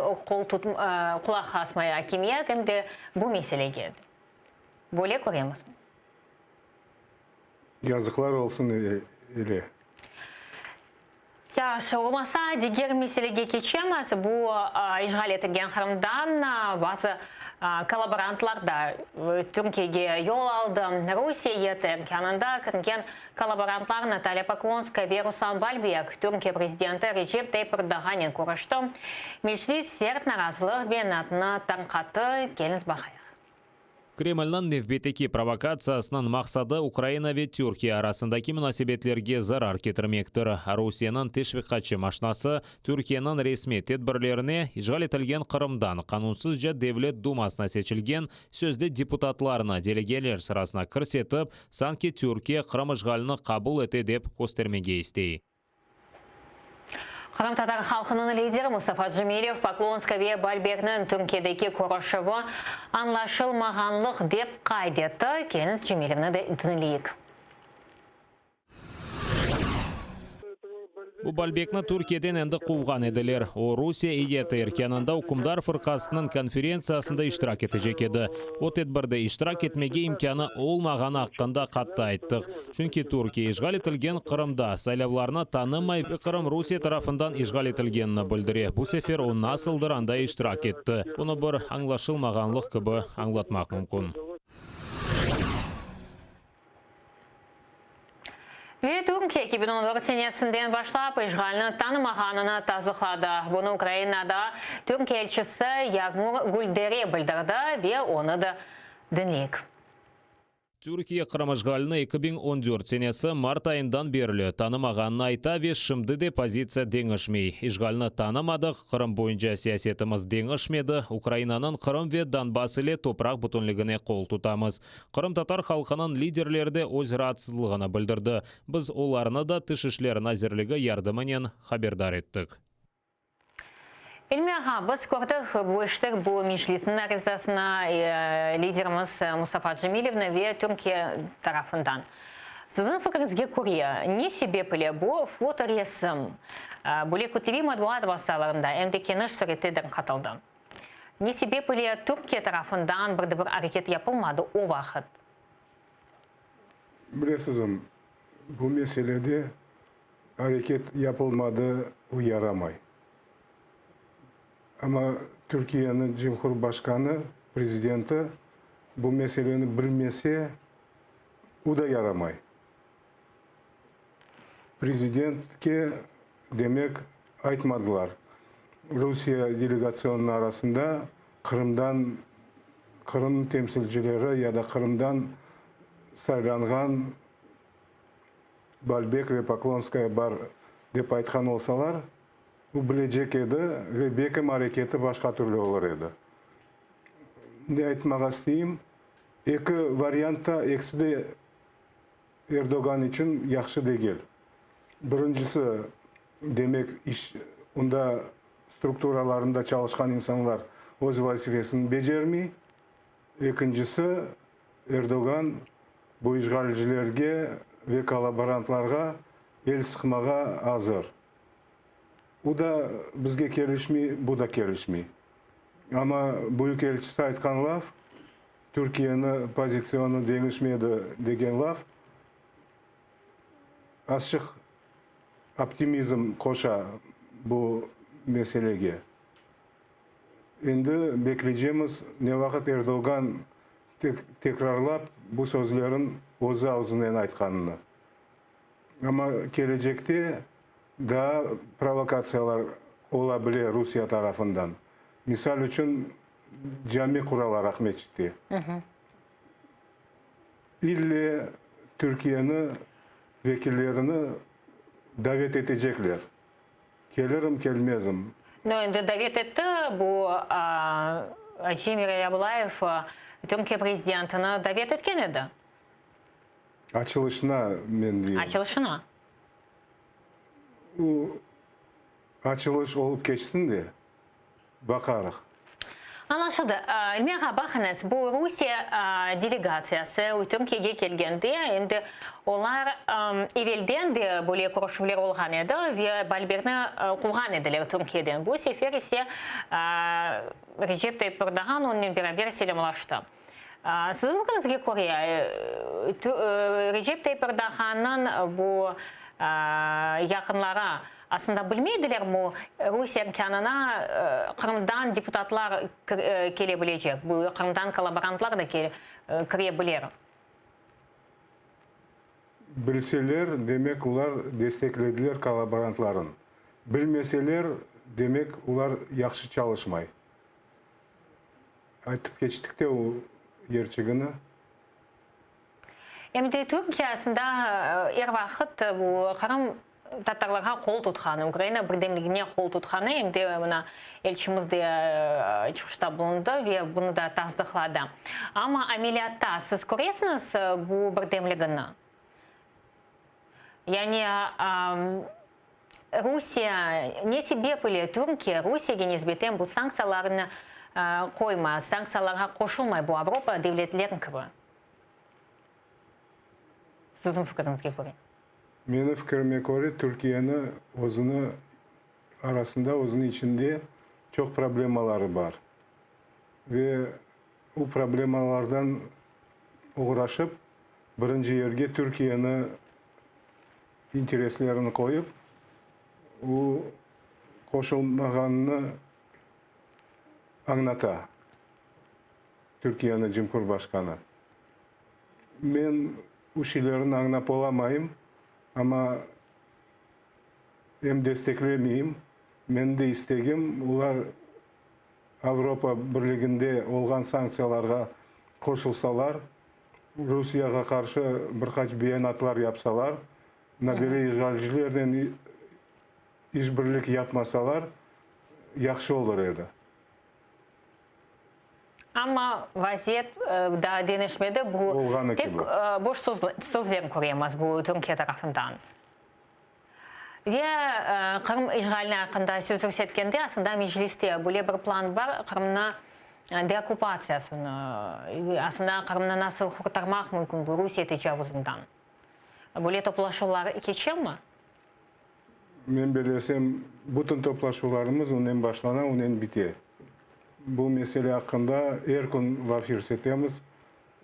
kulak asmaya hakimiyet hem de bu meseleye geldi. Böyle görüyoruz. Yazıklar olsun öyle. Ya olmasa diğer meseleye geçemez. Bu işgal edilen Kırım'dan bazı kolaborantlar da Türkiye'ye yol aldı. Rusya'ya yanında kırılan kolaborantlar Natalya Poklonskaya ve Ruslan Balbek, Türkiye Prezidenti Recep Tayyip Erdoğan'ın görüştü. Meclis sert narazılık ve natını tanqatı geliniz bakayıq. Кремльнің невбетеки провокациясының мақсады Украина ве Түркия арасындаки мünasebetlerге зарар кетірмектір. Русияның тешвиқатчы машинасы Түркияның ресми тедбірлеріне ишғал етілген Қырымдан қанунсыз же Девлет Думасына сечілген сөзді депутатларына делегелер сырасына кірсетіп, санки Түркия Қырым ишғалыны қабыл ете деп көстермеге істей. Қырым татар халқының лидері Мұстафа Джемилев Поклонская ве Бальбекнің Түркиядегі көрішігі анлашылмағанлық деп қайдетті. Келіңіз Джемилевні де dinleyik. Bu Balbekni Turkiyadan endi quvgan ediler. O Rusiya iyeti erkanında hukumdar fırqasının konferensiyasında iştirak etecek edi. O tedbirde iştirak etmege imkanı olmağanı hakkında qatты ayttık. Çünkü Türkiye işgal etilgen Kırım'da saylavlarını tanımay Kırım Rusiya tarafından işgal etilgenini bildiriyor. Bu sefer o nasıldır anda iştirak etti. Bunu bir anlaşılmağanlık gibi anlatmak mümkün. Ve Türkiye 2014 senesinden başlap işgalini tanımağanını tasdiqladı. Bunu Ukrayna'da Türkiye elçisi Yagmur Guldere bildirdi ve onu da dinleyik. Türkiye Kırım işgalini 2014 senesi Mart ayından berili tanımağanını ayta ve şimdi de pozitsiya dengişmey. İşgalini tanımadık, Kırım boyunca siyasetimiz dengişmedi. Ukrayna'nın Kırım ve Donbass ile toprak bütünlüğüne kol tutamız. Kırım tatar halkının liderleri de öz rahatsızlığını bildirdi. Biz onlarını da Dış İşler Nazirligi yardımıyla haberdar ettik. Elmi ağa, biz gördük bu iştik bu meclisin arizasına liderimiz Mustafa Cemilevni ve Türkiye tarafından. Sizin fikrinizge göre ne sebeple bu foto resim böyle kütlevi matbuat vasıtalarında hem de geniş surette katıldı? Ne sebeple Türkiye tarafından bir hareket yapılmadı o vakit? Bilesizim, bu meselede hareket yapılmadı uyaramay. Ama Türkiye'nin Cumhurbaşkanı, Prezidenti bu meseleni bilmese o da yaramay. президентке демек айтмадылар. Rusya делегацияның арасында Қырым темсілшілері я да Қырымдан сайланған Бальбек ве Поклонская бар деп айтқан олсалар, бұл білежек еді, ве бекім әрекеті башқа түрлі олар еді. Не айтмаға істейім, екі вариантта екісі де Эрдоган үшін яқшы дегел. Біріншісі, демек, онда структураларында çalışқан insanlar өз вазифесін бежермей. Екіншісі, Эрдоган бұл işgalcilerге ve коллаборантларға ел sıkmaға азыр. Бұл да бізге келішмей, бұл да келішмей. Ama büyük elçisi айтқан laf, Türkiye'nin pozisyonu değişmedi деген laf, açık optimizm koşa bu meselege. Şimdi bekleyeceğimiz ne vakit Erdoğan tekrarlap bu sözlerin o'zi ağzından aytkanını. Ama gelecekte daha provokatsiyalar olabilir Rusya tarafından. Misal üçün cami kurarlar Ahmetçik'te. İlle Türkiye'nin vekillerini davet edecekler. Gelirim gelmezim. Ну, енді davet etti bu Жемир Ябылаев Türkiye президентini davet etken edi. Açılışına men diyeyim. Açılışına? O açılış olup geçsin de bakarıq. Anlaşıldı. Elmira bakınız, bu Rusya delegatsiyası Türkiye'ye gelgende, endi onlar evvelden de böyle görüşmeler olğan edi ve Balberni qurğan ediler Türkiye'den. Bu sefer ise Recep Tayyip Erdoğan onunla beraber selamlaştı. Sizin fikrinize göre Recep Tayyip Erdoğan'ın bu yakınlara aslında bilmediler mi Rusya imkanına Kırım'dan deputatlar gelebilecek, bu Kırım'dan kolaborantlar da girebilir. Bilseler demek ular desteklediler kolaborantların. Bilmeseler demek ular yaxşı çalışmay. Aytıp geçtik de o gerçeğini. Endi Türkiye aslında er vaqt bu Kırım Tatarlarga qol tutqаны, Ukrayna birdemligine qol tutqаны, endi buna elçimiz de çıkışta bulundu ve bunu da tasdiqladı. Ama ameliyatta siz ko'rasizmi bu birdemligini? Yani Rusya ne sebeple Türkiye Rusya'ga nisbeten bu sanksiyalarni qo'ymay, sanksiyalarga qo'shilmay bu Avropa devletlerin gibi. Sizin fikrinizga ko'ra. Benim fikrime göre Türkiye'nin özünü arasında, özünün içinde çok problemaları var. Ve o problemalardan uğraşıp birinci yerge Türkiye'nin intereslerini koyup o koşulmağını anlata. Türkiye'nin Cumhurbaşkanı. Ben o şeylerin anlap olamayım. Ama hem desteklemeyeyim, men de istegim, ular Avrupa Birliği'nde olğan sanksiyalarga koşulsalar, Rusya'ga karşı birkaç beyanatlar yapsalar, nabire işgalcilerden işbirlik yapmasalar, yaxşı olur edi. Ama vaziyet daha değişmedi. Bu tek boş sözler ko'ramiz bu Türkiye tarafından. Ve Kırım işgaline hakkında söz etgende aslında mecliste böyle bir plan var. Kırım'ın deokupasiyasını, aslında Kırım'ı nasıl kurtarmak mümkün bu Rusya tecavüzünden. Böyle toplaşmalar geçer mi? Men bilesem, bütün toplaşmalarımız onun başlana, onun bitiyor. Bu mesele hakkında her gün vafir etemiz.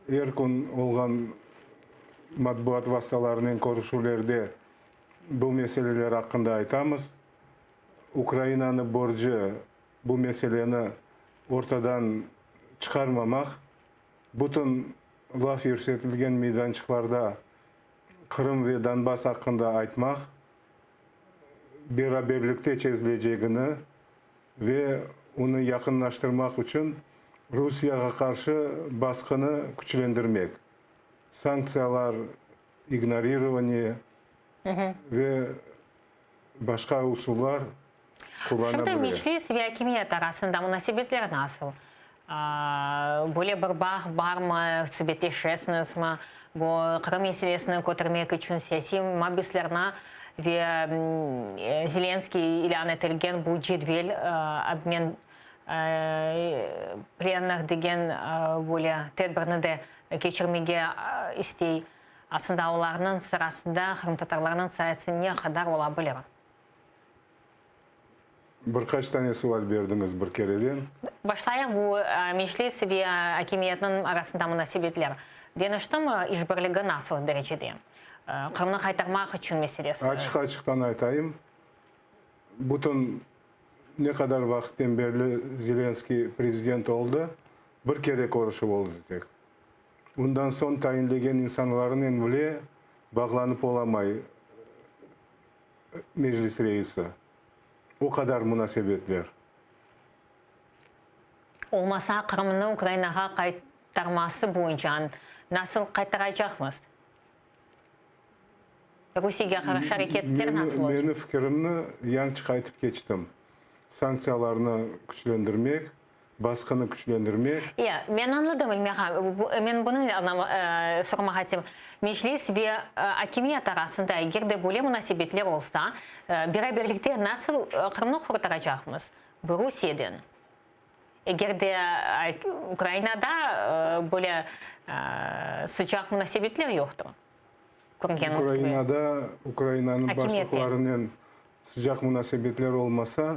Her gün olğan matbuat vasıtalarının görüşülerde bu meseleler hakkında aytamız. Ukrayna'nın borcu bu meseleni ortadan çıkarmamak, bütün laf yürsetilgen meydançıklarda Kırım ve Donbas hakkında aytmak, beraberlikte çözüleceğini ve onu yakınlaştırmak için Rusya'ya karşı baskını güçlendirmek. Sanksiyalar, ignorirование ve başka usuller Şimdi kullanabilir. Meclis ve hükümet arasında münasebetler nasıl? Böyle bir bağ var mı? Sübetleşesiniz mi? Bu Kırım meselesini götürmek için siyasi mabüslerine ve Zelenskiy ilan etilgen bu cedvel обмен plenler degen böyle tedbirini de geçirmege istey. Aslında onların sırasında Kırım Tatarlarının sayısı ne kadar olabilir? Birkaç tane sual verdiniz bir kereden. Başlayalım bu meclis ve hükümetin arasında münasebetler. Deneştim işbirliği nasıl derecede? Kırım'ı kaytarmak için meselesi. Açıktan aytayım. Bütün ne kadar vakitten beri Zelenskiy prezident oldu, bir kere görüşü oldu tek. Bundan son tayinlegen insanların bile bağlanıp olamay meclis reisi. O kadar münasebetler. Olmasa Kırım'ı Ukrayna'ya kaytarması boyunca nasıl kaytaracağımız? Rusya'ya karşı hareketler nasıl olacak? Benim fikrimni yanlış kaytıp geçtim. Sanksiyalarını güçlendirmek, baskını güçlendirmek. Ya, ben anladım İlmiha. Ben bunu sormak istedim. Meclis ve hükümet arasında eğer de böyle münasebetler olsa, beraberlikte nasıl Kırım'ı kurtaracağımız? Bu Rusya'dan. Eğer de Ukrayna'da böyle sıcak münasebetler yoktur. Ukrayna'nın başlıklarının sıcak münasebetler olmasa,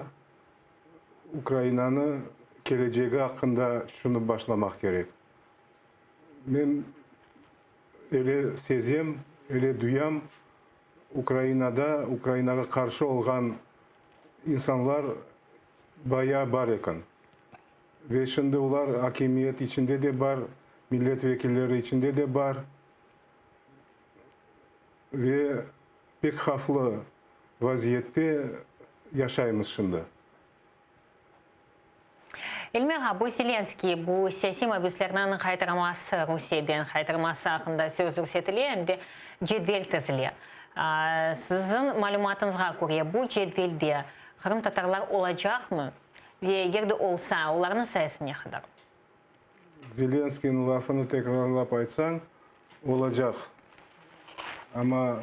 Ukrayna'nın geleceği hakkında şunu başlamak gerek. Ben öyle sezim, öyle duyam, Ukrayna'ya karşı olan insanlar bayağı var eken. Ve şimdi onlar hakimiyet içinde de var, milletvekilleri içinde de var. Ve pek haflı vaziyette yaşayımız şimdi. Elmira, bu Zelenskiy, bu siyasi mabüslerinin kaytarması, Rusya'dan kaytarması hakkında söz yükseltiliyor hem de cedvel tezili. Sizin malumatınızga göre bu cedvelde Kırım Tatarlar olacak mı? Ve eğer de olsa, onların sayısı ne kadar? Zelenskiy'in lafını tekrarlap aytsan, olacak. Ama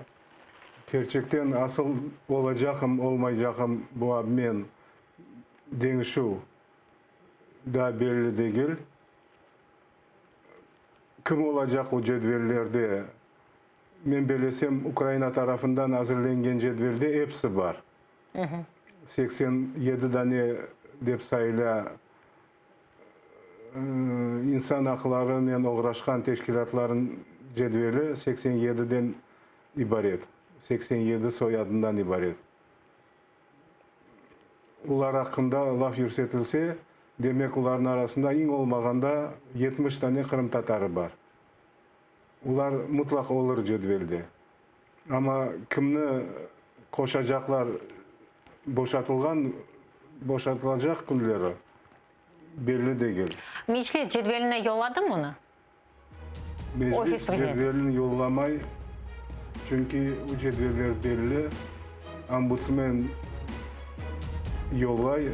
gerçekten asıl olacakım, olmayacakım bu abmen değişiyor. Da belli değil. Kim olacak o cedvellerde? Ben bilesem Ukrayna tarafından hazırlangan cedvelde hepsi var. 87 tane dep sayıla insan haklarıyla uğraşan teşkilatların cedveli 87'den ibaret. 87 soyadından ibaret. Ular hakkında laf yürsetilse, demek uların arasında en olmaganda 70 tane Kırım Tatarı var. Ular mutlak olur cedvelde. Ama kimni koşacaklar boşaltılacak günleri belli değil. Meclis cedveline yolladı mı onu? Meclis cedvelini yollamay. Çünkü o cedveller belli. Ombudsman yollay.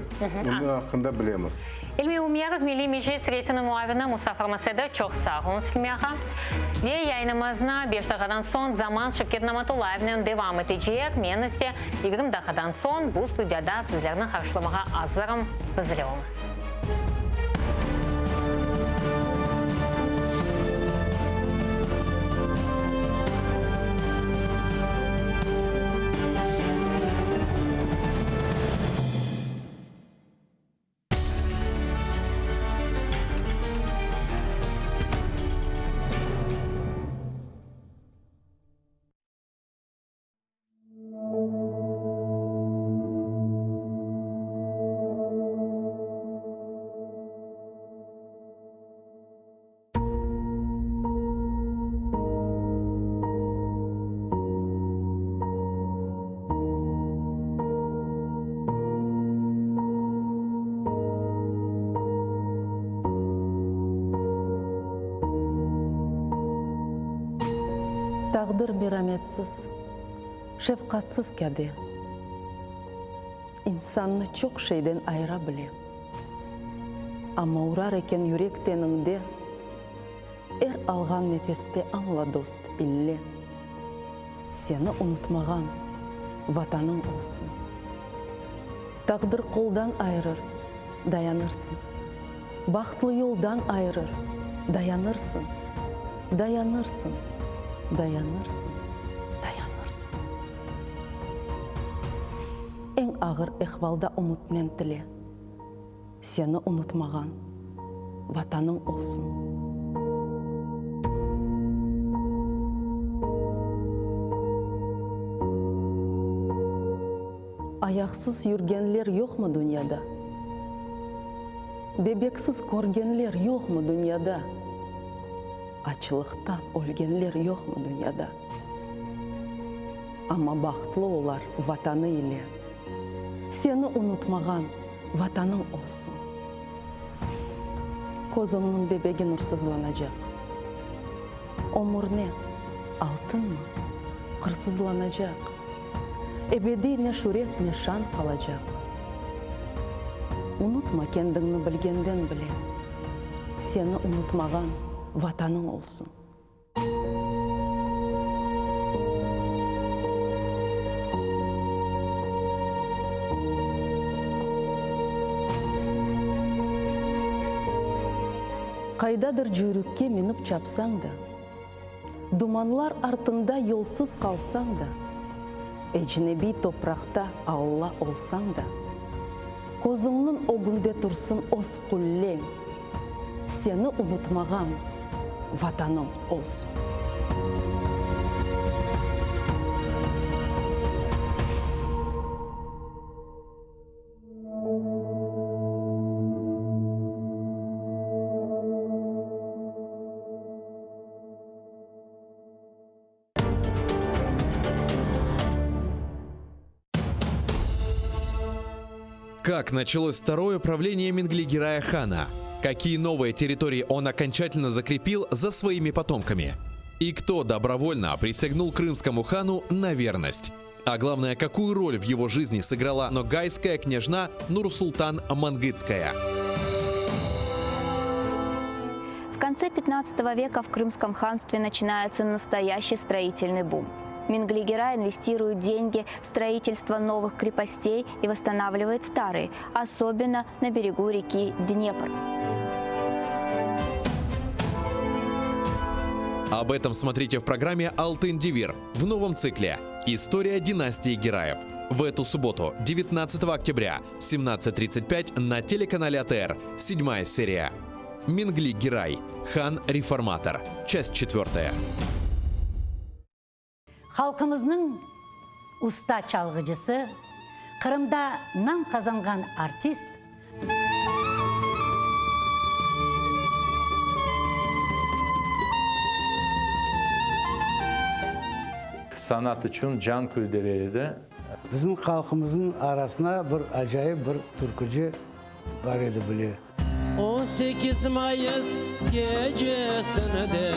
Onun hakkında bilemiz. İlmi Umyarov, Milli Meclis Reisinin muavini Mustafa Masada çok sağ olun İlmiha. Ve yayınımızına 5 dakikadan son zaman Şevket Namatullaev'nin devam edecek. Men ise 20 dakikadan son bu stüdyada sizlerini karşılamaya hazırım. Bizle olunuz. Taqdir merhametsiz, şefqatsiz kade. İnsanni çok şeyden ayıra bile. Ama urar eken yürek teninde, algan nefeste anla dost ille. Seni unutmagan vatanın olsun. Taqdir koldan ayırır, dayanırsın. Baxtlı yoldan ayırır, dayanırsın. Dayanırsın, dayanırsın, dayanırsın. En ağır ehvalda umutnen tile. Seni unutmagan vatanın olsun. Ayaksız yürgenler yok mu dünyada? Bebeksiz korgenler yok mu dünyada? Açlıktan ölgenler yok mu dünyada? Ama baxtlı olar vatanı ile. Seni unutmagan vatanın olsun. Kozumnun bebeği nursuzlanacak. Omur ne? Altın mı? Kırsızlanacak. Ebedi ne şöhret ne şan kalacak. Unutma kendini bilgenden bile. Seni unutmagan vatanın olsun. Kaydadır jürükке minip çapsan da, dumanlar артында yolsuz kalsan da, ecnebi toprakta Allah olsan da, kozunun o günde tursun os kullen, seni unutmagan vatanım olsun. Как началось второе правление Менглигерая хана? Какие новые территории он окончательно закрепил за своими потомками? И кто добровольно присягнул крымскому хану на верность? А главное, какую роль в его жизни сыграла ногайская княжна Нурсултан Мангытская? В конце 15 века в Крымском ханстве начинается настоящий строительный бум. Менглигерай инвестирует деньги в строительство новых крепостей и восстанавливает старые, особенно на берегу реки Днепр. Об этом смотрите в программе «Алтын Девир» в новом цикле «История династии Гераев». В эту субботу, 19 октября, в 17:35 на телеканале АТР, 7-я серия. Менглигерай. Хан-реформатор. Часть 4. Халқымыздың уста çalgıcısı, Kırım'da nam kazangan artist, sanat için can küldereydi. Bizim halkımızın arasına bir acayip bir türkücü var idi biliyor. 18 Mayıs gecesinde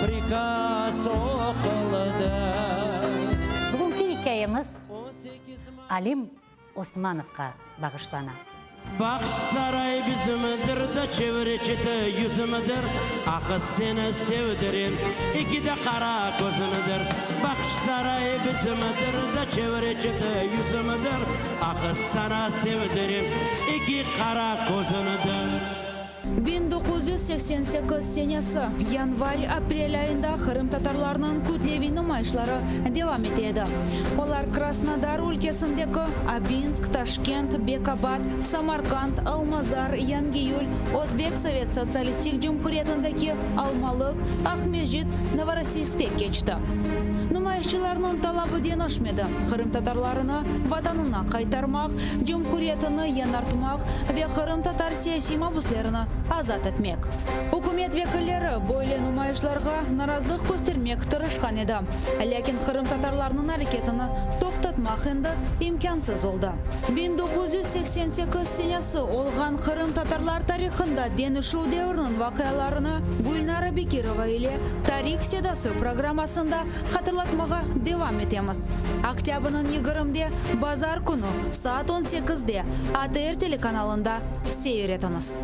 prikaz okuldu. Bugünkü hikayemiz Alim Osmanov'a bağışlanan. Bakış saray bizimdir de çevreci yüzümüdür. Akı seni sevdirin, iki de kara gözünüdür. Bakış saray bizimdir de çevreci yüzümüdür. Akı sana sevdirin, iki kara gözünüdür. 1988 senesi yanvar-aprel ayında Kırım Tatarlarının kütlevi nümayişleri devam etedi. Onlar Krasnodar ülkesindeki Abinsk, Taşkent, Bekabad, Samarkand, Almazar, Yangiyul, Özbek Sovet Sosyalistik Cumhuriyeti'ndeki Almalık, Akmejit, Novorossiysk'te geçti. Nümayişçilerinin talabı denişmedi. Kırım Tatarlarını vatanına kaytarmak, Cumhuriyetini yanartmak ve Kırım Tatar siyasi mahpuslarını azat etmek. Ирак. Үкімет векілері бойлы нумайышларға наразылық көстермек тырышқан еді. Ләкин Қырым татарларының әрекетіні тоқтатмақ енді имкансыз oldu. 1988 senesi olған Қырым татарлар тарихында деніші дәуірінің вақияларыны Гүлнара Бекирова ile Тарих Седасы программасында hatırlatmaға devam etemiz. Октябрьнің 20-де базар күні saat 18-де АТР телеканалында seyretiniz.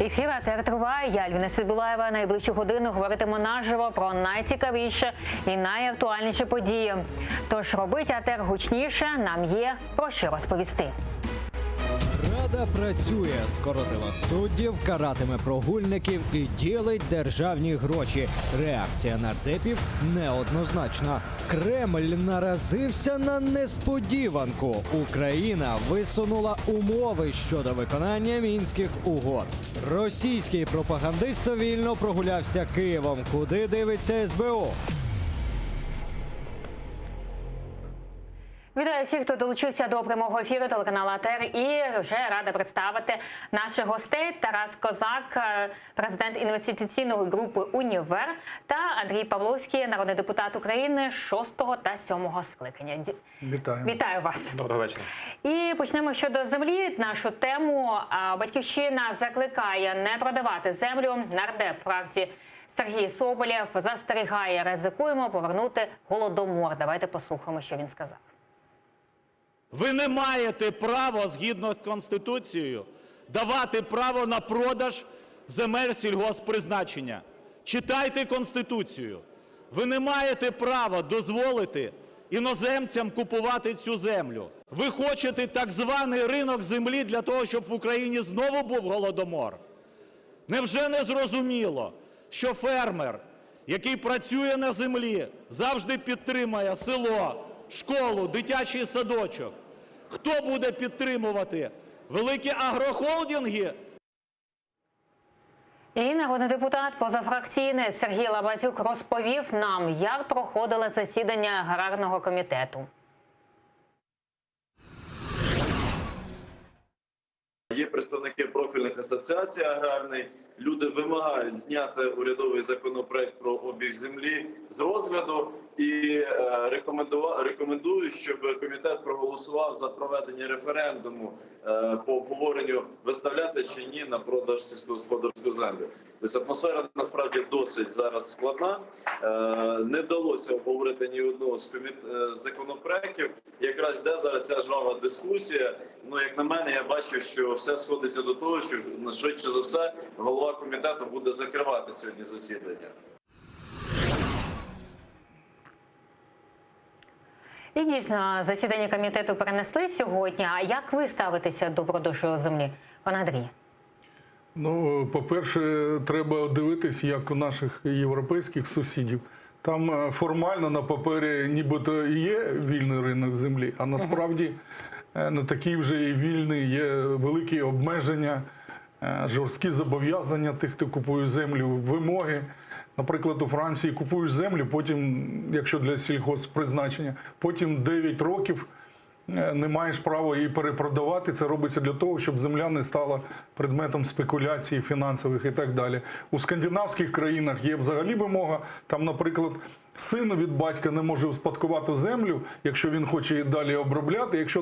Ефір АТР триває. Я, Альвіна Сидбулаєва, найближчу годину говоритиму наживо про найцікавіше і найактуальніші події. Тож робить АТР гучніше, нам є про що розповісти. Рада працює, скоротила суддів, каратиме прогульників і ділить державні гроші. Реакція нардепів неоднозначна. Кремль наразився на несподіванку. Україна висунула умови щодо виконання мінських угод. Російський пропагандист вільно прогулявся Києвом. Куди дивиться СБУ? Вітаю всіх, хто долучився до прямого ефіру телеканалу АТР, і вже рада представити наших гостей. Тарас Козак, президент інвестиційної групи «Універ», та Андрій Павловський, народний депутат України 6-го та 7-го скликання. Вітаю. Вітаю вас. Доброго вечора. І почнемо щодо землі. Нашу тему. Батьківщина закликає не продавати землю. Нардеп фракції Сергій Соболєв застерігає: ризикуємо повернути голодомор. Давайте послухаємо, що він сказав. Ви не маєте права, згідно з Конституцією, давати право на продаж земель сільгосппризначення. Читайте Конституцію. Ви не маєте права дозволити іноземцям купувати цю землю. Ви хочете так званий ринок землі для того, щоб в Україні знову був голодомор? Невже не зрозуміло, що фермер, який працює на землі, завжди підтримує село, школу, дитячий садочок? Хто буде підтримувати? Великі агрохолдинги? І народний депутат позафракційний Сергій Лабазюк розповів нам, як проходило засідання аграрного комітету. Є представники профільних асоціацій аграрних. Люди вимагають зняти урядовий законопроект про обіг землі з розгляду і рекомендують, щоб комітет проголосував за проведення референдуму по обговоренню, виставляти чи ні на продаж сільськогосподарську землю. Тобто атмосфера насправді досить зараз складна. Не вдалося обговорити ні одного з законопроєктів. Якраз йде зараз ця жвава дискусія. Ну, як на мене, я бачу, що все сходиться до того, що швидше за все голова комітету буде закривати сьогодні засідання. І дійсно, засідання комітету перенесли сьогодні. А як ви ставитеся до продажу землі, пан Андрій? Ну, по-перше, треба дивитись, як у наших європейських сусідів. Там формально на папері нібито і є вільний ринок землі, а насправді не такий вже і вільний, є великі обмеження, жорсткі зобов'язання тих, хто купує землю, вимоги. Наприклад, у Франції купуєш землю, потім, якщо для сільгосппризначення, потім 9 років не маєш права її перепродавати. Це робиться для того, щоб земля не стала предметом спекуляцій фінансових і так далі. У скандинавських країнах є взагалі вимога, там, наприклад, син від батька не може успадкувати землю, якщо він хоче її далі обробляти, якщо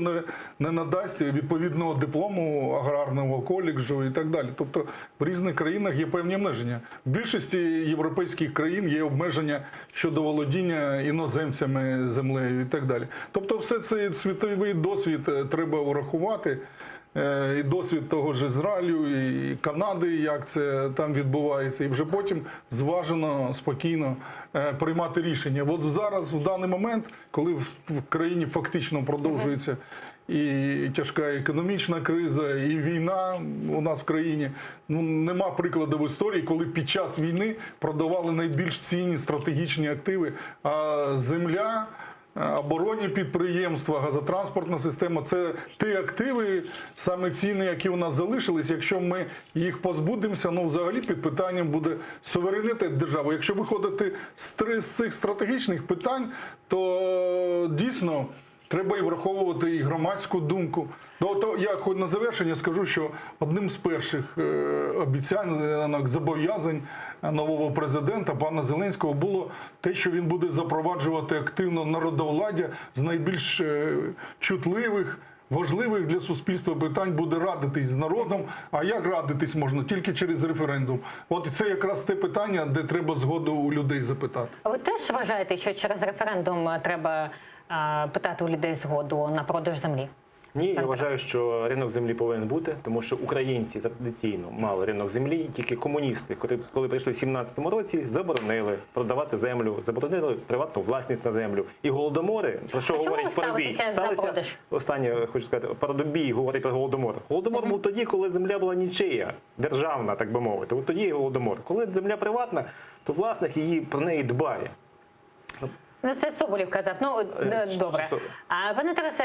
не надасть відповідного диплому аграрного коледжу і так далі. Тобто в різних країнах є певні обмеження. В більшості європейських країн є обмеження щодо володіння іноземцями землею і так далі. Тобто все цей світовий досвід треба врахувати. І досвід того ж Ізраїлю, і Канади, як це там відбувається, і вже потім зважено, спокійно приймати рішення. От зараз, в даний момент, коли в країні фактично продовжується і тяжка економічна криза, і війна у нас в країні. Ну, нема прикладу в історії, коли під час війни продавали найбільш цінні стратегічні активи, а земля, оборонні підприємства, газотранспортна система – це ті активи, саме цінні, які у нас залишились. Якщо ми їх позбудемося, ну взагалі під питанням буде суверенітет держави. Якщо виходити з цих стратегічних питань, то дійсно треба і враховувати і громадську думку. Ну, то я хоч на завершення скажу, що одним з перших обіцянок, зобов'язань нового президента, пана Зеленського, було те, що він буде запроваджувати активно народовладдя з найбільш чутливих, важливих для суспільства питань, буде радитись з народом. А як радитись можна? Тільки через референдум. От це якраз те питання, де треба згоду у людей запитати. Ви теж вважаєте, що через референдум треба питати у людей згоду на продаж землі? Ні, я вважаю, що ринок землі повинен бути, тому що українці традиційно мали ринок землі, тільки комуністи, коли прийшли в 17-му році, заборонили продавати землю, заборонили приватну власність на землю. І голодомори, про що говорить Парубій, сталися, останнє хочу сказати, Парубій говорить про голодомор. Голодомор був тоді, коли земля була нічия, державна, так би мовити. От тоді є голодомор. Коли земля приватна, то власник її про неї дбає. Ну, це Соболєв казав. Ну, добре. А пане Тарасе,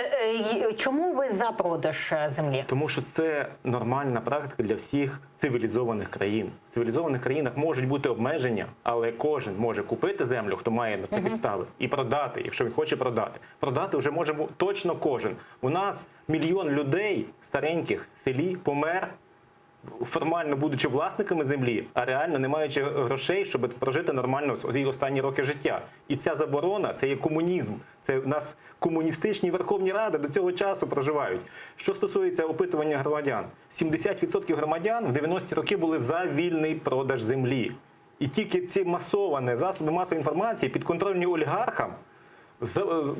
чому ви за продаж землі? Тому що це нормальна практика для всіх цивілізованих країн. В цивілізованих країнах можуть бути обмеження, але кожен може купити землю, хто має на це підстави, і продати, якщо він хоче продати. Продати вже може точно кожен. У нас мільйон людей стареньких в селі помер, формально будучи власниками землі, а реально не маючи грошей, щоб прожити нормально свої останні роки життя. І ця заборона – це є комунізм. Це в нас комуністичні Верховні Ради до цього часу проживають. Що стосується опитування громадян, 70% громадян в 90-ті роки були за вільний продаж землі. І тільки ці масовані засоби масової інформації, підконтрольні олігархам,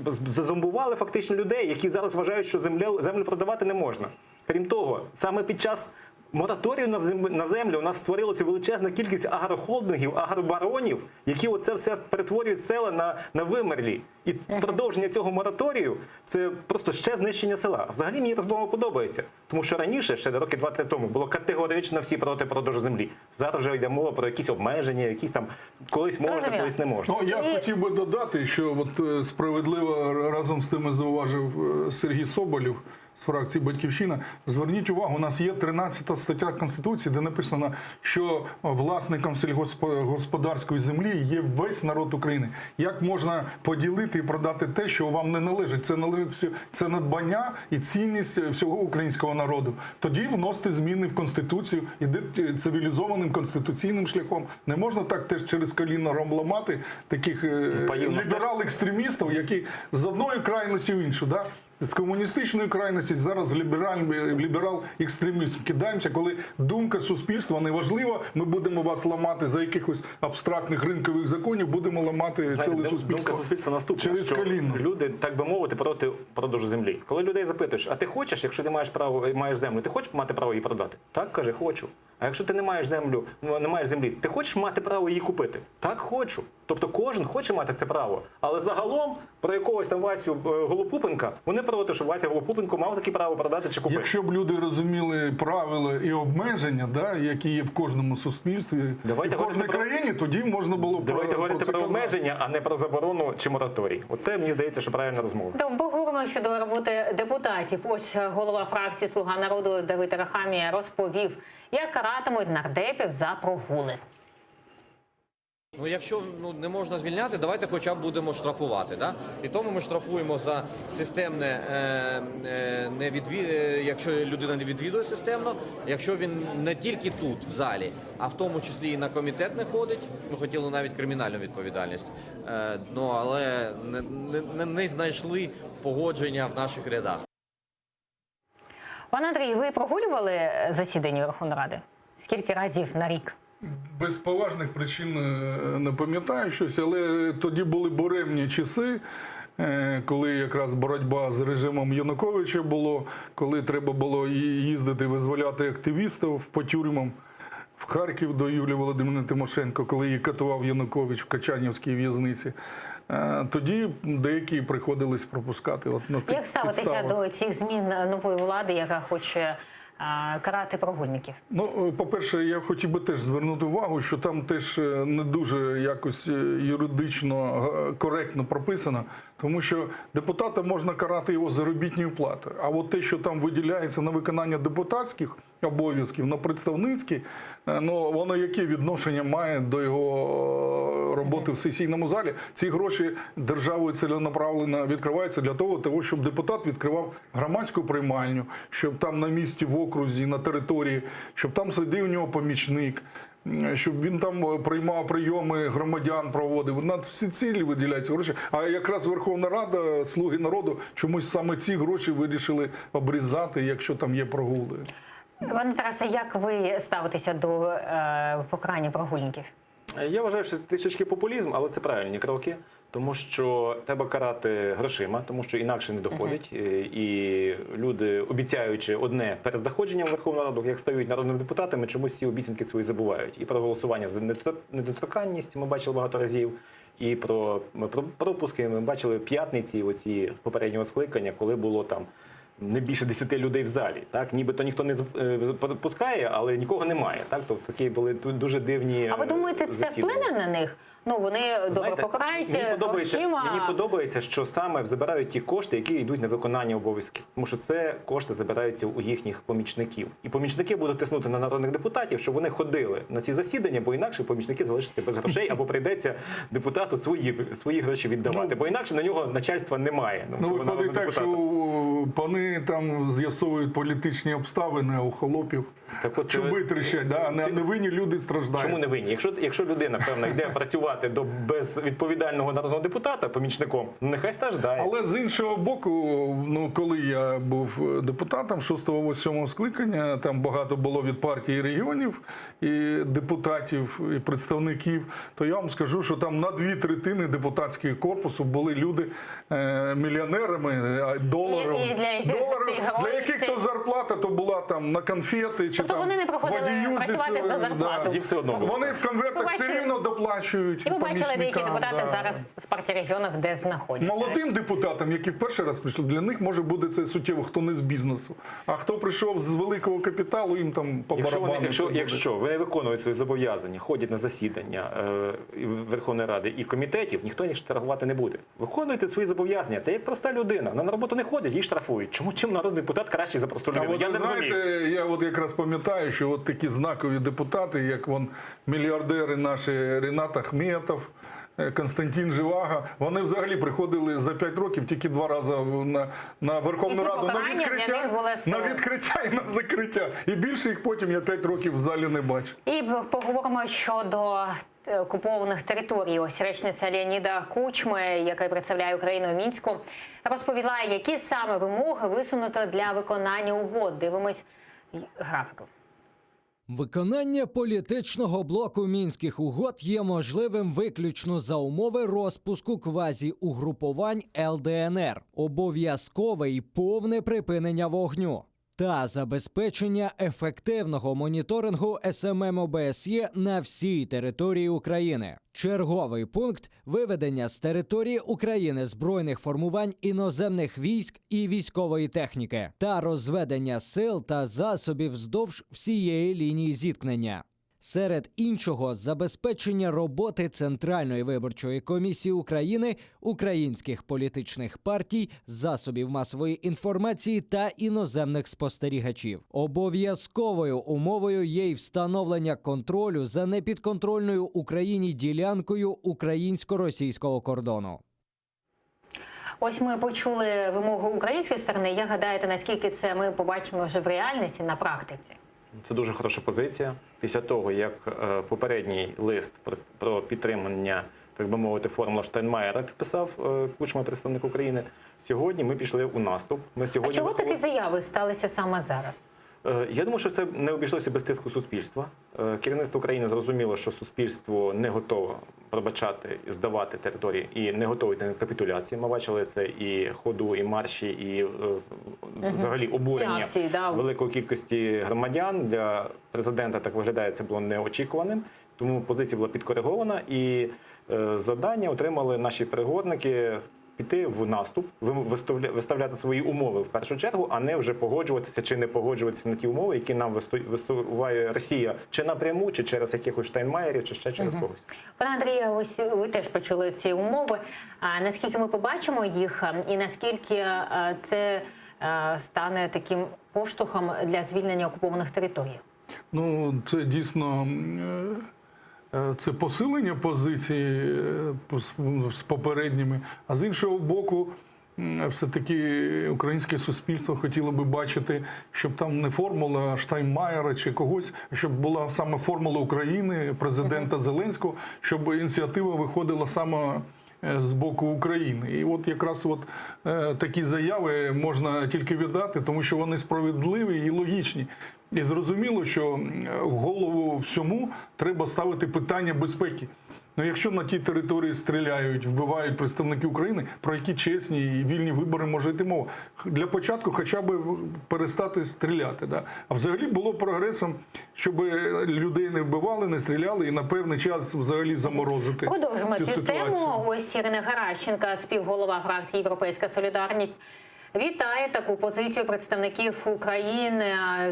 зазомбували фактично людей, які зараз вважають, що землю продавати не можна. Крім того, саме під час мораторію на землю у нас створилася величезна кількість агрохолдингів, агробаронів, які оце все перетворюють села на вимерлі. І продовження цього мораторію – це просто ще знищення села. Взагалі мені розмова подобається, тому що раніше, ще роки 2-3 тому, було категорично всі проти продажу землі. Зараз вже йде мова про якісь обмеження, якісь там колись можна, колись не можна. Ну, я хотів би додати, що от справедливо разом з тими зауважив Сергій Соболєв з фракції «Батьківщина». Зверніть увагу, у нас є 13 стаття Конституції, де написано, що власником сільськогосподарської землі є весь народ України. Як можна поділити і продати те, що вам не належить? Це надбання і цінність всього українського народу. Тоді вносити зміни в Конституцію, іде цивілізованим конституційним шляхом. Не можна так теж через коліно ламати таких ліберал-екстремістів, які з одної крайності в іншу, да? З комуністичної крайності зараз в ліберал-екстремізм кидаємося, коли думка суспільства неважлива, ми будемо вас ламати за якихось абстрактних ринкових законів, будемо ламати ціле суспільство. Думка суспільства наступна, через що коліно. Люди, так би мовити, проти продажу землі. Коли людей запитуєш, а ти хочеш, якщо ти маєш землю, ти хочеш мати право її продати? Так, каже, хочу. А якщо ти не маєш землі, ти хочеш мати право її купити? Так, хочу. Тобто кожен хоче мати це право. Але загалом про якогось там Васю Голопупенка, вони проти, щоб Вася Голопупенко мав таке право продати чи купити. Якщо б люди розуміли правила і обмеження, да, які є в кожному суспільстві, в кожній країні, тоді можна було б Давайте говорити про обмеження, а не про заборону чи мораторій. Оце, мені здається, що правильна розмова. Поговоримо щодо роботи депутатів. Ось голова фракції «Слуга народу» Давид Арахамія розповів, як каратимуть нардепів за прогули. Ну, якщо не можна звільняти, давайте хоча б будемо штрафувати. Да? І тому ми штрафуємо за системне, якщо людина не відвідує системно, якщо він не тільки тут, в залі, а в тому числі і на комітет не ходить. Ми хотіли навіть кримінальну відповідальність, але не знайшли погодження в наших рядах. Пане Андрій, ви прогулювали засідання Верховної Ради? Скільки разів на рік? Без поважних причин не пам'ятаю щось, але тоді були буремні часи, коли якраз боротьба з режимом Януковича було, коли треба було їздити, визволяти активістів по тюрмам. В Харків до Юлії Володимирівни Тимошенко, коли її катував Янукович в Качанівській в'язниці. тоді деякі приходилось пропускати. От на тих Як ставитися підставах. до цих змін нової влади, яка хоче карати прогульників? Ну, по-перше, я хотів би теж звернути увагу, що там теж не дуже якось юридично коректно прописано, тому що депутата можна карати його заробітною платою. А от те, що там виділяється на виконання депутатських обов'язків, на представницькі, ну, воно яке відношення має до його роботи в сесійному залі? Ці гроші державою ціленаправленно відкриваються для того, щоб депутат відкривав громадську приймальню, щоб там на місці, в окрузі, на території, щоб там сидів у нього помічник, щоб він там приймав прийоми громадян, проводив. На всі цілі виділяються гроші. А якраз Верховна Рада, Слуги народу, чомусь саме ці гроші вирішили обрізати, якщо там є прогули. Пане Тарасе, як ви ставитеся до покарання прогульників? Я вважаю, що це трішечки популізм, але це правильні кроки, тому що треба карати грошима, тому що інакше не доходить. І люди, обіцяючи одне перед заходженням в Верховну Раду, як стають народними депутатами, чомусь всі обіцянки свої забувають. І про голосування за недоторканність ми бачили багато разів, і про пропуски ми бачили п'ятниці, оці попереднього скликання, коли було там не більше 10 людей в залі. Так? Нібито ніхто не пускає, але нікого немає. Так? Тобто такі були дуже дивні А ви думаєте, це засідання. вплине на них? Ну, вони добре покарають грошима. Мені подобається, що саме забирають ті кошти, які йдуть на виконання обов'язків. Тому що це кошти забираються у їхніх помічників. І помічники будуть тиснути на народних депутатів, щоб вони ходили на ці засідання, бо інакше помічники залишаться без грошей, або прийдеться депутату свої гроші віддавати. Бо інакше на нього начальства немає. Ну, виходить так, що пани там з'ясовують політичні обставини, а у холопів чуби тріщать, а невинні люди страждають. Чому невинні? Якщо людина, певно, йде працювати до безвідповідального народного депутата помічником, ну нехай страждає. Але з іншого боку, ну коли я був депутатом 6-8 скликання, там багато було від партії регіонів, і депутатів, і представників, то я вам скажу, що там на 2/3 депутатського корпусу були люди мільйонерами, доларом. Для яких то зарплата то була там на конфети, чи тобто там вони не проходили працювати за зарплату. Їм все одно було. Вони в конвертах все рівно доплачують. І ви бачили деякі помічникам, депутати зараз з партії регіонів, де знаходяться. Молодим депутатам, які в перший раз прийшли, для них може буде це суттєво, хто не з бізнесу. А хто прийшов з великого капіталу, їм там по барабану. Якщо вони виконують свої зобов'язання, ходять на засідання Верховної Ради і комітетів, ніхто їх штрафувати не буде. Виконуйте свої зобов'язання. Це як проста людина. Вона на роботу не ходить, її штрафують. Чим народний депутат кращий за просту людину? Я не розумію. Я от якраз пам'ятаю, що от такі знакові депутати, як мільярдери наші Рінат Ахметов, Константин Живаго, вони взагалі приходили за 5 років тільки 2 рази на Верховну Раду на відкриття і на закриття. І більше їх потім я 5 років в залі не бачу. І поговоримо щодо окупованих територій. Ось речниця Леоніда Кучми, яка представляє Україну в Мінську, розповіла, які саме вимоги висунуто для виконання угод. Дивимось графіку. Виконання політичного блоку Мінських угод є можливим виключно за умови розпуску квазі-угрупувань ЛДНР, обов'язкове і повне припинення вогню та забезпечення ефективного моніторингу СММ ОБСЄ на всій території України. Черговий пункт – виведення з території України збройних формувань іноземних військ і військової техніки та розведення сил та засобів вздовж всієї лінії зіткнення. Серед іншого, забезпечення роботи Центральної виборчої комісії України, українських політичних партій, засобів масової інформації та іноземних спостерігачів. Обов'язковою умовою є й встановлення контролю за непідконтрольною Україні ділянкою українсько-російського кордону. Ось ми почули вимогу української сторони. Як гадаєте, наскільки це ми побачимо вже в реальності, на практиці? Це дуже хороша позиція. Після того, як попередній лист про підтримання, так би мовити, формула Штайнмаєра підписав Кучма, представник України, сьогодні ми пішли у наступ. А чого такі заяви сталися саме зараз? Я думаю, що це не обійшлося без тиску суспільства. Керівництво України зрозуміло, що суспільство не готове пробачати, здавати території і не готове йти на капітуляції. Ми бачили це і ходу, і марші, і взагалі обурення великої кількості громадян. Для президента, так виглядає, це було неочікуваним. Тому позиція була підкоригована і завдання отримали наші переговорники піти в наступ, виставляти свої умови в першу чергу, а не вже погоджуватися чи не погоджуватися на ті умови, які нам висуває Росія, чи напряму, чи через якихось Штайнмаєрів, чи ще через когось. Пане Андрію, ось ви теж почули ці умови. Наскільки ми побачимо їх, і наскільки це стане таким поштовхом для звільнення окупованих територій? Ну, це дійсно це посилення позиції з попередніми, а з іншого боку, все-таки українське суспільство хотіло би бачити, щоб там не формула Штайнмаєра чи когось, а щоб була саме формула України, президента Зеленського, щоб ініціатива виходила саме з боку України. І от якраз такі заяви можна тільки віддати, тому що вони справедливі і логічні. І зрозуміло, що в голову всьому треба ставити питання безпеки. Ну, якщо на тій території стріляють, вбивають представники України, про які чесні і вільні вибори може йти мова? Для початку хоча б перестати стріляти. Да? А взагалі було прогресом, щоб людей не вбивали, не стріляли і на певний час взагалі заморозити цю ситуацію. Продовжимо цю тему. Ось Ірина Геращенко, співголова фракції «Європейська солідарність», вітає таку позицію представників України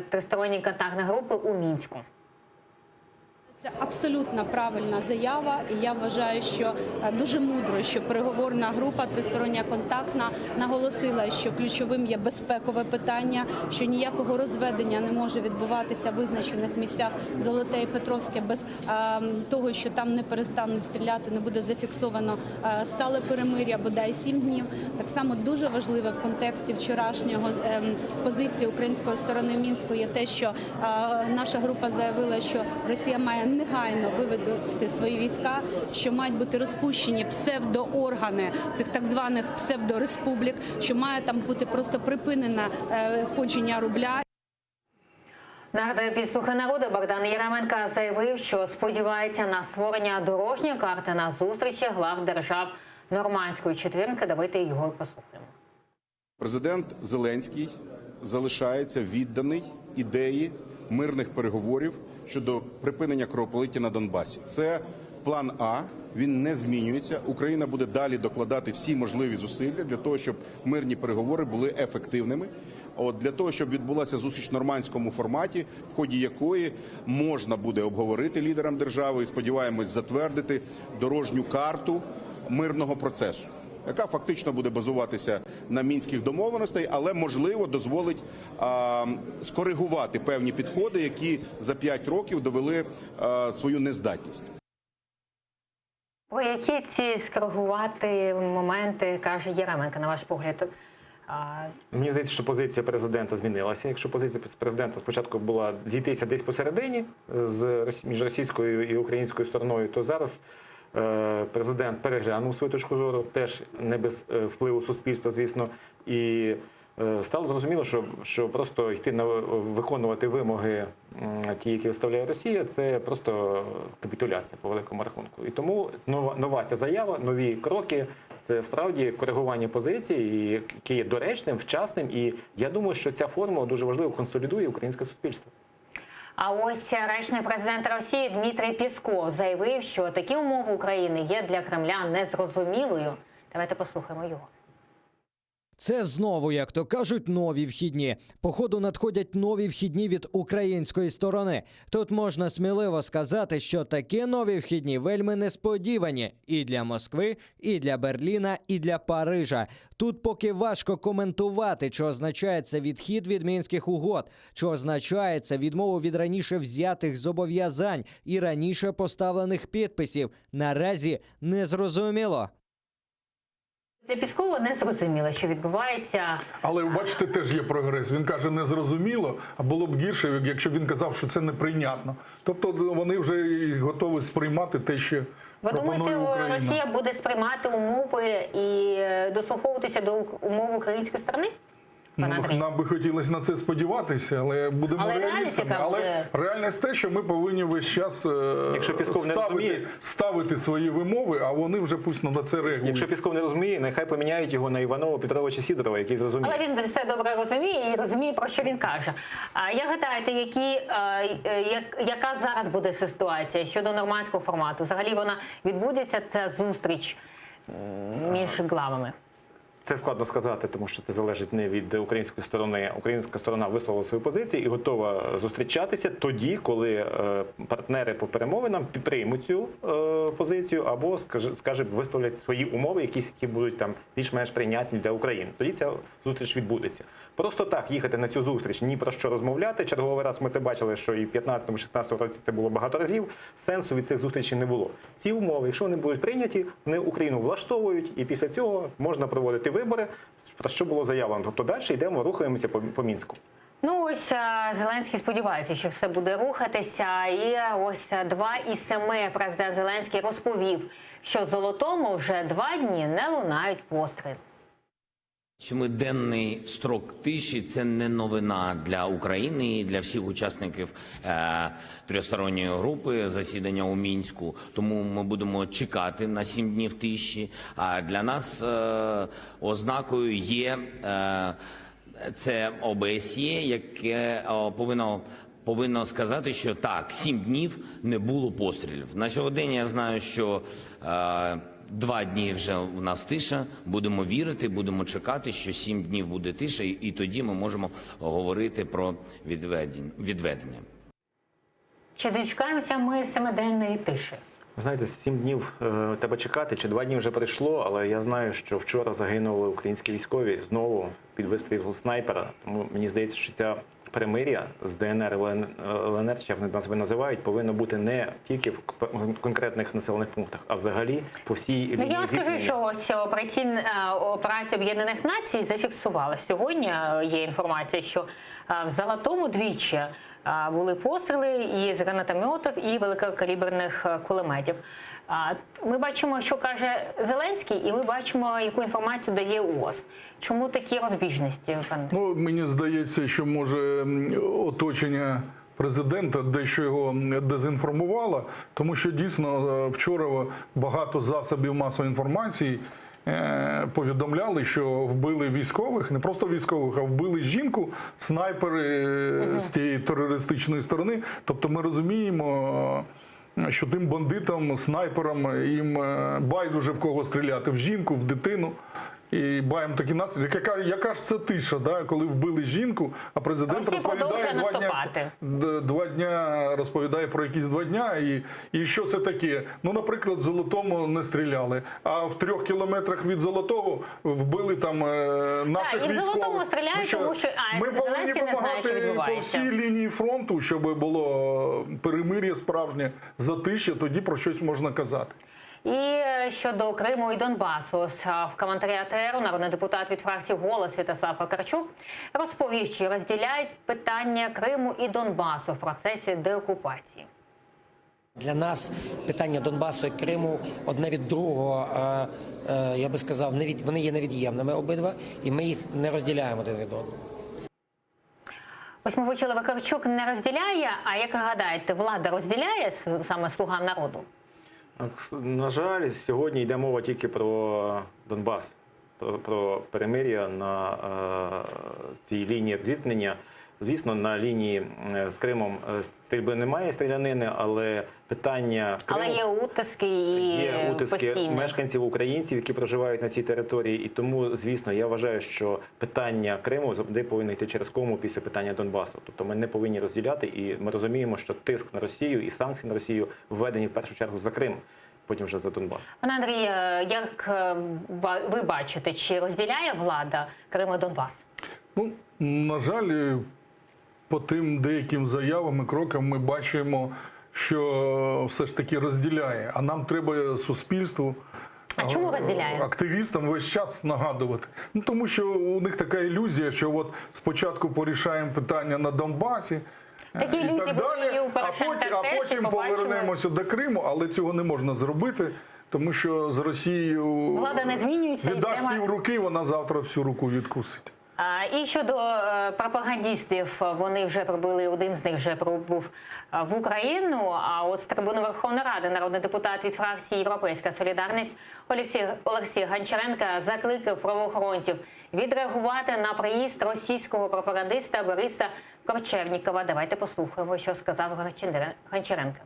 тристоронньої контактної групи у Мінську. Це абсолютно правильна заява, і я вважаю, що дуже мудро, що переговорна група тристороння контактна наголосила, що ключовим є безпекове питання, що ніякого розведення не може відбуватися в визначених місцях Золоте і Петровське без того, що там не перестануть стріляти, не буде зафіксовано стале перемир'я, бодай 7 днів. Так само дуже важливе в контексті вчорашнього позиції української сторони Мінську є те, що наша група заявила, що Росія має негайно вивести свої війська, що мають бути розпущені псевдооргани цих так званих псевдореспублік, що має там бути просто припинене входження рубля. Нагадаю, під «Слуги народу» Богдан Яременко заявив, що сподівається на створення дорожньої карти на зустрічі глав держав Нормандської четвірки. Давайте його послухаємо. Президент Зеленський залишається відданий ідеї мирних переговорів щодо припинення кровопролиття на Донбасі. Це план А, він не змінюється. Україна буде далі докладати всі можливі зусилля для того, щоб мирні переговори були ефективними. Для того, щоб відбулася зустріч в нормандському форматі, в ході якої можна буде обговорити лідерам держави і, сподіваємось, затвердити дорожню карту мирного процесу, яка фактично буде базуватися на мінських домовленостей, але, можливо, дозволить скоригувати певні підходи, які за 5 років довели свою нездатність. Про які ці скоригувати моменти каже Яременко, на ваш погляд? Мені здається, що позиція президента змінилася. Якщо позиція президента спочатку була зійтися десь посередині між російською і українською стороною, то зараз президент переглянув свою точку зору, теж не без впливу суспільства, звісно, і стало зрозуміло, що просто йти виконувати вимоги ті, які виставляє Росія, це просто капітуляція по великому рахунку. І тому нова ця заява, нові кроки – це справді коригування позиції, яке є доречним, вчасним, і я думаю, що ця формула дуже важливо консолідує українське суспільство. А ось речник президента Росії Дмитрій Пєсков заявив, що такі умови України є для Кремля незрозумілою. Давайте послухаємо його. Це знову, як то кажуть, нові вхідні. Походу надходять нові вхідні від української сторони. Тут можна сміливо сказати, що такі нові вхідні вельми несподівані і для Москви, і для Берліна, і для Парижа. Тут поки важко коментувати, що означає це відхід від Мінських угод, що означає це відмову від раніше взятих зобов'язань і раніше поставлених підписів. Наразі незрозуміло. Для Пєскова не зрозуміло, що відбувається. Але ви бачите, теж є прогрес. Він каже, не зрозуміло, а було б гірше, якщо він казав, що це неприйнятно. Тобто вони вже готові сприймати те, що пропонує Україна. Ви думаєте, Росія буде сприймати умови і дослуховуватися до умов української сторони? пане Андрій? Нам би хотілося на це сподіватися, але будемо Але реальність реалістами. яка Але буде? реальність те, що ми повинні весь час Якщо Пісков не розуміє- ставити свої вимови, а вони вже пусть на це реагують. Якщо Пісков не розуміє, нехай поміняють його на Іванова, Петровича, Сідорова, який зрозуміє. Але він все добре розуміє і розуміє, про що він каже. А як гадаєте, яка зараз буде ситуація щодо нормандського формату? Взагалі вона відбудеться, ця зустріч між главами? Це складно сказати, тому що це залежить не від української сторони. Українська сторона висловила свою позицію і готова зустрічатися тоді, коли партнери по перемовинам підтримуть цю позицію або, виставлять свої умови, які будуть там більш-менш прийнятні для України. Тоді ця зустріч відбудеться. Просто так їхати на цю зустріч, ні про що розмовляти. Черговий раз ми це бачили, що і в 15-16 році це було багато разів. Сенсу від цих зустрічей не було. Ці умови, якщо вони будуть прийняті, вони Україну влаштовують, і після цього можна проводити вибори, про що було заявлено. Тобто далі йдемо, рухаємося по Мінську. Ну ось Зеленський сподівається, що все буде рухатися. І ось 2 із 7 президент Зеленський розповів, що Золотому вже 2 дні не лунають постріли. 7-денний строк тиші – це не новина для України і для всіх учасників тристоронньої групи засідання у Мінську. Тому ми будемо чекати на 7 днів тиші. А для нас ознакою є це ОБСЄ, яке повинно сказати, що так, 7 днів не було пострілів. На сьогодні я знаю, що 2 дні вже у нас тиша, будемо вірити, будемо чекати, що 7 днів буде тиша, і тоді ми можемо говорити про відведення. Чи дочекаємося ми 7-денної тиші? Знаєте, 7 днів треба чекати, чи 2 дні вже пройшло, але я знаю, що вчора загинули українські військові знову під вистрілом снайпера. Тому мені здається, що ця перемир'я з ДНР, ЛНР, чи як вони нас називають, повинно бути не тільки в конкретних населених пунктах, а взагалі по всій лінії Я скажу, зіткнення. що ось операція Об'єднаних Націй зафіксувала. Сьогодні є інформація, що в Золотому двічі були постріли і з гранатометів, і великокаліберних кулеметів. Ми бачимо, що каже Зеленський, і ми бачимо, яку інформацію дає ООС. Чому такі розбіжності, пане? Ну, мені здається, що може оточення президента дещо його дезінформувало, тому що дійсно вчора багато засобів масової інформації повідомляли, що вбили військових, не просто військових, а вбили жінку, снайпери з тієї терористичної сторони. Тобто ми розуміємо, що тим бандитам, снайперам, їм байдуже в кого стріляти, в жінку, в дитину. І маємо такі наслідки. Яка ж це тиша, да? Коли вбили жінку, а президент розповідає 2 дня розповідає про якісь 2 дня, і що це таке? Ну, наприклад, в Золотому не стріляли, а в 3 кілометрах від Золотого вбили там наших військових. І в Золотому стріляють, тому що ми повинні допомагати по всій лінії фронту, щоб було перемир'я справжнє, затишя, тоді про щось можна казати. І щодо Криму і Донбасу, в коментарі АТР народний депутат від фракції «Голос» Святослав Вакарчук розповів, чи розділяють питання Криму і Донбасу в процесі деокупації. Для нас питання Донбасу і Криму одне від другого, я би сказав, вони є невід'ємними обидва, і ми їх не розділяємо один від одного. Ось ми почули, Вакарчук не розділяє, а як ви гадаєте, влада розділяє саме «Слугам народу»? На жаль, сьогодні йде мова тільки про Донбас, про перемир'я на цій лінії зіткнення. Звісно, на лінії з Кримом стрільби немає, стрілянини, але питання Криму... Але є утиски постійні. Мешканців, українців, які проживають на цій території. І тому, звісно, я вважаю, що питання Криму завжди повинно йти через кому після питання Донбасу. Тобто ми не повинні розділяти, і ми розуміємо, що тиск на Росію і санкції на Росію введені в першу чергу за Крим, потім вже за Донбас. Пане Андрій, як ви бачите, чи розділяє влада Крим і Донбас? Ну, на жаль, по тим деяким заявам і крокам ми бачимо, що все ж таки розділяє. А нам треба суспільству, чому розділяє? Активістам весь час нагадувати. Ну, тому що у них така ілюзія, що от спочатку порішаємо питання на Донбасі, такі і так далі, а потім повернемося до Криму, але цього не можна зробити, тому що з Росією влада не змінюється. віддаш півруки, вона завтра всю руку відкусить. І щодо пропагандистів, вони вже прибули, один з них вже прибув в Україну, а от з трибуни Верховної Ради народний депутат від фракції «Європейська солідарність» Олексій Гончаренко закликав правоохоронців відреагувати на приїзд російського пропагандиста Бориса Корчевнікова. Давайте послухаємо, що сказав Гончаренко.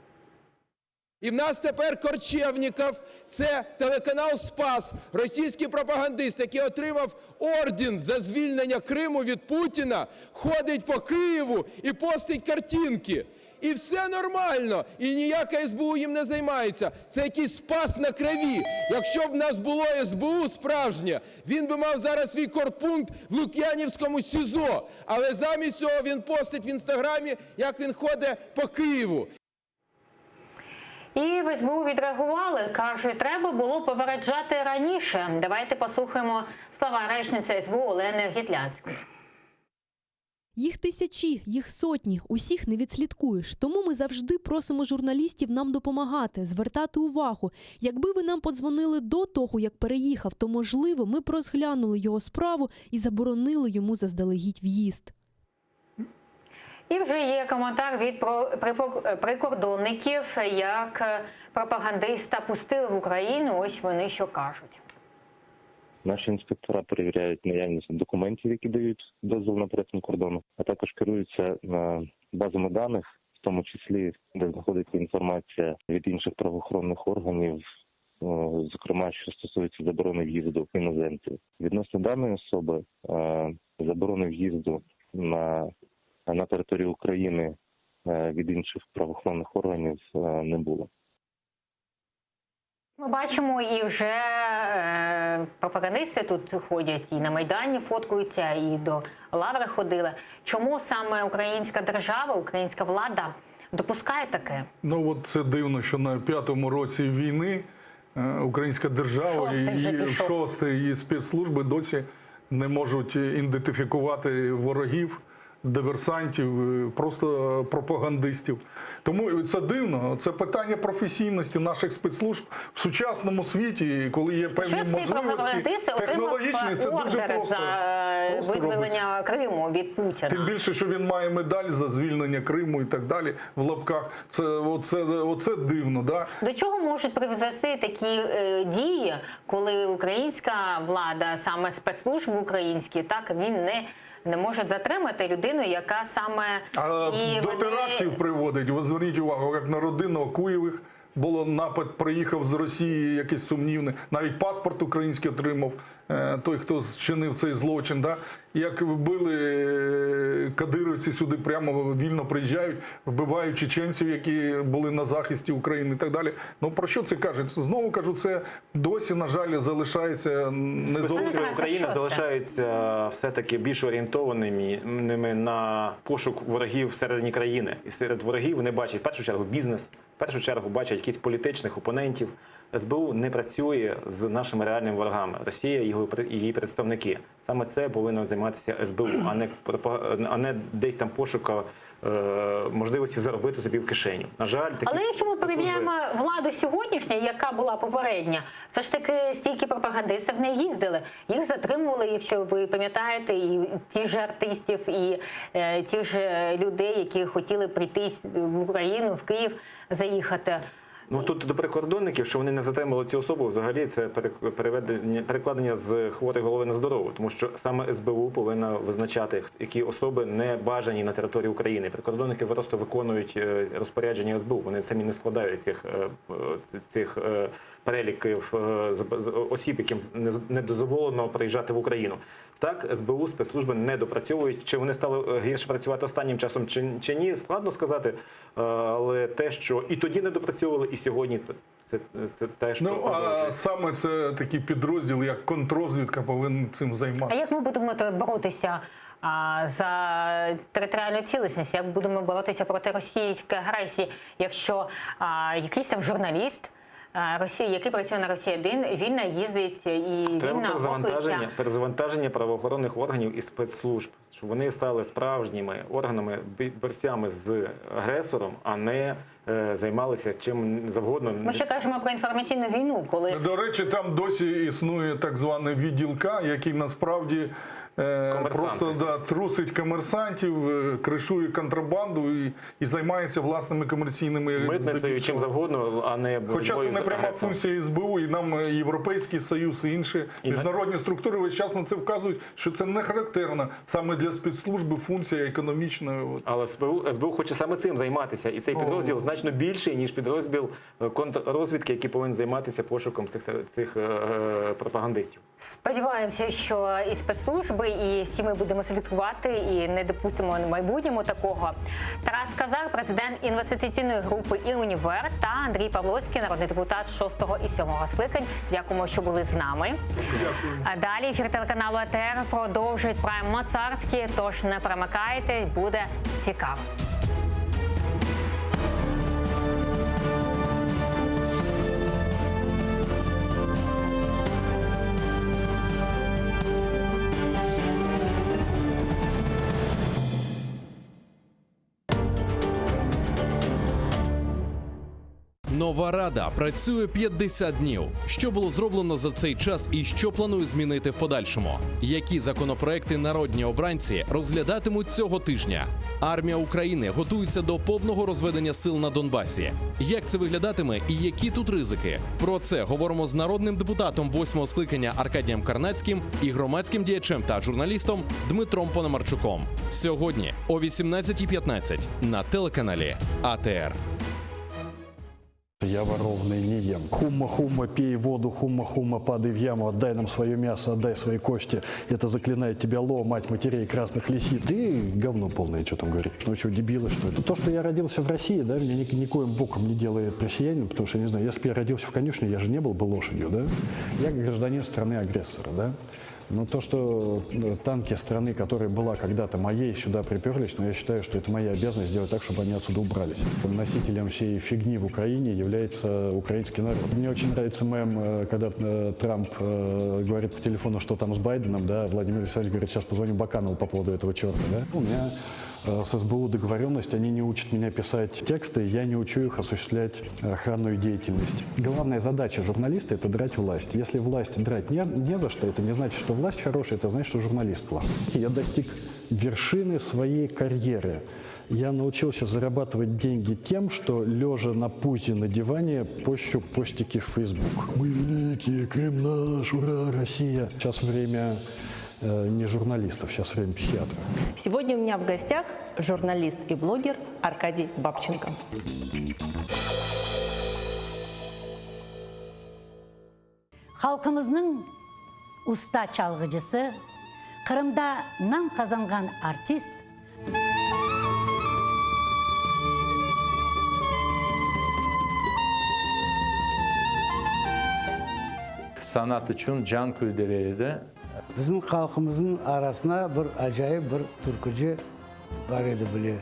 І в нас тепер Корчевніков – це телеканал «Спас», російський пропагандист, який отримав орден за звільнення Криму від Путіна, ходить по Києву і постить картинки. І все нормально, і ніяка СБУ їм не займається. Це якийсь спас на крові. Якщо б в нас було СБУ справжнє, він би мав зараз свій корпункт в Лук'янівському СІЗО. Але замість цього він постить в Інстаграмі, як він ходить по Києву. І в СБУ відреагували, кажуть, треба було попереджати раніше. Давайте послухаємо слова речниці СБУ Олени Гітлянської. Їх тисячі, їх сотні, усіх не відслідкуєш. Тому ми завжди просимо журналістів нам допомагати, звертати увагу. Якби ви нам подзвонили до того, як переїхав, то, можливо, ми б розглянули його справу і заборонили йому заздалегідь в'їзд. І вже є коментар від прикордонників, як пропагандиста пустили в Україну. Ось вони що кажуть. Наші інспектора перевіряють наявність документів, які дають дозвіл на перетин кордону, а також керуються базами даних, в тому числі, де знаходиться інформація від інших правоохоронних органів, зокрема, що стосується заборони в'їзду іноземців. Відносно даної особи, заборони в'їзду на територію України від інших правоохоронних органів не було. Ми бачимо, і вже пропагандисти тут ходять, і на Майдані фоткаються, і до Лаври ходили. Чому саме українська держава, українська влада допускає таке? Ну от це дивно, що на 5-му році війни українська держава і шосте її спецслужби досі не можуть ідентифікувати ворогів, диверсантів, просто пропагандистів. Тому це дивно. Це питання професійності наших спецслужб в сучасному світі, коли є певні можливості технологічні, це дуже просто. За визволення Криму від Путіна. Тим більше, що він має медаль за звільнення Криму і так далі в лапках. Оце дивно, да? До чого можуть привести такі дії, коли українська влада, саме спецслужби українські, так, він не може затримати людину, яка саме... До терактів приводить. Ви зверніть увагу, як на родину Окуєвих було напад, приїхав з Росії якийсь сумнівний, навіть паспорт український отримав той, хто зчинив цей злочин. Да? Як вбили кадирівці сюди, прямо вільно приїжджають, вбивають чеченців, які були на захисті України і так далі. Ну про що це каже? Знову кажу, це досі, на жаль, залишається не зовсім. України залишаються все-таки більш орієнтованими на пошук ворогів всередині країни. І серед ворогів вони бачать, в першу чергу, бізнес, в першу чергу бачать якісь політичних опонентів. СБУ не працює з нашими реальними ворогами. Росія і її представники. Саме це повинно займатися СБУ, а не десь там пошука можливості заробити собі в кишеню. На жаль, такі... Але якщо ми порівняємо владу сьогоднішню, яка була попередня, все ж таки стільки пропагандистів не їздили. Їх затримували, якщо ви пам'ятаєте, і ті ж артистів, і ті ж людей, які хотіли прийти в Україну, в Київ, заїхати. Ну тут до прикордонників, що вони не затримали цю особу, взагалі це перекладення з хворої голови на здорову, тому що саме СБУ повинна визначати, які особи не бажані на території України. Прикордонники просто виконують розпорядження СБУ, вони самі не складають цих переліків осіб, яким не дозволено приїжджати в Україну. Так, СБУ, спецслужби не допрацьовують. Чи вони стали гірше працювати останнім часом, чи ні, складно сказати. Але те, що і тоді не допрацьовували, і сьогодні це теж продовжується. А саме це такий підрозділ, як контррозвідка, повинен цим займатися. А як ми будемо боротися за територіальну цілісність? Як будемо боротися проти російської агресії, якщо якийсь там журналіст Росії, який працює на Росії-1, вільно їздить і вільно фоткується? Перезавантаження правоохоронних органів і спецслужб, щоб вони стали справжніми органами, борцями з агресором, а не займалися чим завгодно. Ми ще кажемо про інформаційну війну, коли... До речі, там досі існує так званий відділ К, який насправді просто трусить комерсантів, кришує контрабанду і займається власними комерційними митницею, чим завгодно, а не Хоча це не пряма агресором. функція СБУ, і нам Європейський Союз і інші міжнародні структури весь час на це вказують, що це не характерна саме для спецслужби функція економічної. Але СБУ хоче саме цим займатися, і цей підрозділ значно більший, ніж підрозділ контррозвідки, який повинен займатися пошуком цих пропагандистів. Сподіваємося, що і спецслужби, і всі ми будемо слідкувати, і не допустимо в майбутньому такого. Тарас Казак, президент інвестиційної групи «І Універ», та Андрій Павловський, народний депутат 6-го і 7-го скликань. Дякуємо, що були з нами. Дякую. А далі ефір телеканалу АТР продовжують прайм Моцарський, тож не перемикайте, буде цікаво. Нова рада працює 50 днів. Що було зроблено за цей час і що планує змінити в подальшому? Які законопроекти народні обранці розглядатимуть цього тижня? Армія України готується до повного розведення сил на Донбасі. Як це виглядатиме і які тут ризики? Про це говоримо з народним депутатом 8-го скликання Аркадієм Карнацьким і громадським діячем та журналістом Дмитром Пономарчуком. Сьогодні о 18:15 на телеканалі АТР. Я воровный не ем. Хумма-хумма, пей воду, хумма-хумма, падай в яму, отдай нам свое мясо, отдай свои кости. Это заклинает тебя Ло, мать матерей красных лисиц. Ты говно полное, что там говорит. Ну что, дебилы, что это? То, что я родился в России, да, меня никоим боком не делает россиянин, потому что, не знаю, если бы я родился в конюшне, я же не был бы лошадью, да? Я гражданин страны-агрессора, да? Но то, что танки страны, которая была когда-то моей, сюда приперлись, но я считаю, что это моя обязанность сделать так, чтобы они отсюда убрались. Носителем всей фигни в Украине является украинский народ. Мне очень нравится мем, когда Трамп говорит по телефону, что там с Байденом, да, Владимир Александрович говорит, сейчас позвоним Баканову по поводу этого черта, да. У меня с СБУ договоренность, они не учат меня писать тексты, я не учу их осуществлять охранную деятельность. Главная задача журналиста – это драть власть. Если власть драть не за что, это не значит, что власть хорошая, это значит, что журналист классный. Я достиг вершины своей карьеры. Я научился зарабатывать деньги тем, что, лежа на пузе на диване, пощу постики в Facebook. Мы великие, Крым наш, ура, Россия. Сейчас время не журналистов, сейчас время психиатров. Сегодня у меня в гостях журналист и блогер Аркадий Бабченко. Халқымыздың уста çalgıcısı, Қырымда нам қазанған артист, Sanat için can kuydireydi. Біздің халқымыздың арасына бір ажайып бір түркіжі бар еді біле.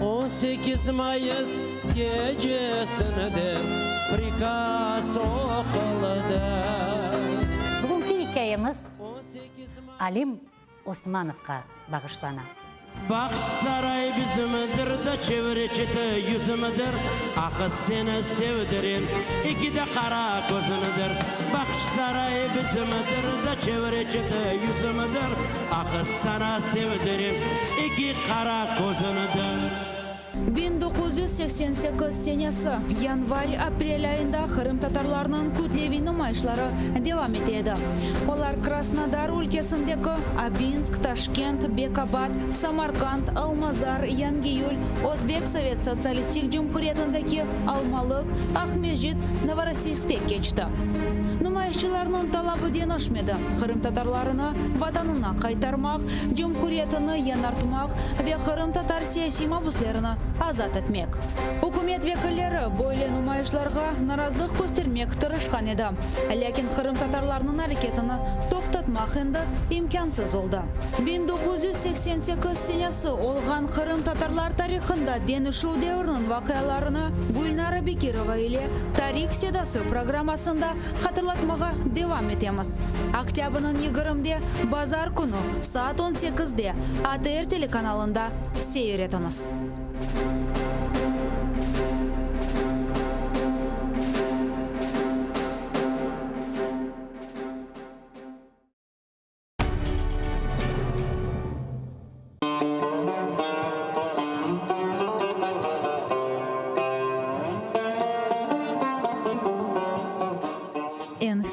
18 Mayıs gecesinde prikaz okulda. Бүгінгі hikayemiz Alim Osmanovқа bağışlana. Baksaray bizimdir da çevrechiti yüzümüdür. Akı seni sevdirin iki de kara gözünüdür. Baksaray bizimdir da çevrechiti yüzümüdür. Akı sana sevdirin iki kara gözünüdür. 1988 senesi yanvar-aprel ayında Kırım Tatarlarının kütlevi nümayişleri devam etedi. Onlar Krasnodar ülkesindeki Abinsk, Taşkent, Bekabad, Samarkand, Almazar, Yangiyul, Özbek Sovet Sosyalistik Cumhuriyetindeki Almalık, Ahmedjit, Novorossiysk'te geçti. Nümayişçilerinin talabı denişmedi. Kırım Tatarlarını vatanına kaytarmak, Cumhuriyetini yanartmak ve Kırım Tatar siyasi mahpuslarını azat etmek. Hükümet vekilleri böyle nümayişlerge narazılık göstermek tırışkan edi. Lakin Kırım Tatarlarının hareketini toxtatmak endi imkansız oldu. 1988 senesi olgan Kırım Tatarlar tarixinde denişu devrinin vakıyalarını Gulnara Bekirova ile Tarix Sedası programmasında hatırlatmağa devam etemiz. Oktyabr'ın 20'de Bazar günü saat 18'de ATR telekanalında seyretiniz.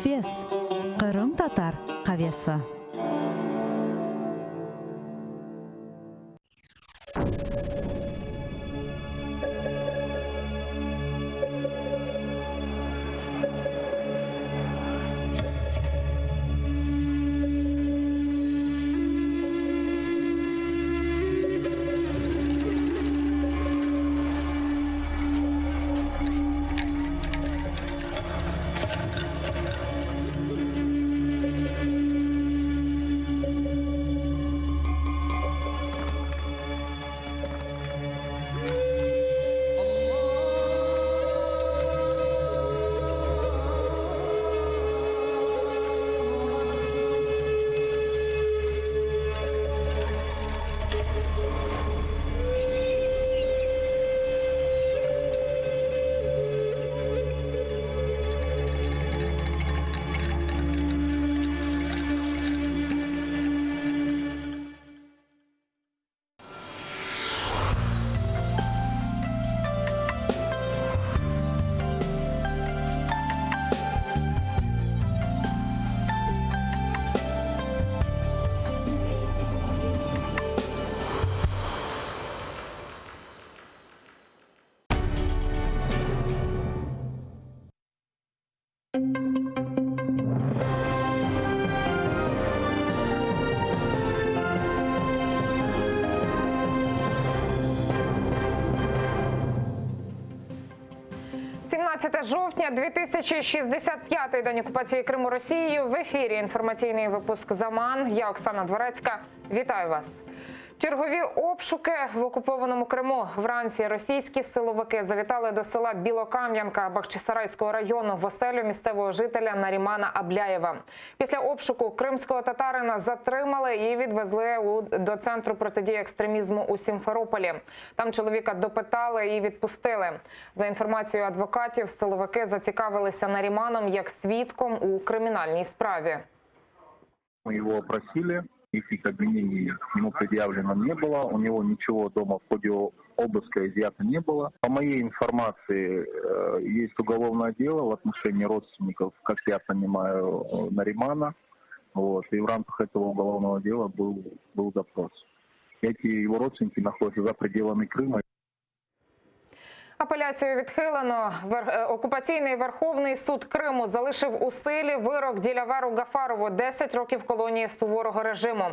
Фес. Кырым татар кавесы. Жовтня, 2065-й день окупації Криму Росією. В ефірі інформаційний випуск «Заман». Я Оксана Дворецька. Вітаю вас. Чергові обшуки в окупованому Криму. Вранці російські силовики завітали до села Білокам'янка Бахчисарайського району в оселю місцевого жителя Нарімана Абляєва. Після обшуку кримського татарина затримали і відвезли до Центру протидії екстремізму у Сімферополі. Там чоловіка допитали і відпустили. За інформацією адвокатів, силовики зацікавилися Наріманом як свідком у кримінальній справі. Мы его опросили, никаких обвинений к нему предъявлено не было, у него ничего дома в ходе обыска изъято не было. По моей информации, есть уголовное дело в отношении родственников, как я понимаю, Наримана. Вот, и в рамках этого уголовного дела был допрос. Эти его родственники находятся за пределами Крыма. Апеляцію відхилено. Окупаційний Верховний суд Криму залишив у силі вирок Ділявару Гафарову 10 років колонії суворого режиму.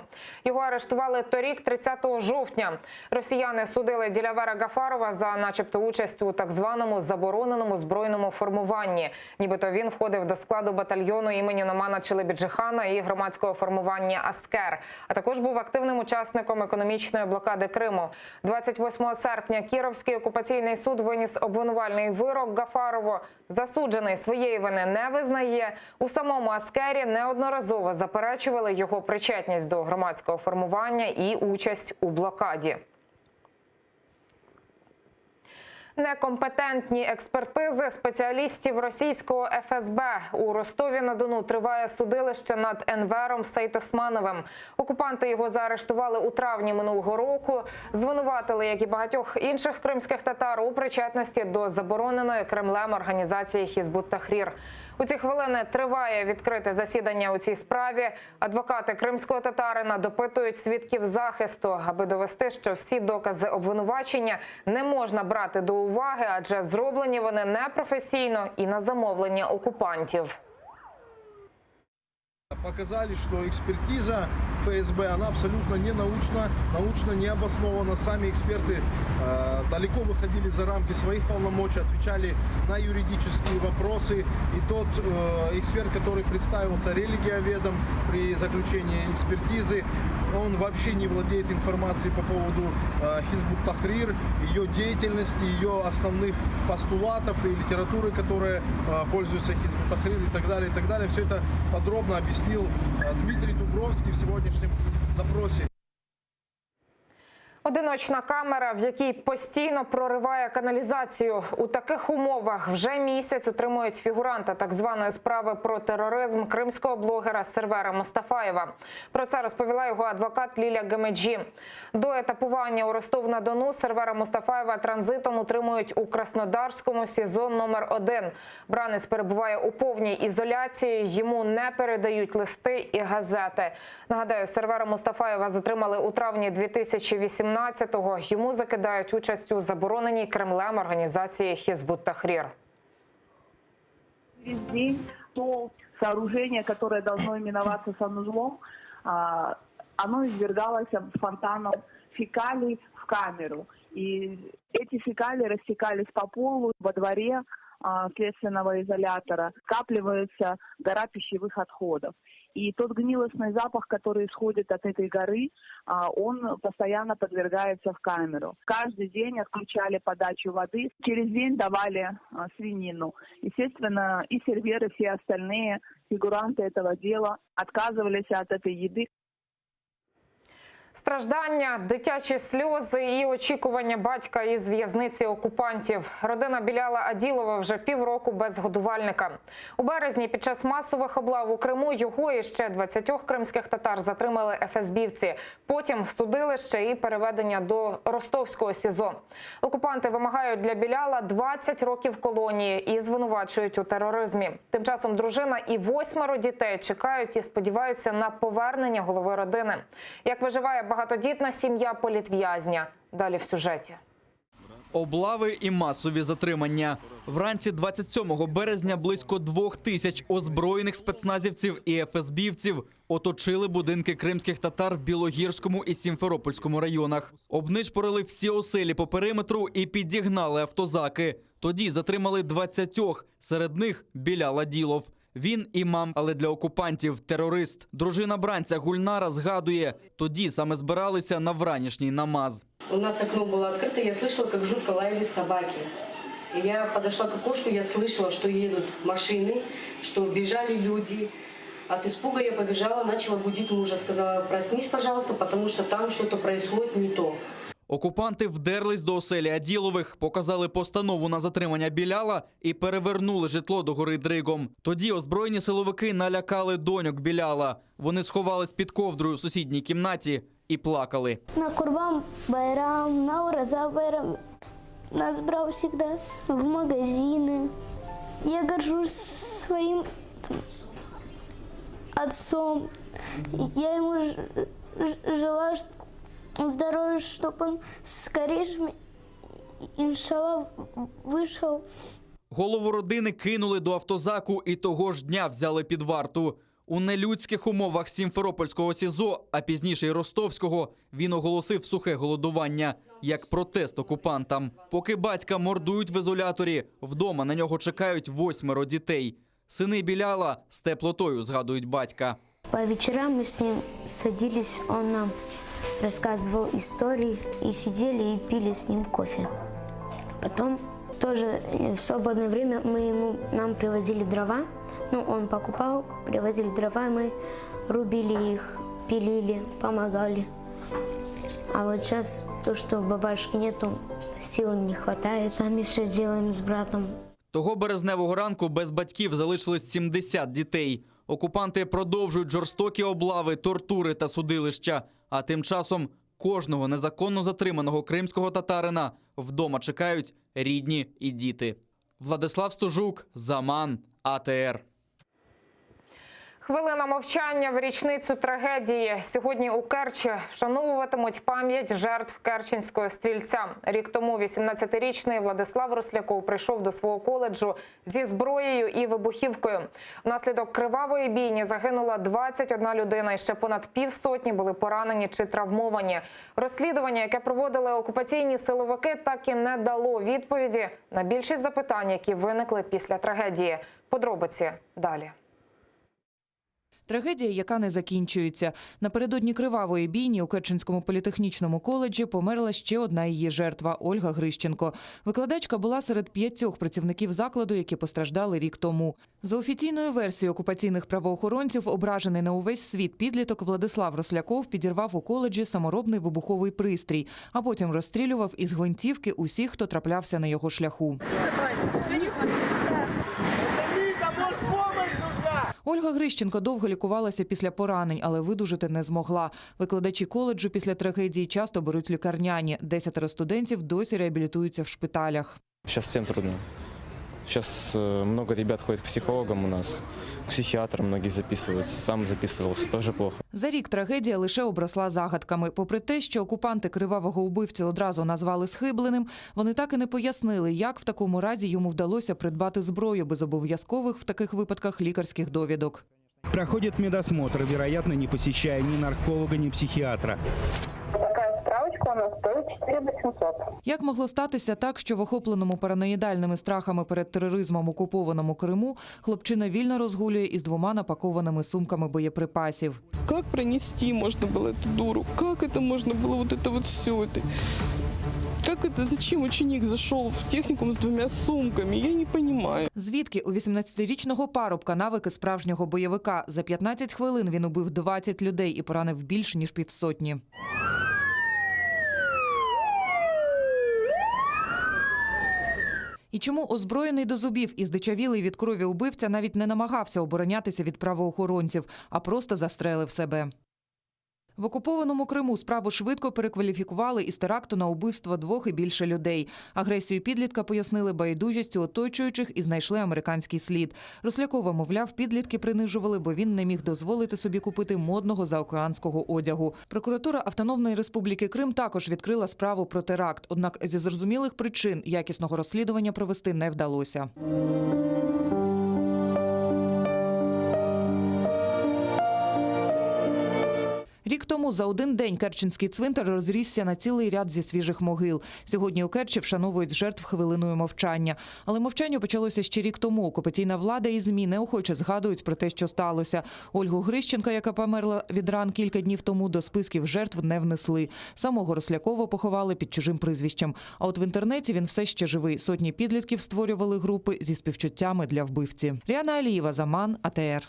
Його арештували торік, 30 жовтня. Росіяни судили Ділявара Гафарова за начебто участь у так званому забороненому збройному формуванні. Нібито він входив до складу батальйону імені Номана Челебіджихана і громадського формування «Аскер», а також був активним учасником економічної блокади Криму. 28 серпня Кіровський окупаційний суд виніс обвинувальний вирок Гафарову. Засуджений своєї вини не визнає. У самому «Аскері» неодноразово заперечували його причетність до громадського формування і участь у блокаді. Некомпетентні експертизи спеціалістів російського ФСБ. У Ростові-на-Дону триває судилище над Енвером Сейтосмановим. Окупанти його заарештували у травні минулого року. Звинуватили, як і багатьох інших кримських татар, у причетності до забороненої Кремлем організації Хізбут-Тахрір. У ці хвилини триває відкрите засідання у цій справі. Адвокати кримського татарина допитують свідків захисту, аби довести, що всі докази обвинувачення не можна брати до уваги, адже зроблені вони непрофесійно і на замовлення окупантів. Показали, что экспертиза ФСБ, она абсолютно не научна, научно не обоснована. Сами эксперты далеко выходили за рамки своих полномочий, отвечали на юридические вопросы. И тот эксперт, который представился религиоведом при заключении экспертизы, он вообще не владеет информацией по поводу Хизбут-Тахрир, ее деятельности, ее основных постулатов и литературы, которая пользуется Хизбут-Тахрир и так далее, и так далее. Все это подробно объяснил Дмитрий Дубровский в сегодняшнем допросе. Одиночна камера, в якій постійно прориває каналізацію. У таких умовах вже місяць утримують фігуранта так званої справи про тероризм кримського блогера Сервера Мустафаєва. Про це розповіла його адвокат Лілія Гемеджі. До етапування у Ростов-на-Дону Сервера Мустафаєва транзитом утримують у Краснодарському СІЗО номер 1. Бранець перебуває у повній ізоляції, йому не передають листи і газети. Нагадаю, Сервера Мустафаєва затримали у травні 2018-го. Йому закидають участь у забороненій Кремлем організації Хизбут-Тахрир. Весь день то сооружение, которое должно именоваться санузлом, оно извергалось фонтаном фекалий в камеру. И эти фекалии растекались по полу, во дворе следственного изолятора. Скапливается гора пищевых отходов. И тот гнилостный запах, который исходит от этой горы, он постоянно подвергается в камеру. Каждый день отключали подачу воды, через день давали свинину. Естественно, и серверы, все остальные фигуранты этого дела отказывались от этой еды. Страждання, дитячі сльози і очікування батька із в'язниці окупантів. Родина Біляла Аділова вже півроку без годувальника. У березні під час масових облав у Криму його і ще 20 кримських татар затримали ФСБівці. Потім судилище і переведення до Ростовського СІЗО. Окупанти вимагають для Біляла 20 років колонії і звинувачують у тероризмі. Тим часом дружина і 8 дітей чекають і сподіваються на повернення голови родини. Як виживає багатодітна сім'я політв'язня. Далі в сюжеті. Облави і масові затримання. Вранці 27 березня близько 2000 озброєних спецназівців і ФСБівців оточили будинки кримських татар в Білогірському і Сімферопольському районах. Обнишпорили всі оселі по периметру і підігнали автозаки. Тоді затримали 20, серед них Білял Аділов. Він імам, але для окупантів – терорист. Дружина бранця Гульнара згадує, тоді саме збиралися на вранішній намаз. У нас окно было открыто, я слышала, как жутко лаяли собаки. И я подошла к окошку, я слышала, что едут машины, что бежали люди. От испуга я побежала, начала будить мужа. Сказала, проснись, пожалуйста, потому что там что-то происходит не то. Окупанти вдерлись до оселі Аділових, показали постанову на затримання Біляла і перевернули житло догори дригом. Тоді озброєні силовики налякали доньок Біляла. Вони сховались під ковдрою в сусідній кімнаті і плакали. На Курбан Байрам, на Ураза Байрам нас брал всегда в магазины. Я горжусь своим отцом. Я ему желаю здоровья, чтобы он скорее, иншаллах, вышел. Голову родини кинули до автозаку і того ж дня взяли під варту. У нелюдських умовах Сімферопольського СІЗО, а пізніше й Ростовського, він оголосив сухе голодування, як протест окупантам. Поки батька мордують в ізоляторі, вдома на нього чекають 8 дітей. Сини Біляла з теплотою згадують батька. По вечерам мы с ним садились, он нам рассказывал истории, и сидели и пили с ним кофе. Потом тоже в свободное время нам привозили дрова. Он покупал, привозили дрова, мы рубили их, пилили, помогали. А вот сейчас то, что бабашки нету, сил не хватает, сами все делаем с братом. Того березневого ранку без батьків залишились 70 дітей. Окупанти продовжують жорстокі облави, тортури та судилища. А тим часом кожного незаконно затриманого кримського татарина вдома чекають рідні і діти. Владислав Стужук, Заман, АТР. Хвилина мовчання в річницю трагедії. Сьогодні у Керчі вшановуватимуть пам'ять жертв керченського стрільця. Рік тому 18-річний Владислав Росляков прийшов до свого коледжу зі зброєю і вибухівкою. Внаслідок кривавої бійні загинула 21 людина і ще понад півсотні були поранені чи травмовані. Розслідування, яке проводили окупаційні силовики, так і не дало відповіді на більшість запитань, які виникли після трагедії. Подробиці далі. Трагедія, яка не закінчується. Напередодні кривавої бійні у Керченському політехнічному коледжі померла ще одна її жертва – Ольга Грищенко. Викладачка була серед 5 працівників закладу, які постраждали рік тому. За офіційною версією окупаційних правоохоронців, ображений на увесь світ підліток Владислав Росляков підірвав у коледжі саморобний вибуховий пристрій, а потім розстрілював із гвинтівки усіх, хто траплявся на його шляху. Ольга Грищенко довго лікувалася після поранень, але видужити не змогла. Викладачі коледжу після трагедії часто беруть лікарняні. 10 студентів досі реабілітуються в шпиталях. Сейчас всем трудно. Сейчас много ребят ходят к психологам у нас, к психиатрам многие записываются. Сам записывался, тоже плохо. За рік трагедія лише обросла загадками. Попри те, що окупанти кривавого убивцю одразу назвали схибленим, вони так і не пояснили, як в такому разі йому вдалося придбати зброю без обов'язкових в таких випадках лікарських довідок. Проходит медосмотр, вероятно, не посещая ни нарколога, ни психиатра. Такая справочка у нас стоит 4800. Як могло статися так, що в охопленому параноїдальними страхами перед тероризмом окупованому Криму хлопчина вільно розгулює із 2 напакованими сумками боєприпасів? Как пронести можно было эту дуру? Как это можно было вот это вот все это? Как это, зачем ученик зашел в техникум с 2 сумками? Я не понимаю. Звідки у 18-річного парубка навики справжнього бойовика? За 15 хвилин він убив 20 людей і поранив більше, ніж 500. І чому озброєний до зубів і здичавілий від крові убивця навіть не намагався оборонятися від правоохоронців, а просто застрелив себе? В окупованому Криму справу швидко перекваліфікували із теракту на убивство 2 і більше людей. Агресію підлітка пояснили байдужістю оточуючих і знайшли американський слід. Рослякова, мовляв, підлітки принижували, бо він не міг дозволити собі купити модного заокеанського одягу. Прокуратура Автономної Республіки Крим також відкрила справу про теракт. Однак зі зрозумілих причин якісного розслідування провести не вдалося. Рік тому за один день Керченський цвинтар розрісся на цілий ряд зі свіжих могил. Сьогодні у Керчі вшановують жертв хвилиною мовчання. Але мовчання почалося ще рік тому. Окупаційна влада і ЗМІ неохоче згадують про те, що сталося. Ольгу Грищенка, яка померла від ран кілька днів тому, до списків жертв не внесли. Самого Рослякова поховали під чужим прізвищем. А от в інтернеті він все ще живий. Сотні підлітків створювали групи зі співчуттями для вбивці. Ріана Алієва, Заман, АТР.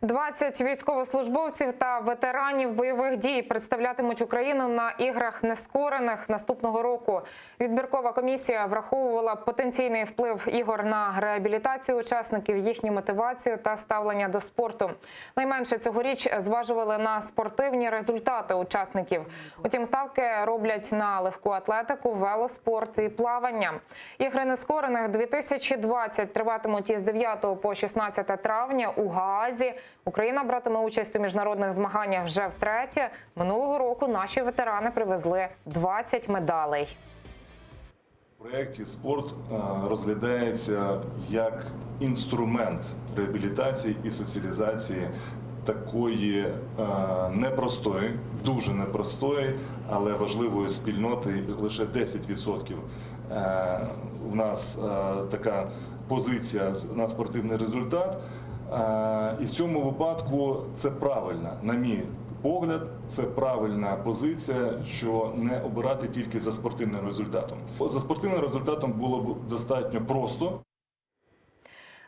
20 військовослужбовців та ветеранів бойових дій представлятимуть Україну на іграх нескорених наступного року. Відбіркова комісія враховувала потенційний вплив ігор на реабілітацію учасників, їхню мотивацію та ставлення до спорту. Найменше цьогоріч зважували на спортивні результати учасників. Утім, ставки роблять на легку атлетику, велоспорт і плавання. Ігри нескорених 2020 триватимуть із 9 по 16 травня у Гаазі. Україна братиме участь у міжнародних змаганнях вже втретє. Минулого року наші ветерани привезли 20 медалей. В проєкті спорт розглядається як інструмент реабілітації і соціалізації такої непростої, дуже непростої, але важливої спільноти. Лише 10% в нас така позиція на спортивний результат. І в цьому випадку це правильно, на мій погляд, це правильна позиція, що не обирати тільки за спортивним результатом. За спортивним результатом було б достатньо просто.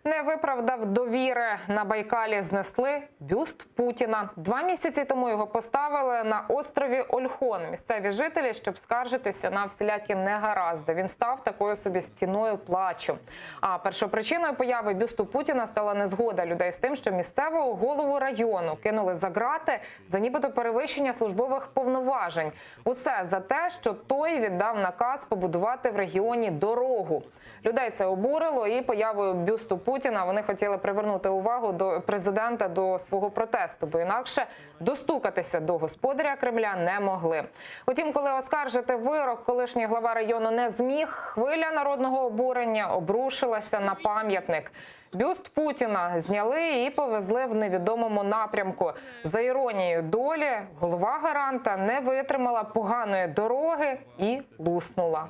Не виправдав довіри. На Байкалі знесли бюст Путіна. 2 місяці тому його поставили на острові Ольхон. Місцеві жителі, щоб скаржитися на всілякі негаразди. Він став такою собі стіною плачу. А першопричиною появи бюсту Путіна стала незгода людей з тим, що місцевого голову району кинули за ґрати за нібито перевищення службових повноважень. Усе за те, що той віддав наказ побудувати в регіоні дорогу. Людей це обурило, і появою бюсту Путіна вони хотіли привернути увагу до президента до свого протесту, бо інакше достукатися до господаря Кремля не могли. Утім, коли оскаржити вирок колишній глава району не зміг, хвиля народного обурення обрушилася на пам'ятник. Бюст Путіна зняли і повезли в невідомому напрямку. За іронією долі, голова гаранта не витримала поганої дороги і луснула.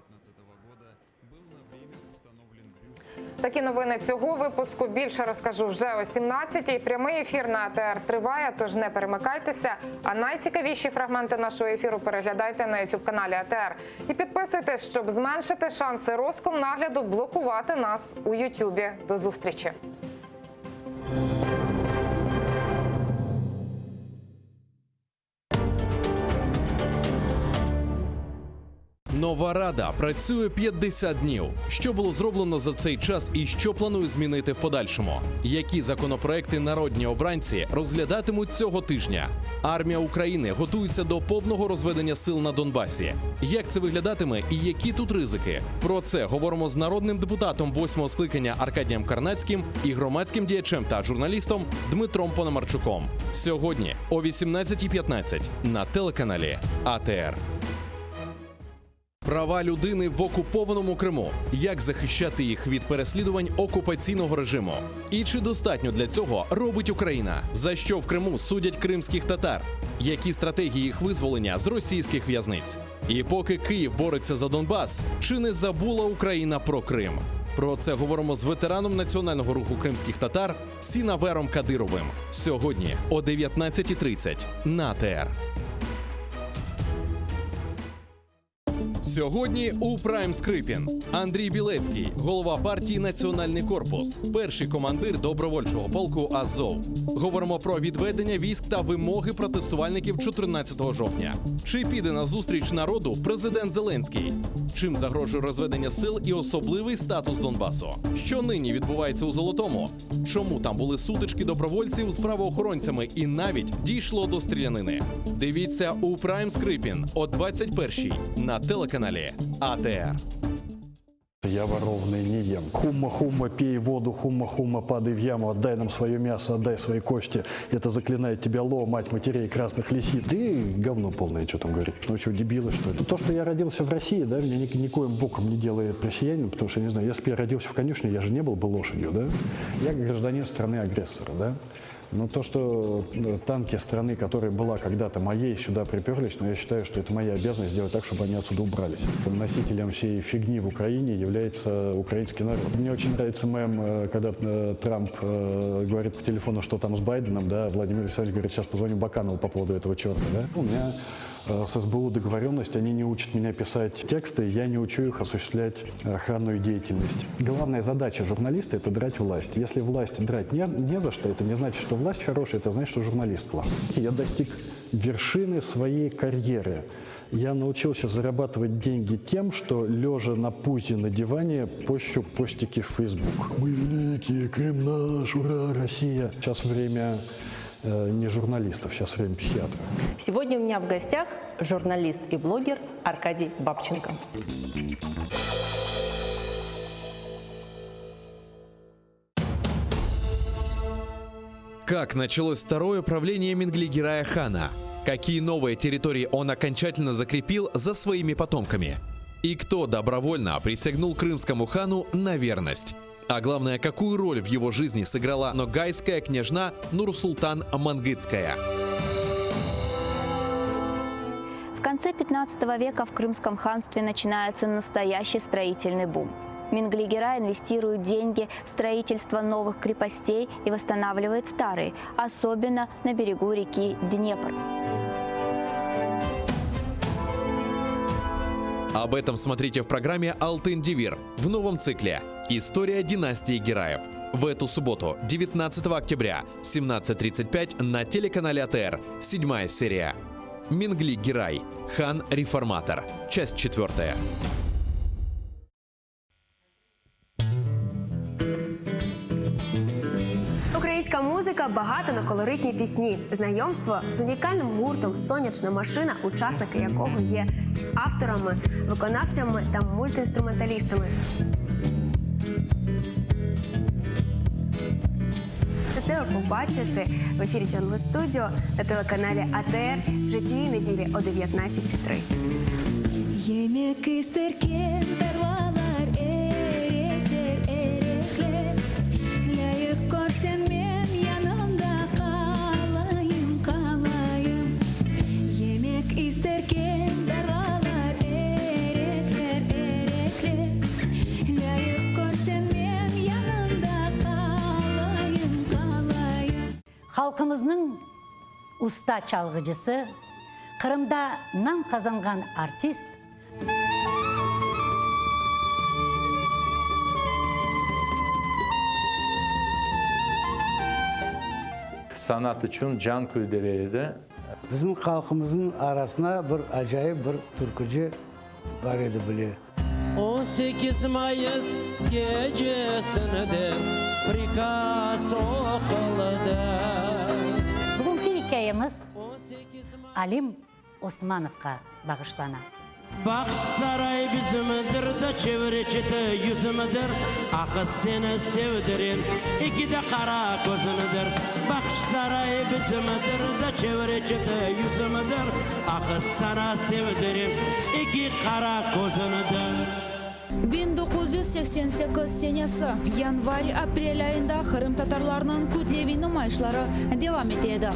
Такі новини цього випуску. Більше розкажу вже о 17-й. Прямий ефір на АТР триває, тож не перемикайтеся. А найцікавіші фрагменти нашого ефіру переглядайте на YouTube-каналі АТР. І підписуйтесь, щоб зменшити шанси Роскомнагляду блокувати нас у Ютубі. До зустрічі! Нова рада працює 50 днів. Що було зроблено за цей час і що планує змінити в подальшому? Які законопроекти народні обранці розглядатимуть цього тижня? Армія України готується до повного розведення сил на Донбасі. Як це виглядатиме і які тут ризики? Про це говоримо з народним депутатом 8-го скликання Аркадієм Карнацьким і громадським діячем та журналістом Дмитром Пономарчуком. Сьогодні о 18:15 на телеканалі АТР. Права людини в окупованому Криму. Як захищати їх від переслідувань окупаційного режиму? І чи достатньо для цього робить Україна? За що в Криму судять кримських татар? Які стратегії їх визволення з російських в'язниць? І поки Київ бореться за Донбас, чи не забула Україна про Крим? Про це говоримо з ветераном національного руху кримських татар Сінавером Кадировим. Сьогодні о 19:30 на АТР. Сьогодні у Прайм Скрипін Андрій Білецький, голова партії «Національний корпус», перший командир добровольчого полку «Азов». Говоримо про відведення військ та вимоги протестувальників 14 жовтня. Чи піде на зустріч народу президент Зеленський? Чим загрожує розведення сил і особливий статус Донбасу? Що нині відбувається у Золотому? Чому там були сутички добровольців з правоохоронцями і навіть дійшло до стрілянини? Дивіться у Прайм Скрипін о 21:00 на телеканалі АТР. Я воровный не ем. Хумма-хумма, пей воду, хумма-хумма, падай в яму, отдай нам свое мясо, отдай свои кости. Это заклинает тебя Ло, мать матерей красных лисиц. Ты говно полное, что там говоришь. Ну что, дебилы, что ли? То, что я родился в России, да, меня никоим боком не делает россиянином, потому что, не знаю, если бы я родился в конюшне, я же не был бы лошадью, да? Я гражданин страны-агрессора, да? Но то, что танки страны, которая была когда-то моей, сюда приперлись, но я считаю, что это моя обязанность сделать так, чтобы они отсюда убрались. Носителем всей фигни в Украине является украинский народ. Мне очень нравится мем, когда Трамп говорит по телефону, что там с Байденом, да, Владимир Александрович говорит, сейчас позвоню Баканову по поводу этого черта, да. У меня с СБУ договоренность, они не учат меня писать тексты, я не учу их осуществлять охранную деятельность. Главная задача журналиста – это драть власть. Если власть драть не за что, это не значит, что власть хорошая, это значит, что журналист плохой. Я достиг вершины своей карьеры. Я научился зарабатывать деньги тем, что, лежа на пузе на диване, пощу постики в Facebook. Мы великие, Крым наш, ура, Россия. Сейчас время не журналистов, сейчас время психиатров. Сегодня у меня в гостях журналист и блогер Аркадий Бабченко. Как началось второе правление Менглигерая хана? Какие новые территории он окончательно закрепил за своими потомками? И кто добровольно присягнул крымскому хану на верность? А главное, какую роль в его жизни сыграла ногайская княжна Нурсултан Мангытская? В конце 15 века в Крымском ханстве начинается настоящий строительный бум. Менглигерай инвестирует деньги в строительство новых крепостей и восстанавливает старые, особенно на берегу реки Днепр. Об этом смотрите в программе «Алтын Девир» в новом цикле «История династии Гераев». В эту субботу, 19 октября, 17:35 на телеканале АТР, 7-я серия. Менглигерай. Хан-реформатор. Часть 4. Українська музика багата на колоритні пісні. Знайомство з унікальним гуртом «Сонячна машина», учасники якого є авторами, виконавцями та мультиінструменталістами. Все це ви побачите в ефірі Джангле Студіо на телеканалі АТР вже цієї неділі о 19:30. Yemek isterken tarlalar erekler erekler Layık görsen men yanımda kalayım kalayım Yemek isterken tarlalar erekler erekler Layık görsen men Халқымыздың уста çalgıcısı, Қырымда нам қазанған артист, Sanat için can küldüreydi. Біздің халқымыздың арасына бір ажайып бір түркіжі бар еді біле. 18 Mayıs gecesinde prikaz okulda. Бүгінгі hikayemiz Алим Османовқа бағышлана. Bak saray bizimdir de çevreci yüzümüdür. Akı seni sevdirin iki de kara gözünüdür. Bak saray bizimdir de çevreci yüzümüdür. Akı sana sevdirin iki kara gözünüdür. 1988 senesi yanvar-aprel ayında Kırım Tatarlarının kütlevi nümayişleri devam etedi.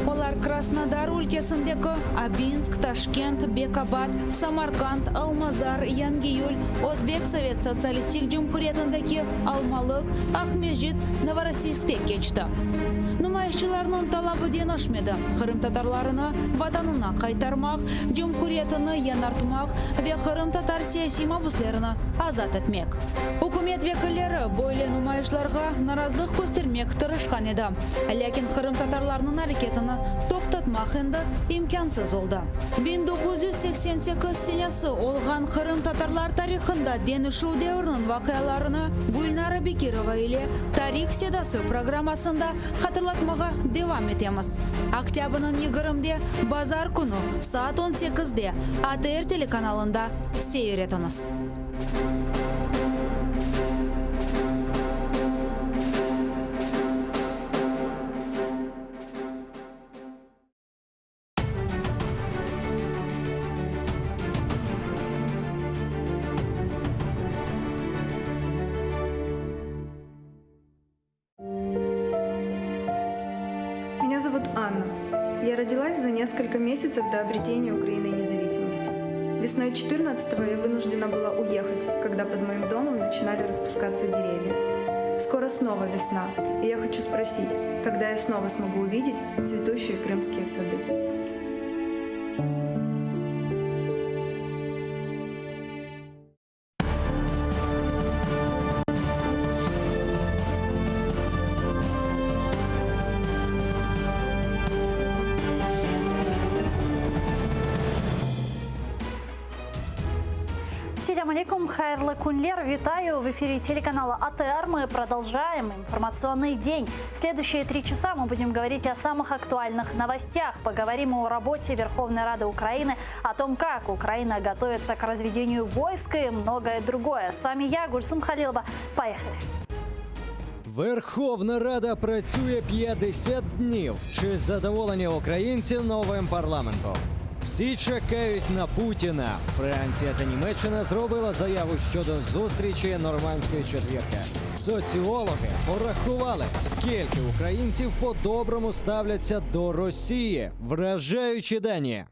Onlar Krasnodar ülkesindeki Abinsk, Taşkent, Bekabad, Samarkand, Almazar, Yangiyul, Özbek Sovet Sosyalistik Cumhuriyetindeki Almalık, Ahmedjit, Novorossiysk'te geçti. Nümayişçilerinin talabı denişmedi. Kırım Tatarlarını vatanına kaytarmak, Cumhuriyetini yanartmak ve Kırım Tatar siyasi mahpuslarını azat etmek. Hükümet vekilleri böyle nümayişlerge narazılık göstermek tırışkan edi. Lakin Kırım Tatarlarının hareketini toxtatmak endi imkansız oldu. 1988 senesi olgan Kırım Tatarlar tarixinde denişu devrinin vakıyalarını Gulnara Bekirova ile Tarih Sedası programmasında hatırlatmağa devam etemiz. Oktyabr'ın 20'de Bazar günü saat 18'de ATR telekanalında seyretiniz. Меня зовут Анна. Я родилась за несколько месяцев до обретения Украины независимости. Весной 14-го я вынуждена была уехать, когда под моим домом начинали распускаться деревья. Скоро снова весна, и я хочу спросить, когда я снова смогу увидеть цветущие крымские сады. Ассаляму алейкум, хайрлы кунлер, витаю в эфире телеканала АТР. Мы продолжаем информационный день. Следующие 3 часа мы будем говорить о самых актуальных новостях. Поговорим о работе Верховной Рады Украины, о том, как Украина готовится к разведению войск и многое другое. С вами я, Гульсум Халилова. Поехали. Верховна Рада працює 50 днів. Чи задоволені українці новим парламентом? Всі чекають на Путіна. Франція та Німеччина зробила заяву щодо зустрічі нормандської четвірки. Соціологи порахували, скільки українців по-доброму ставляться до Росії. Вражаючі дані.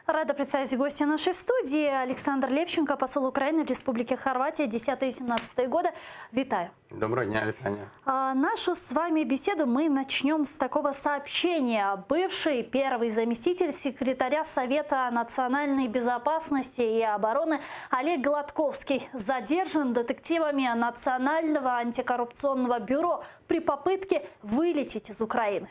Рада представить гостя нашей студии. Александр Левченко, посол Украины в Республике Хорватия, 10-17 годы. Витаю. Доброго дня, Витания. Нашу с вами беседу мы начнем с такого сообщения. Бывший первый заместитель секретаря Совета национальной безопасности и обороны Олег Гладковский задержан детективами Национального антикоррупционного бюро при попытке вылететь из Украины.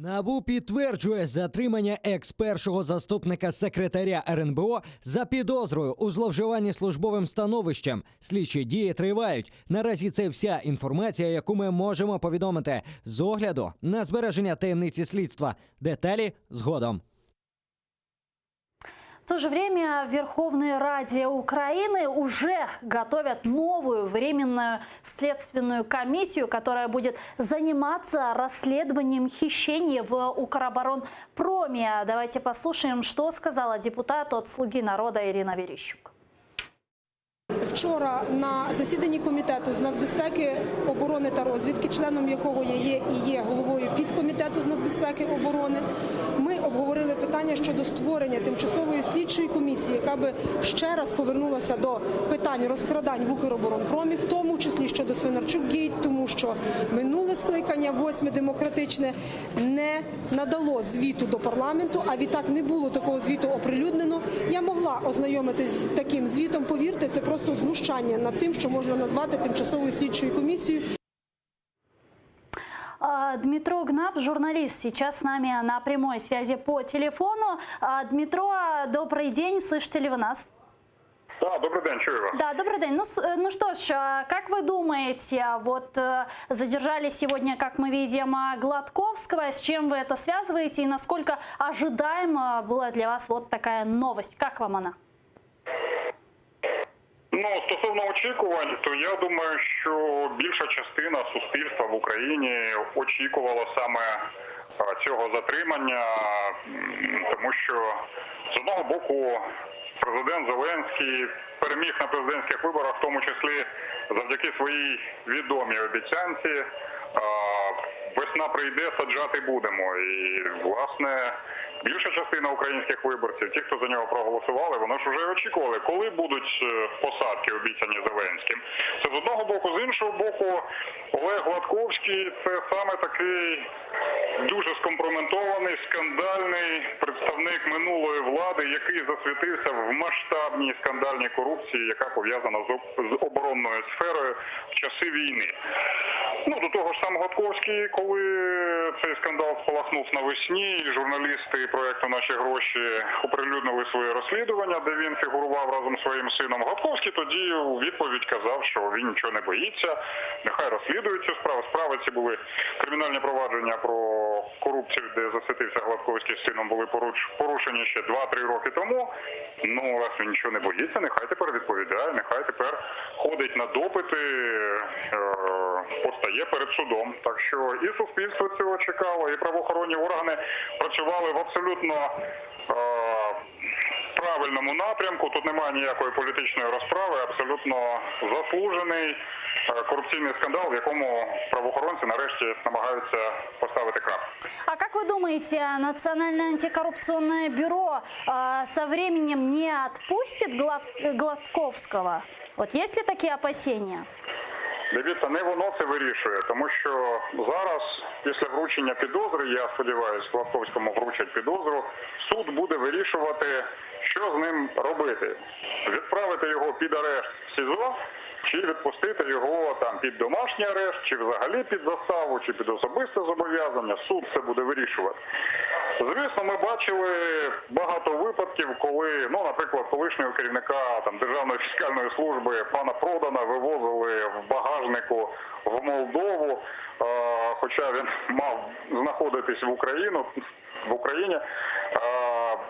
НАБУ підтверджує затримання екс-першого заступника секретаря РНБО за підозрою у зловживанні службовим становищем. Слідчі дії тривають. Наразі це вся інформація, яку ми можемо повідомити з огляду на збереження таємниці слідства. Деталі згодом. В то же время в Верховной Раде Украины уже готовят новую временную следственную комиссию, которая будет заниматься расследованием хищений в Укроборонпроме. Давайте послушаем, что сказала депутат от «Слуги народа» Ирина Верещук. Вчора на засіданні комітету з нацбезпеки, оборони та розвідки, членом якого я є і є головою підкомітету з нацбезпеки оборони, ми обговорили питання щодо створення тимчасової слідчої комісії, яка би ще раз повернулася до питань розкрадань в Укроборонпромі, в тому числі щодо Свинарчук-Гейт, тому що минуле скликання, 8-ме демократичне, не надало звіту до парламенту, а відтак не було такого звіту оприлюднено. Я могла ознайомитись з таким звітом, повірте, це просто знущання над тим, що можна назвати тимчасовою слідчою комісією. Дмитро Гнап, журналист, сейчас с нами на прямой связи по телефону. Дмитро, добрый день, слышите ли вы нас? Да, добрый день, чую вас. Да, добрый день. Ну что ж, как вы думаете, вот задержали сегодня, как мы видим, Гладковского, с чем вы это связываете и насколько ожидаема была для вас вот такая новость? Как вам она? Ну, стосовно очікувань, то я думаю, що більша частина суспільства в Україні очікувала саме цього затримання, тому що з одного боку президент Зеленський переміг на президентських виборах, в тому числі завдяки своїй відомій обіцянці «Весна прийде, саджати будемо». І, власне, більша частина українських виборців, ті, хто за нього проголосували, вони ж вже очікували, коли будуть посадки, обіцяні Зеленським. Це з одного боку. З іншого боку, Олег Гладковський – це саме такий дуже скомпрометований, скандальний представник минулої влади, який засвітився в масштабній скандальній корупції, яка пов'язана з оборонною сферою в часи війни. Ну, до того ж сам Гладковський, коли цей скандал спалахнув навесні, і журналісти проєкту «Наші гроші» оприлюднили своє розслідування, де він фігурував разом зі своїм сином, Гладковський тоді у відповідь казав, що він нічого не боїться, нехай розслідують цю справу. Справи ці були кримінальні провадження про корупцію, де засвітився Гладковський з сином, були порушені ще 2-3 роки тому. Ну, раз він нічого не боїться, нехай тепер відповідає, нехай тепер ходить на допити, постає перед судом. Так що і суспільство цього чекало, і правоохоронні органи працювали в абсолютно правильному напрямку. Тут немає ніякої політичної розправи, абсолютно заслужений коррупційный скандал, в якому правоохоронцы нарешті намагаются поставить крапку. А как вы думаете, Национальное антикоррупционное бюро со временем не отпустит Гладковского? Вот есть ли такие опасения? Дивіться, не воно це вирішує, тому що зараз, після вручення підозри, я сподіваюся, Гладковському вручать підозру, суд буде вирішувати, що з ним робити. Відправити його під арешт в СІЗО, чи відпустити його там під домашній арешт, чи взагалі під заставу, чи під особисте зобов'язання. Суд це буде вирішувати. Звісно, ми бачили багато випадків, коли, ну, наприклад, колишнього керівника там Державної фіскальної служби пана Продана вивозили в багажнику в Молдову, хоча він мав знаходитись в Україні.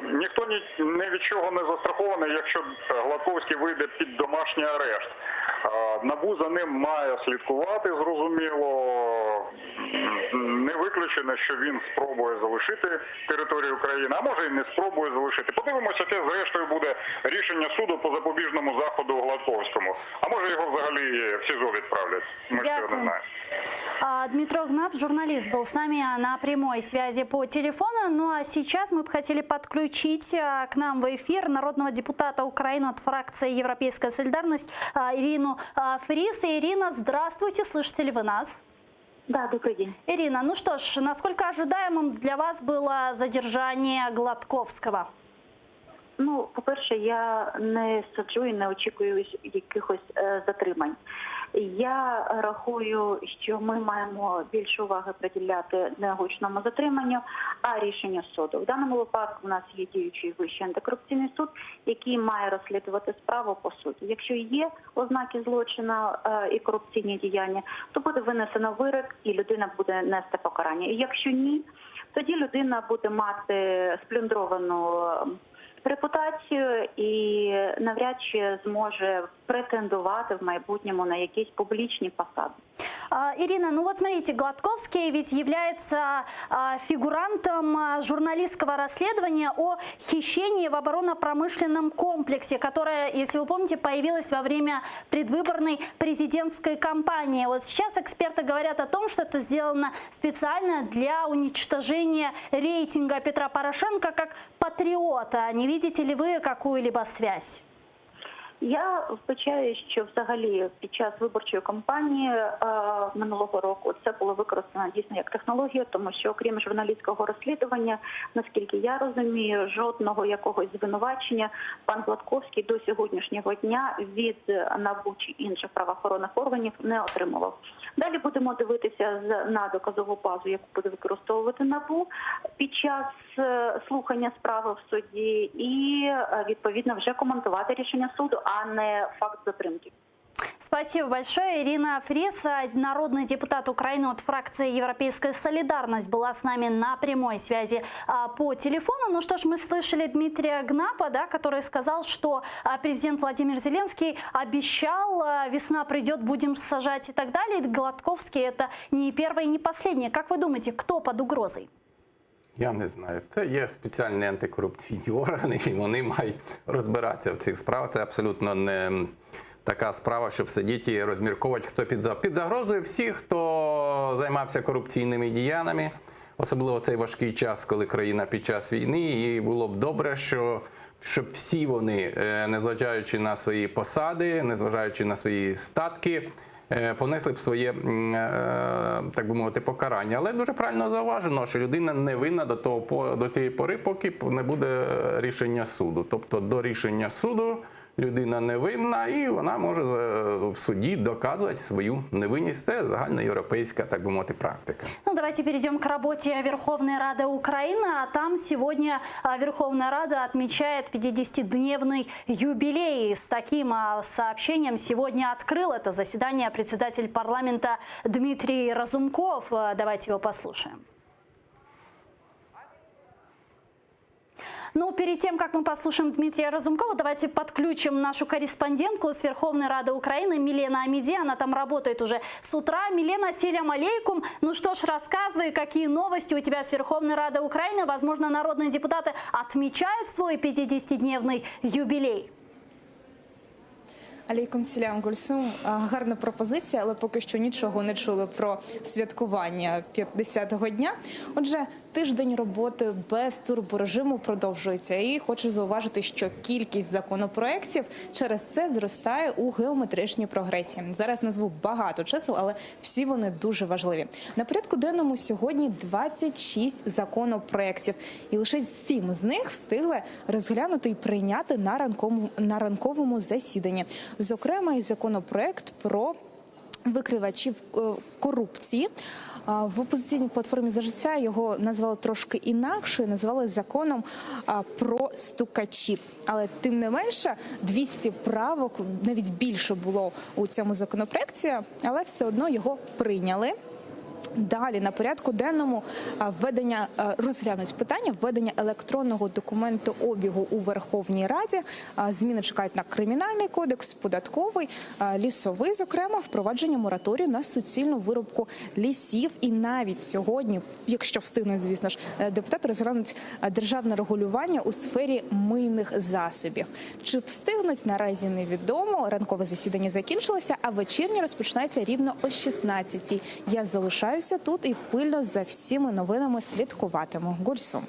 Ніхто ні від чого не застрахований, якщо Гладковський вийде під домашній арешт. НАБУ за ним має слідкувати, зрозуміло. Не виключено, що він спробує залишити територію України, а може і не спробує залишити. Подивимося, яке зрештою буде рішення суду по запобіжному заходу Гладковському. А може його взагалі в СІЗО відправлять. Ми цього не знаємо. Дмитро Гнап, журналист, был с нами на прямой связи по телефону. Ну а сейчас мы бы хотели подключить к нам в эфир народного депутата Украины от фракции «Европейская солидарность» Ирину Фрис. Ирина, здравствуйте, слышите ли вы нас? Да, добрый день. Ирина, ну что ж, насколько ожидаемым для вас было задержание Гладковского? Ну, по-перше, я не саджу і не очікую якихось затримань. Я рахую, що ми маємо більше уваги приділяти не гучному затриманню, а рішенню суду. В даному випадку у нас є діючий Вищий антикорупційний суд, який має розслідувати справу по суті. Якщо є ознаки злочину і корупційні діяння, то буде винесено вирок і людина буде нести покарання. І якщо ні, тоді людина буде мати сплюндровану репутацію і навряд чи зможе претендувати в майбутньому на якісь публічні посади. Ирина, ну вот смотрите, Гладковский ведь является фигурантом журналистского расследования о хищении в оборонно-промышленном комплексе, которое, если вы помните, появилось во время предвыборной президентской кампании. Вот сейчас эксперты говорят о том, что это сделано специально для уничтожения рейтинга Петра Порошенко как патриота. Не видите ли вы какую-либо связь? Я вбачаю, що взагалі під час виборчої кампанії минулого року це було використано дійсно як технологія, тому що окрім журналістського розслідування, наскільки я розумію, жодного якогось звинувачення пан Гладковський до сьогоднішнього дня від НАБУ чи інших правоохоронних органів не отримував. Далі будемо дивитися на доказову базу, яку буде використовувати НАБУ під час слухання справи в суді і, відповідно, вже коментувати рішення суду, а не факт затримки. Спасибо большое. Ирина Фрис, народный депутат Украины от фракции «Европейская солидарность», была с нами на прямой связи по телефону. Ну что ж, мы слышали Дмитрия Гнапа, да, который сказал, что президент Владимир Зеленский обещал, весна придет, будем сажать и так далее. И Гладковский это не первый и не последний. Как вы думаете, кто под угрозой? Я не знаю. Це є спеціальні антикорупційні органи, і вони мають розбиратися в цих справах. Це абсолютно не така справа, щоб сидіти і розмірковувати, хто під загрозою всі, хто займався корупційними діяннями, особливо цей важкий час, коли країна під час війни, і було б добре, щоб всі вони, незважаючи на свої посади, незважаючи на свої статки, понесли б своє, так би мовити, покарання. Але дуже правильно зауважено, що людина не винна до тієї пори, поки не буде рішення суду. Тобто до рішення суду людина не винна, і вона може в суді доказувати свою невинність. Це загальноєвропейська, так би мовити, практика. Ну, давайте перейдем к работе Верховной Рады Украины. А там сегодня Верховная Рада отмечает 50-дневный юбилей. С таким сообщением сегодня открыл это заседание председатель парламента Дмитрий Разумков. Давайте его послушаем. Но перед тем, как мы послушаем Дмитрия Разумкова, давайте подключим нашу корреспондентку с Верховной Рады Украины Милена Амиди. Она там работает уже с утра. Милена, ассаляму алейкум. Ну что ж, рассказывай, какие новости у тебя с Верховной Рады Украины. Возможно, народные депутаты отмечают свой 50-дневный юбилей. Алейкум селям, Гульсум. Гарна пропозиція, але поки що нічого не чули про святкування 50-го дня. Отже, тиждень роботи без турборежиму продовжується. І хочу зауважити, що кількість законопроєктів через це зростає у геометричній прогресії. Зараз назву багато чисел, але всі вони дуже важливі. На порядку денному сьогодні 26 законопроєктів. І лише 7 з них встигли розглянути і прийняти на ранковому засіданні. Зокрема, і законопроект про викривачів корупції. В опозиційній платформі «За життя» його назвали трошки інакше, назвали законом про стукачів. Але тим не менше 200 правок, навіть більше було у цьому законопроекті, але все одно його прийняли. Далі на порядку денному розглянуть питання введення електронного документообігу у Верховній Раді. Зміни чекають на Кримінальний кодекс, податковий, лісовий, зокрема, впровадження мораторію на суцільну вирубку лісів. І навіть сьогодні, якщо встигнуть, звісно ж, депутати розглянуть державне регулювання у сфері мийних засобів. Чи встигнуть, наразі невідомо. Ранкове засідання закінчилося, а вечірнє розпочинається рівно о 16-й. Я залишаюся тут и пыльно за всеми новинами слідкуватиму. Гульсум.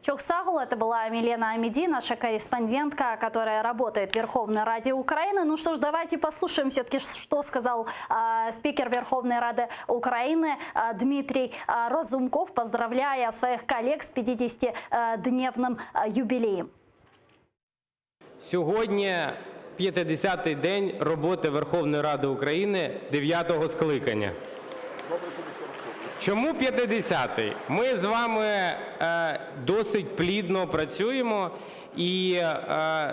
Чохсагул, это была Милена Амиди, наша корреспондентка, которая работает в Верховной Раде Украины. Ну что ж, давайте послушаем все-таки, что сказал спикер Верховной Рады Украины Дмитрий Разумков, поздравляя своих коллег с 50-дневным юбилеем. Сьогодні 50-й день роботи Верховної Ради України 9-го скликання. Чому 50-й? Ми з вами досить плідно працюємо і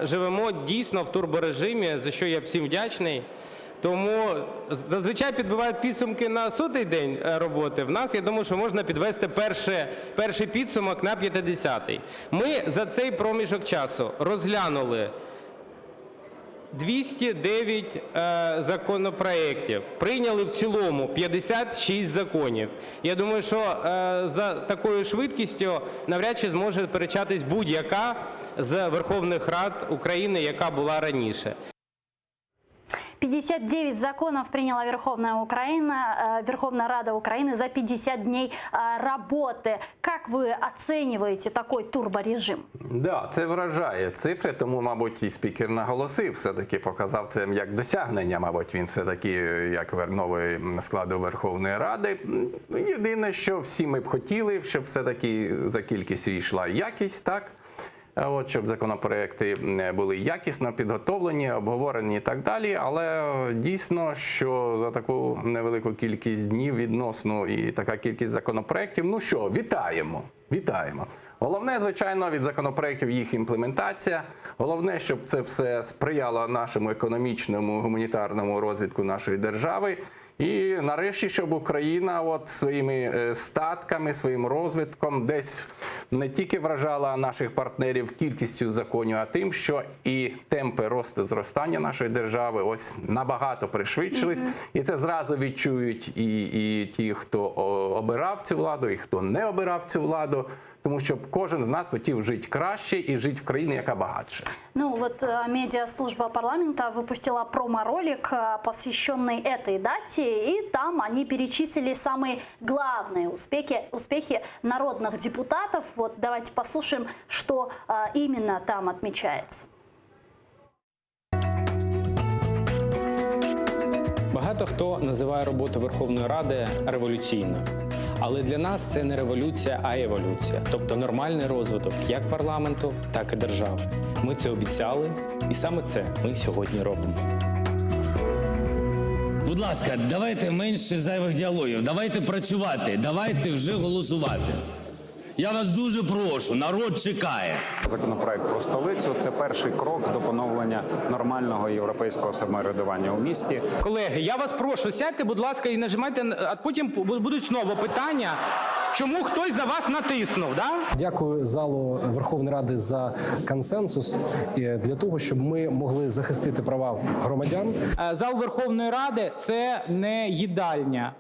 живемо дійсно в турборежимі, за що я всім вдячний. Тому зазвичай підбивають підсумки на 100-й день роботи. В нас, я думаю, що можна підвести перший підсумок на 50-й. Ми за цей проміжок часу розглянули 209 законопроєктів, прийняли в цілому 56 законів. Я думаю, що за такою швидкістю навряд чи зможе сперечатись будь-яка з Верховних Рад України, яка була раніше. 59 законов приняла Верховная Рада Украины за 50 дней работы. Как вы оцениваете такой турборежим? Да, це вражає цифри, тому, мабуть, і спікер наголосив, все-таки показав це як досягнення, мабуть, він все-таки як новий складу Верховної Ради. Єдине, що всі ми б хотіли, щоб все-таки за кількістю йшла якість, так? От, щоб законопроекти були якісно підготовлені, обговорені і так далі. Але дійсно, що за таку невелику кількість днів відносно і така кількість законопроектів, ну що, вітаємо, вітаємо. Головне, звичайно, від законопроектів їх імплементація. Головне, щоб це все сприяло нашому економічному, гуманітарному розвитку нашої держави. І нарешті, щоб Україна своїми статками, своїм розвитком десь не тільки вражала наших партнерів кількістю законів, а тим, що і темпи росту зростання нашої держави ось набагато пришвидшились. І це зразу відчують і ті, хто обирав цю владу, і хто не обирав цю владу. Тому що кожен з нас хотів жити краще і жити в країні, яка багатша. Ну вот медиаслужба парламента выпустила промо-ролик, посвященный этой дате, и там они перечислили самые главные успехи народных депутатов. Вот давайте послушаем, что именно там отмечается. Багато хто називає роботу Верховної Ради революційною. Але для нас це не революція, а еволюція. Тобто нормальний розвиток як парламенту, так і держави. Ми це обіцяли, і саме це ми сьогодні робимо. Будь ласка, давайте менше зайвих діалогів, давайте працювати, давайте вже голосувати. Я вас дуже прошу, народ чекає. Законопроект про столицю – це перший крок до поновлення нормального європейського самоврядування у місті. Колеги, я вас прошу, сядьте, будь ласка, і нажимайте, а потім будуть знову питання, чому хтось за вас натиснув, да? Дякую залу Верховної Ради за консенсус для того, щоб ми могли захистити права громадян. Зал Верховної Ради – це не їдальня.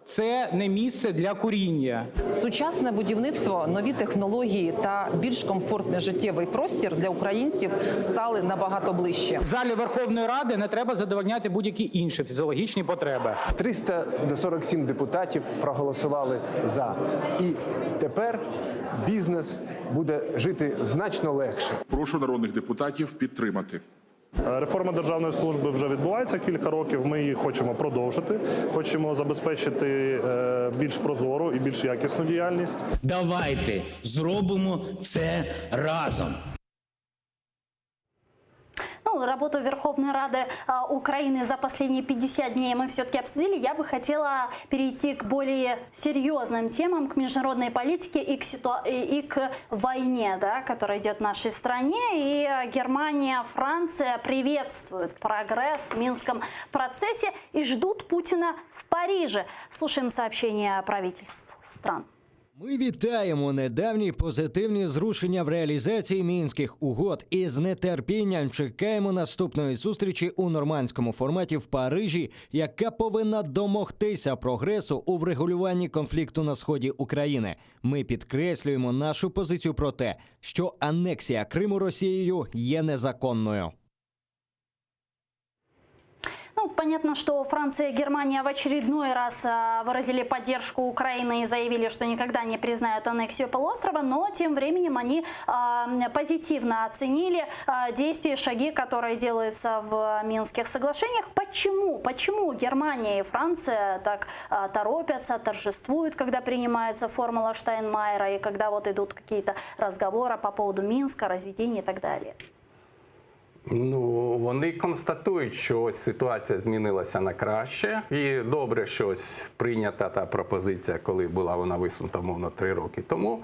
Це не місце для куріння. Сучасне будівництво, нові технології та більш комфортний життєвий простір для українців стали набагато ближче. В залі Верховної Ради не треба задовольняти будь-які інші фізіологічні потреби. 347 депутатів проголосували за. І тепер бізнес буде жити значно легше. Прошу народних депутатів підтримати. Реформа державної служби вже відбувається кілька років, ми її хочемо продовжити, хочемо забезпечити більш прозору і більш якісну діяльність. Давайте зробимо це разом. Ну, работу Верховной Рады Украины за последние 50 дней мы все-таки обсудили. Я бы хотела перейти к более серьезным темам, к международной политике и к войне, да, которая идет в нашей стране. И Германия, Франция приветствуют прогресс в Минском процессе и ждут Путина в Париже. Слушаем сообщения правительств стран. Ми вітаємо недавні позитивні зрушення в реалізації мінських угод і з нетерпінням чекаємо наступної зустрічі у нормандському форматі в Парижі, яка повинна домогтися прогресу у врегулюванні конфлікту на сході України. Ми підкреслюємо нашу позицію про те, що анексія Криму Росією є незаконною. Ну, понятно, что Франция и Германия в очередной раз выразили поддержку Украины и заявили, что никогда не признают аннексию полуострова, но тем временем они позитивно оценили действия, шаги, которые делаются в Минских соглашениях. Почему? Почему Германия и Франция так торопятся, торжествуют, когда принимается формула Штайнмайера и когда вот идут какие-то разговоры по поводу Минска, разведения и так далее? Ну, вони констатують, що ось ситуація змінилася на краще. І добре, що ось прийнята та пропозиція, коли була вона висунута, мовно, 3 роки тому.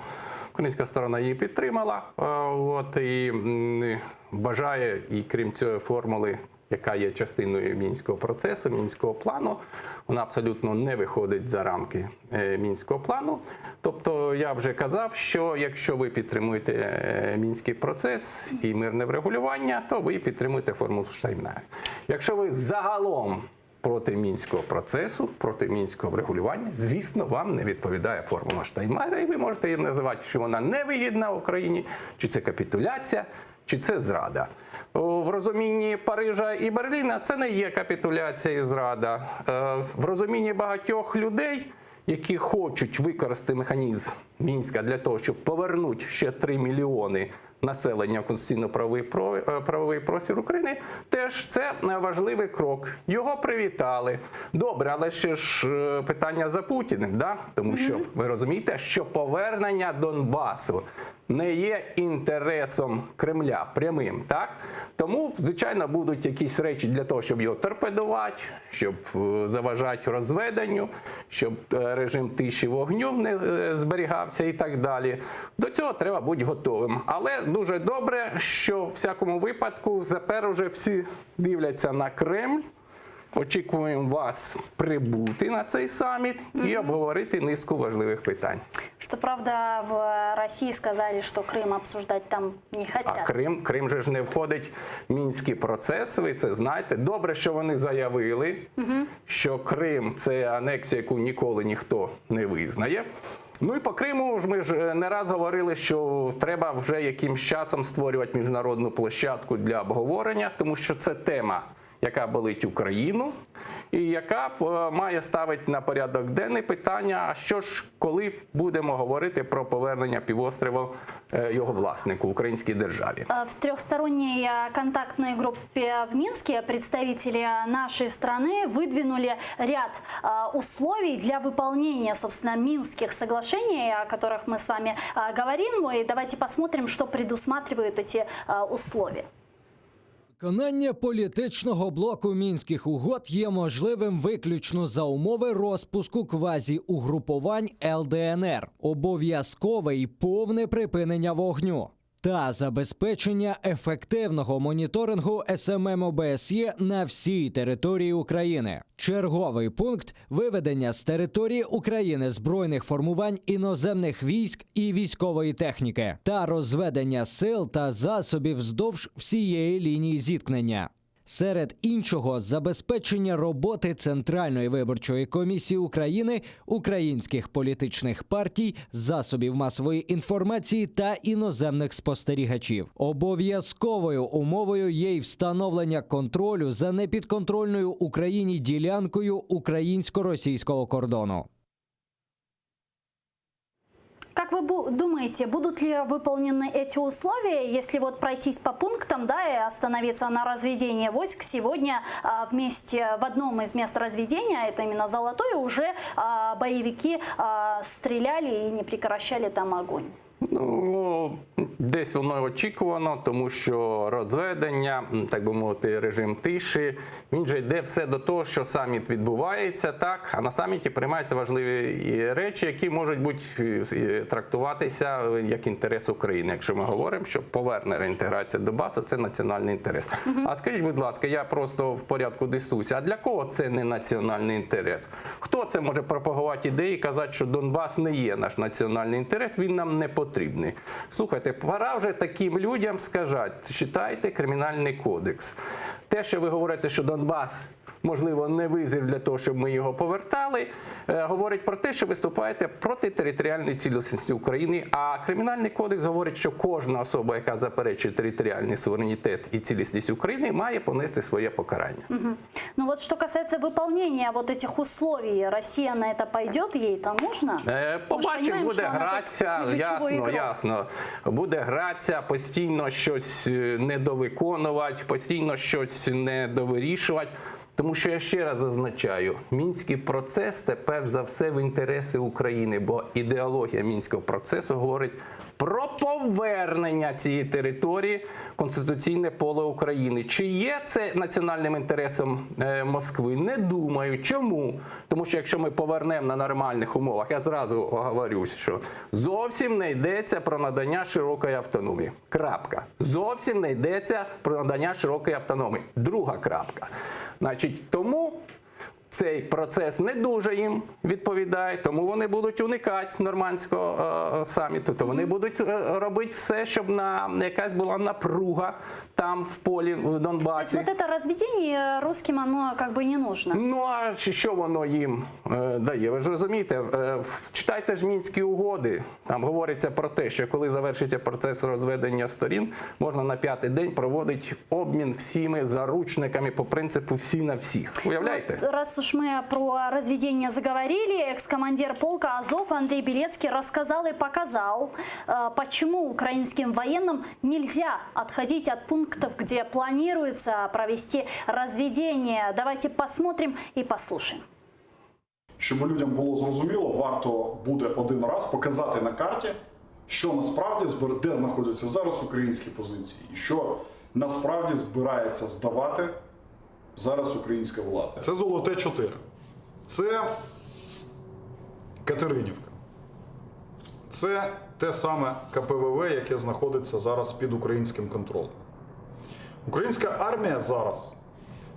Українська сторона її підтримала. І бажає, і крім цієї формули, яка є частиною Мінського процесу, Мінського плану, вона абсолютно не виходить за рамки Мінського плану. Тобто я вже казав, що якщо ви підтримуєте Мінський процес і мирне врегулювання, то ви підтримуєте формулу Штайнмайєра. Якщо ви загалом проти Мінського процесу, проти Мінського врегулювання, звісно, вам не відповідає формула Штайнмайєра, і ви можете її називати, що вона невигідна Україні, чи це капітуляція, чи це зрада. В розумінні Парижа і Берліна це не є капітуляція і зрада. В розумінні багатьох людей, які хочуть використати механізм Мінська для того, щоб повернути ще 3 мільйони населення в конституційно-правовий простір України, теж це важливий крок. Його привітали. Добре, але ще ж питання за Путіним, да? Тому що ви розумієте, що повернення Донбасу не є інтересом Кремля прямим, так? Тому, звичайно, будуть якісь речі для того, щоб його торпедувати, щоб заважати розведенню, щоб режим тиші вогню не зберігався і так далі. До цього треба бути готовим. Але дуже добре, що в всякому випадку тепер уже всі дивляться на Кремль. Очікуємо вас прибути на цей саміт і обговорити низку важливих питань. Что правда, в России сказали, что Крым обсуждать там не хотят. А Крим же ж не входить в Мінський процес, ви це знаєте. Добре, що вони заявили, що Крим – це анексія, яку ніколи ніхто не визнає. Ну і по Криму ми ж не раз говорили, що треба вже якимсь часом створювати міжнародну площадку для обговорення, тому що це тема, яка болить Україну, і яка має ставити на порядок денний питання, а що ж, коли будемо говорити про повернення півострова його власнику, українській державі. В трехсторонней контактной группе в Минске представители нашей страны выдвинули ряд условий для выполнения, собственно, Минских соглашений, о которых мы с вами говорим. И давайте посмотрим, что предусматривают эти условия. Виконання політичного блоку Мінських угод є можливим виключно за умови розпуску квазі-угрупувань ЛДНР, обов'язкове і повне припинення вогню та забезпечення ефективного моніторингу СММ ОБСЄ на всій території України. Черговий пункт – виведення з території України збройних формувань іноземних військ і військової техніки та розведення сил та засобів вздовж всієї лінії зіткнення. Серед іншого, забезпечення роботи Центральної виборчої комісії України, українських політичних партій, засобів масової інформації та іноземних спостерігачів. Обов'язковою умовою є й встановлення контролю за непідконтрольною Україні ділянкою українсько-російського кордону. Как вы думаете, будут ли выполнены эти условия, если вот пройтись по пунктам, да, и остановиться на разведении войск? Сегодня в одном из мест разведения, это именно Золотое, уже боевики стреляли и не прекращали там огонь. Ну, десь воно очікувано, тому що розведення, так би мовити, режим тиші, він же йде все до того, що саміт відбувається, так, а на саміті приймаються важливі речі, які можуть бути трактуватися як інтерес України. Якщо ми говоримо, що поверне реінтеграція Донбасу – це національний інтерес. А скажіть, будь ласка, я просто в порядку дискусії, а для кого це не національний інтерес? Хто це може пропагувати ідеї і казати, що Донбас не є наш національний інтерес, він нам не потрібний? Слухайте, пора вже таким людям сказати, читайте Кримінальний кодекс. Те, що ви говорите, що Донбас, можливо, не визрів для того, щоб ми його повертали, говорить про те, що виступаєте проти територіальної цілісності України, а Кримінальний кодекс говорить, що кожна особа, яка заперечує територіальний суверенітет і цілісність України, має понести своє покарання. Ну вот, что касается выполнения вот этих условий, Россия на это пойдет, ей это нужно? Побачимо, буде гратися, ясно. Буде гратися, постійно щось недовиконувати, постійно щось недовирішувати. Тому що я ще раз зазначаю, Мінський процес – це перш за все в інтереси України, бо ідеологія Мінського процесу говорить про повернення цієї території в конституційне поле України. Чи є це національним інтересом Москви? Не думаю. Чому? Тому що якщо ми повернемо на нормальних умовах, я зразу говорю, що зовсім не йдеться про надання широкої автономії. Крапка. Зовсім не йдеться про надання широкої автономії. Друга крапка. Значить, тому цей процес не дуже їм відповідає, тому вони будуть уникати нормандського саміту, то вони будуть робити все, щоб якась була напруга там в полі, в Донбасі. То есть вот это разведение русским, оно как бы не нужно? Ну, а що воно їм дає? Ви ж розумієте, читайте ж Мінські угоди, там говориться про те, що коли завершиться процес розведення сторін, можна на 5-й день проводити обмін всіми заручниками по принципу всі на всіх. Уявляєте? Раз уж мы про разведение заговорили, экс-командир полка Азов Андрей Белецкий рассказал и показал, почему украинским военным нельзя отходить от пунктов, где планируется провести разведение. Давайте посмотрим и послушаем. Щоб людям було зрозуміло, варто буде один раз показати на карті, що насправді де знаходяться зараз українські позиції, і що насправді збирається здавати зараз українська влада. Це Золоте 4. Це Катеринівка. Це те саме КПВВ, яке знаходиться зараз під українським контролем. Українська армія зараз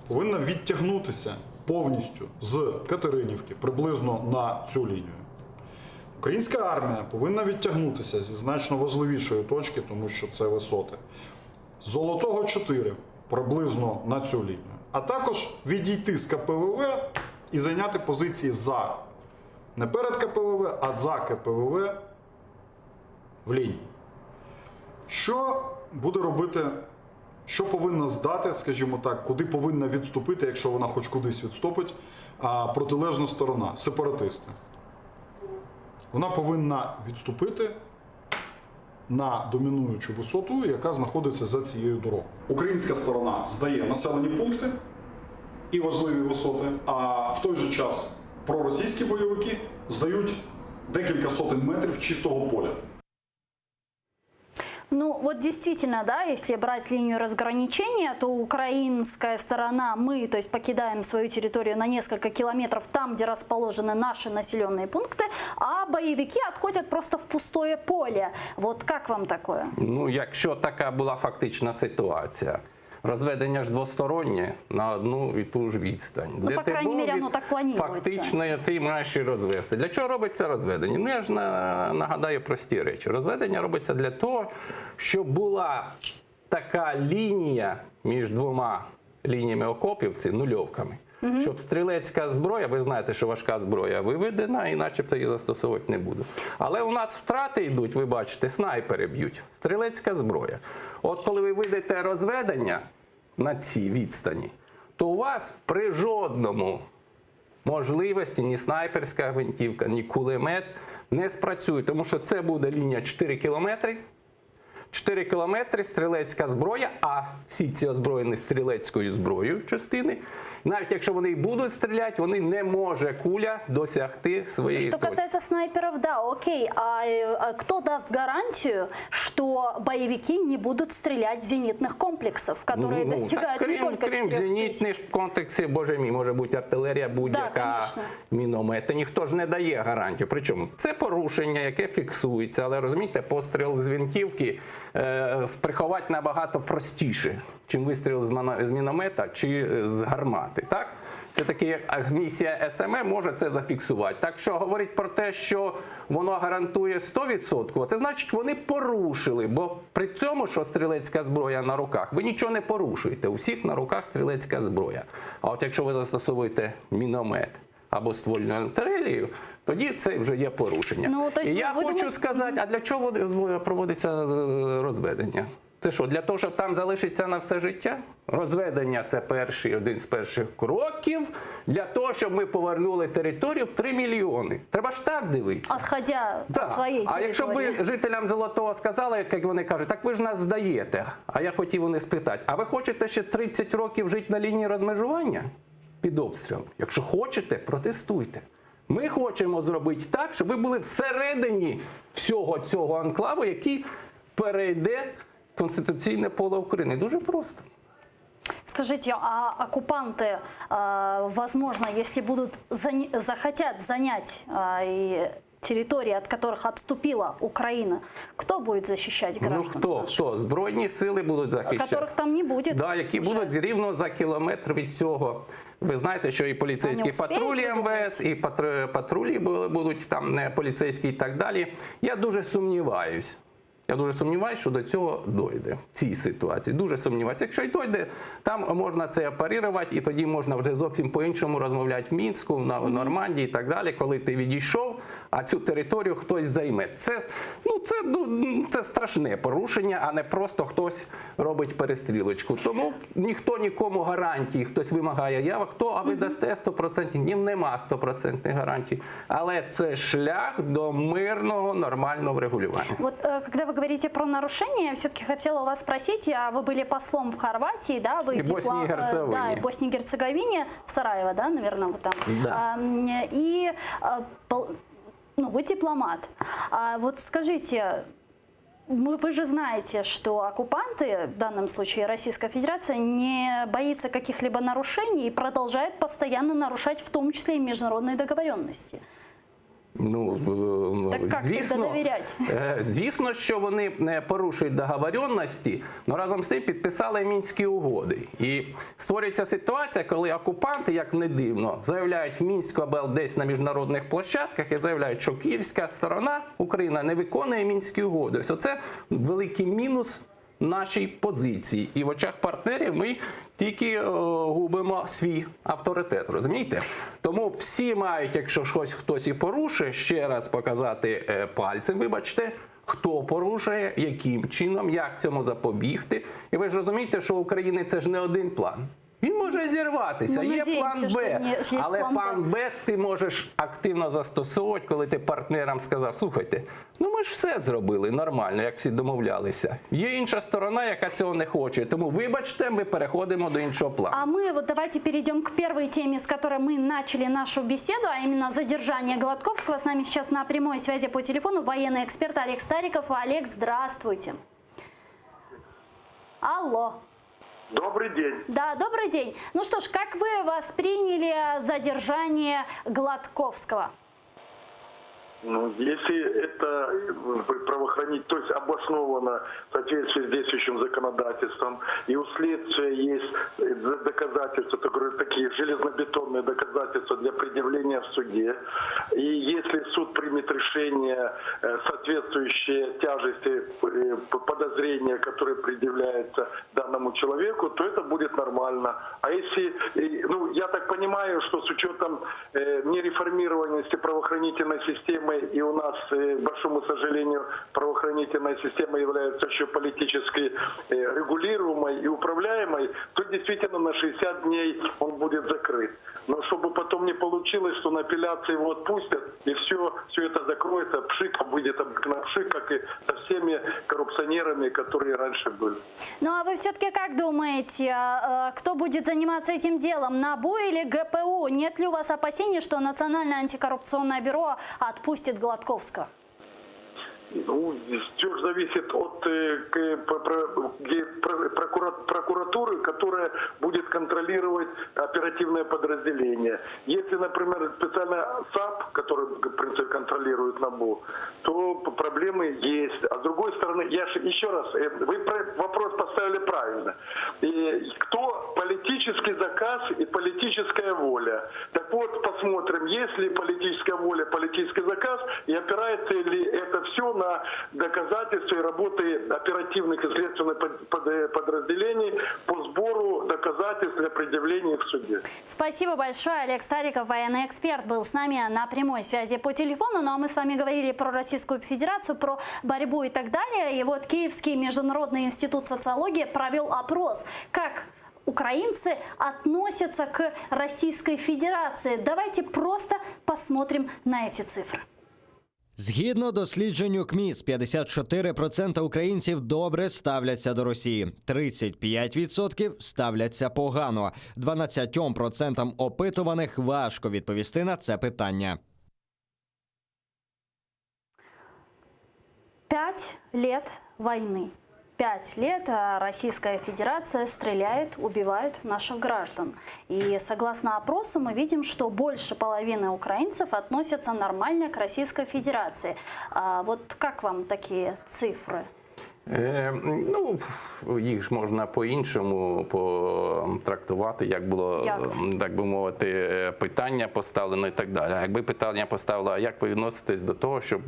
повинна відтягнутися повністю з Катеринівки приблизно на цю лінію. Українська армія повинна відтягнутися зі значно важливішої точки, тому що це висоти. З Золотого 4 приблизно на цю лінію. А також відійти з КПВВ і зайняти позиції за, не перед КПВВ, а за КПВВ в лінії. Що буде робити, що повинна здати, скажімо так, куди повинна відступити, якщо вона хоч кудись відступить, протилежна сторона, сепаратисти? Вона повинна відступити на домінуючу висоту, яка знаходиться за цією дорогою. Українська сторона здає населені пункти і важливі висоти, а в той же час проросійські бойовики здають декілька сотень метрів чистого поля. Ну вот действительно, да, если брать линию разграничения, то украинская сторона, мы, то есть покидаем свою территорию на несколько километров там, где расположены наши населенные пункты, а боевики отходят просто в пустое поле. Вот как вам такое? Ну, якщо така була фактична ситуація. Розведення ж двостороннє на одну і ту ж відстань. Ну, по крайней мере, оно так планується. Фактично, ти маєш і розвести. Для чого робиться розведення? Ну, я ж нагадаю прості речі. Розведення робиться для того, щоб була така лінія між двома лініями окопів, це нульовками. Щоб стрілецька зброя, ви знаєте, що важка зброя виведена і начебто її застосовувати не будуть. Але у нас втрати йдуть, ви бачите, снайпери б'ють. Стрілецька зброя. От коли ви вийдете розведення на цій відстані, то у вас при жодному можливості ні снайперська гвинтівка, ні кулемет не спрацює. Тому що це буде лінія 4 кілометри. 4 кілометри стрілецька зброя, а всі ці озброєні стрілецькою зброєю частини, навіть якщо вони і будуть стріляти, вони не може куля досягти своєї Что точки. касается снайперов, да, окей. А кто даст гарантию, что боевики не будут стрелять с зенитных комплексов, которые достигают так, не только 4000? Крім зенітних комплексів, боже мій, може бути артилерія, будь-яка, міномети. Ніхто ж не дає гарантію. Причому це порушення, яке фіксується, але розумієте, постріл з гвинтівки приховати набагато простіше, чим вистріл з міномета чи з гармати. Так? Це таки місія СММ може це зафіксувати. Так що говорить про те, що воно гарантує 100%, це значить вони порушили, бо при цьому, що стрілецька зброя на руках, ви нічого не порушуєте, у всіх на руках стрілецька зброя. А от якщо ви застосовуєте міномет або ствольну артилерію, тоді це вже є порушення. Ну, то есть, і я хочу сказати, а для чого проводиться розведення? Це що, для того, щоб там залишиться на все життя? Розведення – це один з перших кроків для того, щоб ми повернули територію в 3 мільйони. Треба ж так дивитися. Отходя від своєї території. А якщо б ви жителям Золотого сказали, як вони кажуть, так ви ж нас здаєте. А я хотів вони спитати, а ви хочете ще 30 років жити на лінії розмежування? під обстрілом. Якщо хочете, протестуйте. Ми хочемо зробити так, щоб ви були всередині всього цього анклаву, який перейде в конституційне поле України. Дуже просто. Скажите, а оккупанты, возможно, если захотят занять территории, от которых отступила Украина, кто будет защищать граждан? Хто? Збройні сили будуть захищати. Которых там не будет. Да, які будуть рівно за кілометр від цього. Ви знаєте, що і поліцейські патрулі МВС, і патрулі будуть там не поліцейські і так далі. Я дуже сумніваюсь. Що до цього дойде в цій ситуації. Дуже сумніваюся. Якщо й дойде, там можна це парирувати, і тоді можна вже зовсім по-іншому розмовляти в Мінську, в Нормандії і так далі, коли ти відійшов, а цю територію хтось займе. Це страшне порушення, а не просто хтось робить перестрілочку. Тому ніхто нікому гарантій, хтось вимагає, а ви дасте 100%? Ні, нема 100% гарантій. Але це шлях до мирного, нормального врегулювання. Вот когда вы говорите про нарушения, я все-таки хотела у вас спросить, вы были послом в Хорватии, да? Вы и Боснии и Герцеговине. Да, и Боснии и Герцеговине, в Сараево, да, наверное, вы там. Да. Вы дипломат. Вот скажите, вы же знаете, что оккупанты, в данном случае Российская Федерация, не боится каких-либо нарушений и продолжает постоянно нарушать, в том числе и международные договоренности. Звісно, що вони порушують договоренності, але разом з тим підписали Мінські угоди. І створюється ситуація, коли окупанти, як не дивно, заявляють в Мінську або десь на міжнародних площадках і заявляють, що київська сторона, Україна, не виконує Мінські угоди. Ось це великий мінус нашій позиції. І в очах партнерів ми тільки губимо свій авторитет, розумієте? Тому всі мають, якщо щось хтось і порушує, ще раз показати пальцем, вибачте, хто порушує, яким чином, як цьому запобігти. І ви ж розумієте, що у України це ж не один план. Він може зірватися, є план Б, але план Б ти можеш активно застосовувати, коли ти партнерам сказав, слухайте, ми ж все зробили нормально, як всі домовлялися. Є інша сторона, яка цього не хоче, тому вибачте, ми переходимо до іншого плану. А мы давайте перейдем к первой теме, с которой мы начали нашу беседу, а именно задержание Гладковского. С нами сейчас на прямой связи по телефону военный эксперт Олег Стариков. Олег, здравствуйте. Алло. Добрый день. Да, добрый день. Ну что ж, как вы восприняли задержание Гладковского? Если это правоохранительное, то есть обосновано в соответствии с действующим законодательством, и у следствия есть доказательства, такие железнобетонные доказательства для предъявления в суде, и если суд примет решение, соответствующее тяжести подозрения, которые предъявляются данному человеку, то это будет нормально. А если, я так понимаю, что с учетом нереформированности правоохранительной системы, и у нас, к большому сожалению, правоохранительная система является еще политически регулируемой и управляемой, то действительно на 60 дней он будет закрыт. Но чтобы потом не получилось, что на апелляции его отпустят, и все это закроется, пшик выйдет на пшик, как и со всеми коррупционерами, которые раньше были. Ну а вы все-таки как думаете, кто будет заниматься этим делом, НАБУ или ГПУ? Нет ли у вас опасений, что Национальное антикоррупционное бюро отпустит Гладковского? Все зависит от прокуратуры, которая будет контролировать оперативное подразделение. Если, например, специально САП, который, в принципе, контролирует НАБУ, то проблемы есть. А с другой стороны, еще раз, вы вопрос поставили правильно. Кто политический заказ и политическая воля? Так вот, посмотрим, есть ли политическая воля, политический заказ, и опирается ли это все на доказательства и работы оперативных и следственных подразделений по сбору доказательств для предъявления в суде. Спасибо большое. Олег Стариков, военный эксперт, был с нами на прямой связи по телефону. Ну а мы с вами говорили про Российскую Федерацию, про борьбу и так далее. И вот Киевский международный институт социологии провел опрос. Как украинцы относятся к Российской Федерации? Давайте просто посмотрим на эти цифры. Згідно дослідженню КМІС, 54% українців добре ставляться до Росії, 35% ставляться погано, 12% опитуваних важко відповісти на це питання. 5 лет войны. 5 лет Российская Федерация стреляет, убивает наших граждан. И согласно опросу мы видим, что больше половины украинцев относятся нормально к Российской Федерации. Вот как вам такие цифры? Ну, їх ж можна по-іншому потрактувати, як було, так би мовити, питання поставлено і так далі. А якби питання поставило, а як ви відноситесь до того, щоб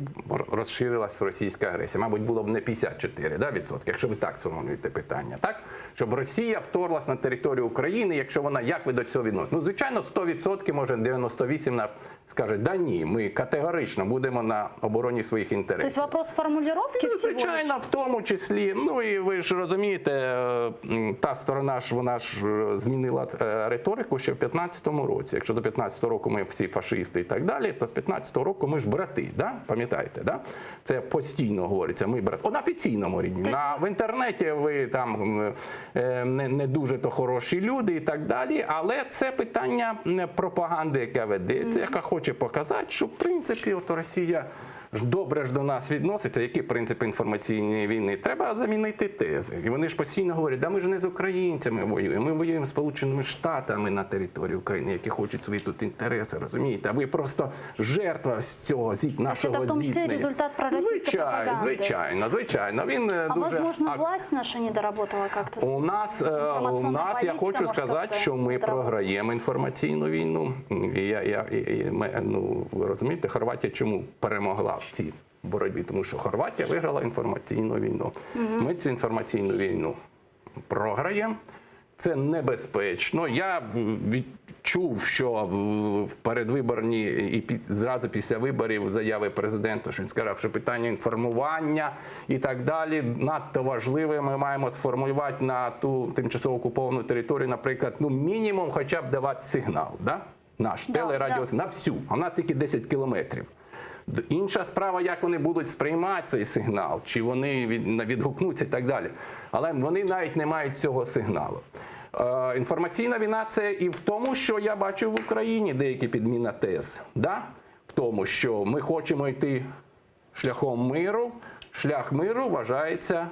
розширилась російська агресія? Мабуть, було б не 54%, якщо ви так сформулюєте питання, так? Щоб Росія вторглась на територію України, якщо вона, як ви до цього відносите? Ну, звичайно, 100%, може 98% скаже, да ні, ми категорично будемо на обороні своїх інтересів. Тобто вопрос формулировки всього? Звичайно, в тому числі. Ну і ви ж розумієте, та сторона ж, вона ж змінила риторику ще в 15-му році. Якщо до 15-го року ми всі фашисти і так далі, то з 15-го року ми ж брати, да? Пам'ятаєте, да? Це постійно говориться, ми брати. На офіційному рівні. В інтернеті ви там не дуже то хороші люди і так далі, але це питання пропаганди, яка ведеться, яка хоче показати, що в принципі от Росія добре ж до нас відноситься, які принципи інформаційної війни. Треба замінити тези. І вони ж постійно говорять, да ми ж не з українцями воюємо, ми воюємо з Сполученими Штатами на території України, які хочуть свої тут інтереси, розумієте? А ви просто жертва з цього нашого зіткнення. Це в тому числі результат проросійської пропаганди. Звичайно. Він а дуже... возможно, власть наша не доработала як-то? У нас, я хочу сказати, що ми програємо інформаційну війну. Ви розумієте, Хорватія чому перемогла в цій боротьбі? Тому що Хорватія виграла інформаційну війну. Ми цю інформаційну війну програємо. Це небезпечно. Я відчув, що в передвиборні і зразу після виборів заяви президента, що він сказав, що питання інформування і так далі надто важливе. Ми маємо сформулювати на ту тимчасово окуповану територію, наприклад, мінімум хоча б давати сигнал. Да? Наш телерадіо на всю, а в нас тільки 10 кілометрів. Інша справа, як вони будуть сприймати цей сигнал, чи вони відгукнуться і так далі. Але вони навіть не мають цього сигналу. Інформаційна війна – це і в тому, що я бачу в Україні деякі підміна тез. Да? В тому, що ми хочемо йти шляхом миру, шлях миру вважається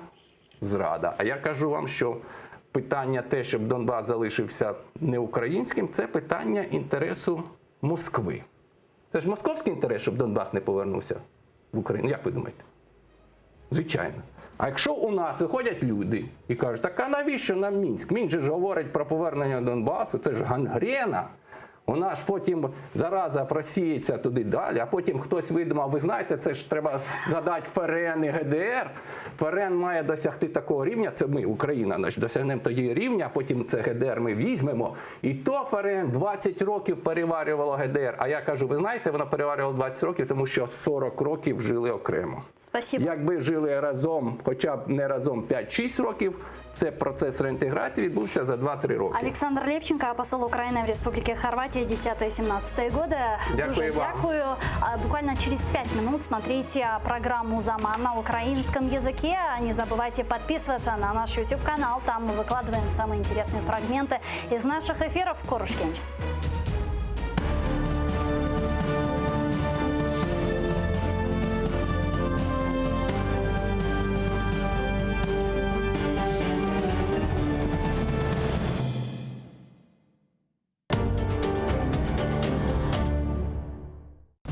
зрада. А я кажу вам, що питання те, щоб Донбас залишився не українським, це питання інтересу Москви. Це ж московський інтерес, щоб Донбас не повернувся в Україну. Як ви думаєте? Звичайно. А якщо у нас виходять люди і кажуть, так а навіщо нам Мінськ? Мінськ же ж говорить про повернення Донбасу, це ж гангрена. Вона ж потім зараза просіється туди далі, а потім хтось видумав, ви знаєте, це ж треба задати ФРН і ГДР. ФРН має досягти такого рівня, це ми, Україна, досягнемо тоді рівня, а потім це ГДР ми візьмемо. І то ФРН 20 років переварювало ГДР. А я кажу, ви знаєте, воно переварювало 20 років, тому що 40 років жили окремо. Спасибо. Якби жили разом, хоча б не разом 5-6 років, це процес реінтеграції відбувся за 2-3 роки. Олександр Левченко, посол України в Республіці Хорватія, 10-17 годы. Дякую вам. Дякую. Буквально через 5 минут смотрите программу «Заман» на украинском языке. Не забывайте подписываться на наш YouTube-канал. Там мы выкладываем самые интересные фрагменты из наших эфиров. Корушкинч.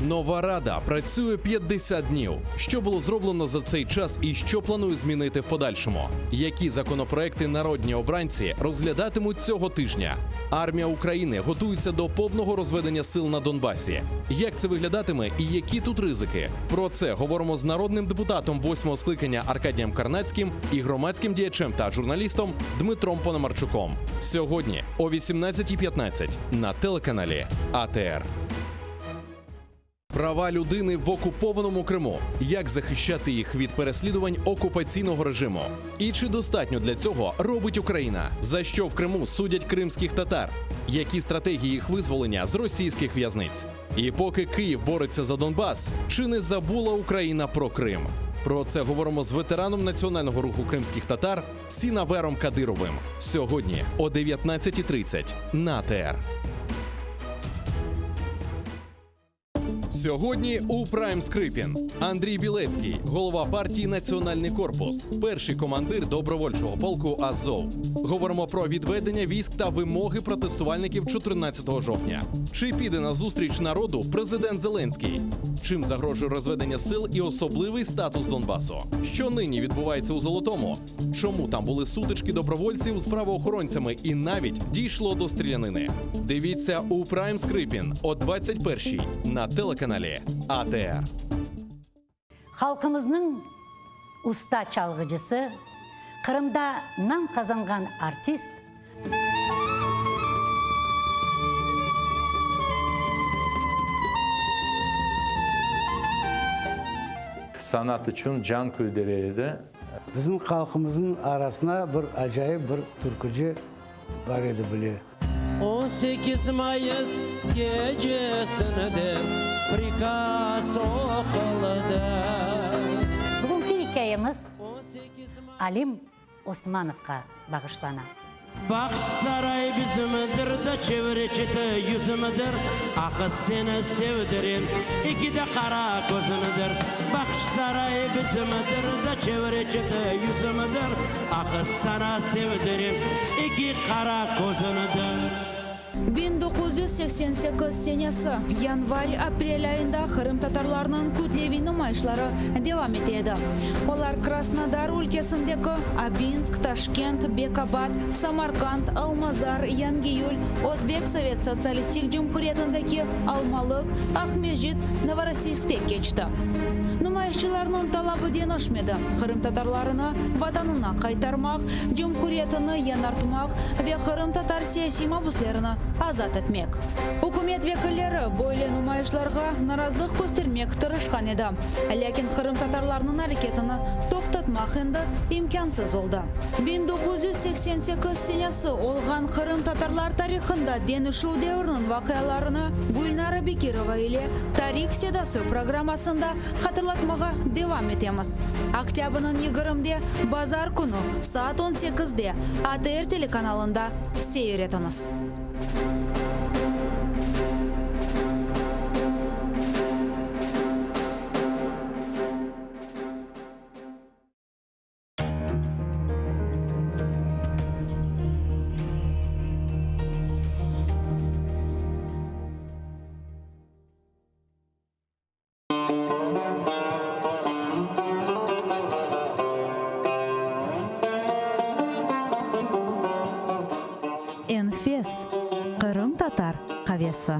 Нова Рада працює 50 днів. Що було зроблено за цей час і що планує змінити в подальшому? Які законопроекти народні обранці розглядатимуть цього тижня? Армія України готується до повного розведення сил на Донбасі. Як це виглядатиме і які тут ризики? Про це говоримо з народним депутатом 8-го скликання Аркадієм Карнацьким і громадським діячем та журналістом Дмитром Пономарчуком. Сьогодні о 18:15 на телеканалі АТР. Права людини в окупованому Криму. Як захищати їх від переслідувань окупаційного режиму? І чи достатньо для цього робить Україна? За що в Криму судять кримських татар? Які стратегії їх визволення з російських в'язниць? І поки Київ бореться за Донбас, чи не забула Україна про Крим? Про це говоримо з ветераном національного руху кримських татар Сінавером Кадировим. Сьогодні о 19:30 на АТР. Сьогодні у Прайм Скрипін Андрій Білецький, голова партії «Національний корпус», перший командир добровольчого полку «Азов». Говоримо про відведення військ та вимоги протестувальників 14 жовтня. Чи піде на зустріч народу президент Зеленський? Чим загрожує розведення сил і особливий статус Донбасу? Що нині відбувається у Золотому? Чому там були сутички добровольців з правоохоронцями і навіть дійшло до стрілянини? Дивіться у Прайм Скрипін о 21-й на телеканалі АТР. Халқымыздың уста çalgıcısı, Kırım'da nam kazangan artist, Sanat için can küldüreydi. Bizim halkımızın arasına bir acayip bir türkücü var idi bile. 18 Mayıs gecesinde prikaz okuldu. Bugünkü hikayemiz Alim Osmanov'a bağışlanan. Baksaray bizimdir de çevreçite yüzümüdür. Ah seni sevdirin iki de kara gözünüdür. Baksaray bizimdir de çevreçite yüzümüdür. Ah sana sevdirin iki kara gözünüdür. 1988 senesi yanvar-aprel ayında Kırım Tatarlarının kütlevi nümayişleri devam etedi. Onlar Krasnodar ülkesindeki Abinsk, Taşkent, Bekabad, Samarkand, Almazar, Yangiyul, Özbek Sovet Sosyalistik Cumhuriyeti'ndeki Almalık, Ahmedjit, Novorossiysk'te geçti. Nümayişçilerinin talabı denişmedi. Kırım Tatarlarını vatanına kaytarmak, Cumhuriyetini yanartmak ve Kırım Tatar siyasi mahpuslarını azat etmek. Hükümet vekilleri böyle nümayişlerge narazılık göstermek tırışkan edi. Lakin Kırım Tatarlarının hareketini toxtatmak endi imkansız oldu. 1988 senesi olgan Kırım Tatarlar tarixinde denişu devrinin vakıyalarını Gulnara Bekirova ile Tarih Sedası programmasında hatırlatmağa devam etemiz. Oktyabr'ın 20'de Bazar günü saat 18'de ATR telekanalında seyretiniz. Enfes Kırım Tatar kahvesi.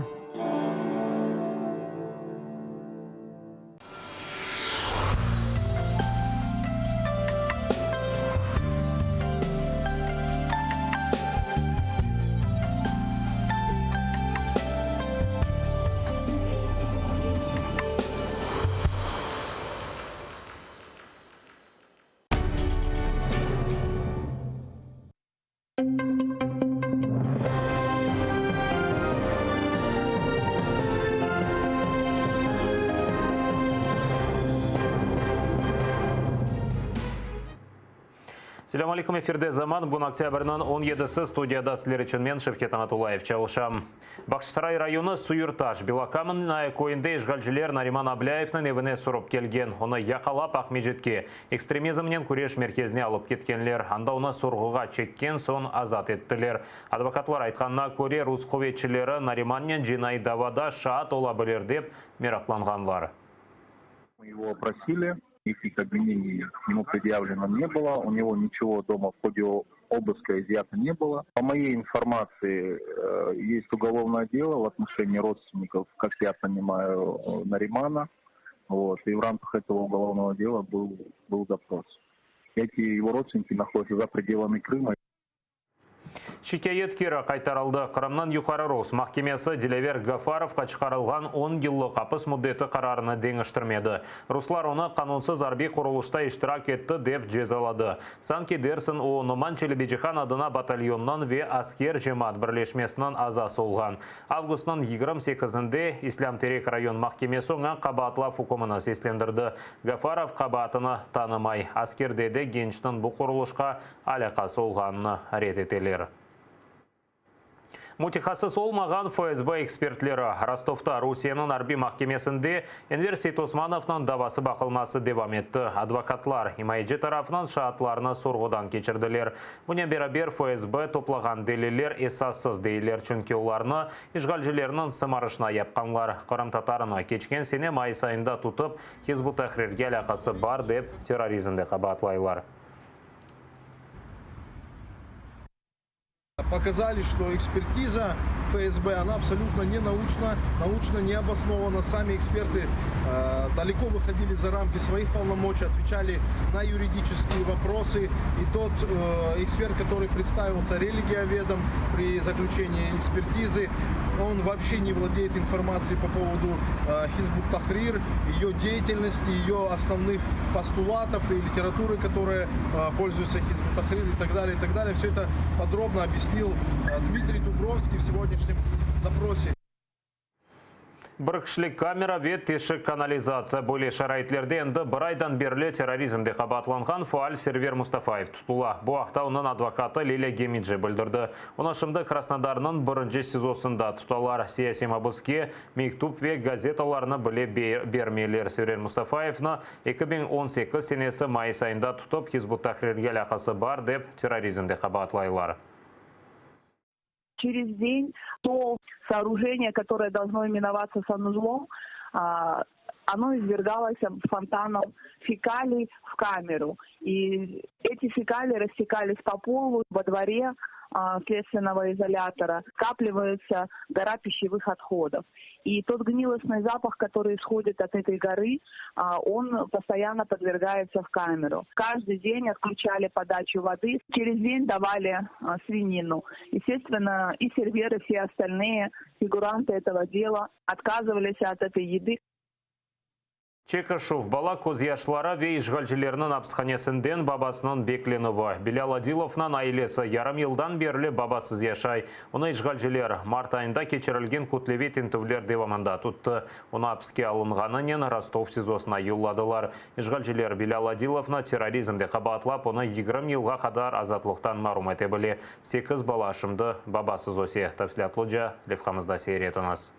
Assalamu alaikum, эфирде заман. Бүгін октябрьнің 17-сі студияда сілер үшін мен Шевкет Анатулаев чалышам. Бақшсарай районы Суйырташ, Белокаменная койынды ишгалжилер Нариман Абляевның евіне сұрып келген. Оны яқалап Ахмеджетке экстремизмнен күреш мерkezіне алып кеткенлер. Анда оны сұрғыға чеккен сон азат еттілер. Адвокатлар айтқанына көре рус көветшілері Нариманнен жинай давада шаат ола білер деп мерақланғанлар. Его опросили. Никаких обвинений к нему предъявлено не было, у него ничего дома в ходе обыска изъято не было. По моей информации, есть уголовное дело в отношении родственников, как я понимаю, Наримана. Вот, и в рамках этого уголовного дела был допрос. Эти его родственники находятся за пределами Крыма. Шикает кері қайтарылды. Қырымнан юқары Рос махкемесі Дилевер Гафаровқа шығарылған 10 жылы қапыс мұддеті қарарыны деңіштірмеді. Руслар оны қанунсыз арби құрылышта иштирак етті деп жезалады. Санки Дерсен Нуман Челебеджихан адына батальоннан ве аскер жемат бірлешмесінен азасы олған. Августның 28-інде Ислам Терек район махкемесі оңа қабатлав хукумына сеслендірді. Гафаров қабатыны танымай. Аскердеді генштің бұл құрылышқа алақасы олғанына рет етелер. Мутихасыз олмаған ФСБ экспертлері Ростовта Русияның арби махкемесінде Энвер Сейтосмановның давасы бақылмасы девам етті. Адвокатлар Имайджи тарафынан шаатларына сорғыдан кечірділер. Бұне берабер ФСБ топлаған делилер эсассыз дейлер, чүнки оларны ишғалжылерінің сымарышына епқанлар. Қырым татарына кечкен сене май сайында тұтып, Хизбут Тахрирге алақасы бар деп терроризмді қабатлайлар. Показали, что экспертиза ФСБ, она абсолютно не научна, научно не обоснована. Сами эксперты далеко выходили за рамки своих полномочий, отвечали на юридические вопросы. И тот эксперт, который представился религиоведом при заключении экспертизы, он вообще не владеет информацией по поводу Хизбут Тахрир, ее деятельности, ее основных постулатов и литературы, которая пользуется Хизбут Тахрир и так далее, и так далее. Все это подробно объяснил Дмитрий Дубровский в сегодняшнем допросе. Біркішлік камера вет тешік канализация бөле шарайтлерді енді бір айдан берлі терроризмде қабатланған фуаль Сервер Мустафаев тұтыла. Бұл ақтауының адвокаты Лилия Гемиджи білдірді. Онашымды Краснодарның бірінші сезосында тұталар сияси мабызке мектуб ве газеталарыны біле бермейлер. Сервер Мустафаевны 2018 сенесі май сайында тұтып Хизбут Тахрирге алақасы бар деп терроризмде қабатлайлар. Через день то сооружение, которое должно именоваться санузлом, оно извергалось фонтаном фекалий в камеру. И эти фекалии растекались по полу во дворе следственного изолятора. Скапливается гора пищевых отходов. И тот гнилостный запах, который исходит от этой горы, он постоянно подвергается в камеру. Каждый день отключали подачу воды, через день давали свинину. Естественно, и серверы, все остальные фигуранты этого дела отказывались от этой еды. Чекашов бала көз яшлары ве ишғалжылерінің апсханесінден бабасының бекленуі. Белял Адиловнан айлесі ярым елдан берлі бабасыз яшай. Оны ишғалжылер март айында кечірілген көтлеве тентөвлер девамында тұтты. Оны апске алынғанымен Ростов СИЗОсына юлладылар. Ишғалжылер Белял Адиловна терроризмде қабатлап, оны 20 елға қадар азатлықтан марум әте біле. 8 балашымды бабасыз осе. Тәпсіләтлуджа левқамызда сейретіназ.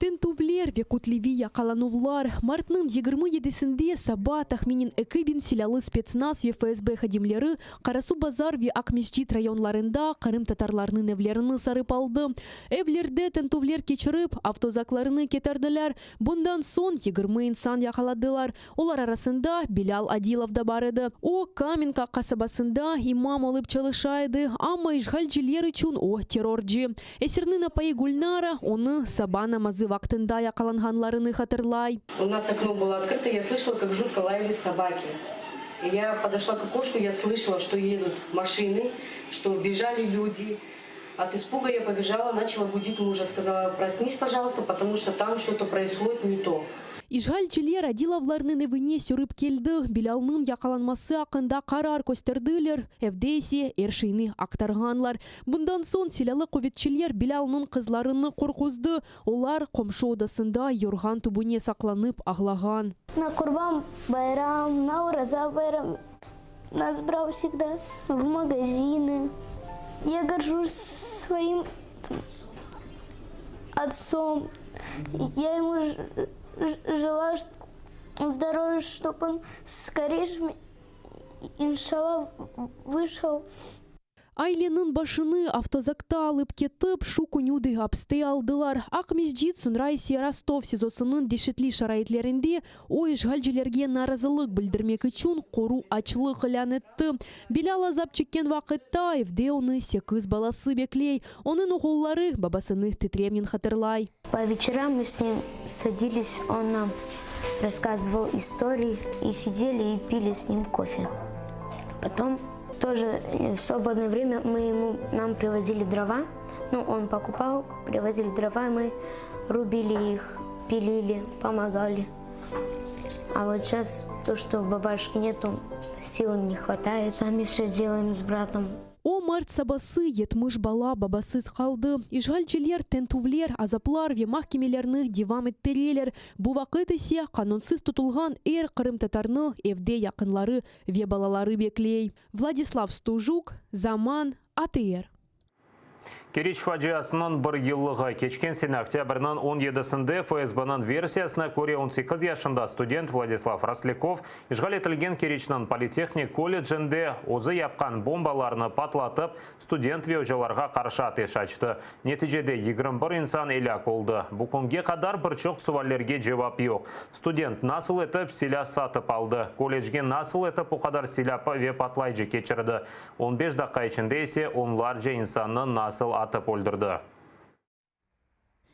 Тентувлер векутлевия қаланувлар. Мартның 27-сінде саба тахминин экибин силялы спецназ ФСБ хадимлері Қарасу базар ве Акмесчит районларында Қарым татарларының евлеріні сарып алды. Евлерде тентувлер кечіріп, автозакларыны кетерділер. Бұндан сон 20 инсан яқаладылар. Олар арасында Белял Адилов да бар еді. О Каменка қасабасында имам олып çalışайды. Амма ишғалжылер үшін о террорджи. Эсерні напайы Гульнара оны саба намазы вақтында яқаланғанларыны хатырлай. У нас окно было открыто, я слышала, как жутко лаяли собаки. Я подошла к окошку, я слышала, что едут машины, что бежали люди. От испуга я побежала, начала будить мужа. Сказала, проснись, пожалуйста, потому что там что-то происходит не то. Ишғалчылер Адиловларның evine сөріп келді. Белялның яқаланмасы ақында қарар көстерділер. Эвдейсе ершейні ақтарғанлар. Бұндан сон селялы көветчілер Белялның қызларыны қорқызды. Олар қомшы одасында юрған түбіне сақланып ағлаған. На Курбан байрам, на Ураза байрам нас брал всегда в магазины. Я горжусь своим отцом. Я ему желаю здоровья, чтобы он скорее, иншалла, вышел. Айленың башыны автозакта алып кетіп, шу күнюді апсты алдылар. Акмесчит Сунрайси Ростов СИЗОсының дешетли шарайтлерінде ой ишғалжылерге наразылық білдірмек үшін қору ачлық ілән етті. Белял азап чеккен вақытта евде оны 8 баласы беклей. Оның оғыллары бабасыны тетремнен хатырлай. По вечерам мы с ним садились, он нам рассказывал истории и сидели и пили с ним кофе. Потом тоже в свободное время нам привозили дрова. Ну, он покупал, привозили дрова, мы рубили их, пилили, помогали. А вот сейчас то, что бабашки нету, сил не хватает, сами все делаем с братом. О март сабасы етмыш бала бабасыз қалды. Ижгалчилер, тентувлер, азаплар, вемахкемелерных дивам еттерелер. Бу вакыт есе канунсыз тутулган Кырым татарны евде якынлары ве балалары беклей. Владислав Стужук, Заман, АТР. Кереч фажиасынан бір еллыға кечкен сені октябрьнан 17-сінде ФСБ-нан версиясына көре 18 яшында студент Владислав Росляков ишғал етілген Керечнан политехник колледжінде озы япқан бомбаларны патлатып, студент веужаларға қаршы атеш açты. Нетижеде 21 инсан елак oldu. Bu күнге қадар бірчоқ суаллерге жауап yok. Студент насыл етіп силя сатып алды. Колледжге насыл етіп ұқадар силя ве патлайжы кечірді. 15 даққа ішінде есе онларca инсанны насыл атып өлдірді.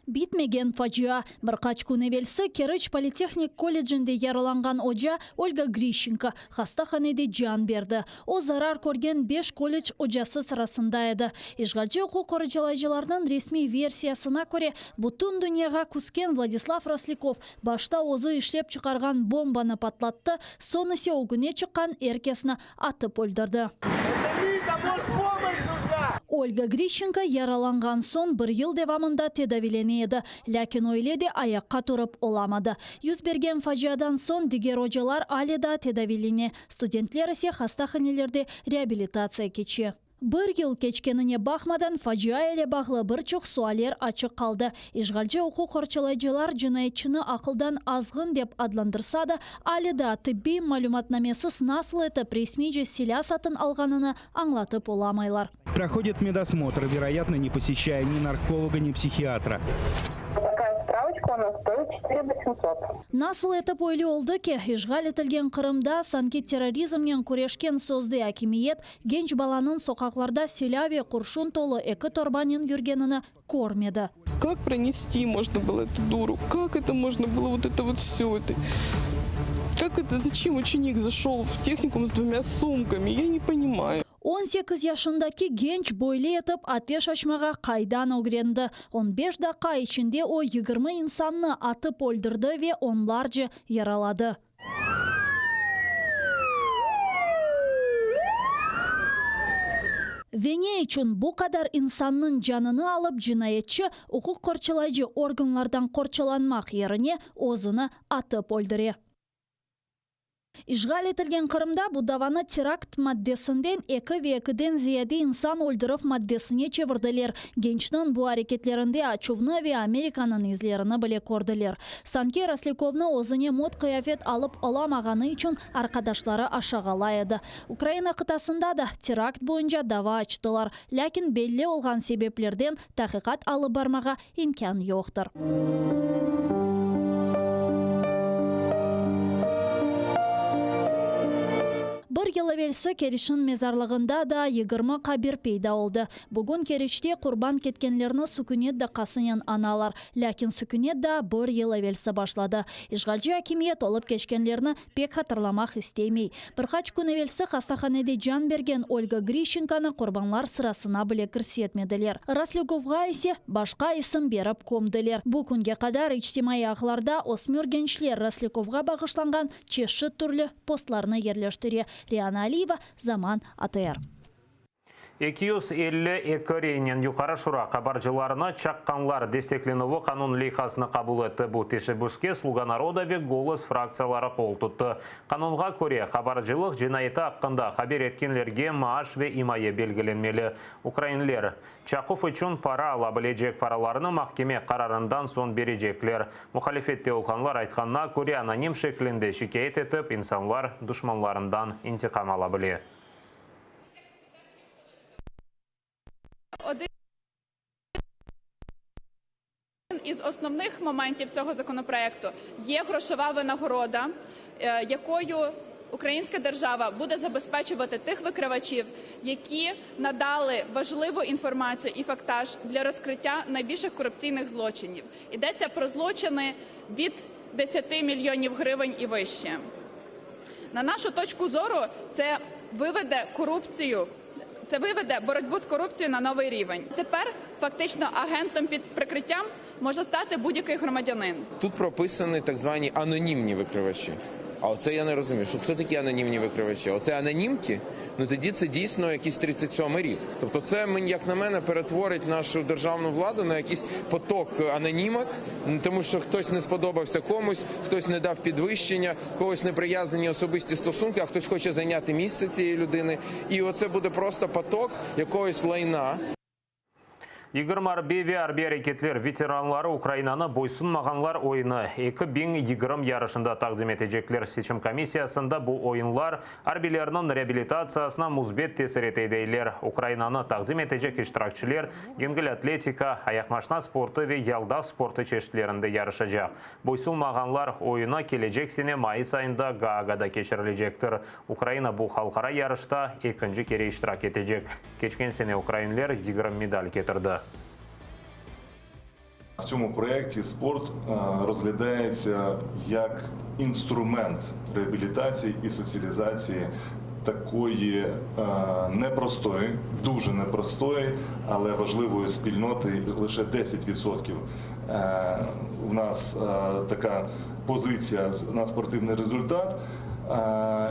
Битмеген фажиа. Бірқач күн евелсі Кереч политехник колледжінде яраланған ожа Ольга Грищенко хастаханеде жан берді. О зарар көрген 5 колледж ожасы сырасында еді. Ишгалчы оқу қорыжалайжыларының ресми версиясына көре бұтын дүнияға күскен Владислав Росляков башта озы ішлеп чықарған бомбаны патлатты, сонысе огыне чыққан еркесіні атып өлдірді. Ольга Грищенко яраланған сон бір ел девамында тедавилене еді. Ләкин ойледі аяққа тұрып оламады. Юз берген фажиадан сон дигер ожалар аледа тедавилене. Студентлер ісе хастаханелерде реабилитация кече. Бір ел кечкеніне бақмадан фажиа еле бағлы бір чоқ суалер açık қалды. Ишгалчы оқу қорчалайжылар жинайчыны ақылдан азғын деп адландырса да, аледа тибби малюматнамесіз насыл етіп ресмиже силясатын алғаныны аңлатып оламайлар. Проходит медосмотр, вероятно, не посещая ни нарколога, ни психиатра. Такая справочка у нас стоит 4800. Насыл етіп ойлы олды ке, ишғал етілген Қырымда санкет-терроризмнен күрешкен созды акимиет генч баланын соқақларда селяве құршун толы экі торбанен жүргеніні көрмеді. Как пронести можно было эту дуру? Как это можно было вот это вот все это? Как это, зачем ученик зашел в техникум с 2 сумками? Я не понимаю. 18 yaşındaki genç boylu етіп атеш açmaға қайдан огренді. 15 dakika içinde o 20 insanını atıp öldürdü ve onlarca yaraladı. Ve ne için bu kadar insanın canını alıp cinayetçi hukuk korçalayıcı organlardan korçalanmak yerine ozunu atıp öldürüyor. İşgal etilgen Kırım'da bu davаны terakt maddesinden 2 ve 2'den ziyade insan öldürüp maddesine çevirdiler. Gençnin bu hareketlerinde açuvны ve Amerikanın izlerini bile gördüler. Sanki Rosляковны özüne mod kıyafet alıp alamağını için arkadaşları aşağılaydı. Ukrayna kıtasında da terakt boyunca dava açtılar. Lakin belli olgan sebeplerden tahqiqat alıp barmağa imkan yoktur. Bir yıl evvelsi Keriş'in mezarlığında da 20 kabir peyda oldu. Bugün Keriş'te kurban ketkenlerini sükunet de kasıyan analar. Lakin sükunet de bir yıl evvelsi başladı. İşgalci hakimiyet olup geçkenlerini pek hatırlamak istemey. Birkaç gün evvelsi hastahanede can bergen Olga Grishenko'nı kurbanlar sırasına bile kirsetmediler. Rosляковға ise başka isim berip komdiler. Bu günge kadar içtimai ağlarda osmür gençler Rosляковға bağışlangan çeşit türlü postlarını yerleştiriyor. Риана Алиева, Заман, АТР. 252 рейнен юқары шура қабаржыларына чаққанлар дестекленуі қанун лейхасына қабыл етті. Бұл тешебүшке Слуга народа ве голос фракциялары қол тұтты. Қанунға көре қабаржылық жинайты аққында қабер еткенлерге мааш ве имайы белгіленмелі. Украинлер чақуф үшін пара ала білежек параларыны махкеме қарарындан сон бережеклер. Мұхалифетте олғанлар айтқанына көре аноним шеклінде шикейт етіп, инсанлар дұшманларындан интиқам ала біле. Один із основних моментів цього законопроекту є грошова винагорода, якою українська держава буде забезпечувати тих викривачів, які надали важливу інформацію і фактаж для розкриття найбільших корупційних злочинів. Йдеться про злочини від 10 мільйонів гривень і вище. На нашу точку зору, це виведе корупцію. Це виведе боротьбу з корупцією на новий рівень. Тепер фактично агентом під прикриттям може стати будь-який громадянин. Тут прописані так звані анонімні викривачі. А оце я не розумію, що хто такі анонімні викривачі? Оце анонімки? Ну тоді це дійсно якийсь 37-й рік. Тобто це, як на мене, перетворить нашу державну владу на якийсь поток анонімок, тому що хтось не сподобався комусь, хтось не дав підвищення, когось неприязнені особисті стосунки, а хтось хоче зайняти місце цієї людини. І оце буде просто поток якогось лайна. Игормар Беви арбиярекетлер ветеранлары Украинаны бойсунмағанлар ойыны 2020 ярышында тақдим етежеклер. Сечім комиссиясында бұл ойынлар арбилерінің реабилитациясына музбет тесір етейдейлер. Украинаны тақдим етежек иштиракчылар еңгіл атлетика, аяқмашна спорты ве ялдақ спорты чештілерінде ярышыжақ. Бойсунмағанлар ойыны кележек сене майыс айында Гаагада кешірілежектір. Украина бұл халқара ярышта екінші кере иштирак етежек. Кечкен сене украинлер 20 медаль кетірді. В цьому проєкті спорт розглядається як інструмент реабілітації і соціалізації такої непростої, дуже непростої, але важливої спільноти. Лише 10% у нас така позиція на спортивний результат.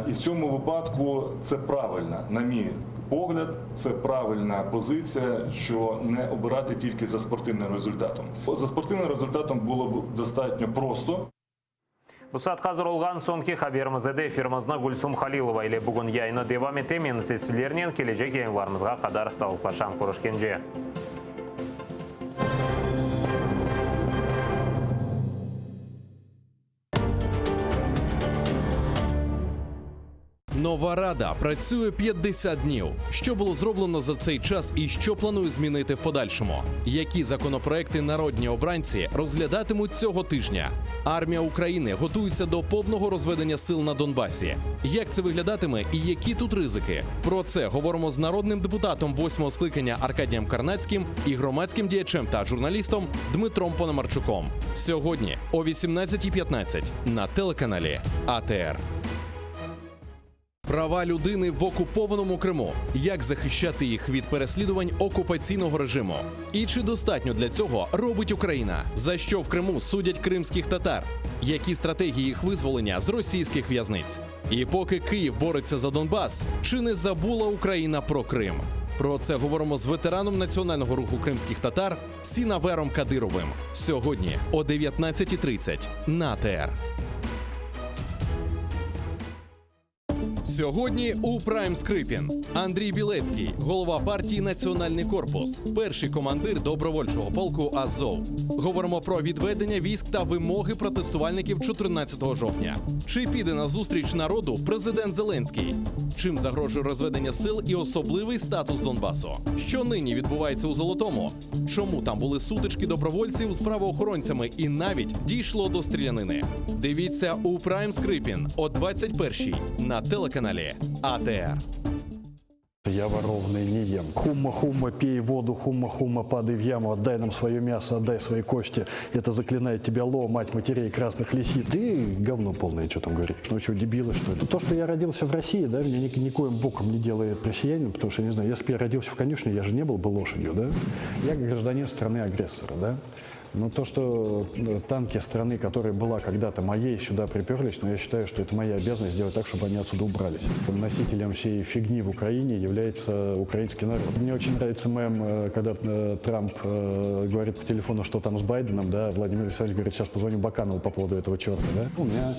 І в цьому випадку це правильно, на мій погляд, це правильна позиція, що не обирати тільки за спортивним результатом. За спортивним результатом було б достатньо просто. Бұсат қазір олған соңки хаберімізді фирмазына Гүлсум Халилова еле бүгін яйны девам етемен сесілерінен кележек яйынларымызға қадар сауықлашан көрішкенже. Нова рада працює 50 днів. Що було зроблено за цей час і що планує змінити в подальшому? Які законопроекти народні обранці розглядатимуть цього тижня? Армія України готується до повного розведення сил на Донбасі. Як це виглядатиме і які тут ризики? Про це говоримо з народним депутатом 8-го скликання Аркадієм Карнацьким і громадським діячем та журналістом Дмитром Пономарчуком. Сьогодні о 18:15 на телеканалі АТР. Права людини в окупованому Криму. Як захищати їх від переслідувань окупаційного режиму? І чи достатньо для цього робить Україна? За що в Криму судять кримських татар? Які стратегії їх визволення з російських в'язниць? І поки Київ бореться за Донбас, чи не забула Україна про Крим? Про це говоримо з ветераном національного руху кримських татар Сінавером Кадировим. Сьогодні о 19:30 на АТР. Сьогодні у Прайм Скрипін Андрій Білецький, голова партії «Національний корпус», перший командир добровольчого полку «Азов». Говоримо про відведення військ та вимоги протестувальників 14 жовтня. Чи піде на зустріч народу президент Зеленський? Чим загрожує розведення сил і особливий статус Донбасу? Що нині відбувається у Золотому? Чому там були сутички добровольців з правоохоронцями і навіть дійшло до стрілянини? Дивіться у Прайм Скрипін о 21:00 на телеканалі АТР. Я воровный не ем. Хумма-хумма, пей воду, хумма-хумма, падай в яму, отдай нам свое мясо, отдай свои кости. Это заклинает тебя Ло, мать матерей красных лисиц. Ты говно полное, что там говоришь. Ну что, дебилы, что ли? То, что я родился в России, да, меня никоим боком не делает россиянин, потому что, не знаю, если бы я родился в конюшне, я же не был бы лошадью, да? Я гражданин страны-агрессора, да? Но то, что танки страны, которая была когда-то моей, сюда приперлись, но я считаю, что это моя обязанность сделать так, чтобы они отсюда убрались. Носителем всей фигни в Украине является украинский народ. Мне очень нравится мем, когда Трамп говорит по телефону, что там с Байденом, да, Владимир Александрович говорит, сейчас позвоню Баканову по поводу этого черта, да. У меня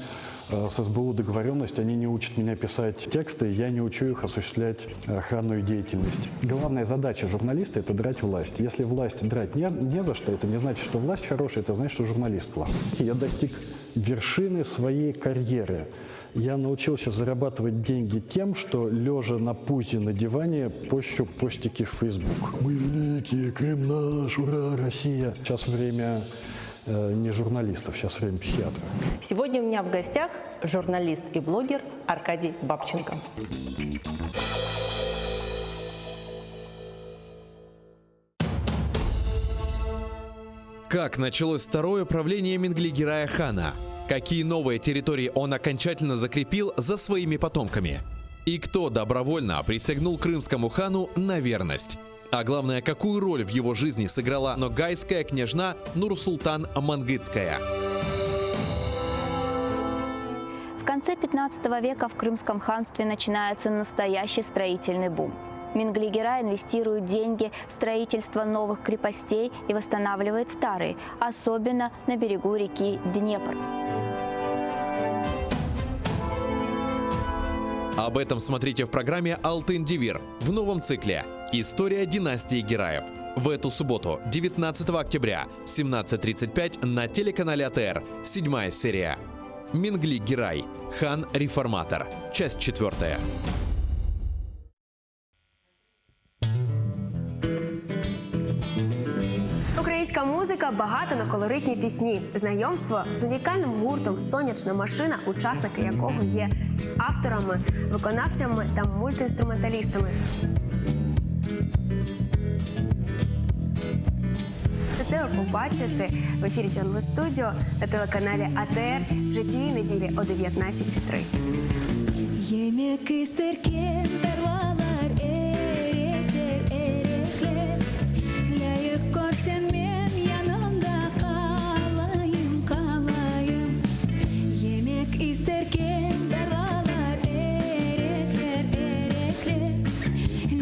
с СБУ договоренность, они не учат меня писать тексты, я не учу их осуществлять охранную деятельность. Главная задача журналиста – это драть власть. Если власть драть не за что, это не значит, что власть хорошая, это значит, что журналист классный. Я достиг вершины своей карьеры. Я научился зарабатывать деньги тем, что, лежа на пузе на диване, пощу постики в Facebook. Мы великие, Крым наш, ура, Россия. Сейчас время не журналистов, сейчас время психиатров. Сегодня у меня в гостях журналист и блогер Аркадий Бабченко. Как началось второе правление Менглигерая-хана? Какие новые территории он окончательно закрепил за своими потомками? И кто добровольно присягнул крымскому хану на верность? А главное, какую роль в его жизни сыграла ногайская княжна Нурсултан Мангытская? В конце 15 века в Крымском ханстве начинается настоящий строительный бум. Мингли-Герай инвестирует деньги в строительство новых крепостей и восстанавливает старые, особенно на берегу реки Днепр. Об этом смотрите в программе «Алтын Девир» в новом цикле «История династии Гераев». В эту субботу, 19 октября, 17:35 на телеканале АТР, 7-я серия. Мингли-Герай. Хан-реформатор. Часть 4. Українська музика багата на колоритні пісні. Знайомство з унікальним гуртом «Сонячна машина», учасники якого є авторами, виконавцями та мультиінструменталістами. Все це ви побачите в ефірі Джангл Студіо на телеканалі АТР вже цієї неділі о 19:30. Yemek isterken tarlalar erekler erekler. Layık görsen men yanımda kalayım kalayım. Yemek isterken tarlalar erekler erekler.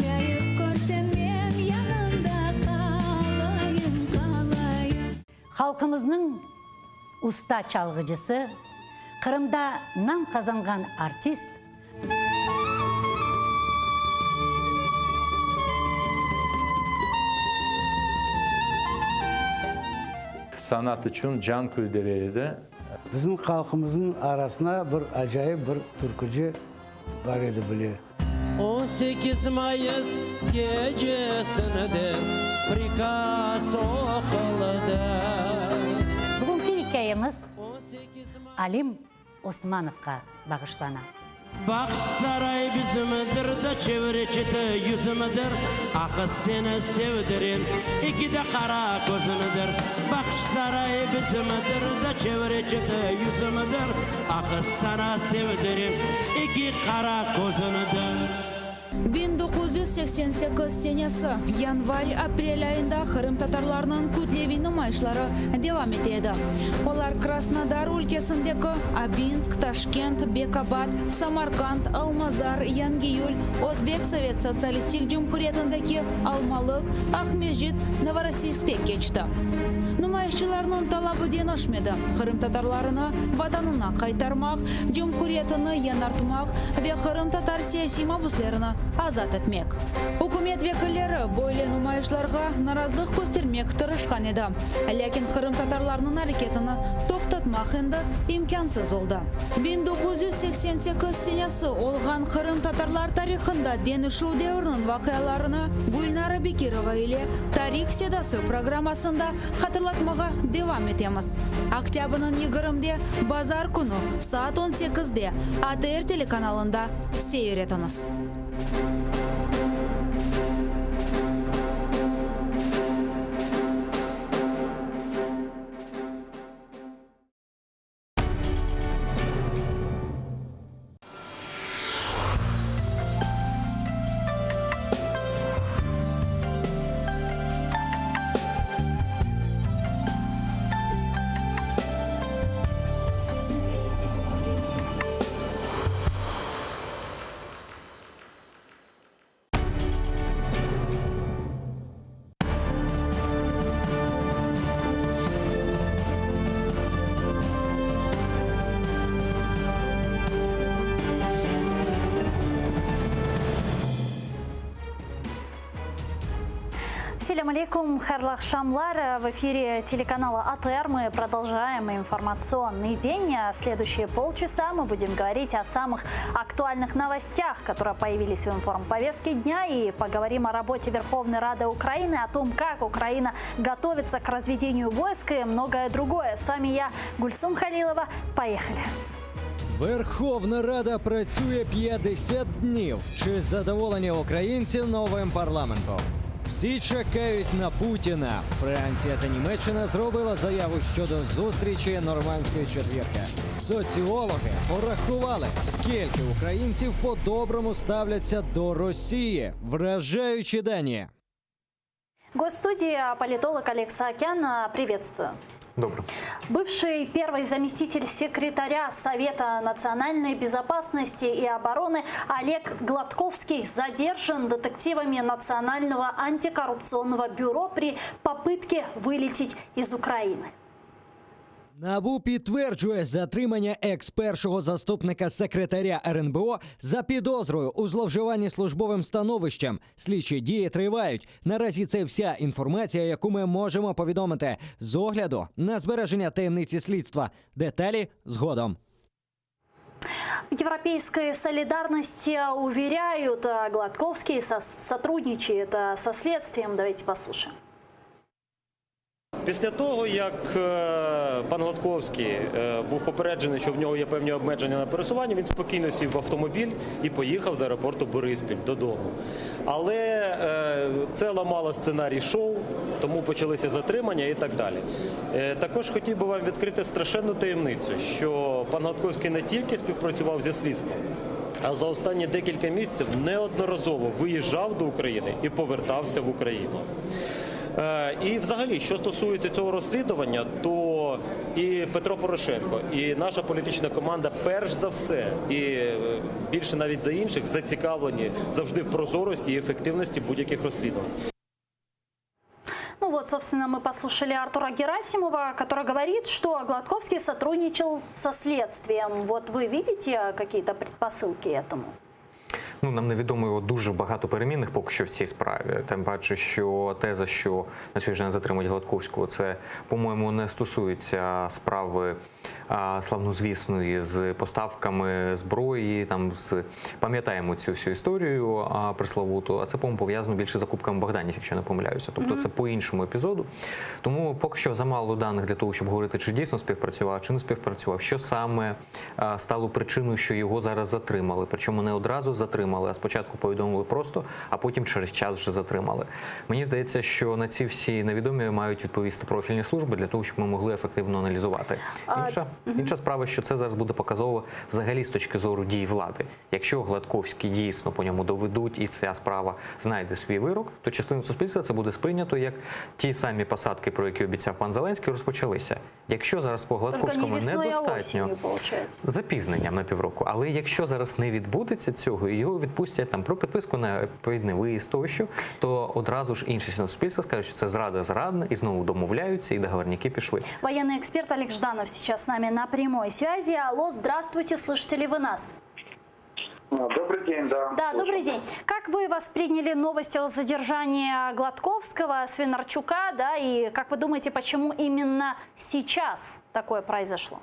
Layık görsen men yanımda kalayım kalayım. Халқымыздың уста çalgıcısı, Қырымда нам қазанған артист, Sanat için can küldüreydi. Біздің халқымыздың арасына бір ажайып бір түркіжі бар еді біле. 18 Mayıs gecesinde prikaz okulda. Бүгінгі hikayemiz Алим Османовқа бағышлана. Baksaray bizimdir de çevreci yüzümdür. Ah seni sevdirin iki de kara gözündür. Baksaray bizimdir de çevreci yüzümdür. Ah sana sevdirin iki kara gözündür. 1988 senesi yanvar-aprel ayında Kırım Tatarlarının kütlevi nümayişleri devam etedi. Onlar Krasnodar ülkesindeki Abinsk, Taşkent, Bekabat, Samarkand, Almazar, Yangiyul, Özbek Sovet Sosyalistik Cumhuriyeti'ndeki Almalık, Akmejit, Novorossiysk'te geçti. Nümayişçilerinin talabı denişmedi. Kırım Tatarlarını vatanına kaytarmak, Cumhuriyetini yanartmak ve Kırım Tatar siyasi mahpuslarını azat etmek. Hükümet vekilleri böyle nümayişlerge narazılık göstermek tırışkan edi. Lakin Kırım Tatarlarının hareketini toxtatmak endi imkansız oldu. 1988 senesi olgan Kırım Tatarlar tarixinde denişu devrinin vakıyalarını Gulnara Bekirova ile Tarih Sedası programmasında hatırlatmağa devam etemiz. Oktyabr'ın 20'de Bazar günü saat 18'de ATR telekanalında seyretiniz. Ассаляму алейкум, хайрлы шамлар. В эфире телеканала АТР мы продолжаем информационный день. Следующие полчаса мы будем говорить о самых актуальных новостях, которые появились в информповестке дня, и поговорим о работе Верховной Рады Украины, о том, как Украина готовится к разведению войск и многое другое. С вами я, Гульсум Халилова. Поехали! Верховна Рада працює 50 днів. Чи задоволені українці новим парламентом? Всі чекають на Путіна. Франція та Німеччина зробила заяву щодо зустрічі нормандської четвірки. Соціологи порахували, скільки українців по-доброму ставляться до Росії. Вражаючі дані. Госстудия политолог Олег Саакян. Приветствую. Добро. Бывший первый заместитель секретаря Совета национальной безопасности и обороны Олег Гладковский задержан детективами Национального антикоррупционного бюро при попытке вылететь из Украины. НАБУ підтверджує затримання екс-першого заступника секретаря РНБО за підозрою у зловживанні службовим становищем. Слідчі дії тривають. Наразі це вся інформація, яку ми можемо повідомити з огляду на збереження таємниці слідства. Деталі згодом. В Европейской солидарности уверяют, Гладковский сотрудничает со следствием. Давайте послушаем. Після того, як пан Гладковський був попереджений, що в нього є певні обмеження на пересування, він спокійно сів в автомобіль і поїхав з аеропорту Бориспіль додому. Але це ламало сценарій шоу, тому почалися затримання і так далі. Також хотів би вам відкрити страшенну таємницю, що пан Гладковський не тільки співпрацював зі слідством, а за останні декілька місяців неодноразово виїжджав до України і повертався в Україну. І взагалі, що стосується цього розслідування, то і Петро Порошенко, і наша політична команда перш за все, і більше навіть за інших, зацікавлені завжди в прозорості і ефективності будь-яких розслідувань. Ну вот, собственно, мы послушали Артура Герасимова, который говорит, что Гладковский сотрудничал со следствием. Вот вы видите какие-то предпосылки этому? Ну, нам невідомо його дуже багато перемінних поки що в цій справі. Тим паче, що теза, що на сьогодні не затримують Гладковського, це, по-моєму, не стосується справи славнозвісної з поставками зброї. Там пам'ятаємо цю всю історію пресловуту, а це, по-моєму, пов'язано більше з закупками Богданів, якщо не помиляюся. Тобто це по іншому епізоду. Тому поки що замало даних для того, щоб говорити, чи дійсно співпрацював, чи не співпрацював. Що саме стало причиною, що його зараз затримали. Причому не одразу затримали, а спочатку повідомили просто, а потім через час вже затримали. Мені здається, що на ці всі невідомі мають відповісти профільні служби для того, щоб ми могли ефективно аналізувати. Інша справа, що це зараз буде показово взагалі з точки зору дій влади. Якщо Гладковський дійсно по ньому доведуть і ця справа знайде свій вирок, то частину суспільства це буде сприйнято як ті самі посадки, про які обіцяв пан Зеленський, розпочалися. Якщо зараз по Гладковському недостатньо запізненням на півроку, але якщо зараз не відбудеться цього, і його відпустять там про підписку на відповідний виїзд тощо, то одразу ж інші суспільства скажуть, що це зрада зрадна, і знову домовляються, і договорники пішли. Военный эксперт Олег Жданов сейчас с нами на прямой связи. Алло, здравствуйте, слышите ли вы нас? Добрый день, да. Да, добрый день. Как вы восприняли новость о задержании Гладковского, Свинарчука, да, и как вы думаете, почему именно сейчас такое произошло?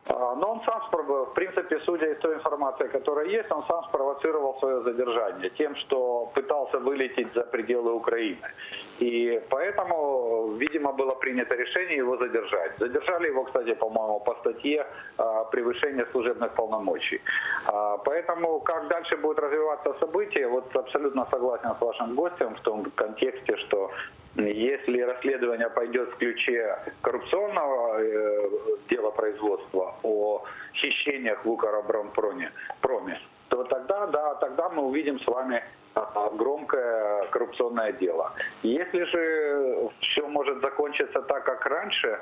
Но он сам, в принципе, судя из той информации, которая есть, он сам спровоцировал свое задержание тем, что пытался вылететь за пределы Украины. И поэтому, видимо, было принято решение его задержать. Задержали его, кстати, по-моему, по статье превышения служебных полномочий. Поэтому, как дальше будет развиваться событие, вот абсолютно согласен с вашим гостем в том контексте, что если расследование пойдет в ключе коррупционного дела производства о хищениях в Укроборонпроме, то тогда, да, тогда мы увидим с вами громкое коррупционное дело. Если же все может закончиться так, как раньше,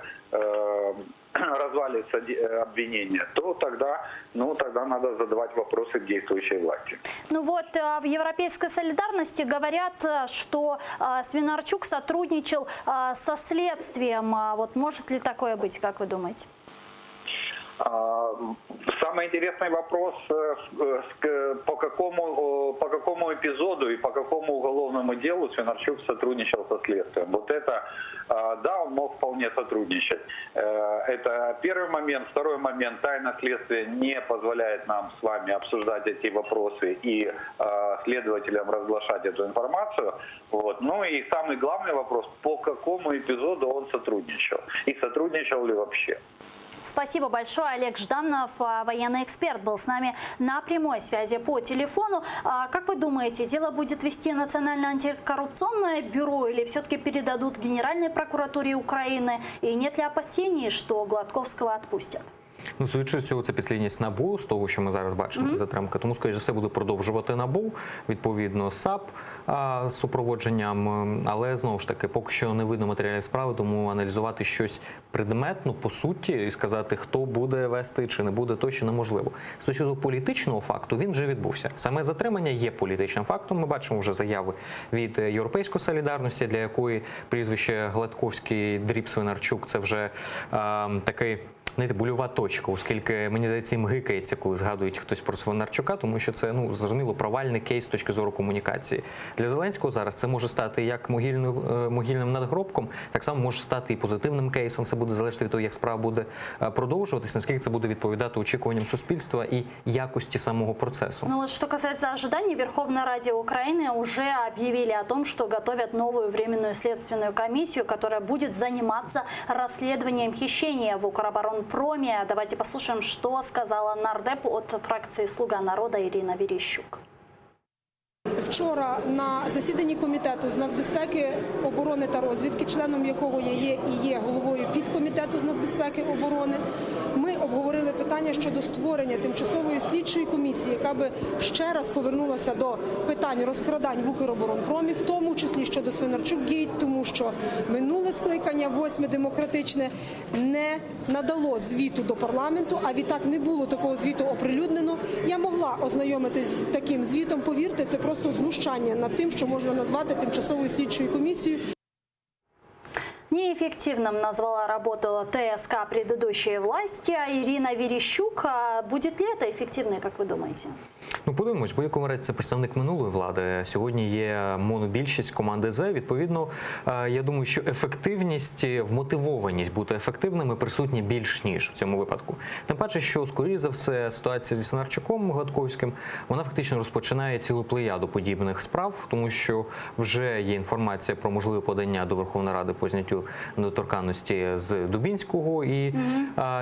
развалится обвинение, то тогда надо задавать вопросы к действующей власти. Ну вот, в Европейской солидарности говорят, что Свинарчук сотрудничал со следствием. Вот может ли такое быть, как вы думаете? Самый интересный вопрос, по какому эпизоду и по какому уголовному делу Свинарчук сотрудничал со следствием. Вот это, да, он мог вполне сотрудничать. Это первый момент. Второй момент, тайна следствия не позволяет нам с вами обсуждать эти вопросы и следователям разглашать эту информацию. Вот. Ну и самый главный вопрос, по какому эпизоду он сотрудничал и сотрудничал ли вообще. Спасибо большое. Олег Жданов, военный эксперт, был с нами на прямой связи по телефону. Как вы думаете, дело будет вести Национальное антикоррупционное бюро или все-таки передадут Генеральной прокуратуре Украины? И нет ли опасений, что Гладковского отпустят? Ну, судячи з цього, це підслідність НАБУ, з того, що ми зараз бачимо, затримка. Тому, скоріш за все, буде продовжувати НАБУ, відповідно, САП з супроводженням. Але, знову ж таки, поки що не видно матеріалів справи, тому аналізувати щось предметно, по суті, і сказати, хто буде вести чи не буде, точно неможливо. З точки зору політичного факту, він вже відбувся. Саме затримання є політичним фактом. Ми бачимо вже заяви від Європейської солідарності, для якої прізвище Гладковський, Дріб, Свинарчук – це вже такий, знаєте, больова точка, оскільки, мені здається, їм гикається, коли згадують хтось про Свинарчука, тому що це, ну, зрозуміло, провальний кейс з точки зору комунікації. Для Зеленського зараз це може стати як могильним надгробком, так само може стати і позитивним кейсом. Це буде залежати від того, як справа буде продовжуватись, наскільки це буде відповідати очікуванням суспільства і якості самого процесу. Ну вот, что касается ожиданий, Верховная Рада Украины уже объявили о том, что готовят новую временную следственную комиссию, которая будет заниматься расследованием хищения в Укроборонпроме. Давайте послушаем, что сказала нардеп от фракции «Слуга народа» Ирина Верещук. Вчора на засіданні комітету з нацбезпеки, оборони та розвідки, членом якого я є і є головою підкомітету з нацбезпеки оборони, ми обговорили питання щодо створення тимчасової слідчої комісії, яка би ще раз повернулася до питань розкрадань в Укроборонпромі, в тому числі щодо Свинарчук-Гейт, тому що минуле скликання, 8-ме демократичне, не надало звіту до парламенту, а відтак не було такого звіту оприлюднено. Я могла ознайомитись з таким звітом, повірте, це просто знущання над тим, що можна назвати тимчасовою слідчою комісією. Неэффективным назвала работу ТСК предыдущей власти Ирина Верещук. Будет ли это эффективно, как вы думаете? Ну, подивимось, бо якому разі це представник минулої влади. Сьогодні є монобільшість команди З. Відповідно, я думаю, що ефективність, вмотивованість бути ефективними присутні більш ніж в цьому випадку. Тим паче, що, скоріше за все, ситуація зі Свинарчуком Гладковським, вона фактично розпочинає цілу плеяду подібних справ, тому що вже є інформація про можливе подання до Верховної Ради по зняттю недоторканності з Дубінського, і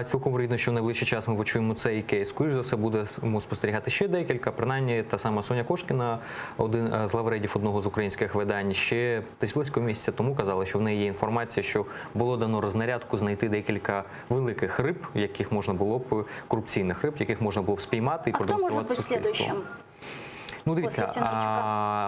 цілком вірогідно, що в найближчий час ми почуємо цей кейс. Скоріше за все, будемо спостерігати ще декілька. Принаймні, та сама Соня Кошкіна, один з главредів одного з українських видань, ще десь близько місяця тому казала, що в неї є інформація, що було дано рознарядку знайти декілька великих риб, яких можна було б, корупційних риб, яких можна було б спіймати і продемонструвати суспільству. Ну, дивіться,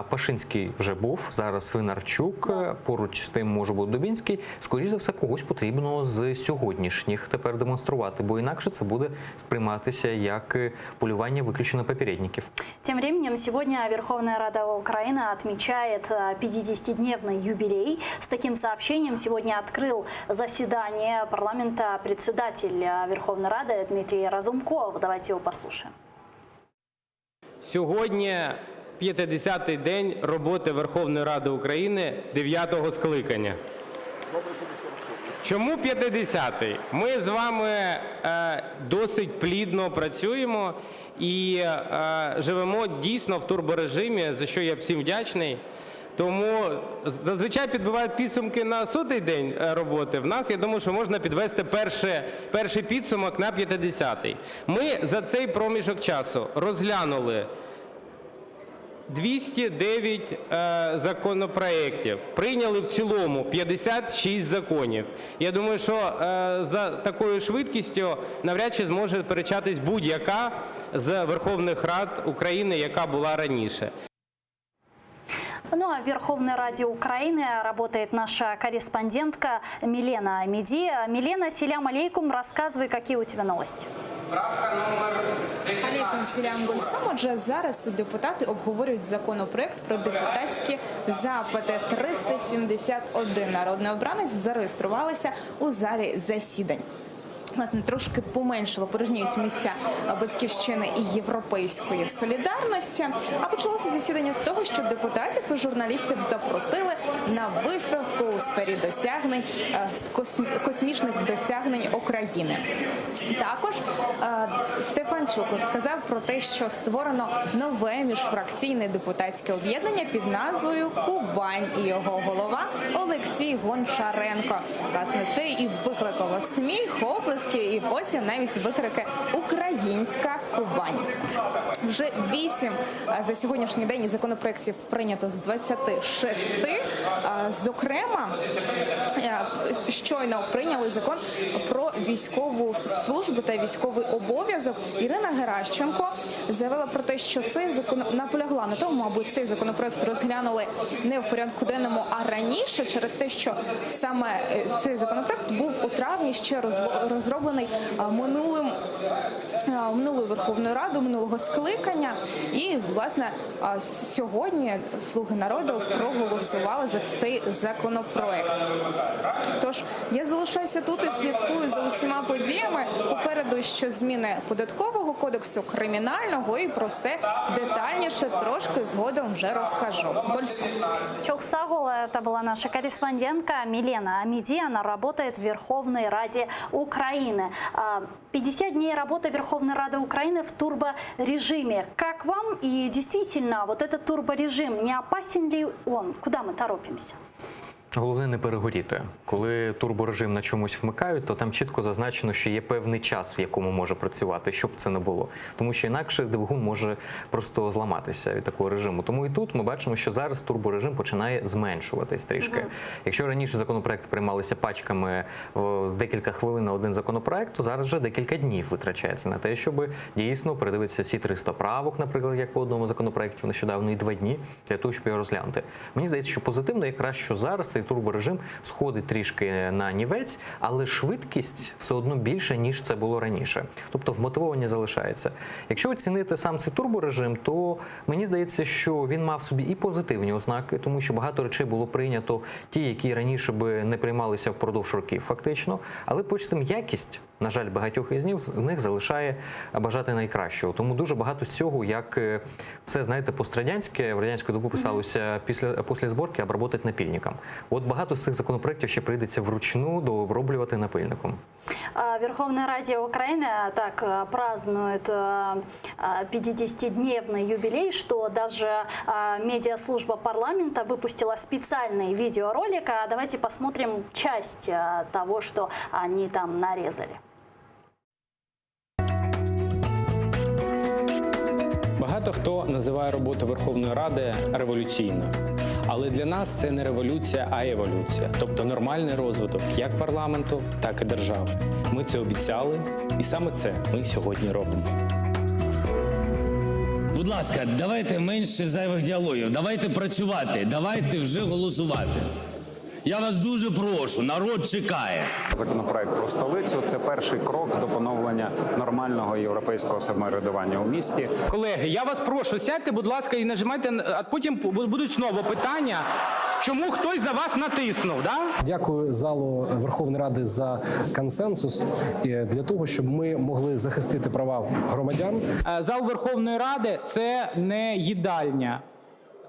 Пашинський вже був, зараз Свинарчук, поруч з тим може бути Дубінський. Скоріше за все, когось потрібно з сьогоднішніх тепер демонструвати, бо інакше це буде сприйматися як полювання виключно на попередників. Тем временем, сегодня Верховная Рада Украины отмечает 50-дневный юбилей. С таким сообщением сегодня открыл заседание парламента председатель Верховной Рады Дмитрий Разумков. Давайте его послушаем. Сьогодні 50-й день роботи Верховної Ради України 9-го скликання. Чому 50-й? Ми з вами досить плідно працюємо і живемо дійсно в турборежимі, за що я всім вдячний. Тому зазвичай підбивають підсумки на 100-й день роботи. В нас, я думаю, що можна підвести перший підсумок на 50-й. Ми за цей проміжок часу розглянули 209 законопроєктів, прийняли в цілому 56 законів. Я думаю, що за такою швидкістю навряд чи зможе перечатись будь-яка з Верховних Рад України, яка була раніше. Ну а в Верховной Раде Украины работает наша корреспондентка Милена Амиди. Милена, селям алейкум, рассказывай, какие у тебя новости. Алейкум селям Гульсум. Отже, зараз депутати обговорюють законопроект про депутатські запити. 371 народний обранець зареєструвалися у залі засідань. Власне, трошки поменшало, порожніють місця Батьківщини і Європейської солідарності. А почалося засідання з того, що депутатів і журналістів запросили на виставку у сфері досягнень, космічних досягнень України. Також Стефанчук сказав про те, що створено нове міжфракційне депутатське об'єднання під назвою «Кубань», і його голова Олег Олексій Гончаренко. Власне, це і викликало сміх, оплески, і потім навіть викрики «Українська Кубань». Вже 8 за сьогоднішній день законопроєктів прийнято з 26. Зокрема, щойно прийняли закон про військову службу та військовий обов'язок. Ірина Геращенко заявила про те, що цей наполягла на тому, аби цей законопроект розглянули не в порядку денному, а раніше, через те, що саме цей законопроект був у травні ще розроблений минулою Верховною Радою, минулого скликання. І, власне, сьогодні «Слуги народу» проголосували за цей законопроект. Тож, я залишаюся тут і слідкую за усіма подіями. Попереду ще зміни податкового кодексу, кримінального, і про все детальніше трошки згодом вже розкажу. Гольсу. Чоксагула, это была наша корреспондентка Милена Амиди. Она работает в Верховной Раде Украины. 50 дней работы Верховной Рады Украины в турборежиме. Как вам? И действительно, вот этот турборежим, не опасен ли он? Куда мы торопимся? Головне не перегоріти. Коли турборежим на чомусь вмикають, то там чітко зазначено, що є певний час, в якому може працювати, щоб це не було. Тому що інакше двигун може просто зламатися від такого режиму. Тому і тут ми бачимо, що зараз турборежим починає зменшуватись трішки. Якщо раніше законопроекти приймалися пачками в декілька хвилин на один законопроект, то зараз вже декілька днів витрачається на те, щоб дійсно передивитися всі 300 правок, наприклад, як по одному законопроекті нещодавно, і 2 дні для того, щоб його розглянути. Мені здається, що позитивно якраз, що зараз цей турборежим сходить трішки на нівець, але швидкість все одно більша, ніж це було раніше. Тобто вмотивовані залишається. Якщо оцінити сам цей турборежим, то мені здається, що він мав собі і позитивні ознаки, тому що багато речей було прийнято, ті, які раніше би не приймалися впродовж років фактично, але потім якість, на жаль, багатьох із них залишає бажати найкращого. Тому дуже багато з цього, як все, знаєте, пострадянське, в радянську добу писалося після зборки обработати напильником. От багато з цих законопроєктів ще прийдеться вручну дооброблювати напильником. Верховная Рада Украины так празднует 50-дневный юбилей, что даже медиаслужба парламента выпустила специальный видеоролик. Давайте посмотрим часть того, что они там нарезали. Багато хто називає роботу Верховної Ради революційною. Але для нас це не революція, а еволюція. Тобто нормальний розвиток як парламенту, так і держави. Ми це обіцяли, і саме це ми сьогодні робимо. Будь ласка, давайте менше зайвих діалогів, давайте працювати, давайте вже голосувати. Я вас дуже прошу, народ чекає. Законопроект про столицю – це перший крок до поновлення нормального європейського самоврядування у місті. Колеги, я вас прошу, сядьте, будь ласка, і нажимайте, а потім будуть знову питання, чому хтось за вас натиснув. Да? Дякую залу Верховної Ради за консенсус для того, щоб ми могли захистити права громадян. Зал Верховної Ради – це не їдальня.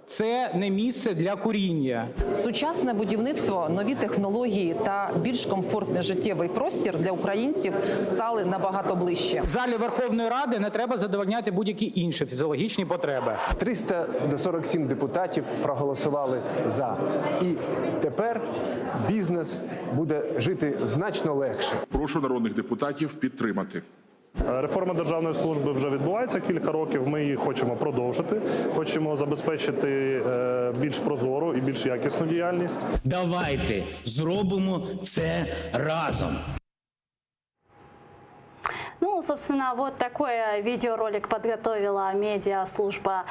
Це не місце для куріння. Сучасне будівництво, нові технології та більш комфортний життєвий простір для українців стали набагато ближче. В залі Верховної Ради не треба задовольняти будь-які інші фізіологічні потреби. 347 депутатів проголосували за. І тепер бізнес буде жити значно легше. Прошу народних депутатів підтримати. Реформа державної служби вже відбувається кілька років, ми її хочемо продовжити, хочемо забезпечити більш прозору і більш якісну діяльність. Давайте зробимо це разом. Ну, собственно, вот такой видеоролик подготовила медиаслужба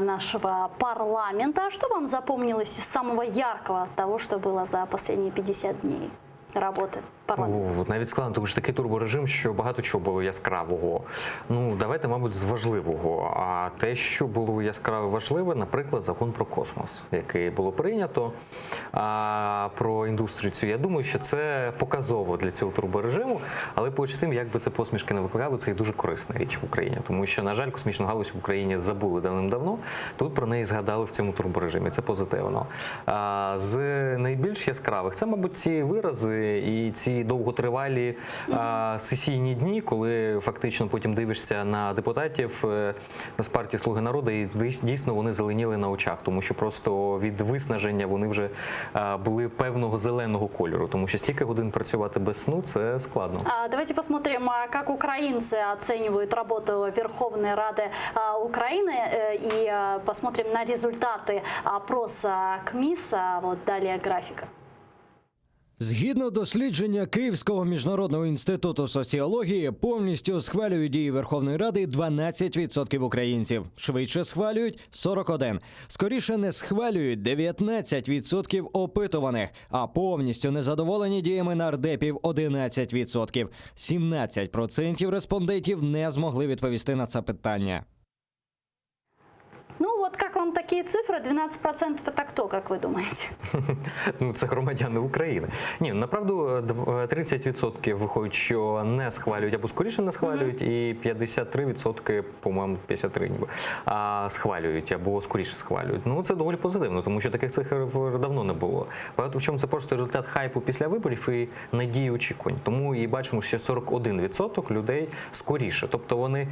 нашего парламента. Что вам запомнилось из самого яркого того, что было за последние 50 дней роботи парламенту? Навіть складно, тому що такий турборежим, що багато чого було яскравого. Ну, давайте, мабуть, з важливого. А те, що було яскраво важливе, наприклад, закон про космос, який було прийнято, про індустрію цю. Я думаю, що це показово для цього турборежиму, але поруч з тим, як би це посмішки не викликало, це і дуже корисна річ в Україні. Тому що, на жаль, космічну галузь в Україні забули давним-давно, тут про неї згадали в цьому турборежимі. Це позитивно. З найбільш яскравих, це, мабуть, ці вирази, і ці довготривалі сесійні дні, коли фактично потім дивишся на депутатів з партії «Слуги народу», і дійсно вони зеленіли на очах, тому що просто від виснаження вони вже були певного зеленого кольору, тому що стільки годин працювати без сну – це складно. Давайте посмотрим, как украинцы оценивают работу Верховной Рады Украины, и посмотрим на результаты опроса КМИС. Вот далее графика. Згідно дослідження Київського міжнародного інституту соціології, повністю схвалюють дії Верховної Ради 12% українців. Швидше схвалюють – 41%. Скоріше не схвалюють – 19% опитуваних. А повністю незадоволені діями нардепів – 11%. 17% респондентів не змогли відповісти на це питання. Ну вот как вам такие цифры? 12% это кто, как вы думаете? Ну, це громадяни України. Ні, направду 30% виходить, що не схвалюють або скоріше не схвалюють, і 53%, по-моєму, 53% ніби, схвалюють або скоріше схвалюють. Ну, це доволі позитивно, тому що таких цифр давно не було. Багато в чому це просто результат хайпу після виборів і надії очікувань. Тому і бачимо, що 41% людей скоріше. Тобто вони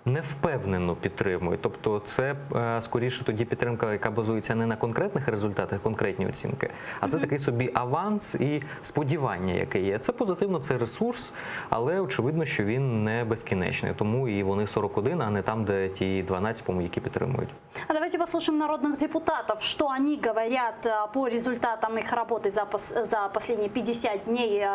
невпевнено підтримують. Тобто це скоріше тоді підтримка, яка базується не на конкретних результатах, конкретні оцінки, а це такий собі аванс і сподівання, яке є. Це позитивно, це ресурс, але очевидно, що він не безкінечний. Тому і вони 41, а не там, де ті 12, по-моєму, які підтримують. А давайте послушаем народных депутатов, что они говорят по результатам их работы за последние 50 дней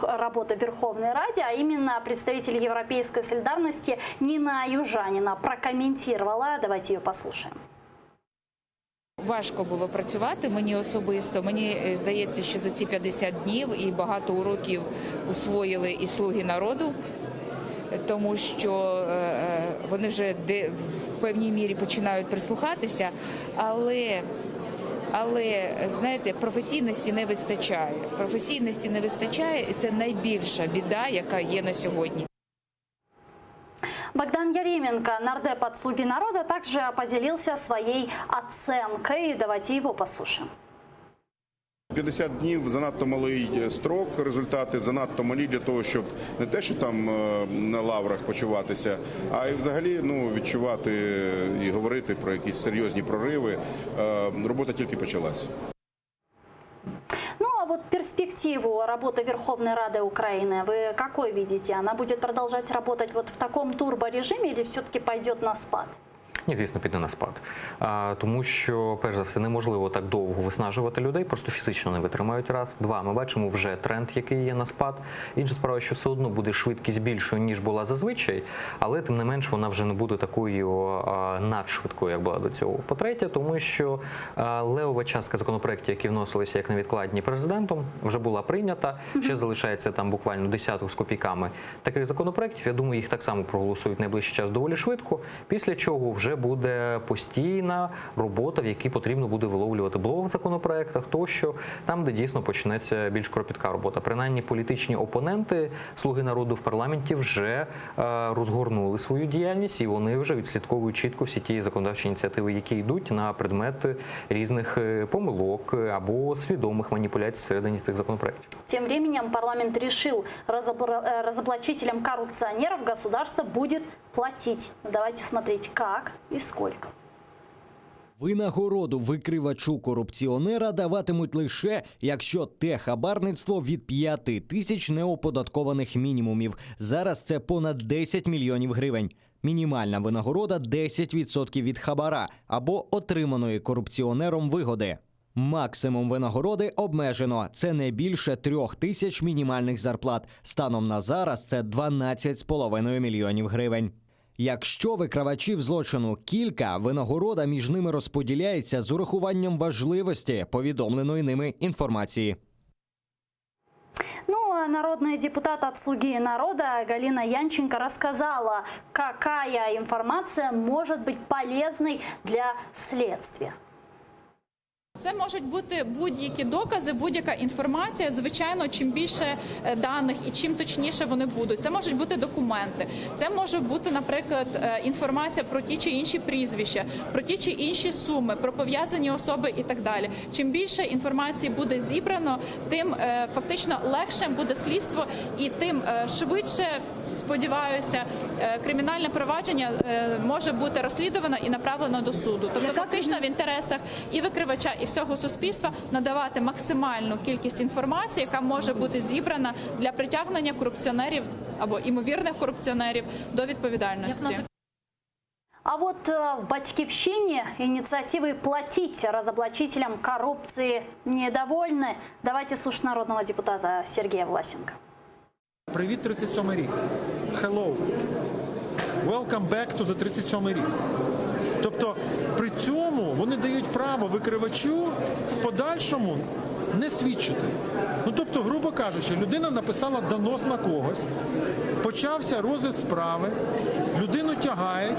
работы в Верховной Раде, а именно представитель Европейской солидарности Нина Южаніна прокоментувала. Давайте її послухаємо. Важко було працювати мені особисто. Мені здається, що за ці 50 днів і багато уроків усвоїли і «Слуги народу», тому що вони вже в певній мірі починають прислухатися, але, знаєте, професійності не вистачає. Професійності не вистачає, і це найбільша біда, яка є на сьогодні. Богдан Яременко, нардеп от «Слуги народа», также поделился своей оценкой. Давайте его послушаем. 50 днів – занадто малий строк, результати занадто малі для того, щоб не те, що там на лаврах почуватися, а й взагалі відчувати і говорити про якісь серйозні прориви. Робота тільки почалась. Вот перспективу работы Верховной Рады Украины вы какой видите? Она будет продолжать работать вот в таком турборежиме или все-таки пойдет на спад? Ні, звісно, піде на спад. Тому що, перш за все, неможливо так довго виснажувати людей, просто фізично не витримають, раз. Два, ми бачимо вже тренд, який є на спад. Інша справа, що все одно буде швидкість більшою, ніж була зазвичай, але тим не менш вона вже не буде такою надшвидкою, як була до цього. По-третє, тому що левова частка законопроєктів, які вносилися як невідкладні президентом, вже була прийнята. Ще залишається там буквально десяток з копійками таких законопроєктів. Я думаю, їх так само проголосують найближчий час доволі швидко, після чого вже буде постійна робота, в якій потрібно буде виловлювати блок в законопроектах, тощо, там, де дійсно почнеться більш кропітка робота. Принаймні, політичні опоненти «Слуги народу» в парламенті вже розгорнули свою діяльність, і вони вже відслідковують чітко всі ті законодавчі ініціативи, які йдуть на предмет різних помилок або свідомих маніпуляцій всередині цих законопроектів. Тем временем парламент решил, разоблачителям-коррупционеров государство будет платить. Давайте смотреть, как и сколько. Винагороду викривачу-корупціонера даватимуть лише, якщо те хабарництво від 5 тисяч неоподаткованих мінімумів. Зараз це понад 10 мільйонів гривень. Мінімальна винагорода – 10% від хабара або отриманої корупціонером вигоди. Максимум винагороди обмежено – це не більше 3 тисяч мінімальних зарплат. Станом на зараз це 12,5 мільйонів гривень. Якщо викривачів злочину кілька, винагорода між ними розподіляється з урахуванням важливості повідомленої ними інформації. Ну, а народный депутат от «Слуги народа» Галина Янченко рассказала, какая информация может быть полезной для следствия. Це можуть бути будь-які докази, будь-яка інформація. Звичайно, чим більше даних і чим точніше вони будуть. Це можуть бути документи, це може бути, наприклад, інформація про ті чи інші прізвища, про ті чи інші суми, про пов'язані особи і так далі. Чим більше інформації буде зібрано, тим фактично легше буде слідство і тим швидше, сподіваюся, кримінальне провадження може бути розслідувано і направлено до суду. Тобто фактично в інтересах і викривача, і всього суспільства надавати максимальну кількість інформації, яка може бути зібрана для притягнення корупціонерів або імовірних корупціонерів до відповідальності. А вот в Батьківщине инициативой платить разоблачителям коррупции недовольны. Давайте слушать народного депутата Сергея Власенко. Привіт, 37-й рік. Hello. Welcome back to the 37-й рік. Тобто при цьому вони дають право викривачу в подальшому не свідчити. Ну, тобто, грубо кажучи, людина написала донос на когось, почався розгляд справи, людину тягають,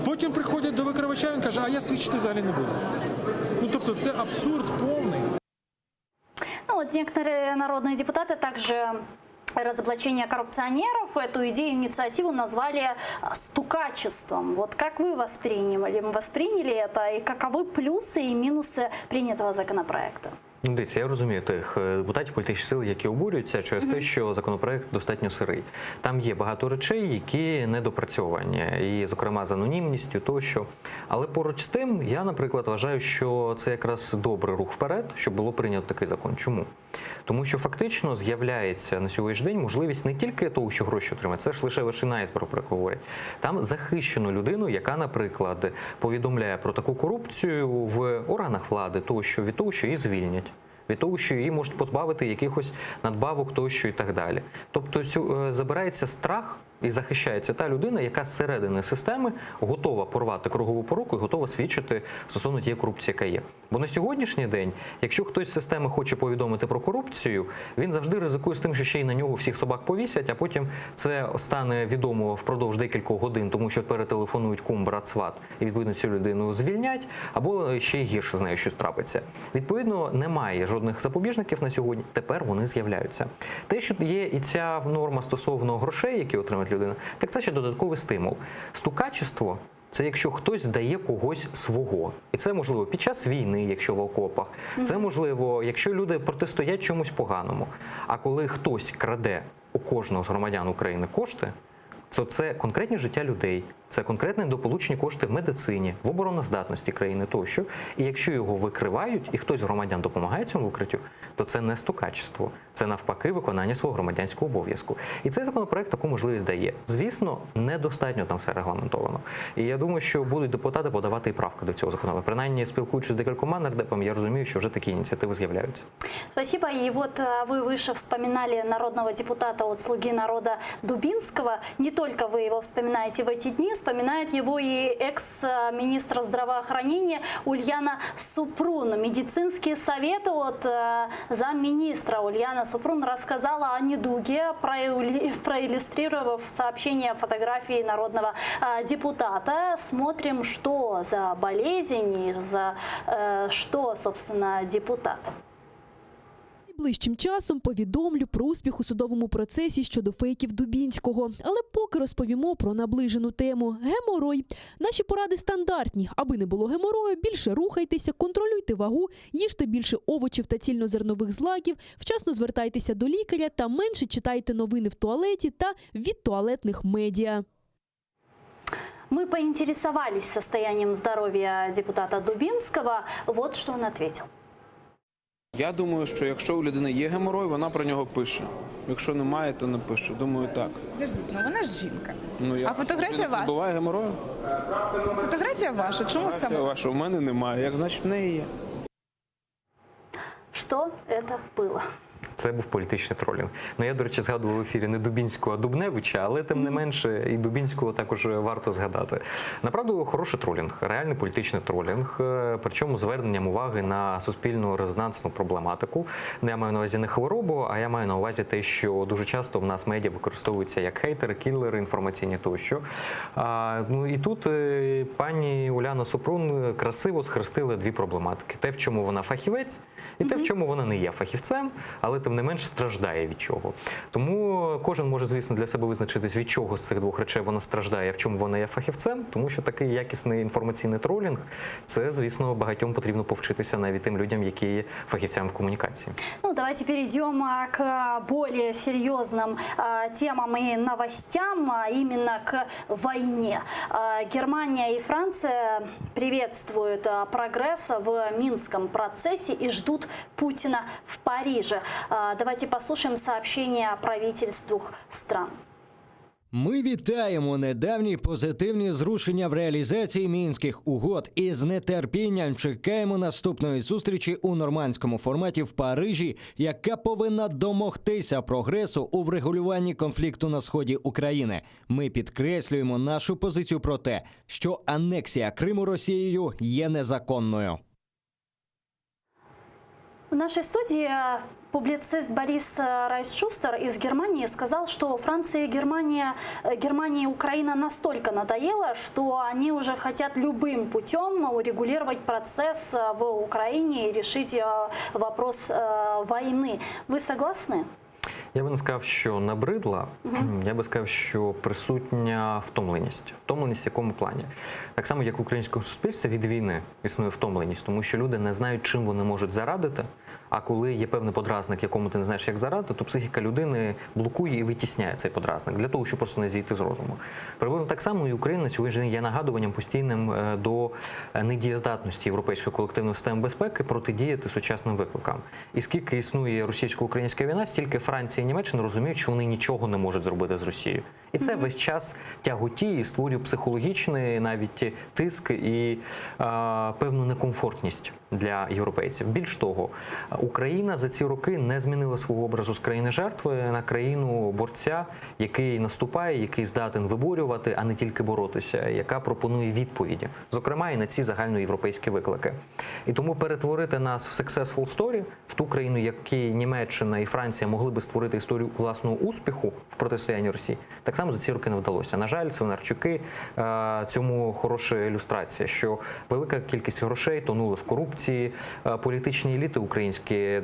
потім приходять до викривача, він каже, а я свідчити взагалі не буду. Ну, тобто це абсурд повний. Ну, вот некоторые народные депутаты также разоблачение коррупционеров, эту идею, инициативу назвали стукачеством. Вот как вы восприняли это и каковы плюсы и минусы принятого законопроекта? Ну, дивіться, я розумію тих депутатів політичних сил, які обурюються через те, що законопроект достатньо сирий. Там є багато речей, які недопрацьовані, і, зокрема, з анонімністю тощо. Але поруч з тим, я, наприклад, вважаю, що це якраз добрий рух вперед, щоб було прийнято такий закон. Чому? Тому що фактично з'являється на сьогоднішній день можливість не тільки того, що гроші отримати, це ж лише вершина айсбергу, про яку говорять. Там захищено людину, яка, наприклад, повідомляє про таку корупцію в органах влади, тощо, від того, що її звільнять. Від того, що її можуть позбавити якихось надбавок тощо і так далі. Тобто забирається страх і захищається та людина, яка зсередини системи готова порвати кругову поруку і готова свідчити стосовно тієї корупції, яка є. Бо на сьогоднішній день, якщо хтось з системи хоче повідомити про корупцію, він завжди ризикує з тим, що ще й на нього всіх собак повісять, а потім це стане відомо впродовж декількох годин, тому що перетелефонують кум, брат, сват, і відповідно цю людину звільнять, або ще й гірше з нею щось трапиться. Відповідно, немає жодних запобіжників на сьогодні, тепер вони з'являються. Те, що є і ця норма стосовно грошей, які отримує людина, так це ще додатковий стимул. Стукачество – це якщо хтось здає когось свого. І це можливо під час війни, якщо в окопах. Це можливо, якщо люди протистоять чомусь поганому. А коли хтось краде у кожного з громадян України кошти, то це конкретні життя людей, це конкретні дополучені кошти в медицині, в обороноздатності країни тощо. І якщо його викривають, і хтось з громадян допомагає цьому викриттю, то це не стукачество, це навпаки виконання свого громадянського обов'язку. І цей законопроект таку можливість дає. Звісно, недостатньо там все регламентовано. І я думаю, що будуть депутати подавати і правки до цього закону. Принаймні, спілкуючись з декількома нардепами, я розумію, що вже такі ініціативи з'являються. Спасибо. И вот вы выше вспоминали народного депутата от «Слуги народа» Дубинского. Не только вы его вспоминаете в эти дни, вспоминает его и экс-министр здравоохранения Ульяна Супрун. Медицинские советы от замминистра Ульяна Супрун рассказала о недуге, проиллюстрировав сообщение фотографии народного депутата. Смотрим, что за болезнь и за что, собственно, депутат. Найближчим часом повідомлю про успіх у судовому процесі щодо фейків Дубінського. Але поки розповімо про наближену тему – геморой. Наші поради стандартні. Аби не було геморою, більше рухайтеся, контролюйте вагу, їжте більше овочів та цільнозернових злаків, вчасно звертайтеся до лікаря та менше читайте новини в туалеті та від туалетних медіа. Мы поинтересовались состоянием здоровья депутата Дубинского. Вот что он ответил. Я думаю, що якщо у людини є геморой, вона про нього пише. Якщо немає, то не пише. Думаю, так. Подождіть, ну вона ж жінка. А фотографія ваша? Буває геморою? Фотографія ваша. Чому саме? Ваша. У мене немає. Як значить в неї є? Что это было? це був політичний тролінг. Ну, я, до речі, згадував в ефірі не Дубінського, а Дубневича, але тим не менше і Дубінського також варто згадати. Направду, хороший тролінг, реальний політичний тролінг, причому зверненням уваги на суспільну резонансну проблематику. Я маю на увазі не хворобу, а я маю на увазі те, що дуже часто в нас медіа використовуються як хейтери, кілери інформаційні тощо. Ну і тут пані Уляна Супрун красиво схрестила дві проблематики. Те, в чому вона фахівець, і те, в чому вона не є фахівцем, але тим не менш страждає від чого. Тому кожен може, звісно, для себе визначитись, від чого з цих двох речей вона страждає, в чому вона є фахівцем, тому що такий якісний інформаційний тролінг, це, звісно, багатьом потрібно повчитися навіть тим людям, які є фахівцями в комунікації. Ну, давайте перейдем к более серьезным темам и новостям, именно к войне. Германия и Франция приветствуют прогресс в Минском процессе и ждут Путина в Париже. Давайте послушаем сообщения правительств двух стран. Ми вітаємо недавні позитивні зрушення в реалізації Мінських угод і з нетерпінням чекаємо наступної зустрічі у нормандському форматі в Парижі, яка повинна домогтися прогресу у врегулюванні конфлікту на сході України. Ми підкреслюємо нашу позицію про те, що анексія Криму Росією є незаконною. В нашей студии публицист Борис Райсшустер из Германии сказал, что Франция и Германия и Украина настолько надоело, что они уже хотят любым путем урегулировать процесс в Украине и решить вопрос войны. Вы согласны? Я би не сказав, що набридла, я би сказав, що присутня втомленість. Втомленість в якому плані? Так само, як в українському суспільстві від війни існує втомленість, тому що люди не знають, чим вони можуть зарадити, а коли є певний подразник, якому ти не знаєш, як зарадити, то психіка людини блокує і витісняє цей подразник, для того, щоб просто не зійти з розуму. Приблизно так само і Україна сьогодні є нагадуванням постійним до недієздатності європейської колективної системи безпеки протидіяти сучасним викликам. І скільки існує російсько-українська війна, стільки Франція і Німеччина розуміють, що вони нічого не можуть зробити з Росією. І це весь час тяготіє і створює психологічний навіть тиск і певну некомфортність для європейців. Більш того, Україна за ці роки не змінила свого образу з країни-жертви на країну борця, який наступає, який здатен виборювати, а не тільки боротися, яка пропонує відповіді, зокрема і на ці загальноєвропейські виклики. І тому перетворити нас в successful story, в ту країну, якій Німеччина і Франція могли би створити історію власного успіху в протистоянні Росії, так само за ці роки не вдалося. На жаль, Свинарчуки цьому хороша ілюстрація, що велика кількість грошей тонули в корупції, політичні еліти українські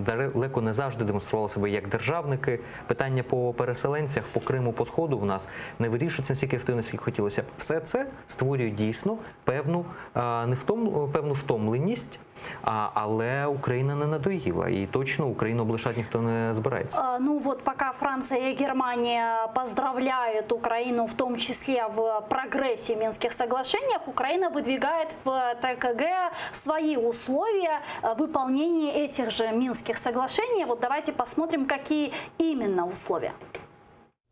далеко не завжди демонстрували себе як державники. Питання по переселенцях, по Криму, по Сходу в нас не вирішується настільки ефективно, скільки хотілося б. Все це створює дійсно певну втомленість, але Україна не надоїла. І точно Україну облишати ніхто не збирається. Ну вот пока Франция и Германия поздравляют Украину, в том числе в прогрессе в Минских соглашениях, Украина выдвигает в ТКГ свои условия выполнения этих же Минских соглашений. Вот давайте посмотрим, какие именно условия.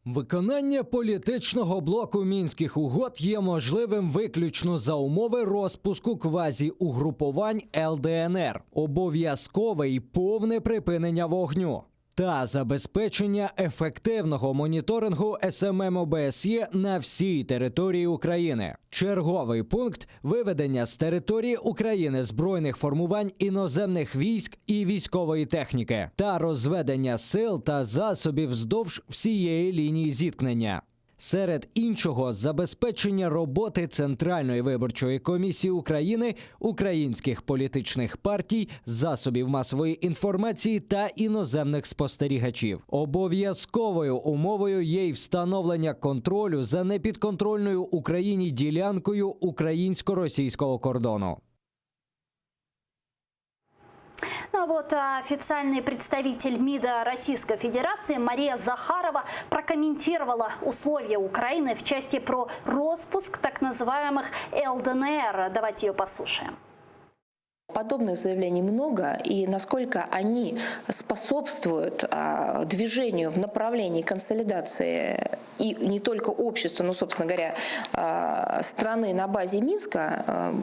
Виконання політичного блоку Мінських угод є можливим виключно за умови розпуску квазі-угрупувань ЛДНР, обов'язкове і повне припинення вогню та забезпечення ефективного моніторингу СММ ОБСЄ на всій території України. Черговий пункт – виведення з території України збройних формувань іноземних військ і військової техніки та розведення сил та засобів вздовж всієї лінії зіткнення. Серед іншого, забезпечення роботи Центральної виборчої комісії України, українських політичних партій, засобів масової інформації та іноземних спостерігачів. Обов'язковою умовою є й встановлення контролю за непідконтрольною Україні ділянкою українсько-російського кордону. А вот официальный представитель МИДа Российской Федерации Мария Захарова прокомментировала условия Украины в части про распуск так называемых ЛДНР. Давайте ее послушаем. Подобных заявлений много, и насколько они способствуют движению в направлении консолидации и не только общества, но, собственно говоря, страны на базе Минска,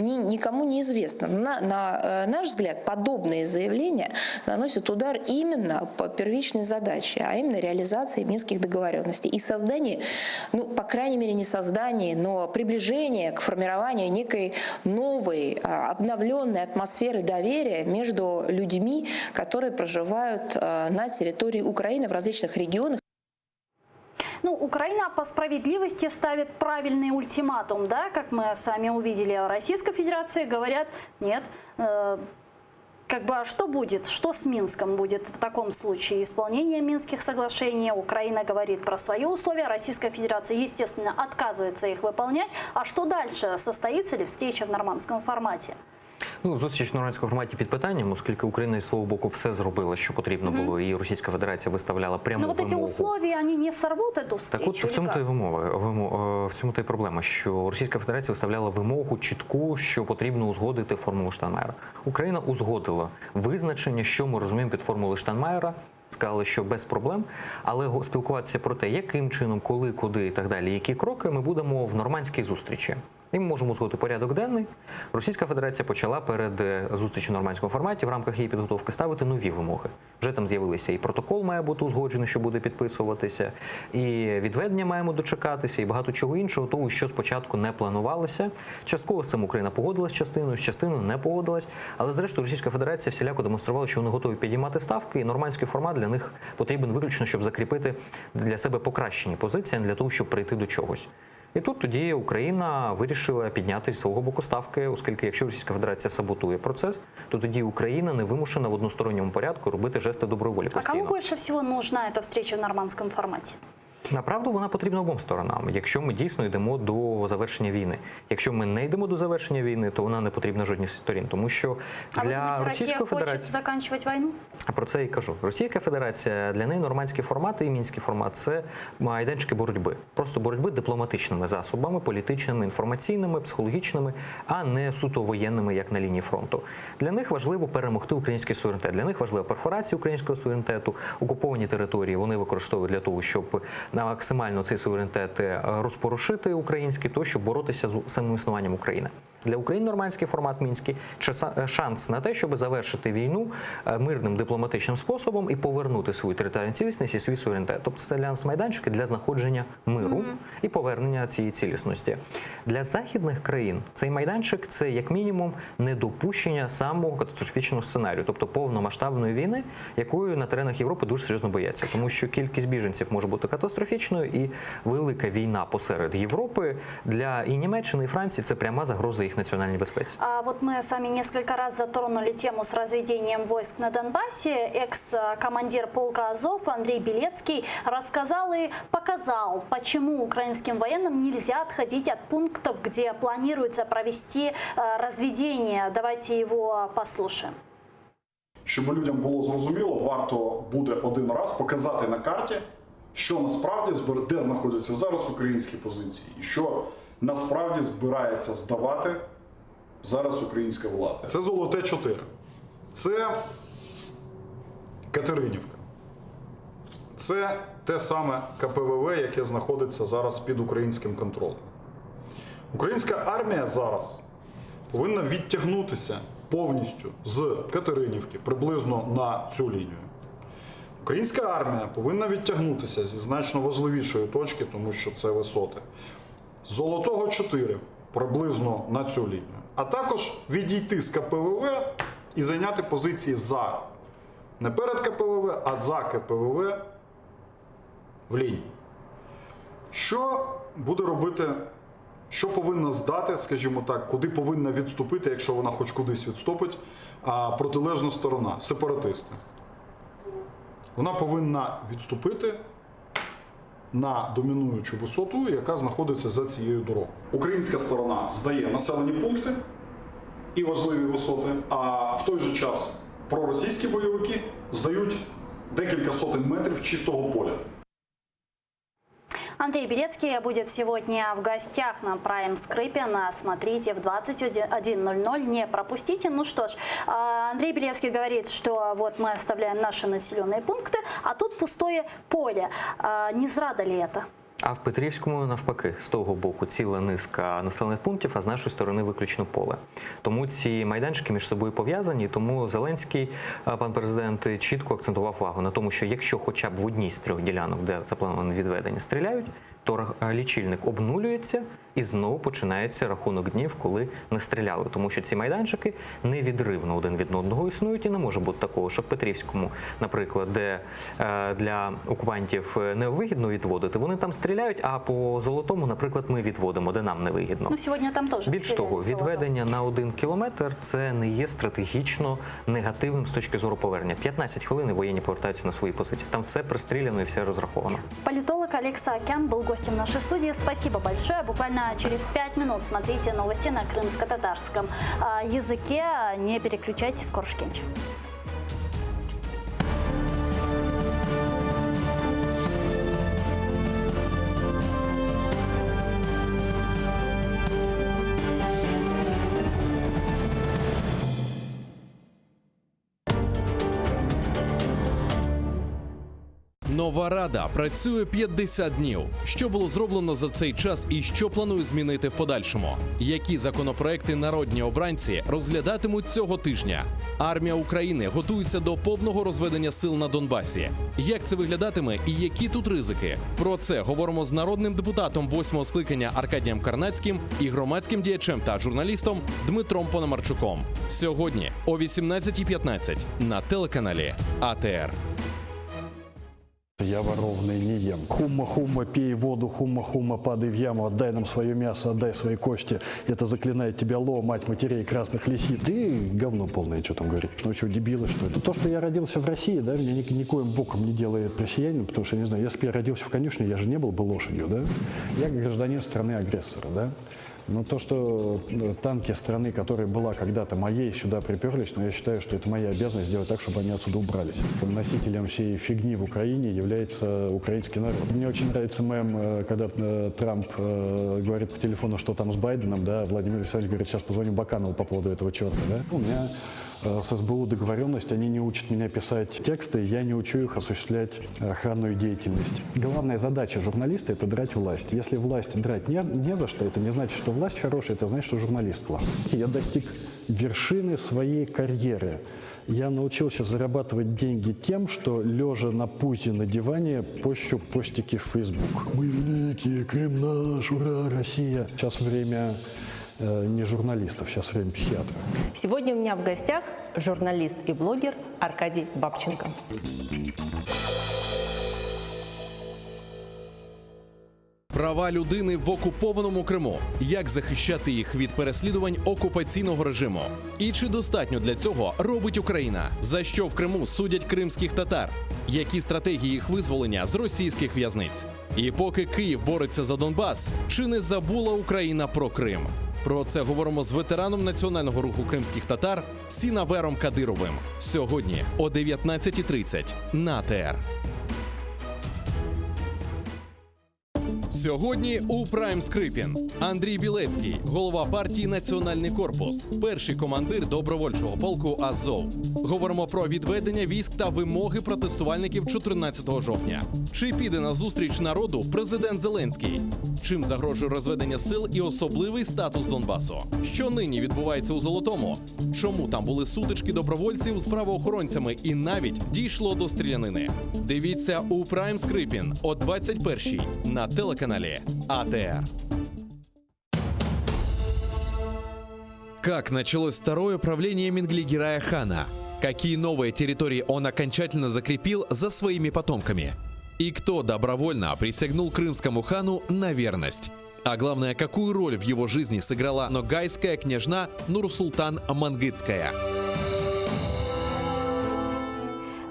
никому не известно. На наш взгляд, подобные заявления наносят удар именно по первичной задаче, а именно реализации Минских договоренностей и создание, ну, по крайней мере, не создание, но приближение к формированию некой новой, обновленной атмосферы доверия между людьми, которые проживают на территории Украины в различных регионах. Ну, Украина по справедливости ставит правильный ультиматум, да, как мы с вами увидели. Российской Федерации говорят, нет, как бы, а что будет, что с Минском будет в таком случае? Исполнение Минских соглашений, Украина говорит про свои условия, Российская Федерация, естественно, отказывается их выполнять. А что дальше? Состоится ли встреча в нормандском формате? Ну, зустріч в нормандському форматі під питанням, оскільки Україна із свого боку все зробила, що потрібно було, і Російська Федерація виставляла пряму вимогу. Ну, вот эти условия, они не сорвут эту встречу? Так от в цьому то й в цьому то й проблема, що Російська Федерація виставляла вимогу чітку, що потрібно узгодити формулу Штайнмаєра. Україна узгодила визначення, що ми розуміємо під формулою Штайнмаєра, сказали, що без проблем, але спілкуватися про те, яким чином, коли, куди і так далі, які кроки, ми будемо в нормандській зустрічі. І ми можемо узгодити порядок денний. Російська Федерація почала перед зустрічю в нормандському форматі в рамках її підготовки ставити нові вимоги. Вже там з'явилися і протокол має бути узгоджений, що буде підписуватися, і відведення маємо дочекатися, і багато чого іншого, того, що спочатку не планувалося. Частково з цим Україна погодилась з частиною не погодилась, але зрештою Російська Федерація всіляко демонструвала, що вони готові підіймати ставки, і нормандський формат для них потрібен виключно, щоб закріпити для себе покращені позиції, а не для того, щоб прийти до чогось. І тут тоді Україна вирішила підняти з свого боку ставки, оскільки якщо Російська Федерація саботує процес, то тоді Україна не вимушена в односторонньому порядку робити жести доброї волі постійно. А кому більше всього нужна ця встреча в нормандському форматі? Направду вона потрібна обом сторонам, якщо ми дійсно йдемо до завершення війни. Якщо ми не йдемо до завершення війни, то вона не потрібна жодній зі сторін, тому що для Російської Федерації... хоче закінчувати війну? Про це і кажу. Російська Федерація, для неї нормандський формат і мінський формат – це майданчики боротьби. Просто боротьби дипломатичними засобами, політичними, інформаційними, психологічними, а не суто воєнними, як на лінії фронту. Для них важливо перемогти український суверенітет. Для них важлива перфорація українського суверенітету, окуповані території вони використовують для того, щоб максимально цей суверенітет розпорушити український, то щоб боротися з самим існуванням України. Для України нормандський формат мінський – шанс на те, щоб завершити війну мирним дипломатичним способом і повернути свою територіальну цілісність і свій суверенітет. Тобто це для нас майданчики для знаходження миру і повернення цієї цілісності. Для західних країн цей майданчик – це як мінімум недопущення самого катастрофічного сценарію, тобто повномасштабної війни, якою на теренах Європи дуже серйозно бояться. Тому що кількість біженців може бути катастрофічною, і велика війна посеред Європи для і Німеччини, і Франції – це пряма загроза їх национальной безопасности. А вот мы с вами несколько раз затронули тему с разведением войск на Донбассе. Экс-командир полка Азов Андрей Белецкий рассказал и показал, почему украинским военным нельзя отходить от пунктов, где планируется провести разведение. Давайте его послушаем. Щоб людям було зрозуміло, варто буде один раз показати на карті, що насправді де знаходяться зараз українські позиції, і що насправді збирається здавати зараз українська влада. Це Золоте 4. Це Катеринівка. Це те саме КПВВ, яке знаходиться зараз під українським контролем. Українська армія зараз повинна відтягнутися повністю з Катеринівки приблизно на цю лінію. Українська армія повинна відтягнутися зі значно важливішої точки, тому що це висоти. З Золотого 4 приблизно на цю лінію. А також відійти з КПВВ і зайняти позиції за. Не перед КПВВ, а за КПВВ в лінії. Що буде робити, що повинна здати, скажімо так, куди повинна відступити, якщо вона хоч кудись відступить, протилежна сторона, сепаратисти. Вона повинна відступити на домінуючу висоту, яка знаходиться за цією дорогою. Українська сторона здає населені пункти і важливі висоти, а в той же час проросійські бойовики здають декілька сотень метрів чистого поля. Андрей Белецкий будет сегодня в гостях на Prime Скрипин. Смотрите в 21:00, не пропустите. Ну что ж, Андрей Белецкий говорит, что вот мы оставляем наши населенные пункты, а тут пустое поле. Не зрада ли это? А в Петрівському навпаки, з того боку ціла низка населених пунктів, а з нашої сторони виключно поле. Тому ці майданчики між собою пов'язані, тому Зеленський, пан президент, чітко акцентував увагу на тому, що якщо хоча б в одній з 3 ділянок, де заплановане відведення, стріляють, то лічильник обнулюється і знову починається рахунок днів, коли не стріляли. Тому що ці майданчики невідривно один від одного існують, і не може бути такого, що в Петрівському, наприклад, де для окупантів невигідно відводити, вони там стріляють, а по Золотому, наприклад, ми відводимо, де нам невигідно. Ну, сьогодні там теж Більш того, відведення на 1 кілометр – це не є стратегічно негативним з точки зору повернення. 15 хвилин і воєнні повертаються на свої позиції. Там все пристріляно і все розраховано. Политолог Олег Саакян был гостем нашей студии. Спасибо большое. Буквально через 5 минут смотрите новости на крымско-татарском языке. Не переключайтесь, скоро шкенч. Нова рада працює 50 днів. Що було зроблено за цей час і що планує змінити в подальшому? Які законопроекти народні обранці розглядатимуть цього тижня? Армія України готується до повного розведення сил на Донбасі. Як це виглядатиме і які тут ризики? Про це говоримо з народним депутатом 8-го скликання Аркадієм Карнацьким і громадським діячем та журналістом Дмитром Пономарчуком. Сьогодні о 18:15 на телеканалі АТР. Я воровный не ем. Хумма-хумма, пей воду, хумма-хумма, падай в яму, отдай нам свое мясо, отдай свои кости. Это заклинает тебя Ло, мать матерей красных лисиц. Ты говно полное, что там говоришь. Ну что, дебилы, что ли? То, что я родился в России, да, меня никоим боком не делает россиянином, потому что, не знаю, если бы я родился в конюшне, я же не был бы лошадью, да? Я гражданин страны-агрессора, да? Но то, что танки страны, которая была когда-то моей, сюда приперлись, но я считаю, что это моя обязанность сделать так, чтобы они отсюда убрались. Носителем всей фигни в Украине является украинский народ. Мне очень нравится мем, когда Трамп говорит по телефону, что там с Байденом, да, Владимир Александрович говорит, сейчас позвоню Баканову по поводу этого черта, да. У меня с СБУ договоренность, они не учат меня писать тексты, я не учу их осуществлять охранную деятельность. Главная задача журналиста – это драть власть. Если власть драть не за что, это не значит, что власть хорошая, это значит, что журналист плохой. Я достиг вершины своей карьеры. Я научился зарабатывать деньги тем, что, лежа на пузе на диване, пощу постики в Facebook. Мы великие, Крым наш, ура, Россия. Сейчас время не журналистов, сейчас время психиатра. Сегодня у меня в гостях журналист и блогер Аркадий Бабченко. Права людини в окупованому Криму. Як захищати їх від переслідувань окупаційного режиму? І чи достатньо для цього робить Україна? За що в Криму судять кримських татар? Які стратегії їх визволення з російських в'язниць? І поки Київ бореться за Донбас, чи не забула Україна про Крим? Про це говоримо з ветераном національного руху кримських татар Сінавером Кадировим. Сьогодні о 19:30 на АТР. Сьогодні у Прайм Скрипін Андрій Білецький, голова партії «Національний корпус», перший командир добровольчого полку «Азов». Говоримо про відведення військ та вимоги протестувальників 14 жовтня. Чи піде на зустріч народу президент Зеленський? Чим загрожує розведення сил і особливий статус Донбасу? Що нині відбувається у Золотому? Чому там були сутички добровольців з правоохоронцями і навіть дійшло до стрілянини? Дивіться у Прайм Скрипін о 21-й на телеканалі АТР. Как началось второе правление Менглигерая хана? Какие новые территории он окончательно закрепил за своими потомками? И кто добровольно присягнул крымскому хану на верность? А главное, какую роль в его жизни сыграла ногайская княжна Нурсултан Мангытская?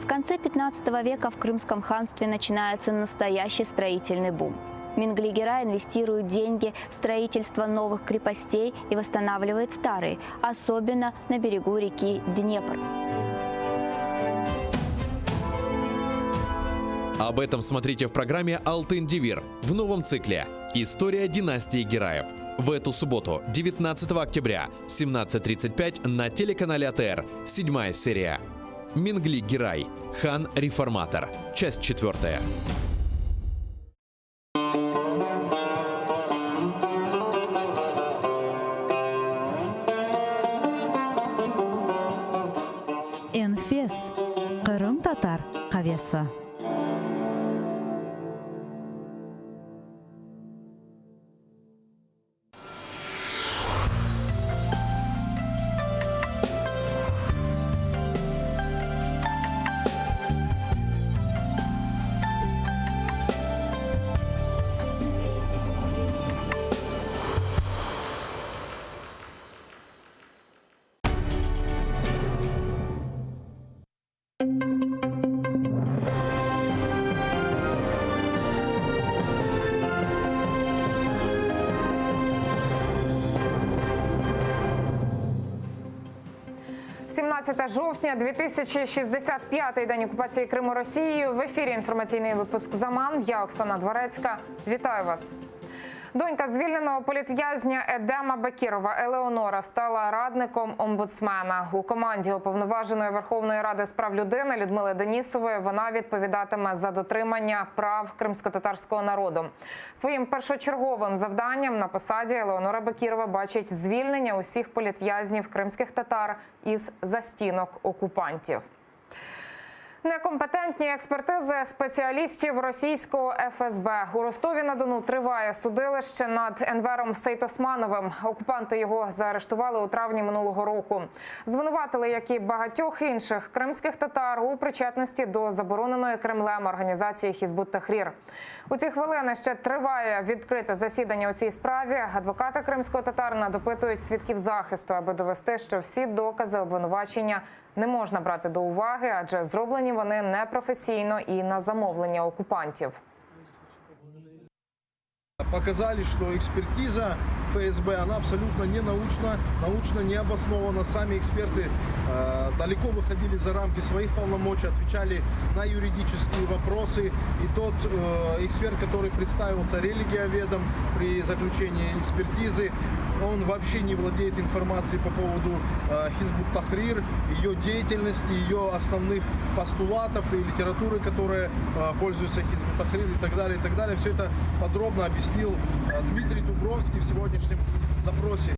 В конце 15 века в Крымском ханстве начинается настоящий строительный бум. Менглигерай инвестирует деньги в строительство новых крепостей и восстанавливает старые, особенно на берегу реки Днепр. Об этом смотрите в программе «Алтын Девир» в новом цикле «История династии Гераев». В эту субботу, 19 октября, 17:35 на телеканале АТР, 7-я серия. Менглигерай. Хан-реформатор. Часть 4. Кырым-татар кавесы. Жовтня, 2065-й день окупації Криму Росією. В ефірі інформаційний випуск «Заман». Я Оксана Дворецька. Вітаю вас. Донька звільненого політв'язня Едема Бекірова Елеонора стала радником омбудсмена. У команді Уповноваженої Верховної Ради з прав людини Людмили Денісової вона відповідатиме за дотримання прав кримськотатарського народу. Своїм першочерговим завданням на посаді Елеонора Бекірова бачить звільнення усіх політв'язнів кримських татар із застінок окупантів. Некомпетентні експертизи спеціалістів російського ФСБ. У Ростові-на-Дону триває судилище над Енвером Сейтосмановим. Окупанти його заарештували у травні минулого року. Звинуватили, як і багатьох інших кримських татар, у причетності до забороненої Кремлем організації Хізбут-Тахрір. У ці хвилини ще триває відкрите засідання у цій справі. Адвокати кримського татарина допитують свідків захисту, аби довести, що всі докази обвинувачення не можна брати до уваги, адже зроблені вони непрофесійно і на замовлення окупантів. Показали, что экспертиза ФСБ, она абсолютно не научна, научно не обоснована. Сами эксперты далеко выходили за рамки своих полномочий, отвечали на юридические вопросы. И тот эксперт, который представился религиоведом при заключении экспертизы, он вообще не владеет информацией по поводу Хизбут-Тахрир, ее деятельности, ее основных постулатов и литературы, которая пользуется Хизбут-Тахрир и так далее, и так далее. Все это подробно объяснил Дмитрий Дубровский в сегодняшнем допросе.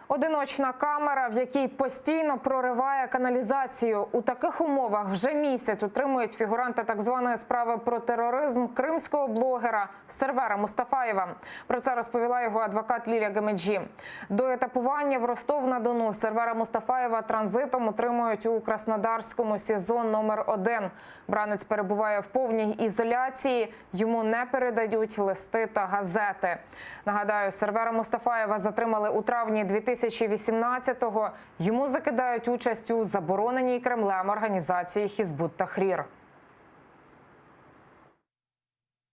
Одиночна камера, в якій постійно прориває каналізацію. У таких умовах вже місяць утримують фігуранта так званої справи про тероризм кримського блогера Сервера Мустафаєва. Про це розповіла його адвокат Лілія Гамеджі. До етапування в Ростов-на-Дону Сервера Мустафаєва транзитом утримують у Краснодарському СІЗО номер 1. Бранець перебуває в повній ізоляції, йому не передають листи та газети. Нагадаю, Сервера Мустафаєва затримали у травні 2018-го. Йому закидають участь у забороненій Кремлем організації Хізбут-Тахрір.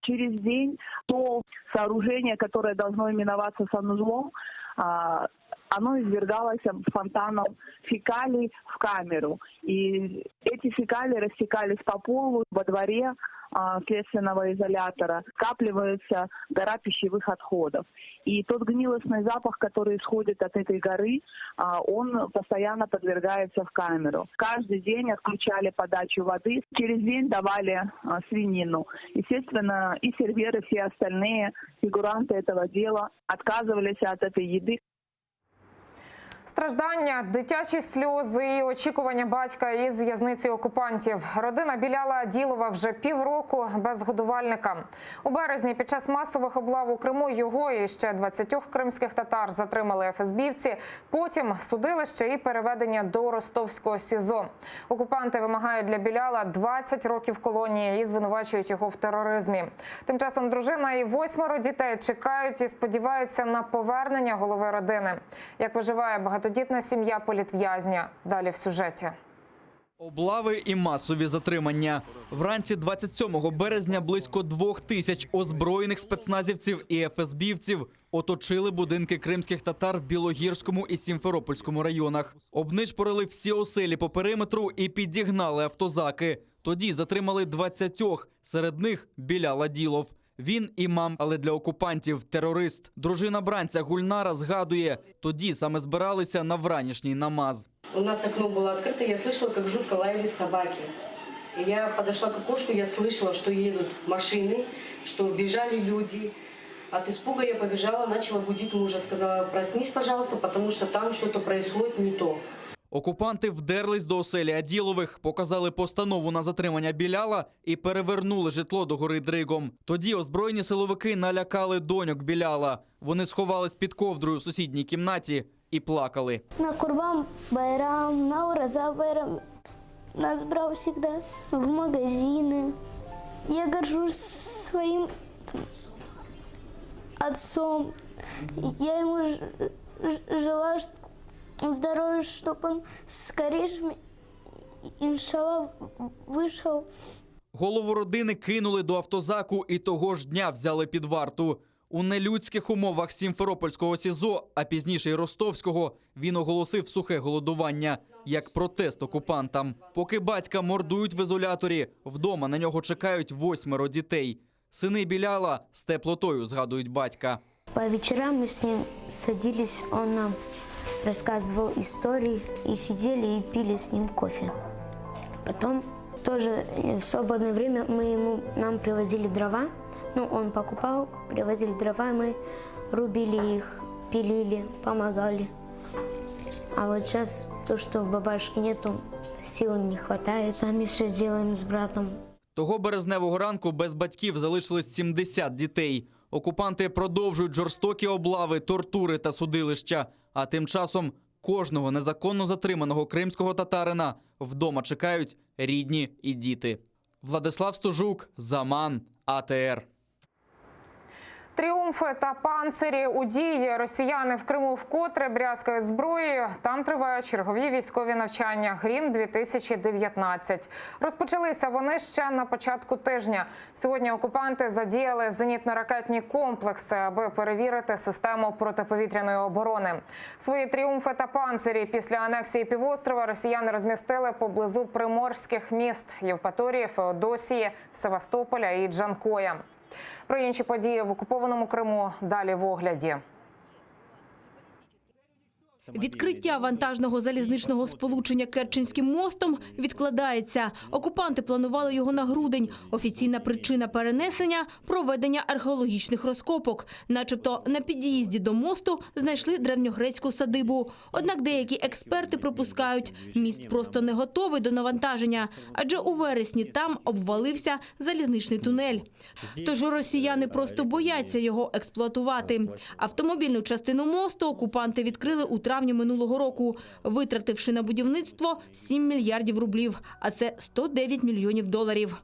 Через день то сооружение, которое должно именоваться санузлом, оно извергалось фонтаном фекалий в камеру. И эти фекалии растекались по полу, во дворе следственного изолятора. Скапливается гора пищевых отходов. И тот гнилостный запах, который исходит от этой горы, он постоянно подвергается в камеру. Каждый день отключали подачу воды, через день давали свинину. Естественно, и серверы, все остальные фигуранты этого дела отказывались от этой еды. Страждання, дитячі сльози і очікування батька із в'язниці окупантів. Родина Біляла Ділова вже півроку без годувальника. У березні під час масових облав у Криму його і ще 20 кримських татар затримали ФСБівці. Потім судилище і переведення до Ростовського СІЗО. Окупанти вимагають для Біляла 20 років колонії і звинувачують його в тероризмі. Тим часом дружина і 8 дітей чекають і сподіваються на повернення голови родини. Як виживає багатодітна сім'я політв'язня? Далі в сюжеті. Облави і масові затримання. Вранці 27 березня близько 2000 озброєних спецназівців і ФСБівців оточили будинки кримських татар в Білогірському і Сімферопольському районах. Обнишпорили всі оселі по периметру і підігнали автозаки. Тоді затримали 20, серед них Біляла Ділов. Він імам, але для окупантів – терорист. Дружина бранця Гульнара згадує, тоді саме збиралися на вранішній намаз. У нас окно было открыто, я слышала, как жутко лаяли собаки. И я подошла к окошку, я слышала, что едут машины, что бежали люди. От испуга я побежала, начала будить мужа. Сказала, проснись, пожалуйста, потому что там что-то происходит не то. Окупанти вдерлись до оселі Аділових, показали постанову на затримання Біляла і перевернули житло догори дригом. Тоді озброєні силовики налякали доньок Біляла. Вони сховались під ковдрою в сусідній кімнаті і плакали. На Курбан Байрам, на Ураза Байрам нас брал всегда в магазины. Я горжусь своим отцом. Я ему желаю здоровья, чтобы он скорее, иншаллах, вышел. Голову родини кинули до автозаку і того ж дня взяли під варту. У нелюдських умовах Сімферопольського СІЗО, а пізніше й Ростовського, він оголосив сухе голодування як протест окупантам. Поки батька мордують в ізоляторі, вдома на нього чекають 8 дітей. Сини Біляла з теплотою згадують батька. По вечерам мы с ним садились, он нам рассказывал истории, и сидели и пили с ним кофе. Потом тоже в свободное время нам привозили дрова. Он покупал, привозили дрова, мы рубили их, пилили, помогали. А вот сейчас то, что бабашки нету, сил не хватает, сами все делаем с братом. Того березневого ранку без батьків залишились 70 дітей. Окупанти продовжують жорстокі облави, тортури та судилища. А тим часом кожного незаконно затриманого кримського татарина вдома чекають рідні і діти. Владислав Стужук, Заман, АТР. Тріумфи та панцирі у дії. Росіяни в Криму вкотре брязкають зброєю. Там тривають чергові військові навчання «Грім-2019». Розпочалися вони ще на початку тижня. Сьогодні окупанти задіяли зенітно-ракетні комплекси, аби перевірити систему протиповітряної оборони. Свої тріумфи та панцирі після анексії півострова росіяни розмістили поблизу приморських міст Євпаторії, Феодосії, Севастополя і Джанкоя. Про інші події в окупованому Криму далі в огляді. Відкриття вантажного залізничного сполучення Керченським мостом відкладається. Окупанти планували його на грудень. Офіційна причина перенесення – проведення археологічних розкопок. Начебто на під'їзді до мосту знайшли древньогрецьку садибу. Однак деякі експерти припускають, міст просто не готовий до навантаження, адже у вересні там обвалився залізничний тунель. Тож росіяни просто бояться його експлуатувати. Автомобільну частину мосту окупанти відкрили у травні минулого року, витративши на будівництво 7 мільярдів рублів, а це 109 мільйонів доларів.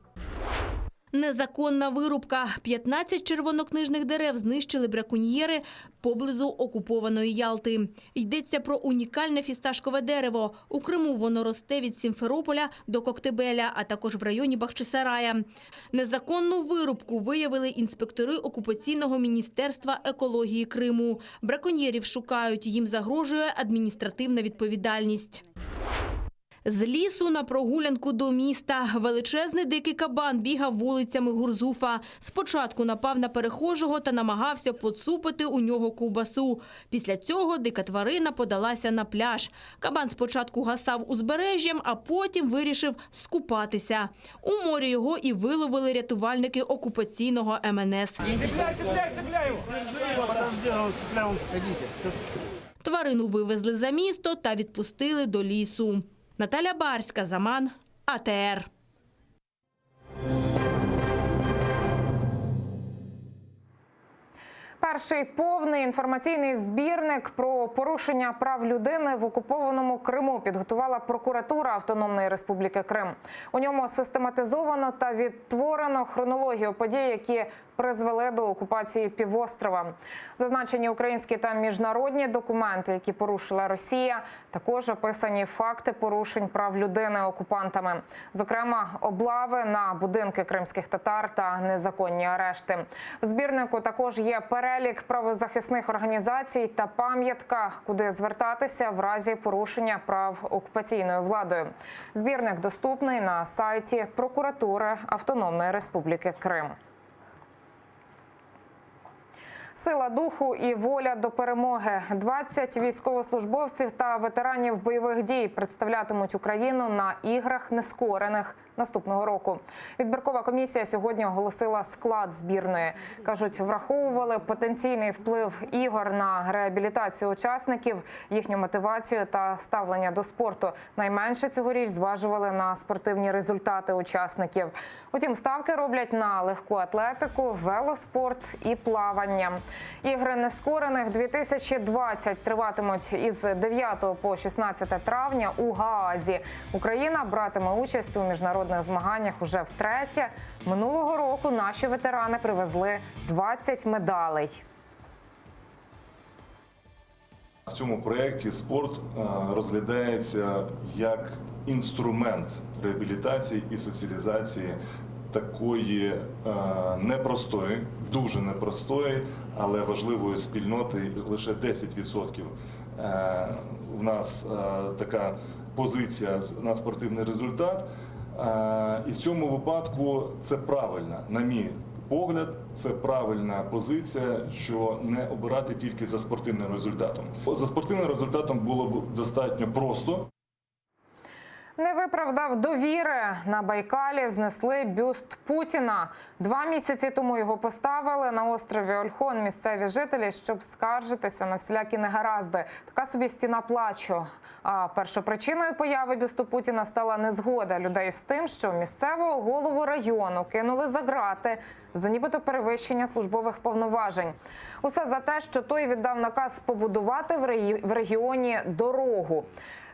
Незаконна вирубка. 15 червонокнижних дерев знищили браконьєри поблизу окупованої Ялти. Йдеться про унікальне фісташкове дерево. У Криму воно росте від Сімферополя до Коктебеля, а також в районі Бахчисарая. Незаконну вирубку виявили інспектори окупаційного міністерства екології Криму. Браконьєрів шукають, їм загрожує адміністративна відповідальність. З лісу на прогулянку до міста. Величезний дикий кабан бігав вулицями Гурзуфа. Спочатку напав на перехожого та намагався поцупити у нього ковбасу. Після цього дика тварина подалася на пляж. Кабан спочатку гасав узбережжям, а потім вирішив скупатися. У морі його і виловили рятувальники окупаційного МНС. Тварину вивезли за місто та відпустили до лісу. Наталя Барська, Заман, АТР. Перший повний інформаційний збірник про порушення прав людини в окупованому Криму підготувала прокуратура Автономної Республіки Крим. У ньому систематизовано та відтворено хронологію подій, які призвели до окупації півострова. Зазначені українські та міжнародні документи, які порушила Росія, також описані факти порушень прав людини окупантами. Зокрема, облави на будинки кримських татар та незаконні арешти. В збірнику також є перелік правозахисних організацій та пам'ятка, куди звертатися в разі порушення прав окупаційною владою. Збірник доступний на сайті прокуратури Автономної Республіки Крим. Сила духу і воля до перемоги. 20 військовослужбовців та ветеранів бойових дій представлятимуть Україну на іграх нескорених наступного року. Відбіркова комісія сьогодні оголосила склад збірної. Кажуть, враховували потенційний вплив ігор на реабілітацію учасників, їхню мотивацію та ставлення до спорту. Найменше цьогоріч зважували на спортивні результати учасників. Утім, ставки роблять на легку атлетику, велоспорт і плавання. Ігри нескорених 2020 триватимуть із 9 по 16 травня у Гаазі. Україна братиме участь у міжнародних змаганнях уже втретє. Минулого року наші ветерани привезли 20 медалей. В цьому проєкті спорт розглядається як інструмент реабілітації і соціалізації такої непростої, дуже непростої, але важливої спільноти. Лише 10% в нас така позиція на спортивний результат. І в цьому випадку це правильно, на мій погляд, це правильна позиція, що не обирати тільки за спортивним результатом. За спортивним результатом було б достатньо просто. Не виправдав довіри. На Байкалі знесли бюст Путіна. 2 місяці тому його поставили на острові Ольхон місцеві жителі, щоб скаржитися на всілякі негаразди. Така собі стіна плачу. А першопричиною появи бюсту Путіна стала незгода людей з тим, що місцевого голову району кинули за ґрати за нібито перевищення службових повноважень. Усе за те, що той віддав наказ побудувати в регіоні дорогу.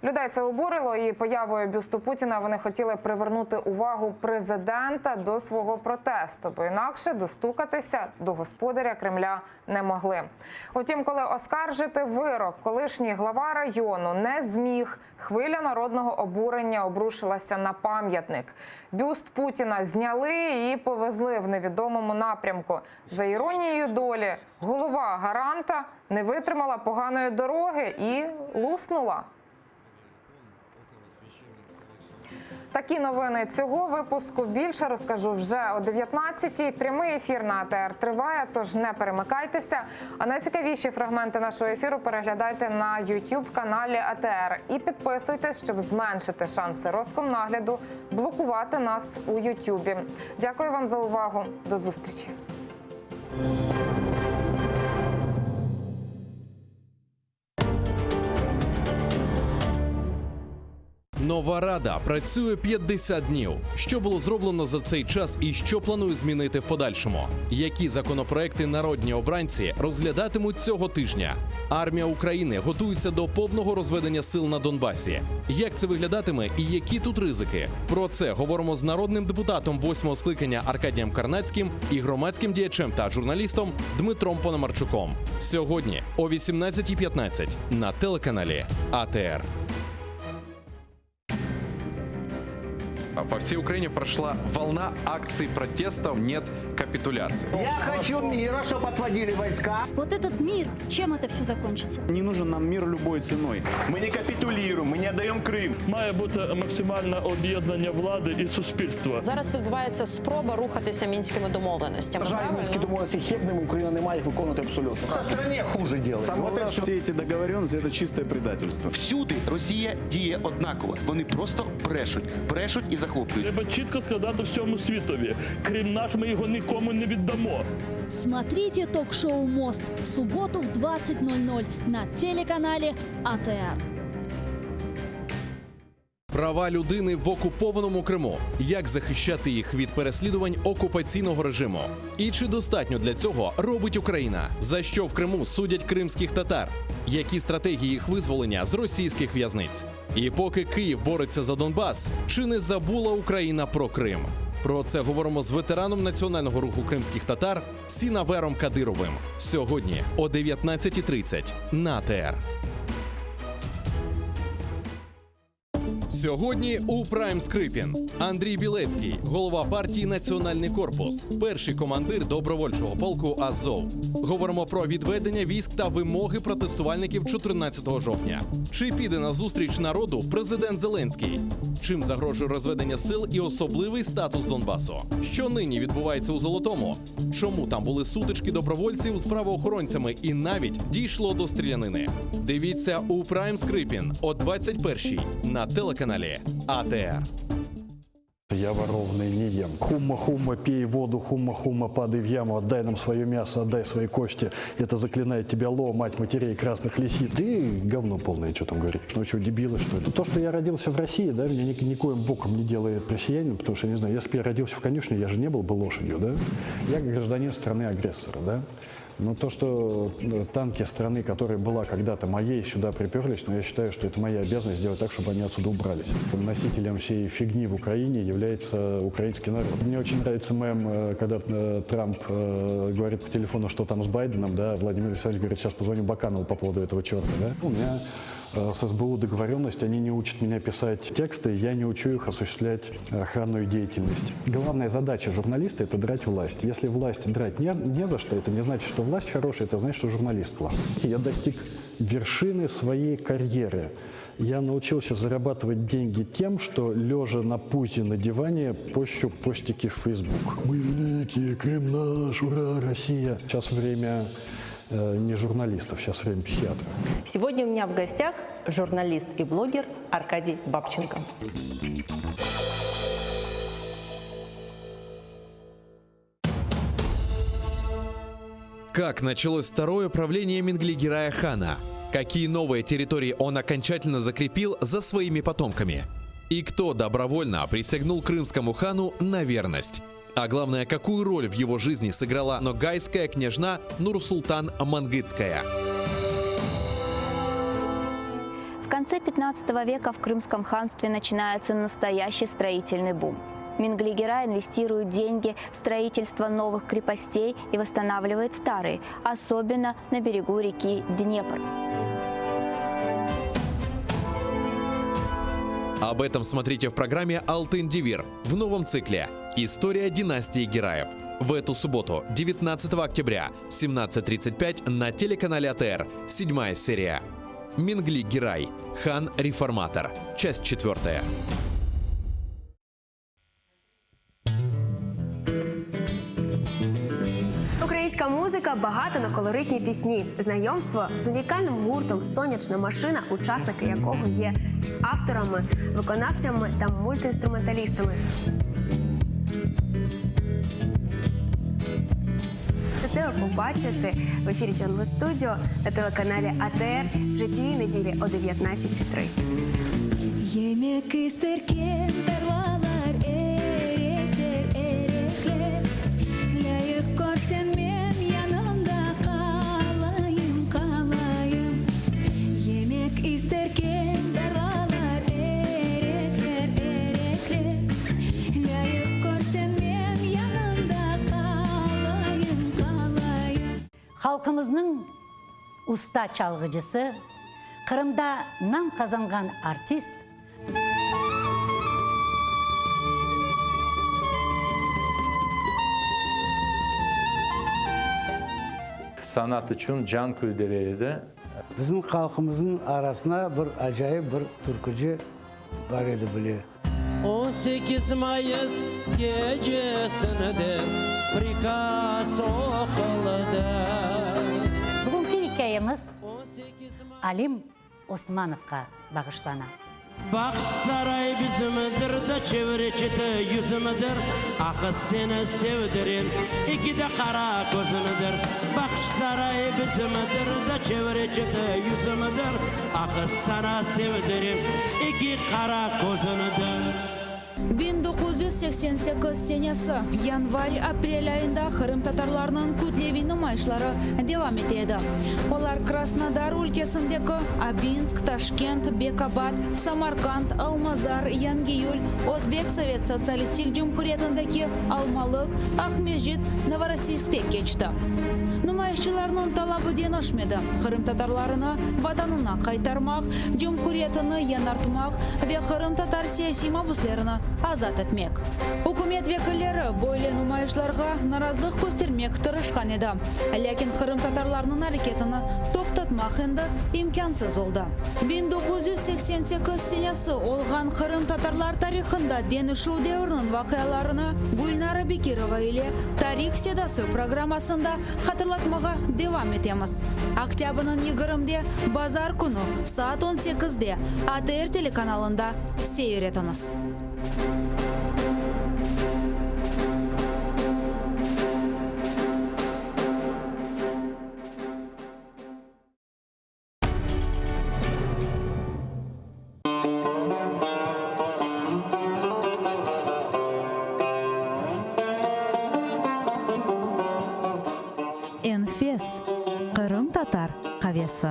Людей це обурило, і появою бюсту Путіна вони хотіли привернути увагу президента до свого протесту, бо інакше достукатися до господаря Кремля не могли. Утім, коли оскаржити вирок колишній глава району не зміг, хвиля народного обурення обрушилася на пам'ятник. Бюст Путіна зняли і повезли в невідомому напрямку. За іронією долі, голова гаранта не витримала поганої дороги і луснула. Такі новини цього випуску. Більше розкажу вже о 19-й. Прямий ефір на АТР триває, тож не перемикайтеся. А найцікавіші фрагменти нашого ефіру переглядайте на YouTube-каналі АТР. І підписуйтесь, щоб зменшити шанси Роскомнагляду блокувати нас у YouTube. Дякую вам за увагу. До зустрічі. Нова рада працює 50 днів. Що було зроблено за цей час і що планує змінити в подальшому? Які законопроекти народні обранці розглядатимуть цього тижня? Армія України готується до повного розведення сил на Донбасі. Як це виглядатиме і які тут ризики? Про це говоримо з народним депутатом 8-го скликання Аркадієм Карнацьким і громадським діячем та журналістом Дмитром Пономарчуком. Сьогодні о 18:15 на телеканалі АТР. По всей Украине прошла волна акций протестов «Нет капитуляции». Я хочу мира, чтобы отводили войска. Вот этот мир, чем это все закончится? Не нужен нам мир любой ценой. Мы не капитулируем, мы не отдаем Крым. Має бути максимальне об'єднання влади і суспільства. Зараз відбувається спроба рухатися мінськими домовленостями. Жаль, мінські домовленості хибними, Україна не має їх виконувати абсолютно. Це стране хуже делает. Всі ці договоренності – це чисте предательство. Всюди Росія діє однаково. Вони просто брешуть і захоплюють. Треба чітко сказати всьому світові. Крим наш, ми його нікому не віддамо. Смотрите ток-шоу «Мост» в субботу в 20:00 на телеканале АТР. Права людини в окупованому Криму. Як захищати їх від переслідувань окупаційного режиму? І чи достатньо для цього робить Україна? За що в Криму судять кримських татар? Які стратегії їх визволення з російських в'язниць? І поки Київ бореться за Донбас, чи не забула Україна про Крим? Про це говоримо з ветераном національного руху кримських татар Сінавером Кадировим. Сьогодні о 19:30 на АТР. Сьогодні у Прайм Скрипін Андрій Білецький, голова партії «Національний корпус», перший командир добровольчого полку «Азов». Говоримо про відведення військ та вимоги протестувальників 14 жовтня. Чи піде на зустріч народу президент Зеленський? Чим загрожує розведення сил і особливий статус Донбасу? Що нині відбувається у Золотому? Чому там були сутички добровольців з правоохоронцями і навіть дійшло до стрілянини? Дивіться у Прайм Скрипін о 21-й на телеканалі АТР. Я ворованный не ем. Хумма-хумма, пей воду, хумма-хумма, падай в яму, отдай нам свое мясо, отдай свои кости. Это заклинает тебя Ло, мать матерей красных лисиц. Ты говно полное, что там говоришь. Ну что, дебилы, что это? То, что я родился в России, да, меня никоим боком не делает россиянин, потому что, не знаю, если бы я родился в конюшне, я же не был бы лошадью, да? Я гражданин страны-агрессора, да? Но то, что танки страны, которая была когда-то моей, сюда приперлись, но я считаю, что это моя обязанность сделать так, чтобы они отсюда убрались. Носителем всей фигни в Украине является украинский народ. Мне очень нравится мем, когда Трамп говорит по телефону, что там с Байденом, да, Владимир Александрович говорит, сейчас позвоню Баканову по поводу этого черта, да. У меня с СБУ договоренность, они не учат меня писать тексты, я не учу их осуществлять охранную деятельность. Главная задача журналиста – это драть власть. Если власть драть не за что, это не значит, что власть хорошая, это значит, что журналист классный. Я достиг вершины своей карьеры. Я научился зарабатывать деньги тем, что, лежа на пузе на диване, пощу постики в Facebook. Мы великие, Крым наш, ура, Россия. Сейчас время не журналистов, сейчас время психиатров. Сегодня у меня в гостях журналист и блогер Аркадий Бабченко. Как началось второе правление Менглигерая хана? Какие новые территории он окончательно закрепил за своими потомками? И кто добровольно присягнул крымскому хану на верность? А главное, какую роль в его жизни сыграла ногайская княжна Нурсултан Мангытская? В конце 15 века в Крымском ханстве начинается настоящий строительный бум. Менглигерай инвестирует деньги в строительство новых крепостей и восстанавливает старые, особенно на берегу реки Днепр. Об этом смотрите в программе «Алтын Девир» в новом цикле «История династии Гераев». В эту субботу, 19 октября, в 17:35 на телеканале АТР, 7-я серия. Менглигерай, хан-реформатор, часть 4. Українська музика багата на колоритні пісні. Знайомство з унікальним гуртом «Сонячна машина», учасники якого є авторами, виконавцями та мультиінструменталістами. Все це ви побачите в ефірі Джанглу Студіо на телеканалі АТР вже цієї неділі о 19:30. Yemek isterken tarlalar erekler erekler. Layık görsen men yanımda kalayım kalayım. Yemek isterken tarlalar erekler erekler. Layık görsen men yanımda kalayım kalayım. Halkımızın usta çalgıcısı, Kırım'da nam kazangan artist, sanat için can kuydeleydi. Bizim halkımızın arasına bir acayip bir türkücü var idi biliyor. 18 Mayıs gecesinde prikaz okulda. Bugünkü hikayemiz Alim Osmanov'a bağışlanan. Bakış saray bizimdir de çevreci yüzümüdür. Akı seni sevdirin iki de kara gözünüdür. Bakış saray bizimdir de çevreci yüzümüdür. Akı sana sevdirin iki kara gözünüdür. 1988 senesi yanvar-aprel ayında Kırım Tatarlarının kütlevi nümayişleri devam etedi. Onlar Krasnodar ülkesindeki Abinsk, Taşkent, Bekabad, Samarkand, Almazar, Yangiyul, Özbek Sovet Sosyalistik Cumhuriyeti'ndeki Almalık, Akmejit, Novorossiysk'te geçti. Nümayişçilerinin talabı denişmedi. Kırım Tatarlarını vatanına kaytarmak, Cumhuriyetini yanartmak ve Kırım Tatar siyasi mahpuslarını azat etmek. Hükümet vekilleri böyle nümayişlerge narazılık göstermek tırışkan edi. Lakin Kırım Tatarlarının hareketini toxtatmak endi imkansız oldu. 1988 senesi olgan Kırım Tatarlar tarixinde denişu devrinin vakalarını Gulnara Bekirova ile Tarih Sedası programmasında hatırlatmağa devam etemiz. Oktyabr'ın 20'de Bazar günü saat 18'de ATR telekanalında seyretiniz. Enfes Kırım Tatar kahvesi.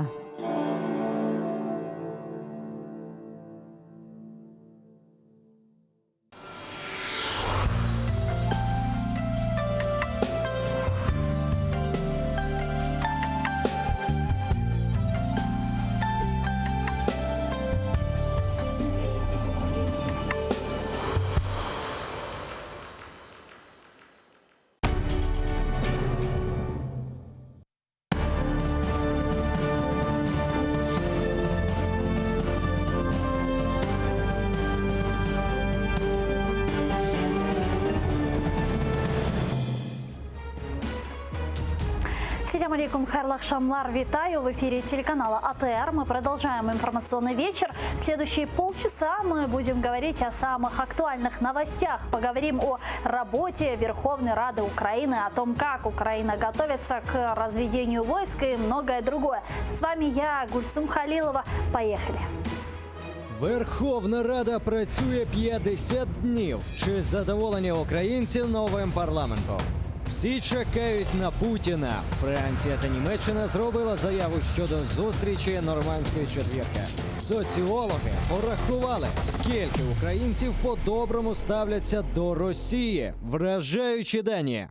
Ассаляму алейкум, хайрлах шамлар, витаю! В эфире телеканала АТР. Мы продолжаем информационный вечер. В следующие полчаса мы будем говорить о самых актуальных новостях. Поговорим о работе Верховной Рады Украины, о том, как Украина готовится к разведению войск и многое другое. С вами я, Гульсум Халилова. Поехали! Верховна Рада працює 50 днів. Чи задоволені українці новим парламентом? Всі чекають на Путіна. Франція та Німеччина зробила заяву щодо зустрічі Нормандської четвірки. Соціологи порахували, скільки українців по-доброму ставляться до Росії. Вражаючі дані.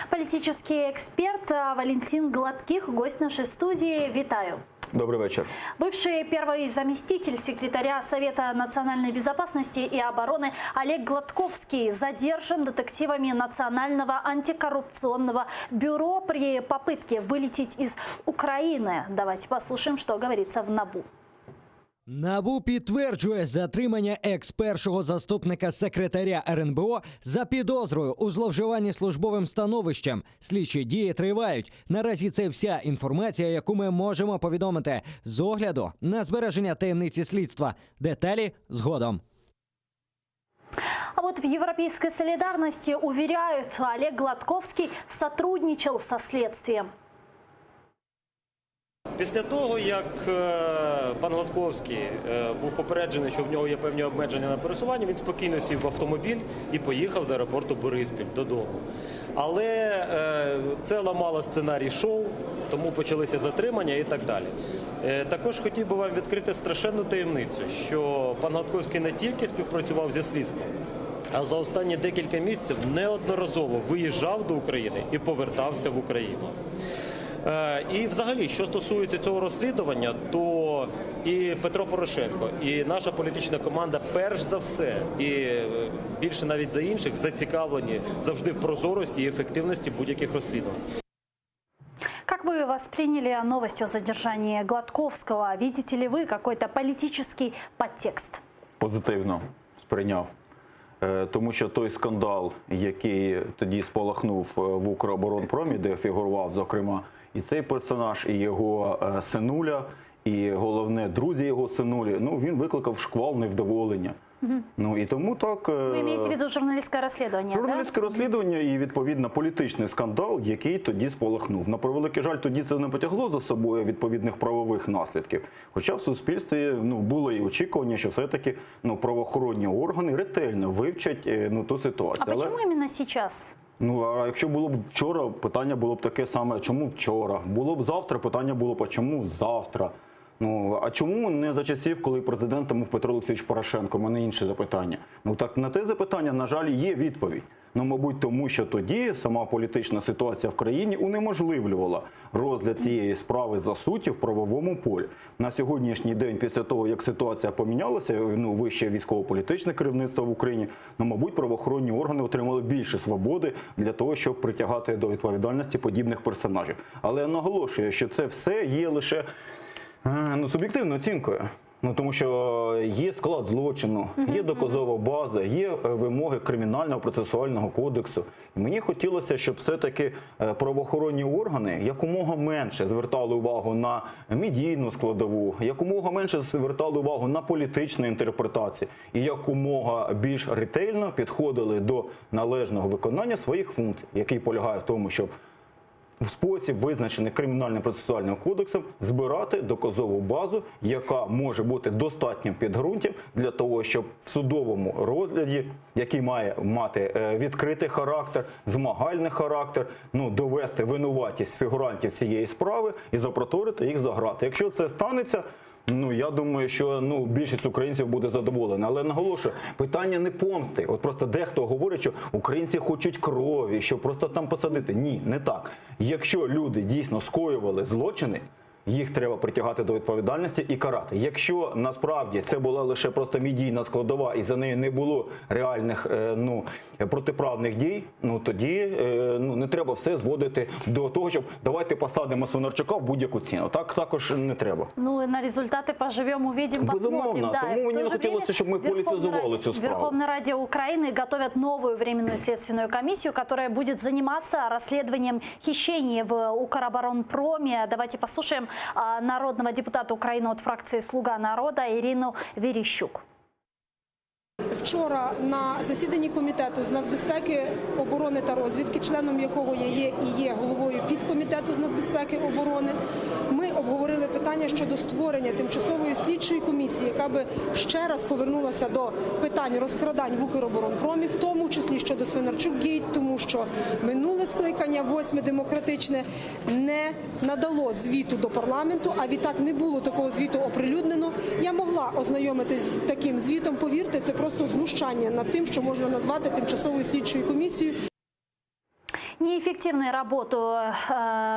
Политический эксперт Валентин Гладких, гость нашей студии. Витаю. Добрый вечер. Бывший первый заместитель секретаря Совета национальной безопасности и обороны Олег Гладковский задержан детективами Национального антикоррупционного бюро при попытке вылететь из Украины. Давайте послушаем, что говорится в НАБУ. НАБУ підтверджує затримання екс-першого заступника секретаря РНБО за підозрою у зловживанні службовим становищем. Слідчі дії тривають. Наразі це вся інформація, яку ми можемо повідомити з огляду на збереження таємниці слідства. Деталі згодом. А вот в Европейской солидарности уверяют, Олег Гладковский сотрудничал со следствием. Після того, як пан Гладковський був попереджений, що в нього є певні обмеження на пересування, він спокійно сів в автомобіль і поїхав з аеропорту Бориспіль додому. Але це ламало сценарій шоу, тому почалися затримання і так далі. Також хотів би вам відкрити страшенну таємницю, що пан Гладковський не тільки співпрацював зі слідством, а за останні декілька місяців неодноразово виїжджав до України і повертався в Україну. І взагалі, що стосується цього розслідування, то і Петро Порошенко, і наша політична команда перш за все, і більше навіть за інших, зацікавлені завжди в прозорості і ефективності будь-яких розслідувань. Как вы восприняли новость о задержании Гладковского? Видите ли вы какой-то политический подтекст? Позитивно сприйняв. Тому що той скандал, який тоді спалахнув в Укроборонпромі, де фігурував, зокрема, і цей персонаж, і його синуля, і головне, друзі його синулі, він викликав шквал невдоволення. Ну і тому так. Вы имеете в виду журналистское расследование, Журналістське розслідування і, відповідно, політичний скандал, який тоді спалахнув. На превеликий жаль, тоді це не потягло за собою відповідних правових наслідків. Хоча в суспільстві було і очікування, що все-таки правоохоронні органи ретельно вивчать ту ситуацію. А почему именно сейчас? А якщо було б вчора, питання було б таке саме, чому вчора? Було б завтра, питання було б, а чому завтра? А чому не за часів, коли президентом був Петро Олексійович Порошенко? У мене інше запитання. Так на те запитання, на жаль, є відповідь. Мабуть, тому що тоді сама політична ситуація в країні унеможливлювала розгляд цієї справи за суттю в правовому полі. На сьогоднішній день, після того, як ситуація помінялася, вище військово-політичне керівництво в Україні, мабуть, правоохоронні органи отримали більше свободи для того, щоб притягати до відповідальності подібних персонажів. Але я наголошую, що це все є лише суб'єктивною оцінкою. Тому що є склад злочину, є доказова база, є вимоги Кримінального процесуального кодексу. І мені хотілося, щоб все-таки правоохоронні органи якомога менше звертали увагу на медійну складову, якомога менше звертали увагу на політичні інтерпретації і якомога більш ретельно підходили до належного виконання своїх функцій, який полягає в тому, щоб в спосіб, визначений Кримінальним процесуальним кодексом, збирати доказову базу, яка може бути достатнім підґрунтям для того, щоб в судовому розгляді, який має мати відкритий характер, змагальний характер, довести винуватість фігурантів цієї справи і запроторити їх за грати. Якщо це станеться, я думаю, що більшість українців буде задоволена. Але наголошую, питання не помсти. От просто дехто говорить, що українці хочуть крові, що просто там посадити. Ні, не так. Якщо люди дійсно скоювали злочини, їх треба притягати до відповідальності і карати. Якщо насправді це була лише просто медійна складова і за нею не було реальних протиправних дій, тоді не треба все зводити до того, щоб давайте посадимо Свинарчука в будь-яку ціну. Так також не треба. На результати поживемо, увидим, посмотрим. Безумовно, тому мені не хотілося, щоб ми політизували цю справу. В Верховной Раде Украины готовят новую временную следственную комиссию, которая будет заниматься расследованием хищений в Укроборонпроме. Давайте послушаем народного депутата Украины от фракции «Слуга народа» Ирину Верещук. Вчора на засіданні комітету з нацбезпеки, оборони та розвідки, членом якого я є і є головою підкомітету з нацбезпеки оборони, ми обговорили питання щодо створення тимчасової слідчої комісії, яка би ще раз повернулася до питань розкрадань в Укроборонпромі, в тому числі щодо Свинарчук-Гейт, тому що минуле скликання, 8-ме демократичне, не надало звіту до парламенту, а відтак не було такого звіту оприлюднено. Я могла ознайомитись з таким звітом, повірте, це просто знущання над тим, що можна назвати тимчасовою слідчою комісією. Неэффективную работу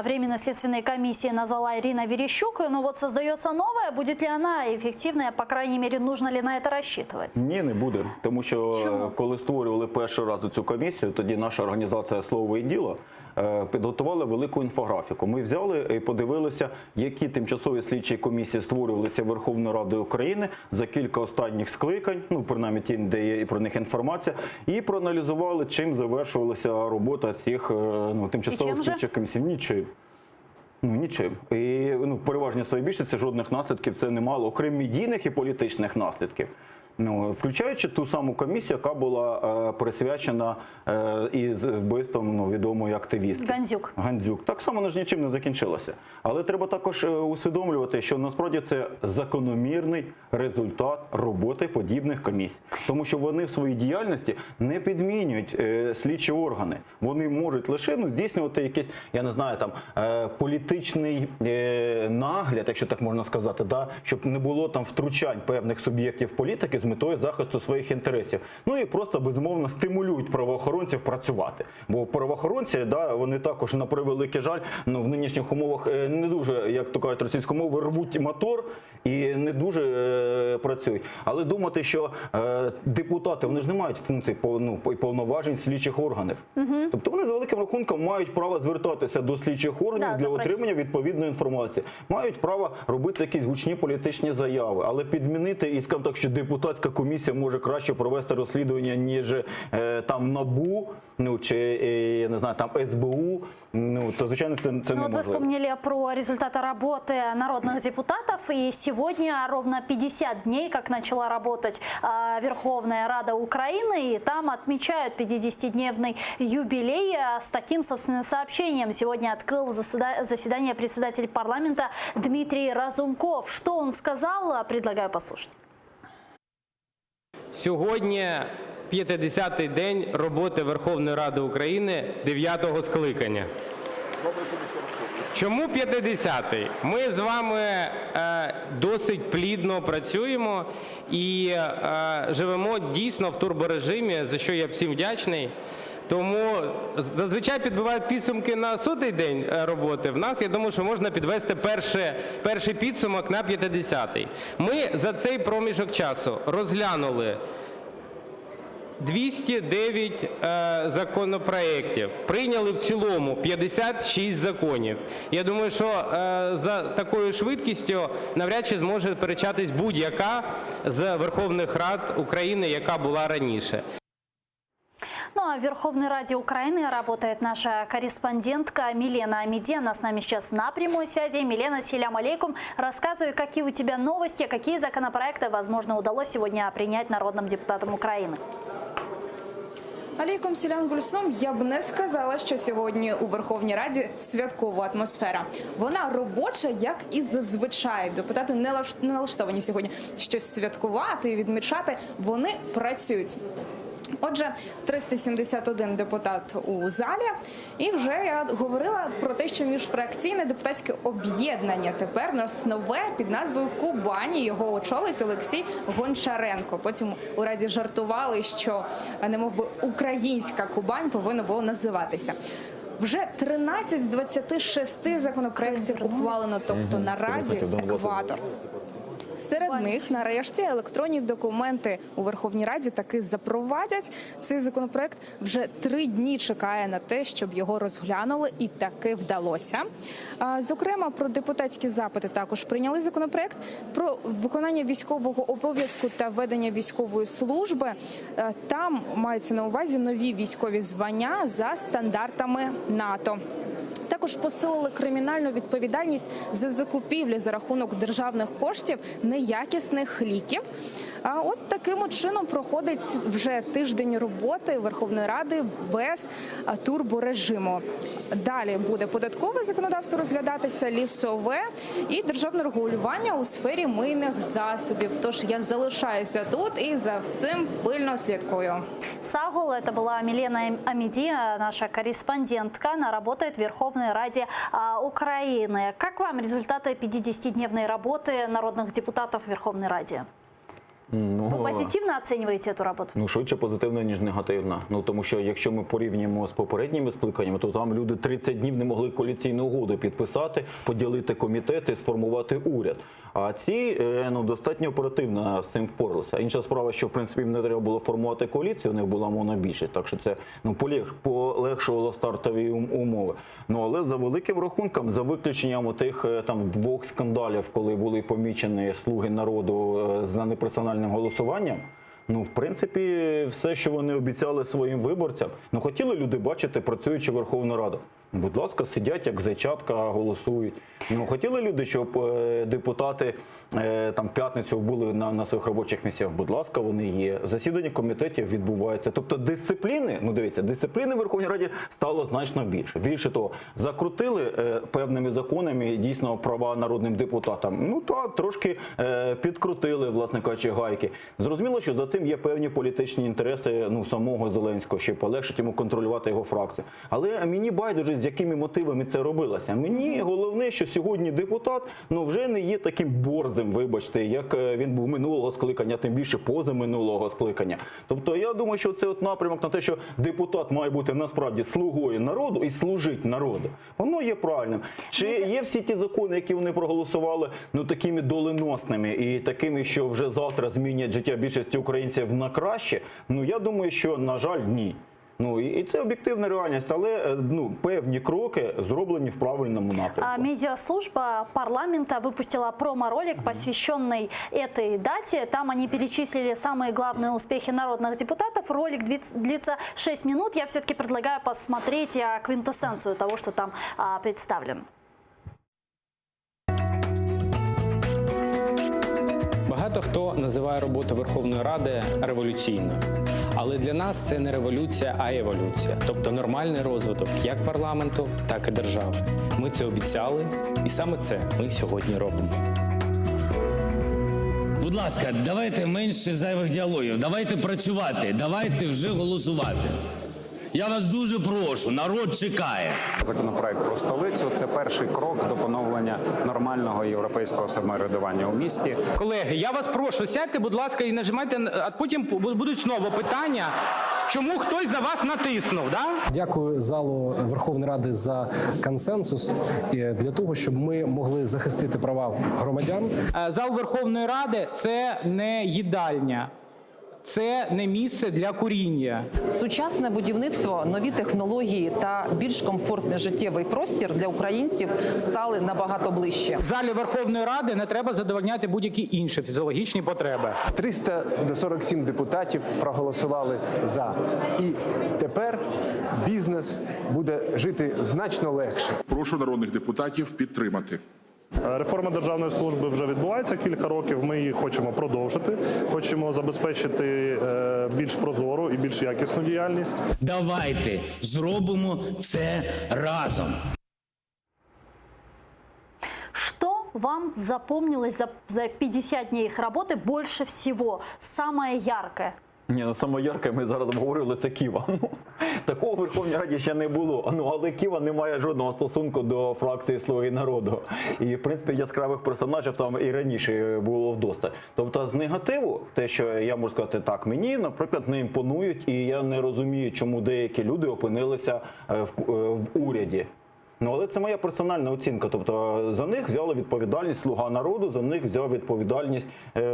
Временной следственной комиссии назвала Ирина Верещук, но вот создается новая. Будет ли она эффективная, по крайней мере, нужно ли на это рассчитывать? Ні, не буде. Тому що Чому? коли створювали перший раз цю комісію, тоді наша організація «Слово і діло» підготували велику інфографіку. Ми взяли і подивилися, які тимчасові слідчі комісії створювалися Верховною Радою України за кілька останніх скликань, принаймні ті, де є про них інформація, і проаналізували, чим завершувалася робота цих тимчасових слідчих комісій. Нічим. Нічим. І в переважній своїй більшості жодних наслідків це не мало, окрім медійних і політичних наслідків. Включаючи ту саму комісію, яка була присвячена із вбивством відомої активістки. Гандзюк. Так само вона ж нічим не закінчилася. Але треба також усвідомлювати, що насправді це закономірний результат роботи подібних комісій. Тому що вони в своїй діяльності не підмінюють слідчі органи. Вони можуть лише здійснювати якийсь, я не знаю, політичний нагляд, якщо так можна сказати, щоб не було там втручань певних суб'єктів політики з метою захисту своїх інтересів. І просто, безумовно, стимулюють правоохоронців працювати. Бо правоохоронці, вони також, на превеликий жаль, в нинішніх умовах не дуже, як то кажуть російською мовою, рвуть мотор і не дуже працюють. Але думати, що депутати, вони ж не мають функцій і повноважень слідчих органів. Тобто вони, за великим рахунком, мають право звертатися до слідчих органів для отримання відповідної інформації. Мають право робити якісь гучні політичні заяви. Але підмінити і, скажімо так, що депутатську депутатська комісія може краще провести розслідування, ніж там НАБУ, ну чи я не знаю, там СБУ, ну то звичайно це неможливо. Вот вы вспомнили про результаты работы народных депутатов, и сегодня ровно 50 дней, как начала работать Верховная Рада Украины, и там отмечают 50-дневный юбилей с таким, собственно, сообщением. Сегодня открыл заседание председатель парламента Дмитрий Разумков. Что он сказал, предлагаю послушать. Сьогодні 50-й день роботи Верховної Ради України 9-го скликання. Чому 50-й? Ми з вами досить плідно працюємо і живемо дійсно в турборежимі, за що я всім вдячний. Тому зазвичай підбивають підсумки на 100-й день роботи. В нас, я думаю, що можна підвести перший підсумок на 50-й. Ми за цей проміжок часу розглянули 209 законопроєктів, прийняли в цілому 56 законів. Я думаю, що за такою швидкістю навряд чи зможе сперечатись будь-яка з Верховних Рад України, яка була раніше. Ну а в Верховной Раде Украины работает наша корреспондентка Милена Амиди. Она с нами сейчас на прямой связи. Милена, селям алейкум. Рассказывай, какие у тебя новости, какие законопроекты, возможно, удалось сегодня принять народным депутатам Украины. Алейкум селям Гульсум. Я б не сказала, що сьогодні у Верховній Раді святкова атмосфера. Вона робоча, як і зазвичай. Депутати не налаштовані сьогодні щось святкувати і відмічати. Вони працюють. Отже, 371 депутат у залі. І вже я говорила про те, що міжфракційне депутатське об'єднання тепер у нас нове під назвою Кубані. Його очолить Олексій Гончаренко. Потім у Раді жартували, що немов би українська Кубань повинна було називатися. Вже 13 з 26 законопроєктів ухвалено, тобто наразі екватор. Серед них, нарешті, електронні документи у Верховній Раді таки запровадять. Цей законопроект вже 3 дні чекає на те, щоб його розглянули, і таки вдалося. Зокрема, про депутатські запити також прийняли законопроект про виконання військового обов'язку та ведення військової служби. Там мається на увазі нові військові звання за стандартами НАТО. Також посилили кримінальну відповідальність за закупівлі за рахунок державних коштів неякісних ліків. А от таким чином проходить вже тиждень роботи Верховної Ради без турборежиму. Далі буде податкове законодавство розглядатися, лісове і державне регулювання у сфері мийних засобів. Тож я залишаюся тут і за всім пильно слідкую. Сагул, это была Милена Амиди, наша корреспондентка. Она работает в Верховной Раде Украины. Как вам результаты 50-дневной работы народных депутатов в Верховной Раде? Ви позитивно оцінюєте цю роботу? Ну, швидше позитивно, ніж негативно. Ну, тому що якщо ми порівнюємо з попередніми скликаннями, то там люди 30 днів не могли коаліційну угоду підписати, поділити комітети, сформувати уряд. А ці достатньо оперативно з цим впоралися. Інша справа, що в принципі їм не треба було формувати коаліцію, у них була монобільшість, так що це полегшувало стартові умови. Ну, але за великим рахунком, за виключенням тих там 2 скандалів, коли були помічені «Слуги народу» за неперсональним голосуванням, ну, в принципі, все, що вони обіцяли своїм виборцям, ну, хотіли люди бачити працюючу Верховну Раду. Будь ласка, сидять як зайчатка, голосують. Ну, хотіли люди, щоб депутати там п'ятницю були на своїх робочих місцях? Будь ласка, вони є. Засідання комітетів відбуваються. Тобто дисципліни, ну дивіться, дисципліни в Верховній Раді стало значно більше. Більше того, закрутили певними законами дійсно права народним депутатам. Ну, то трошки підкрутили, власне кажучи, гайки. Зрозуміло, що за цим є певні політичні інтереси самого Зеленського, щоб полегшити йому контролювати його фракцію. Але мені байдуже, з якими мотивами це робилося. Мені головне, що сьогодні депутат вже не є таким борзим, вибачте, як він був минулого скликання, тим більше позаминулого скликання. Тобто я думаю, що це от напрямок на те, що депутат має бути насправді слугою народу і служить народу. Воно є правильним. Чи є всі ті закони, які вони проголосували, такими доленосними і такими, що вже завтра змінять життя більшості українців на краще? Я думаю, що, на жаль, ні. Ну і це об'єктивна реальність, але певні кроки зроблені в правильному напрямку. Медиаслужба парламента выпустила промо-ролик, посвященный этой дате. Там они перечислили самые главные успехи народных депутатов. Ролик длится 6 минут. Я все-таки предлагаю посмотреть квинтэссенцию того, что там представлено. Багато хто називає роботу Верховної Ради революційною. Але для нас це не революція, а еволюція. Тобто нормальний розвиток як парламенту, так і держави. Ми це обіцяли, і саме це ми сьогодні робимо. Будь ласка, давайте менше зайвих діалогів, давайте працювати, давайте вже голосувати. Я вас дуже прошу, народ чекає. Законопроект про столицю – це перший крок до поновлення нормального європейського самоврядування у місті. Колеги, я вас прошу, сядьте, будь ласка, і нажимайте, а потім будуть знову питання, чому хтось за вас натиснув, да? Дякую залу Верховної Ради за консенсус для того, щоб ми могли захистити права громадян. Зал Верховної Ради – це не їдальня. Це не місце для куріння. Сучасне будівництво, нові технології та більш комфортний життєвий простір для українців стали набагато ближче. В залі Верховної Ради не треба задовольняти будь-які інші фізіологічні потреби. 347 депутатів проголосували за. І тепер бізнес буде жити значно легше. Прошу народних депутатів підтримати. Реформа державної служби вже відбувається кілька років. Ми її хочемо продовжити. Хочемо забезпечити більш прозору і більш якісну діяльність. Давайте зробимо це разом. Что вам запомнилось за 50 дней их работы больше всего? Самое яркое? Саме ярке, ми зараз обговорили, це Ківа. Такого в Верховній Раді ще не було. Але Ківа не має жодного стосунку до фракції «Слуги народу». І, в принципі, яскравих персонажів там і раніше було вдосталь. Тобто з негативу, те, що я можу сказати так, мені, наприклад, не імпонують, і я не розумію, чому деякі люди опинилися в уряді. Але це моя персональна оцінка. Тобто за них взяла відповідальність «Слуга народу», за них взяв відповідальність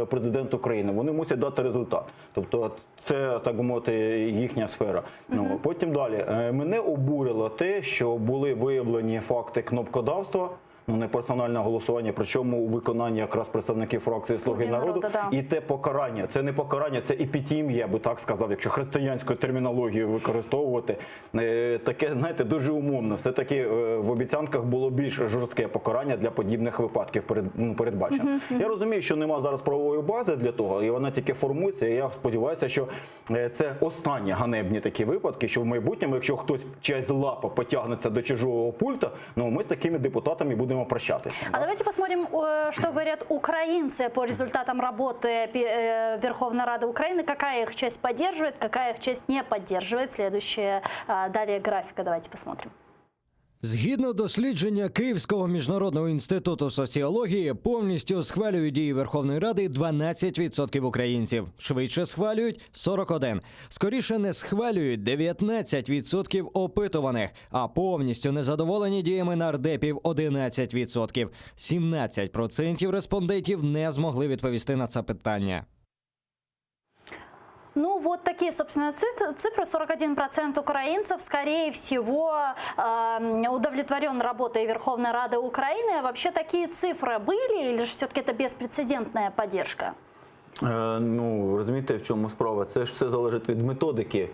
президент України. Вони мусять дати результат. Тобто це, так би мовити, їхня сфера. Потім далі. Мене обурило те, що були виявлені факти кнопкодавства, не персональне голосування, причому у виконанні якраз представників фракції «Слуги народу». І те покарання. Це не покарання, це епітімія, я би так сказав, якщо християнську термінологію використовувати. Таке, знаєте, дуже умовно. Все-таки в обіцянках було більш жорстке покарання для подібних випадків передбачено. Я розумію, що нема зараз правової бази для того, і вона тільки формується. І я сподіваюся, що це останні ганебні такі випадки, що в майбутньому, якщо хтось чиясь лапа потягнеться до чужого пульта, ми з такими депутатами будемо прощатися. Давайте посмотрим, что говорят украинцы по результатам работы Верховной Рады Украины. Какая их часть поддерживает, какая их часть не поддерживает. Следующая далее графика. Давайте посмотрим. Згідно дослідження Київського міжнародного інституту соціології, повністю схвалюють дії Верховної Ради 12% українців. Швидше схвалюють – 41%. Скоріше не схвалюють – 19% опитуваних. А повністю незадоволені діями нардепів – 11%. 17% респондентів не змогли відповісти на це питання. Вот такие, собственно, цифры. 41% украинцев, скорее всего, удовлетворен работой Верховной Рады Украины. А вообще такие цифры были или же все-таки это беспрецедентная поддержка? Розумієте, в чому справа? Це ж все залежить від методики,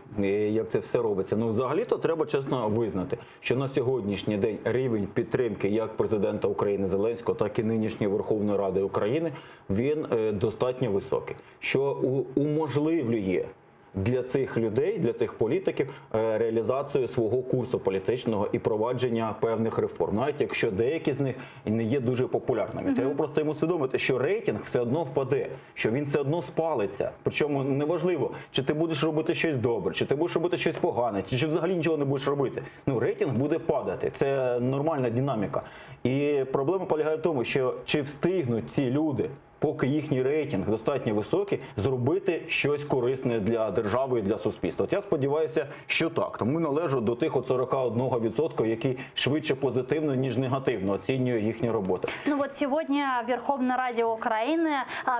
як це все робиться. Взагалі-то треба чесно визнати, що на сьогоднішній день рівень підтримки як президента України Зеленського, так і нинішньої Верховної Ради України, він достатньо високий. Що уможливлює для цих людей, для цих політиків реалізацію свого курсу політичного і провадження певних реформ. Навіть якщо деякі з них не є дуже популярними. Треба просто йому усвідомити, що рейтинг все одно впаде, що він все одно спалиться. Причому неважливо, чи ти будеш робити щось добре, чи ти будеш робити щось погане, чи взагалі нічого не будеш робити. Рейтинг буде падати. Це нормальна динаміка. І проблема полягає в тому, що чи встигнуть ці люди поки їхній рейтинг достатньо високий, зробити щось корисне для держави і для суспільства. От я сподіваюся, що так. Тому належу до тих 41%, які швидше позитивно, ніж негативно оцінює їхню роботу. Ну вот сегодня в Верховной Раде Украины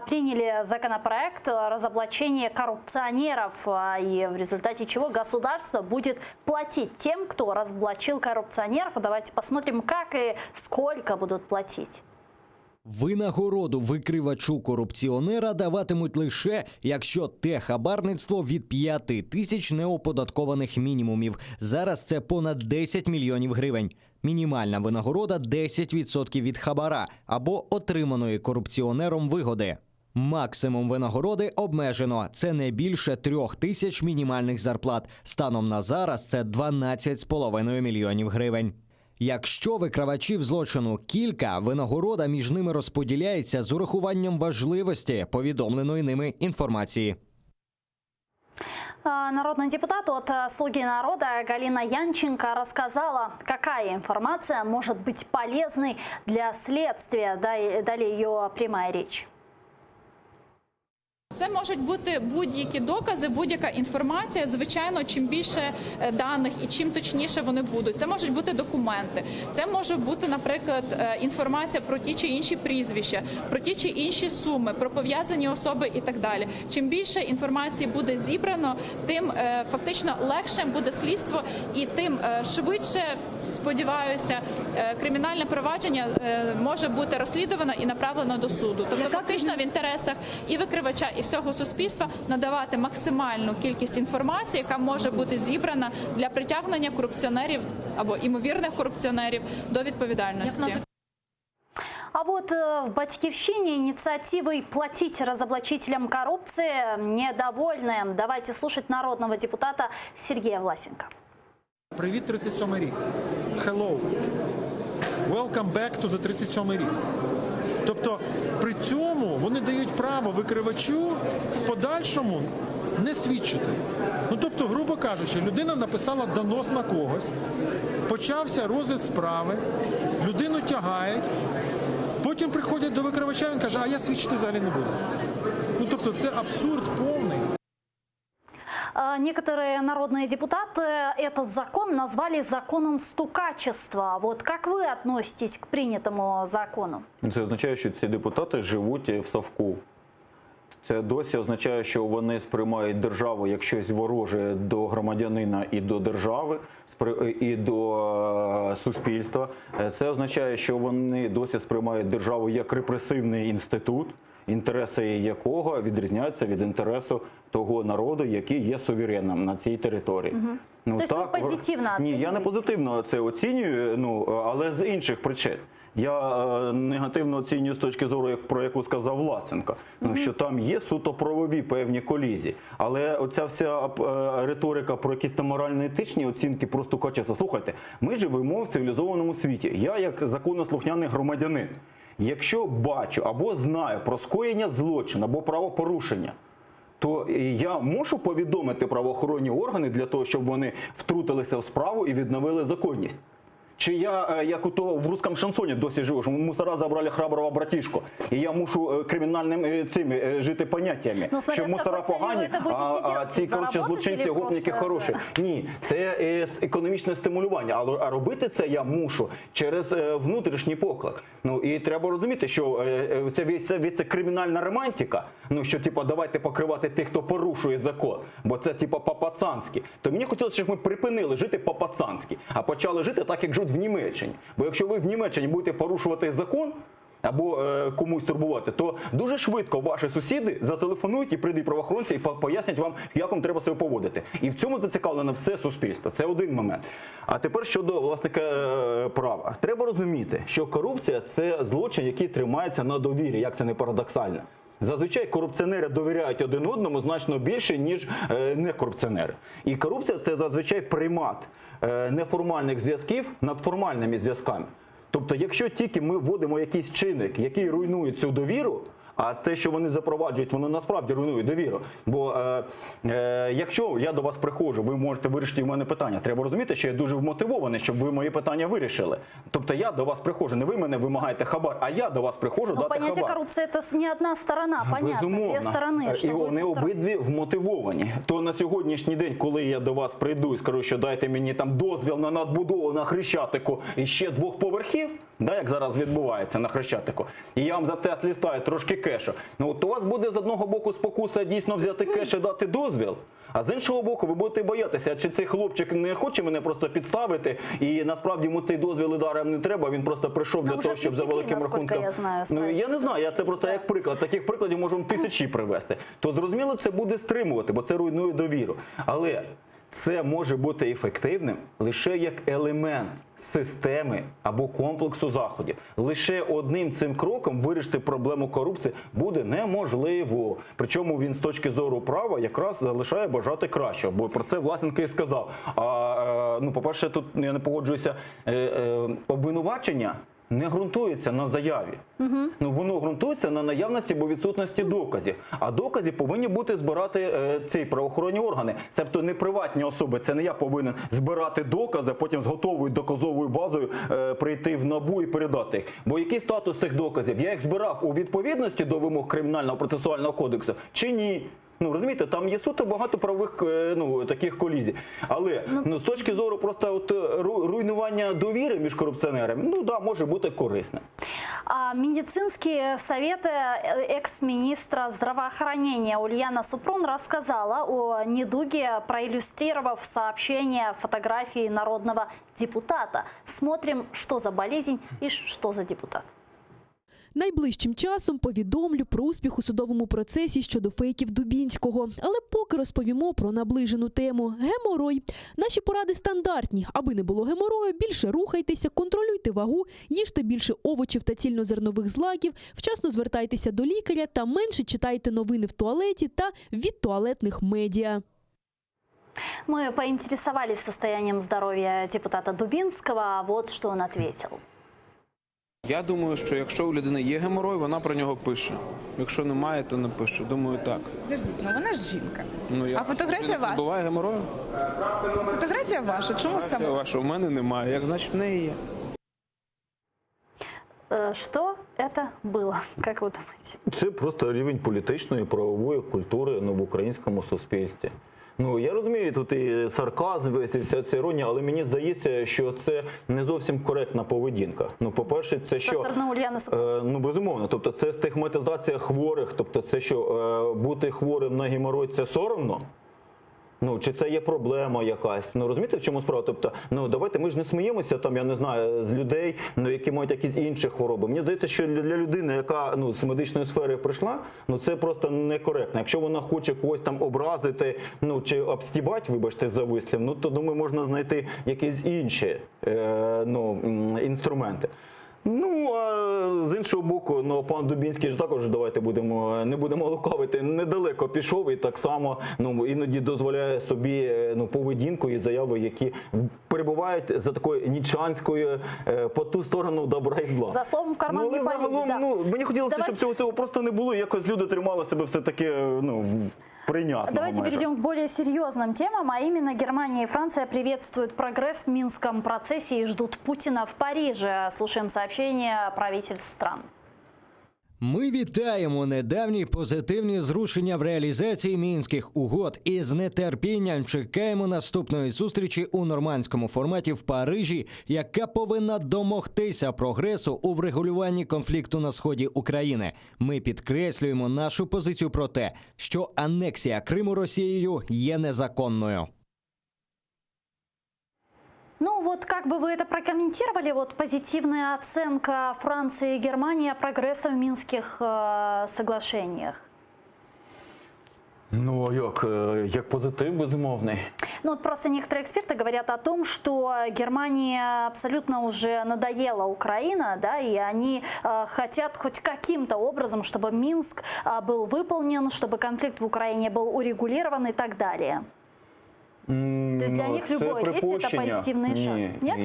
приняли законопроект о разоблачении коррупционеров, и в результате чего государство будет платить тем, кто разоблачил коррупционеров. Давайте посмотрим, как и сколько будут платить. Винагороду викривачу-корупціонера даватимуть лише, якщо те хабарництво від 5 тисяч неоподаткованих мінімумів. Зараз це понад 10 мільйонів гривень. Мінімальна винагорода – 10% від хабара або отриманої корупціонером вигоди. Максимум винагороди обмежено. Це не більше 3 тисяч мінімальних зарплат. Станом на зараз це 12,5 мільйонів гривень. Якщо викривачів злочину кілька, винагорода між ними розподіляється з урахуванням важливості повідомленої ними інформації. Народный депутат от «Слуги народа» Галина Янченко рассказала, какая информация может быть полезной для следствия. Далее ее прямая речь. Це можуть бути будь-які докази, будь-яка інформація. Звичайно, чим більше даних і чим точніше вони будуть. Це можуть бути документи, це може бути, наприклад, інформація про ті чи інші прізвища, про ті чи інші суми, про пов'язані особи і так далі. Чим більше інформації буде зібрано, тим фактично легше буде слідство і тим швидше, сподіваюся, кримінальне провадження може бути розслідувано і направлено до суду. Тобто фактично в інтересах і викривача, і всього суспільства надавати максимальну кількість інформації, яка може бути зібрана для притягнення корупціонерів або імовірних корупціонерів до відповідальності. А вот в Батьківщине инициативой платить разоблачителям коррупции недовольны. Давайте слушать народного депутата Сергея Власенко. Привіт, 37-й рік. Hello. Welcome back to the 37-й рік. Тобто при цьому вони дають право викривачу в подальшому не свідчити. Ну, тобто, грубо кажучи, людина написала донос на когось, почався розгляд справи, людину тягають, потім приходять до викривача, він каже, а я свідчити взагалі не буду. Ну, тобто це абсурд повний. Некоторые народные депутаты этот закон назвали законом стукачества. Вот как вы относитесь к принятому закону? Це означає, що ці депутати живуть в совку. Це досі означає, що вони сприймають державу як щось вороже до громадянина і до держави, і до суспільства. Це означає, що вони досі сприймають державу як репресивний інститут, інтереси якого відрізняються від інтересу того народу, який є суверенним на цій території. Ну, тобто ви позитивно оцінюєте? Ні, я не позитивно це оцінюю, але з інших причин. Я негативно оцінюю з точки зору, про яку сказав Власенко, що там є суто правові певні колізії. Але оця вся риторика про якісь там морально-етичні оцінки просто качества. Слухайте, ми живемо в цивілізованому світі. Я як законослухняний громадянин, якщо бачу або знаю про скоєння злочину або правопорушення, то я можу повідомити правоохоронні органи для того, щоб вони втрутилися в справу і відновили законність. Чи я, як у того в русском шансоні досі живу, що мусора забрали храброго братішку, і я мушу кримінальним цими жити поняттями, що мусора погані, а ці, коротше, злочинці, гопники хороші. Ні, це економічне стимулювання, а робити це я мушу через внутрішній поклик. Ну, і треба розуміти, що це кримінальна романтика, ну, що, типу, давайте покривати тих, хто порушує закон, бо це, типу, по-пацанськи. То мені хотілося, щоб ми припинили жити по-пацанськи, а почали жити так, як живуть в Німеччині. Бо якщо ви в Німеччині будете порушувати закон або комусь турбувати, то дуже швидко ваші сусіди зателефонують і прийдуть правоохоронці і пояснять вам, як вам треба себе поводити. І в цьому зацікавлено все суспільство. Це один момент. А тепер щодо власника права. Треба розуміти, що корупція – це злочин, який тримається на довірі, як це не парадоксально. Зазвичай корупціонери довіряють один одному значно більше, ніж некорупціонери. І корупція – це зазвичай примат неформальних зв'язків над формальними зв'язками. Тобто, якщо тільки ми вводимо якийсь чинник, який руйнує цю довіру, А те, що вони запроваджують, воно насправді руйнує довіру. Бо якщо я до вас приходжу, ви можете вирішити в мене питання. Треба розуміти, що я дуже вмотивований, щоб ви мої питання вирішили. Тобто я до вас приходжу, не ви мене вимагаєте хабар, а я до вас приходжу дати понятие хабар. коррупции – это не одна сторона, понятно, две стороны. І вони обидві вмотивовані. То на сьогоднішній день, коли я до вас прийду і скажу, що дайте мені там дозвіл на надбудову на Хрещатику і ще 2 поверхів, да, як зараз відбувається на Хрещатику, і я вам за це відлістаю трошки кешу, ну от у вас буде з одного боку спокуса дійсно взяти кеш і дати дозвіл, а з іншого боку ви будете боятися, чи цей хлопчик не хоче мене просто підставити, і насправді йому цей дозвіл і даром не треба, він просто прийшов для того, щоб за великим рахунком. Ну я не знаю, я це просто як приклад. Таких прикладів можемо тисячі привести. То зрозуміло, це буде стримувати, бо це руйнує довіру. Але це може бути ефективним лише як елемент системи або комплексу заходів. Лише одним цим кроком вирішити проблему корупції буде неможливо. Причому він з точки зору права якраз залишає бажати кращого, бо про це Власенко і сказав. По-перше, тут я не погоджуюся, обвинувачення не ґрунтується на заяві. Ну, воно ґрунтується на наявності або відсутності доказів. А докази повинні бути збирати ці правоохоронні органи. Тобто не приватні особи, це не я повинен збирати докази, потім з готовою доказовою базою прийти в НАБУ і передати їх. Бо який статус цих доказів? Я їх збирав у відповідності до вимог Кримінального процесуального кодексу чи ні? Ну, розумієте, там є суто багато правових таких колізій. Але з точки зору просто руйнування довіри між корупціонерами, може бути корисним. Медицинские советы экс-министра здравоохранения Ульяна Супрун рассказала о недуге, проиллюстрировав сообщение фотографии народного депутата. Смотрим, что за болезнь и что за депутат. Найближчим часом повідомлю про успіх у судовому процесі щодо фейків Дубінського. Але поки розповімо про наближену тему – геморой. Наші поради стандартні. Аби не було геморою, більше рухайтеся, контролюйте вагу, їжте більше овочів та цільнозернових злаків, вчасно звертайтеся до лікаря та менше читайте новини в туалеті та від туалетних медіа. Мы поинтересовались состоянием здоровья депутата Дубинского. Вот что он ответил. Я думаю, що якщо у людини є геморой, вона про нього пише. Якщо немає, то не пише. Думаю, так. Подождіть, вона ж жінка. А фотографія ваша? Буває геморою? Фотографія ваша? Чому саме? Ваша, у мене немає. Як значить в неї є? Что это было, как вы думаете? Це просто рівень політичної, правової культури в українському суспільстві. Я розумію, тут і сарказм, і вся ця іронія, але мені здається, що це не зовсім коректна поведінка. По-перше, це що? Безумовно. Тобто це стигматизація хворих, тобто це що, бути хворим на геморой – це соромно? Чи це є проблема якась? Розумієте, в чому справа? Тобто, давайте, ми ж не сміємося, я не знаю, з людей, які мають якісь інші хвороби. Мені здається, що для людини, яка з медичної сфери прийшла, це просто некоректно. Якщо вона хоче когось там образити, чи обстібати, вибачте за вислів, то, думаю, можна знайти якісь інші інструменти. А з іншого боку, пан Дубінський ж також, давайте не будемо лукавити, недалеко пішов і так само іноді дозволяє собі поведінку і заяви, які перебувають за такою нічанською по ту сторону добра і зла. За словом в карман не полезет, да. Мені хотілося, щоб цього просто не було, якось люди тримали себе все-таки принятного. Давайте перейдем к более серьезным темам, а именно Германия и Франция приветствуют прогресс в Минском процессе и ждут Путина в Париже. Слушаем сообщения правительств стран. Ми вітаємо недавні позитивні зрушення в реалізації Мінських угод і з нетерпінням чекаємо наступної зустрічі у нормандському форматі в Парижі, яка повинна домогтися прогресу у врегулюванні конфлікту на сході України. Ми підкреслюємо нашу позицію про те, що анексія Криму Росією є незаконною. Как бы вы это прокомментировали? Позитивная оценка Франции и Германии прогресса в Минских соглашениях. Як позитив, безумовний. Просто некоторые эксперты говорят о том, что Германии абсолютно уже надоела Украина, да, и они хотят хоть каким-то образом, чтобы Минск был выполнен, чтобы конфликт в Украине был урегулирован и так далее. То есть для них любое действие – это позитивный шаг? Нет?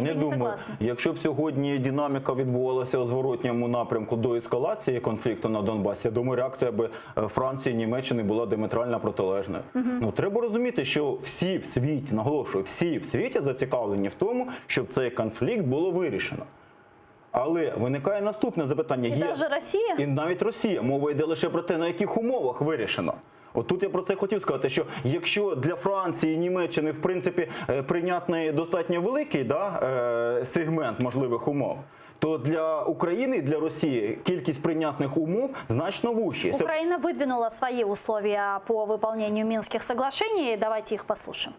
Не думаю. Якщо б сьогодні динаміка відбувалася у зворотньому напрямку до ескалації конфлікту на Донбасі, я думаю, реакція би Франції, Німеччини була діаметрально протилежною. Ну, треба розуміти, що всі в світі, наголошую, всі в світі зацікавлені в тому, щоб цей конфлікт було вирішено. Але виникає наступне запитання. І навіть Росія? І навіть Росія. Мова йде лише про те, на яких умовах вирішено. От тут я про це хотів сказати, що якщо для Франції, Німеччини, в принципі, прийнятний достатньо великий сегмент можливих умов, то для України і для Росії кількість прийнятних умов значно вущі. Украина выдвинула свои условия по выполнению Минских соглашений. Давайте их послушаем.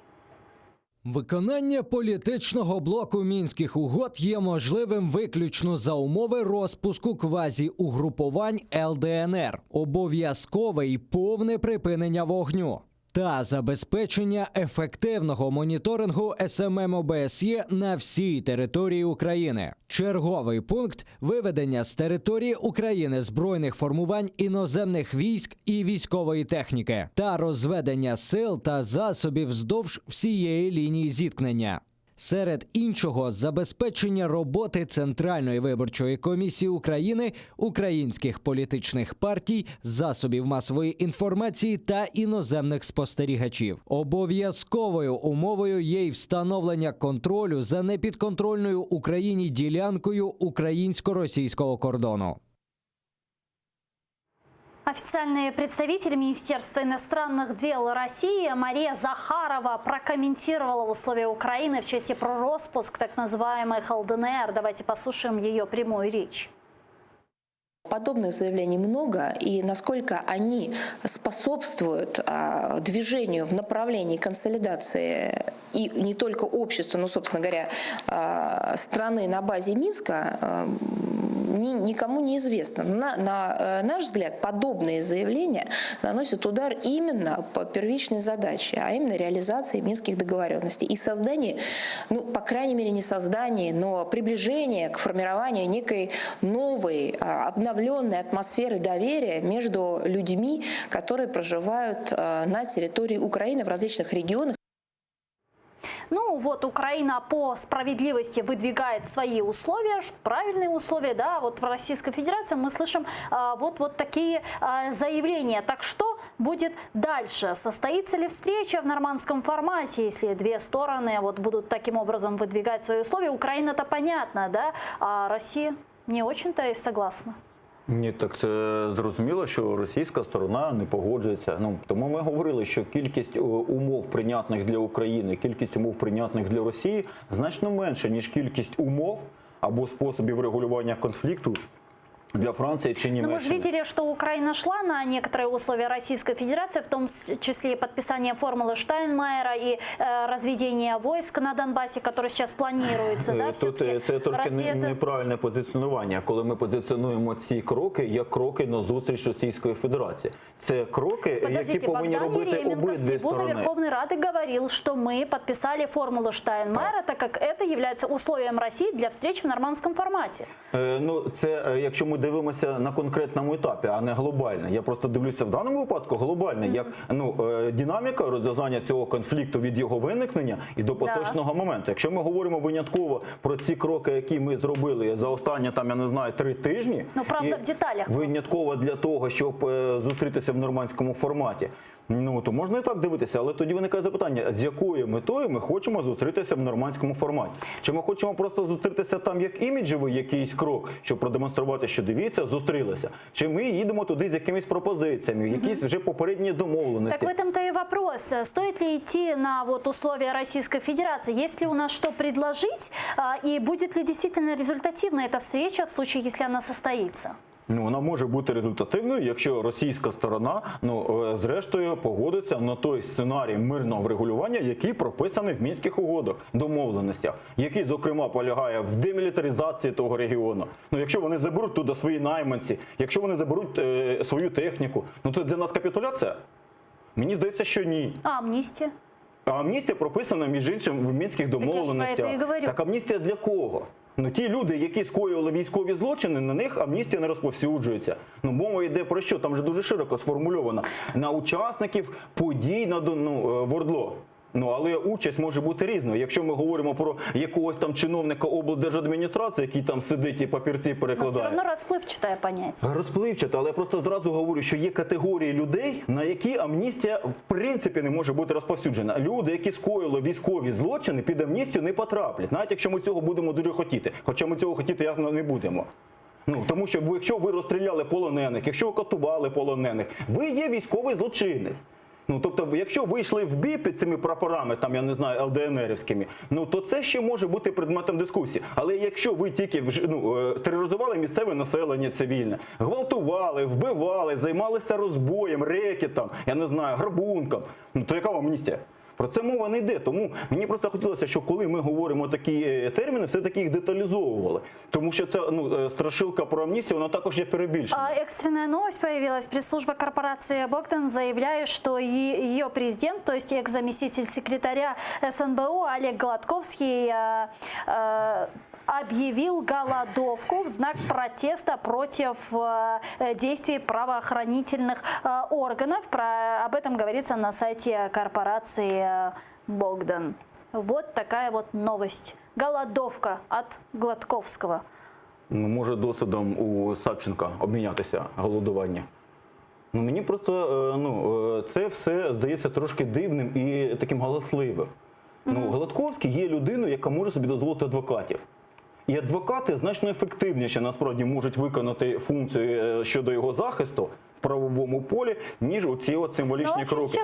Виконання політичного блоку Мінських угод є можливим виключно за умови розпуску квазі-угрупувань ЛДНР, обов'язкове і повне припинення вогню та забезпечення ефективного моніторингу СММ ОБСЄ на всій території України. Черговий пункт – виведення з території України збройних формувань іноземних військ і військової техніки та розведення сил та засобів вздовж всієї лінії зіткнення. Серед іншого, забезпечення роботи Центральної виборчої комісії України, українських політичних партій, засобів масової інформації та іноземних спостерігачів. Обов'язковою умовою є й встановлення контролю за непідконтрольною Україні ділянкою українсько-російського кордону. Официальный представитель Министерства иностранных дел России Мария Захарова прокомментировала условия Украины в части про распуск так называемых ЛДНР. Давайте послушаем ее прямую речь. Подобных заявлений много, и насколько они способствуют движению в направлении консолидации и не только общества, но, собственно говоря, страны на базе Минска, никому не известно. На наш взгляд, подобные заявления наносят удар именно по первичной задаче, а именно реализации Минских договоренностей и создание, ну, по крайней мере, не создание, но приближение к формированию некой новой, обновленной атмосферы доверия между людьми, которые проживают на территории Украины в различных регионах. Ну вот Украина по справедливости выдвигает свои условия, правильные условия, да, вот в Российской Федерации мы слышим вот такие заявления. Так что будет дальше? Состоится ли встреча в нормандском формате, если две стороны вот будут таким образом выдвигать свои условия? Украина-то понятно, да, а Россия не очень-то и согласна. Ні, так це зрозуміло, що російська сторона не погоджується. Ну, тому ми говорили, що кількість умов прийнятних для України, кількість умов прийнятних для Росії значно менша, ніж кількість умов або способів регулювання конфлікту для Франции чи Немеччины. Но мы же видели, что Украина шла на некоторые условия Российской Федерации, в том числе и подписание формулы Штайнмайера и разведение войск на Донбассе, которое сейчас планируется. Да, Тут це трошки неправильне позиціонування, коли ми позиціонуємо ці кроки як кроки на зустріч Російської Федерації. Це кроки, які повинні робити обидві сторони. Верховной Рады говорил, что мы подписали формулу Штайнмайера, так как это является условием России для встреч в нормандском формате. Ну, це якщо ми дивимося на конкретному етапі, а не глобально. Я просто дивлюся в даному випадку глобально, як динаміка розв'язання цього конфлікту від його виникнення і до поточного моменту. Якщо ми говоримо винятково про ці кроки, які ми зробили за останні, там, я не знаю, 3 тижні, ну, правда, в деталях. Винятково для того, щоб зустрітися в нормандському форматі, ну, то можна і так дивитися, але тоді виникає запитання, з якою метою ми хочемо зустрітися в нормандському форматі? Чи ми хочемо просто зустрітися там як іміджевий якийсь крок, щоб продемонструвати, що дивіться, зустрілися? Чи ми їдемо туди з якимись пропозиціями, якісь вже попередні домовленості? Так в этом-то и вопрос. Стоит ли идти на вот условия Российской Федерации? Есть ли у нас что предложить? И будет ли действительно результативна эта встреча в случае, если она состоится? Ну, вона може бути результативною, якщо російська сторона, зрештою, погодиться на той сценарій мирного врегулювання, який прописаний в Мінських угодах, домовленостях, який, зокрема, полягає в демілітаризації того регіону. Ну, якщо вони заберуть туди свої найманці, якщо вони заберуть свою техніку, ну це для нас капітуляція? Мені здається, що ні. А амністія? А амністія прописана, між іншим, в Мінських домовленостях. Так амністія для кого? Ну, ті люди, які скоювали військові злочини, на них амністія не розповсюджується. Ну, мова йде про що? Там вже дуже широко сформульовано. На учасників подій в ОРДЛО. Ну, але участь може бути різною. Якщо ми говоримо про якогось там чиновника облдержадміністрації, який там сидить і папірці перекладає. Но все равно расплывчатое понятие. Розпливчато, але я просто зразу говорю, що є категорії людей, на які амністія в принципі не може бути розповсюджена. Люди, які скоїли військові злочини, під амністію не потраплять, навіть якщо ми цього будемо дуже хотіти. Хоча ми цього хотіти явно не будемо. Ну, тому що якщо ви розстріляли полонених, якщо ви катували полонених, ви є військовий злочинець. Ну, тобто, якщо ви йшли в бій під цими прапорами, там, я не знаю, ЛДНРівськими, ну, то це ще може бути предметом дискусії. Але якщо ви тільки тероризували місцеве населення цивільне, гвалтували, вбивали, займалися розбоєм, рекетом, я не знаю, грабунком, ну, то яка вам амністія? Про це мова не йде. Тому мені просто хотілося, що коли ми говоримо такі терміни, все-таки їх деталізовували. Тому що це страшилка про амністію, вона також є перебільшена. Экстренная новость появилась. Пресс-служба корпорации «Богдан» заявляет, что ее президент, то есть экс-заместитель секретаря СНБО Олег Гладковский, объявил голодовку в знак протеста против действий правоохранительных органов. Об этом говорится на сайте корпорации «Богдан». Вот такая вот новость. Голодовка от Гладковского. Ну, може досвідом у Савченка обмінятися голодування. Ну, мені просто це все здається трошки дивним і таким галасливим. Ну, Гладковський є людиною, яка може собі дозволити адвокатів. І адвокати значно ефективніше, насправді, можуть виконати функцію щодо його захисту в правовому полі, ніж оці символічні кроки.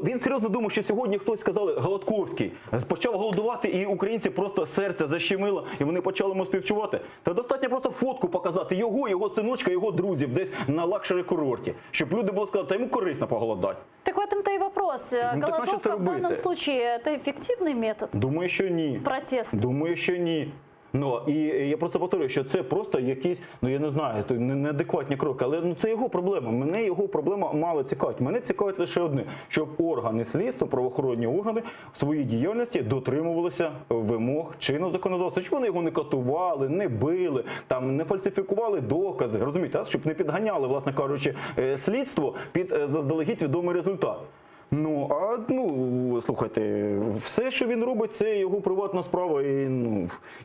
Він серйозно думав, що сьогодні хтось сказав, Гладковський почав голодувати, і українці просто серце защемило, і вони почали йому співчувати. Та достатньо просто фотку показати його синочка, його друзів десь на лакшері-курорті, щоб люди були сказати, та йому корисно поголодати. Так в этом-то и вопрос. Голодовка в данном случае – это эффективный метод? Думаю, що ні. Протест? Думаю, що ні. Ну, і я просто повторюю, що це просто якісь, ну я не знаю, неадекватні кроки, але це його проблема. Мене його проблема мало цікавить. Мене цікавить лише одне, щоб органи слідства, правоохоронні органи в своїй діяльності дотримувалися вимог чинного законодавства. Щоб вони його не катували, не били, там, не фальсифікували докази, розумієте, щоб не підганяли, власне кажучи, слідство під заздалегідь відомий результат. Слухайте, все, що він робить, це його приватна справа. І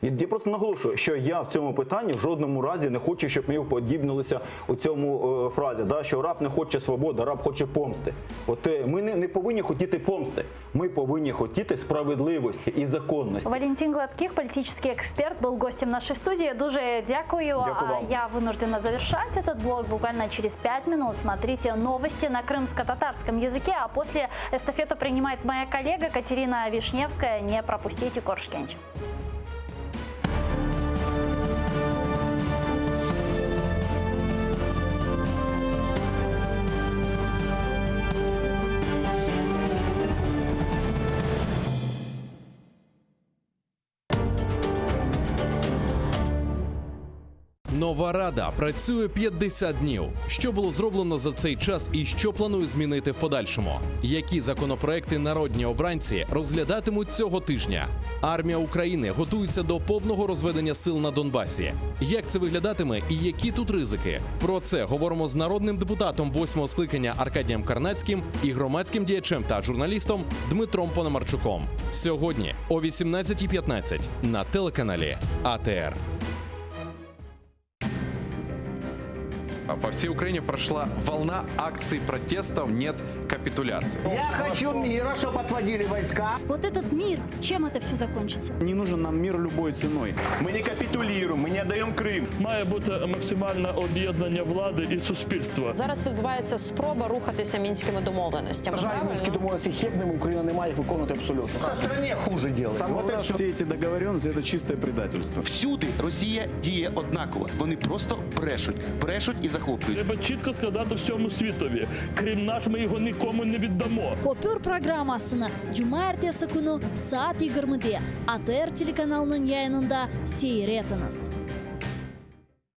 я просто наголошую, що я в цьому питанні в жодному разі не хочу, щоб ми уподібнилися у цьому фразі, що раб не хоче свободи, раб хоче помсти. От ми не повинні хотіти помсти, ми повинні хотіти справедливості і законності. Валентин Гладких, политический эксперт, был гостем нашей студии. Дуже дякую. Я вынуждена завершать этот блог буквально через 5 минут. Смотрите новости на крымско-татарском языке, а после эстафету принимает моя коллега Катерина Вишневская. Не пропустите Коршкенч. Нова рада працює 50 днів. Що було зроблено за цей час і що планує змінити в подальшому? Які законопроекти народні обранці розглядатимуть цього тижня? Армія України готується до повного розведення сил на Донбасі. Як це виглядатиме і які тут ризики? Про це говоримо з народним депутатом 8-го скликання Аркадієм Карнацьким і громадським діячем та журналістом Дмитром Пономарчуком. Сьогодні о 18:15 на телеканалі АТР. По всей Украине прошла волна акций протестов «Нет капитуляции». Я хочу мира, чтобы отводили войска. Вот этот мир, чем это все закончится? Не нужен нам мир любой ценой. Мы не капитулируем, мы не отдаем Крым. Має бути максимальне об'єднання влади і суспільства. Зараз відбувається спроба рухатися мінськими домовленостями. Мінські домовленості хибними, Україна не має їх виконувати абсолютно. В стране хуже делать. Саме що всі ці договоренності – це чисте предательство. Всюди Росія діє однаково. Вони просто брешуть і захоплюють. Треба чітко сказати всьому світові. Крим наш, ми його нікому не віддамо. Kopör programmasını Cumartesi günü saat 20'de ATR телеканалının yayınında seyretiniz.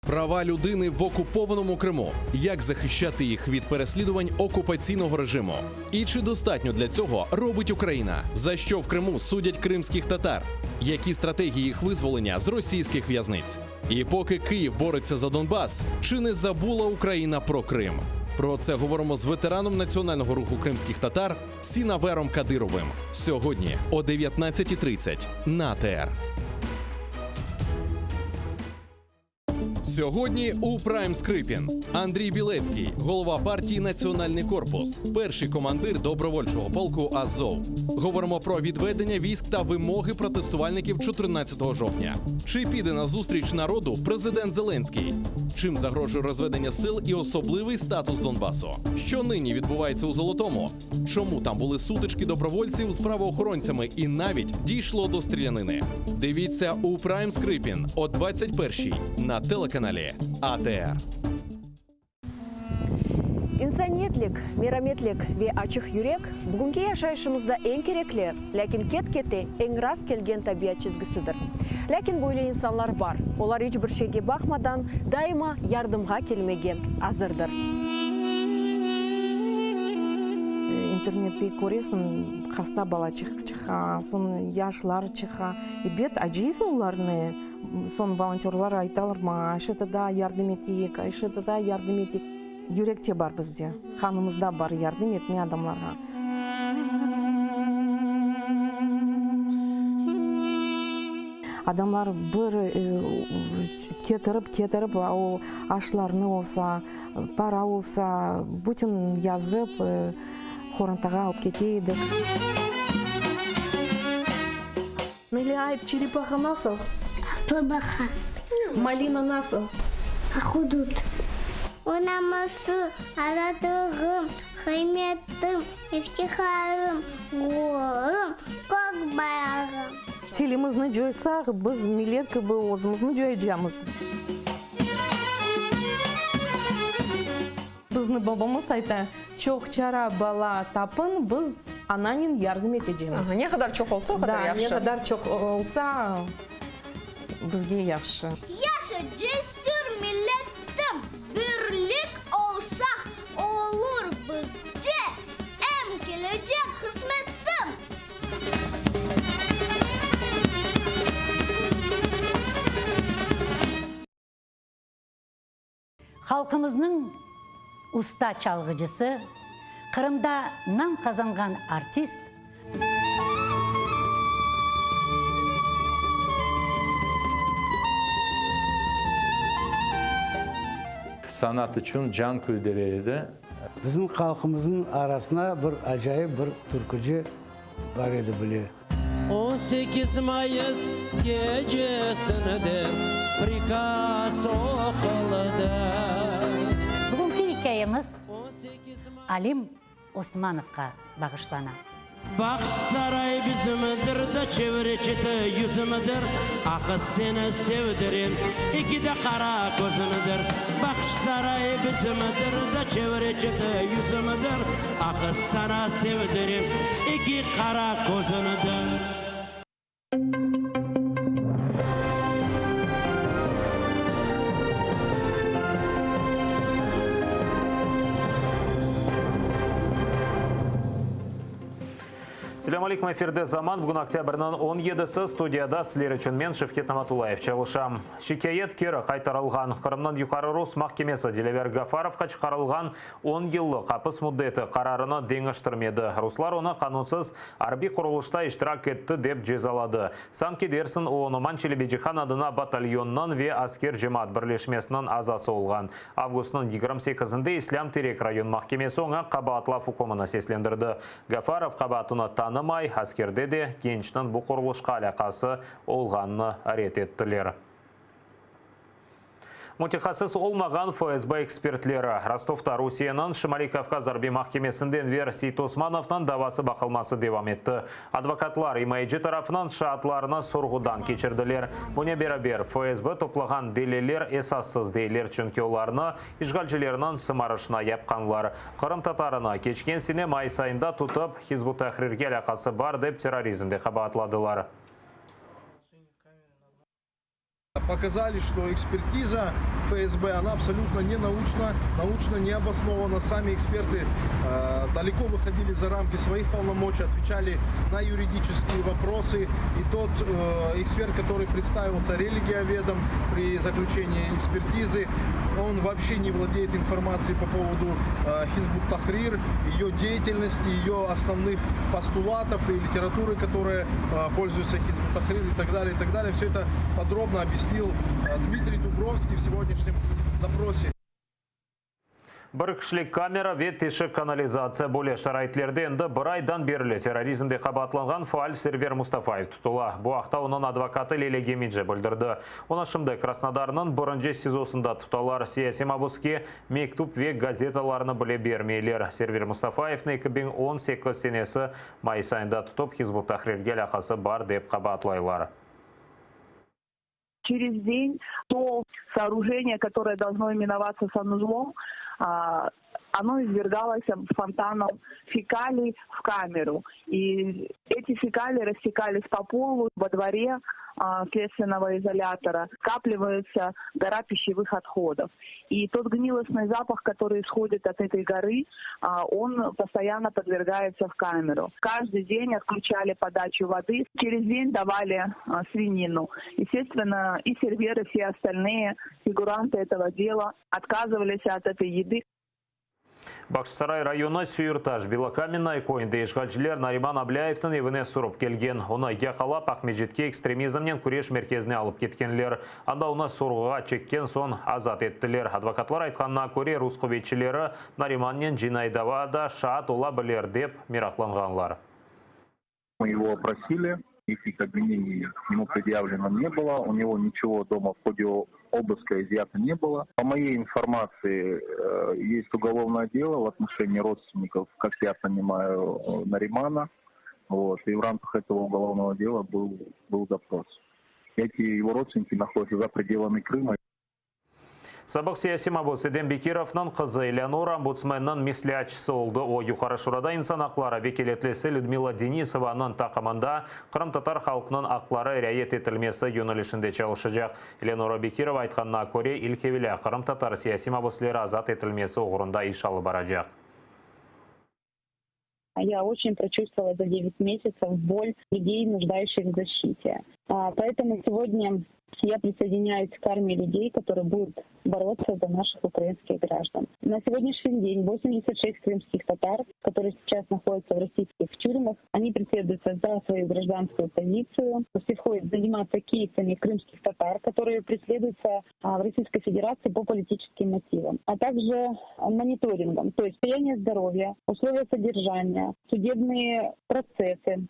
Права людини в окупованому Криму. Як захищати їх від переслідувань окупаційного режиму? І чи достатньо для цього робить Україна? За що в Криму судять кримських татар? Які стратегії їх визволення з російських в'язниць? І поки Київ бореться за Донбас, чи не забула Україна про Крим? Про це говоримо з ветераном національного руху кримських татар Сінавером Кадировим. Сьогодні о 19:30 на АТР. Сьогодні у Прайм Скрипін Андрій Білецький, голова партії «Національний корпус», перший командир добровольчого полку «Азов». Говоримо про відведення військ та вимоги протестувальників 14 жовтня. Чи піде на зустріч народу президент Зеленський? Чим загрожує розведення сил і особливий статус Донбасу? Що нині відбувається у Золотому? Чому там були сутички добровольців з правоохоронцями і навіть дійшло до стрілянини? Дивіться у Прайм Скрипін о 21:00 на телеканалі АТР. Инсаниятлик, мейраметлик ве ачык йүрек бүгүнкү жашайышыбызда эң керекле, ләкин кет-кете эң раз келген табият чизгисидир. Ләкин бу эле инсанлар бар. Олар эч бир шеге бакмадан дайыма жардымга келмеге азырдыр. Интернетте көресің, хаста бала чыха, сон яшлар чыха. И бет ажисың уларны. Сон волонтерлар айталар ма, айшытыда ярдым етейік, айшытыда ярдым етейік. Юректе бар бізде, ханымызда бар ярдым етме адамларға. Адамлар бір кетіріп, ашларны олса, пара олса, бүтін язып, хорантаға алып кетейдік. Мелиайып, черепаха насыл? Бабаха. Малина насыл? Ахудут. Онамасы, арадығым, хайметтім, ифтихарым, ғорым, көк баяғым. Телімізні жойсақ, біз милеткі бұл өзімізні жойжамыз. Біздің бабамыз айта, чоқ чара бала тапын, біз ананин ярдым етежеміз. Не қадар чоқ олса, о қадар яқшы. Не қадар чоқ олса, бізге яқшы. Яшы жесір милеттім, бірлік олса, олыр бізге, әм келечек қызметтім. Халқымыздың уста çalgıcısı, Қырымда нам қазанған артист, Sanat için can küldüreydi. Bizim halkımızın arasına bir acayip bir türkücü var idi bile. 18 Mayıs gecesinde prikaz okuldu. Bugünkü hikayemiz Alim Osmanov'a bağışlanan. Bakış saray bizimdir de çevreci yüzümüdür. Akı seni sevdirin iki de kara gözünüdür. Bakış saray bizimdir de çevreci yüzümüdür. Akı sana sevdirin iki kara gözünüdür. Assalamu alaikum, эфирде заман. Бүгін октябрьнің 17-сі студияда сілер үшін мен Шевкет Наматулаев чалышам. Шикаят кері қайтарылған Қырымның юқары Рус махкемесі Дилебер Гафаровқа шығарылған 10 жылы қапыс мұддеті қарарыны деңіштірмеді. Руслар оны қанунсыз арби құрылышта иштирак етті деп жезалады. Санки дерсін оғыныман Челебеджихан адына батальоннан ве аскер жемат бірлешмесінің азасы олған. Августның 28-інде Ислам Терек район махкемесі оңа қабатлав үкіміні сеслендірді. Гафаров қабатыны танымай, аскерде де генчтің бұл құрылышқа алақасы олғанны рет еттілер. Мутихасыз олмаған ФСБ экспертлері Ростовта Русияның Шымали Кавказ арби махкемесінде Энвер Сейт Османовтың давасы бақылмасы девам етті. Адвокатлар имайджи тарафынан шаатларына сұрғыдан кечірділер. Бұне бері ФСБ топлаған делелер есассыз дейлер, чүнкі оларыны ишгалчылерінің сымарышына япқанлар. Қырым татарыны кечкен сене май сайында тұтып, Хизбут Тахрирге алақасы бар деп терроризмде хабатладылар. Показали, что экспертиза ФСБ, она абсолютно не научна, научно не обоснована. Сами эксперты далеко выходили за рамки своих полномочий, отвечали на юридические вопросы. И тот эксперт, который представился религиоведом при заключении экспертизы, он вообще не владеет информацией по поводу Хизбут Тахрир, ее деятельности, ее основных постулатов и литературы, которая пользуется Хизбут Тахрир и так далее, и так далее. Все это подробно объяснил Дмитрий Дубровский в сегодняшнем допросе. Бірікшілік камера вет тешік канализация более шарайтлерді енді бір айдан берілі терроризмде қабатланған фааль Сервер Мустафаев тұтыла. Бұақта оның адвокаты Лилия Гемидже білдірді. Оны шымды Краснодарның бұрынжы сезосында тұталар сияси мабыске мектуп век газеталарыны біле бермейлер. Сервер Мустафаевны 2018 сенесі май сайында тұтып Хизбут Тахрирге лақасы бар деп қабатлайлар. Через день то сооружение, которое должно именоваться санузлом, оно извергалось фонтаном фекалий в камеру. И эти фекалии растекались по полу во дворе следственного изолятора. Скапливается гора пищевых отходов. И тот гнилостный запах, который исходит от этой горы, он постоянно подвергается в камеру. Каждый день отключали подачу воды. Через день давали свинину. Естественно, и серверы, все остальные фигуранты этого дела отказывались от этой еды. Бақшысарай районы Сүйіртаж Белокаменай койында ешғалшылер Нариман Абляевтің евіне сұрып келген. Оны яқалап Ақмежетке экстремизмнен күреш мерkezіне алып кеткенлер. Анда оны сұрғыға чеккен сон азат еттілер. Адвокатлар айтқанына көре русқовечілері Нариманнен Жинайдавада шаат ола білер деп мирақланғанлар. Мы его опросили, никаких обвинений к нему предъявлено не было, у него ничего дома в ходе обыска изъято не было. По моей информации, есть уголовное дело в отношении родственников, как я понимаю, Наримана. Вот, и в рамках этого уголовного дела был допрос. Эти его родственники находятся за пределами Крыма. Сабық сияси мабосы Дембекировнан қызы Элеонора омбудсменнан мислячысы олды. О юқары шурада инсан ақлары векелетлесі Людмила Денисованың тақымында Қырым-татар халқының ақлары рәйет етілмесі юнелішінде чалышыжақ. Элеонора Бекирова айтқанына көре илкевелі Қырым-татар сияси мабослері азат етілмесі оғырында ишалы баражақ. Я очень прочувствовала за 9 месяцев боль людей, нуждающих в защите. Поэтому сегодня я присоединяюсь к армии людей, которые будут бороться за наших украинских граждан. На сегодняшний день 86 крымских татар, которые сейчас находятся в российских тюрьмах, они преследуются за свою гражданскую позицию. Приходят заниматься кейсами крымских татар, которые преследуются в Российской Федерации по политическим мотивам, а также мониторингом, то есть состояние здоровья, условия содержания, судебные процессы.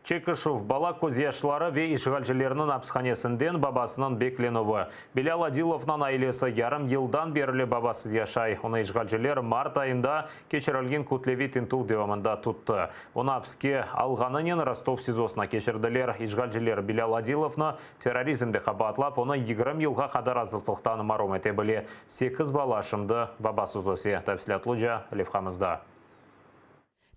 Чекышев бала көзияшылары ве ишғалжылерінің апсханесінден бабасынан бекленуі. Белял Адиловнан айлесі ярым елдан берілі бабасы яшай. Оны ишғалжылер март айында кешірілген күтлеви тінту девамында тұтты. Оны апске алғанынен Ростов СИЗОсына кешірділер. Ишғалжылер Белял Адиловны терроризмде қабатлап, оны 20 елға қадар азылтықтан маром ете біле. 8 балашымды бабасы зосе. Тәпсілетлуджа Левхамызда.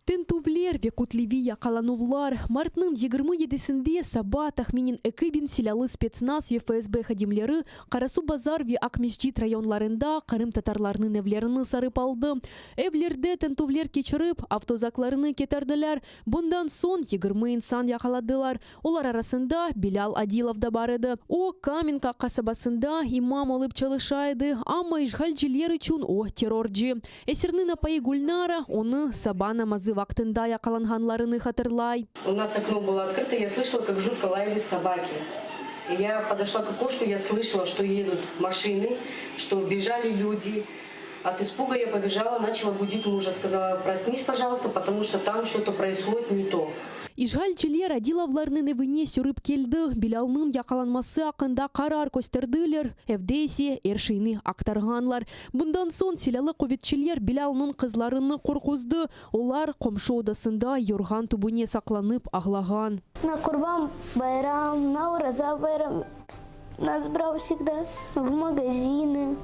Тентувлер векутлевия каланувлар. Мартның 27-сінде сабат Ахменин экибин селялы спецназ ФСБ хадимлері Қарасу базар ве Акмесжит районларында Қырым татарларының евлеріні сарып алды. Евлерде тентувлер кечіріп, автозакларыны кетерділер. Бұндан сон 20 инсан яқаладылар. Олар арасында Белял Адилов да бар еді. О Каменка қасабасында имам олып çalışайды. Ама ишғалжылер үшін о террорджи. Эсерны напайы Гульнара оны Сабана Мазы вақтында яқаланғанларыны хатырлай. У нас окно было открыто, я слышала, как жутко лаяли собаки. И я подошла к окошку, я слышала, что едут машины, что бежали люди. От испуга я побежала, начала будить мужа. Сказала, проснись, пожалуйста, потому что там что-то происходит не то. Ишғалчылер Адиловларның evine сөріп келді. Белалның яқаланмасы ақында қарар көстерділер. Эвдейсе ершейні ақтарғанлар. Бұндан сон селялы қоветчілер Белалның қызларыны қорқызды. Олар қомшы одасында юрған түбіне сақланып ағлаған. На Курбан байрам, на Ураза байрам нас брал всегда в магазины.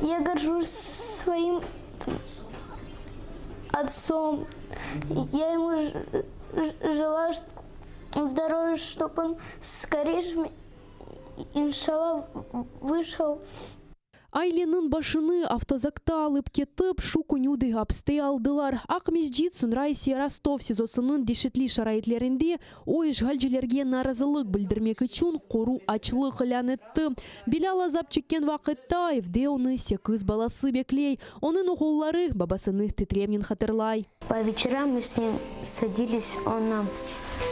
Я горжусь своим отцом. Я ему желаю здоровья, чтобы он скорее иншалла вышел. Айленын башыны автозакта алып кетіп, шуку нюды апсты алдылар. Ақ мезжит Сунрайси Ростов сезосының дешетли шарайтлерінде ой жгалжелерге наразылық білдірмек үшін қору ачлық ылан етті. Белял азап чеккен вақытта евде оны 8 баласы беклей. Оның оғыллары бабасыны тетремнен хатырлай. По вечерам мы с ним садились, он нам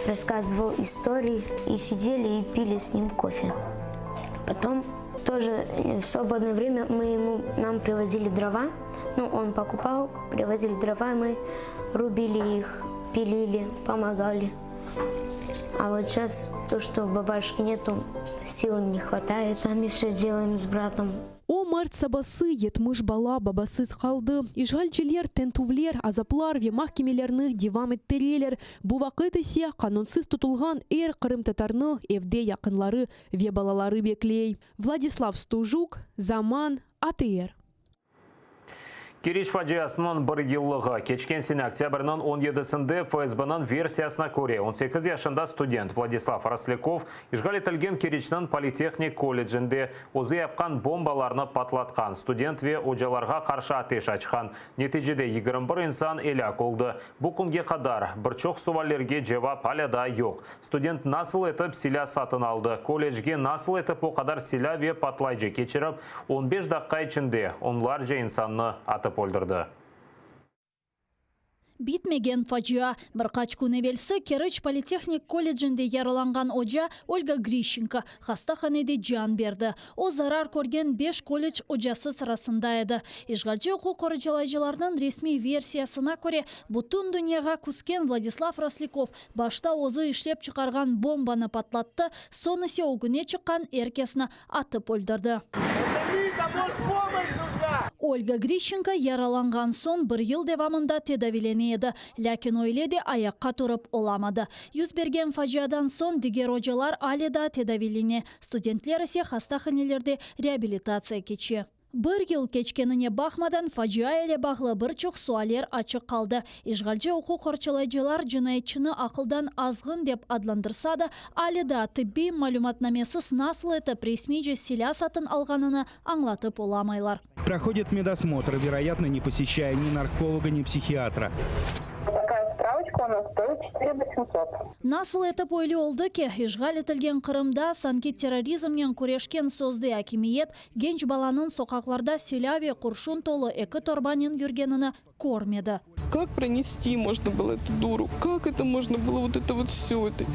рассказывал истории и сидели и пили с ним кофе. Потом тоже в свободное время нам привозили дрова. Ну, он покупал, привозили дрова, мы рубили их, пилили, помогали. А вот сейчас то, что бабашки нету, сил не хватает, сами все делаем с братом. О март сабасы етмыш бала бабасыз қалды. Ижгалчелер, тентувлер, азаплар ве махкемелерных дивам еттерелер. Бу вақыт есе қанунсыз тұтылған Қырым татарны евде яқынлары ве балалары беклей. Владислав Стужук, Заман, АТР. Кириш фажиясының бір еллығы кечкен сені октябрьнің 17-сінде ФСБ-нің версиясына көре 18 yaşında студент Владислав Росляков ишгал етілген Киричнің политехник колледжінде өзі япқан бомбаларны патлатқан. Студент ве ожаларға қаршы атеш açқан. Нетижеде 21 инсан елак олды. Бұл күнге қадар бір чоқ сувалерге жауап аляда yok. Студент насыл етіп силя сатын алды. Колледжге насыл етіп о қадар силя ве патлайжы кечіріп 15 даққа ішінде онларca insanны атып öldürdü. Битмеген фажиа. Бірқач күн евелсі Керіч политехник колледжінде яраланған ожа Ольга Грищенко хастаханеде жан берді. О зарар көрген 5 колледж ожасы сырасында еді. Ишгалчы оқу қорыжалайжыларының ресми версиясына көре бұтын дүнияға күскен Владислав Росляков башта озы ішлеп чықарған бомбаны патлатты, сонысы огыне чыққан еркесіні атып өлдірді. Ольга Грищенко яраланған сон бір ел девамында тедавилене еді. Ләкин ойледе аяққа тұрып оламады. Юз берген фажиядан сон дигер ожалар аледа тедавилене. Студентлер ісе хастаханелерде реабилитация кече. Бір ел кечкеніне бақмадан фажия еле бағлы бір чоқ суалер açık қалды. Ишгалчы оқу қорчалайжылар жинайчыны ақылдан азғын деп адландырса да, аледа тибби малюматнамесіз насыл етіп ресмиже силя сатын алғанını аңлатып оламайлар. Проходит медосмотр, вероятно, не посещая ни нарколога, ни психиатра. Такая справочка у нас стоит 4800. Насыл етіп ойлы олды ке, ишгал етілген Қырымда санки терроризмнен күрешкен созды акимиет генч баланын соқақларда селяве құршун толы экі торбанен жүргенini көрмеді. Как пронести можно было эту дуру? Как это можно было вот это вот все это?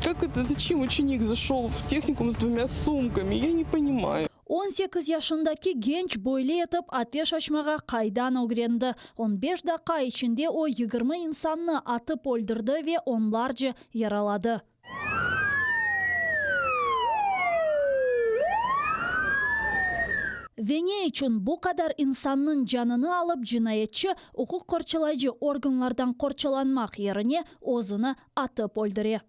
Как это, зачем ученик зашел в техникум с 2 сумками? Я не понимаю. 18 yaşındaki genç boylu etip ateş açmağa kaydan öğrendi. 15 dakika içinde o 20 insanını atıp öldürdü ve onlarca yaraladı. Ve ne için bu kadar insanın canını alıp cinayetçi hukuk korçalayıcı organlardan korçalanmak yerine ozunu atıp öldürüyor.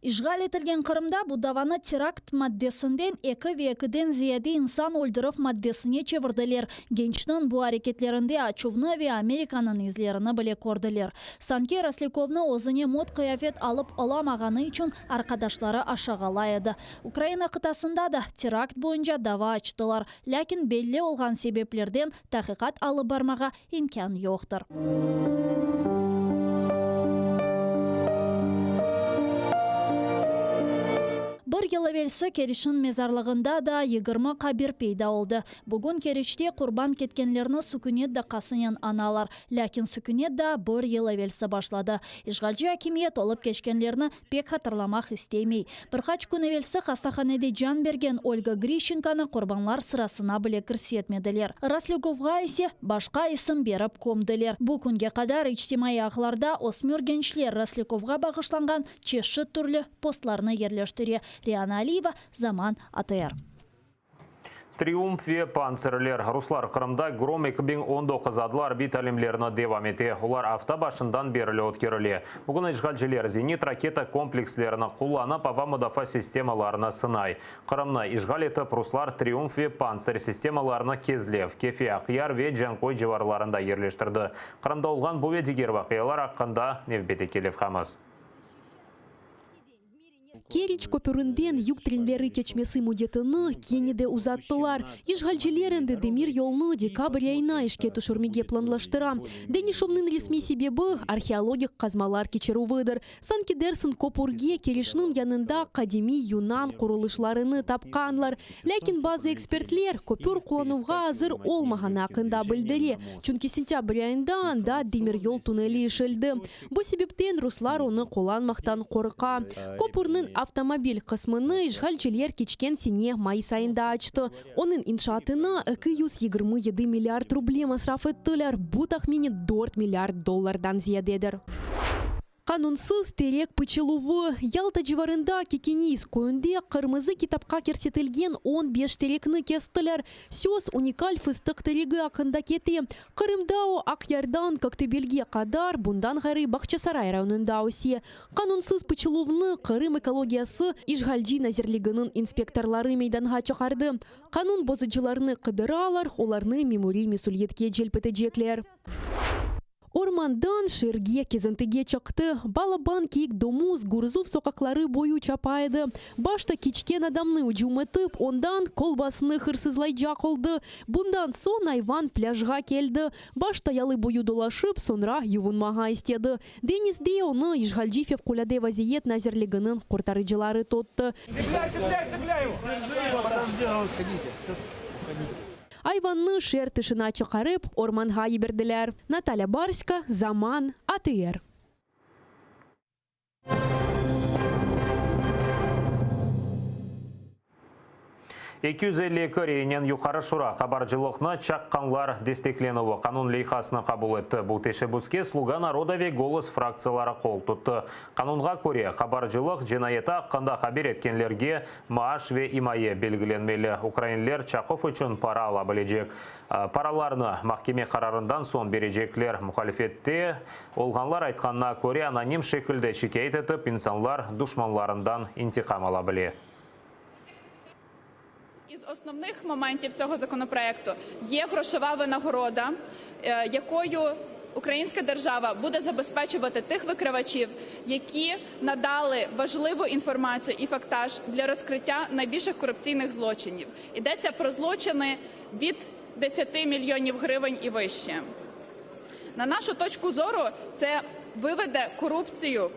İşgal etilgen Kırım'da bu davаны terakt maddesinden 2 ve 2'den ziyade insan öldürüp maddesine çevirdiler. Gençnin bu hareketlerinde açuvны ve Amerikanın izlerini bile gördüler. Sanki Rosляковны özüne mod kıyafet alıp alamağını için arkadaşları aşağılaydı. Ukrayna kıtasında da terakt boyunca dava açtılar. Lakin belli olgan sebeplerden tahqiqat alıp barmağa imkan yoktur. Bir yıl evvelsi Keriş'in mezarlığında da 20 kabir peyda oldu. Bugün Keriş'te kurban ketkenlerini sükunet dakasının analar. Lakin sükunet da bir yıl evvelsi başladı. İşgalci hakimiyet olup geçkenlerini pek hatırlamak istemey. Birkaç gün evvelsi hastahanede can bergen Olga Grishenko'nı kurbanlar sırasına bile kirsetmediler. Rosляковға ise başka isim berip komdiler. Bu günge kadar içtimai ağlarda osmür gençler Rosляковға bağışlangan çeşit türlü postlarını yerleştiriyor. Риана Алиева, Заман, АТР. Триумф ve Panzerler Ruslar Kırım'da Grom 2019 adlı orbit alimlerini devam etti. Ular hafta başından beri ötkürülü. Bugün işgalciler zenit raketa komplekslerini kullanıp hava müdafaa sistemalarını sınay. Kırım'ı işgal etip Ruslar Triumf ve Panzer sistemalarını Kezlev, Kefi, Akhyar ve Jankoy civarlarında yerleştirdi. Kırım'da olgan bu ve diğer vakıyalar hakkında nevbeti kelif hamız. Керич көпірінден юг тренлері кечмесі мудетіні кенеде узаттылар. Ишгалжелерінді демир yolunu декабрь айына ішке түшірмеге планлаштыра. Денишовның ресми себебі археологик қазмалар кечеру выдыр. Санкедерсін Копурге Керишнің янында Академи Юнан құрылышларыны тапқанлар. Ләкин базы экспертлер көпір құлануға азыр олмаған ақында білдіре. Чүнки сентябрь айында анда демир yol туннели ішілді. Бұл себептен руслар оны қоланмақтан қорықа. Копурның автомобиль қысмыны ишгалчелер кечкен сене май сайында ачты. Оның иншаатына 227 миллиард рублей масраф еттілер. Бұ тахмини 4 миллиард доллардан зиядедір. Канунсыз терек пычылуы. Ялта жыварында кекенейс көйінде қырмызы китапқа керсетілген 15 терекні кестілер. Сөз уникаль фыстық терегі ақында кете. Қырымдау Ақярдан Коктебелге қадар бұндан ғары Бақчасарай районында осе. Канунсыз пычылуыны Қырым экологиясы Ишгалджи назерлігінің инспекторлары мейданға чықарды. Канун бозыжыларыны қыдыралар, оларны мемори месулетке желпетежеклер. Ормандан шерге кезентіге чықты. Балабан кейк домуз Гурзув соқақлары бою чапайды. Башта кечкен адамны ұжуметіп, ондан колбасыны хырсызлай жақылды. Бұндан сон айван пляжға келді. Башта ялы бою долашып, сонра ювынмаға істеді. Денисде оны Ишгалджи февкуляде вазиет назерлігінің құртарыжылары тотты. Айванны шер тышына чықарып, орманға еберділер. Наталья Барська, Заман, АТР. 250 көрейінен юқары шура хабаржылықны чаққанлар дестекленуі қанун лейхасына қабыл етті. Бұл тешебузке Слуга народа ве голос фракциялары қол тұтты. Қанунға көре хабаржылық женайета қанда хабер еткенлерге мааш ве имайы белгіленмелі. Украинлер Чақов үшін пара ала білежек. Параларны махкеме қарарындан сон бережеклер. Мұхалифетте олғанлар айтқанына көре аноним шекілді шекейт етіп, инсанлар душманларындан интиқам ала біле. Із основних моментів цього законопроекту є грошова винагорода, якою українська держава буде забезпечувати тих викривачів, які надали важливу інформацію і фактаж для розкриття найбільших корупційних злочинів. Йдеться про злочини від 10 мільйонів гривень і вище. На нашу точку зору, це виведе корупцію,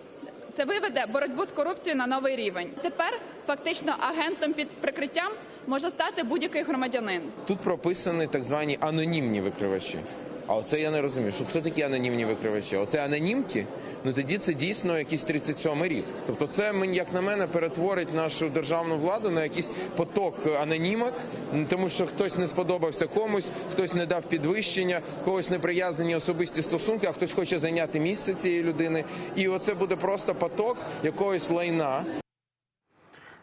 це виведе боротьбу з корупцією на новий рівень. Тепер фактично агентом під прикриттям може стати будь-який громадянин. Тут прописані так звані анонімні викривачі. А оце я не розумію, що хто такі анонімні викривачі? Оце анонімки? Ну тоді це дійсно якийсь 37-й рік. Тобто це, як на мене, перетворить нашу державну владу на якийсь поток анонімок, тому що хтось не сподобався комусь, хтось не дав підвищення, когось неприязнені особисті стосунки, а хтось хоче зайняти місце цієї людини. І оце буде просто поток якогось лайна.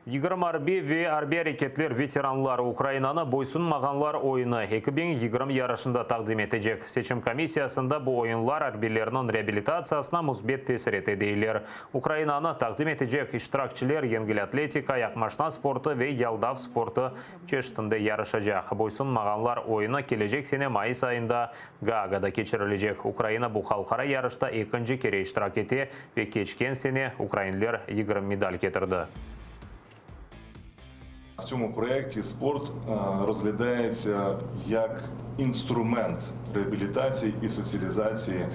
Егерім арби ве арби әрекетлер ветеранлар Украинаны бойсунмағанлар ойыны 2020 ярышында тақдим етежек. Сечім комиссиясында бұл ойынлар арбилерінің реабилитациясына мұзбет тесір етедейлер. Украинаны тақдим етежек иштиракчилер еңгіл атлетика, яқмашна спорты ве ялдав спорты чештінді ярышажақ. Бойсунмағанлар ойыны кележек сене майыс айында Гаагада кечірілежек. Украина бұл халқара ярышта екінші кере иштирак ете ве кечкен сене украинлер 20 медаль кетірді. В цьому проєкті спорт розглядається як інструмент реабілітації і соціалізації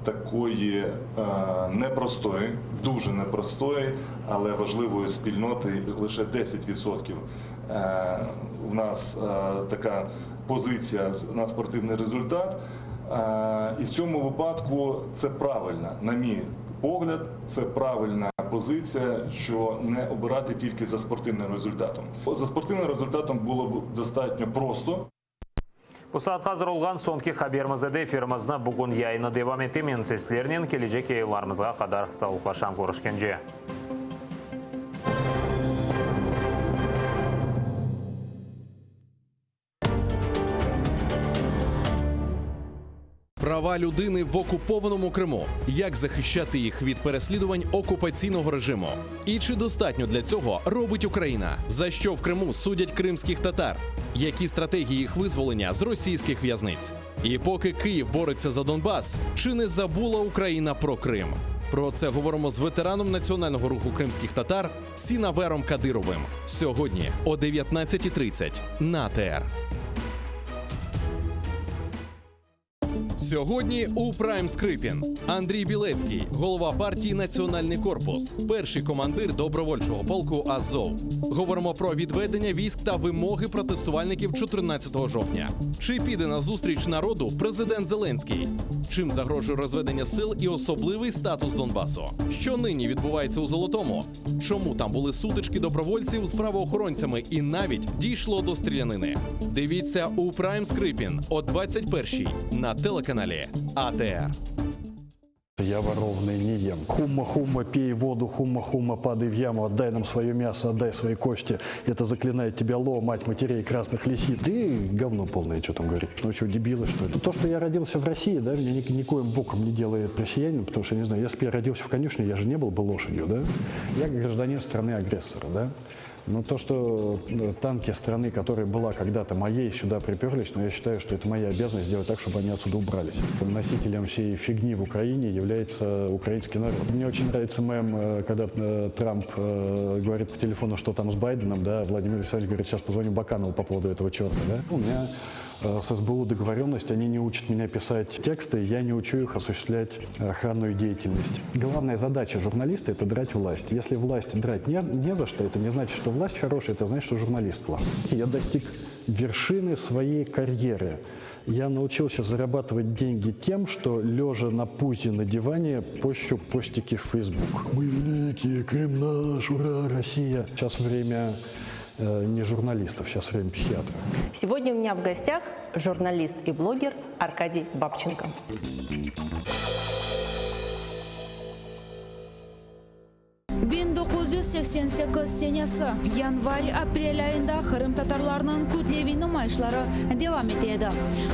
такої непростої, дуже непростої, але важливої спільноти. Лише 10% в нас така позиція на спортивний результат. І в цьому випадку це правильно, на мій погляд, це правильна позиція, що не обирати тільки за спортивним результатом. За спортивним результатом було б достатньо просто. Pusat hazır olğan sonki xaberimizde efirimizni bugun yayını devam ettimin sizlerinin gelecek yayınlarımıza kadar sağlıklaşan görüşkence. Права людини в окупованому Криму. Як захищати їх від переслідувань окупаційного режиму? І чи достатньо для цього робить Україна? За що в Криму судять кримських татар? Які стратегії їх визволення з російських в'язниць? І поки Київ бореться за Донбас, чи не забула Україна про Крим? Про це говоримо з ветераном національного руху кримських татар Сінавером Кадировим. Сьогодні о 19:30 на АТР. Сьогодні у Прайм Скрипін Андрій Білецький, голова партії «Національний корпус», перший командир добровольчого полку «Азов». Говоримо про відведення військ та вимоги протестувальників 14 жовтня. Чи піде на зустріч народу президент Зеленський? Чим загрожує розведення сил і особливий статус Донбасу? Що нині відбувається у Золотому? Чому там були сутички добровольців з правоохоронцями і навіть дійшло до стрілянини? Дивіться у Прайм Скрипін о 21:00 на телеканалі АТР. Я воровный не ем. Хумма-хумма, пей воду, хумма-хумма, падай в яму, отдай нам свое мясо, отдай свои кости. Это заклинает тебя Ло, мать матерей красных лисиц. Ты говно полное, что там говоришь. Ну что, дебилы, что ли? То, что я родился в России, да, меня никоим боком не делает россиянином, потому что, не знаю, если бы я родился в конюшне, я же не был бы лошадью, да? Я гражданин страны-агрессора, да? Но то, что танки страны, которая была когда-то моей, сюда приперлись, но я считаю, что это моя обязанность сделать так, чтобы они отсюда убрались. Носителем всей фигни в Украине является украинский народ. Мне очень нравится мем, когда Трамп говорит по телефону, что там с Байденом, да, Владимир Александрович говорит, сейчас позвоню Баканову по поводу этого черта, да. У меня с СБУ договоренность, они не учат меня писать тексты, я не учу их осуществлять охранную деятельность. Главная задача журналиста – это драть власть. Если власть драть не за что, это не значит, что власть хорошая, это значит, что журналист плохой. Я достиг вершины своей карьеры. Я научился зарабатывать деньги тем, что, лежа на пузе на диване, пощу постики в Facebook. Мы великие, Крым наш, ура, Россия. Сейчас время не журналистов, сейчас время психиатров. Сегодня у меня в гостях журналист и блогер Аркадий Бабченко. Senesi yanvar-aprel ayında Kırım Tatarlarının kütlevi nümayişleri devam etedi.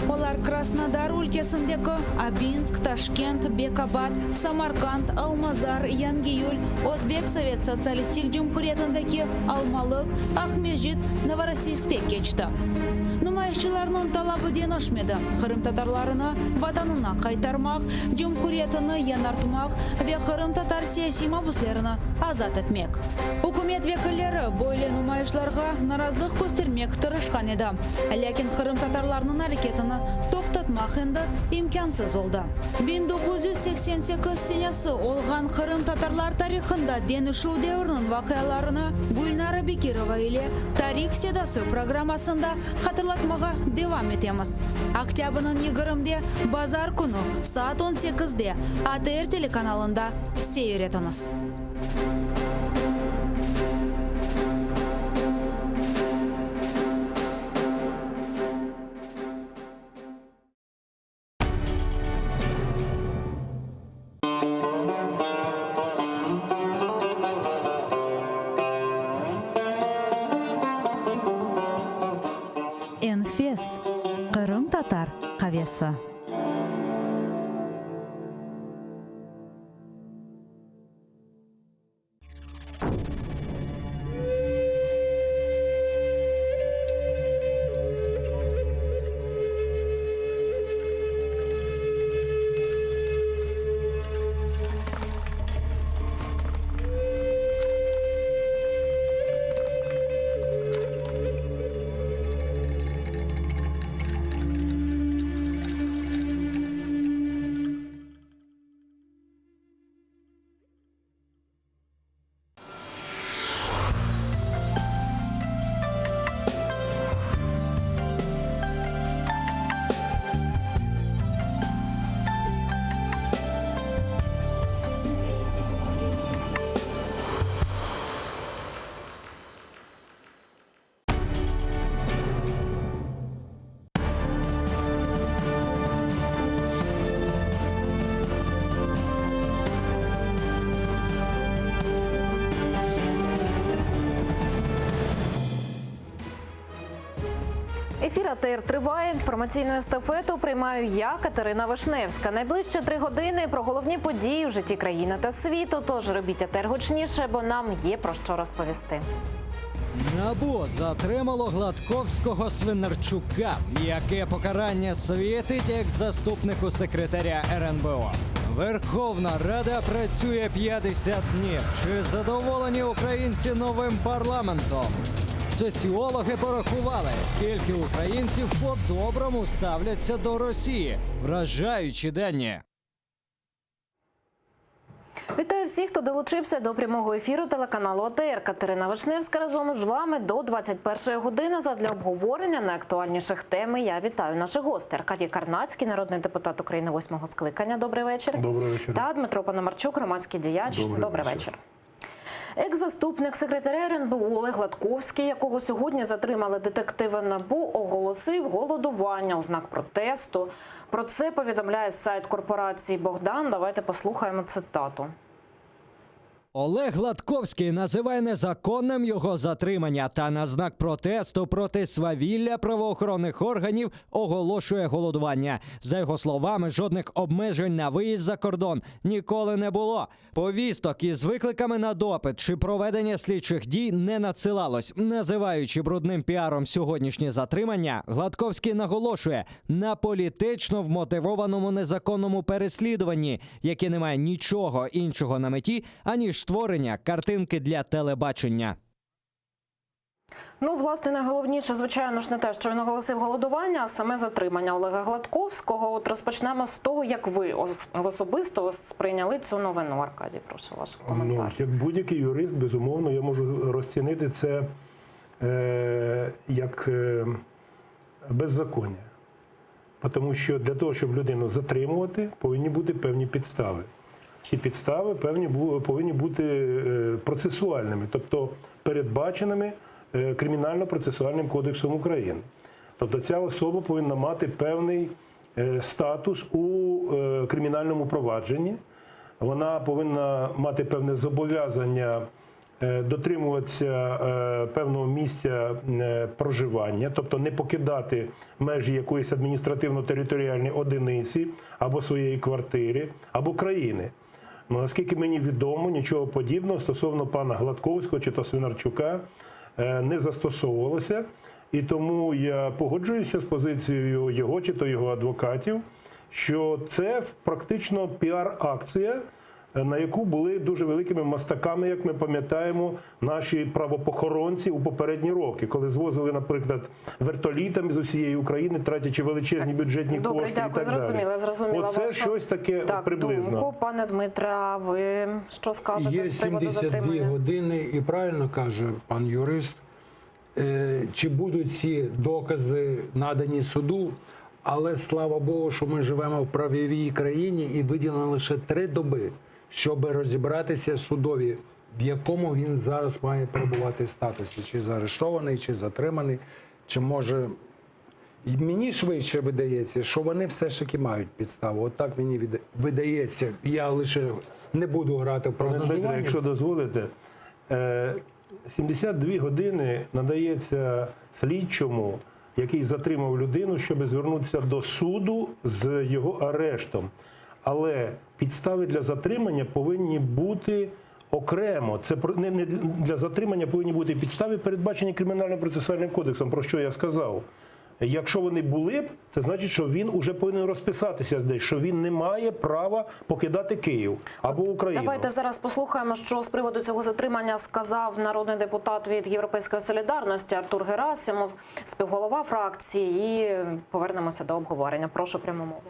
Onlar Krasnodar ülkesindeki Abinsk, Taşkent, Bekabad, Samarkand, Almazar, Yangiyul, Özbek Sovet Sosyalistik Cumhuriyeti'ndeki Almalık, Ahmedjit, Novorossiysk'te geçti. Nümayişçilerinin talabı denişmedi. Kırım Tatarlarını vatanına kaytarmak, Cumhuriyetini yanartmak ve Kırım Tatar siyasi mahpuslarını azat etmek. Hükümet vekilleri böyle nümayişlerge narazılık göstermek tırışkan edi. Lakin Kırım Tatarlarının hareketini toxtatmak endi imkansız oldu. 1988 senesi olgan Kırım Tatarlar tarixinde denişu devrinin vakıyalarını Gulnara Bekirova ile Tarih Sedası programmasında hatırlatmağa devam etemiz. Oktyabr'ın 20'de Bazar günü saat 18'de ATR telekanalında seyretiniz. Enfes, Kırım Tatar kahvesi. Ефір АТР триває. Інформаційну естафету приймаю я, Катерина Вишневська. Найближчі 3 години про головні події в житті країни та світу. Тож робіть АТР гучніше, бо нам є про що розповісти. НАБУ затримало Гладковського Свинарчука. Яке покарання світить як заступнику секретаря РНБО? Верховна Рада працює 50 днів. Чи задоволені українці новим парламентом? Соціологи порахували, скільки українців по-доброму ставляться до Росії. Вражаючі дані. Вітаю всіх, хто долучився до прямого ефіру телеканалу АТР. Катерина Вишневська разом з вами до 21-ї години задля обговорення найактуальніших тем. Я вітаю наших гостей. Аркадій Карнацький, народний депутат України 8-го скликання. Добрий вечір. Добрий вечір. Та Дмитро Пономарчук, громадський діяч. Добрий вечір. Екс-заступник секретаря РНБО Олег Гладковський, якого сьогодні затримали детективи НАБУ, оголосив голодування у знак протесту. Про це повідомляє сайт корпорації «Богдан». Давайте послухаємо цитату. Олег Гладковський називає незаконним його затримання та на знак протесту проти свавілля правоохоронних органів оголошує голодування. За його словами, жодних обмежень на виїзд за кордон ніколи не було. Повісток із викликами на допит чи проведення слідчих дій не надсилалось. Називаючи брудним піаром сьогоднішнє затримання, Гладковський наголошує на політично вмотивованому незаконному переслідуванні, яке не має нічого іншого на меті, аніж створення картинки для телебачення. Ну, власне, найголовніше, звичайно ж, не те, що він оголосив голодування, а саме затримання Олега Гладковського. От розпочнемо з того, як ви особисто сприйняли цю новину. Аркадій, прошу ваш коментар. Ну, як будь-який юрист, безумовно, я можу розцінити це як беззаконня. Тому що для того, щоб людину затримувати, повинні бути певні підстави. Ці підстави повинні бути процесуальними, тобто передбаченими Кримінально-процесуальним кодексом України. Тобто ця особа повинна мати певний статус у кримінальному провадженні, вона повинна мати певне зобов'язання дотримуватися певного місця проживання, тобто не покидати межі якоїсь адміністративно-територіальної одиниці або своєї квартири, або країни. Ну, наскільки мені відомо, нічого подібного стосовно пана Гладковського чи то Свинарчука не застосовувалося. І тому я погоджуюся з позицією його чи то його адвокатів, що це практично піар-акція, на яку були дуже великими мастаками, як ми пам'ятаємо, наші правопохоронці у попередні роки, коли звозили, наприклад, вертолітами з усієї України, тратячи величезні бюджетні кошти і так далі. Зрозуміла. Оце щось таке приблизно. Думку, пане Дмитре, ви що скажете з приводу затримання? Є 72 години, і правильно каже пан юрист, чи будуть ці докази надані суду, але слава Богу, що ми живемо в правовій країні і виділено лише 3 доби, щоб розібратися судові, в якому він зараз має перебувати статусі, чи заарештований, чи затриманий, чи може... І мені швидше видається, що вони все ж таки мають підставу. От так мені видається. Я лише не буду грати в прогнозування. Якщо дозволите, 72 години надається слідчому, який затримав людину, щоб звернутися до суду з його арештом. Але підстави для затримання повинні бути окремо. Це не для затримання повинні бути підстави, передбачені Кримінально-процесуальним кодексом, про що я сказав. Якщо вони були б, це значить, що він уже повинен розписатися десь, що він не має права покидати Київ або Україну. Давайте зараз послухаємо, що з приводу цього затримання сказав народний депутат від Європейської солідарності Артур Герасимов, співголова фракції, і повернемося до обговорення. Прошу пряму мову.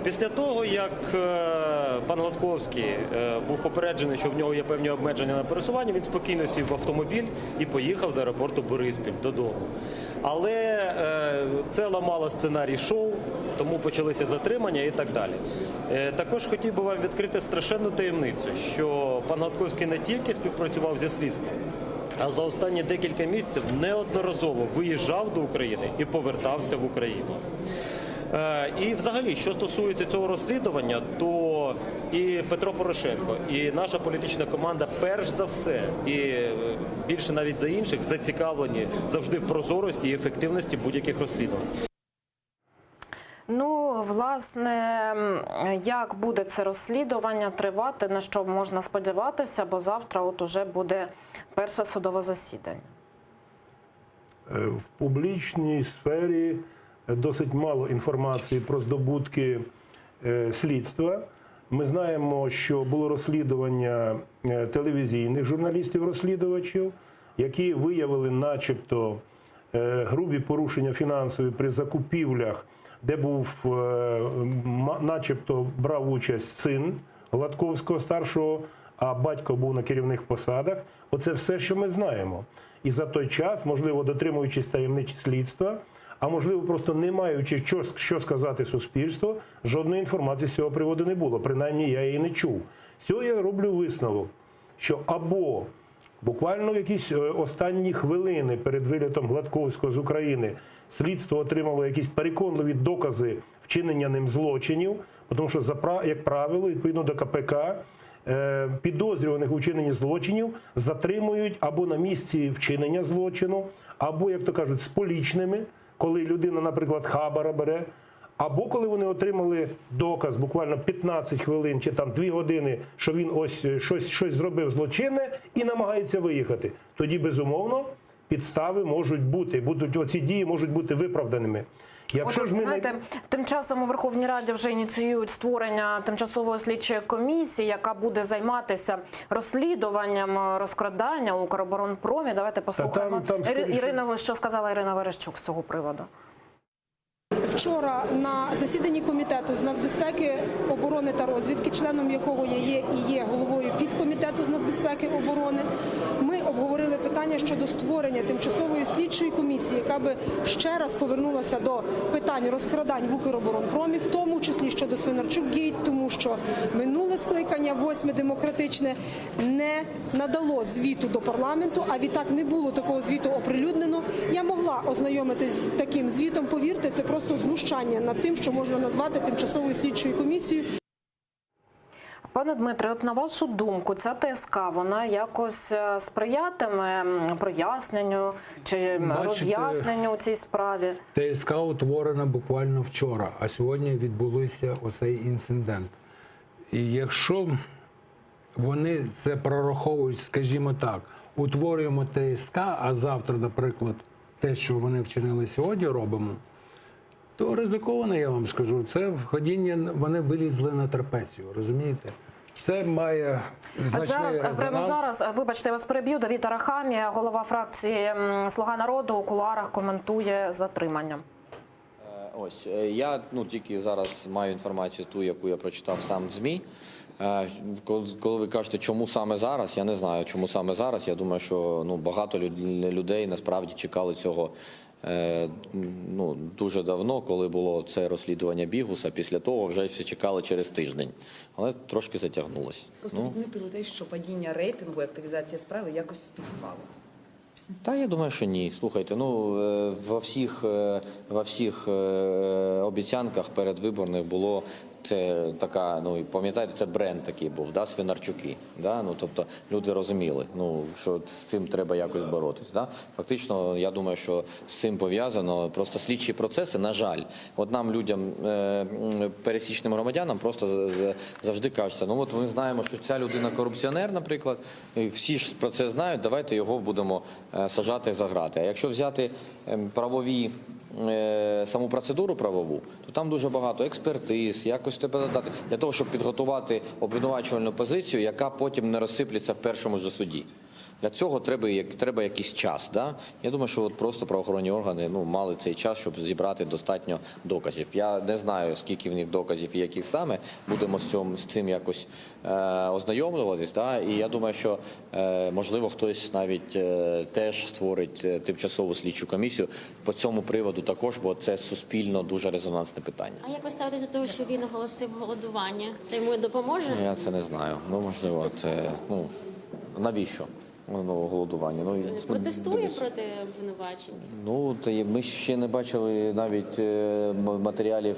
Після того, як пан Гладковський був попереджений, що в нього є певні обмеження на пересування, він спокійно сів в автомобіль і поїхав з аеропорту Бориспіль додому. Але це ламало сценарій шоу, тому почалися затримання і так далі. Також хотів би вам відкрити страшенну таємницю, що пан Гладковський не тільки співпрацював зі слідством, а за останні декілька місяців неодноразово виїжджав до України і повертався в Україну. І взагалі, що стосується цього розслідування, то і Петро Порошенко, і наша політична команда перш за все, і більше навіть за інших, зацікавлені завжди в прозорості і ефективності будь-яких розслідувань. Ну, власне, як буде це розслідування тривати, на що можна сподіватися, бо завтра от уже буде перше судове засідання? В публічній сфері досить мало інформації про здобутки слідства. Ми знаємо, що було розслідування телевізійних журналістів-розслідувачів, які виявили начебто грубі порушення фінансові при закупівлях, де був, начебто, брав участь син Гладковського старшого, а батько був на керівних посадах. Оце все, що ми знаємо. І за той час, можливо, дотримуючись таємниці слідства, а можливо, просто не маючи що сказати суспільству, жодної інформації з цього приводу не було. Принаймні, я її не чув. З цього я роблю висновок, що або буквально в якісь останні хвилини перед вилітом Гладковського з України слідство отримало якісь переконливі докази вчинення ним злочинів, тому що, як правило, відповідно до КПК, підозрюваних у вчиненні злочинів затримують або на місці вчинення злочину, або, як то кажуть, з полічними, коли людина, наприклад, хабара бере, або коли вони отримали доказ буквально 15 хвилин чи там 2 години, що він ось щось зробив злочинне і намагається виїхати. Тоді, безумовно, підстави можуть бути, оці дії можуть бути виправданими. Якщо ж ми тим часом у Верховній Раді вже ініціюють створення тимчасової слідчої комісії, яка буде займатися розслідуванням розкрадання у Укроборонпромі. Давайте послухаємо Ірину, що сказала Ірина Верещук з цього приводу. Вчора на засіданні комітету з нацбезпеки, оборони та розвідки, членом якого я є і є головою підкомітету з нацбезпеки оборони, ми обговорили питання щодо створення тимчасової слідчої комісії, яка би ще раз повернулася до питань розкрадань в Укроборонпромі, в тому числі щодо Свинарчук-Гейт, тому що минуле скликання, 8-ме демократичне, не надало звіту до парламенту, а відтак не було такого звіту оприлюднено. Я могла ознайомитись з таким звітом, повірте, це просто знущання над тим, що можна назвати тимчасовою слідчою комісією. Пане Дмитре, от на вашу думку, ця ТСК, вона якось сприятиме проясненню чи роз'ясненню у цій справі? ТСК утворена буквально вчора, а сьогодні відбувся оцей інцидент. І якщо вони це прораховують, скажімо так, утворюємо ТСК, а завтра, наприклад, те, що вони вчинили сьогодні, робимо, то ризиковано, я вам скажу. Це ходіння, вони вилізли на трапецію, розумієте? Це має значний резонанс. Прямо зараз, вибачте, я вас переб'ю, Давид Арахамія, голова фракції «Слуга народу», у кулуарах коментує затримання. Ось, я тільки зараз маю інформацію ту, яку я прочитав сам в ЗМІ. Коли ви кажете, чому саме зараз, я не знаю, чому саме зараз. Я думаю, що багато людей насправді чекали цього дуже давно, коли було це розслідування Бігуса. Після того вже всі чекали через тиждень. Але трошки затягнулося. Просто відмітили те, що падіння рейтингу і активізація справи якось співпало. Та я думаю, що ні. Слухайте, во всіх обіцянках передвиборних було це така, пам'ятаєте, це бренд такий був, Свинарчуки. Тобто люди розуміли, що з цим треба якось боротись. Фактично, я думаю, що з цим пов'язано просто слідчі процеси, на жаль. От нам, людям, пересічним громадянам, просто завжди кажеться, ми знаємо, що ця людина корупціонер, наприклад, і всі ж про це знають, давайте його будемо саджати за грати. А якщо взяти саму процедуру правову, то там дуже багато експертиз, якось треба додати, для того, щоб підготувати обвинувачувальну позицію, яка потім не розсиплеться в першому ж суді. Для цього треба якийсь час. Я думаю, що просто правоохоронні органи мали цей час, щоб зібрати достатньо доказів. Я не знаю, скільки в них доказів і яких саме. Будемо з цим якось ознайомлюватись. І я думаю, що, можливо, хтось навіть теж створить тимчасову слідчу комісію по цьому приводу також, бо це суспільно дуже резонансне питання. А як ви ставитесь до того, що він оголосив голодування? Це йому допоможе? Я це не знаю. Можливо, це... Навіщо? Голодування. Протестує проти обвинувачень? Ми ще не бачили навіть матеріалів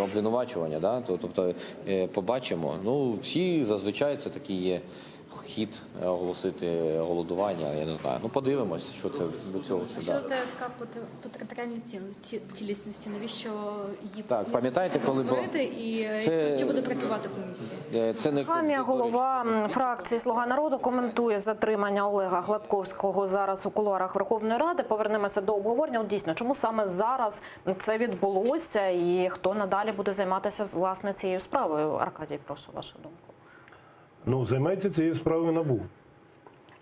обвинувачування, тобто побачимо. Всі зазвичай це такі є хід оголосити голодування, я не знаю. Ну, подивимось, що це до цього це Щодо дає. ТСК по територіальній цілісності, навіщо її Так, пам'ятаєте, коли було- створити і Це- чи буде працювати комісія? Це не Хамія, голова фракції «Слуга народу», коментує затримання Олега Гладковського зараз у кулуарах Верховної Ради. Повернемося до обговорення. От дійсно, чому саме зараз це відбулося і хто надалі буде займатися власне цією справою? Аркадій, прошу вашу думку. Ну, займається цією справою НАБУ.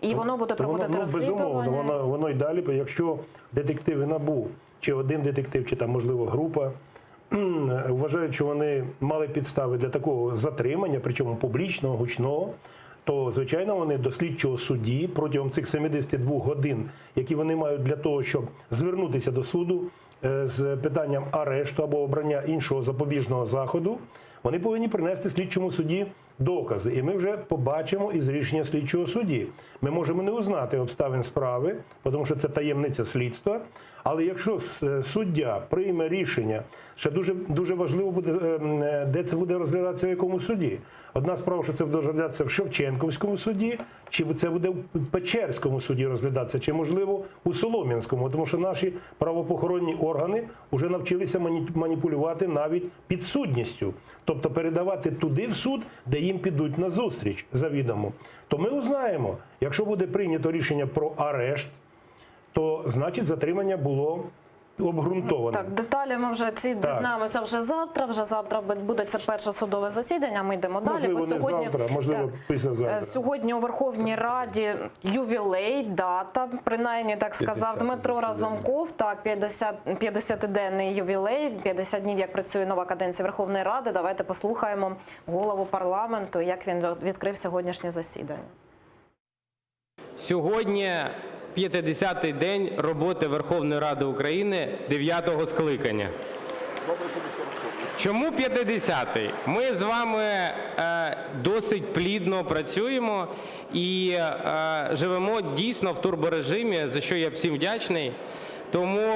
І воно буде проводити розслідування? Безумовно, воно й далі. Якщо детективи НАБУ, чи один детектив, чи там, можливо, група, вважають, що вони мали підстави для такого затримання, причому публічного, гучного, то, звичайно, вони до слідчого судді протягом цих 72 годин, які вони мають для того, щоб звернутися до суду з питанням арешту або обрання іншого запобіжного заходу, вони повинні принести слідчому судді докази. І ми вже побачимо із рішення слідчого судді. Ми можемо не узнати обставин справи, тому що це таємниця слідства. Але якщо суддя прийме рішення, ще дуже важливо буде, де це буде розглядатися, в якому суді. Одна справа, що це буде розглядатися в Шевченківському суді, чи це буде в Печерському суді розглядатися, чи, можливо, у Солом'янському. Тому що наші правоохоронні органи вже навчилися маніпулювати навіть підсудністю. Тобто передавати туди в суд, де їм підуть на зустріч завідомо. То ми узнаємо, якщо буде прийнято рішення про арешт, то, значить, затримання було обґрунтоване. Так, деталі ми вже дізнаємося вже завтра. Вже завтра буде це перше судове засідання. Ми йдемо далі. Можливо, не завтра, можливо, післязавтра. Сьогодні у Верховній Раді ювілей, дата, принаймні так сказав Дмитро Разумков. Так, 50-денний ювілей, 50 днів, як працює нова каденція Верховної Ради. Давайте послухаємо голову парламенту, як він відкрив сьогоднішнє засідання. Сьогодні 50-й день роботи Верховної Ради України 9-го скликання. Чому 50-й? Ми з вами досить плідно працюємо і живемо дійсно в турборежимі, за що я всім вдячний. Тому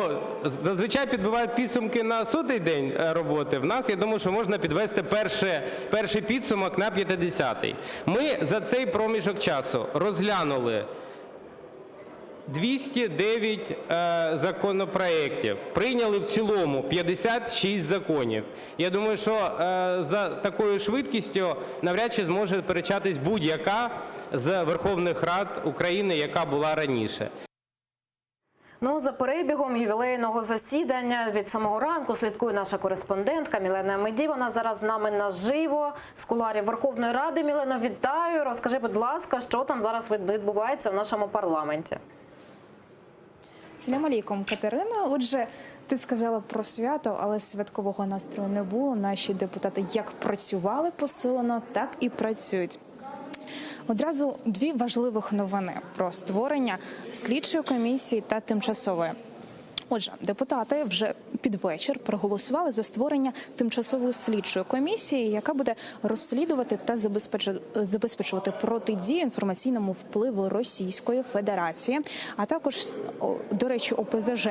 зазвичай підбивають підсумки на 100-й день роботи. В нас, я думаю, що можна підвести перший підсумок на 50-й. Ми за цей проміжок часу розглянули 209 законопроєктів, прийняли в цілому 56 законів. Я думаю, що за такою швидкістю навряд чи зможе перечатись будь-яка з Верховних Рад України, яка була раніше. Ну, за перебігом ювілейного засідання від самого ранку слідкує наша кореспондентка Мілена Меді. Вона зараз з нами наживо з кулуарів Верховної Ради. Мілено, вітаю. Розкажи, будь ласка, що там зараз відбувається в нашому парламенті? Салям алейкум, Катерина. Отже, ти сказала про свято, але святкового настрою не було. Наші депутати як працювали посилено, так і працюють. Одразу дві важливих новини про створення слідчої комісії та тимчасової. Отже, депутати вже під вечір проголосували за створення тимчасової слідчої комісії, яка буде розслідувати та забезпечувати протидію інформаційному впливу Російської Федерації. А також, до речі, ОПЗЖ,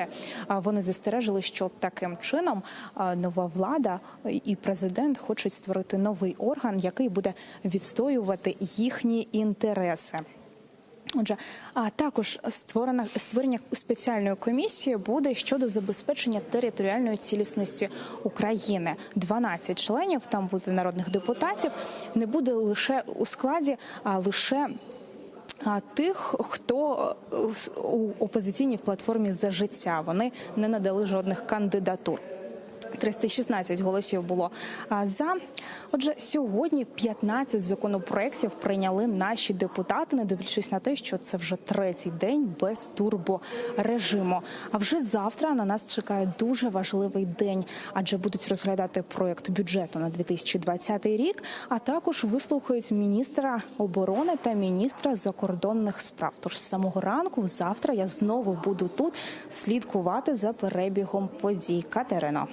вони застережили, що таким чином нова влада і президент хочуть створити новий орган, який буде відстоювати їхні інтереси. Отже, а також створення спеціальної комісії буде щодо забезпечення територіальної цілісності України. 12 членів, там буде народних депутатів, не буде лише у складі, а лише тих, хто у опозиційній платформі «За життя». Вони не надали жодних кандидатур. 316 голосів було за. Отже, сьогодні 15 законопроєктів прийняли наші депутати, не дивлячись на те, що це вже третій день без турборежиму. А вже завтра на нас чекає дуже важливий день, адже будуть розглядати проєкт бюджету на 2020 рік, а також вислухають міністра оборони та міністра закордонних справ. Тож з самого ранку завтра я знову буду тут слідкувати за перебігом подій. Катерино.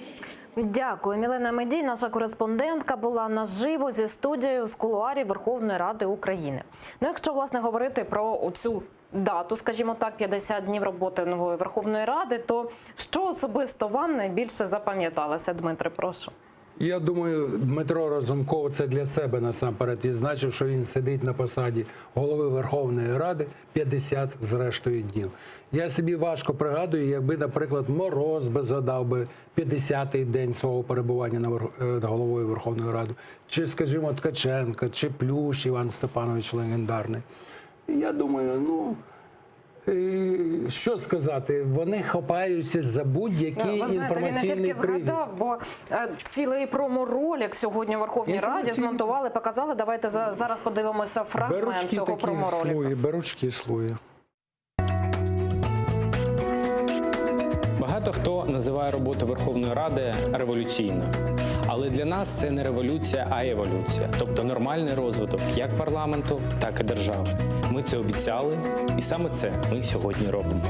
Дякую. Мілена Медій, наша кореспондентка, була наживо зі студією з кулуарів Верховної Ради України. Ну, якщо, власне, говорити про цю дату, скажімо так, 50 днів роботи нової Верховної Ради, то що особисто вам найбільше запам'яталося, Дмитре, прошу? Я думаю, Дмитро Разумков це для себе насамперед відзначив, що він сидить на посаді голови Верховної Ради 50 зрештою днів. Я собі важко пригадую, якби, наприклад, Мороз би згадав би 50-й день свого перебування над головою Верховної Ради, чи, скажімо, Ткаченко, чи Плющ Іван Степанович легендарний. Я думаю, що сказати, вони хапаються за будь-який Ви знаєте, він не інформаційний тільки привід. згадав, бо цілий проморолик сьогодні в Верховній Раді змонтували, показали. Давайте зараз подивимося фрагмент цього проморолику. Беручки слуї. Багато хто називає роботу Верховної Ради революційною. Але для нас це не революція, а еволюція. Тобто нормальний розвиток як парламенту, так і держави. Ми це обіцяли, і саме це ми сьогодні робимо.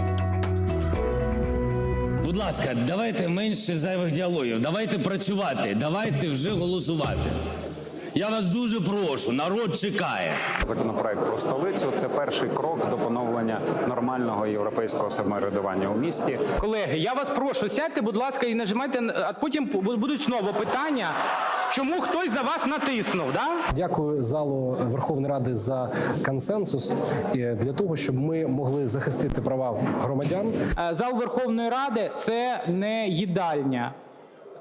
Будь ласка, давайте менше зайвих діалогів, давайте працювати, давайте вже голосувати. Я вас дуже прошу, народ чекає. Законопроект про столицю – це перший крок до поновлення нормального європейського самоврядування у місті. Колеги, я вас прошу, сядьте, будь ласка, і нажимайте, а потім будуть знову питання, чому хтось за вас натиснув, да? Дякую залу Верховної Ради за консенсус для того, щоб ми могли захистити права громадян. Зал Верховної Ради – це не їдальня.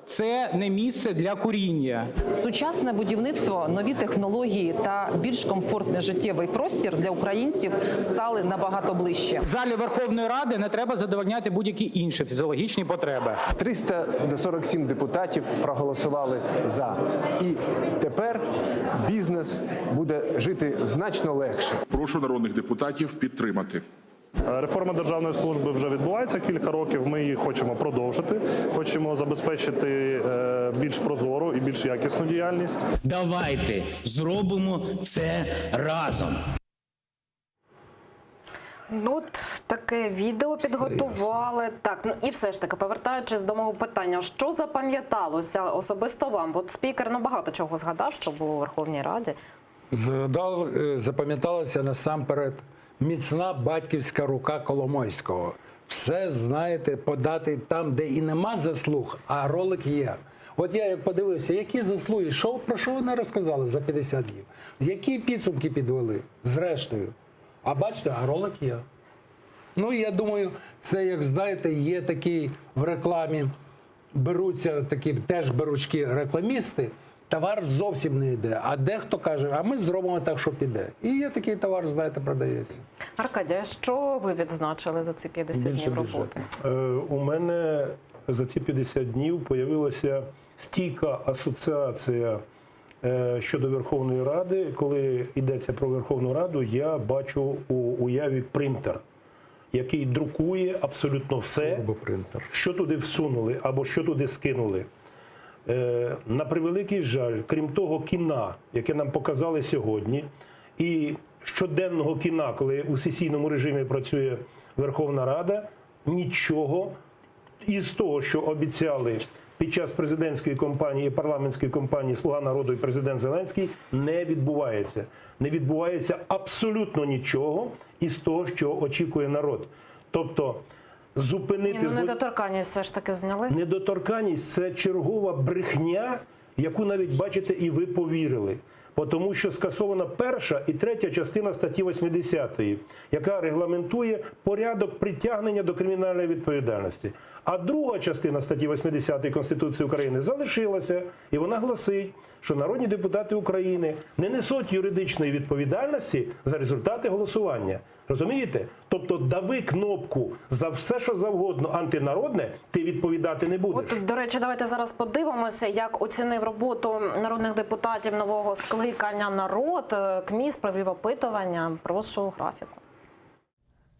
Це не місце для куріння. Сучасне будівництво, нові технології та більш комфортний життєвий простір для українців стали набагато ближче. В залі Верховної Ради не треба задовольняти будь-які інші фізіологічні потреби. 347 депутатів проголосували за. І тепер бізнес буде жити значно легше. Прошу народних депутатів підтримати. Реформа державної служби вже відбувається кілька років. Ми її хочемо продовжити. Хочемо забезпечити більш прозору і більш якісну діяльність. Давайте зробимо це разом. От таке відео підготували. Так, і все ж таки, повертаючись до мого питання, що запам'яталося особисто вам? От спікер багато чого згадав, що було у Верховній Раді. Запам'яталося насамперед міцна батьківська рука Коломойського. Все, знаєте, подати там, де і нема заслуг, а ролик є. От я як подивився, які заслуги, про що вони розказали за 50 днів, які підсумки підвели, зрештою. А бачите, а ролик є. Я думаю, це, як знаєте, є такий в рекламі, беруться такі теж беручки рекламісти, товар зовсім не йде, а дехто каже, а ми зробимо так, що піде. І є такий товар, знаєте, продається. Аркадій, що ви відзначили за ці 50 днів роботи? У мене за ці 50 днів появилася стійка асоціація щодо Верховної Ради. Коли йдеться про Верховну Раду, я бачу у уяві принтер, який друкує абсолютно все, що туди всунули або що туди скинули. На превеликий жаль, крім того кіна, яке нам показали сьогодні, і щоденного кіна, коли у сесійному режимі працює Верховна Рада, нічого із того, що обіцяли під час президентської кампанії, парламентської кампанії «Слуга народу» і президент Зеленський, не відбувається. Не відбувається абсолютно нічого із того, що очікує народ. Тобто зупинити... Недоторканність все ж таки зняли? Недоторканність – це чергова брехня, яку навіть, бачите, і ви повірили. Тому що скасована перша і третя частина статті 80, яка регламентує порядок притягнення до кримінальної відповідальності. А друга частина статті 80 Конституції України залишилася, і вона гласить, що народні депутати України не несуть юридичної відповідальності за результати голосування. Розумієте? Тобто дави кнопку за все, що завгодно антинародне, ти відповідати не будеш. От, до речі, давайте зараз подивимося, як оцінив роботу народних депутатів нового скликання народ. КМІС провів опитування. Прошу графіку.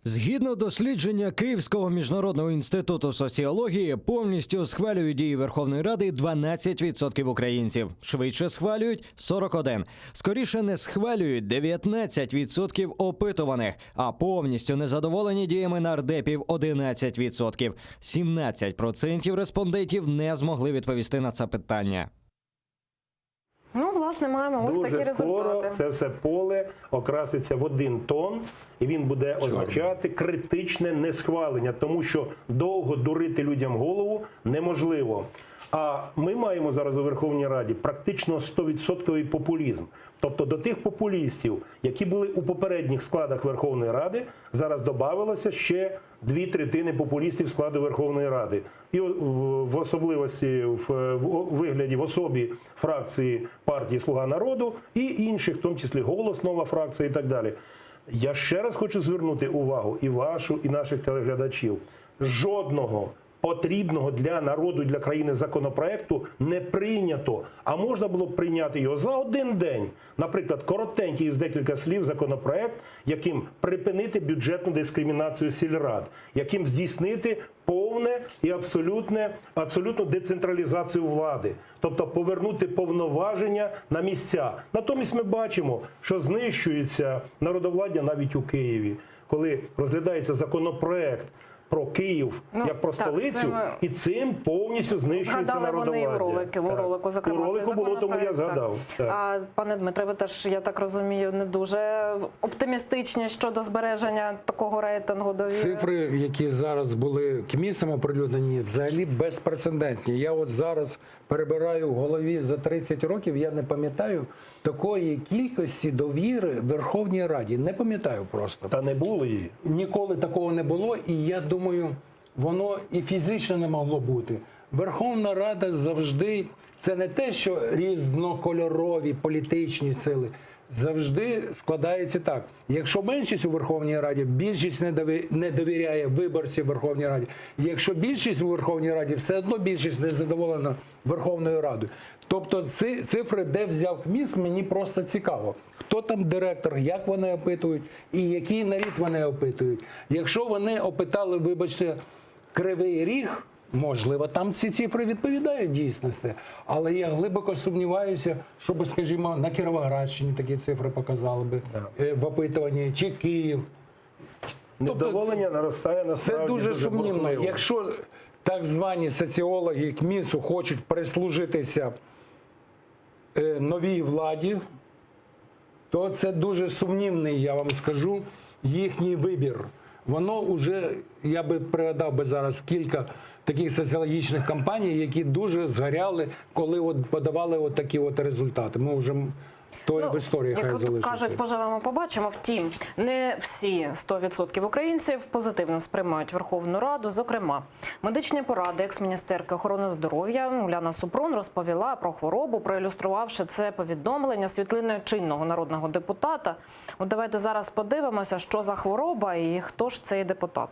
Згідно дослідження Київського міжнародного інституту соціології, повністю схвалюють дії Верховної Ради 12% українців. Швидше схвалюють – 41%. Скоріше не схвалюють – 19% опитуваних. А повністю незадоволені діями нардепів – 11%. 17% респондентів не змогли відповісти на це питання. власне, маємо ось такі Дуже скоро результати. це все поле окраситься в 1 тон, і він буде означати критичне несхвалення, тому що довго дурити людям голову неможливо. А ми маємо зараз у Верховній Раді практично 100% популізм. Тобто до тих популістів, які були у попередніх складах Верховної Ради, зараз додавалося ще 2/3 популістів складу Верховної Ради. І в особливості, в вигляді, в особі фракції партії «Слуга народу» і інших, в тому числі «Голос», нова фракція і так далі. Я ще раз хочу звернути увагу і вашу, і наших телеглядачів. Жодного потрібного для народу, для країни законопроекту не прийнято. А можна було б прийняти його за 1 день. Наприклад, коротенький з декілька слів законопроект, яким припинити бюджетну дискримінацію сільрад, яким здійснити повне і абсолютну децентралізацію влади. Тобто повернути повноваження на місця. Натомість ми бачимо, що знищується народовладдя навіть у Києві. Коли розглядається законопроект про Київ як про столицю, і цим повністю знищується народовладдя. Згадали вони і у ролику, зокрема, у ролику було, тому я згадав. А, пане Дмитре, ви теж, я так розумію, не дуже оптимістичні щодо збереження такого рейтингу довіри? Цифри, які зараз були КМІСом оприлюднені, взагалі безпрецедентні. Я от зараз перебираю в голові за 30 років, я не пам'ятаю такої кількості довіри в Верховній Раді. Не пам'ятаю просто. Та не було її. Ніколи такого не було, і я думаю, воно і фізично не могло бути. Верховна Рада завжди, це не те, що різнокольорові політичні сили, завжди складається так. Якщо меншість у Верховній Раді, більшість не довіряє виборців Верховній Раді. Якщо більшість у Верховній Раді, все одно більшість не задоволена Верховною Радою. Тобто ці цифри, де взяв КМІС, мені просто цікаво. Хто там директор, як вони опитують і який нарід вони опитують. Якщо вони опитали, вибачте, Кривий Ріг, можливо, там ці цифри відповідають дійсності. Але я глибоко сумніваюся, щоб, скажімо, на Кіровоградщині такі цифри показали би в опитуванні, чи Київ. Невдоволення наростає насправді. Це дуже сумнівно. бурхливо. Якщо так звані соціологи КМІСу хочуть прислужитися новій владі, то це дуже сумнівний, я вам скажу, їхній вибір. Воно вже, я би пригадав би зараз кілька таких соціологічних кампаній, які дуже згоряли, коли от подавали от такі от результати. Ми вже то в історії хай як залишиться. кажуть, поживемо, побачимо. Втім, не всі 100% українців позитивно сприймають Верховну Раду. Зокрема, медичні поради екс-міністерки охорони здоров'я Уляна Супрун розповіла про хворобу, проілюструвавши це повідомлення світлиною чинного народного депутата. От давайте зараз подивимося, що за хвороба і хто ж цей депутат.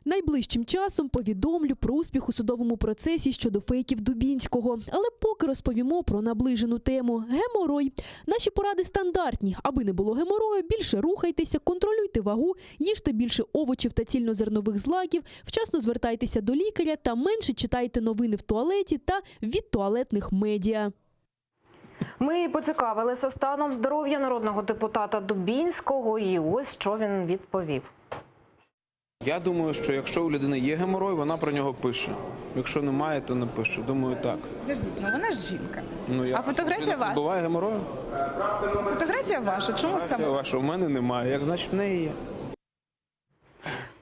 Найближчим часом повідомлю про успіх у судовому процесі щодо фейків Дубінського. Але поки розповімо про наближену тему – геморой. Наші поради стандартні. Аби не було геморою, більше рухайтеся, контролюйте вагу, їжте більше овочів та цільнозернових злаків, вчасно звертайтеся до лікаря та менше читайте новини в туалеті та від туалетних медіа. Ми поцікавилися станом здоров'я народного депутата Дубінського, і ось що він відповів. Я думаю, що якщо у людини є геморой, вона про нього пише. Якщо немає, то не пише. Думаю, так. Подождіть, ну вона ж жінка. А фотографія ваша? Буває геморою? Фотографія ваша? Чому саме? Ваша, у мене немає. Як значить в неї є?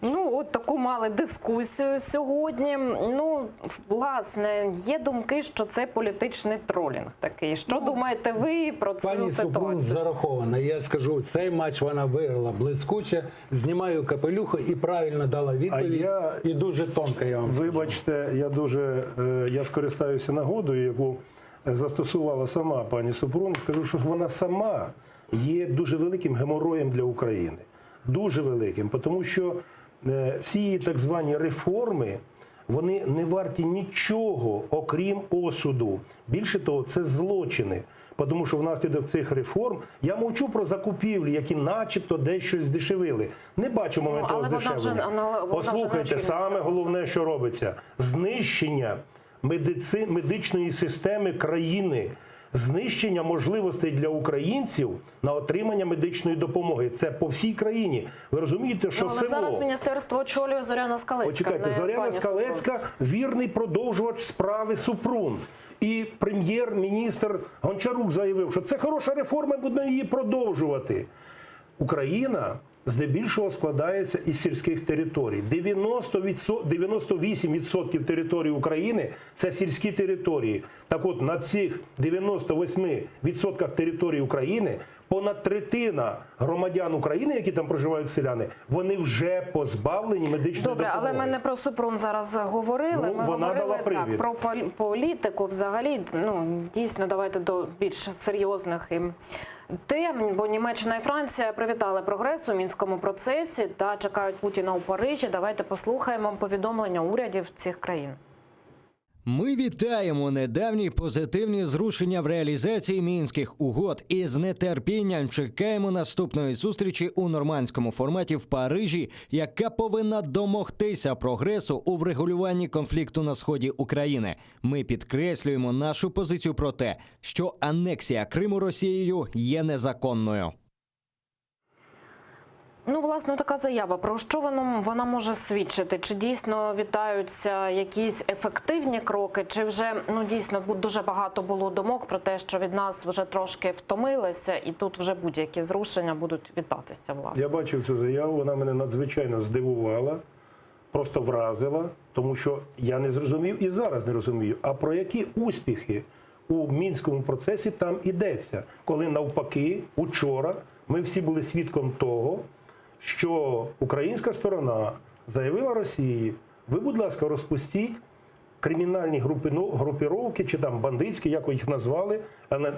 Ну, от таку мали дискусію сьогодні. Ну, власне, є думки, що це політичний тролінг такий. Що думаєте ви про цю Пані Супрун ситуацію? зарахована. Я скажу, цей матч вона виграла блискуче, знімаю капелюху і правильно дала відповідь. І дуже тонко, я вам Вибачте, я скористаюся нагодою, яку застосувала сама пані Супрун. Скажу, що вона сама є дуже великим геморроєм для України. Дуже великим, тому що всі її так звані реформи, вони не варті нічого, окрім осуду. Більше того, це злочини. Тому що внаслідок цих реформ, я мовчу про закупівлі, які начебто дещо здешевили. Не бачу моменту здешевлення. Послухайте, саме головне, що робиться – знищення медичної системи країни. знищення можливостей для українців на отримання медичної допомоги. Це по всій країні. Ви розумієте, що Але село... зараз міністерство очолює Зоряна Скалецька. Почекайте, не Зоряна пані Скалецька – вірний продовжувач справи Супрун. І прем'єр-міністр Гончарук заявив, що це хороша реформа, будемо її продовжувати. Україна здебільшого складається із сільських територій. 98% території України – це сільські території. Так от, на цих 98% території України понад третина громадян України, які там проживають селяни, вони вже позбавлені медичної Добре, допомоги. але ми не про Супрун зараз говорили. Ну, ми вона говорили дала привід. про політику взагалі. Ну, дійсно, давайте до більш серйозних тем, бо Німеччина і Франція привітали прогрес у мінському процесі та чекають Путіна у Парижі. Давайте послухаємо повідомлення урядів цих країн. Ми вітаємо недавні позитивні зрушення в реалізації Мінських угод і з нетерпінням чекаємо наступної зустрічі у нормандському форматі в Парижі, яка повинна домогтися прогресу у врегулюванні конфлікту на сході України. Ми підкреслюємо нашу позицію про те, що анексія Криму Росією є незаконною. Ну, власне, така заява. Про що вона може свідчити? Чи дійсно вітаються якісь ефективні кроки? Чи вже, дійсно, дуже багато було думок про те, що від нас вже трошки втомилися, і тут вже будь-які зрушення будуть вітатися, власне? Я бачив цю заяву, вона мене надзвичайно здивувала, просто вразила, тому що я не зрозумів і зараз не розумію, а про які успіхи у Мінському процесі там йдеться, коли навпаки, учора ми всі були свідком того, що українська сторона заявила Росії: ви, будь ласка, розпустіть кримінальні групіровки, чи там бандитські, як ви їх назвали,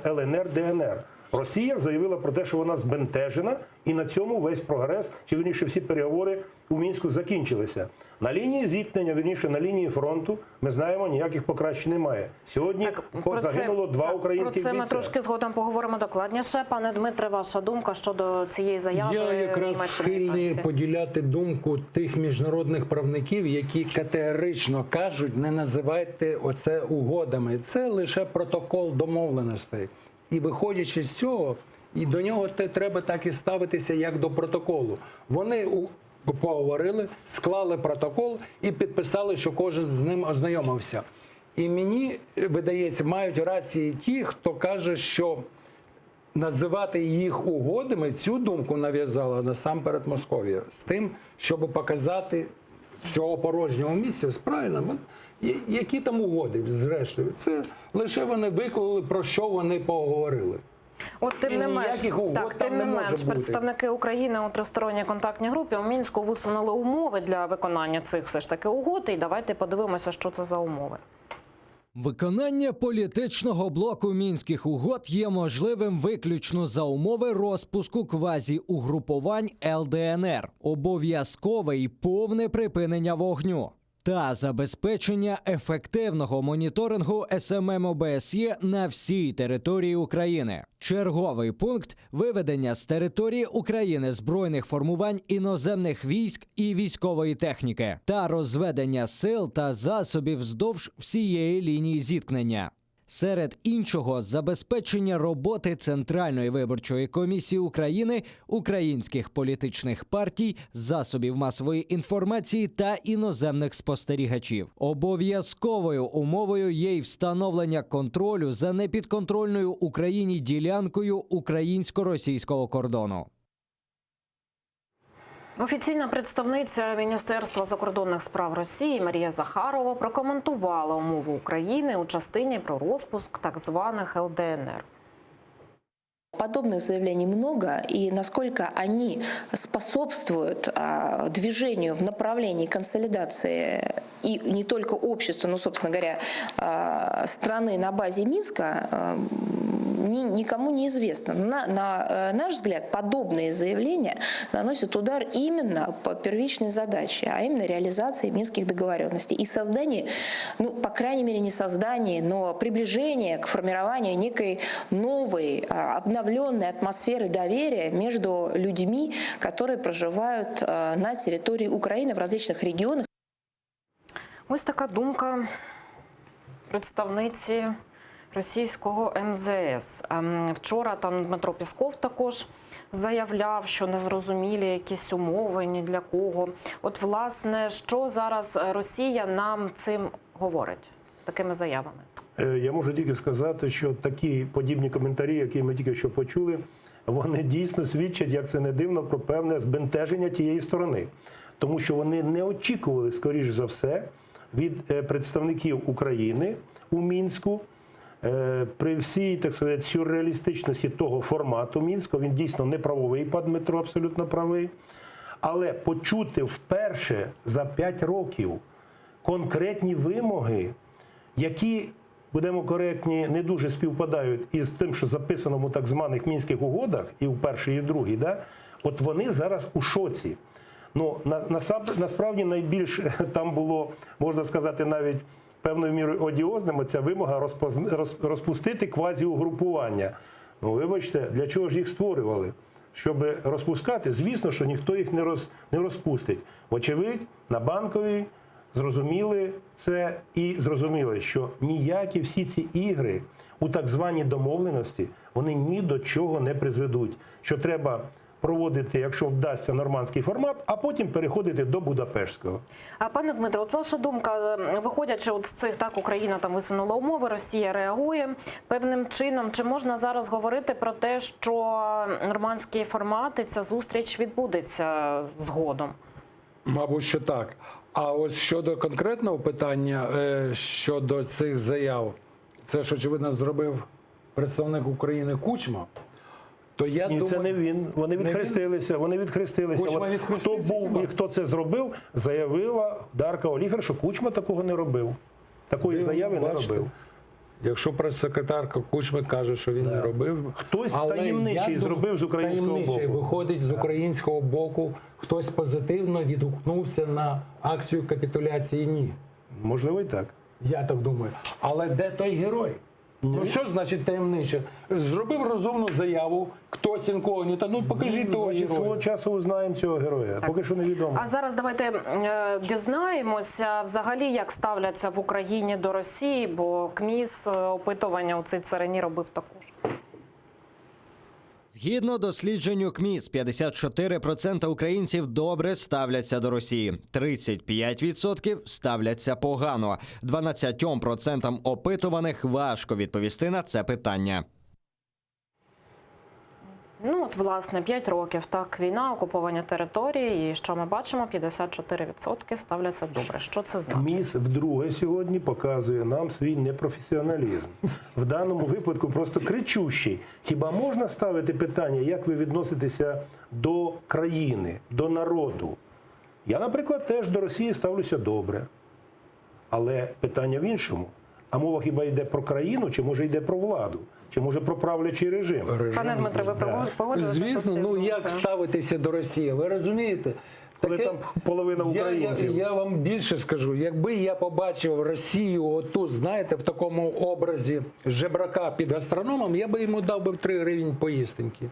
ЛНР, ДНР. Росія заявила про те, що вона збентежена, і на цьому весь прогрес, чи вірніше всі переговори у Мінську закінчилися. На лінії зіткнення, вірніше на лінії фронту, ми знаємо, ніяких покращень немає. Сьогодні загинуло два українських бійця. Про це ми трошки згодом поговоримо докладніше. Пане Дмитре, ваша думка щодо цієї заяви Я якраз Німеччини і схильний Франції? поділяти думку тих міжнародних правників, які категорично кажуть, не називайте оце угодами. Це лише протокол домовленостей. І виходячи з цього, і до нього треба так і ставитися, як до протоколу. Вони поговорили, склали протокол і підписали, що кожен з ним ознайомився. І мені видається, мають рації ті, хто каже, що називати їх угодами, цю думку нав'язала насамперед Московія. З тим, щоб показати з цього порожнього місця, правильно, які там угоди, зрештою. Це лише вони виклали, про що вони поговорили. От тим не менш, представники України у тристоронній контактній групі у Мінську висунули умови для виконання цих все ж таки угод. І давайте подивимося, що це за умови. Виконання політичного блоку Мінських угод є можливим виключно за умови розпуску квазіугрупувань ЛДНР, обов'язкове і повне припинення вогню та забезпечення ефективного моніторингу СММ ОБСЄ на всій території України. Черговий пункт – виведення з території України збройних формувань іноземних військ і військової техніки та розведення сил та засобів вздовж всієї лінії зіткнення. Серед іншого, забезпечення роботи Центральної виборчої комісії України, українських політичних партій, засобів масової інформації та іноземних спостерігачів. Обов'язковою умовою є й встановлення контролю за непідконтрольною Україні ділянкою українсько-російського кордону. Офіційна представниця Міністерства закордонних справ Росії Марія Захарова прокоментувала умови України у частині про розпуск так званих ЛДНР. Подобных заявлений много, и насколько они способствуют движению в направлении консолидации и не только общества, но, собственно говоря, страны на базе Минска, никому не известно. На наш взгляд, подобные заявления наносят удар именно по первичной задаче, а именно реализации минских договоренностей и создание, по крайней мере не создание, но приближение к формированию некой новой, обновленной атмосферы доверия между людьми, которые проживают на территории Украины в различных регионах. Ось така думка представниці російського МЗС. Вчора там Дмитро Пісков також заявляв, що незрозумілі якісь умови ні для кого. От, власне, що зараз Росія нам цим говорить, з такими заявами? Я можу тільки сказати, що такі подібні коментарі, які ми тільки що почули, вони дійсно свідчать, як це не дивно, про певне збентеження тієї сторони. Тому що вони не очікували, скоріш за все, від представників України у Мінську, при всій, так сказати, сюрреалістичності того формату Мінського, він дійсно не правовий, пан Дмитро абсолютно правий, але почути вперше за 5 років конкретні вимоги, які, будемо коректні, не дуже співпадають із тим, що записано в так званих Мінських угодах, і в першій, і в другій, да? От вони зараз у шоці. Ну, насправді найбільш там було, можна сказати, навіть певною мірою одіозним ця вимога розпустити квазіугрупування. Ну, вибачте, для чого ж їх створювали? Щоб розпускати, звісно, що ніхто їх не розпустить. Вочевидь, на Банковій зрозуміли це і зрозуміли, що ніякі всі ці ігри у так званій домовленості, вони ні до чого не призведуть. Що треба проводити, якщо вдасться, нормандський формат, а потім переходити до Будапештського. А пане Дмитро, от ваша думка, виходячи от з цих, так, Україна там висунула умови, Росія реагує певним чином, чи можна зараз говорити про те, що нормандський формат і ця зустріч відбудеться згодом? Мабуть, що так. А ось щодо конкретного питання, щодо цих заяв, це ж, очевидно, зробив представник України Кучма, то я думаю... Це не він. Вони відхрестилися. Кучма Хто був і хто це зробив, заявила Дарка Оліфер, що Кучма такого не робив. Такої заяви не робив. Якщо прес-секретарка Кучми каже, що він не робив... Хтось таємничий зробив з українського боку. Виходить з українського боку, хтось позитивно відгукнувся на акцію капітуляції «Ні». Можливо, і так. Я так думаю. Але де той герой? Ну що значить таємниче? Зробив розумну заяву, хтось інкогніто, ну покажіть того героя. Свого часу узнаємо цього героя, поки що невідомо. А зараз давайте дізнаємося взагалі, як ставляться в Україні до Росії, бо КМІС опитування у цій царині робив також. Згідно дослідженню КМІС, 54% українців добре ставляться до Росії, 35% ставляться погано, 12% опитуваних важко відповісти на це питання. Ну, от, власне, 5 років, так, війна, окуповані території, і що ми бачимо, 54% ставляться добре. Що це значить? КМІС вдруге сьогодні показує нам свій непрофесіоналізм. В даному випадку просто кричущий. Хіба можна ставити питання, як ви відноситеся до країни, до народу? Я, наприклад, теж до Росії ставлюся добре. Але питання в іншому. А мова хіба йде про країну, чи може йде про владу? Чи може про правлячий режим? Пане Дмитре, ви погоджуєтеся? Звісно, ну як ставитися до Росії? Ви розумієте? Коли там половина українців. Я вам більше скажу. Якби я побачив Росію оту, знаєте, в такому образі жебрака під гастрономом, я би йому дав би 3 гривень поїстеньки.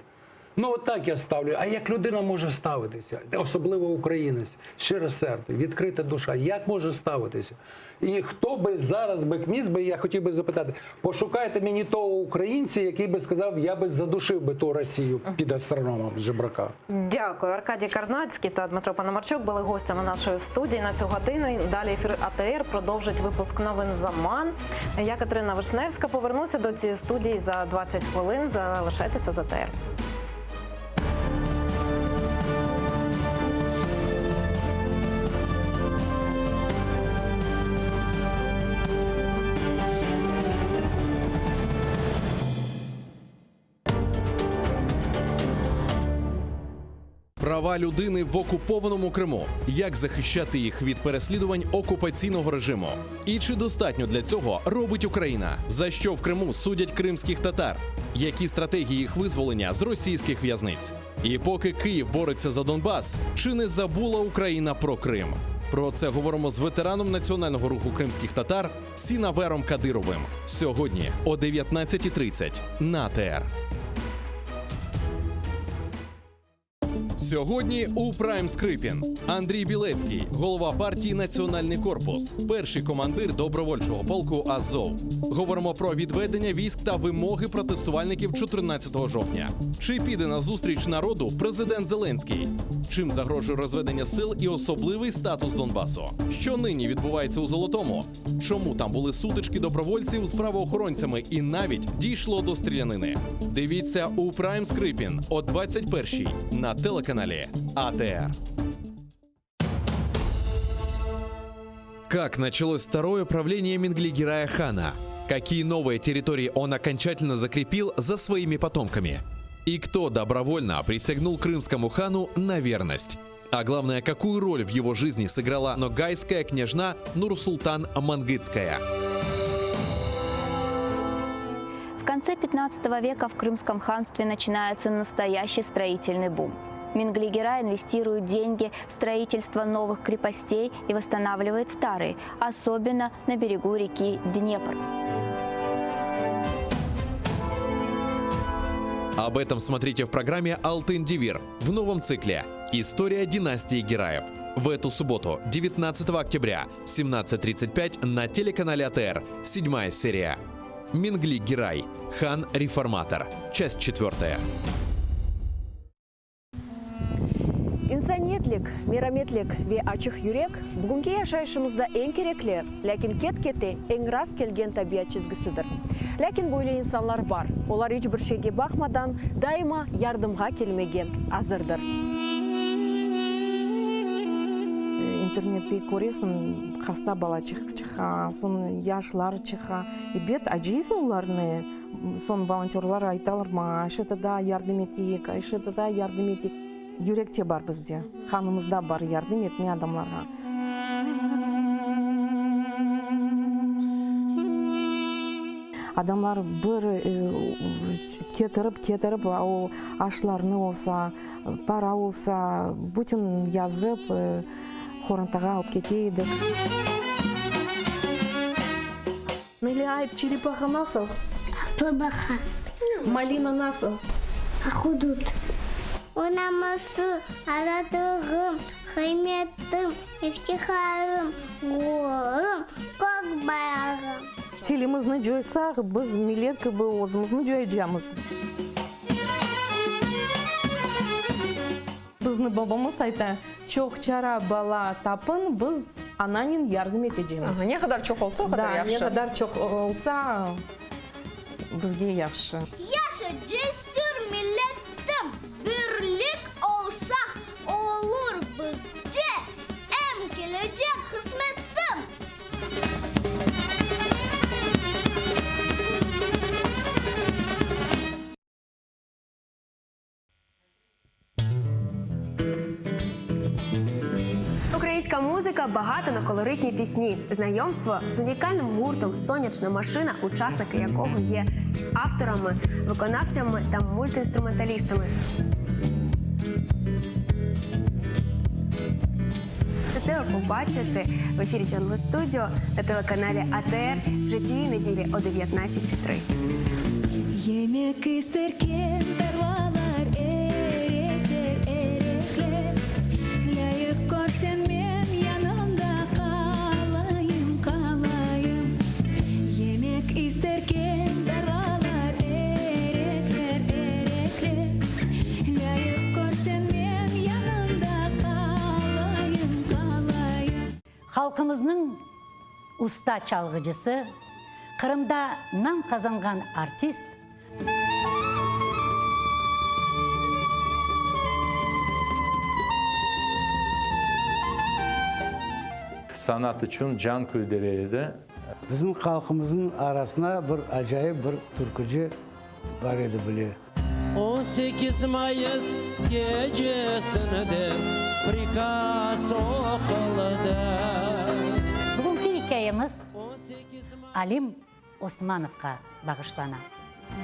Ну, отак я ставлю. А як людина може ставитися? Особливо українець. Щире серце, відкрита душа. Як може ставитися? І хто би зараз би КМІС, я хотів би запитати, пошукайте мені того українця, який би сказав, я би задушив би ту Росію під астрономом жебрака. Дякую. Аркадій Карнацький та Дмитро Пономарчук були гостями нашої студії на цю годину. Далі ефір АТР продовжить випуск новин «Заман». Я, Катерина Вишневська, повернуся до цієї студії за 20 хвилин. Залишайтеся з АТР. Права людини в окупованому Криму. Як захищати їх від переслідувань окупаційного режиму? І чи достатньо для цього робить Україна? За що в Криму судять кримських татар? Які стратегії їх визволення з російських в'язниць? І поки Київ бореться за Донбас, чи не забула Україна про Крим? Про це говоримо з ветераном національного руху кримських татар Сінавером Кадировим. Сьогодні о 19:30 на АТР. Сьогодні у Прайм Скрипін Андрій Білецький, голова партії «Національний корпус», перший командир добровольчого полку «Азов». Говоримо про відведення військ та вимоги протестувальників 14 жовтня. Чи піде на зустріч народу президент Зеленський? Чим загрожує розведення сил і особливий статус Донбасу? Що нині відбувається у Золотому? Чому там були сутички добровольців з правоохоронцями і навіть дійшло до стрілянини? Дивіться у Прайм Скрипін о 21-й на телеканалі АТР. Как началось второе правление Менглигерая хана? Какие новые территории он окончательно закрепил за своими потомками? И кто добровольно присягнул крымскому хану на верность? А главное, какую роль в его жизни сыграла ногайская княжна Нурсултан Мангытская? В конце 15 века в Крымском ханстве начинается настоящий строительный бум. Менглигерай инвестирует деньги в строительство новых крепостей и восстанавливает старые, особенно на берегу реки Днепр. Об этом смотрите в программе «Алтын Девир» в новом цикле «История династии Гераев». В эту субботу, 19 октября, 17:35 на телеканале АТР, 7-я серия. Менглигерай, хан-реформатор. Часть 4. Инсаниятлик, мейраметлик ве ачык юрек бүгүнкү жашайышыбызда эң керекли, ләкин кет-кете эң раз келген табият чизгисидир. Ләкин бойлы инсанлар бар. Олар эч бир шейге бакмадан дайыма ярдымга келмеге азырдыр. Интернетте көресің, хаста бала чыха, сон яшлар чыха. И бет ажисың уларны, сон волонтерлар айталар ма, айшетада ярдым етейік, айшетада ярдым етейік. Юректе бар бізде, ханымызда бар ярдым етме адамларға. Адамлар бір кетіріп, ау ашларны олса, пара олса, бүтін язып, хорантаға алып кетейдік. Мелиайып, черепаха насыл? Пыбаха. Малина насыл? Ахудут. Унамасы, аратығым, хайметтім, ифтихарым, ғорым, көк баяғым. Телімізні жойсақ, біз милеткі бұл өзімізні жойжамыз. Біздің бабамыз айта, чоқ чара бала тапын, біз ананин ярдым етежеміз. Не қадар чоқ олса, о қадар яқшы. Да, не қадар чоқ олса, бізге яқшы. Яша жесір милеттім, бірлік олса, olur bizce, em gelecek kısmettim. Українська музика багата на колоритні пісні. Знайомство з унікальним гуртом «Сонячна машина», учасники якого є авторами, виконавцями та мультиінструменталістами. Все це ви побачите в ефірі Джангл Студіо на телеканалі АТР вже цієї неділі о 19:30. Yemek isterken tarlalar erekler, erekler. Layık görsen men yanımda kalayım, kalayım. Yemek isterken tarlalar erekler, erekler. Layık görsen men yanımda kalayım, kalayım. Halkımızın usta çalgıcısı, Kırım'da nam kazangan artist, Sanat için can küldüreydi. Bizim halkımızın arasına bir acayip bir türkücü var idi biliyor. 18 Mayıs gecesinde prikaz okulda. Bugünkü hikayemiz Alim Osmanov'a bağışlana.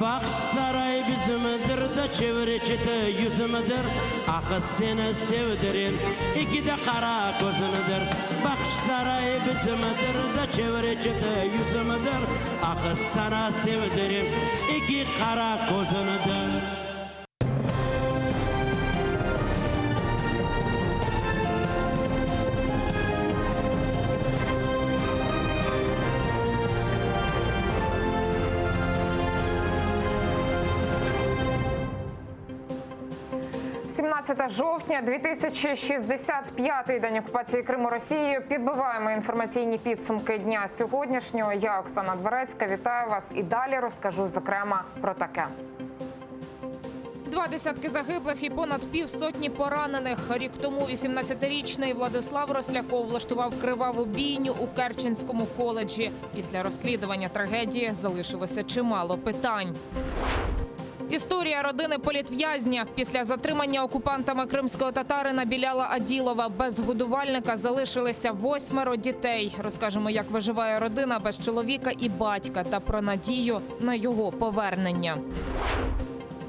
Bak saray bizimdir de çevreçide yüzümüdür. Ah seni sevdirin iki de kara gözünüdür. Bak saray bizimdir de çevreçide yüzümüdür. Ah sana sevdirin iki kara gözünüdür. 17 жовтня, 2065-й день окупації Криму Росією. Підбиваємо інформаційні підсумки дня сьогоднішнього. Я, Оксана Дворецька, вітаю вас і далі розкажу, зокрема, про таке. 2 десятки загиблих і понад півсотні поранених. Рік тому 18-річний Владислав Росляков влаштував криваву бійню у Керченському коледжі. Після розслідування трагедії залишилося чимало питань. Історія родини політв'язня. Після затримання окупантами кримського татарина Біляла Аділова без годувальника залишилися 8 дітей. Розкажемо, як виживає родина без чоловіка і батька та про надію на його повернення.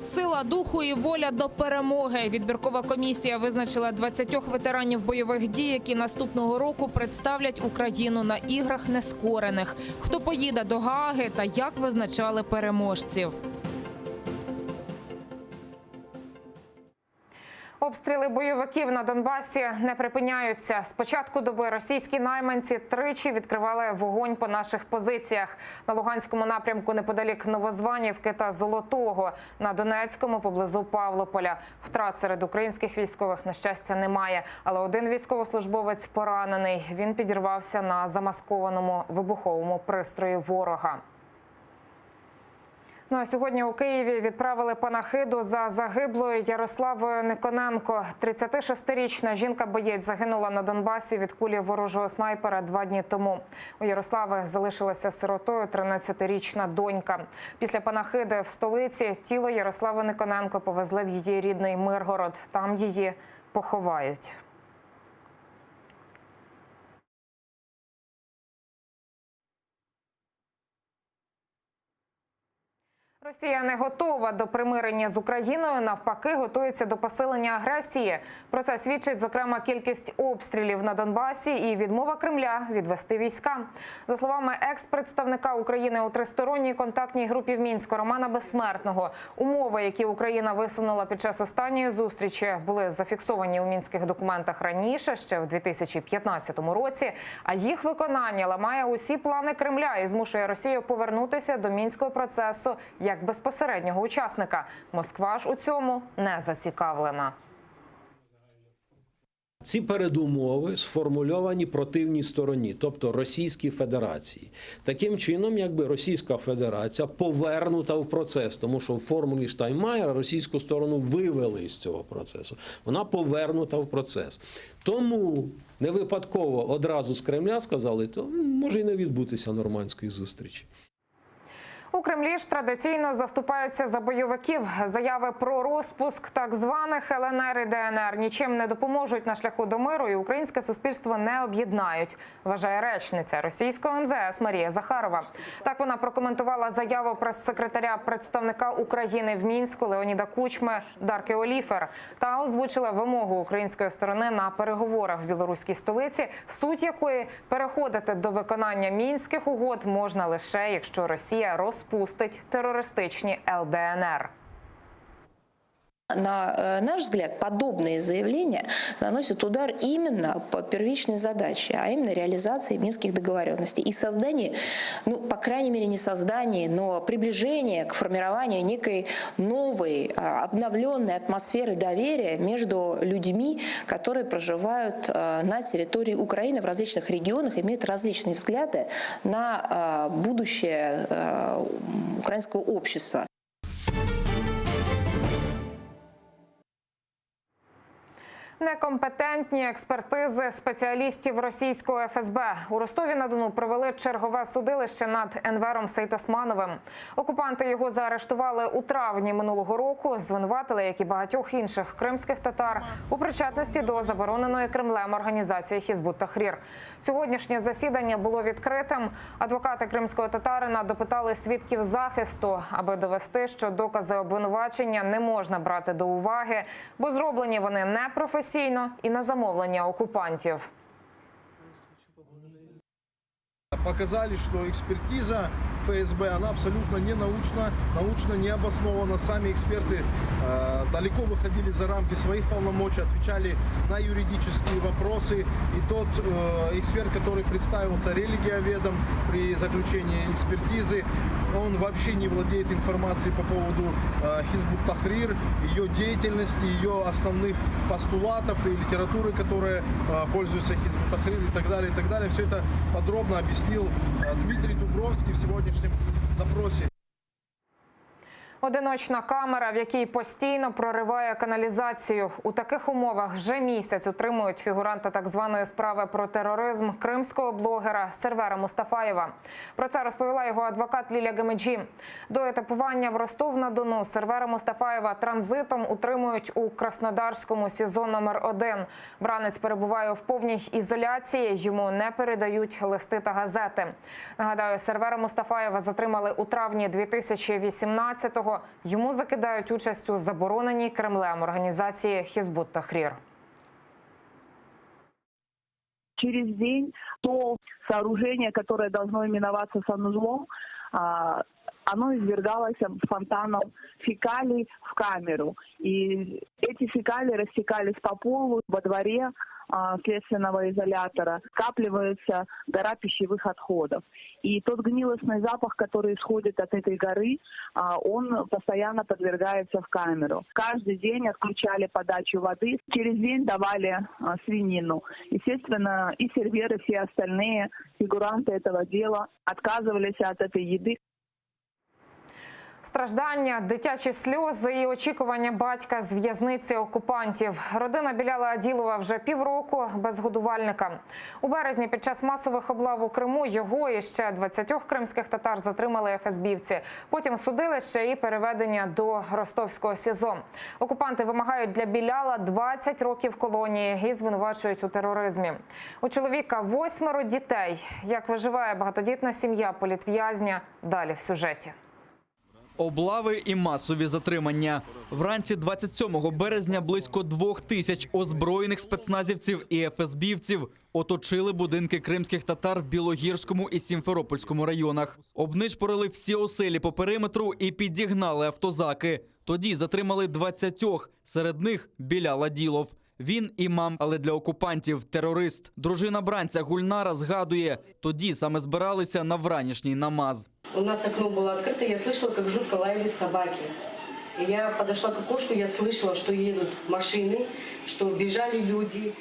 Сила духу і воля до перемоги. Відбіркова комісія визначила 20 ветеранів бойових дій, які наступного року представлять Україну на іграх нескорених. Хто поїде до Гааги та як визначали переможців. Обстріли бойовиків на Донбасі не припиняються. З початку доби російські найманці тричі відкривали вогонь по наших позиціях. На Луганському напрямку неподалік Новозванівки та Золотого. На Донецькому поблизу Павлополя. Втрат серед українських військових, на щастя, немає. Але один військовослужбовець поранений. Він підірвався на замаскованому вибуховому пристрої ворога. Ну а сьогодні у Києві відправили панахиду за загиблою Ярославою Никоненко. 36-річна жінка-боєць загинула на Донбасі від кулі ворожого снайпера 2 дні тому. У Ярослави залишилася сиротою 13-річна донька. Після панахиди в столиці тіло Ярослави Никоненко повезли в її рідний Миргород. Там її поховають. Росія не готова до примирення з Україною, навпаки, готується до посилення агресії. Про це свідчить, зокрема, кількість обстрілів на Донбасі і відмова Кремля відвести війська. За словами екс-представника України у тристоронній контактній групі в Мінську Романа Безсмертного, умови, які Україна висунула під час останньої зустрічі, були зафіксовані у мінських документах раніше, ще в 2015 році, а їх виконання ламає усі плани Кремля і змушує Росію повернутися до мінського процесу як безпосереднього учасника. Москва ж у цьому не зацікавлена. Ці передумови сформульовані противній стороні, тобто Російській Федерації. Таким чином, якби Російська Федерація повернута в процес, тому що в формулі Штайнмайєра російську сторону вивели з цього процесу. Вона повернута в процес. Тому не випадково одразу з Кремля сказали, то може і не відбутися нормандської зустрічі. У Кремлі ж традиційно заступаються за бойовиків. Заяви про розпуск так званих ЛНР і ДНР нічим не допоможуть на шляху до миру і українське суспільство не об'єднають, вважає речниця російського МЗС Марія Захарова. Так вона прокоментувала заяву прес-секретаря представника України в Мінську Леоніда Кучми Дарки Оліфер та озвучила вимогу української сторони на переговорах в білоруській столиці, суть якої переходити до виконання мінських угод можна лише, якщо Росія розпустить терористичні ЛДНР. На наш взгляд, подобные заявления наносят удар именно по первичной задаче, а именно реализации минских договоренностей и создании, ну, по крайней мере, не создании, но приближение к формированию некой новой, обновленной атмосферы доверия между людьми, которые проживают на территории Украины в различных регионах, имеют различные взгляды на будущее украинского общества. Некомпетентні експертизи спеціалістів російського ФСБ. У Ростові-на-Дону провели чергове судилище над Енвером Сейтосмановим. Окупанти його заарештували у травні минулого року, звинуватили, як і багатьох інших кримських татар, у причетності до забороненої Кремлем організації Хізбут Тахрір. Сьогоднішнє засідання було відкритим. Адвокати кримського татарина допитали свідків захисту, аби довести, що докази обвинувачення не можна брати до уваги, бо зроблені вони непрофесійно і на замовлення окупантів. Показали, что экспертиза ФСБ, она абсолютно не научна, научно не обоснована. Сами эксперты далеко выходили за рамки своих полномочий, отвечали на юридические вопросы. И тот эксперт, который представился религиоведом при заключении экспертизы, он вообще не владеет информацией по поводу Хизб ут-Тахрир, ее деятельности, ее основных постулатов и литературы, которая пользуется Хизб ут-Тахрир и так далее, и так далее. Все это подробно объяснил Дмитрий Дубровский в сегодняшнем допросе. Одиночна камера, в якій постійно прориває каналізацію. У таких умовах вже місяць утримують фігуранта так званої справи про тероризм кримського блогера Сервера Мустафаєва. Про це розповіла його адвокат Лілія Гемеджі. До етапування в Ростов-на-Дону Сервера Мустафаєва транзитом утримують у Краснодарському СІЗО номер 1. Бранець перебуває в повній ізоляції, йому не передають листи та газети. Нагадаю, Сервера Мустафаєва затримали у травні 2018-го. Йому закидають участь у забороненій Кремлем організації Хизб ут-Тахрир. Через день то сооружение, которое должно именоваться санузлом, оно извергалось фонтаном фекалий в камеру. И эти фекалии растекались по полу во дворе следственного изолятора. Скапливается гора пищевых отходов. И тот гнилостный запах, который исходит от этой горы, он постоянно подвергается в камеру. Каждый день отключали подачу воды, через день давали свинину. Естественно, и серверы, все остальные фигуранты этого дела отказывались от этой еды. Страждання, дитячі сльози і очікування батька з в'язниці окупантів. Родина Біляла Аділова вже півроку без годувальника. У березні під час масових облав у Криму його і ще 20 кримських татар затримали ФСБівці. Потім судилище і переведення до Ростовського СІЗО. Окупанти вимагають для Біляла 20 років колонії і звинувачують у тероризмі. У чоловіка 8 дітей. Як виживає багатодітна сім'я політв'язня? Далі в сюжеті. Облави і масові затримання. Вранці 27 березня близько 2000 озброєних спецназівців і ФСБівців оточили будинки кримських татар в Білогірському і Сімферопольському районах. Обнишпорили всі оселі по периметру і підігнали автозаки. Тоді затримали 20, серед них Білял Аділов. Він імам, але для окупантів – терорист. Дружина бранця Гульнара згадує, тоді саме збиралися на вранішній намаз. У нас окно было открыто, я слышала, как жутко лаяли собаки. И я подошла к окошку, я слышала, что едут машины, что бежали люди.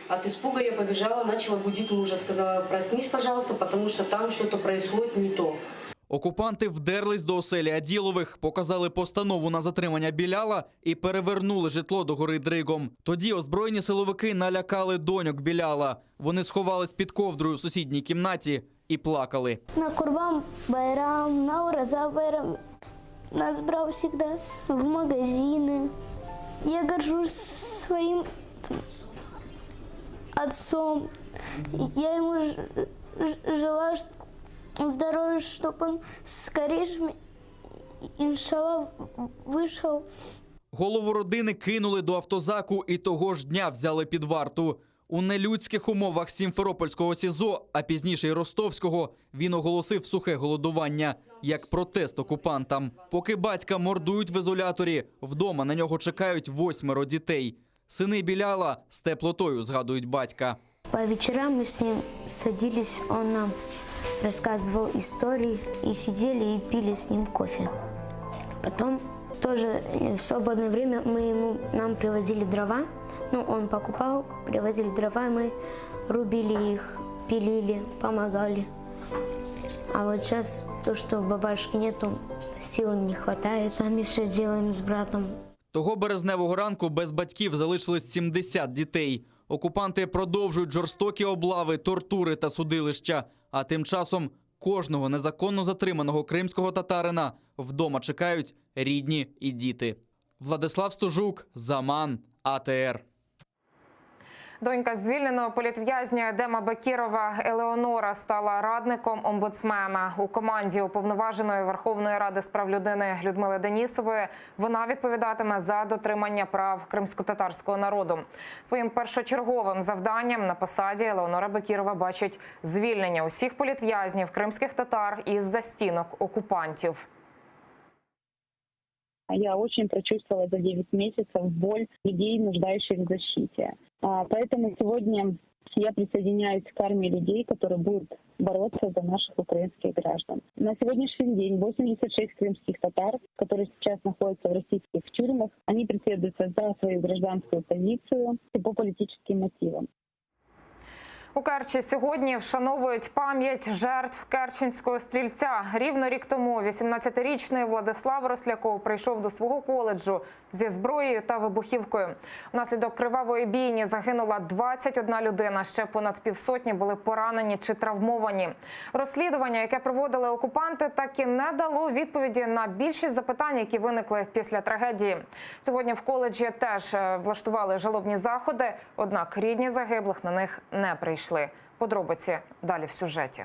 От испуга я побежала, начала будить мужа. Сказала, проснись, пожалуйста, потому что там что-то происходит не то. Окупанти вдерлись до оселі Аділових, показали постанову на затримання Біляла і перевернули житло догори дригом. Тоді озброєні силовики налякали доньок Біляла. Вони сховались під ковдрою в сусідній кімнаті і плакали. На Курбан Байрам, на Ураза Байрам нас брал всегда в магазины. Я горжусь своим отцом. Я ему желаю здоровья, чтобы он скорее, иншаллах, вышел. Голову родини кинули до автозаку і того ж дня взяли під варту. У нелюдських умовах Сімферопольського СІЗО, а пізніше й Ростовського, він оголосив сухе голодування, як протест окупантам. Поки батька мордують в ізоляторі, вдома на нього чекають 8 дітей. Сини Біляла з теплотою згадують батька. По вечерам мы с ним садились, он нам рассказывал истории, и сидели и пили с ним кофе. Потом тоже в свободное время нам привозили дрова. Ну, он покупал, привозили дрова, мы рубили их, пилили, помогали. А вот сейчас то, что бабашки нету, сил не хватает, сами все делаем с братом. Того березневого ранку без батьків залишились 70 дітей. Окупанти продовжують жорстокі облави, тортури та судилища. А тим часом кожного незаконно затриманого кримського татарина вдома чекають рідні і діти. Владислав Стужук, Заман, АТР. Донька звільненого політв'язня Едема Бекірова Елеонора стала радником омбудсмена. У команді Уповноваженої Верховної Ради з прав людини Людмили Денісової вона відповідатиме за дотримання прав кримськотатарського народу. Своїм першочерговим завданням на посаді Елеонора Бекірова бачить звільнення усіх політв'язнів кримських татар із застінок окупантів. Я очень прочувствовала за 9 месяцев боль людей, нуждающих в защите. Поэтому сегодня я присоединяюсь к армии людей, которые будут бороться за наших украинских граждан. На сегодняшний день 86 крымских татар, которые сейчас находятся в российских тюрьмах, они преследуются за свою гражданскую позицию и по политическим мотивам. У Керчі сьогодні вшановують пам'ять жертв Керченського стрільця. Рівно рік тому 18-річний Владислав Росляков прийшов до свого коледжу зі зброєю та вибухівкою. Внаслідок кривавої бійні загинула 21 людина, ще понад півсотні були поранені чи травмовані. Розслідування, яке проводили окупанти, так і не дало відповіді на більшість запитань, які виникли після трагедії. Сьогодні в коледжі теж влаштували жалобні заходи, однак рідні загиблих на них не прийшли. Подробиці далі в сюжеті.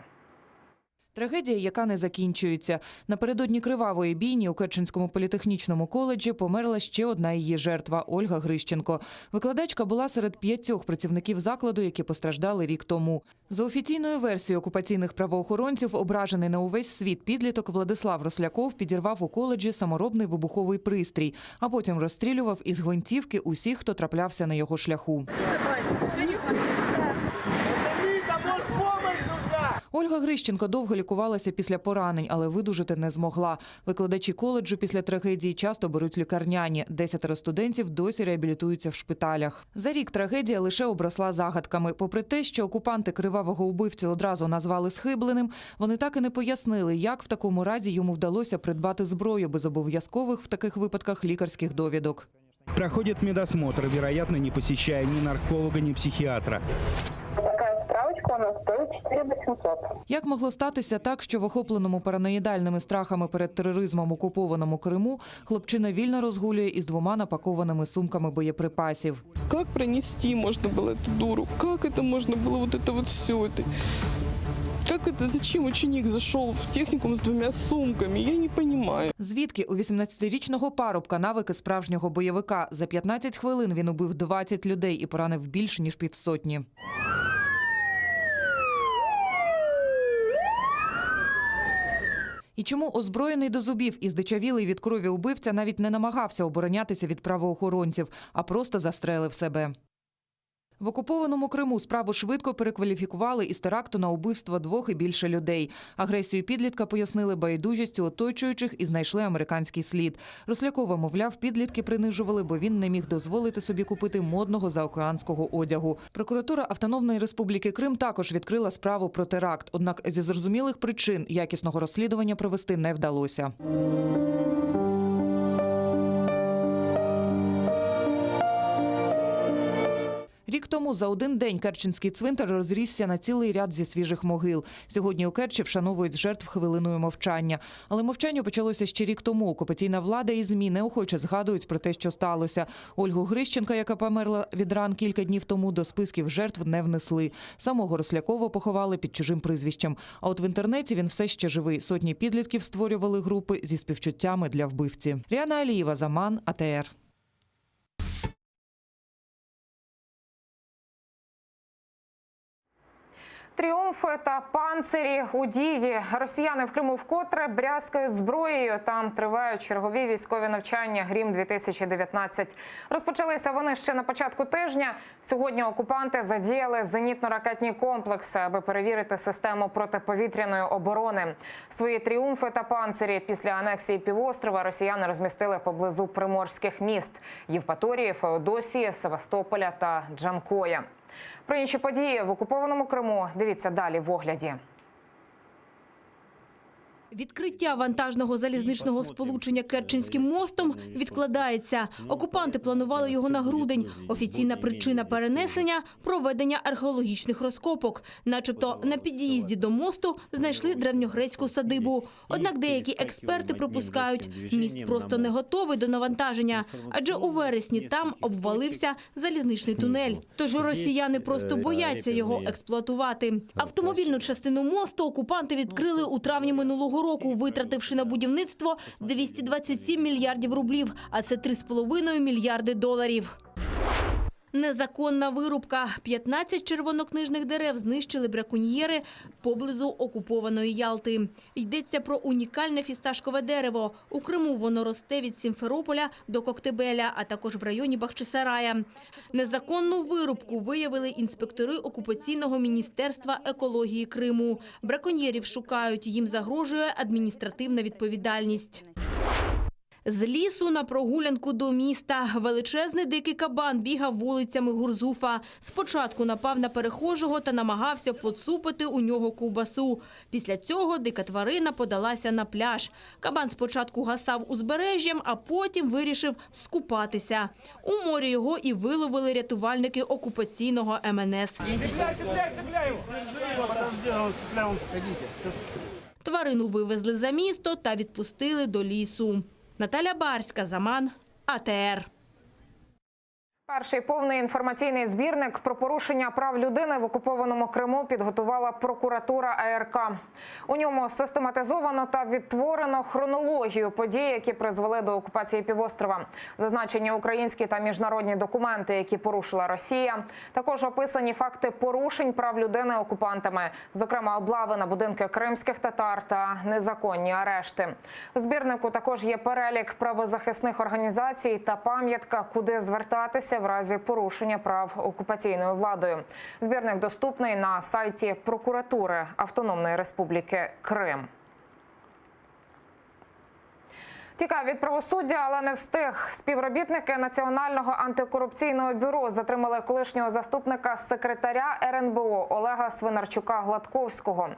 Трагедія, яка не закінчується. Напередодні кривавої бійні у Керченському політехнічному коледжі померла ще одна її жертва – Ольга Грищенко. Викладачка була серед 5 працівників закладу, які постраждали рік тому. За офіційною версією окупаційних правоохоронців, ображений на увесь світ підліток Владислав Росляков підірвав у коледжі саморобний вибуховий пристрій, а потім розстрілював із гвинтівки усіх, хто траплявся на його шляху. Ольга Грищенко довго лікувалася після поранень, але видужати не змогла. Викладачі коледжу після трагедії часто беруть лікарняні. 10 студентів досі реабілітуються в шпиталях. За рік трагедія лише обросла загадками. Попри те, що окупанти кривавого убивцю одразу назвали схибленим, вони так і не пояснили, як в такому разі йому вдалося придбати зброю без обов'язкових в таких випадках лікарських довідок. Проходит медосмотр, вероятно, не посещая ни нарколога, ни психиатра. Справочка у нас стоит 4800. Як могло статися так, що в охопленому параноїдальними страхами перед тероризмом окупованому Криму хлопчина вільно розгулює із 2 напакованими сумками боєприпасів? Как пронести можно было эту дуру? Как это можно было вот это вот все это? Как это, зачем ученик зашел в техникум с 2 сумками? Я не понимаю. Звідки у 18-річного парубка навики справжнього бойовика? За 15 хвилин він убив 20 людей і поранив більше, ніж півсотні. І чому озброєний до зубів і здичавілий від крові убивця навіть не намагався оборонятися від правоохоронців, а просто застрелив себе? В окупованому Криму справу швидко перекваліфікували із теракту на убивство 2 і більше людей. Агресію підлітка пояснили байдужістю оточуючих і знайшли американський слід. Рослякова, мовляв, підлітки принижували, бо він не міг дозволити собі купити модного заокеанського одягу. Прокуратура Автономної Республіки Крим також відкрила справу про теракт. Однак зі зрозумілих причин якісного розслідування провести не вдалося. Рік тому за один день Керченський цвинтар розрісся на цілий ряд зі свіжих могил. Сьогодні у Керчі вшановують жертв хвилиною мовчання. Але мовчання почалося ще рік тому. Окупаційна влада і ЗМІ неохоче згадують про те, що сталося. Ольгу Грищенка, яка померла від ран кілька днів тому, до списків жертв не внесли. Самого Рослякова поховали під чужим прізвищем. А от в інтернеті він все ще живий. Сотні підлітків створювали групи зі співчуттями для вбивці. Ріана Алієва, Заман, АТР. Тріумфи та панцирі у дії. Росіяни в Криму вкотре брязкають зброєю. Там тривають чергові військові навчання «Грім-2019». Розпочалися вони ще на початку тижня. Сьогодні окупанти задіяли зенітно-ракетні комплекси, аби перевірити систему протиповітряної оборони. Свої тріумфи та панцирі після анексії півострова росіяни розмістили поблизу приморських міст – Євпаторії, Феодосії, Севастополя та Джанкоя. Про інші події в окупованому Криму дивіться далі в огляді. Відкриття вантажного залізничного сполучення Керченським мостом відкладається. Окупанти планували його на грудень. Офіційна причина перенесення – проведення археологічних розкопок. Начебто на під'їзді до мосту знайшли древньогрецьку садибу. Однак деякі експерти припускають, міст просто не готовий до навантаження, адже у вересні там обвалився залізничний тунель. Тож росіяни просто бояться його експлуатувати. Автомобільну частину мосту окупанти відкрили у травні минулого року, витративши на будівництво 227 мільярдів рублів, а це 3,5 мільярди доларів. Незаконна вирубка. 15 червонокнижних дерев знищили браконьєри поблизу окупованої Ялти. Йдеться про унікальне фісташкове дерево. У Криму воно росте від Сімферополя до Коктебеля, а також в районі Бахчисарая. Незаконну вирубку виявили інспектори окупаційного міністерства екології Криму. Браконьєрів шукають, їм загрожує адміністративна відповідальність. З лісу на прогулянку до міста. Величезний дикий кабан бігав вулицями Гурзуфа. Спочатку напав на перехожого та намагався поцупити у нього ковбасу. Після цього дика тварина подалася на пляж. Кабан спочатку гасав узбережжям, а потім вирішив скупатися. У морі його і виловили рятувальники окупаційного МНС. Тварину вивезли за місто та відпустили до лісу. Наталя Барська, Заман, АТР. Перший повний інформаційний збірник про порушення прав людини в окупованому Криму підготувала прокуратура АРК. У ньому систематизовано та відтворено хронологію подій, які призвели до окупації півострова. Зазначені українські та міжнародні документи, які порушила Росія. Також описані факти порушень прав людини окупантами, зокрема облави на будинки кримських татар та незаконні арешти. У збірнику також є перелік правозахисних організацій та пам'ятка, куди звертатися в разі порушення прав окупаційною владою. Збірник доступний на сайті прокуратури Автономної Республіки Крим. Тікав від правосуддя, але не встиг. Співробітники Національного антикорупційного бюро затримали колишнього заступника секретаря РНБО Олега Свинарчука-Гладковського.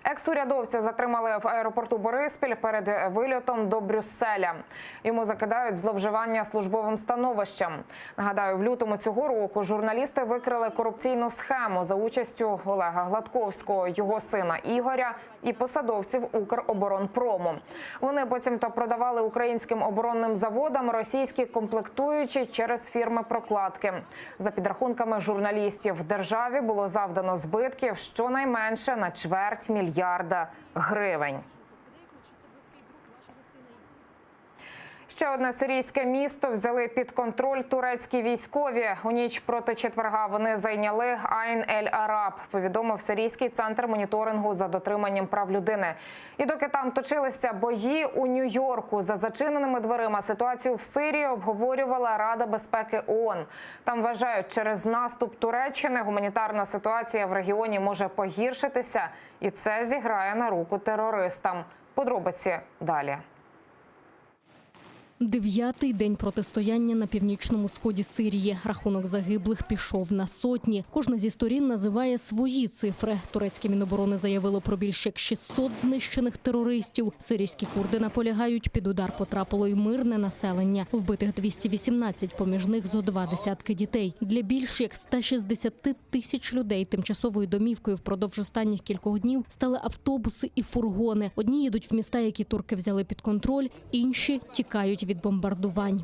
Екс-урядовця затримали в аеропорту Бориспіль перед вильотом до Брюсселя. Йому закидають зловживання службовим становищем. Нагадаю, в лютому цього року журналісти викрили корупційну схему за участю Олега Гладковського, його сина Ігоря і посадовців Укроборонпрому. Вони буцімто продавали українським оборонним заводам російські комплектуючі через фірми прокладки. За підрахунками журналістів, державі було завдано збитків щонайменше на 250 мільярда гривень. Ще одне сирійське місто взяли під контроль турецькі військові. У ніч проти четверга вони зайняли Айн-ель-Араб, повідомив Сирійський центр моніторингу за дотриманням прав людини. І доки там точилися бої у Нью-Йорку, за зачиненими дверима ситуацію в Сирії обговорювала Рада безпеки ООН. Там вважають, через наступ Туреччини гуманітарна ситуація в регіоні може погіршитися, і це зіграє на руку терористам. Подробиці далі. 9-й день протистояння на північному сході Сирії. Рахунок загиблих пішов на сотні. Кожна зі сторін називає свої цифри. Турецьке Міноборони заявило про більш як 600 знищених терористів. Сирійські курди наполягають, під удар потрапило й мирне населення. Вбитих 218, поміж них зо 20 дітей. Для більш як 160 тисяч людей тимчасовою домівкою впродовж останніх кількох днів стали автобуси і фургони. Одні їдуть в міста, які турки взяли під контроль, інші тікають від бомбардувань.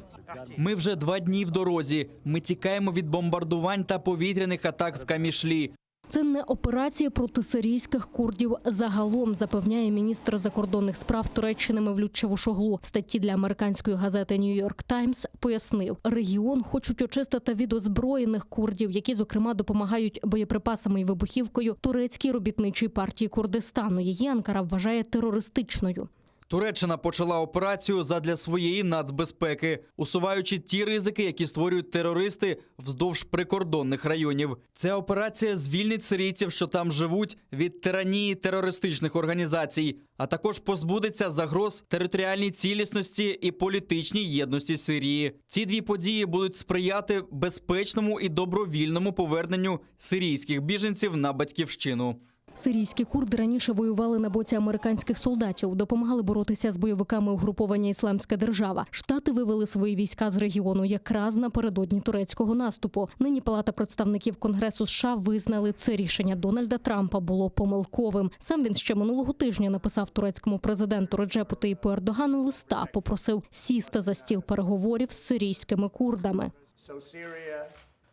Ми вже 2 дні в дорозі. Ми тікаємо від бомбардувань та повітряних атак в Камішлі. Це не операція проти сирійських курдів загалом, запевняє міністр закордонних справ Туреччини Мевлют Чавушоглу. В статті для американської газети «Нью-Йорк Таймс» пояснив, регіон хочуть очистити від озброєних курдів, які, зокрема, допомагають боєприпасами і вибухівкою турецькій робітничій партії Курдистану. Її Анкара вважає терористичною. Туреччина почала операцію задля своєї нацбезпеки, усуваючи ті ризики, які створюють терористи вздовж прикордонних районів. Ця операція звільнить сирійців, що там живуть, від тиранії терористичних організацій, а також позбудеться загроз територіальній цілісності і політичній єдності Сирії. Ці 2 події будуть сприяти безпечному і добровільному поверненню сирійських біженців на батьківщину. Сирійські курди раніше воювали на боці американських солдатів, допомагали боротися з бойовиками угруповання «Ісламська держава». Штати вивели свої війська з регіону якраз напередодні турецького наступу. Нині Палата представників Конгресу США визнали, це рішення Дональда Трампа було помилковим. Сам він ще минулого тижня написав турецькому президенту Реджепу Таїпу Ердогану листа, попросив сісти за стіл переговорів з сирійськими курдами.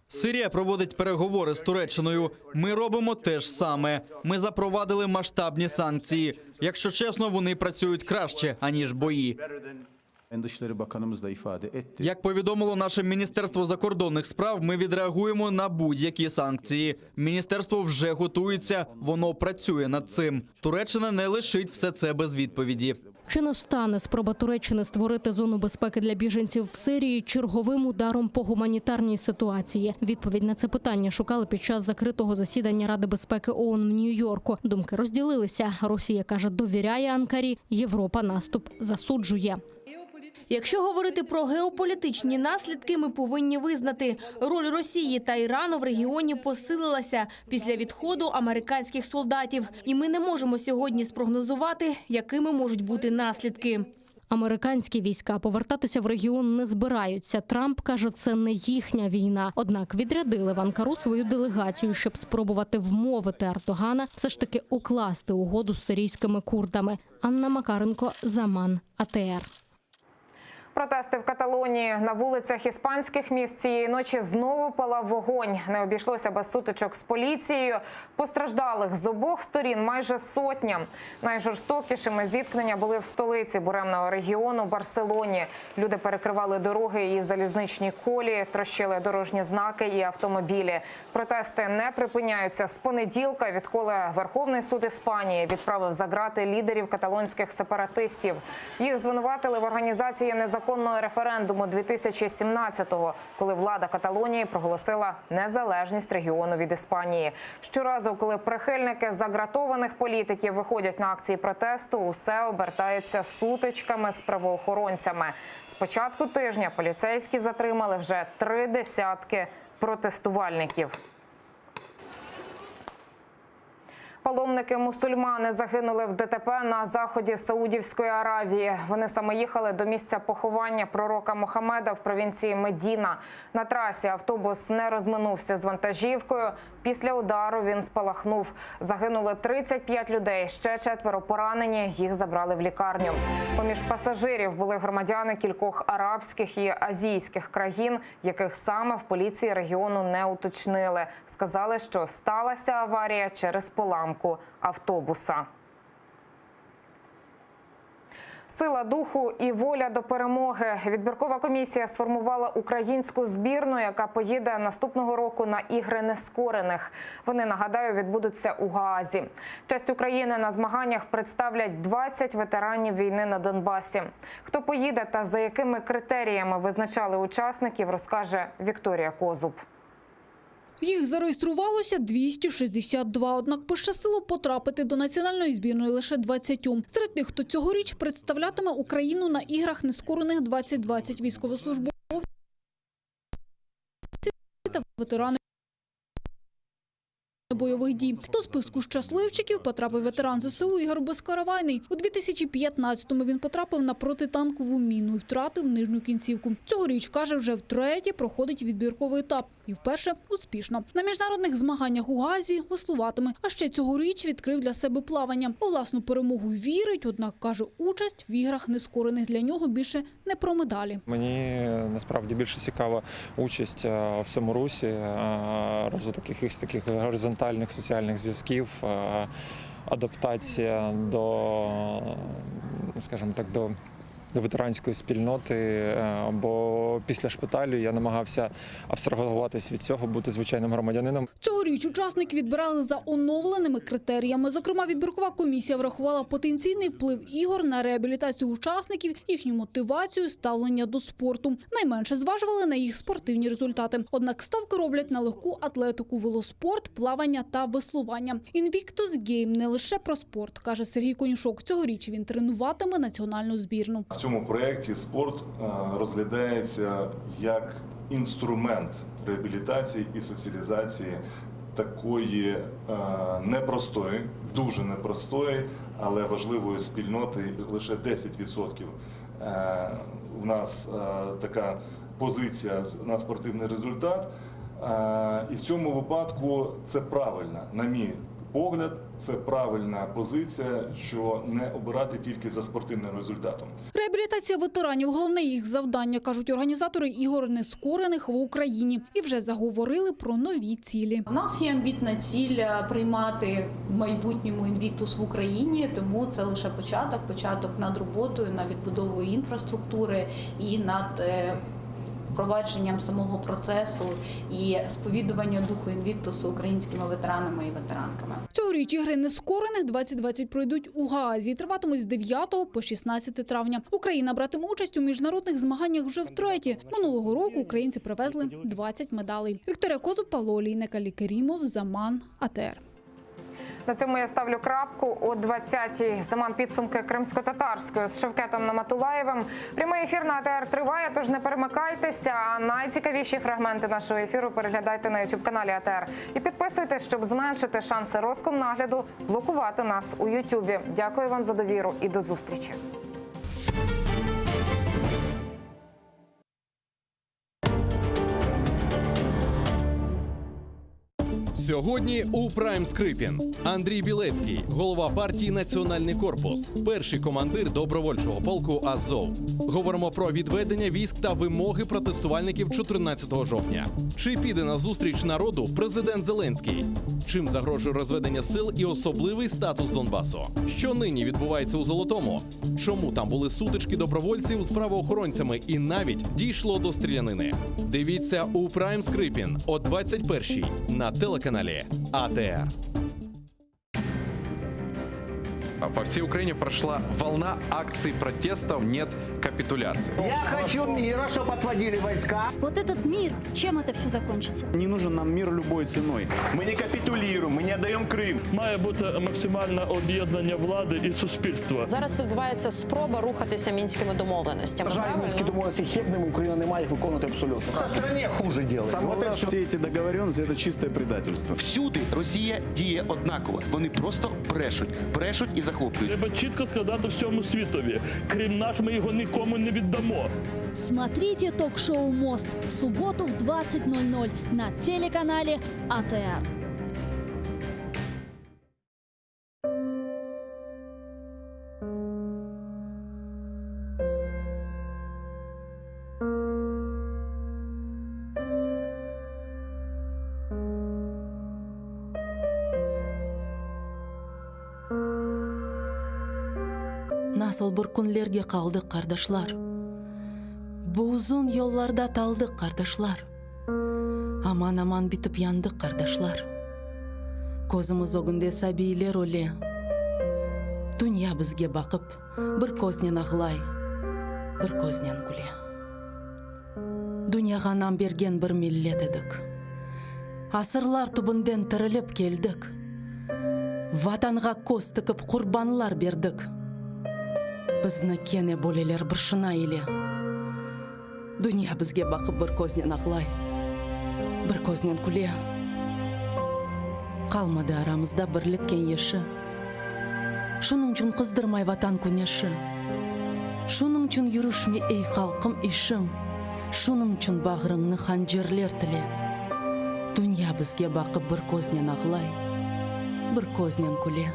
Сирія проводить переговори з Туреччиною. Ми робимо те ж саме. Ми запровадили масштабні санкції. Якщо чесно, вони працюють краще, аніж бої. Як повідомило наше Міністерство закордонних справ, ми відреагуємо на будь-які санкції. Міністерство вже готується, воно працює над цим. Туреччина не лишить все це без відповіді. Чи не стане спроба Туреччини створити зону безпеки для біженців в Сирії черговим ударом по гуманітарній ситуації? Відповідь на це питання шукали під час закритого засідання Ради безпеки ООН в Нью-Йорку. Думки розділилися. Росія каже, довіряє Анкарі, Європа наступ засуджує. Якщо говорити про геополітичні наслідки, ми повинні визнати, роль Росії та Ірану в регіоні посилилася після відходу американських солдатів. І ми не можемо сьогодні спрогнозувати, якими можуть бути наслідки. Американські війська повертатися в регіон не збираються. Трамп каже, це не їхня війна. Однак відрядили в Анкару свою делегацію, щоб спробувати вмовити Ердогана все ж таки укласти угоду з сирійськими курдами. Анна Макаренко, Заман, АТР. Протести в Каталонії. На вулицях іспанських міст цієї ночі знову палав вогонь. Не обійшлося без сутичок з поліцією. Постраждалих з обох сторін майже сотня. Найжорстокішими зіткнення були в столиці буремного регіону Барселоні. Люди перекривали дороги і залізничні колії, трощили дорожні знаки і автомобілі. Протести не припиняються з понеділка, відколи Верховний суд Іспанії відправив за ґрати лідерів каталонських сепаратистів. Їх звинуватили в організації незаконного референдуму 2017-го, коли влада Каталонії проголосила незалежність регіону від Іспанії. Щоразу, коли прихильники загратованих політиків виходять на акції протесту, усе обертається сутичками з правоохоронцями. З початку тижня поліцейські затримали вже 30 протестувальників. Паломники-мусульмани загинули в ДТП на заході Саудівської Аравії. Вони саме їхали до місця поховання пророка Мохаммеда в провінції Медіна. На трасі автобус не розминувся з вантажівкою. Після удару він спалахнув. Загинули 35 людей, ще 4 поранені, їх забрали в лікарню. Поміж пасажирів були громадяни кількох арабських і азійських країн, яких саме в поліції регіону не уточнили. Сказали, що сталася аварія через поламку автобуса. Сила духу і воля до перемоги. Відбіркова комісія сформувала українську збірну, яка поїде наступного року на Ігри нескорених. Вони, нагадаю, відбудуться у Гаазі. Честь України на змаганнях представлять 20 ветеранів війни на Донбасі. Хто поїде та за якими критеріями визначали учасників, розкаже Вікторія Козуб. Їх зареєструвалося 262, однак пощастило потрапити до національної збірної лише 20. Серед тих, хто цьогоріч представлятиме Україну на Іграх нескорених 2020 військовослужбовці та ветерани бойових дій. До списку щасливчиків потрапив ветеран ЗСУ Ігор Безкаравайний. У 2015-му він потрапив на протитанкову міну і втратив нижню кінцівку. Цьогоріч, каже, вже втретє проходить відбірковий етап. І вперше успішно. На міжнародних змаганнях у Гаазі веслуватиме. А ще цьогоріч відкрив для себе плавання. У власну перемогу вірить, однак, каже, участь в Іграх нескорених для нього більше не про медалі. Мені, насправді, більше цікава участь в цьому русі, розвиток якихось таких горизонтальних соціальних зв'язків, адаптація до, скажімо так, до ветеранської спільноти, бо після шпиталю я намагався абстрагуватись від цього, бути звичайним громадянином. Цьогоріч учасники відбирали за оновленими критеріями. Зокрема, відбіркова комісія врахувала потенційний вплив ігор на реабілітацію учасників, їхню мотивацію, ставлення до спорту. Найменше зважували на їх спортивні результати. Однак ставки роблять на легку атлетику, велоспорт, плавання та веслування. Invictus Game – не лише про спорт, каже Сергій Конюшок. Цьогоріч він тренуватиме національну збірну. В цьому проєкті спорт розглядається як інструмент реабілітації і соціалізації такої непростої, дуже непростої, але важливої спільноти лише 10%. У нас така позиція на спортивний результат. І в цьому випадку це правильно, на мій погляд, це правильна позиція, що не обирати тільки за спортивним результатом. Реабілітація ветеранів – головне їх завдання, кажуть організатори ігор нескорених в Україні. І вже заговорили про нові цілі. У нас є амбітна ціль приймати в майбутньому Invictus в Україні, тому це лише початок над роботою, над відбудовою інфраструктури і над впровадженням самого процесу і сповідування духу Invictus українськими ветеранами і ветеранками. Цьогоріч ігри нескорених 2020 пройдуть у Гаазі і триватимуть з 9 по 16 травня. Україна братиме участь у міжнародних змаганнях вже втретє. Минулого року українці привезли 20 медалей. Вікторія Козуб, Павло Олійник, Алі Керімов, Заман, АТР. На цьому я ставлю крапку. О 20-й Заман підсумки кримсько-татарської з Шевкетом Наматулаєвим. Прямий ефір на АТР триває, тож не перемикайтеся. А найцікавіші фрагменти нашого ефіру переглядайте на YouTube-каналі АТР. І підписуйтесь, щоб зменшити шанси Роскомнагляду блокувати нас у Ютубі. Дякую вам за довіру і до зустрічі. Сьогодні у Прайм Скрипін Андрій Білецький, голова партії «Національний корпус», перший командир добровольчого полку «Азов». Говоримо про відведення військ та вимоги протестувальників 14 жовтня. Чи піде на зустріч народу президент Зеленський? Чим загрожує розведення сил і особливий статус Донбасу? Що нині відбувається у Золотому? Чому там були сутички добровольців з правоохоронцями і навіть дійшло до стрілянини? Дивіться у Прайм Скрипін о 21-й на телеканалі АТР. По всей Украине прошла волна акций протестов «Нет капитуляции». Я хочу мира, чтобы отводили войска. Вот этот мир, чем это все закончится? Не нужен нам мир любой ценой. Мы не капитулируем, мы не отдаем Крым. Має бути максимальне об'єднання влади і суспільства. Зараз відбувається спроба рухатися мінськими домовленостями. Жаль, мінські домовленості хибними, Україна не має їх виконувати абсолютно. В стране хуже делает. Всі ці договоренності – це чисте предательство. Всюди Росія діє однаково. Вони просто брешуть і захоплюють. Треба чітко сказати всьому світові. Крим наш, ми його нікому не віддамо. Смотрите ток-шоу «Мост» в субботу в 20:00 на телеканале АТР. Nasıl bir kunlerge kaldık kardeşler. Bu uzun yollarda taldık kardeşler. Aman aman bitip yandık kardeşler. Gözümüz o günde sabiler öyle. Dünya bizge bakıp bir köznen ağlay, bir köznen güle. Dünyaga nam bergen bir millet edik. Asırlar tübünden tirilip geldik. Vatanға көз тікіп құрбанлар бердік. Бізді кене бөлелер бір шына еле. Дүния бізге бақып бір көзнен ақлай, бір көзнен күле. Қалмады арамызда бірлік кеңеші. Шуның чүн қыздырмай ватан күнеші. Шуның чүн юрушме ей халқым ишім. Шуның чүн бағырыңны ханжерлер тіле. Дүния бізге бақып бір көзнен ақлай, бір көзнен күле.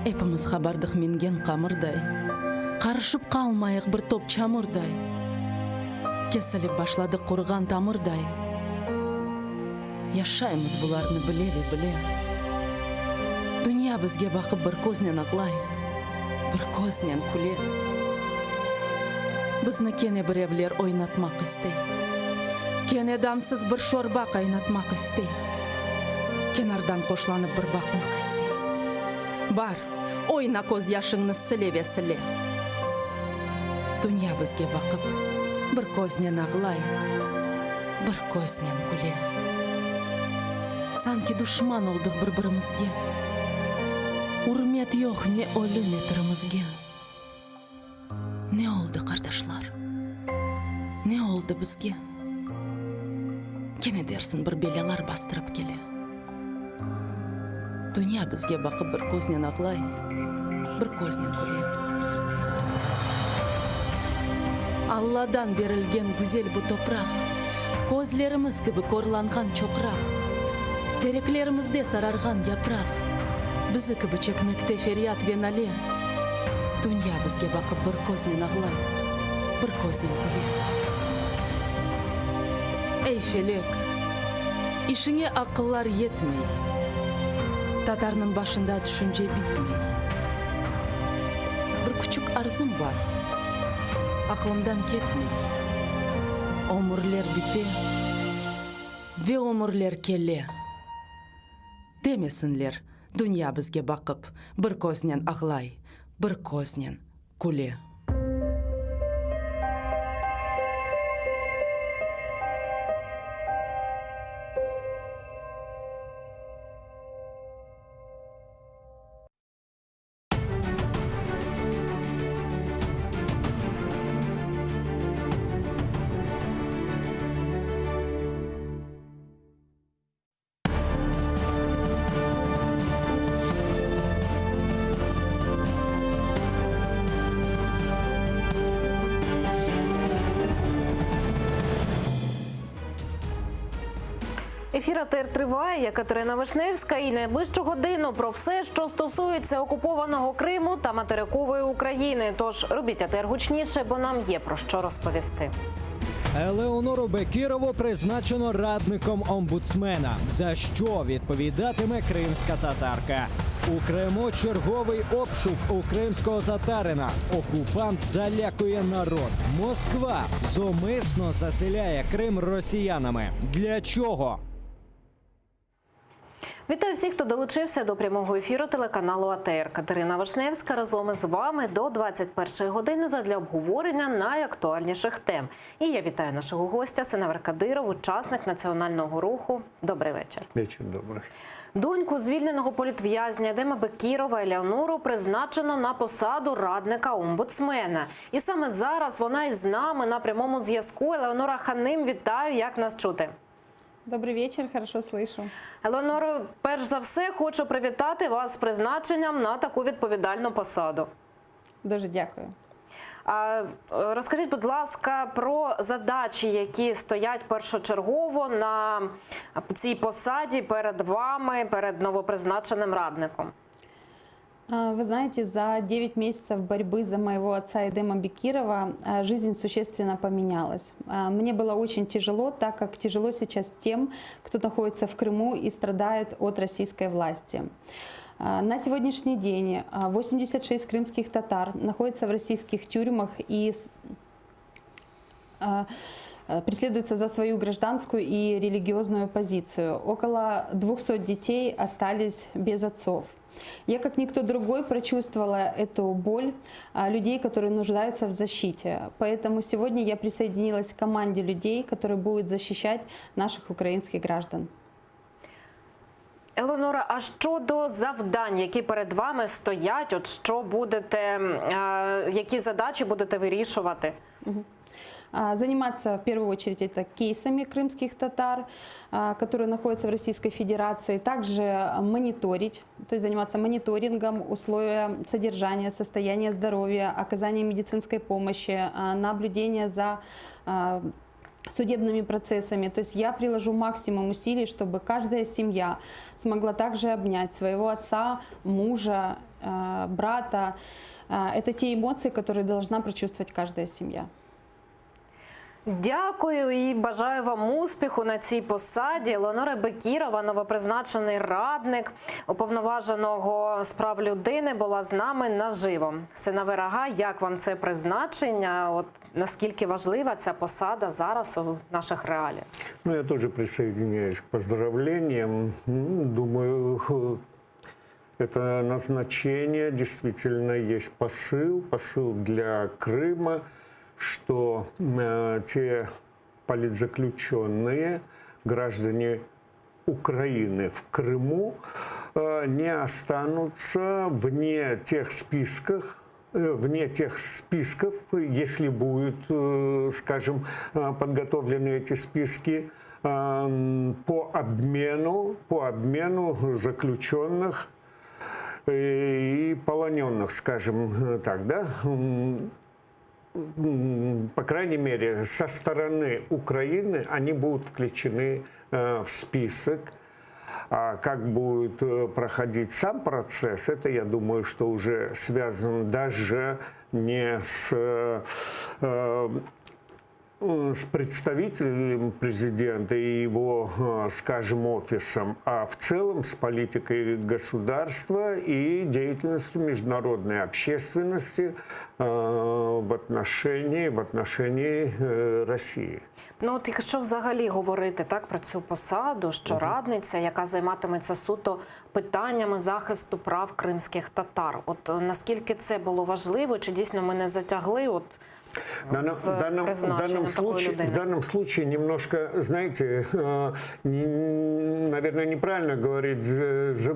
Эпіміз хабардық менген қамырдай, қарышып қалмайық бір топ чамырдай. Кесіліп башладық құрған тамырдай. Яшаймыз бұларны біле. Дүния бізге бақып бір көзнен ақлай, бір көзнен күле. Бізні кене біревлер ойнатмақ істей. Кене дамсыз бір шорба қайнатмақ істей. Кенардан қошланып бір бақмақ істей. Бар, ойна көз яшыңны сіле. Дүния бізге бақып, бір көзнен ағылай, бір көзнен күле. Санки душман олдық бір-бірімізге. Урмет жоқ не өлі не тірімізге. Не олды, қардашлар? Не олды бізге? Кене дерсін бір белялар бастырып келе. Дүния бізге бақып бір көзнен ағылай, бір көзнен күле. Алладан берілген güzel bu toprak, көзлеріміз кібі корланған чоқрақ, тереклерімізде сарарған япрақ, бізі кібі чекмекте ферият венале. Дүния бізге бақып бір көзнен ағылай, бір көзнен күле. Эй, фелек, ішіңе ақыллар етмей, татарның башында düşünce бітмей. Бір küçük арзым бар, ақылымдан кетмей. Өмірлер біте, ве өмірлер келе. Демесінлер, дүния бізге бақып, бір көзнен ағылай, бір көзнен күле. Ефір АТР триває. Я Катерина Вишневська і найближчу годину про все, що стосується окупованого Криму та материкової України. Тож робіть АТР гучніше, бо нам є про що розповісти. Елеонору Бекірову призначено радником омбудсмена. За що відповідатиме кримська татарка? У Криму черговий обшук у кримського татарина. Окупант залякує народ. Москва зумисно заселяє Крим росіянами. Для чого? Вітаю всіх, хто долучився до прямого ефіру телеканалу АТР. Катерина Вишневська разом із вами до 21-ї години задля обговорення найактуальніших тем. І я вітаю нашого гостя Сенавер Кадиров, учасник національного руху. Добрий вечір. Вечір добрий. Доньку звільненого політв'язня Едема Бекірова Елеонору призначено на посаду радника омбудсмена. І саме зараз вона із нами на прямому зв'язку. Елеонора Ханим, вітаю, як нас чути? Добрий вечір, хорошо слышу. Елеоноро, перш за все, хочу привітати вас з призначенням на таку відповідальну посаду. Дуже дякую. Розкажіть, будь ласка, про задачі, які стоять першочергово на цій посаді перед вами, перед новопризначеним радником. Вы знаете, за 9 месяцев борьбы за моего отца Эдема Бекирова жизнь существенно поменялась. Мне было очень тяжело, так как тяжело сейчас тем, кто находится в Крыму и страдает от российской власти. На сегодняшний день 86 крымских татар находятся в российских тюрьмах и преследуются за свою гражданскую и религиозную позицию. Около 200 детей остались без отцов. Я, как никто другой, прочувствовала эту боль людей, которые нуждаются в защите. Поэтому сегодня я присоединилась к команде людей, которые будут защищать наших украинских граждан. Елеонора, а щодо завдань, які перед вами стоять, от що будете, які задачі будете вирішувати? Заниматься в первую очередь это кейсами крымских татар, которые находятся в Российской Федерации. Также мониторить, то есть заниматься мониторингом условия содержания, состояния здоровья, оказания медицинской помощи, наблюдение за судебными процессами. То есть я приложу максимум усилий, чтобы каждая семья смогла также обнять своего отца, мужа, брата. Это те эмоции, которые должна прочувствовать каждая семья. Дякую і бажаю вам успіху на цій посаді. Елеонора Бекірова, новопризначений радник уповноваженого з прав людини, була з нами наживо. Сенавер Ага, як вам це призначення? От наскільки важлива ця посада зараз у наших реаліях? Ну, я тоже присоединяюсь к поздравлениям. Думаю, это назначение действительно есть посыл для Крыма, что те политзаключенные, граждане Украины в Крыму, не останутся вне тех списков, если будут, скажем, подготовлены эти списки по обмену заключенных и полоненных, скажем так, да? По крайней мере, со стороны Украины они будут включены в список. А как будет проходить сам процесс, это, я думаю, что уже связано даже не с представителем президента и его, скажем, офисом, а в целом с политикой государства и деятельностью международной общественности в отношении Росії. Ну, от якщо взагалі говорити так про цю посаду, що радниця, яка займатиметься суто питаннями захисту прав кримських татар, от наскільки це було важливо, чи дійсно ми не затягли В данном случае немножко, знаете, наверное, неправильно говорить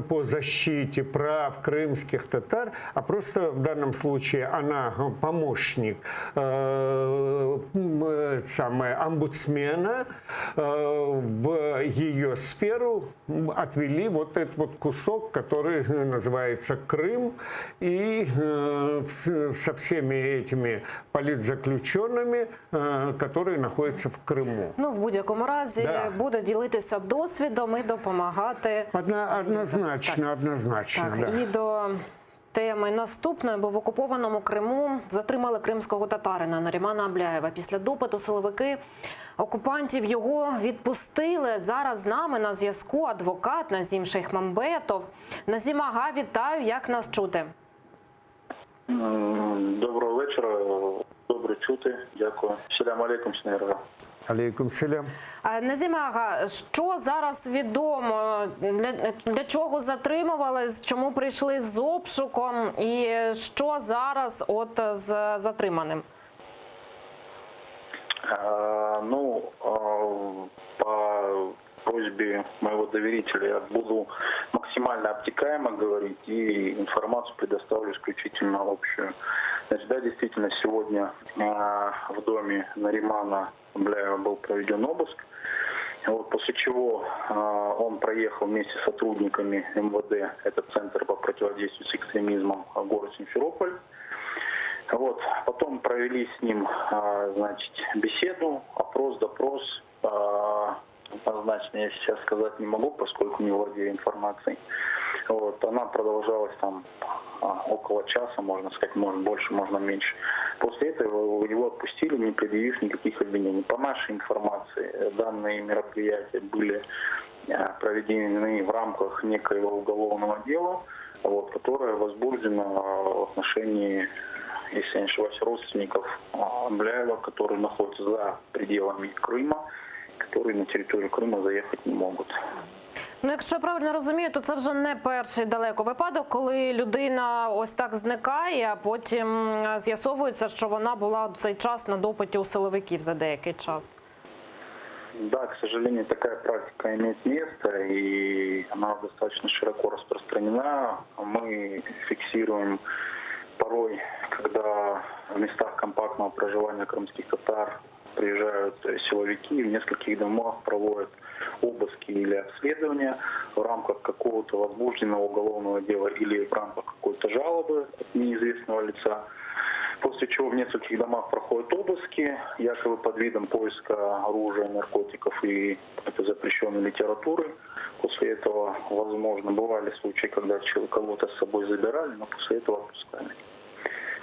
по защите прав крымских татар, а просто в данном случае она помощник омбудсмена, в ее сферу отвели вот этот вот кусок, который называется Крым, и со всеми этими политзаключенными, которые находятся в Криму. Ну, в будь-якому разі буде ділитися досвідом і допомагати. Однозначно, Так, да. і до теми наступної, бо в окупованому Криму затримали кримського татарина Нарімана Абляєва. Після допиту силовики окупантів його відпустили. Зараз з нами на зв'язку адвокат Назім Шейхмамбетов. Назім ага, вітаю, як нас чути? Доброго вечора, добре чути, дякую. Салям алейкум, Снерга. Алейкум салям. Назім ага, що зараз відомо, для чого затримували, чому прийшли з обшуком і що зараз от з затриманим? По просьбе моего доверителя я буду максимально обтекаемо говорить и информацию предоставлю исключительно общую. Значит, да, действительно, сегодня в доме Наримана Абляева был проведен обыск, вот, после чего он проехал вместе с сотрудниками МВД, это Центр по противодействию с экстремизмом, город Симферополь. Вот, потом провели с ним, значит, беседу, опрос, допрос. Однозначно я сейчас сказать не могу, поскольку не владею информацией. Вот, она продолжалась там около часа, можно сказать, может больше, можно меньше. После этого его отпустили, не предъявив никаких обвинений. По нашей информации, данные мероприятия были проведены в рамках некоего уголовного дела, вот, которое возбуждено в отношении, если я не ошибаюсь, родственников Абляева, которые находятся за пределами Крыма, которые на територію Криму заїхати не можуть. Ну, якщо я правильно розумію, то це вже не перший далеко випадок, коли людина ось так зникає, а потім з'ясовується, що вона була в цей час на допиті у силовиків за деякий час. Да, к сожалению, такая практика имеет место, и она достаточно широко распространена. Мы фиксируем порой, когда в местах компактного проживания крымских татар приезжают силовики, в нескольких домах проводят обыски или обследования в рамках какого-то возбужденного уголовного дела или в рамках какой-то жалобы от неизвестного лица. После чего в нескольких домах проходят обыски, якобы под видом поиска оружия, наркотиков и запрещенной литературы. После этого, возможно, бывали случаи, когда кого-то с собой забирали, но после этого отпускали.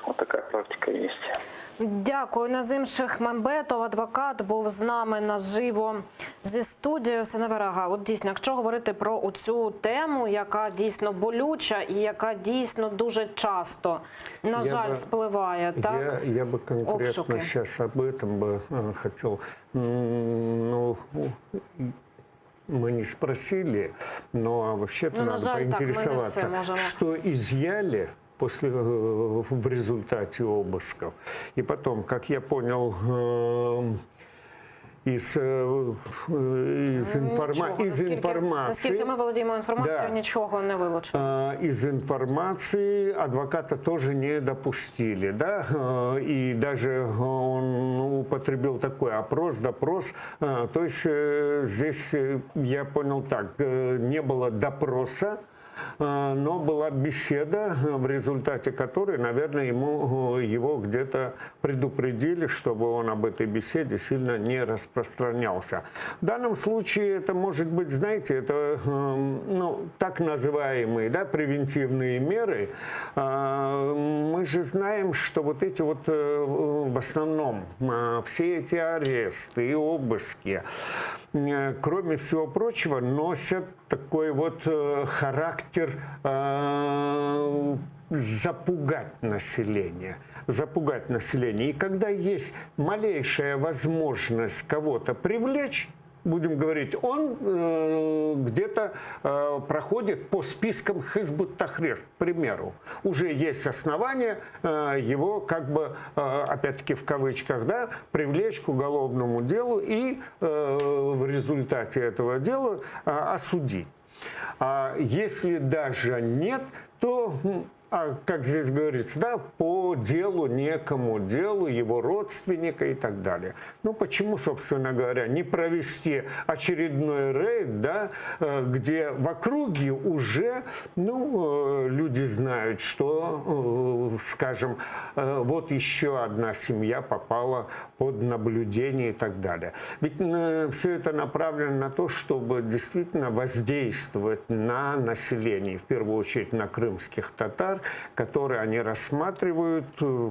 Вот такая практика есть. Дякую. Назім Шейхмамбетов, адвокат, був з нами наживо зі студією Сеневерага. От дійсно, якщо говорити про цю тему, яка дійсно болюча і яка дійсно дуже часто, на жаль, спливає, так? Я бы конкретно обшуки. сейчас об этом бы хотел. Ну, мы не спросили, но вообще-то надо жаль, поинтересоваться, так, мы не все можем. что изъяли в результате обысков. И потом, как я понял, Із інформації. Наскільки ми володіємо інформацією, нічого не вилучено. Из информации адвоката тоже не допустили, да, и даже он употребил такой опрос, допрос, то есть здесь я понял так, не было допроса, но была беседа, в результате которой, наверное, его где-то предупредили, чтобы он об этой беседе сильно не распространялся. В данном случае это может быть, знаете, это так называемые, да, превентивные меры. Мы же знаем, что вот эти вот в основном все эти аресты и обыски, кроме всего прочего, носят такой вот характер запугать население. И когда есть малейшая возможность кого-то привлечь, будем говорить, он где-то проходит по спискам Хизб ут-Тахрир, к примеру. Уже есть основания его, как бы, опять-таки в кавычках, да, привлечь к уголовному делу и в результате этого дела осудить. А если даже нет, то, как здесь говорится, да, по делу некому делу, его родственника и так далее. Ну, почему, собственно говоря, не провести очередной рейд, да, где в округе уже, люди знают, что, скажем, вот еще одна семья попала под наблюдение и так далее. Ведь все это направлено на то, чтобы действительно воздействовать на население, в первую очередь на крымских татар, которые они рассматривают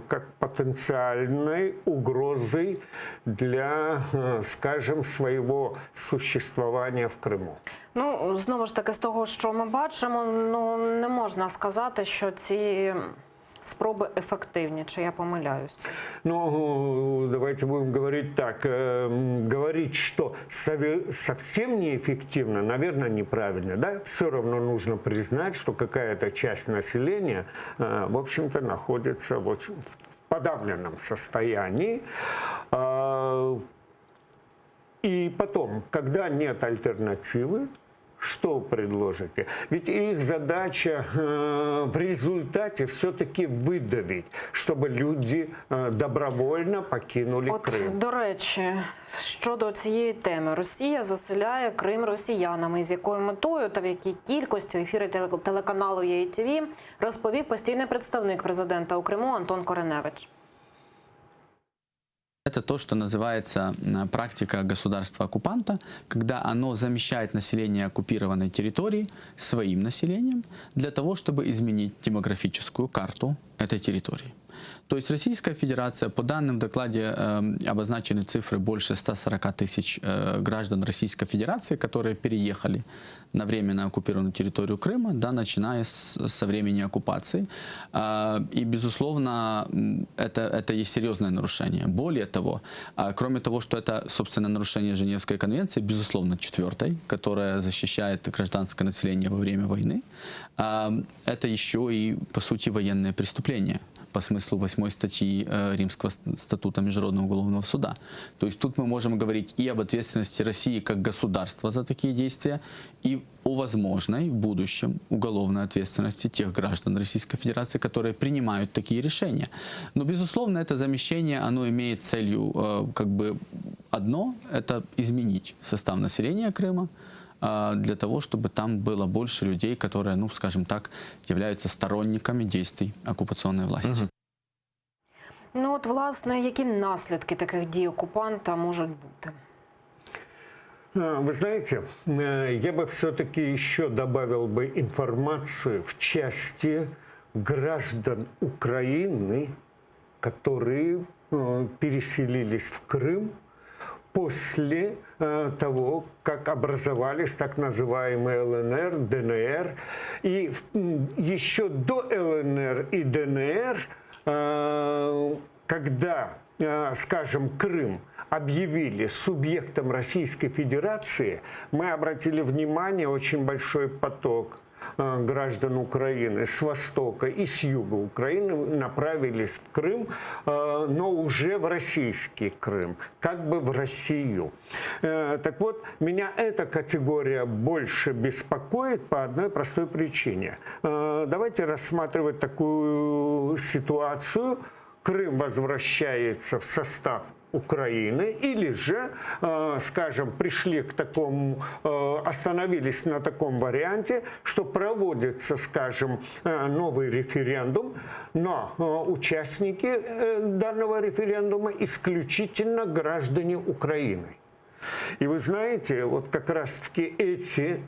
как потенциальной угрозой для, скажем, своего существования в Криму. Ну, знову ж таки, з того, що ми бачимо, не можна сказати, що ці спроби ефективні, чи я помиляюсь? Ну, давайте будем говорить так. Говорить, что совсем неэффективно, наверное, неправильно. Да? Все равно нужно признать, что какая-то часть населения, в общем-то, находится в подавленном состоянии. И потом, когда нет альтернативы, что предложите? Ведь их задача в результате все-таки выдавить, чтобы люди добровольно покинули Крим. До речі, щодо цієї теми, Росія заселяє Крим росіянами. З якою метою та в якій кількості, у ефірі телеканалу ЄІТВ розповів постійний представник президента у Криму Антон Кореневич. Это то, что называется практика государства-оккупанта, когда оно замещает население оккупированной территории своим населением для того, чтобы изменить демографическую карту этой территории. То есть Российская Федерация, по данным в докладе обозначены цифры больше 140 тысяч граждан Российской Федерации, которые переехали на временно оккупированную территорию Крыма, да, начиная со времени оккупации. И, безусловно, это есть серьезное нарушение. Более того, кроме того, что это, собственно, нарушение Женевской конвенции, безусловно, 4-й, которая защищает гражданское население во время войны, это еще и, по сути, военное преступление по смыслу 8 статьи Римского статута Международного уголовного суда. То есть тут мы можем говорить и об ответственности России как государства за такие действия, и о возможной в будущем уголовной ответственности тех граждан Российской Федерации, которые принимают такие решения. Но, безусловно, это замещение, оно имеет целью как бы одно – это изменить состав населения Крыма, для того, чтобы там было больше людей, которые, ну, скажем так, являются сторонниками действий оккупационной власти. Ну от, власне, які наслідки таких дій окупанта можуть бути? Вы знаете, я бы все-таки еще добавил бы информацию в части граждан Украины, которые переселились в Крым после того, как образовались так называемые ЛНР, ДНР. И еще до ЛНР и ДНР, когда, скажем, Крым объявили субъектом Российской Федерации, мы обратили внимание, очень большой поток граждан Украины с востока и с юга Украины направились в Крым, но уже в российский Крым, как бы в Россию. Так вот, меня эта категория больше беспокоит по одной простой причине. Давайте рассматривать такую ситуацию. Крым возвращается в состав Украины, или же, скажем, пришли к такому, остановились на таком варианте, что проводится, скажем, новый референдум, но участники данного референдума исключительно граждане Украины. И вы знаете, вот как раз-таки эти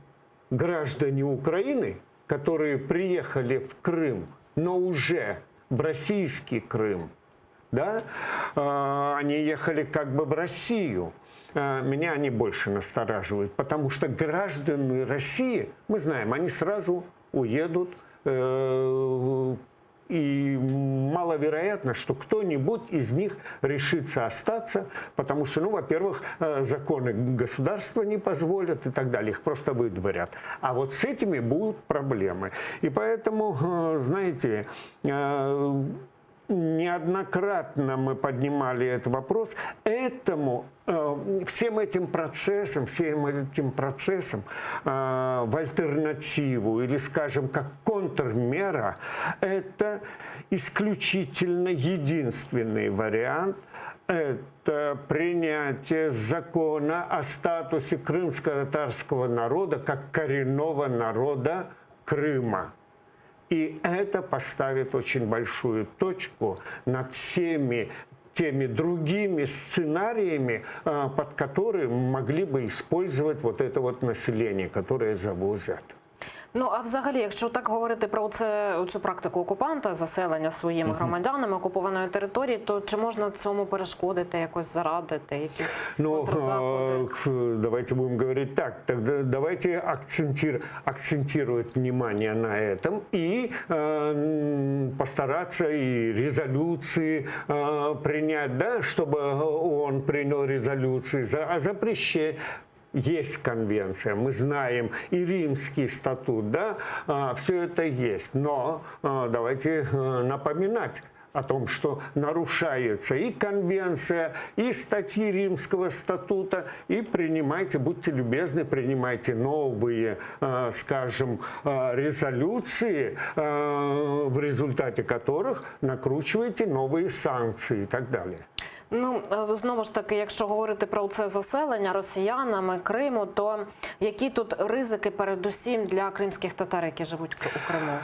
граждане Украины, которые приехали в Крым, но уже в российский Крым, да, они ехали как бы в Россию. Меня они больше настораживают, потому что граждане России, мы знаем, они сразу уедут, и маловероятно, что кто-нибудь из них решится остаться, потому что, ну, во-первых, законы государства не позволят и так далее, их просто выдворят. А вот с этими будут проблемы. И поэтому, знаете, неоднократно мы поднимали этот вопрос. Всем этим процессам в альтернативу или, скажем, как контрмера, это исключительно единственный вариант. Это принятие закона о статусе крымско-татарского народа как коренного народа Крыма. И это поставит очень большую точку над всеми теми другими сценариями, под которые могли бы использовать вот это вот население, которое завозят. Ну, а взагалі, якщо так говорити про цю практику окупанта, заселення своїми громадянами окупованої території, то чи можна цьому перешкодити, якось зарадити, якісь контрзаходи? Давайте будем говорить так. Тогда давайте акцентировать внимание на этом и постараться и резолюции принять, да, чтобы он принял резолюции о запрещении. Есть конвенция, мы знаем, и Римский статут, да, все это есть. Но давайте напоминать о том, что нарушается и конвенция, и статьи Римского статута, и принимайте, будьте любезны, принимайте новые, скажем, резолюции, в результате которых накручиваете новые санкции и так далее. Ну, знову ж таки, якщо говорити про це заселення росіянами Криму, то які тут ризики передусім для кримських татар, які живуть у Криму?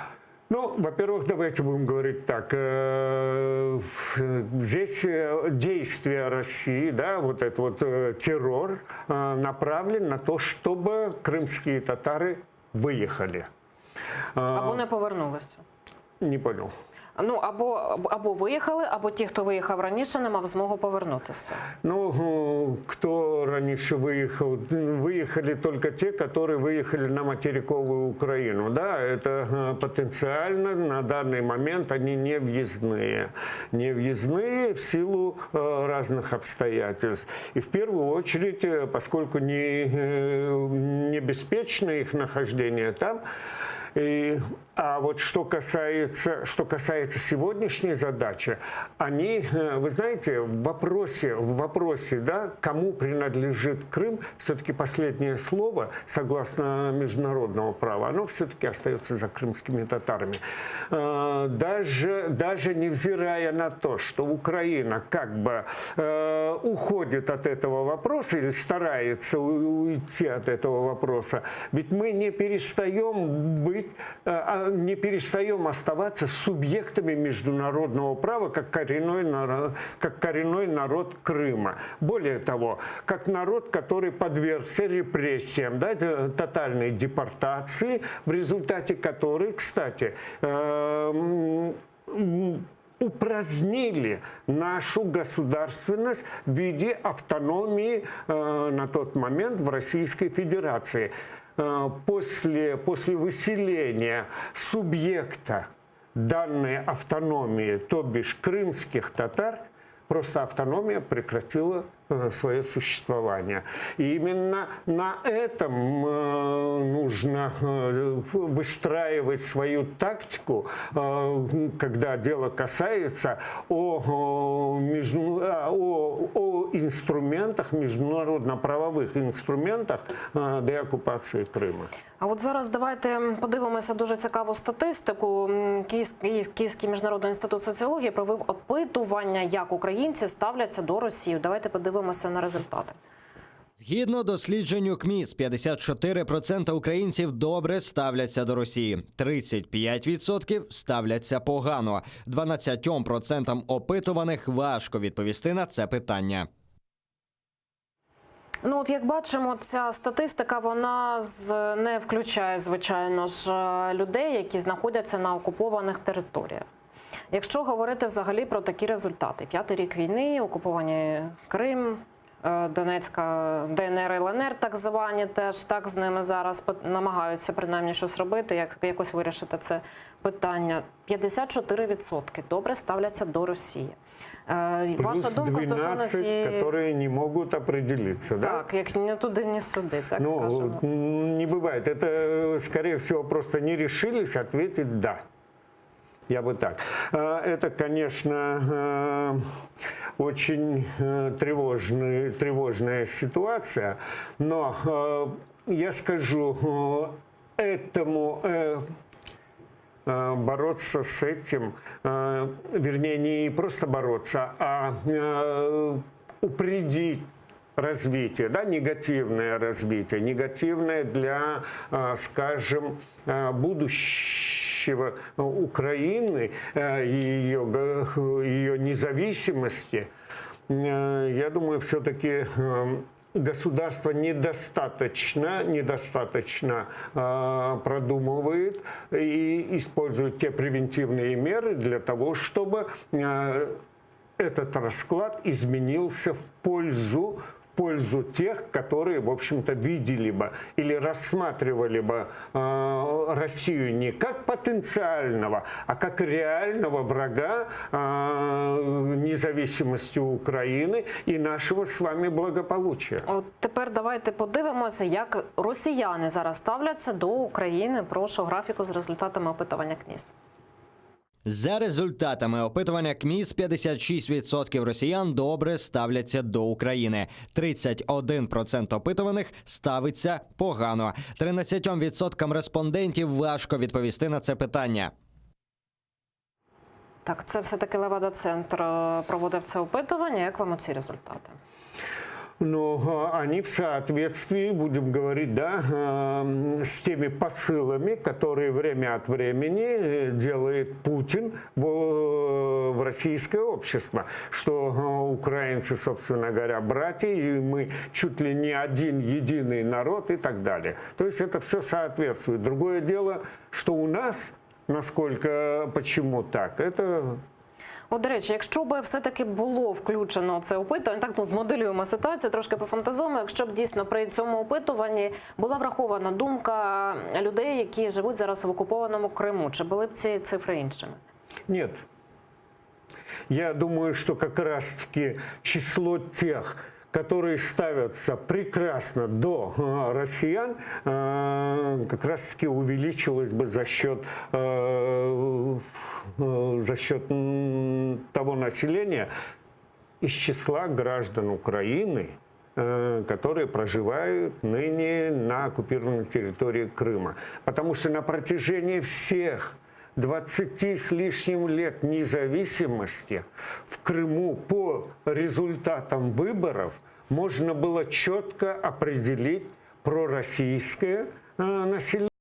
Ну, во-первых, давайте будем говорить так. Здесь действия России, да, вот этот вот террор направлен на то, чтобы крымские татары выехали. Або не повернулися. Не понял. Ну, або виїхали, або ті, хто виїхав раніше, не мав змогу повернутися. Ну, кто раньше выехал? Выехали только те, которые выехали на материковую Украину. Да, это потенциально на данный момент они не въездные. Не въездные в силу разных обстоятельств. И в первую очередь, поскольку небеспечно их нахождение там, а вот что касается сегодняшней задачи, они, вы знаете, в вопросе, да, кому принадлежит Крым, все-таки последнее слово, согласно международного права, оно все-таки остается за крымскими татарами. Даже невзирая на то, что Украина как бы уходит от этого вопроса или старается уйти от этого вопроса, ведь мы не перестаем оставаться субъектами международного права как коренной народ Крыма. Более того, как народ, который подвергся репрессиям, да, тотальной депортации, в результате которой, кстати, упразднили нашу государственность в виде автономии на тот момент в Российской Федерации. После выселения субъекта данной автономии, то бишь крымских татар, просто автономия прекратила свое существование. И именно на этом нужно выстраивать свою тактику, когда дело касается о инструментах, международно-правовых инструментах деоккупации Крыма. А от зараз давайте подивимося дуже цікаву статистику. Київський міжнародний інститут соціології провів опитування, як українці ставляться до Росії. Давайте подивимося на результати. Згідно дослідженню КМІС, 54% українців добре ставляться до Росії, 35% ставляться погано, 12% опитуваних важко відповісти на це питання. Ну, от як бачимо, ця статистика, вона не включає, звичайно ж, людей, які знаходяться на окупованих територіях. Якщо говорити взагалі про такі результати, 5-й рік війни, окуповані Крим, Донецька, ДНР, ЛНР так звані теж, так з ними зараз намагаються принаймні щось робити, якось вирішити це питання. 54% добре ставляться до Росії. Ваша думка стосовно цієї... которые не могут определиться, да? Так, як не туди, не сюди, так скажемо. Не бывает. Это, скорее всего, просто не решились ответить «да». Я бы так. Это, конечно, очень тревожная ситуация, но я скажу, бороться с этим, вернее, не просто бороться, а упредить развитие, да, негативное развитие, негативное для, скажем, будущего Украины, ее независимости. Я думаю, все-таки государство недостаточно продумывает и использует те превентивные меры для того, чтобы этот расклад изменился в пользу тех, которые, в общем-то, видели бы или рассматривали бы Россию не как потенциального, а как реального врага независимости України і нашого з вами благополуччя. От тепер давайте подивимося, як росіяни зараз ставляться до України. Прошу графіку з результатами опитування КМІС. За результатами опитування КМІС, 56% росіян добре ставляться до України. 31% опитуваних ставиться погано. 13% респондентів важко відповісти на це питання. Так, це все-таки Левада-центр проводив це опитування. Як вам ці результати? Но они в соответствии, будем говорить, да, с теми посылами, которые время от времени делает Путин в российское общество, что украинцы, собственно говоря, братья, и мы чуть ли не один единый народ и так далее. То есть это все соответствует. Другое дело, что у нас, насколько, почему так, это... От, до речі, якщо б все-таки було включено це опитування, так, змоделюємо ситуацію, трошки пофантазуємо, якщо б дійсно при цьому опитуванні була врахована думка людей, які живуть зараз в окупованому Криму, чи були б ці цифри іншими? Нет. Я думаю, что как раз-таки число тех, которые ставятся прекрасно до россиян, как раз-таки увеличилось бы за счет того населения из числа граждан Украины, которые проживают ныне на оккупированной территории Крыма. Потому что на протяжении всех 20 с лишним лет независимости в Крыму по результатам выборов можно было четко определить пророссийское население.